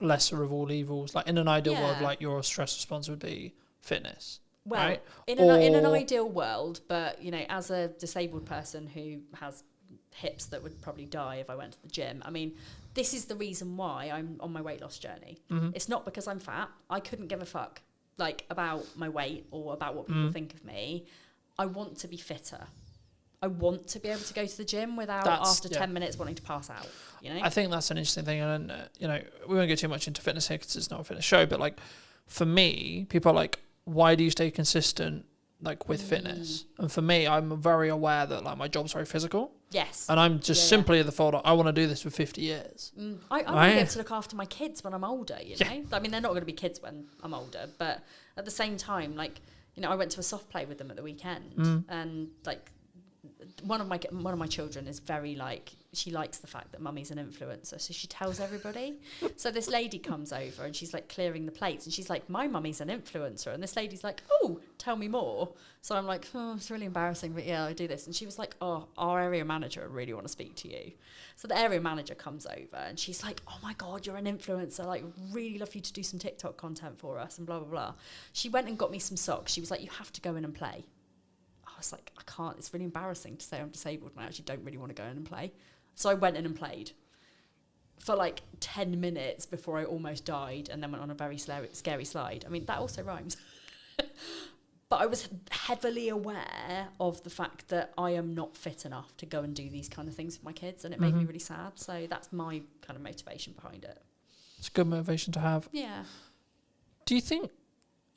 lesser of all evils. Like in an ideal world, like your stress response would be fitness. Well, right? in an ideal world, but you know, as a disabled person who has hips that would probably die if I went to the gym, I mean, this is the reason why I'm on my weight loss journey. It's not because I'm fat. I couldn't give a fuck like about my weight or about what people think of me. I want to be fitter. I want to be able to go to the gym without after 10 minutes wanting to pass out, you know? I think that's an interesting thing. And, you know, we won't go too much into fitness here because it's not a fitness show. But, like, for me, people are like, why do you stay consistent, like, with fitness? And for me, I'm very aware that, like, my job's very physical. Yes. And I'm just simply at the thought, I want to do this for 50 years. I want to be able to look after my kids when I'm older, you know? I mean, they're not going to be kids when I'm older. But at the same time, like, you know, I went to a soft play with them at the weekend. And, like... One of my children is very like, she likes the fact that mummy's an influencer, so she tells everybody. So this lady comes over and she's like clearing the plates, and she's like, my mummy's an influencer, and this lady's like, oh, tell me more. So I'm like, oh, it's really embarrassing, but yeah, I do this. And she was like, oh, our area manager really want to speak to you. So the area manager comes over and she's like, oh my god, you're an influencer, like really love you to do some TikTok content for us and blah blah blah. She went and got me some socks. She was like, you have to go in and play. I was like, I can't, it's really embarrassing to say I'm disabled and I actually don't really want to go in and play. So I went in and played for like 10 minutes before I almost died, and then went on a very scary slide. I mean, that also rhymes. But I was heavily aware of the fact that I am not fit enough to go and do these kind of things with my kids, and it made me really sad. So that's my kind of motivation behind it. It's a good motivation to have. Yeah. Do you think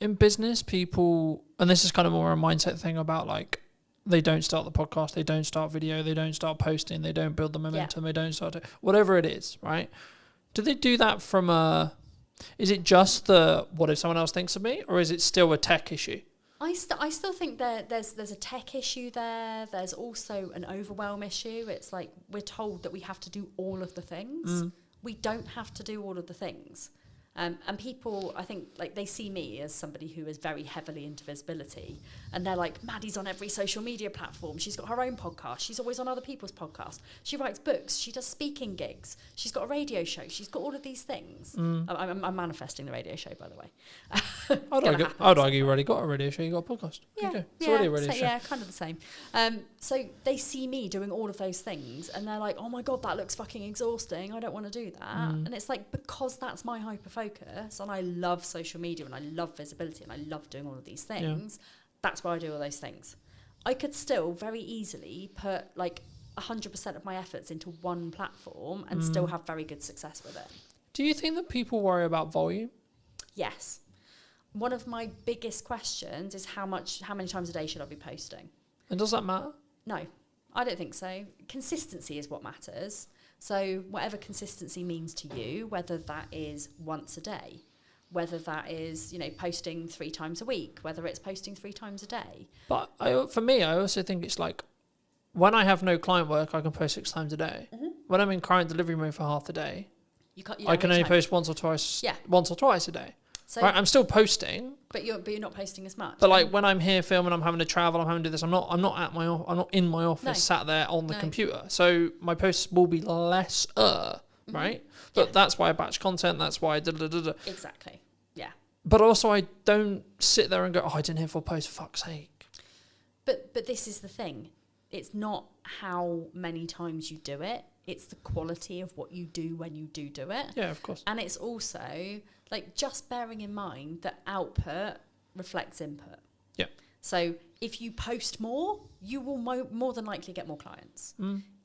in business people, and this is kind of more a mindset thing about like, they don't start the podcast, they don't start video, they don't start posting, they don't build the momentum, they don't start whatever it is, right? Do they do that from is it just the what if someone else thinks of me, or is it still a tech issue? I still think there's a tech issue there. There's also an overwhelm issue. It's like we're told that we have to do all of the things. We don't have to do all of the things. And people, I think, like they see me as somebody who is very heavily into visibility, and they're like, Maddie's on every social media platform. She's got her own podcast. She's always on other people's podcasts. She writes books. She does speaking gigs. She's got a radio show. She's got all of these things. I'm manifesting the radio show, by the way. I'd argue you already got a radio show. You got a podcast. Yeah, Okay. It's already a radio show. Yeah, kind of the same. So they see me doing all of those things, and they're like, oh my God, that looks fucking exhausting. I don't want to do that. And it's like, because that's my hyper focus, and I love social media, and I love visibility, and I love doing all of these things, that's why I do all those things. I could still very easily put like 100% of my efforts into one platform and still have very good success with it. Do you think that people worry about volume? Yes. One of my biggest questions is how many times a day should I be posting? And does that matter? No, I don't think so. Consistency is what matters. So whatever consistency means to you, whether that is once a day, whether that is, posting 3 times a week, whether it's posting 3 times a day. But for me, I also think it's like, when I have no client work, I can post 6 times a day. When I'm in client delivery mode for half the day, I can only post once or twice a day. So right, I'm still posting, but you're not posting as much. But like when I'm here filming, I'm having to travel, I'm having to do this. I'm not in my office, sat there on the computer. So my posts will be less, right? But that's why I batch content. That's why I Exactly. Yeah. But also, I don't sit there and go, I didn't hit full post. For fuck's sake. But this is the thing. It's not how many times you do it. It's the quality of what you do when you do it. Yeah, of course. And it's also like just bearing in mind that output reflects input. Yeah. So if you post more, you will more than likely get more clients.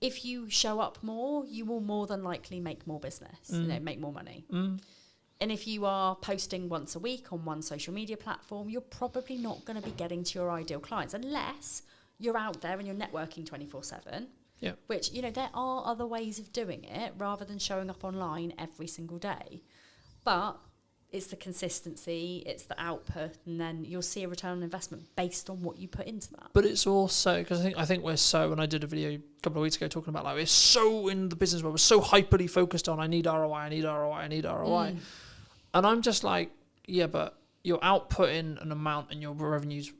If you show up more, you will more than likely make more business, make more money. And if you are posting once a week on one social media platform, you're probably not going to be getting to your ideal clients unless you're out there and you're networking 24/7. Yeah. Which, there are other ways of doing it rather than showing up online every single day. But it's the consistency, it's the output, and then you'll see a return on investment based on what you put into that. But it's also, because I think we're so, and I did a video a couple of weeks ago talking about like, we're so in the business world, we're so hyperly focused on I need ROI. And I'm just like, yeah, but you're outputting an amount and your revenue's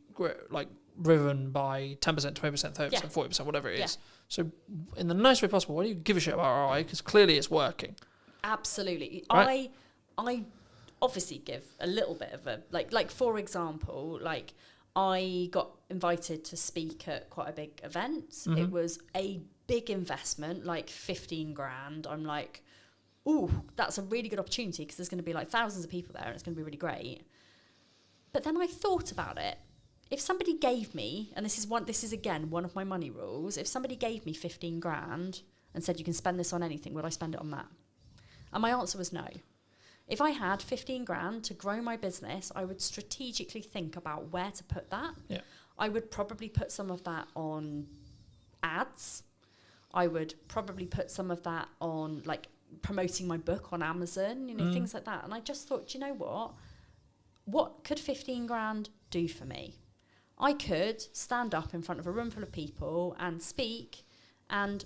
like driven by 10%, 20%, 30%, 40%, whatever it is. So in the nicest way possible, why do you give a shit about ROI? Because clearly it's working. Absolutely. Right? I obviously give a little bit of a, like for example, like I got invited to speak at quite a big event. It was a big investment, like 15 grand. I'm like, ooh, that's a really good opportunity because there's going to be like thousands of people there and it's going to be really great. But then I thought about it. If somebody gave me, and this is again one of my money rules, if somebody gave me 15 grand and said you can spend this on anything, would I spend it on that? And my answer was no. If I had 15 grand to grow my business, I would strategically think about where to put that. Yeah. I would probably put some of that on ads. I would probably put some of that on like promoting my book on Amazon, things like that. And I just thought, you know what could 15 grand do for me? I could stand up in front of a room full of people and speak and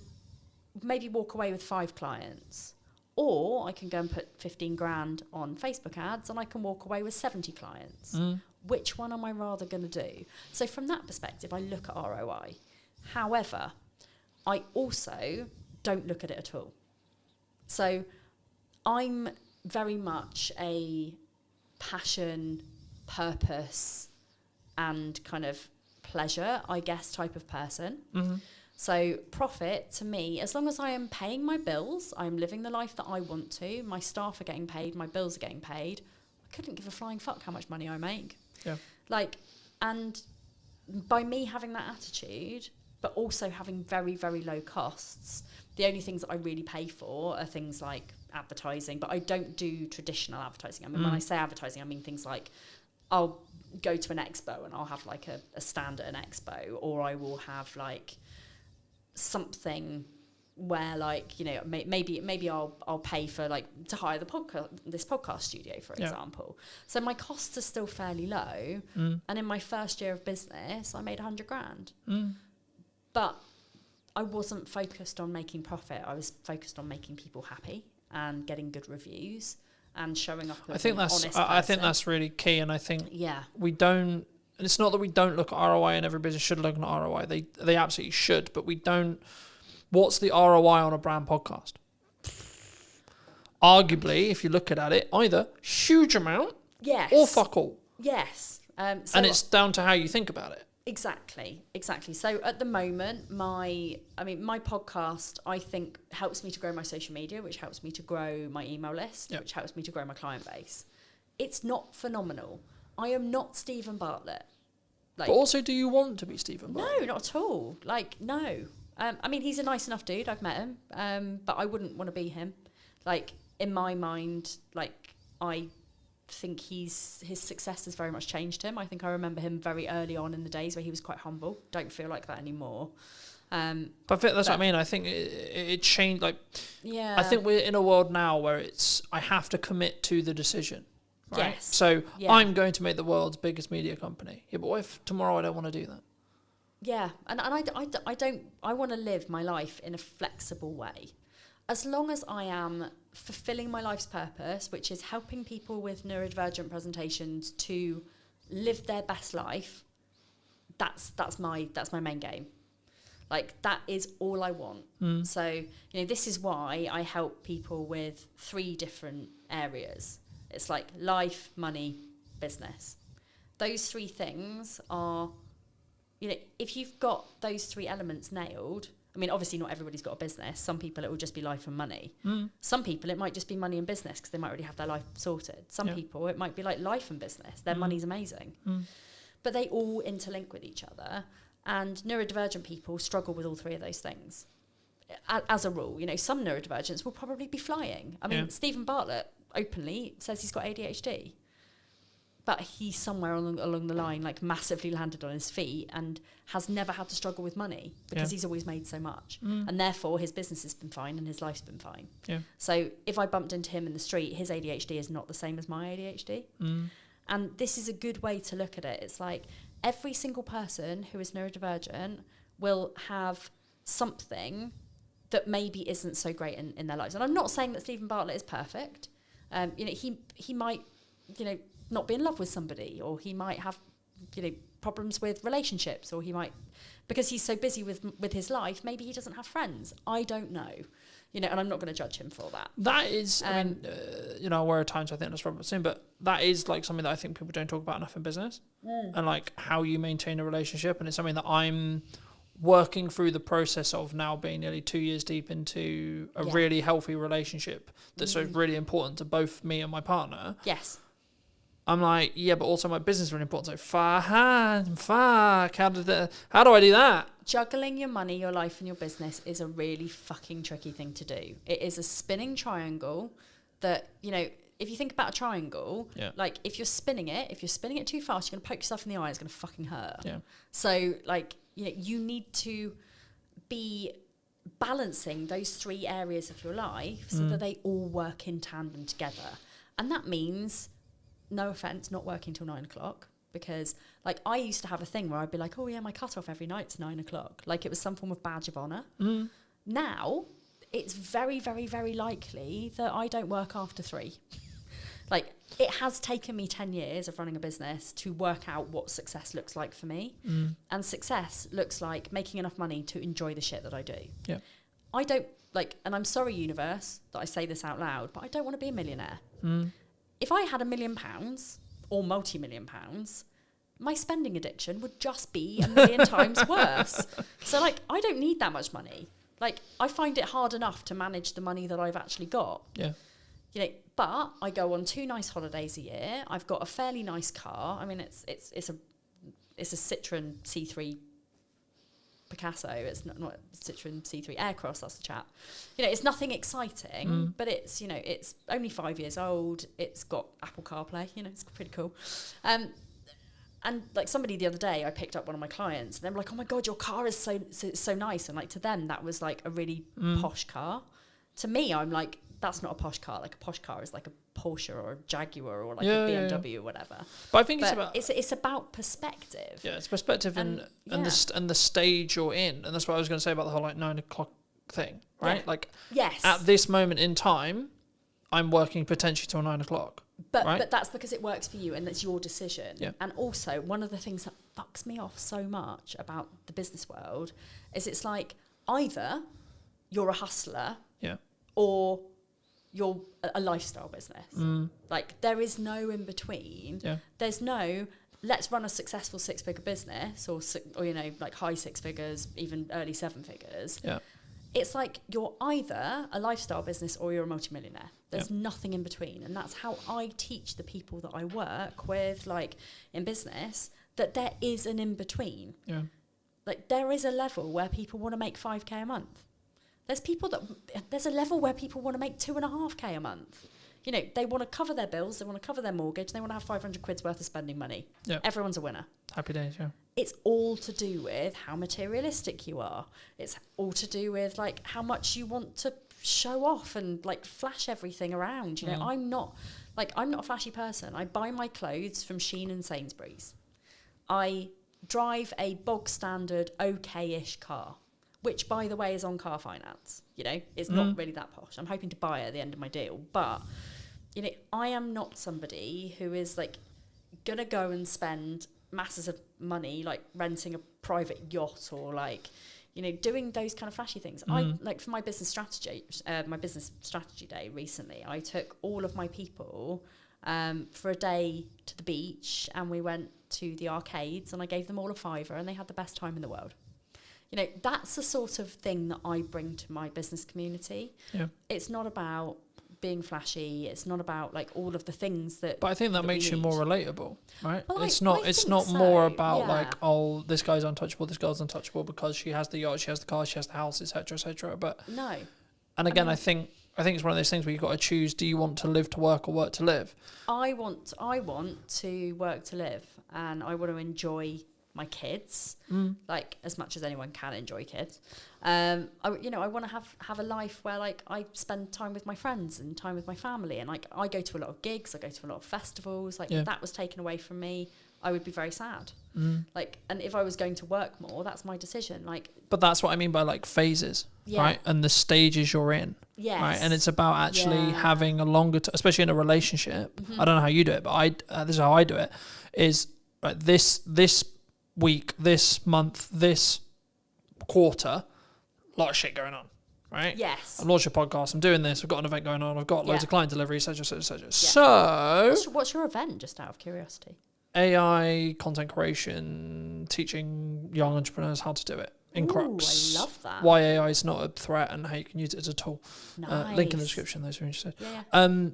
maybe walk away with 5 clients. Or I can go and put 15 grand on Facebook ads and I can walk away with 70 clients. Which one am I rather going to do? So from that perspective, I look at ROI. However, I also don't look at it at all. So I'm very much a passion, purpose, and kind of pleasure, I guess, type of person. So profit to me, as long as I am paying my bills, I'm living the life that I want to, my staff are getting paid, my bills are getting paid, I couldn't give a flying fuck how much money I make. Yeah. And by me having that attitude, but also having very, very low costs, the only things that I really pay for are things like advertising, but I don't do traditional advertising. I mean, when I say advertising, I mean things like I'll go to an expo and I'll have like a stand at an expo, or I will have like something where like, maybe I'll pay for like to hire this podcast studio, for example. So my costs are still fairly low. And in my first year of business, I made 100 grand. But I wasn't focused on making profit. I was focused on making people happy and getting good reviews and showing up as I think an that's honest I think person. that's really key, and I think Yeah. we don't. And it's not that we don't look at ROI, and every business should look at ROI. They absolutely should, but we don't. What's the ROI on a brand podcast? Arguably, if you look at it, either huge amount Yes. or fuck all. Yes. And it's down to how you think about it. Exactly. So at the moment, my podcast, I think, helps me to grow my social media, which helps me to grow my email list, which helps me to grow my client base. It's not phenomenal. I am not Stephen Bartlett. But also, do you want to be Stephen Bartlett? No, not at all. No. He's a nice enough dude. I've met him. But I wouldn't want to be him. In my mind, I think his success has very much changed him. I think I remember him very early on in the days where he was quite humble. Don't feel like that anymore. But that's what I mean. I think it changed. Yeah. I think we're in a world now where I have to commit to the decision. Right? Yes. So Yeah. I'm going to make the world's biggest media company. Yeah, but what if tomorrow I don't want to do that? Yeah, and I want to live my life in a flexible way. As long as I am fulfilling my life's purpose, which is helping people with neurodivergent presentations to live their best life, that's my main game. That is all I want. So, this is why I help people with 3 different areas. It's life, money, business. Those 3 things are, if you've got those 3 elements nailed, obviously not everybody's got a business. Some people it will just be life and money. Some people it might just be money and business because they might already have their life sorted. Some people it might be life and business. Their money's amazing. But they all interlink with each other. And neurodivergent people struggle with all 3 of those things. As a rule, some neurodivergents will probably be flying. Stephen Bartlett openly says he's got ADHD. But he's somewhere along the line, massively landed on his feet and has never had to struggle with money because he's always made so much. And therefore, his business has been fine and his life's been fine. Yeah. So if I bumped into him in the street, his ADHD is not the same as my ADHD. And this is a good way to look at it. It's every single person who is neurodivergent will have something that maybe isn't so great in their lives. And I'm not saying that Stephen Bartlett is perfect. He might, not be in love with somebody, or he might have, problems with relationships, or he might, because he's so busy with his life, maybe he doesn't have friends. I don't know, and I'm not going to judge him for that. That is, where at times I think that's probably soon, but that is something that I think people don't talk about enough in business, and how you maintain a relationship, and it's something that I'm working through the process of now, being nearly 2 years deep into a really healthy relationship that's so really important to both me and my partner. Yes. I'm but also my business is really important. So fuck, how do I do that? Juggling your money, your life, and your business is a really fucking tricky thing to do. It is a spinning triangle that, if you think about a triangle, if you're spinning it too fast, you're going to poke yourself in the eye, it's going to fucking hurt. Yeah. So, you need to be balancing those 3 areas of your life so that they all work in tandem together. And that means, no offense, not working till 9 o'clock, because I used to have a thing where I'd be oh yeah, my cutoff every night's 9 o'clock. It was some form of badge of honor. Now it's very, very, very likely that I don't work after 3. It has taken me 10 years of running a business to work out what success looks like for me. And success looks like making enough money to enjoy the shit that I do. Yeah. I don't and I'm sorry, universe, that I say this out loud, but I don't want to be a millionaire. If I had £1 million or multi-million pounds, my spending addiction would just be 1,000,000 times worse. So I don't need that much money. I find it hard enough to manage the money that I've actually got. Yeah. But I go on 2 nice holidays a year. I've got a fairly nice car. It's a Citroen C3 Picasso. It's not Citroen C3 Aircross. That's the chap. It's nothing exciting, but it's it's only 5 years old. It's got Apple CarPlay. It's pretty cool. And somebody the other day, I picked up one of my clients, and they were oh my god, your car is so nice. And to them, that was a really posh car. To me, I'm that's not a posh car. A posh car is a Porsche or a Jaguar or a BMW or whatever. But I think it's about perspective. Yeah, it's perspective and the stage you're in, and that's what I was going to say about the whole 9 o'clock thing, right? Yes. At this moment in time, I'm working potentially till 9 o'clock. But that's because it works for you and that's your decision. Yeah. And also, one of the things that fucks me off so much about the business world is it's like either you're a hustler or you're a lifestyle business. Like, there is no in between. Yeah. There's no, let's run a successful 6-figure business or you know, like high 6 figures, even early 7 figures. Yeah. It's like you're either a lifestyle business or you're a multimillionaire. There's nothing in between. And that's how I teach the people that I work with, like in business, that there is an in between. Yeah. Like, there is a level where people want to make 5k a month. There's a level where people want to make 2.5k a month. You know, they want to cover their bills, they want to cover their mortgage, they want to have 500 quid's worth of spending money. Yeah. Everyone's a winner. Happy days, yeah. It's all to do with how materialistic you are. It's all to do with like how much you want to show off and like flash everything around. You know, I'm not a flashy person. I buy my clothes from Shein and Sainsbury's. I drive a bog standard okay-ish car, which by the way is on car finance. You know, it's not really that posh. I'm hoping to buy it at the end of my deal, but you know, I am not somebody who is like gonna go and spend masses of money like renting a private yacht or like, you know, doing those kind of flashy things. I like, for my business strategy day recently, I took all of my people for a day to the beach, and we went to the arcades, and I gave them all a £5 and they had the best time in the world. You know, that's the sort of thing that I bring to my business community. Yeah. It's not about being flashy. It's not about like all of the things that. But I think that makes you more relatable, right? Well, it's I not think more so, about yeah. like, oh, this guy's untouchable, this girl's untouchable because she has the yacht, she has the car, she has the house, etc., etc. But no. And again, I think it's one of those things where you've got to choose: do you want to live to work or work to live? I want to work to live, and I want to enjoy my kids, like as much as anyone can enjoy kids. I want to have a life where like I spend time with my friends and time with my family, and like I go to a lot of gigs, I go to a lot of festivals. Like if that was taken away from me, I would be very sad. Like, and if I was going to work more, that's my decision. Like, but that's what I mean by like phases, right? And the stages you're in, right? And it's about actually having a longer, especially in a relationship. I don't know how you do it, but this is how I do it. Is right, this week, this month, this quarter, a lot of shit going on, right? Yes. I'm launching a podcast, I'm doing this, I've got an event going on, I've got loads of client delivery, etc., etc. Yeah. So what's your event, just out of curiosity? AI, content creation, teaching young entrepreneurs how to do it in Crux. I love that. Why AI is not a threat and how you can use it as a tool. Nice. Link in the description, those who are interested. Yeah.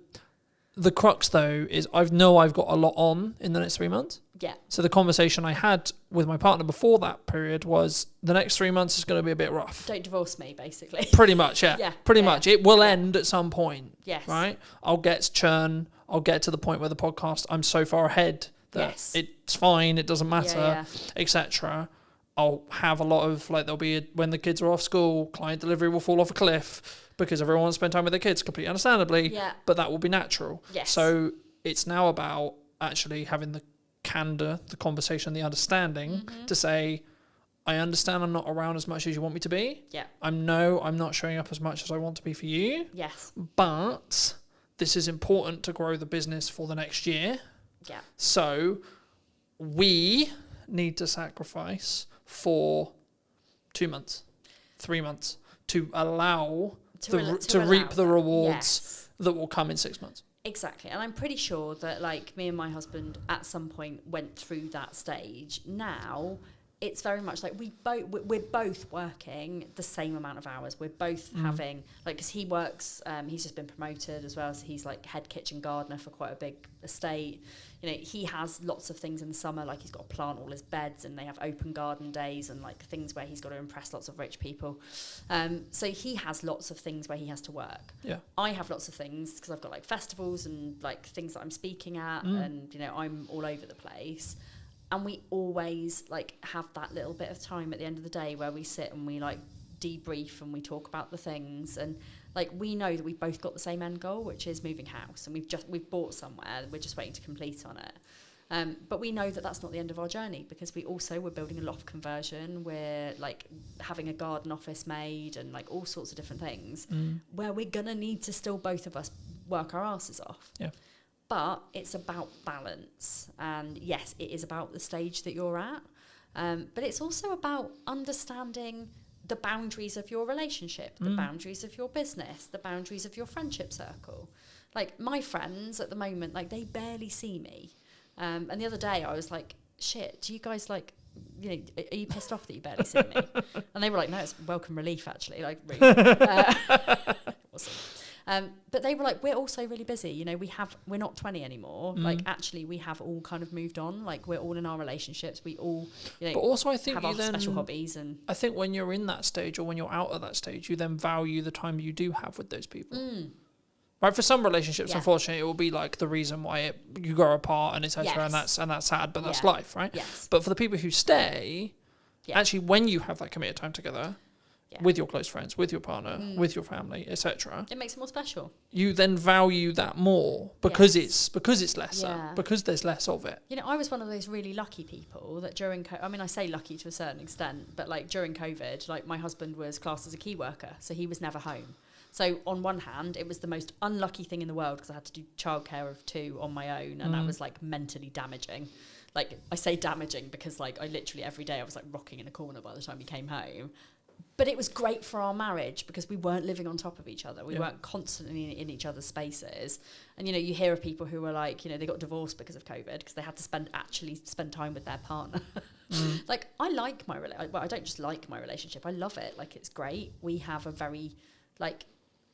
The crux, though, is I've got a lot on in the next 3 months. Yeah. So the conversation I had with my partner before that period was the next 3 months is going to be a bit rough. Don't divorce me, basically. Pretty much, yeah. Yeah. Pretty much. It will end at some point. Yes. Right? I'll get churn. I'll get to the point where the podcast, I'm so far ahead that it's fine, it doesn't matter, etc. I'll have a lot of, like, when the kids are off school, client delivery will fall off a cliff because everyone wants to spend time with their kids, completely understandably, but that will be natural. Yes. So it's now about actually having the candor, the conversation, the understanding to say, I understand I'm not around as much as you want me to be. Yeah. I'm not showing up as much as I want to be for you. Yes. But this is important to grow the business for the next year. Yeah. So we need to sacrifice for 2 months, 3 months to allow to reap the rewards that will come in 6 months. Exactly. And I'm pretty sure that like me and my husband at some point went through that stage. Now it's very much like we're both working the same amount of hours. We're both having, like, because he works, he's just been promoted as well, so he's like head kitchen gardener for quite a big estate. You know, he has lots of things in the summer, like he's got to plant all his beds, and they have open garden days and like things where he's got to impress lots of rich people. So he has lots of things where he has to work. Yeah. I have lots of things because I've got like festivals and like things that I'm speaking at, and you know, I'm all over the place. And we always like have that little bit of time at the end of the day where we sit and we like debrief and we talk about the things, and like we know that we've both got the same end goal, which is moving house, and we've bought somewhere, we're just waiting to complete on it. But we know that that's not the end of our journey, because we're building a loft conversion, we're like having a garden office made, and like all sorts of different things where we're gonna need to still both of us work our asses off. Yeah. But it's about balance. And yes, it is about the stage that you're at. But it's also about understanding the boundaries of your relationship, the boundaries of your business, the boundaries of your friendship circle. Like my friends at the moment, like they barely see me. And the other day I was like, shit, do you guys like, you know, are you pissed off that you barely see me? And they were like, no, it's welcome relief actually. Like, really. But they were like, we're also really busy. You know, we're not 20 anymore. Like, actually, we have all kind of moved on. Like, we're all in our relationships. We all, you know, but also I think have our special hobbies. And I think when you're in that stage or when you're out of that stage, you then value the time you do have with those people. Right, for some relationships, unfortunately, it will be like the reason why you grow apart and etc. And that's sad, but that's life, right? Yes. But for the people who stay, actually, when you have that committed time together with your close friends, with your partner, with your family, etc., it makes it more special. You then value that more because it's lesser, because there's less of it. You know, I was one of those really lucky people that during I mean, I say lucky to a certain extent, but like during COVID, like my husband was classed as a key worker, so he was never home. So on one hand, it was the most unlucky thing in the world because I had to do childcare of 2 on my own, and that was like mentally damaging. Like I say damaging because like I literally every day I was like rocking in a corner by the time he came home. But it was great for our marriage because we weren't living on top of each other. We weren't constantly in each other's spaces. And, you know, you hear of people who were like, you know, they got divorced because of COVID because they had to spend time with their partner. Like, I like my relationship. Well, I don't just like my relationship. I love it. Like, it's great. We have a very, like,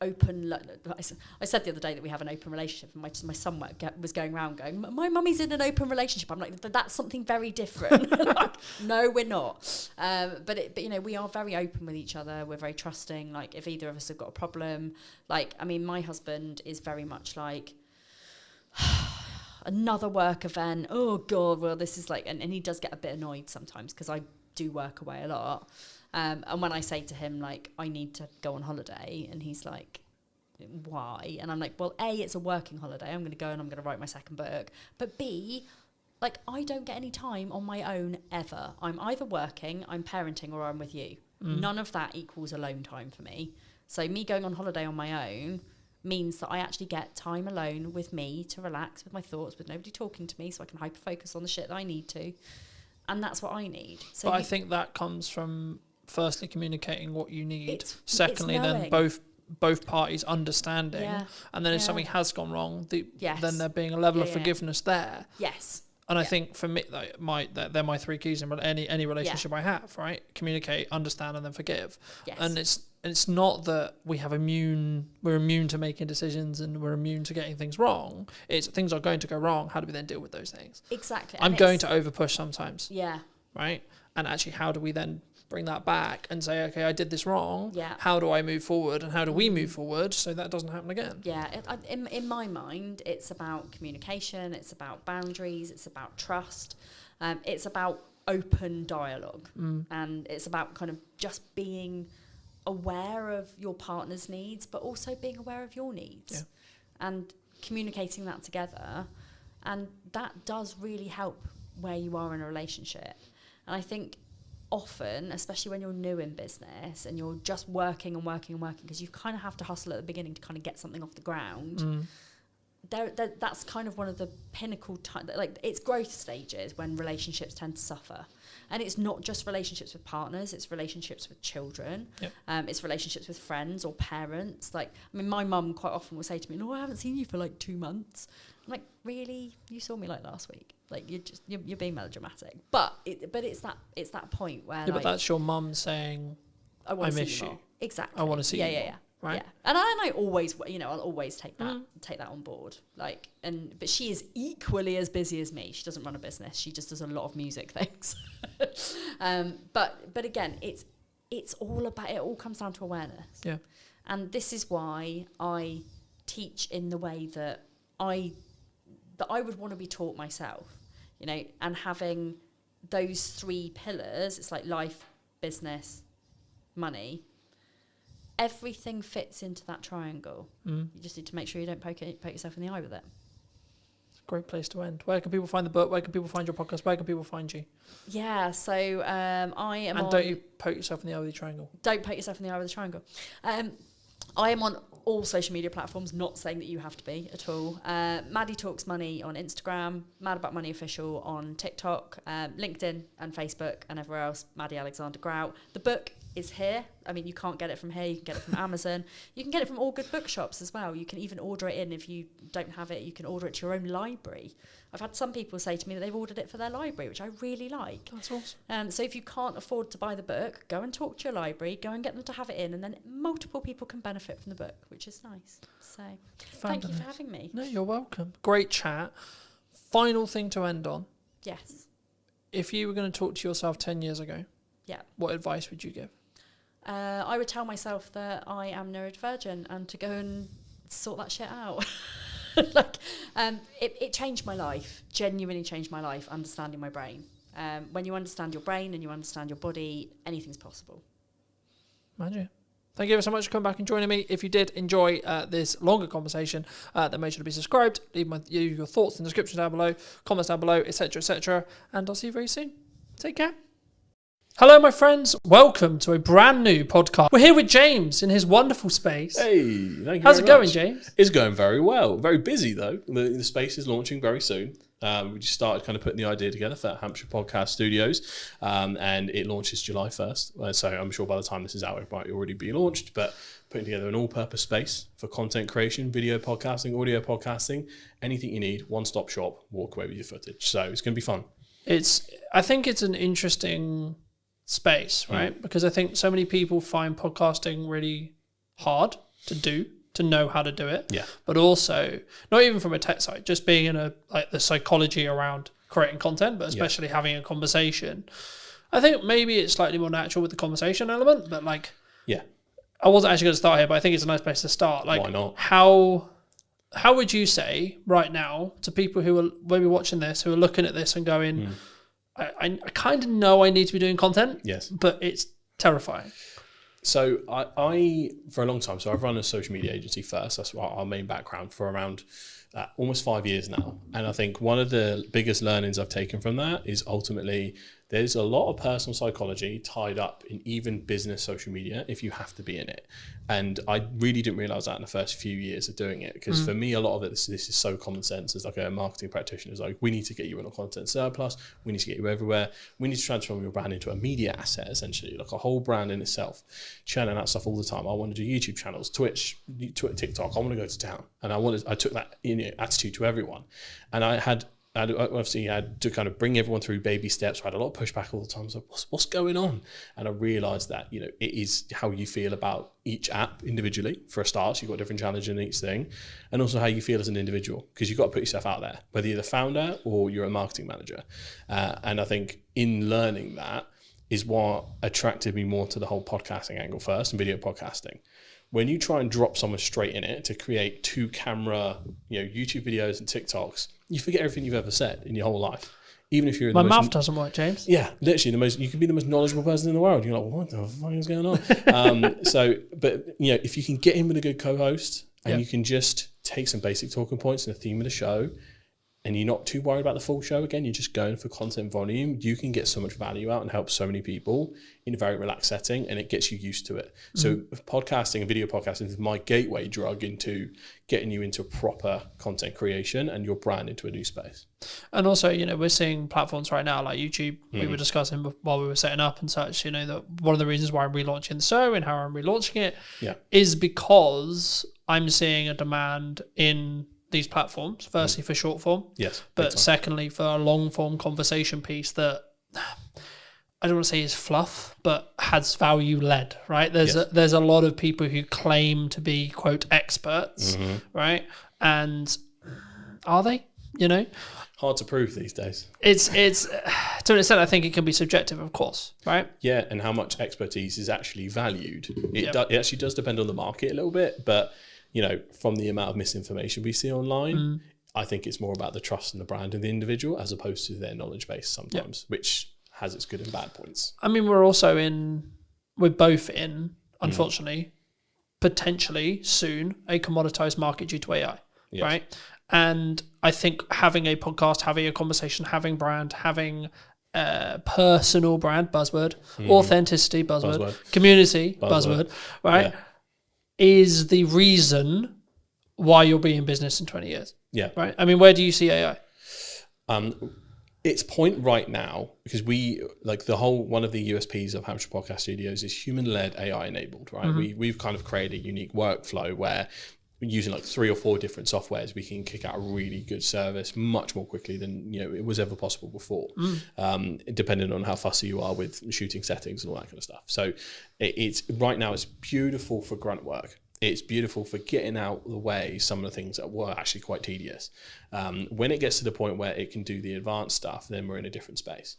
open. I said the other day that we have an open relationship, and my son was going around going, "My mummy's in an open relationship." I'm like, "That's something very different." Like, no, we're not. But you know, we are very open with each other. We're very trusting. Like, if either of us have got a problem, like, I mean, my husband is very much like another work event. Oh God, well, this is like, and he does get a bit annoyed sometimes because I do work away a lot. And when I say to him, like, I need to go on holiday, and he's like, why? And I'm like, well, A, it's a working holiday. I'm going to go and I'm going to write my second book. But B, like, I don't get any time on my own ever. I'm either working, I'm parenting, or I'm with you. None of that equals alone time for me. So me going on holiday on my own means that I actually get time alone with me to relax with my thoughts, with nobody talking to me, so I can hyper-focus on the shit that I need to. And that's what I need. So but I think that comes from firstly communicating what you need, secondly it's then both parties understanding, and then if something has gone wrong, then there being a level of forgiveness there. Yes. And I think for me, they're my 3 keys in any relationship I have, right? Communicate, understand, and then forgive. Yes. And it's not that we're immune to making decisions and we're immune to getting things wrong. It's things are going to go wrong. How do we then deal with those things? Exactly. I'm going to overpush sometimes. Yeah. Right? And actually, how do we then bring that back and say, okay, I did this wrong. Yeah. How do I move forward, and how do we move forward so that doesn't happen again? Yeah. In my mind, it's about communication. It's about boundaries. It's about trust. It's about open dialogue, and it's about kind of just being aware of your partner's needs, but also being aware of your needs, and communicating that together. And that does really help where you are in a relationship. And I think often, especially when you're new in business and you're just working and working and working, because you kind of have to hustle at the beginning to kind of get something off the ground. That's kind of one of the pinnacle like it's growth stages when relationships tend to suffer. And it's not just relationships with partners, it's relationships with children. It's relationships with friends or parents. Like, I mean, my mum quite often will say to me, "No, I haven't seen you for like 2 months." I'm like, really? You saw me like last week? Like, you're being melodramatic. But it's that point where but that's your mum saying, I miss you. Exactly. I want to see you. Yeah. Right. Yeah. And I always, I'll always take that on board. Like, but she is equally as busy as me. She doesn't run a business. She just does a lot of music things. But again, it all comes down to awareness. Yeah. And this is why I teach in the way that I would want to be taught myself, and having those 3 pillars, it's like life, business, money. Everything fits into that triangle. You just need to make sure you don't poke yourself in the eye with it. Great place to end. Where can people find the book? Where can people find your podcast? Where can people find you? Yeah, so I am. And don't you poke yourself in the eye with the triangle? Don't poke yourself in the eye with the triangle. I am on all social media platforms, not saying that you have to be at all. Maddie Talks Money on Instagram, Mad About Money Official on TikTok, LinkedIn and Facebook, and everywhere else, Maddie Alexander Grout. The book is here. I mean, you can't get it from here, you can get it from Amazon. You can get it from all good bookshops as well. You can even order it in. If you don't have it, you can order it to your own library. I've had some people say to me that they've ordered it for their library, which I really like. That's awesome. So if you can't afford to buy the book, go and talk to your library, go and get them to have it in, and then multiple people can benefit from the book, which is nice. So thank you for having me. No, you're welcome. Great chat. Final thing to end on. Yes. If you were going to talk to yourself 10 years ago, what advice would you give? I would tell myself that I am neurodivergent and to go and sort that shit out. It changed my life, genuinely changed my life, understanding my brain. When you understand your brain and you understand your body, anything's possible. Magic. Thank you ever so much for coming back and joining me. If you did enjoy this longer conversation, then make sure to be subscribed. Leave your thoughts in the description down below, comments down below, etc., etc. And I'll see you very soon. Take care. Hello, my friends. Welcome to a brand new podcast. We're here with James in his wonderful space. Hey, thank you. How's it going, much. James? It's going very well. Very busy, though. The space is launching very soon. We just started kind of putting the idea together for Hampshire Podcast Studios, and it launches July 1st. So I'm sure by the time this is out, it might already be launched, but putting together an all-purpose space for content creation, video podcasting, audio podcasting, anything you need, one-stop shop, walk away with your footage. So it's going to be fun. I think it's an interesting space, right? Because I think so many people find podcasting really hard to do, to know how to do it. Yeah. But also, not even from a tech side, just being in the psychology around creating content, but especially having a conversation. I think maybe it's slightly more natural with the conversation element, but I wasn't actually going to start here, but I think it's a nice place to start. Like, why not? How would you say right now to people who are maybe watching this, who are looking at this and going, I kind of know I need to be doing content, but it's terrifying. So I for a long time, so I've run a social media agency first. That's our main background for around almost 5 years now. And I think one of the biggest learnings I've taken from that is ultimately there's a lot of personal psychology tied up in even business social media if you have to be in it. And I really didn't realize that in the first few years of doing it, because for me, a lot of it, this is so common sense as like a marketing practitioner. It's like, we need to get you in a content surplus. We need to get you everywhere. We need to transform your brand into a media asset, essentially, like a whole brand in itself. Churning out stuff all the time. I want to do YouTube channels, Twitch, TikTok. I want to go to town. And I took that attitude to everyone. And I obviously had to kind of bring everyone through baby steps. I had a lot of pushback all the time. I was like, what's going on? And I realized that, it is how you feel about each app individually. For a start, so you've got different challenges in each thing. And also how you feel as an individual, because you've got to put yourself out there, whether you're the founder or you're a marketing manager. And I think in learning that is what attracted me more to the whole podcasting angle first and video podcasting. When you try and drop someone straight in it to create 2-camera, YouTube videos and TikToks, you forget everything you've ever said in your whole life. Even if you're my mouth doesn't work, James. Yeah, literally you can be the most knowledgeable person in the world. You're like, what the fuck is going on? But if you can get in with a good co-host and you can just take some basic talking points and the theme of the show, and you're not too worried about the full show, again, you're just going for content volume, you can get so much value out and help so many people in a very relaxed setting, and it gets you used to it. So podcasting and video podcasting is my gateway drug into getting you into proper content creation and your brand into a new space. And also, we're seeing platforms right now like YouTube. We were discussing while we were setting up and such, that one of the reasons why I'm relaunching the show and how I'm relaunching it is because I'm seeing a demand in these platforms, firstly for short form, but secondly for a long form conversation piece that I don't want to say is fluff, but has value led, right? There's a lot of people who claim to be quote experts, right? And are they? Hard to prove these days. It's to an extent I think it can be subjective, of course, right? Yeah, and how much expertise is actually valued. It actually does depend on the market a little bit, but from the amount of misinformation we see online, I think it's more about the trust and the brand of the individual as opposed to their knowledge base sometimes, which has its good and bad points. I mean, we're both in, unfortunately, potentially soon, a commoditized market due to AI, right? And I think having a podcast, having a conversation, having brand, having personal brand, buzzword, authenticity, buzzword, community, buzzword, right? Yeah. is the reason why you'll be in business in 20 years. Yeah. Right. I mean, where do you see AI? Its point right now, because we like one of the USPs of Hampshire Podcast Studios is human-led AI enabled, right? We've kind of created a unique workflow where using like 3 or 4 different softwares, we can kick out a really good service much more quickly than it was ever possible before, depending on how fussy you are with shooting settings and all that kind of stuff. So it's right now it's beautiful for grunt work. It's beautiful for getting out of the way some of the things that were actually quite tedious. When it gets to the point where it can do the advanced stuff, then we're in a different space.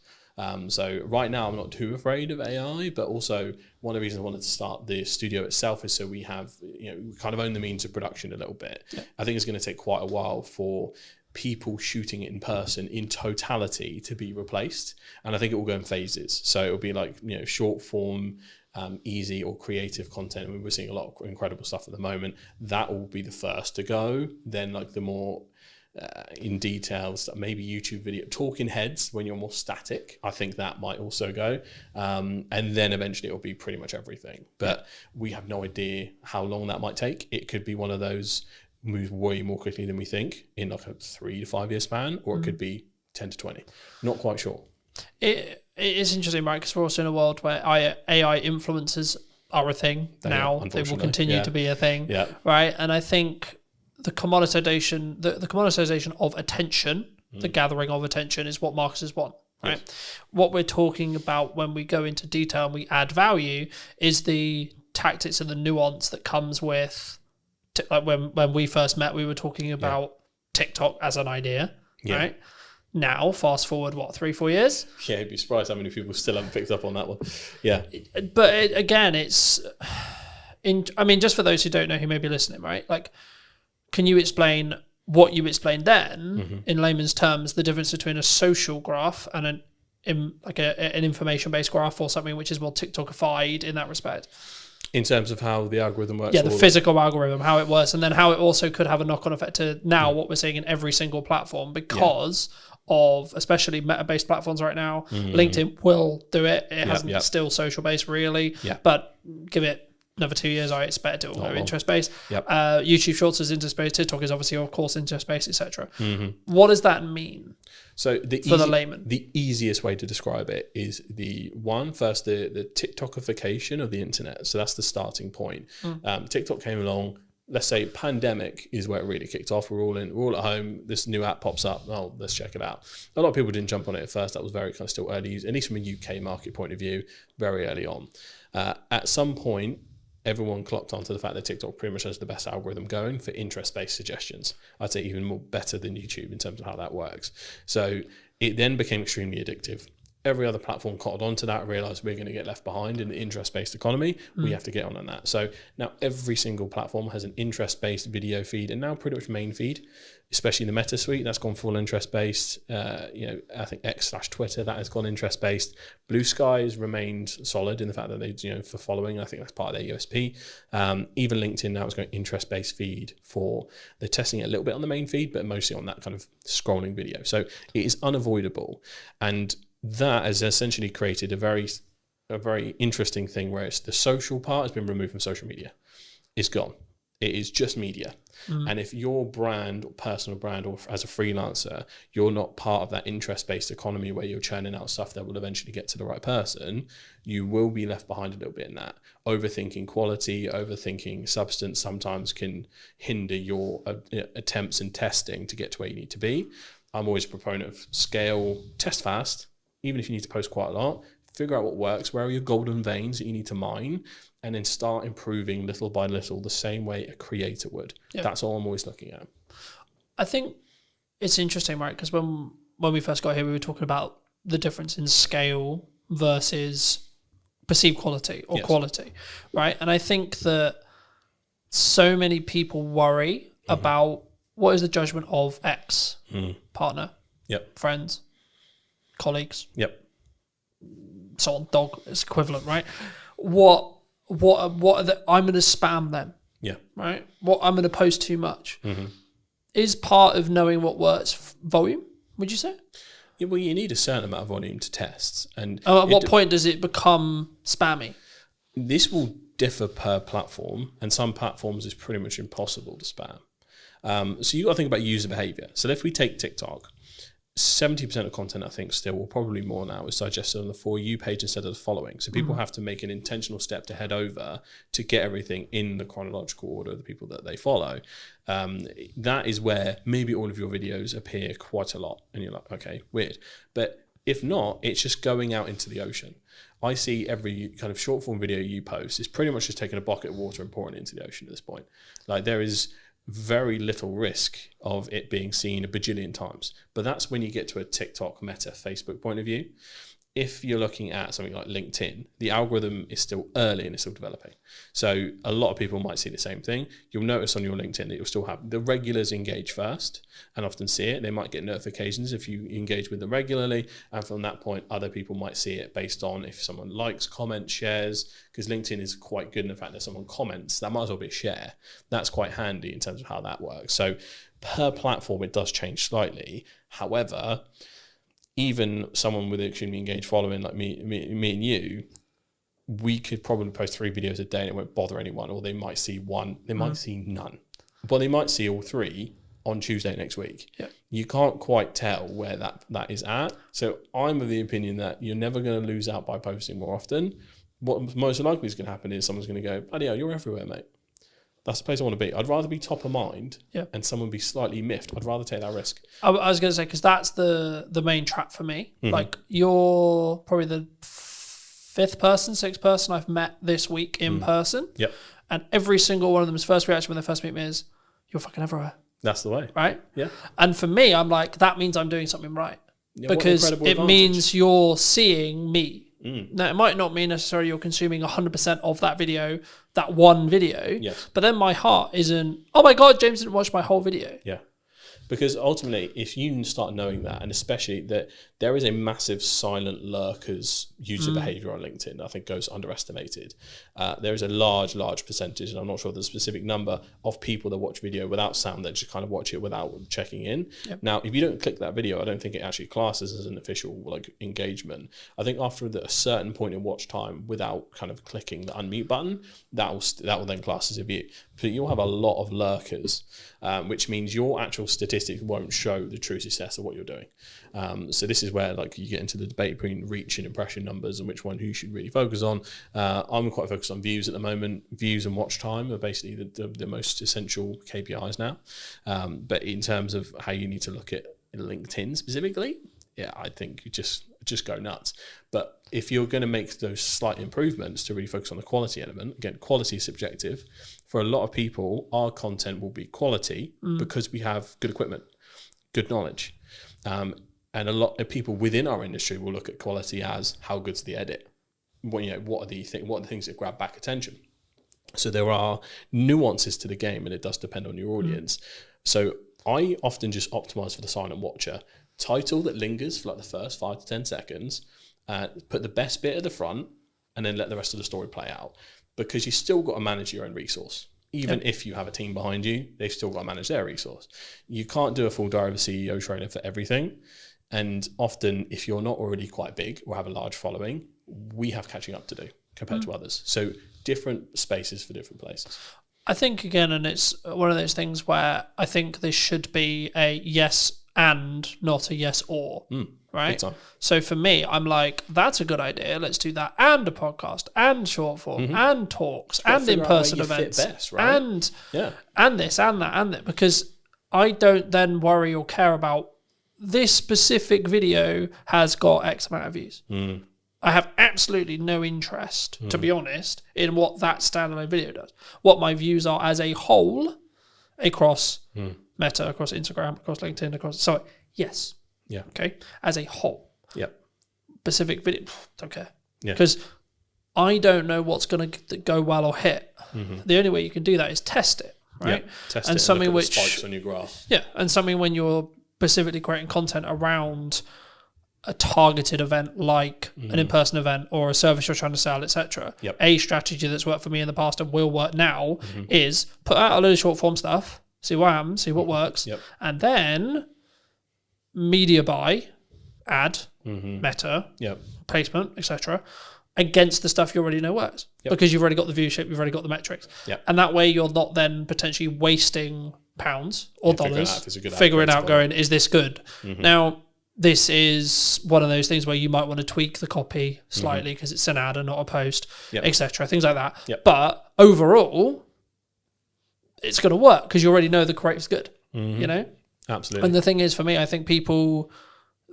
So right now I'm not too afraid of AI, but also one of the reasons I wanted to start the studio itself is so we have, we kind of own the means of production a little bit. Yeah. I think it's going to take quite a while for people shooting it in person in totality to be replaced. And I think it will go in phases. So it'll be like, short form, easy or creative content. I mean, we're seeing a lot of incredible stuff at the moment. That will be the first to go. Then like the more in details, maybe YouTube video, talking heads when you're more static, I think that might also go. And then eventually it'll be pretty much everything. But we have no idea how long that might take. It could be one of those moves way more quickly than we think in like a 3 to 5 year span, or it could be 10 to 20. Not quite sure. It is interesting, right? Because we're also in a world where AI influencers are a thing now. They will continue to be a thing, right? And I think the commoditization of attention, the gathering of attention, is what marketers want, right? Yes. What we're talking about when we go into detail and we add value is the tactics and the nuance that comes with, like when we first met, we were talking about TikTok as an idea, right? Now, fast forward, 3-4 years? Yeah, you'd be surprised how many people still haven't picked up on that one. Yeah. But again, just for those who don't know, who may be listening, right? Like, can you explain what you explained then, in layman's terms, the difference between a social graph and an information-based graph, or something which is more TikTokified in that respect? In terms of how the algorithm works? Yeah, the physical algorithm, how it works, and then how it also could have a knock-on effect to now what we're seeing in every single platform because of especially meta-based platforms right now. LinkedIn will do it. It hasn't still social-based really, but give it another 2 years, I expect it will go interest-based. YouTube Shorts is interest-based. TikTok is obviously, of course, interest-based, etc. What does that mean? So for the layman, the easiest way to describe it is the TikTokification of the internet. So that's the starting point. TikTok came along. Let's say pandemic is where it really kicked off. We're all at home. This new app pops up. Oh, let's check it out. A lot of people didn't jump on it at first. That was very kind of still early, at least from a UK market point of view, very early on. At some point, everyone clocked onto the fact that TikTok pretty much has the best algorithm going for interest-based suggestions. I'd say even more better than YouTube in terms of how that works. So it then became extremely addictive. Every other platform caught onto that and realized we're going to get left behind in the interest-based economy. We have to get on that. So now every single platform has an interest-based video feed, and now pretty much main feed, especially the Meta suite, that's gone full interest-based. I think X/Twitter, that has gone interest-based. Blue Sky has remained solid in the fact that they, for following, I think that's part of their USP. Even LinkedIn now is going interest-based feed they're testing it a little bit on the main feed, but mostly on that kind of scrolling video. So it is unavoidable. And that has essentially created a very interesting thing where it's the social part has been removed from social media. It's gone. It is just media. And if your brand, or personal brand, or as a freelancer, you're not part of that interest-based economy where you're churning out stuff that will eventually get to the right person, you will be left behind a little bit in that. Overthinking quality, overthinking substance sometimes can hinder your attempts and testing to get to where you need to be. I'm always a proponent of scale, test fast, even if you need to post quite a lot, figure out what works, where are your golden veins that you need to mine, and then start improving little by little the same way a creator would. Yep. That's all I'm always looking at. I think it's interesting, right? Because when we first got here, we were talking about the difference in scale versus perceived quality or quality, right? And I think that so many people worry about what is the judgment of X partner, friends, colleagues, so on, dog is equivalent, right? What are the, I'm going to spam them, right? What I'm going to post too much is part of knowing what works. Volume, would you say? Yeah, well, you need a certain amount of volume to test, and at what point does it become spammy? This will differ per platform, and some platforms is pretty much impossible to spam. So you got to think about user behavior. So if we take TikTok, 70% of content, I think, still, or probably more now, is digested on the For You page instead of the following. So people have to make an intentional step to head over to get everything in the chronological order of the people that they follow. That is where maybe all of your videos appear quite a lot, and you're like, okay, weird. But if not, it's just going out into the ocean. I see every kind of short form video you post is pretty much just taking a bucket of water and pouring it into the ocean at this point. Like, there is very little risk of it being seen a bajillion times. But that's when you get to a TikTok, Meta, Facebook point of view. If you're looking at something like LinkedIn, the algorithm is still early and it's still developing. So a lot of people might see the same thing. You'll notice on your LinkedIn that you'll still have the regulars engage first and often see it. They might get notifications if you engage with them regularly. And from that point, other people might see it based on if someone likes, comments, shares, because LinkedIn is quite good in the fact that someone comments, that might as well be a share. That's quite handy in terms of how that works. So per platform, it does change slightly. However, even someone with an extremely engaged following like me and you, we could probably post 3 videos a day and it won't bother anyone, or they might see one, they might see none, but they might see all 3 on Tuesday next week. Yeah. You can't quite tell where that is at. So I'm of the opinion that you're never going to lose out by posting more often. What most likely is going to happen is someone's going to go, "Bloody hell, you're everywhere, mate." That's the place I want to be. I'd rather be top of mind and someone be slightly miffed. I'd rather take that risk. I was going to say, because that's the main trap for me. Like, you're probably the 5th person, 6th person I've met this week in person. Yep. And every single one of them's first reaction when they first meet me is, "You're fucking everywhere." That's the way. Right? Yeah. And for me, I'm like, that means I'm doing something right. Yeah, because it means you're seeing me. Now, it might not mean necessarily you're consuming 100% of that video, that one video, but then my heart isn't, "Oh my God, James didn't watch my whole video." Yeah. Because ultimately, if you start knowing that, and especially that there is a massive silent lurkers user behavior on LinkedIn, I think goes underestimated. There is a large percentage, and I'm not sure the specific number, of people that watch video without sound that just kind of watch it without checking in. Yep. Now, if you don't click that video, I don't think it actually classes as an official like engagement. I think after a certain point in watch time, without kind of clicking the unmute button, that will then class as a view. But you'll have a lot of lurkers, which means your actual statistics won't show the true success of what you're doing. So this is where like you get into the debate between reach and impression numbers and which one you should really focus on. I'm quite focused on views at the moment. Views and watch time are basically the most essential KPIs now. But in terms of how you need to look at LinkedIn specifically, I think you just go nuts. But if you're going to make those slight improvements to really focus on the quality element, again, quality is subjective. For a lot of people, our content will be quality because we have good equipment, good knowledge. And a lot of people within our industry will look at quality as how good's the edit. What are the things that grab back attention? So there are nuances to the game, and it does depend on your audience. So I often just optimize for the silent watcher. Title that lingers for like the first 5 to 10 seconds, put the best bit at the front, and then let the rest of the story play out. Because you still got to manage your own resource. Even if you have a team behind you, they've still got to manage their resource. You can't do a full Diary of a CEO trailer for everything. And often, if you're not already quite big or have a large following, we have catching up to do compared to others. So different spaces for different places. I think, again, and it's one of those things where I think this should be a yes and not a yes or, right? So for me, I'm like, that's a good idea. Let's do that, and a podcast, and short form, and talks, and in-person events, best, right? and this, and that, and that, because I don't then worry or care about this specific video has got X amount of views. I have absolutely no interest, to be honest, in what that standalone video does. What my views are as a whole across Meta, across Instagram, across LinkedIn, okay, as a whole. Specific video, don't care. Because I don't know what's going to go well or hit. The only way you can do that is test it, right? Test and it something and look at which the spikes on your graph. And something when you're specifically creating content around a targeted event like an in-person event or a service you're trying to sell, etc. A strategy that's worked for me in the past and will work now is put out a load of short form stuff, see what happens, see what works, and then media buy, ad, Meta, placement, etc. against the stuff you already know works because you've already got the viewership, you've already got the metrics. And that way you're not then potentially wasting pounds or dollars figuring out going, is this good? Now, this is one of those things where you might want to tweak the copy slightly because it's an ad and not a post, etc. Things like that. But overall, it's going to work because you already know the creative's good, you know? Absolutely. And the thing is, for me, I think people,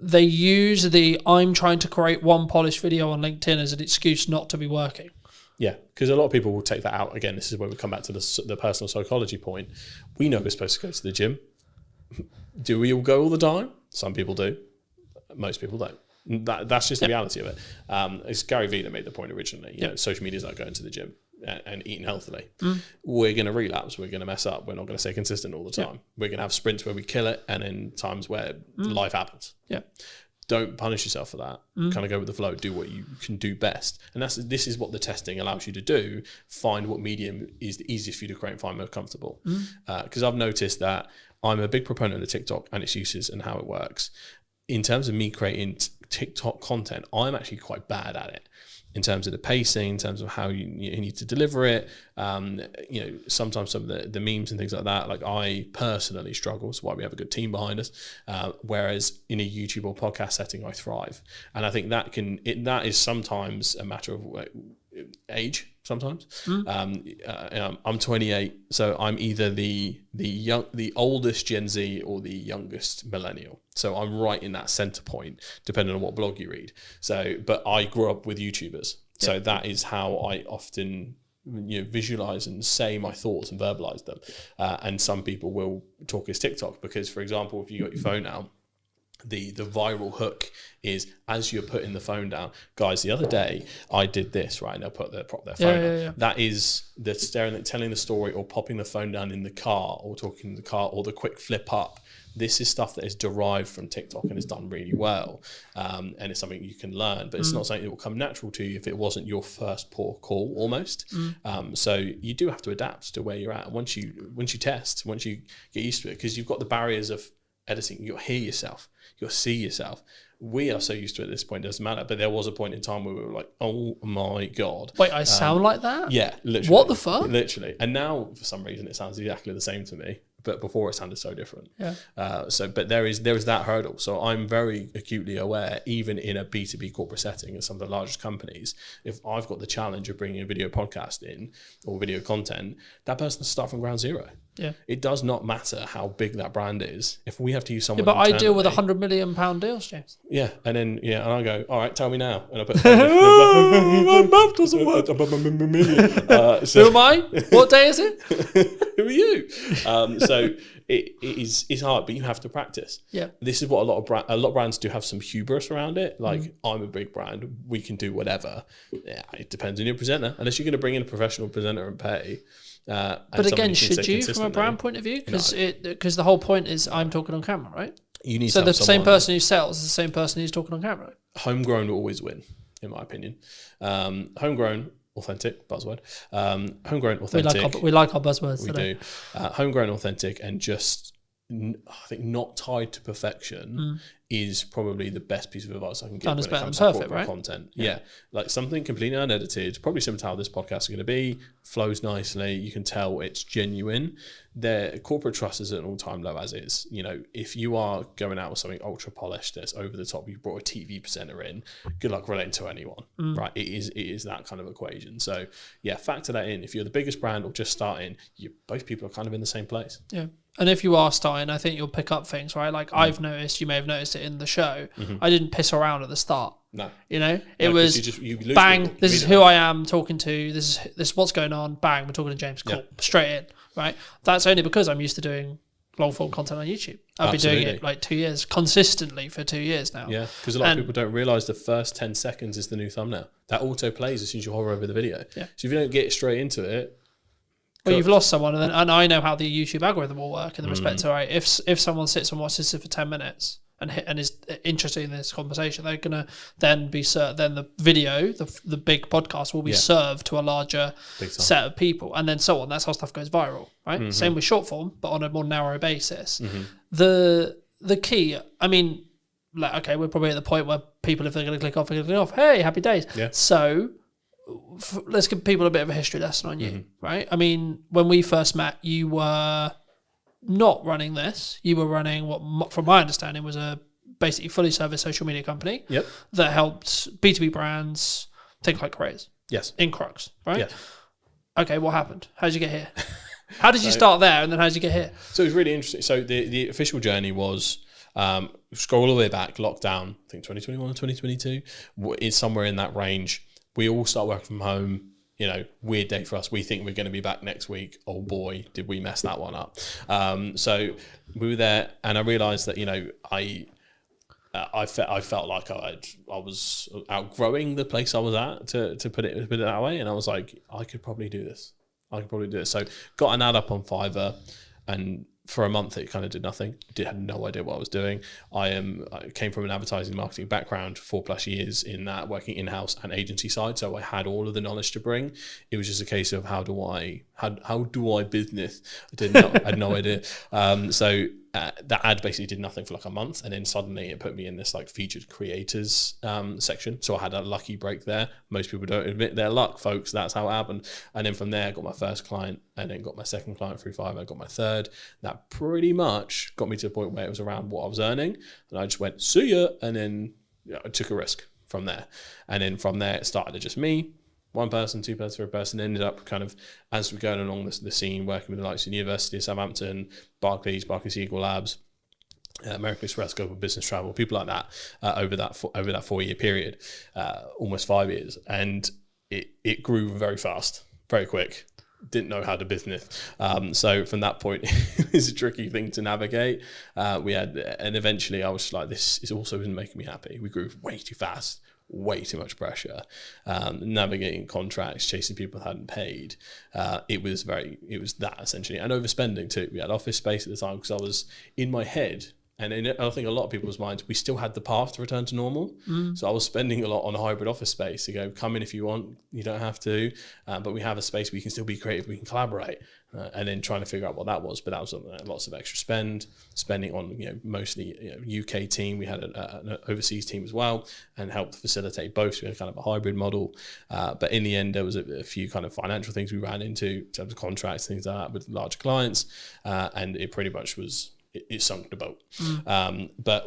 they use I'm trying to create one polished video on LinkedIn as an excuse not to be working. Yeah, because a lot of people will take that out. Again, this is where we come back to the personal psychology point. We know we're supposed to go to the gym. Do we all go all the time? Some people do. Most people don't. That's just the reality of it. It's Gary Vee that made the point originally. You know, social media is like going to the gym and eating healthily. We're going to relapse. We're going to mess up. We're not going to stay consistent all the time. We're going to have sprints where we kill it and then times where life happens. Don't punish yourself for that. Kind of go with the flow. Do what you can do best. And this is what the testing allows you to do. Find what medium is the easiest for you to create and find most comfortable. Because I've noticed that I'm a big proponent of TikTok and its uses and how it works. In terms of me creating TikTok content, I'm actually quite bad at it. In terms of the pacing, in terms of how you need to deliver it, you know, sometimes some of the memes and things like that, like I personally struggle. That's why we have a good team behind us. Whereas in a YouTube or podcast setting, I thrive, and I think that is sometimes a matter of age. Sometimes I'm 28, so I'm either the oldest Gen Z or the youngest millennial. So I'm right in that center point, depending on what blog you read. So, but I grew up with YouTubers, so that is how I often visualize and say my thoughts and verbalize them. And some people will talk as TikTok because, for example, if you got your phone out, the viral hook is as you're putting the phone down. Guys, the other day I did this, right? And they'll prop their phone down. That is the telling the story or popping the phone down in the car or talking in the car or the quick flip up. This is stuff that is derived from TikTok and is done really well. And it's something you can learn, but it's not something that will come natural to you if it wasn't your first port call almost. So you do have to adapt to where you're at. Once you test, once you get used to it, because you've got the barriers of editing, you'll hear yourself, you'll see yourself. We are so used to it at this point, it doesn't matter. But there was a point in time where we were like, oh my God. Wait, I sound like that? Yeah, literally. What the fuck? Literally. And now, for some reason, it sounds exactly the same to me. But before it sounded so different. But there is that hurdle. So I'm very acutely aware, even in a B2B corporate setting at some of the largest companies, if I've got the challenge of bringing a video podcast in or video content, that person has to start from ground zero. It does not matter how big that brand is. If we have to use someone, but I deal with $100 million deals, James. And then and I go, all right, tell me now, and I put my mouth doesn't work. Who am I? What day is it? Who are you? So it's hard, but you have to practice. This is what a lot of brands do have some hubris around it. Like I'm a big brand, we can do whatever. It depends on your presenter. Unless you're going to bring in a professional presenter and pay. But again, should you, from a brand point of view? Because the whole point is I'm talking on camera, right? You need so the same person who sells is the same person who's talking on camera. Homegrown will always win, in my opinion. Homegrown, authentic, buzzword. Homegrown, authentic. We like our buzzwords. We do. Homegrown, authentic, and just, I think, not tied to perfection is probably the best piece of advice I can give when it comes to corporate content. Like something completely unedited, probably similar to how this podcast is going to be, flows nicely, you can tell it's genuine. Their corporate trust is at an all-time low as is. If you are going out with something ultra polished that's over the top, you brought a TV presenter in, good luck relating to anyone, right? It is that kind of equation. So factor that in. If you're the biggest brand or just starting, both people are kind of in the same place. And if you are starting, I think you'll pick up things, right? Like I've noticed, you may have noticed it in the show. I didn't piss around at the start. No. It was bang, this is who I am talking to, this is what's going on, bang, we're talking to James, cool, straight in, right? That's only because I'm used to doing long form content on YouTube. I've been doing it like 2 years, consistently for 2 years now. Yeah, because a lot of people don't realise the first 10 seconds is the new thumbnail. That auto plays as soon as you hover over the video. So if you don't get straight into it, well, you've lost someone, and I know how the YouTube algorithm will work in the respect to, right, if someone sits and watches it for 10 minutes and is interested in this conversation, they're gonna then be then the video, the big podcast will be served to a larger set of people, and then so on. That's how stuff goes viral, right? Same with short form, but on a more narrow basis. The key, I mean, like, okay, we're probably at the point where people, if they're going to click off, they're going to click off. Hey, happy days. Yeah. So let's give people a bit of a history lesson on you, right? I mean, when we first met, you were not running this. You were running what, from my understanding, was a basically fully serviced social media company that helped B2B brands think like careers. Yes. In Crux, right? Yes. Okay, what happened? How did you get here? How did you start there, and then how did you get here? So it was really interesting. So the official journey was scroll all the way back, lockdown, I think 2021 or 2022, is somewhere in that range. We all start working from home. You know, weird day for us. We think we're going to be back next week. Oh boy, did we mess that one up. So we were there, and I realised that, you know, I felt like I was outgrowing the place I was at, to put it that way, and I was like, I could probably do this. So got an ad up on Fiverr, and for a month it kind of did nothing. Had no idea what I was doing. I came from an advertising marketing background, 4+ years in that, working in-house and agency side, so I had all of the knowledge to bring. It was just a case of how do I business. I had no idea. So that ad basically did nothing for like a month, and then suddenly it put me in this like featured creators section. So I had a lucky break there. Most people don't admit their luck, folks. That's how it happened. And then from there I got my first client, and then got my second client through Fiverr. I got my third. That pretty much got me to the point where it was around what I was earning, and I just went, see ya, and then I took a risk from there. And then from there it started to just me, one person, two person, third person. Ended up kind of, as we're going along the scene, working with the likes of the University of Southampton, Barclays Eagle Labs, American Express, Global Business Travel, people like that, over that 4-year period, almost 5 years, and it grew very fast, very quick. Didn't know how to business, so from that point it was a tricky thing to navigate. And eventually I was like, this is also isn't making me happy. We grew way too fast. Way too much pressure, navigating contracts, chasing people that hadn't paid. It was that essentially, and overspending too. We had office space at the time because I was in my head, and I think a lot of people's minds, we still had the path to return to normal. So I was spending a lot on a hybrid office space to go, come in if you want, you don't have to, but we have a space where you can still be creative, we can collaborate. And then trying to figure out what that was, but that was lots of extra spending on, you know, mostly, you know, UK team. We had an overseas team as well, and helped facilitate both. So we had kind of a hybrid model, but in the end there was a few kind of financial things we ran into in terms of contracts, things like that with larger clients, and it pretty much was it sunk the boat. But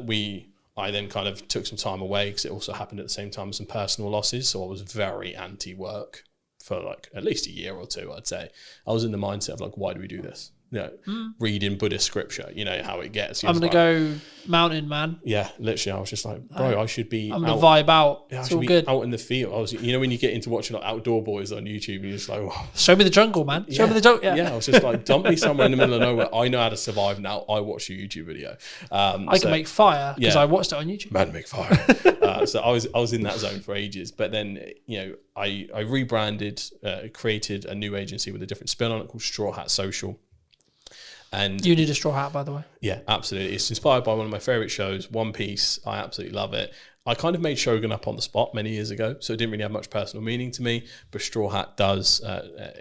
I then kind of took some time away because it also happened at the same time as some personal losses, so I was very anti-work for like at least a year or two, I'd say. I was in the mindset of like, why do we do this? You know, reading Buddhist scripture, you know how it gets. I'm going to go mountain, man. Yeah, literally, I was just like, bro, I should be I'm going to vibe out. Yeah, it's all good. Out in the field. I was, you know, when you get into watching like Outdoor Boys on YouTube, and you're just like, oh. Show me the jungle, man. Show me the jungle. Yeah, I was just like, dump me somewhere in the middle of nowhere. I know how to survive now. I watch your YouTube video. I can make fire because I watched it on YouTube. Man, make fire. So I was in that zone for ages. But then, you know, I rebranded, created a new agency with a different spin on it called Straw Hat Social. And you need a straw hat, by the way. Yeah, absolutely. It's inspired by one of my favorite shows, One Piece. I absolutely love it. I kind of made Shogun up on the spot many years ago, so it didn't really have much personal meaning to me. But Straw Hat does.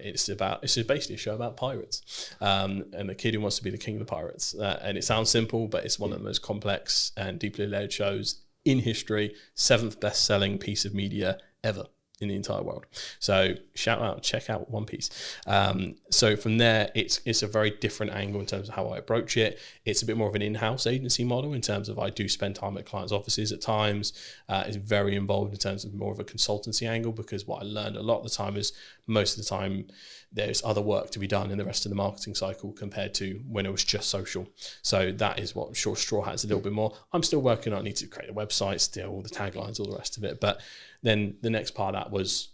It's basically a show about pirates, and the kid who wants to be the king of the pirates. And it sounds simple, but it's one of the most complex and deeply layered shows in history. 7th best-selling piece of media ever in the entire world. So shout out, check out One Piece. So from there, it's a very different angle in terms of how I approach it. It's a bit more of an in-house agency model in terms of I do spend time at clients' offices at times. It's very involved in terms of more of a consultancy angle, because what I learned a lot of the time is most of the time there's other work to be done in the rest of the marketing cycle compared to when it was just social. So that is what Straw Hat is a little bit more. I'm still working on, I need to create a website still, all the taglines, all the rest of it. But then the next part of that was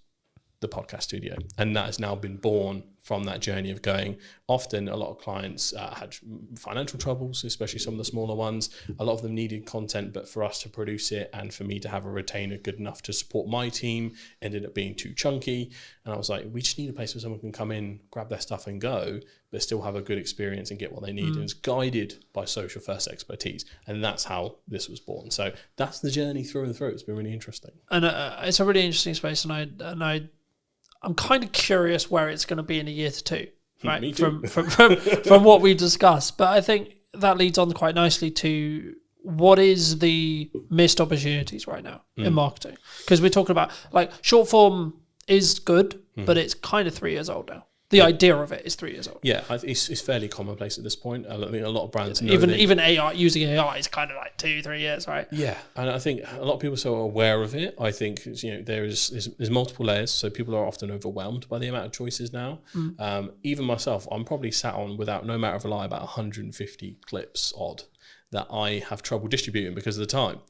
the podcast studio. And that has now been born from that journey of going. Often a lot of clients had financial troubles, especially some of the smaller ones. A lot of them needed content, but for us to produce it and for me to have a retainer good enough to support my team ended up being too chunky. And I was like, we just need a place where someone can come in, grab their stuff and go, but still have a good experience and get what they need. And it's guided by social first expertise. And that's how this was born. So that's the journey through and through. It's been really interesting. And it's a really interesting space. And I'm kind of curious where it's going to be in a year to two, right? Me too. From what we discussed. But I think that leads on quite nicely to what is the missed opportunities right now in marketing? Because we're talking about like short form is good, but it's kind of 3 years old now. The idea of it is 3 years old. Yeah, it's fairly commonplace at this point. I think a lot of brands know even AI, using AI is kind of like 2-3 years, right? Yeah, and I think a lot of people are so aware of it. I think there's multiple layers, so people are often overwhelmed by the amount of choices now. Even myself, I'm probably sat on, without no matter of a lie, about 150 clips odd that I have trouble distributing because of the time,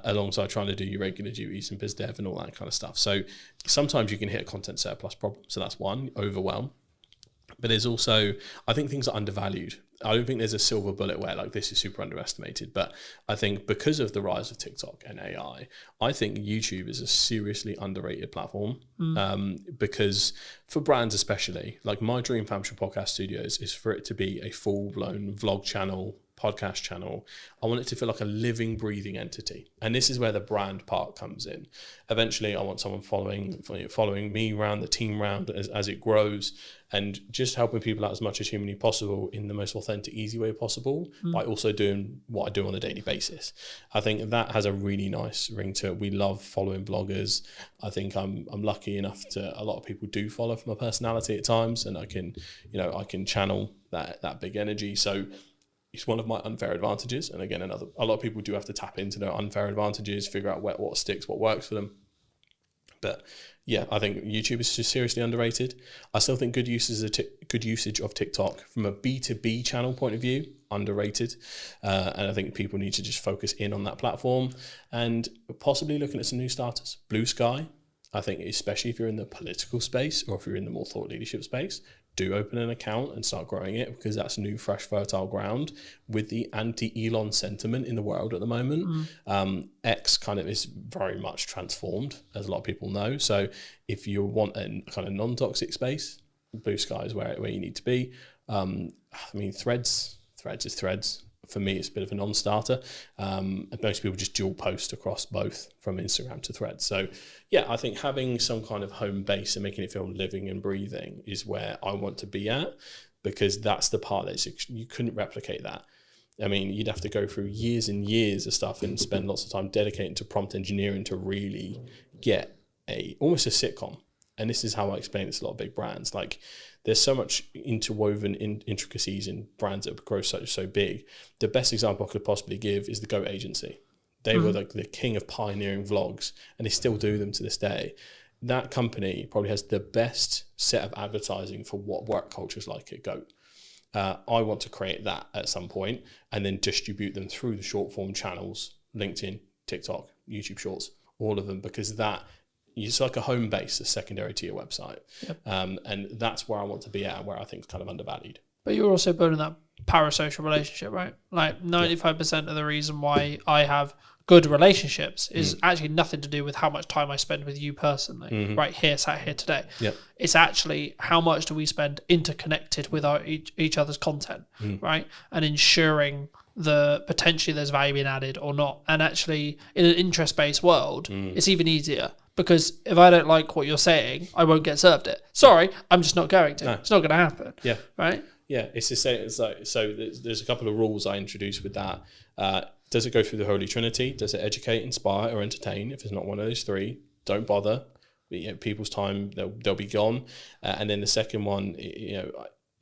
alongside trying to do your regular duties and biz dev and all that kind of stuff. So sometimes you can hit a content surplus problem. So that's one, overwhelm. But there's also, I think things are undervalued. I don't think there's a silver bullet where like this is super underestimated, but I think because of the rise of TikTok and AI, I think YouTube is a seriously underrated platform. Because for brands especially, like my dream for Amsterdam Podcast Studios is for it to be a full-blown vlog channel, podcast channel. I want it to feel like a living, breathing entity, and this is where the brand part comes in. Eventually, I want someone following me around, the team around as it grows, and just helping people out as much as humanly possible in the most authentic, easy way possible, by also doing what I do on a daily basis. I think that has a really nice ring to it. We love following bloggers. I think I'm lucky enough to, a lot of people do follow for my personality at times, and I can channel that big energy. So it's one of my unfair advantages. And again, a lot of people do have to tap into their unfair advantages, figure out what sticks, what works for them. But yeah, I think YouTube is just seriously underrated. I still think good usage of TikTok from a B2B channel point of view, underrated. And I think people need to just focus in on that platform and possibly looking at some new starters. Blue Sky, I think, especially if you're in the political space or if you're in the more thought leadership space, do open an account and start growing it, because that's new, fresh, fertile ground with the anti-Elon sentiment in the world at the moment. X kind of is very much transformed, as a lot of people know. So if you want a kind of non-toxic space, Blue Sky is where you need to be. I mean, Threads is Threads. For me, it's a bit of a non-starter. Most people just dual post across both from Instagram to Threads. So yeah, I think having some kind of home base and making it feel living and breathing is where I want to be at, because that's the part that you couldn't replicate that. I mean, you'd have to go through years and years of stuff and spend lots of time dedicating to prompt engineering to really get almost a sitcom. And this is how I explain it to a lot of big brands. Like, there's so much interwoven intricacies in brands that grow so big. The best example I could possibly give is the Goat Agency. They were like the king of pioneering vlogs, and they still do them to this day. That company probably has the best set of advertising for what work culture is like at Goat. I want to create that at some point and then distribute them through the short form channels, LinkedIn, TikTok, YouTube Shorts, all of them, because it's like a home base, a secondary to your website. Yep. And that's where I want to be at, where I think it's kind of undervalued. But you're also building that parasocial relationship, right? Like 95% of the reason why I have good relationships is actually nothing to do with how much time I spend with you personally, right here, sat here today. Yep. It's actually how much do we spend interconnected with each other's content, right? And ensuring potentially there's value being added or not. And actually, in an interest-based world, it's even easier. Because if I don't like what you're saying, I won't get served it. Sorry, I'm just not going to. No. It's not going to happen. Yeah. Right? Yeah. It's the same. It's like, so there's a couple of rules I introduced with that. Does it go through the Holy Trinity? Does it educate, inspire, or entertain? If it's not one of those three, don't bother. People's time, they'll be gone. And then the second one,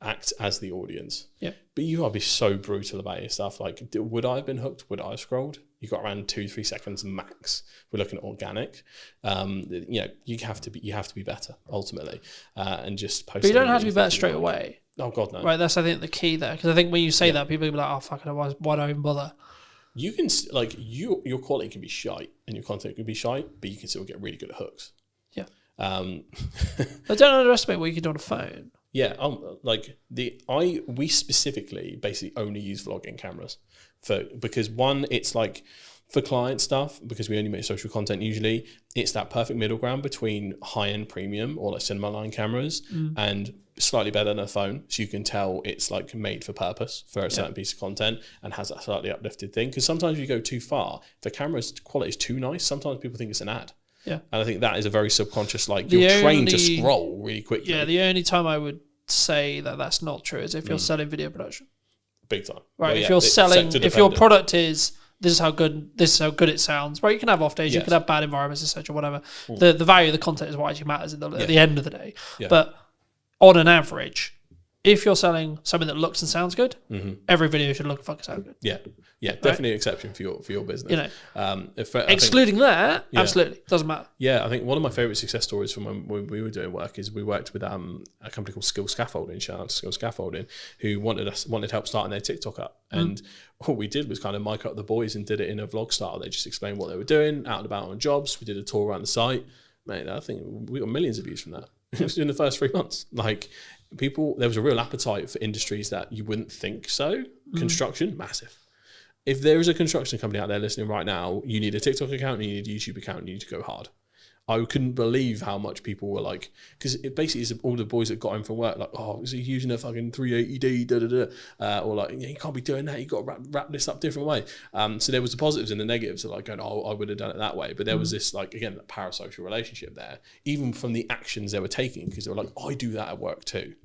act as the audience. Yeah. But you gotta be so brutal about your stuff. Like, would I have been hooked? Would I have scrolled? You got around 2-3 seconds max. We're looking at organic. You have to be better ultimately, and just post. But you don't have to be better straight away. Oh God, no. Right, that's I think the key there, because I think when you say that, people will be like, "Oh fuck it, why do I even bother?" You can your quality can be shite and your content can be shite, but you can still get really good at hooks. Yeah. But don't underestimate what you can do on a phone. Yeah, we specifically basically only use vlogging cameras because one, it's like for client stuff, because we only make social content usually, it's that perfect middle ground between high-end premium or like cinema line cameras and slightly better than a phone, so you can tell it's like made for purpose for a certain piece of content and has that slightly uplifted thing. Because sometimes you go too far, if the camera's quality is too nice, sometimes people think it's an ad. Yeah. And I think that is a very subconscious, like, you're trained to scroll really quickly. Yeah, the only time I would say that that's not true is if you're selling video production. Big time. Right, if you're selling, if your product is this is how good it sounds. Right, you can have off days, you Yes. can have bad environments, etc. Whatever. The value of the content is what actually matters at the end of the day. Yeah. But on an average, if you're selling something that looks and sounds good, every video should look and fucking sound good. Yeah, definitely an exception for your business. You know, I excluding that, Yeah. absolutely doesn't matter. Yeah, I think one of my favourite success stories from when we were doing work is we worked with a company called Skill Scaffolding, shout out to Skill Scaffolding, who wanted help starting their TikTok up. And what we did was kind of mic up the boys and did it in a vlog style. They just explained what they were doing, out and about on jobs. We did a tour around the site. Mate, I think we got millions of views from that. It was in the first 3 months. Like, there was a real appetite for industries that you wouldn't think so. Construction, massive. If there is a construction company out there listening right now, you need a TikTok account, you need a YouTube account, you need to go hard. I couldn't believe how much people were like, because it basically is all the boys that got home from work, like, oh, is he using a fucking 380D, or like, yeah, you can't be doing that, you got to wrap this up a different way. So there was the positives and the negatives of like going, oh, I would have done it that way. But there was this, like, again, that parasocial relationship there, even from the actions they were taking, because they were like, I do that at work too.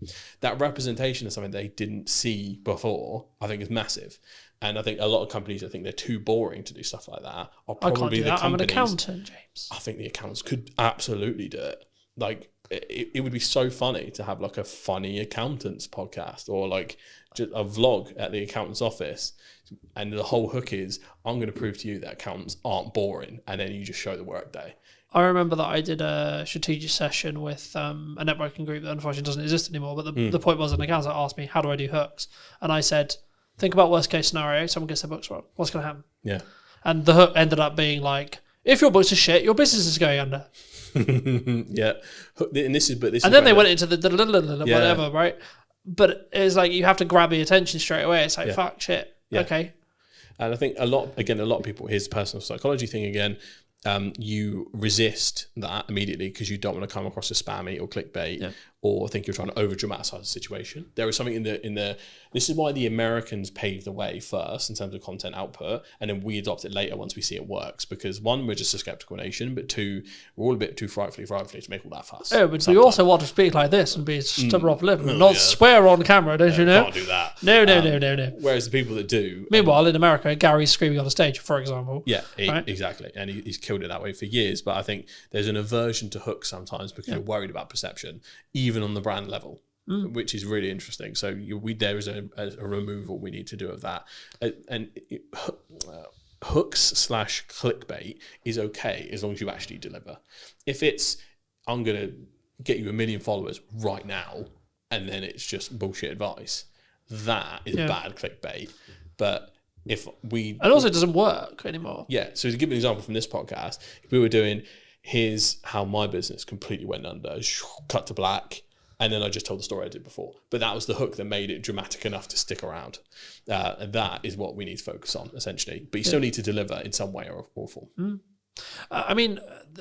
That representation of something they didn't see before, I think is massive. And I think a lot of companies, I think they're too boring to do stuff like that. Are probably I can't do the that. I'm an companies- accountant, James. I think the accountants could absolutely do it. Like, it would be so funny to have like a funny accountants podcast or like just a vlog at the accountant's office. And the whole hook is, I'm going to prove to you that accountants aren't boring. And then you just show the work day. I remember that I did a strategic session with a networking group that unfortunately doesn't exist anymore. But the point was, an accountant asked me, how do I do hooks? And I said, think about worst case scenario, someone gets their books wrong. What's going to happen? Yeah. And the hook ended up being like, if your books are shit, your business is going under. Yeah. And this is and then they went into the whatever, right? But it's like you have to grab the attention straight away. It's like, fuck, shit. Yeah. Okay. And I think a lot of people, here's the personal psychology thing again, you resist that immediately because you don't want to come across as spammy or clickbait or think you're trying to over dramatize the situation. There is something in the this is why the Americans paved the way first in terms of content output, and then we adopt it later once we see it works, because one, we're just a skeptical nation, but two, we're all a bit too frightfully to make all that fuss. Oh, but we also want to speak like this and be stubborn off living, not swear on camera, don't you know? Can't do that. No. Whereas the people that do, meanwhile in America, Gary's screaming on the stage, for example. Yeah, right? Exactly, and he's killed it that way for years. But I think there's an aversion to hooks sometimes because you're worried about perception, even on the brand level, which is really interesting. So there is a removal we need to do of that, and hooks / clickbait is okay as long as you actually deliver. If it's, I'm gonna get you 1 million followers right now, and then it's just bullshit advice, that is bad clickbait. But and also it doesn't work anymore. Yeah. So to give an example from this podcast, if we were doing, here's how my business completely went under, cut to black, and then I just told the story I did before. But that was the hook that made it dramatic enough to stick around. And that is what we need to focus on, essentially. But you still need to deliver in some way or form. I mean,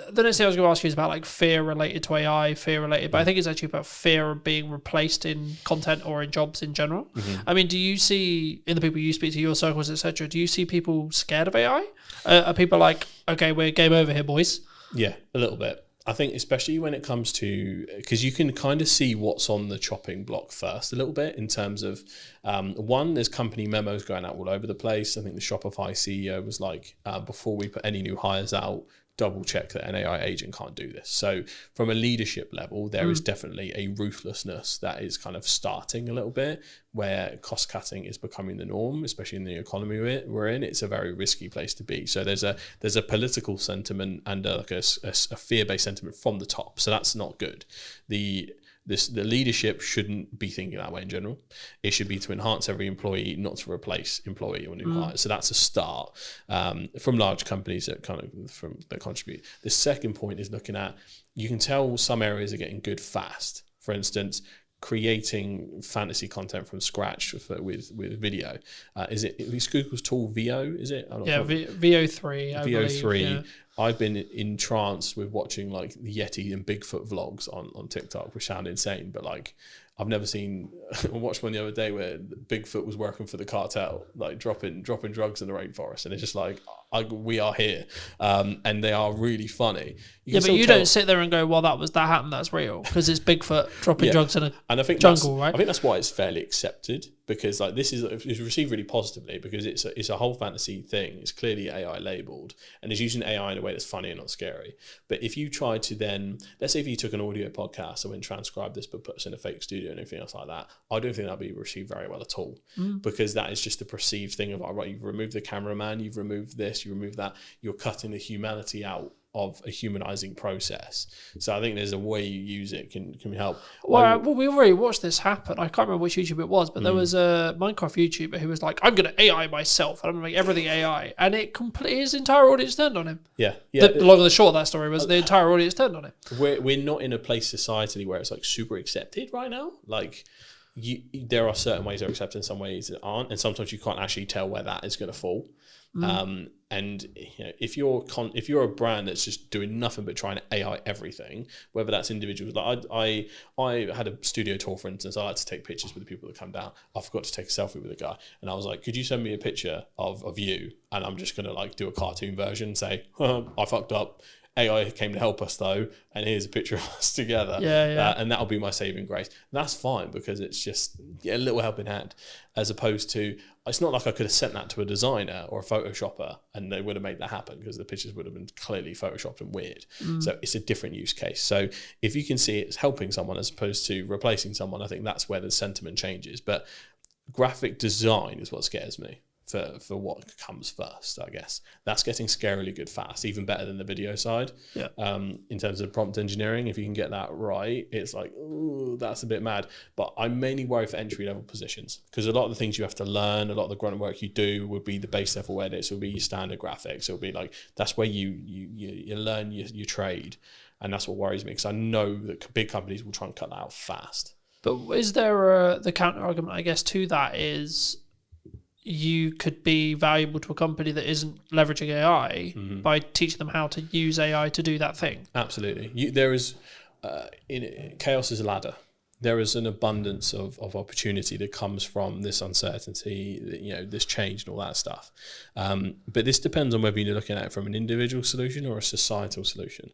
the next thing I was going to ask you is about like fear related to AI, fear related, but I think it's actually about fear of being replaced in content or in jobs in general. I mean, do you see, in the people you speak to, your circles, etc., do you see people scared of AI? Are people like, okay, we're game over here, boys? Yeah, a little bit. I think especially when it comes to, because you can kind of see what's on the chopping block first a little bit in terms of, one, there's company memos going out all over the place. I think the Shopify CEO was like, before we put any new hires out, double check that an AI agent can't do this. So from a leadership level, there is definitely a ruthlessness that is kind of starting a little bit, where cost cutting is becoming the norm, especially in the economy we're in. It's a very risky place to be. So there's a political sentiment and a fear-based sentiment from the top. So that's not good. The leadership shouldn't be thinking that way in general. It should be to enhance every employee, not to replace employee or new hires. So that's a start from large companies that contribute. The second point is looking at, you can tell some areas are getting good fast. For instance, creating fantasy content from scratch with video. Is Google's tool VO? Is it? VO3. VO3. Yeah. I've been entranced with watching like the Yeti and Bigfoot vlogs on TikTok, which sound insane, but like I've never seen. I watched one the other day where Bigfoot was working for the cartel, like dropping drugs in the rainforest, and it's just like we are here, and they are really funny. But you don't sit there and go, "Well, that happened. That's real," because it's Bigfoot dropping drugs in a jungle, right? I think that's why it's fairly accepted because like this is received really positively because it's a whole fantasy thing. It's clearly AI labeled and it's using AI in a way that's funny and not scary. But if you try to then, let's say if you took an audio podcast and went transcribe this but put us in a fake studio and everything else like that, I don't think that'd be received very well at all, because that is just the perceived thing of, right, you've removed the cameraman, you've removed this, you remove that, you're cutting the humanity out of a humanizing process. So I think there's a way you use it can help. Well, we already watched this happen. I can't remember which YouTuber it was, but there was a Minecraft YouTuber who was like, I'm going to AI myself and I'm going to make everything AI. And it completely, his entire audience turned on him. Yeah. The long and the short of that story was the entire audience turned on him. We're not in a place societally where it's like super accepted right now. Like, there are certain ways they're accepted, some ways that aren't, and sometimes you can't actually tell where that is going to fall. And if you're a brand that's just doing nothing but trying to AI everything, whether that's individuals, like I had a studio tour, for instance. I like to take pictures with the people that come down. I forgot to take a selfie with a guy, and I was like, could you send me a picture of you? And I'm just gonna like do a cartoon version, say, I fucked up. AI came to help us though, and here's a picture of us together. And that'll be my saving grace. And that's fine because it's just a little helping hand, as opposed to, it's not like I could have sent that to a designer or a Photoshopper and they would have made that happen because the pictures would have been clearly Photoshopped and weird. So it's a different use case. So if you can see it's helping someone as opposed to replacing someone, I think that's where the sentiment changes. But graphic design is what scares me. For what comes first, I guess. That's getting scarily good fast, even better than the video side. In terms of prompt engineering, if you can get that right, it's like, ooh, that's a bit mad. But I'm mainly worried for entry-level positions, because a lot of the things you have to learn, a lot of the grunt work you do would be the base level edits, will be your standard graphics. It'll be like, that's where you learn your trade. And that's what worries me, because I know that big companies will try and cut that out fast. But is there the counter argument, I guess, to that is, you could be valuable to a company that isn't leveraging AI by teaching them how to use AI to do that thing. Absolutely. There is, chaos is a ladder. There is an abundance of opportunity that comes from this uncertainty, this change and all that stuff. But this depends on whether you're looking at it from an individual solution or a societal solution.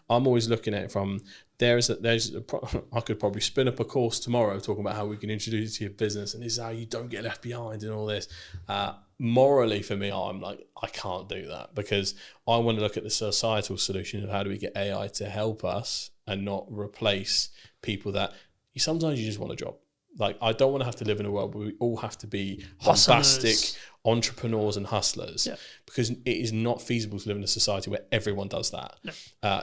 I'm always looking at it from, I could probably spin up a course tomorrow talking about how we can introduce it to your business and this is how you don't get left behind and all this. Morally for me, I'm like, I can't do that, because I want to look at the societal solution of how do we get AI to help us and not replace people that sometimes you just want a job. Like, I don't want to have to live in a world where we all have to be bombastic entrepreneurs and hustlers, because it is not feasible to live in a society where everyone does that.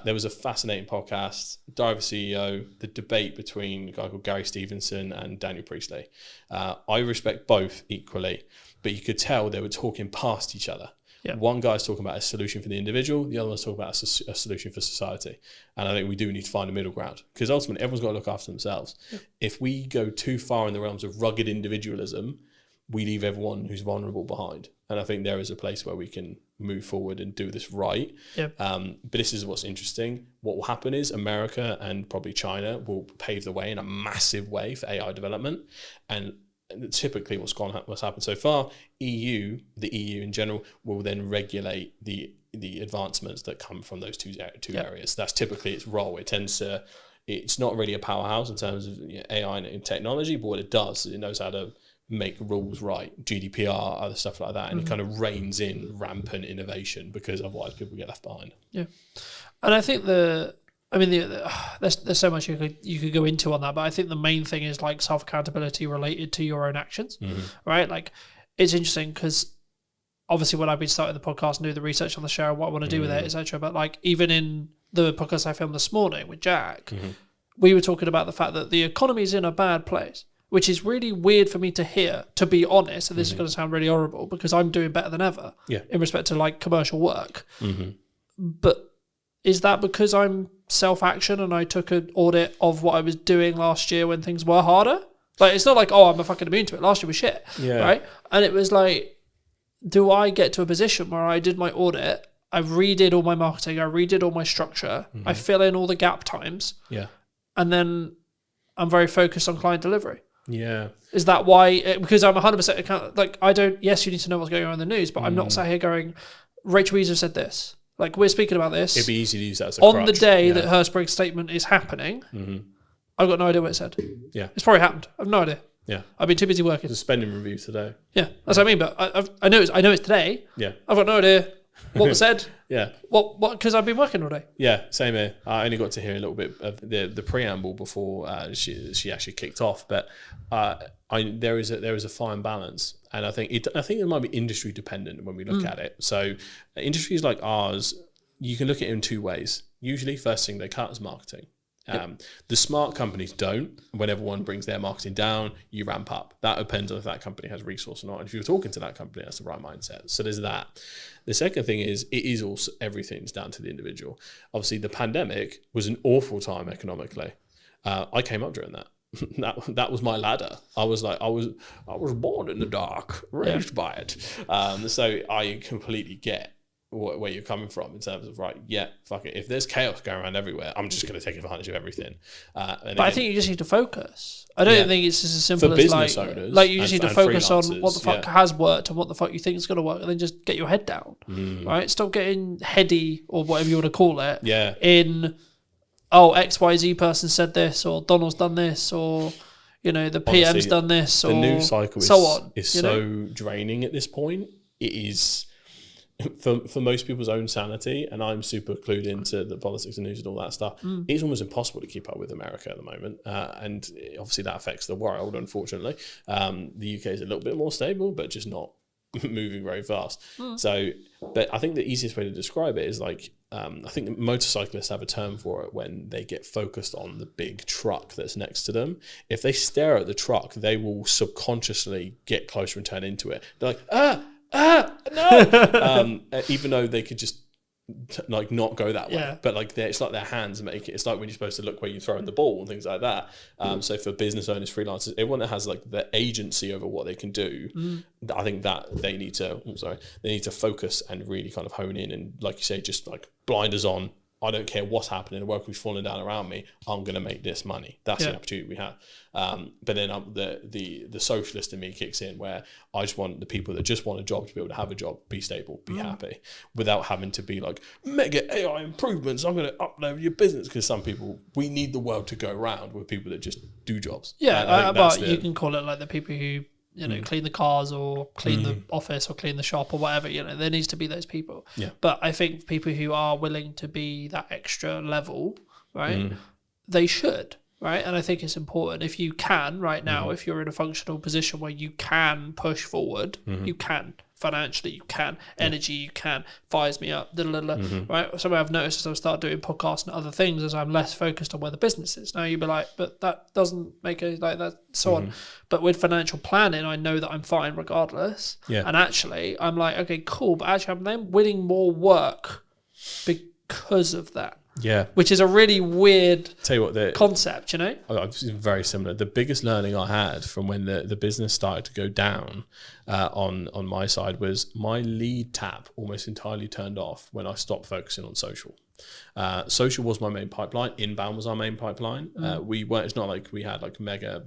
There was a fascinating podcast, Diver CEO, the debate between a guy called Gary Stevenson and Daniel Priestley. I respect both equally, but you could tell they were talking past each other. One guy's talking about a solution for the individual, the other one's talking about a solution for society. And I think we do need to find a middle ground, because ultimately everyone's got to look after themselves. If we go too far in the realms of rugged individualism, we leave everyone who's vulnerable behind. And I think there is a place where we can move forward and do this right. But this is what's interesting. What will happen is America and probably China will pave the way in a massive way for AI development. And typically what's happened so far, the EU in general, will then regulate the advancements that come from those two areas. That's typically its role. It's not really a powerhouse in terms of AI and technology, but what it does is it knows how to make rules right, GDPR, other stuff like that, and it kind of reins in rampant innovation, because otherwise people get left behind. And I think there's so much you could go into on that, but I think the main thing is like self-accountability related to your own actions, right? Like, it's interesting because obviously when I've been starting the podcast and do the research on the show, what I want to do with it, etc. But like, even in the podcast I filmed this morning with Jack, we were talking about the fact that the economy is in a bad place, which is really weird for me to hear, to be honest. And this is going to sound really horrible, because I'm doing better than ever in respect to like commercial work. But is that because I'm self-action and I took an audit of what I was doing last year when things were harder? Like, it's not like, oh, I'm a fucking immune to it. Last year was shit, right? And it was like, do I get to a position where I did my audit, I redid all my marketing, I redid all my structure, I fill in all the gap times, and then I'm very focused on client delivery? Is that why? Because I'm 100% account. Like, I don't. Yes, you need to know what's going on in the news, but I'm not sat here going, Rachel Weezer said this. Like, we're speaking about this. It'd be easy to use that as a on crutch. the day that Hertzberg's statement is happening. I've got no idea what it said. It's probably happened. I've no idea. Yeah. I've been too busy working. There's a spending review today. Yeah, that's what I mean. But I know it's today. Yeah. I've got no idea what was said. Yeah. What? Because I've been working all day. Yeah, same here. I only got to hear a little bit of the preamble before she actually kicked off, but there is a fine balance, and I think it might be industry dependent when we look at it. So industries like ours, you can look at it in two ways. Usually, first thing they cut is marketing. The smart companies don't. Whenever one brings their marketing down, you ramp up. That depends on if that company has resource or not. And if you're talking to that company, that's the right mindset. So there's that. The second thing is, it is also everything's down to the individual. Obviously, the pandemic was an awful time economically. I came up during that. That was my ladder. I was born in the dark, raised by it. So I completely get where you're coming from in terms of, right, yeah, fuck it. If there's chaos going around everywhere, I'm just going to take advantage of everything. But I think you just need to focus. I don't think it's just as simple for as business owners, like you just need to focus on what the fuck yeah. has worked and what the fuck you think is going to work, and then just get your head down, right? Stop getting heady or whatever you want to call it. Yeah. In XYZ person said this, or Donald's done this, or the PM's Honestly, done this, or the news cycle so on. Is so draining at this point. It is. For most people's own sanity, and I'm super clued into the politics and news and all that stuff, it's almost impossible to keep up with America at the moment. And obviously that affects the world, unfortunately. The UK is a little bit more stable, but just not moving very fast. So, but I think the easiest way to describe it is like, I think the motorcyclists have a term for it when they get focused on the big truck that's next to them. If they stare at the truck, they will subconsciously get closer and turn into it. They're like, no, even though they could just like not go that way, but like it's like their hands make it. It's like when you're supposed to look where you're throwing the ball and things like that. So for business owners, freelancers, everyone that has like the agency over what they can do, I think that they need to focus and really kind of hone in, and like you say, just like blinders on. I don't care what's happening, the world is falling down around me, I'm going to make this money. That's the opportunity we have. But then the socialist in me kicks in, where I just want the people that just want a job to be able to have a job, be stable, be happy, without having to be like, mega AI improvements, I'm going to upload your business. Because some people, we need the world to go around with people that just do jobs. Yeah, but you can call it like the people who clean the cars or clean the office or clean the shop or whatever, there needs to be those people. Yeah. But I think people who are willing to be that extra level, right, they should, right? And I think it's important if you can right now, if you're in a functional position where you can push forward, you can. Financially, you can. Energy, you can. Fires me up, right? Something I've noticed as I start doing podcasts and other things is I'm less focused on where the business is. Now you'd be like, but that doesn't make it like that, so on. But with financial planning, I know that I'm fine regardless. Yeah. And actually, I'm like, okay, cool. But actually, I'm then winning more work because of that. Yeah. Which is a really weird Tell you what, concept, I've seen very similar. The biggest learning I had from when the business started to go down on my side was my lead tap almost entirely turned off when I stopped focusing on social. Social was my main pipeline. Inbound was our main pipeline. We weren't. It's not like we had like mega,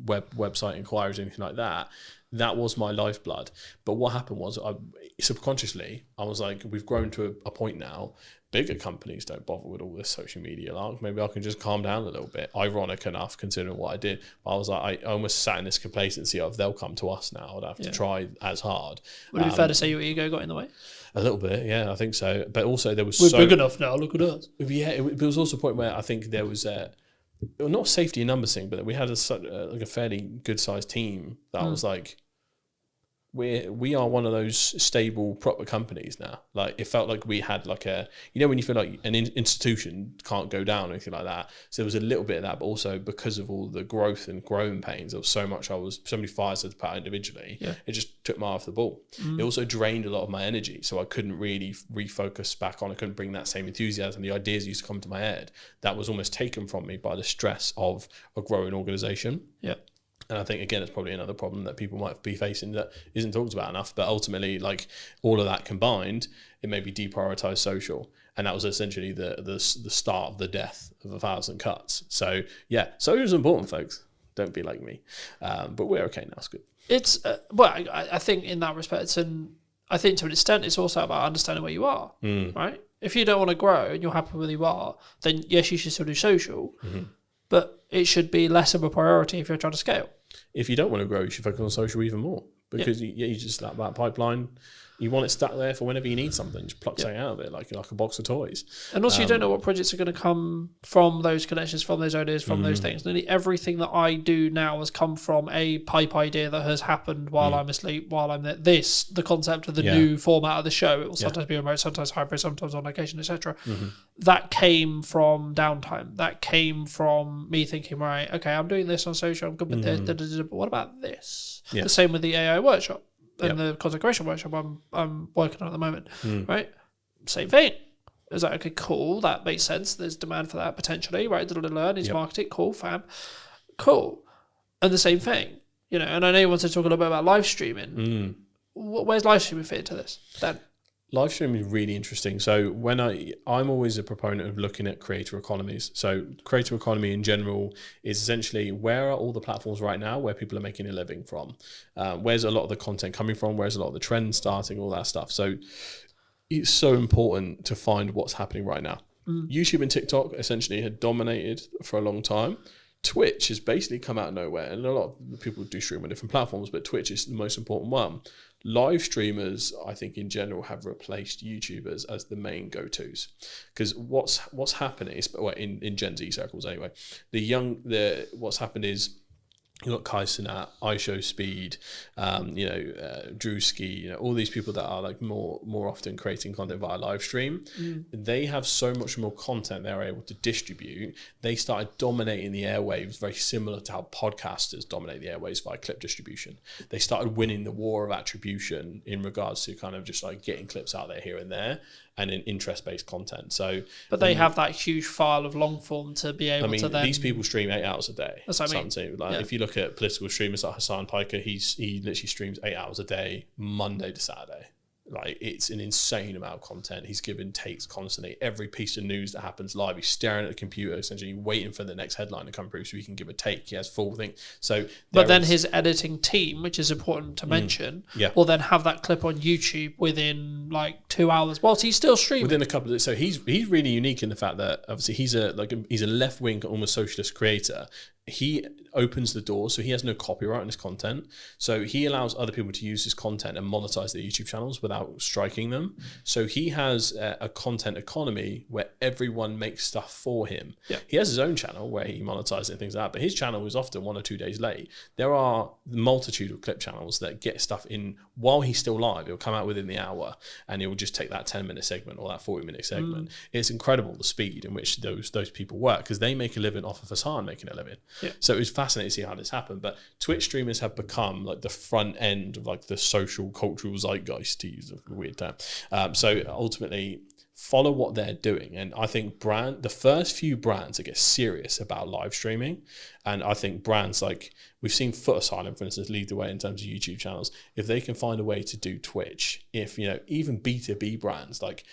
website inquiries or anything like that. That was my lifeblood. But what happened was, subconsciously, I was like, we've grown to a point now. Bigger companies don't bother with all this social media. Like, maybe I can just calm down a little bit. Ironic enough, considering what I did. But I was like, I almost sat in this complacency of they'll come to us now. I'd have to try as hard. Would it be fair to say your ego got in the way? A little bit, yeah, I think so. But also there was We're big enough now. Look at us. Yeah, it was also a point where I think there was not safety in numbers thing, but we had a fairly good sized team that I was like, we are one of those stable proper companies now. Like it felt like we had like a, when you feel like an institution can't go down or anything like that. So there was a little bit of that, but also because of all the growth and growing pains, there was so many fires to put out individually. Yeah. It just took my eye off the ball. It also drained a lot of my energy. So I couldn't really refocus back on. I couldn't bring that same enthusiasm. The ideas used to come to my head. That was almost taken from me by the stress of a growing organization. Yeah. And I think, again, it's probably another problem that people might be facing that isn't talked about enough. But ultimately, like all of that combined, it made me deprioritize social. And that was essentially the start of the death of 1,000 cuts. So, yeah, social is important, folks. Don't be like me. But we're okay now. It's good. It's, I think in that respect, and I think to an extent, it's also about understanding where you are, right? If you don't want to grow and you're happy where you are, then yes, you should still do social. but it should be less of a priority if you're trying to scale. If you don't want to grow, you should focus on social even more, because you just that pipeline. You want it stuck there for whenever you need something. Just pluck something out of it, like a box of toys. And also, you don't know what projects are going to come from those connections, from those ideas, from those things. Nearly everything that I do now has come from a pipe idea that has happened while I'm asleep, while I'm there. The concept of the new format of the show, it will sometimes be remote, sometimes hybrid, sometimes on location, etc. That came from downtime. That came from me thinking, right, okay, I'm doing this on social, I'm good with this, but what about this? The same with the AI workshop. And the content creation workshop I'm working on at the moment, right? Same thing. It's like, okay, cool, that makes sense. There's demand for that potentially, right? Needs marketing, cool, fab, cool. And the same thing, you know. And I know you want to talk a little bit about live streaming. Where's live streaming fit into this? Dan? Live streaming is really interesting. So when I'm always a proponent of looking at creator economies. So creator economy in general is essentially, where are all the platforms right now where people are making a living from? Where's a lot of the content coming from? Where's a lot of the trends starting? All that stuff. So it's so important to find what's happening right now. YouTube and TikTok essentially had dominated for a long time. Twitch has basically come out of nowhere, and a lot of people do stream on different platforms, but Twitch is the most important one. Live streamers, I think in general, have replaced YouTubers as the main go-tos, because what's happening is, well, in Gen Z circles anyway, what's happened is you've got Kai Cenat, iShowSpeed, Drewski, all these people that are like more often creating content via live stream. They have so much more content they're able to distribute. They started dominating the airwaves, very similar to how podcasters dominate the airwaves via clip distribution. They started winning the war of attribution in regards to kind of just like getting clips out there here and there, and in interest-based content. So, but they have that huge file of long form to be able to then... these people stream 8 hours a day. That's what I mean. If you look at political streamers like Hassan Piker, he literally streams 8 hours a day, Monday to Saturday. Like, it's an insane amount of content. He's giving takes constantly. Every piece of news that happens live, he's staring at the computer, essentially waiting for the next headline to come through so he can give a take. He has full thing. So, but then his editing team, which is important to mention, will then have that clip on YouTube within like 2 hours, whilst he's still streaming. Within a couple of, so he's really unique in the fact that obviously he's a left wing, almost socialist creator. He opens the door, so he has no copyright on his content. So he allows other people to use his content and monetize their YouTube channels without striking them. So he has a content economy where everyone makes stuff for him. He has his own channel where he monetizes and things like that, but his channel is often 1 or 2 days late. There are a multitude of clip channels that get stuff in while he's still live. It'll come out within the hour, and it will just take that 10-minute segment or that 40-minute segment. It's incredible the speed in which those people work, because they make a living off of Hassan making a living. So it was fascinating to see how this happened. But Twitch streamers have become like the front end of like the social cultural zeitgeist, to use a weird term. So ultimately, follow what they're doing. And I think the first few brands that get serious about live streaming, and I think brands like, we've seen Foot Asylum, for instance, lead the way in terms of YouTube channels. If they can find a way to do Twitch, even B2B brands, like,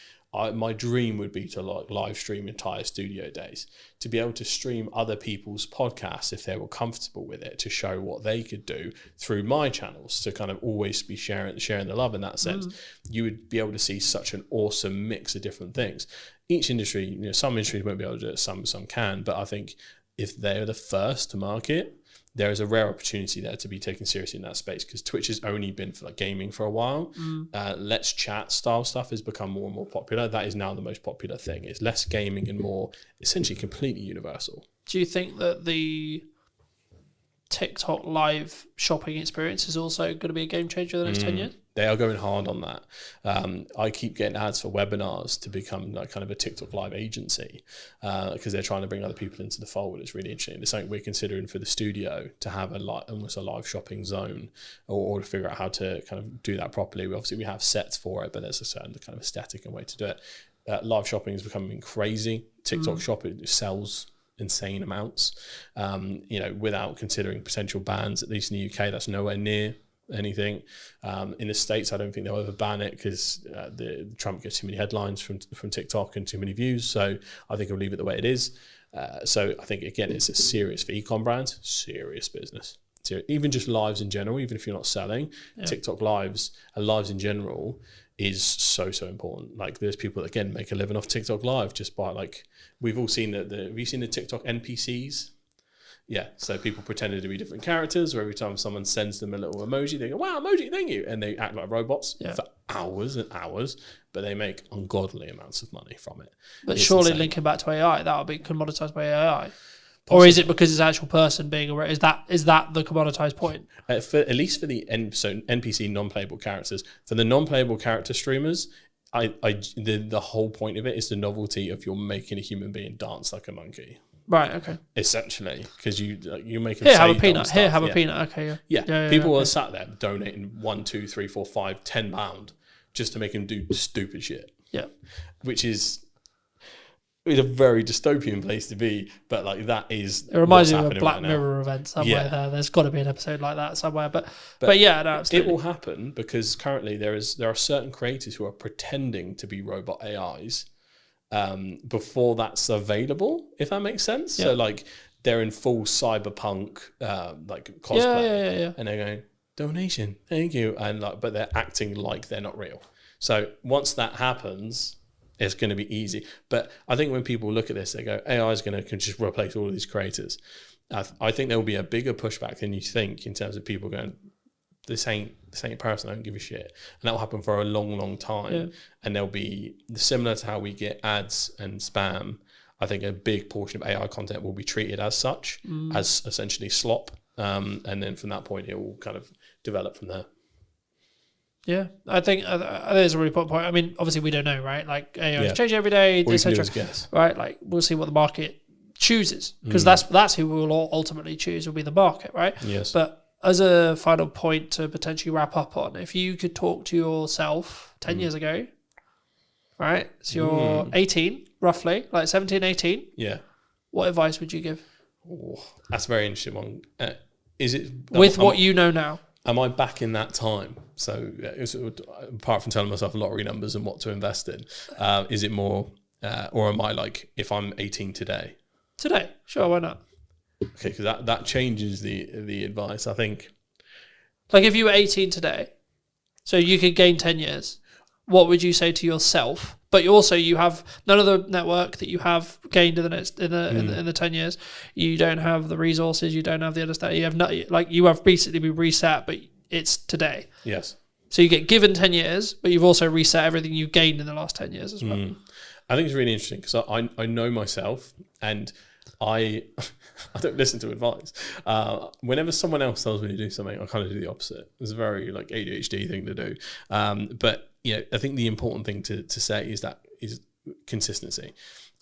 my dream would be to like live stream entire studio days, to be able to stream other people's podcasts if they were comfortable with it, to show what they could do through my channels, to kind of always be sharing the love in that sense. You would be able to see such an awesome mix of different things. Each industry, some industries won't be able to do it, some can, but I think if they're the first to market, there is a rare opportunity there to be taken seriously in that space, because Twitch has only been for like gaming for a while. Let's Chat style stuff has become more and more popular. That is now the most popular thing. It's less gaming and more essentially completely universal. Do you think that the TikTok live shopping experience is also going to be a game changer in the next 10 years? They are going hard on that. I keep getting ads for webinars to become like kind of a TikTok live agency, because they're trying to bring other people into the fold. It's really interesting. It's something we're considering for the studio, to have almost a live shopping zone, or to figure out how to kind of do that properly. We have sets for it, but there's a certain kind of aesthetic and way to do it. Live shopping is becoming crazy. TikTok shopping sells insane amounts, without considering potential bans. At least in the UK, that's nowhere near anything. In the States, I don't think they'll ever ban it, because Trump gets too many headlines from TikTok and too many views. So I think he'll leave it the way it is. So I think, again, it's a serious, for e-com brands, serious business. Even just lives in general, even if you're not selling, TikTok lives and lives in general is so important. Like, there's people that, again, make a living off TikTok live just by, like, we've all seen have you seen the TikTok NPCs? Yeah, so people pretended to be different characters, where every time someone sends them a little emoji, they go, wow, emoji, thank you. And they act like robots for hours and hours, but they make ungodly amounts of money from it. But It's surely insane. linking back to AI, that'll be commoditized by AI. Or is it because it's actual person being a... Is that the commoditized point? At least for the NPC non-playable characters. For the non-playable character streamers, the whole point of it is the novelty of you're making a human being dance like a monkey. Right, okay. Essentially, because you make them Here, say have a peanut. dumb Here, stuff. have a peanut. Okay, Yeah. People are sat there donating £1, £2, £3, £4, £5, £10 just to make them do stupid shit. Yeah. Which is a very dystopian place to be, but like that is. It reminds me what's of a happening Black right now. Mirror event somewhere there. There's got to be an episode like that somewhere. But yeah, no, it absolutely. will happen because currently there are certain creators who are pretending to be robot AIs before that's available, if that makes sense. Yeah. So like they're in full cyberpunk like cosplay, Yeah. and they're going donation, thank you, and but they're acting like they're not real. So once that happens, it's going to be easy. But I think when people look at this, they go, AI is going to just replace all of these creators. I think there will be a bigger pushback than you think in terms of people going, this ain't a person, I don't give a shit. And that will happen for a long, long time. Yeah. And there'll be, similar to how we get ads and spam, I think a big portion of AI content will be treated as such, as essentially slop. And then from that point, it will kind of develop from there. Yeah, I think there's a really important point. I mean, obviously we don't know, right? Like AI is changing every day, All you can do etc. is guess. Right? Like we'll see what the market chooses, because that's who we will ultimately choose will be the market, right? Yes. But as a final point to potentially wrap up on, if you could talk to yourself 10 years ago, right? So you're 18, roughly, like 17, 18. Yeah. What advice would you give? Oh, that's a very interesting one. Is it With what you know now? Am I back in that time? So apart from telling myself lottery numbers and what to invest in, is it more, or am I like, if I'm 18 today? Today, sure, why not? Okay, because that changes the advice. I think. Like if you were 18 today, so you could gain 10 years, what would you say to yourself? But you have none of the network that you have gained in the 10 years. You don't have the resources. You don't have the understanding. You have you have basically been reset, but it's today. Yes. So you get given 10 years, but you've also reset everything you gained in the last 10 years as well. I think it's really interesting because I know myself, and I don't listen to advice. Whenever someone else tells me to do something, I kind of do the opposite. It's a very like ADHD thing to do. But I think the important thing to say is consistency.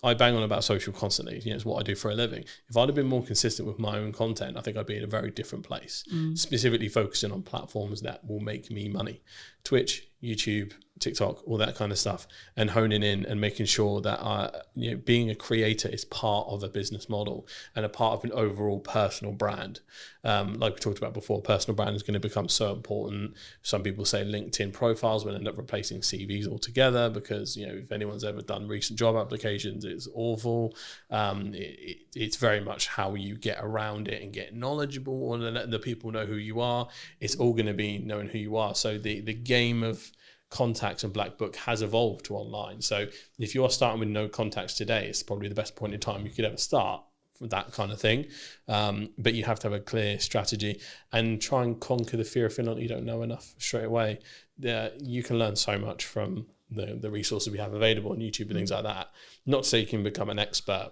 I bang on about social constantly. It's what I do for a living. If I'd have been more consistent with my own content, I think I'd be in a very different place. Specifically focusing on platforms that will make me money. Twitch, YouTube, TikTok, all that kind of stuff, and honing in and making sure that being a creator is part of a business model and a part of an overall personal brand. Like we talked about before, personal brand is going to become so important. Some people say LinkedIn profiles will end up replacing CVs altogether because if anyone's ever done recent job applications, it's awful. It's very much how you get around it and get knowledgeable and let the people know who you are. It's all going to be knowing who you are. So the game of contacts and black book has evolved to online. So if you are starting with no contacts today, it's probably the best point in time you could ever start for that kind of thing. But you have to have a clear strategy and try and conquer the fear of feeling like you don't know enough straight away. You can learn so much from the resources we have available on YouTube and things like that. Not to say you can become an expert,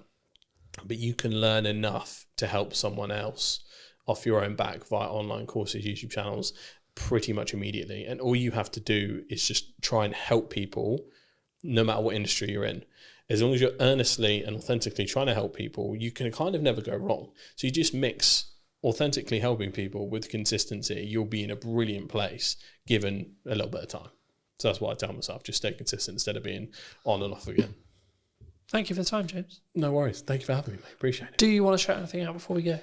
but you can learn enough to help someone else off your own back via online courses, YouTube channels, pretty much immediately. And all you have to do is just try and help people no matter what industry you're in. As long as you're earnestly and authentically trying to help people, you can kind of never go wrong. So you just mix authentically helping people with consistency, you'll be in a brilliant place given a little bit of time. So that's what I tell myself, just stay consistent instead of being on and off again. Thank you for the time, James. No worries. Thank you for having me, mate. Appreciate it. Do you want to shout anything out before we go?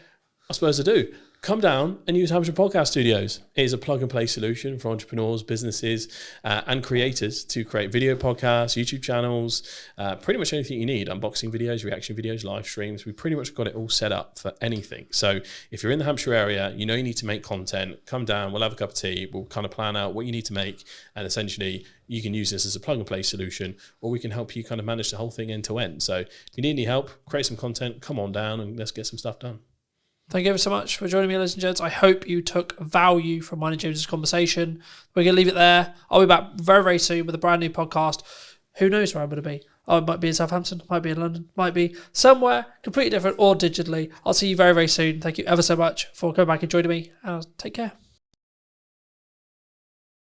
I suppose I do. Come down and use Hampshire Podcast Studios. It is a plug-and-play solution for entrepreneurs, businesses, and creators to create video podcasts, YouTube channels, pretty much anything you need. Unboxing videos, reaction videos, live streams. We pretty much got it all set up for anything. So if you're in the Hampshire area, you need to make content, come down, we'll have a cup of tea, we'll kind of plan out what you need to make, and essentially you can use this as a plug-and-play solution, or we can help you kind of manage the whole thing end to end. So if you need any help, create some content, come on down and let's get some stuff done. Thank you ever so much for joining me, ladies and gents. I hope you took value from mine and James's conversation. We're going to leave it there. I'll be back very, very soon with a brand new podcast. Who knows where I'm going to be? I might be in Southampton, might be in London, might be somewhere completely different or digitally. I'll see you very, very soon. Thank you ever so much for coming back and joining me. Take care.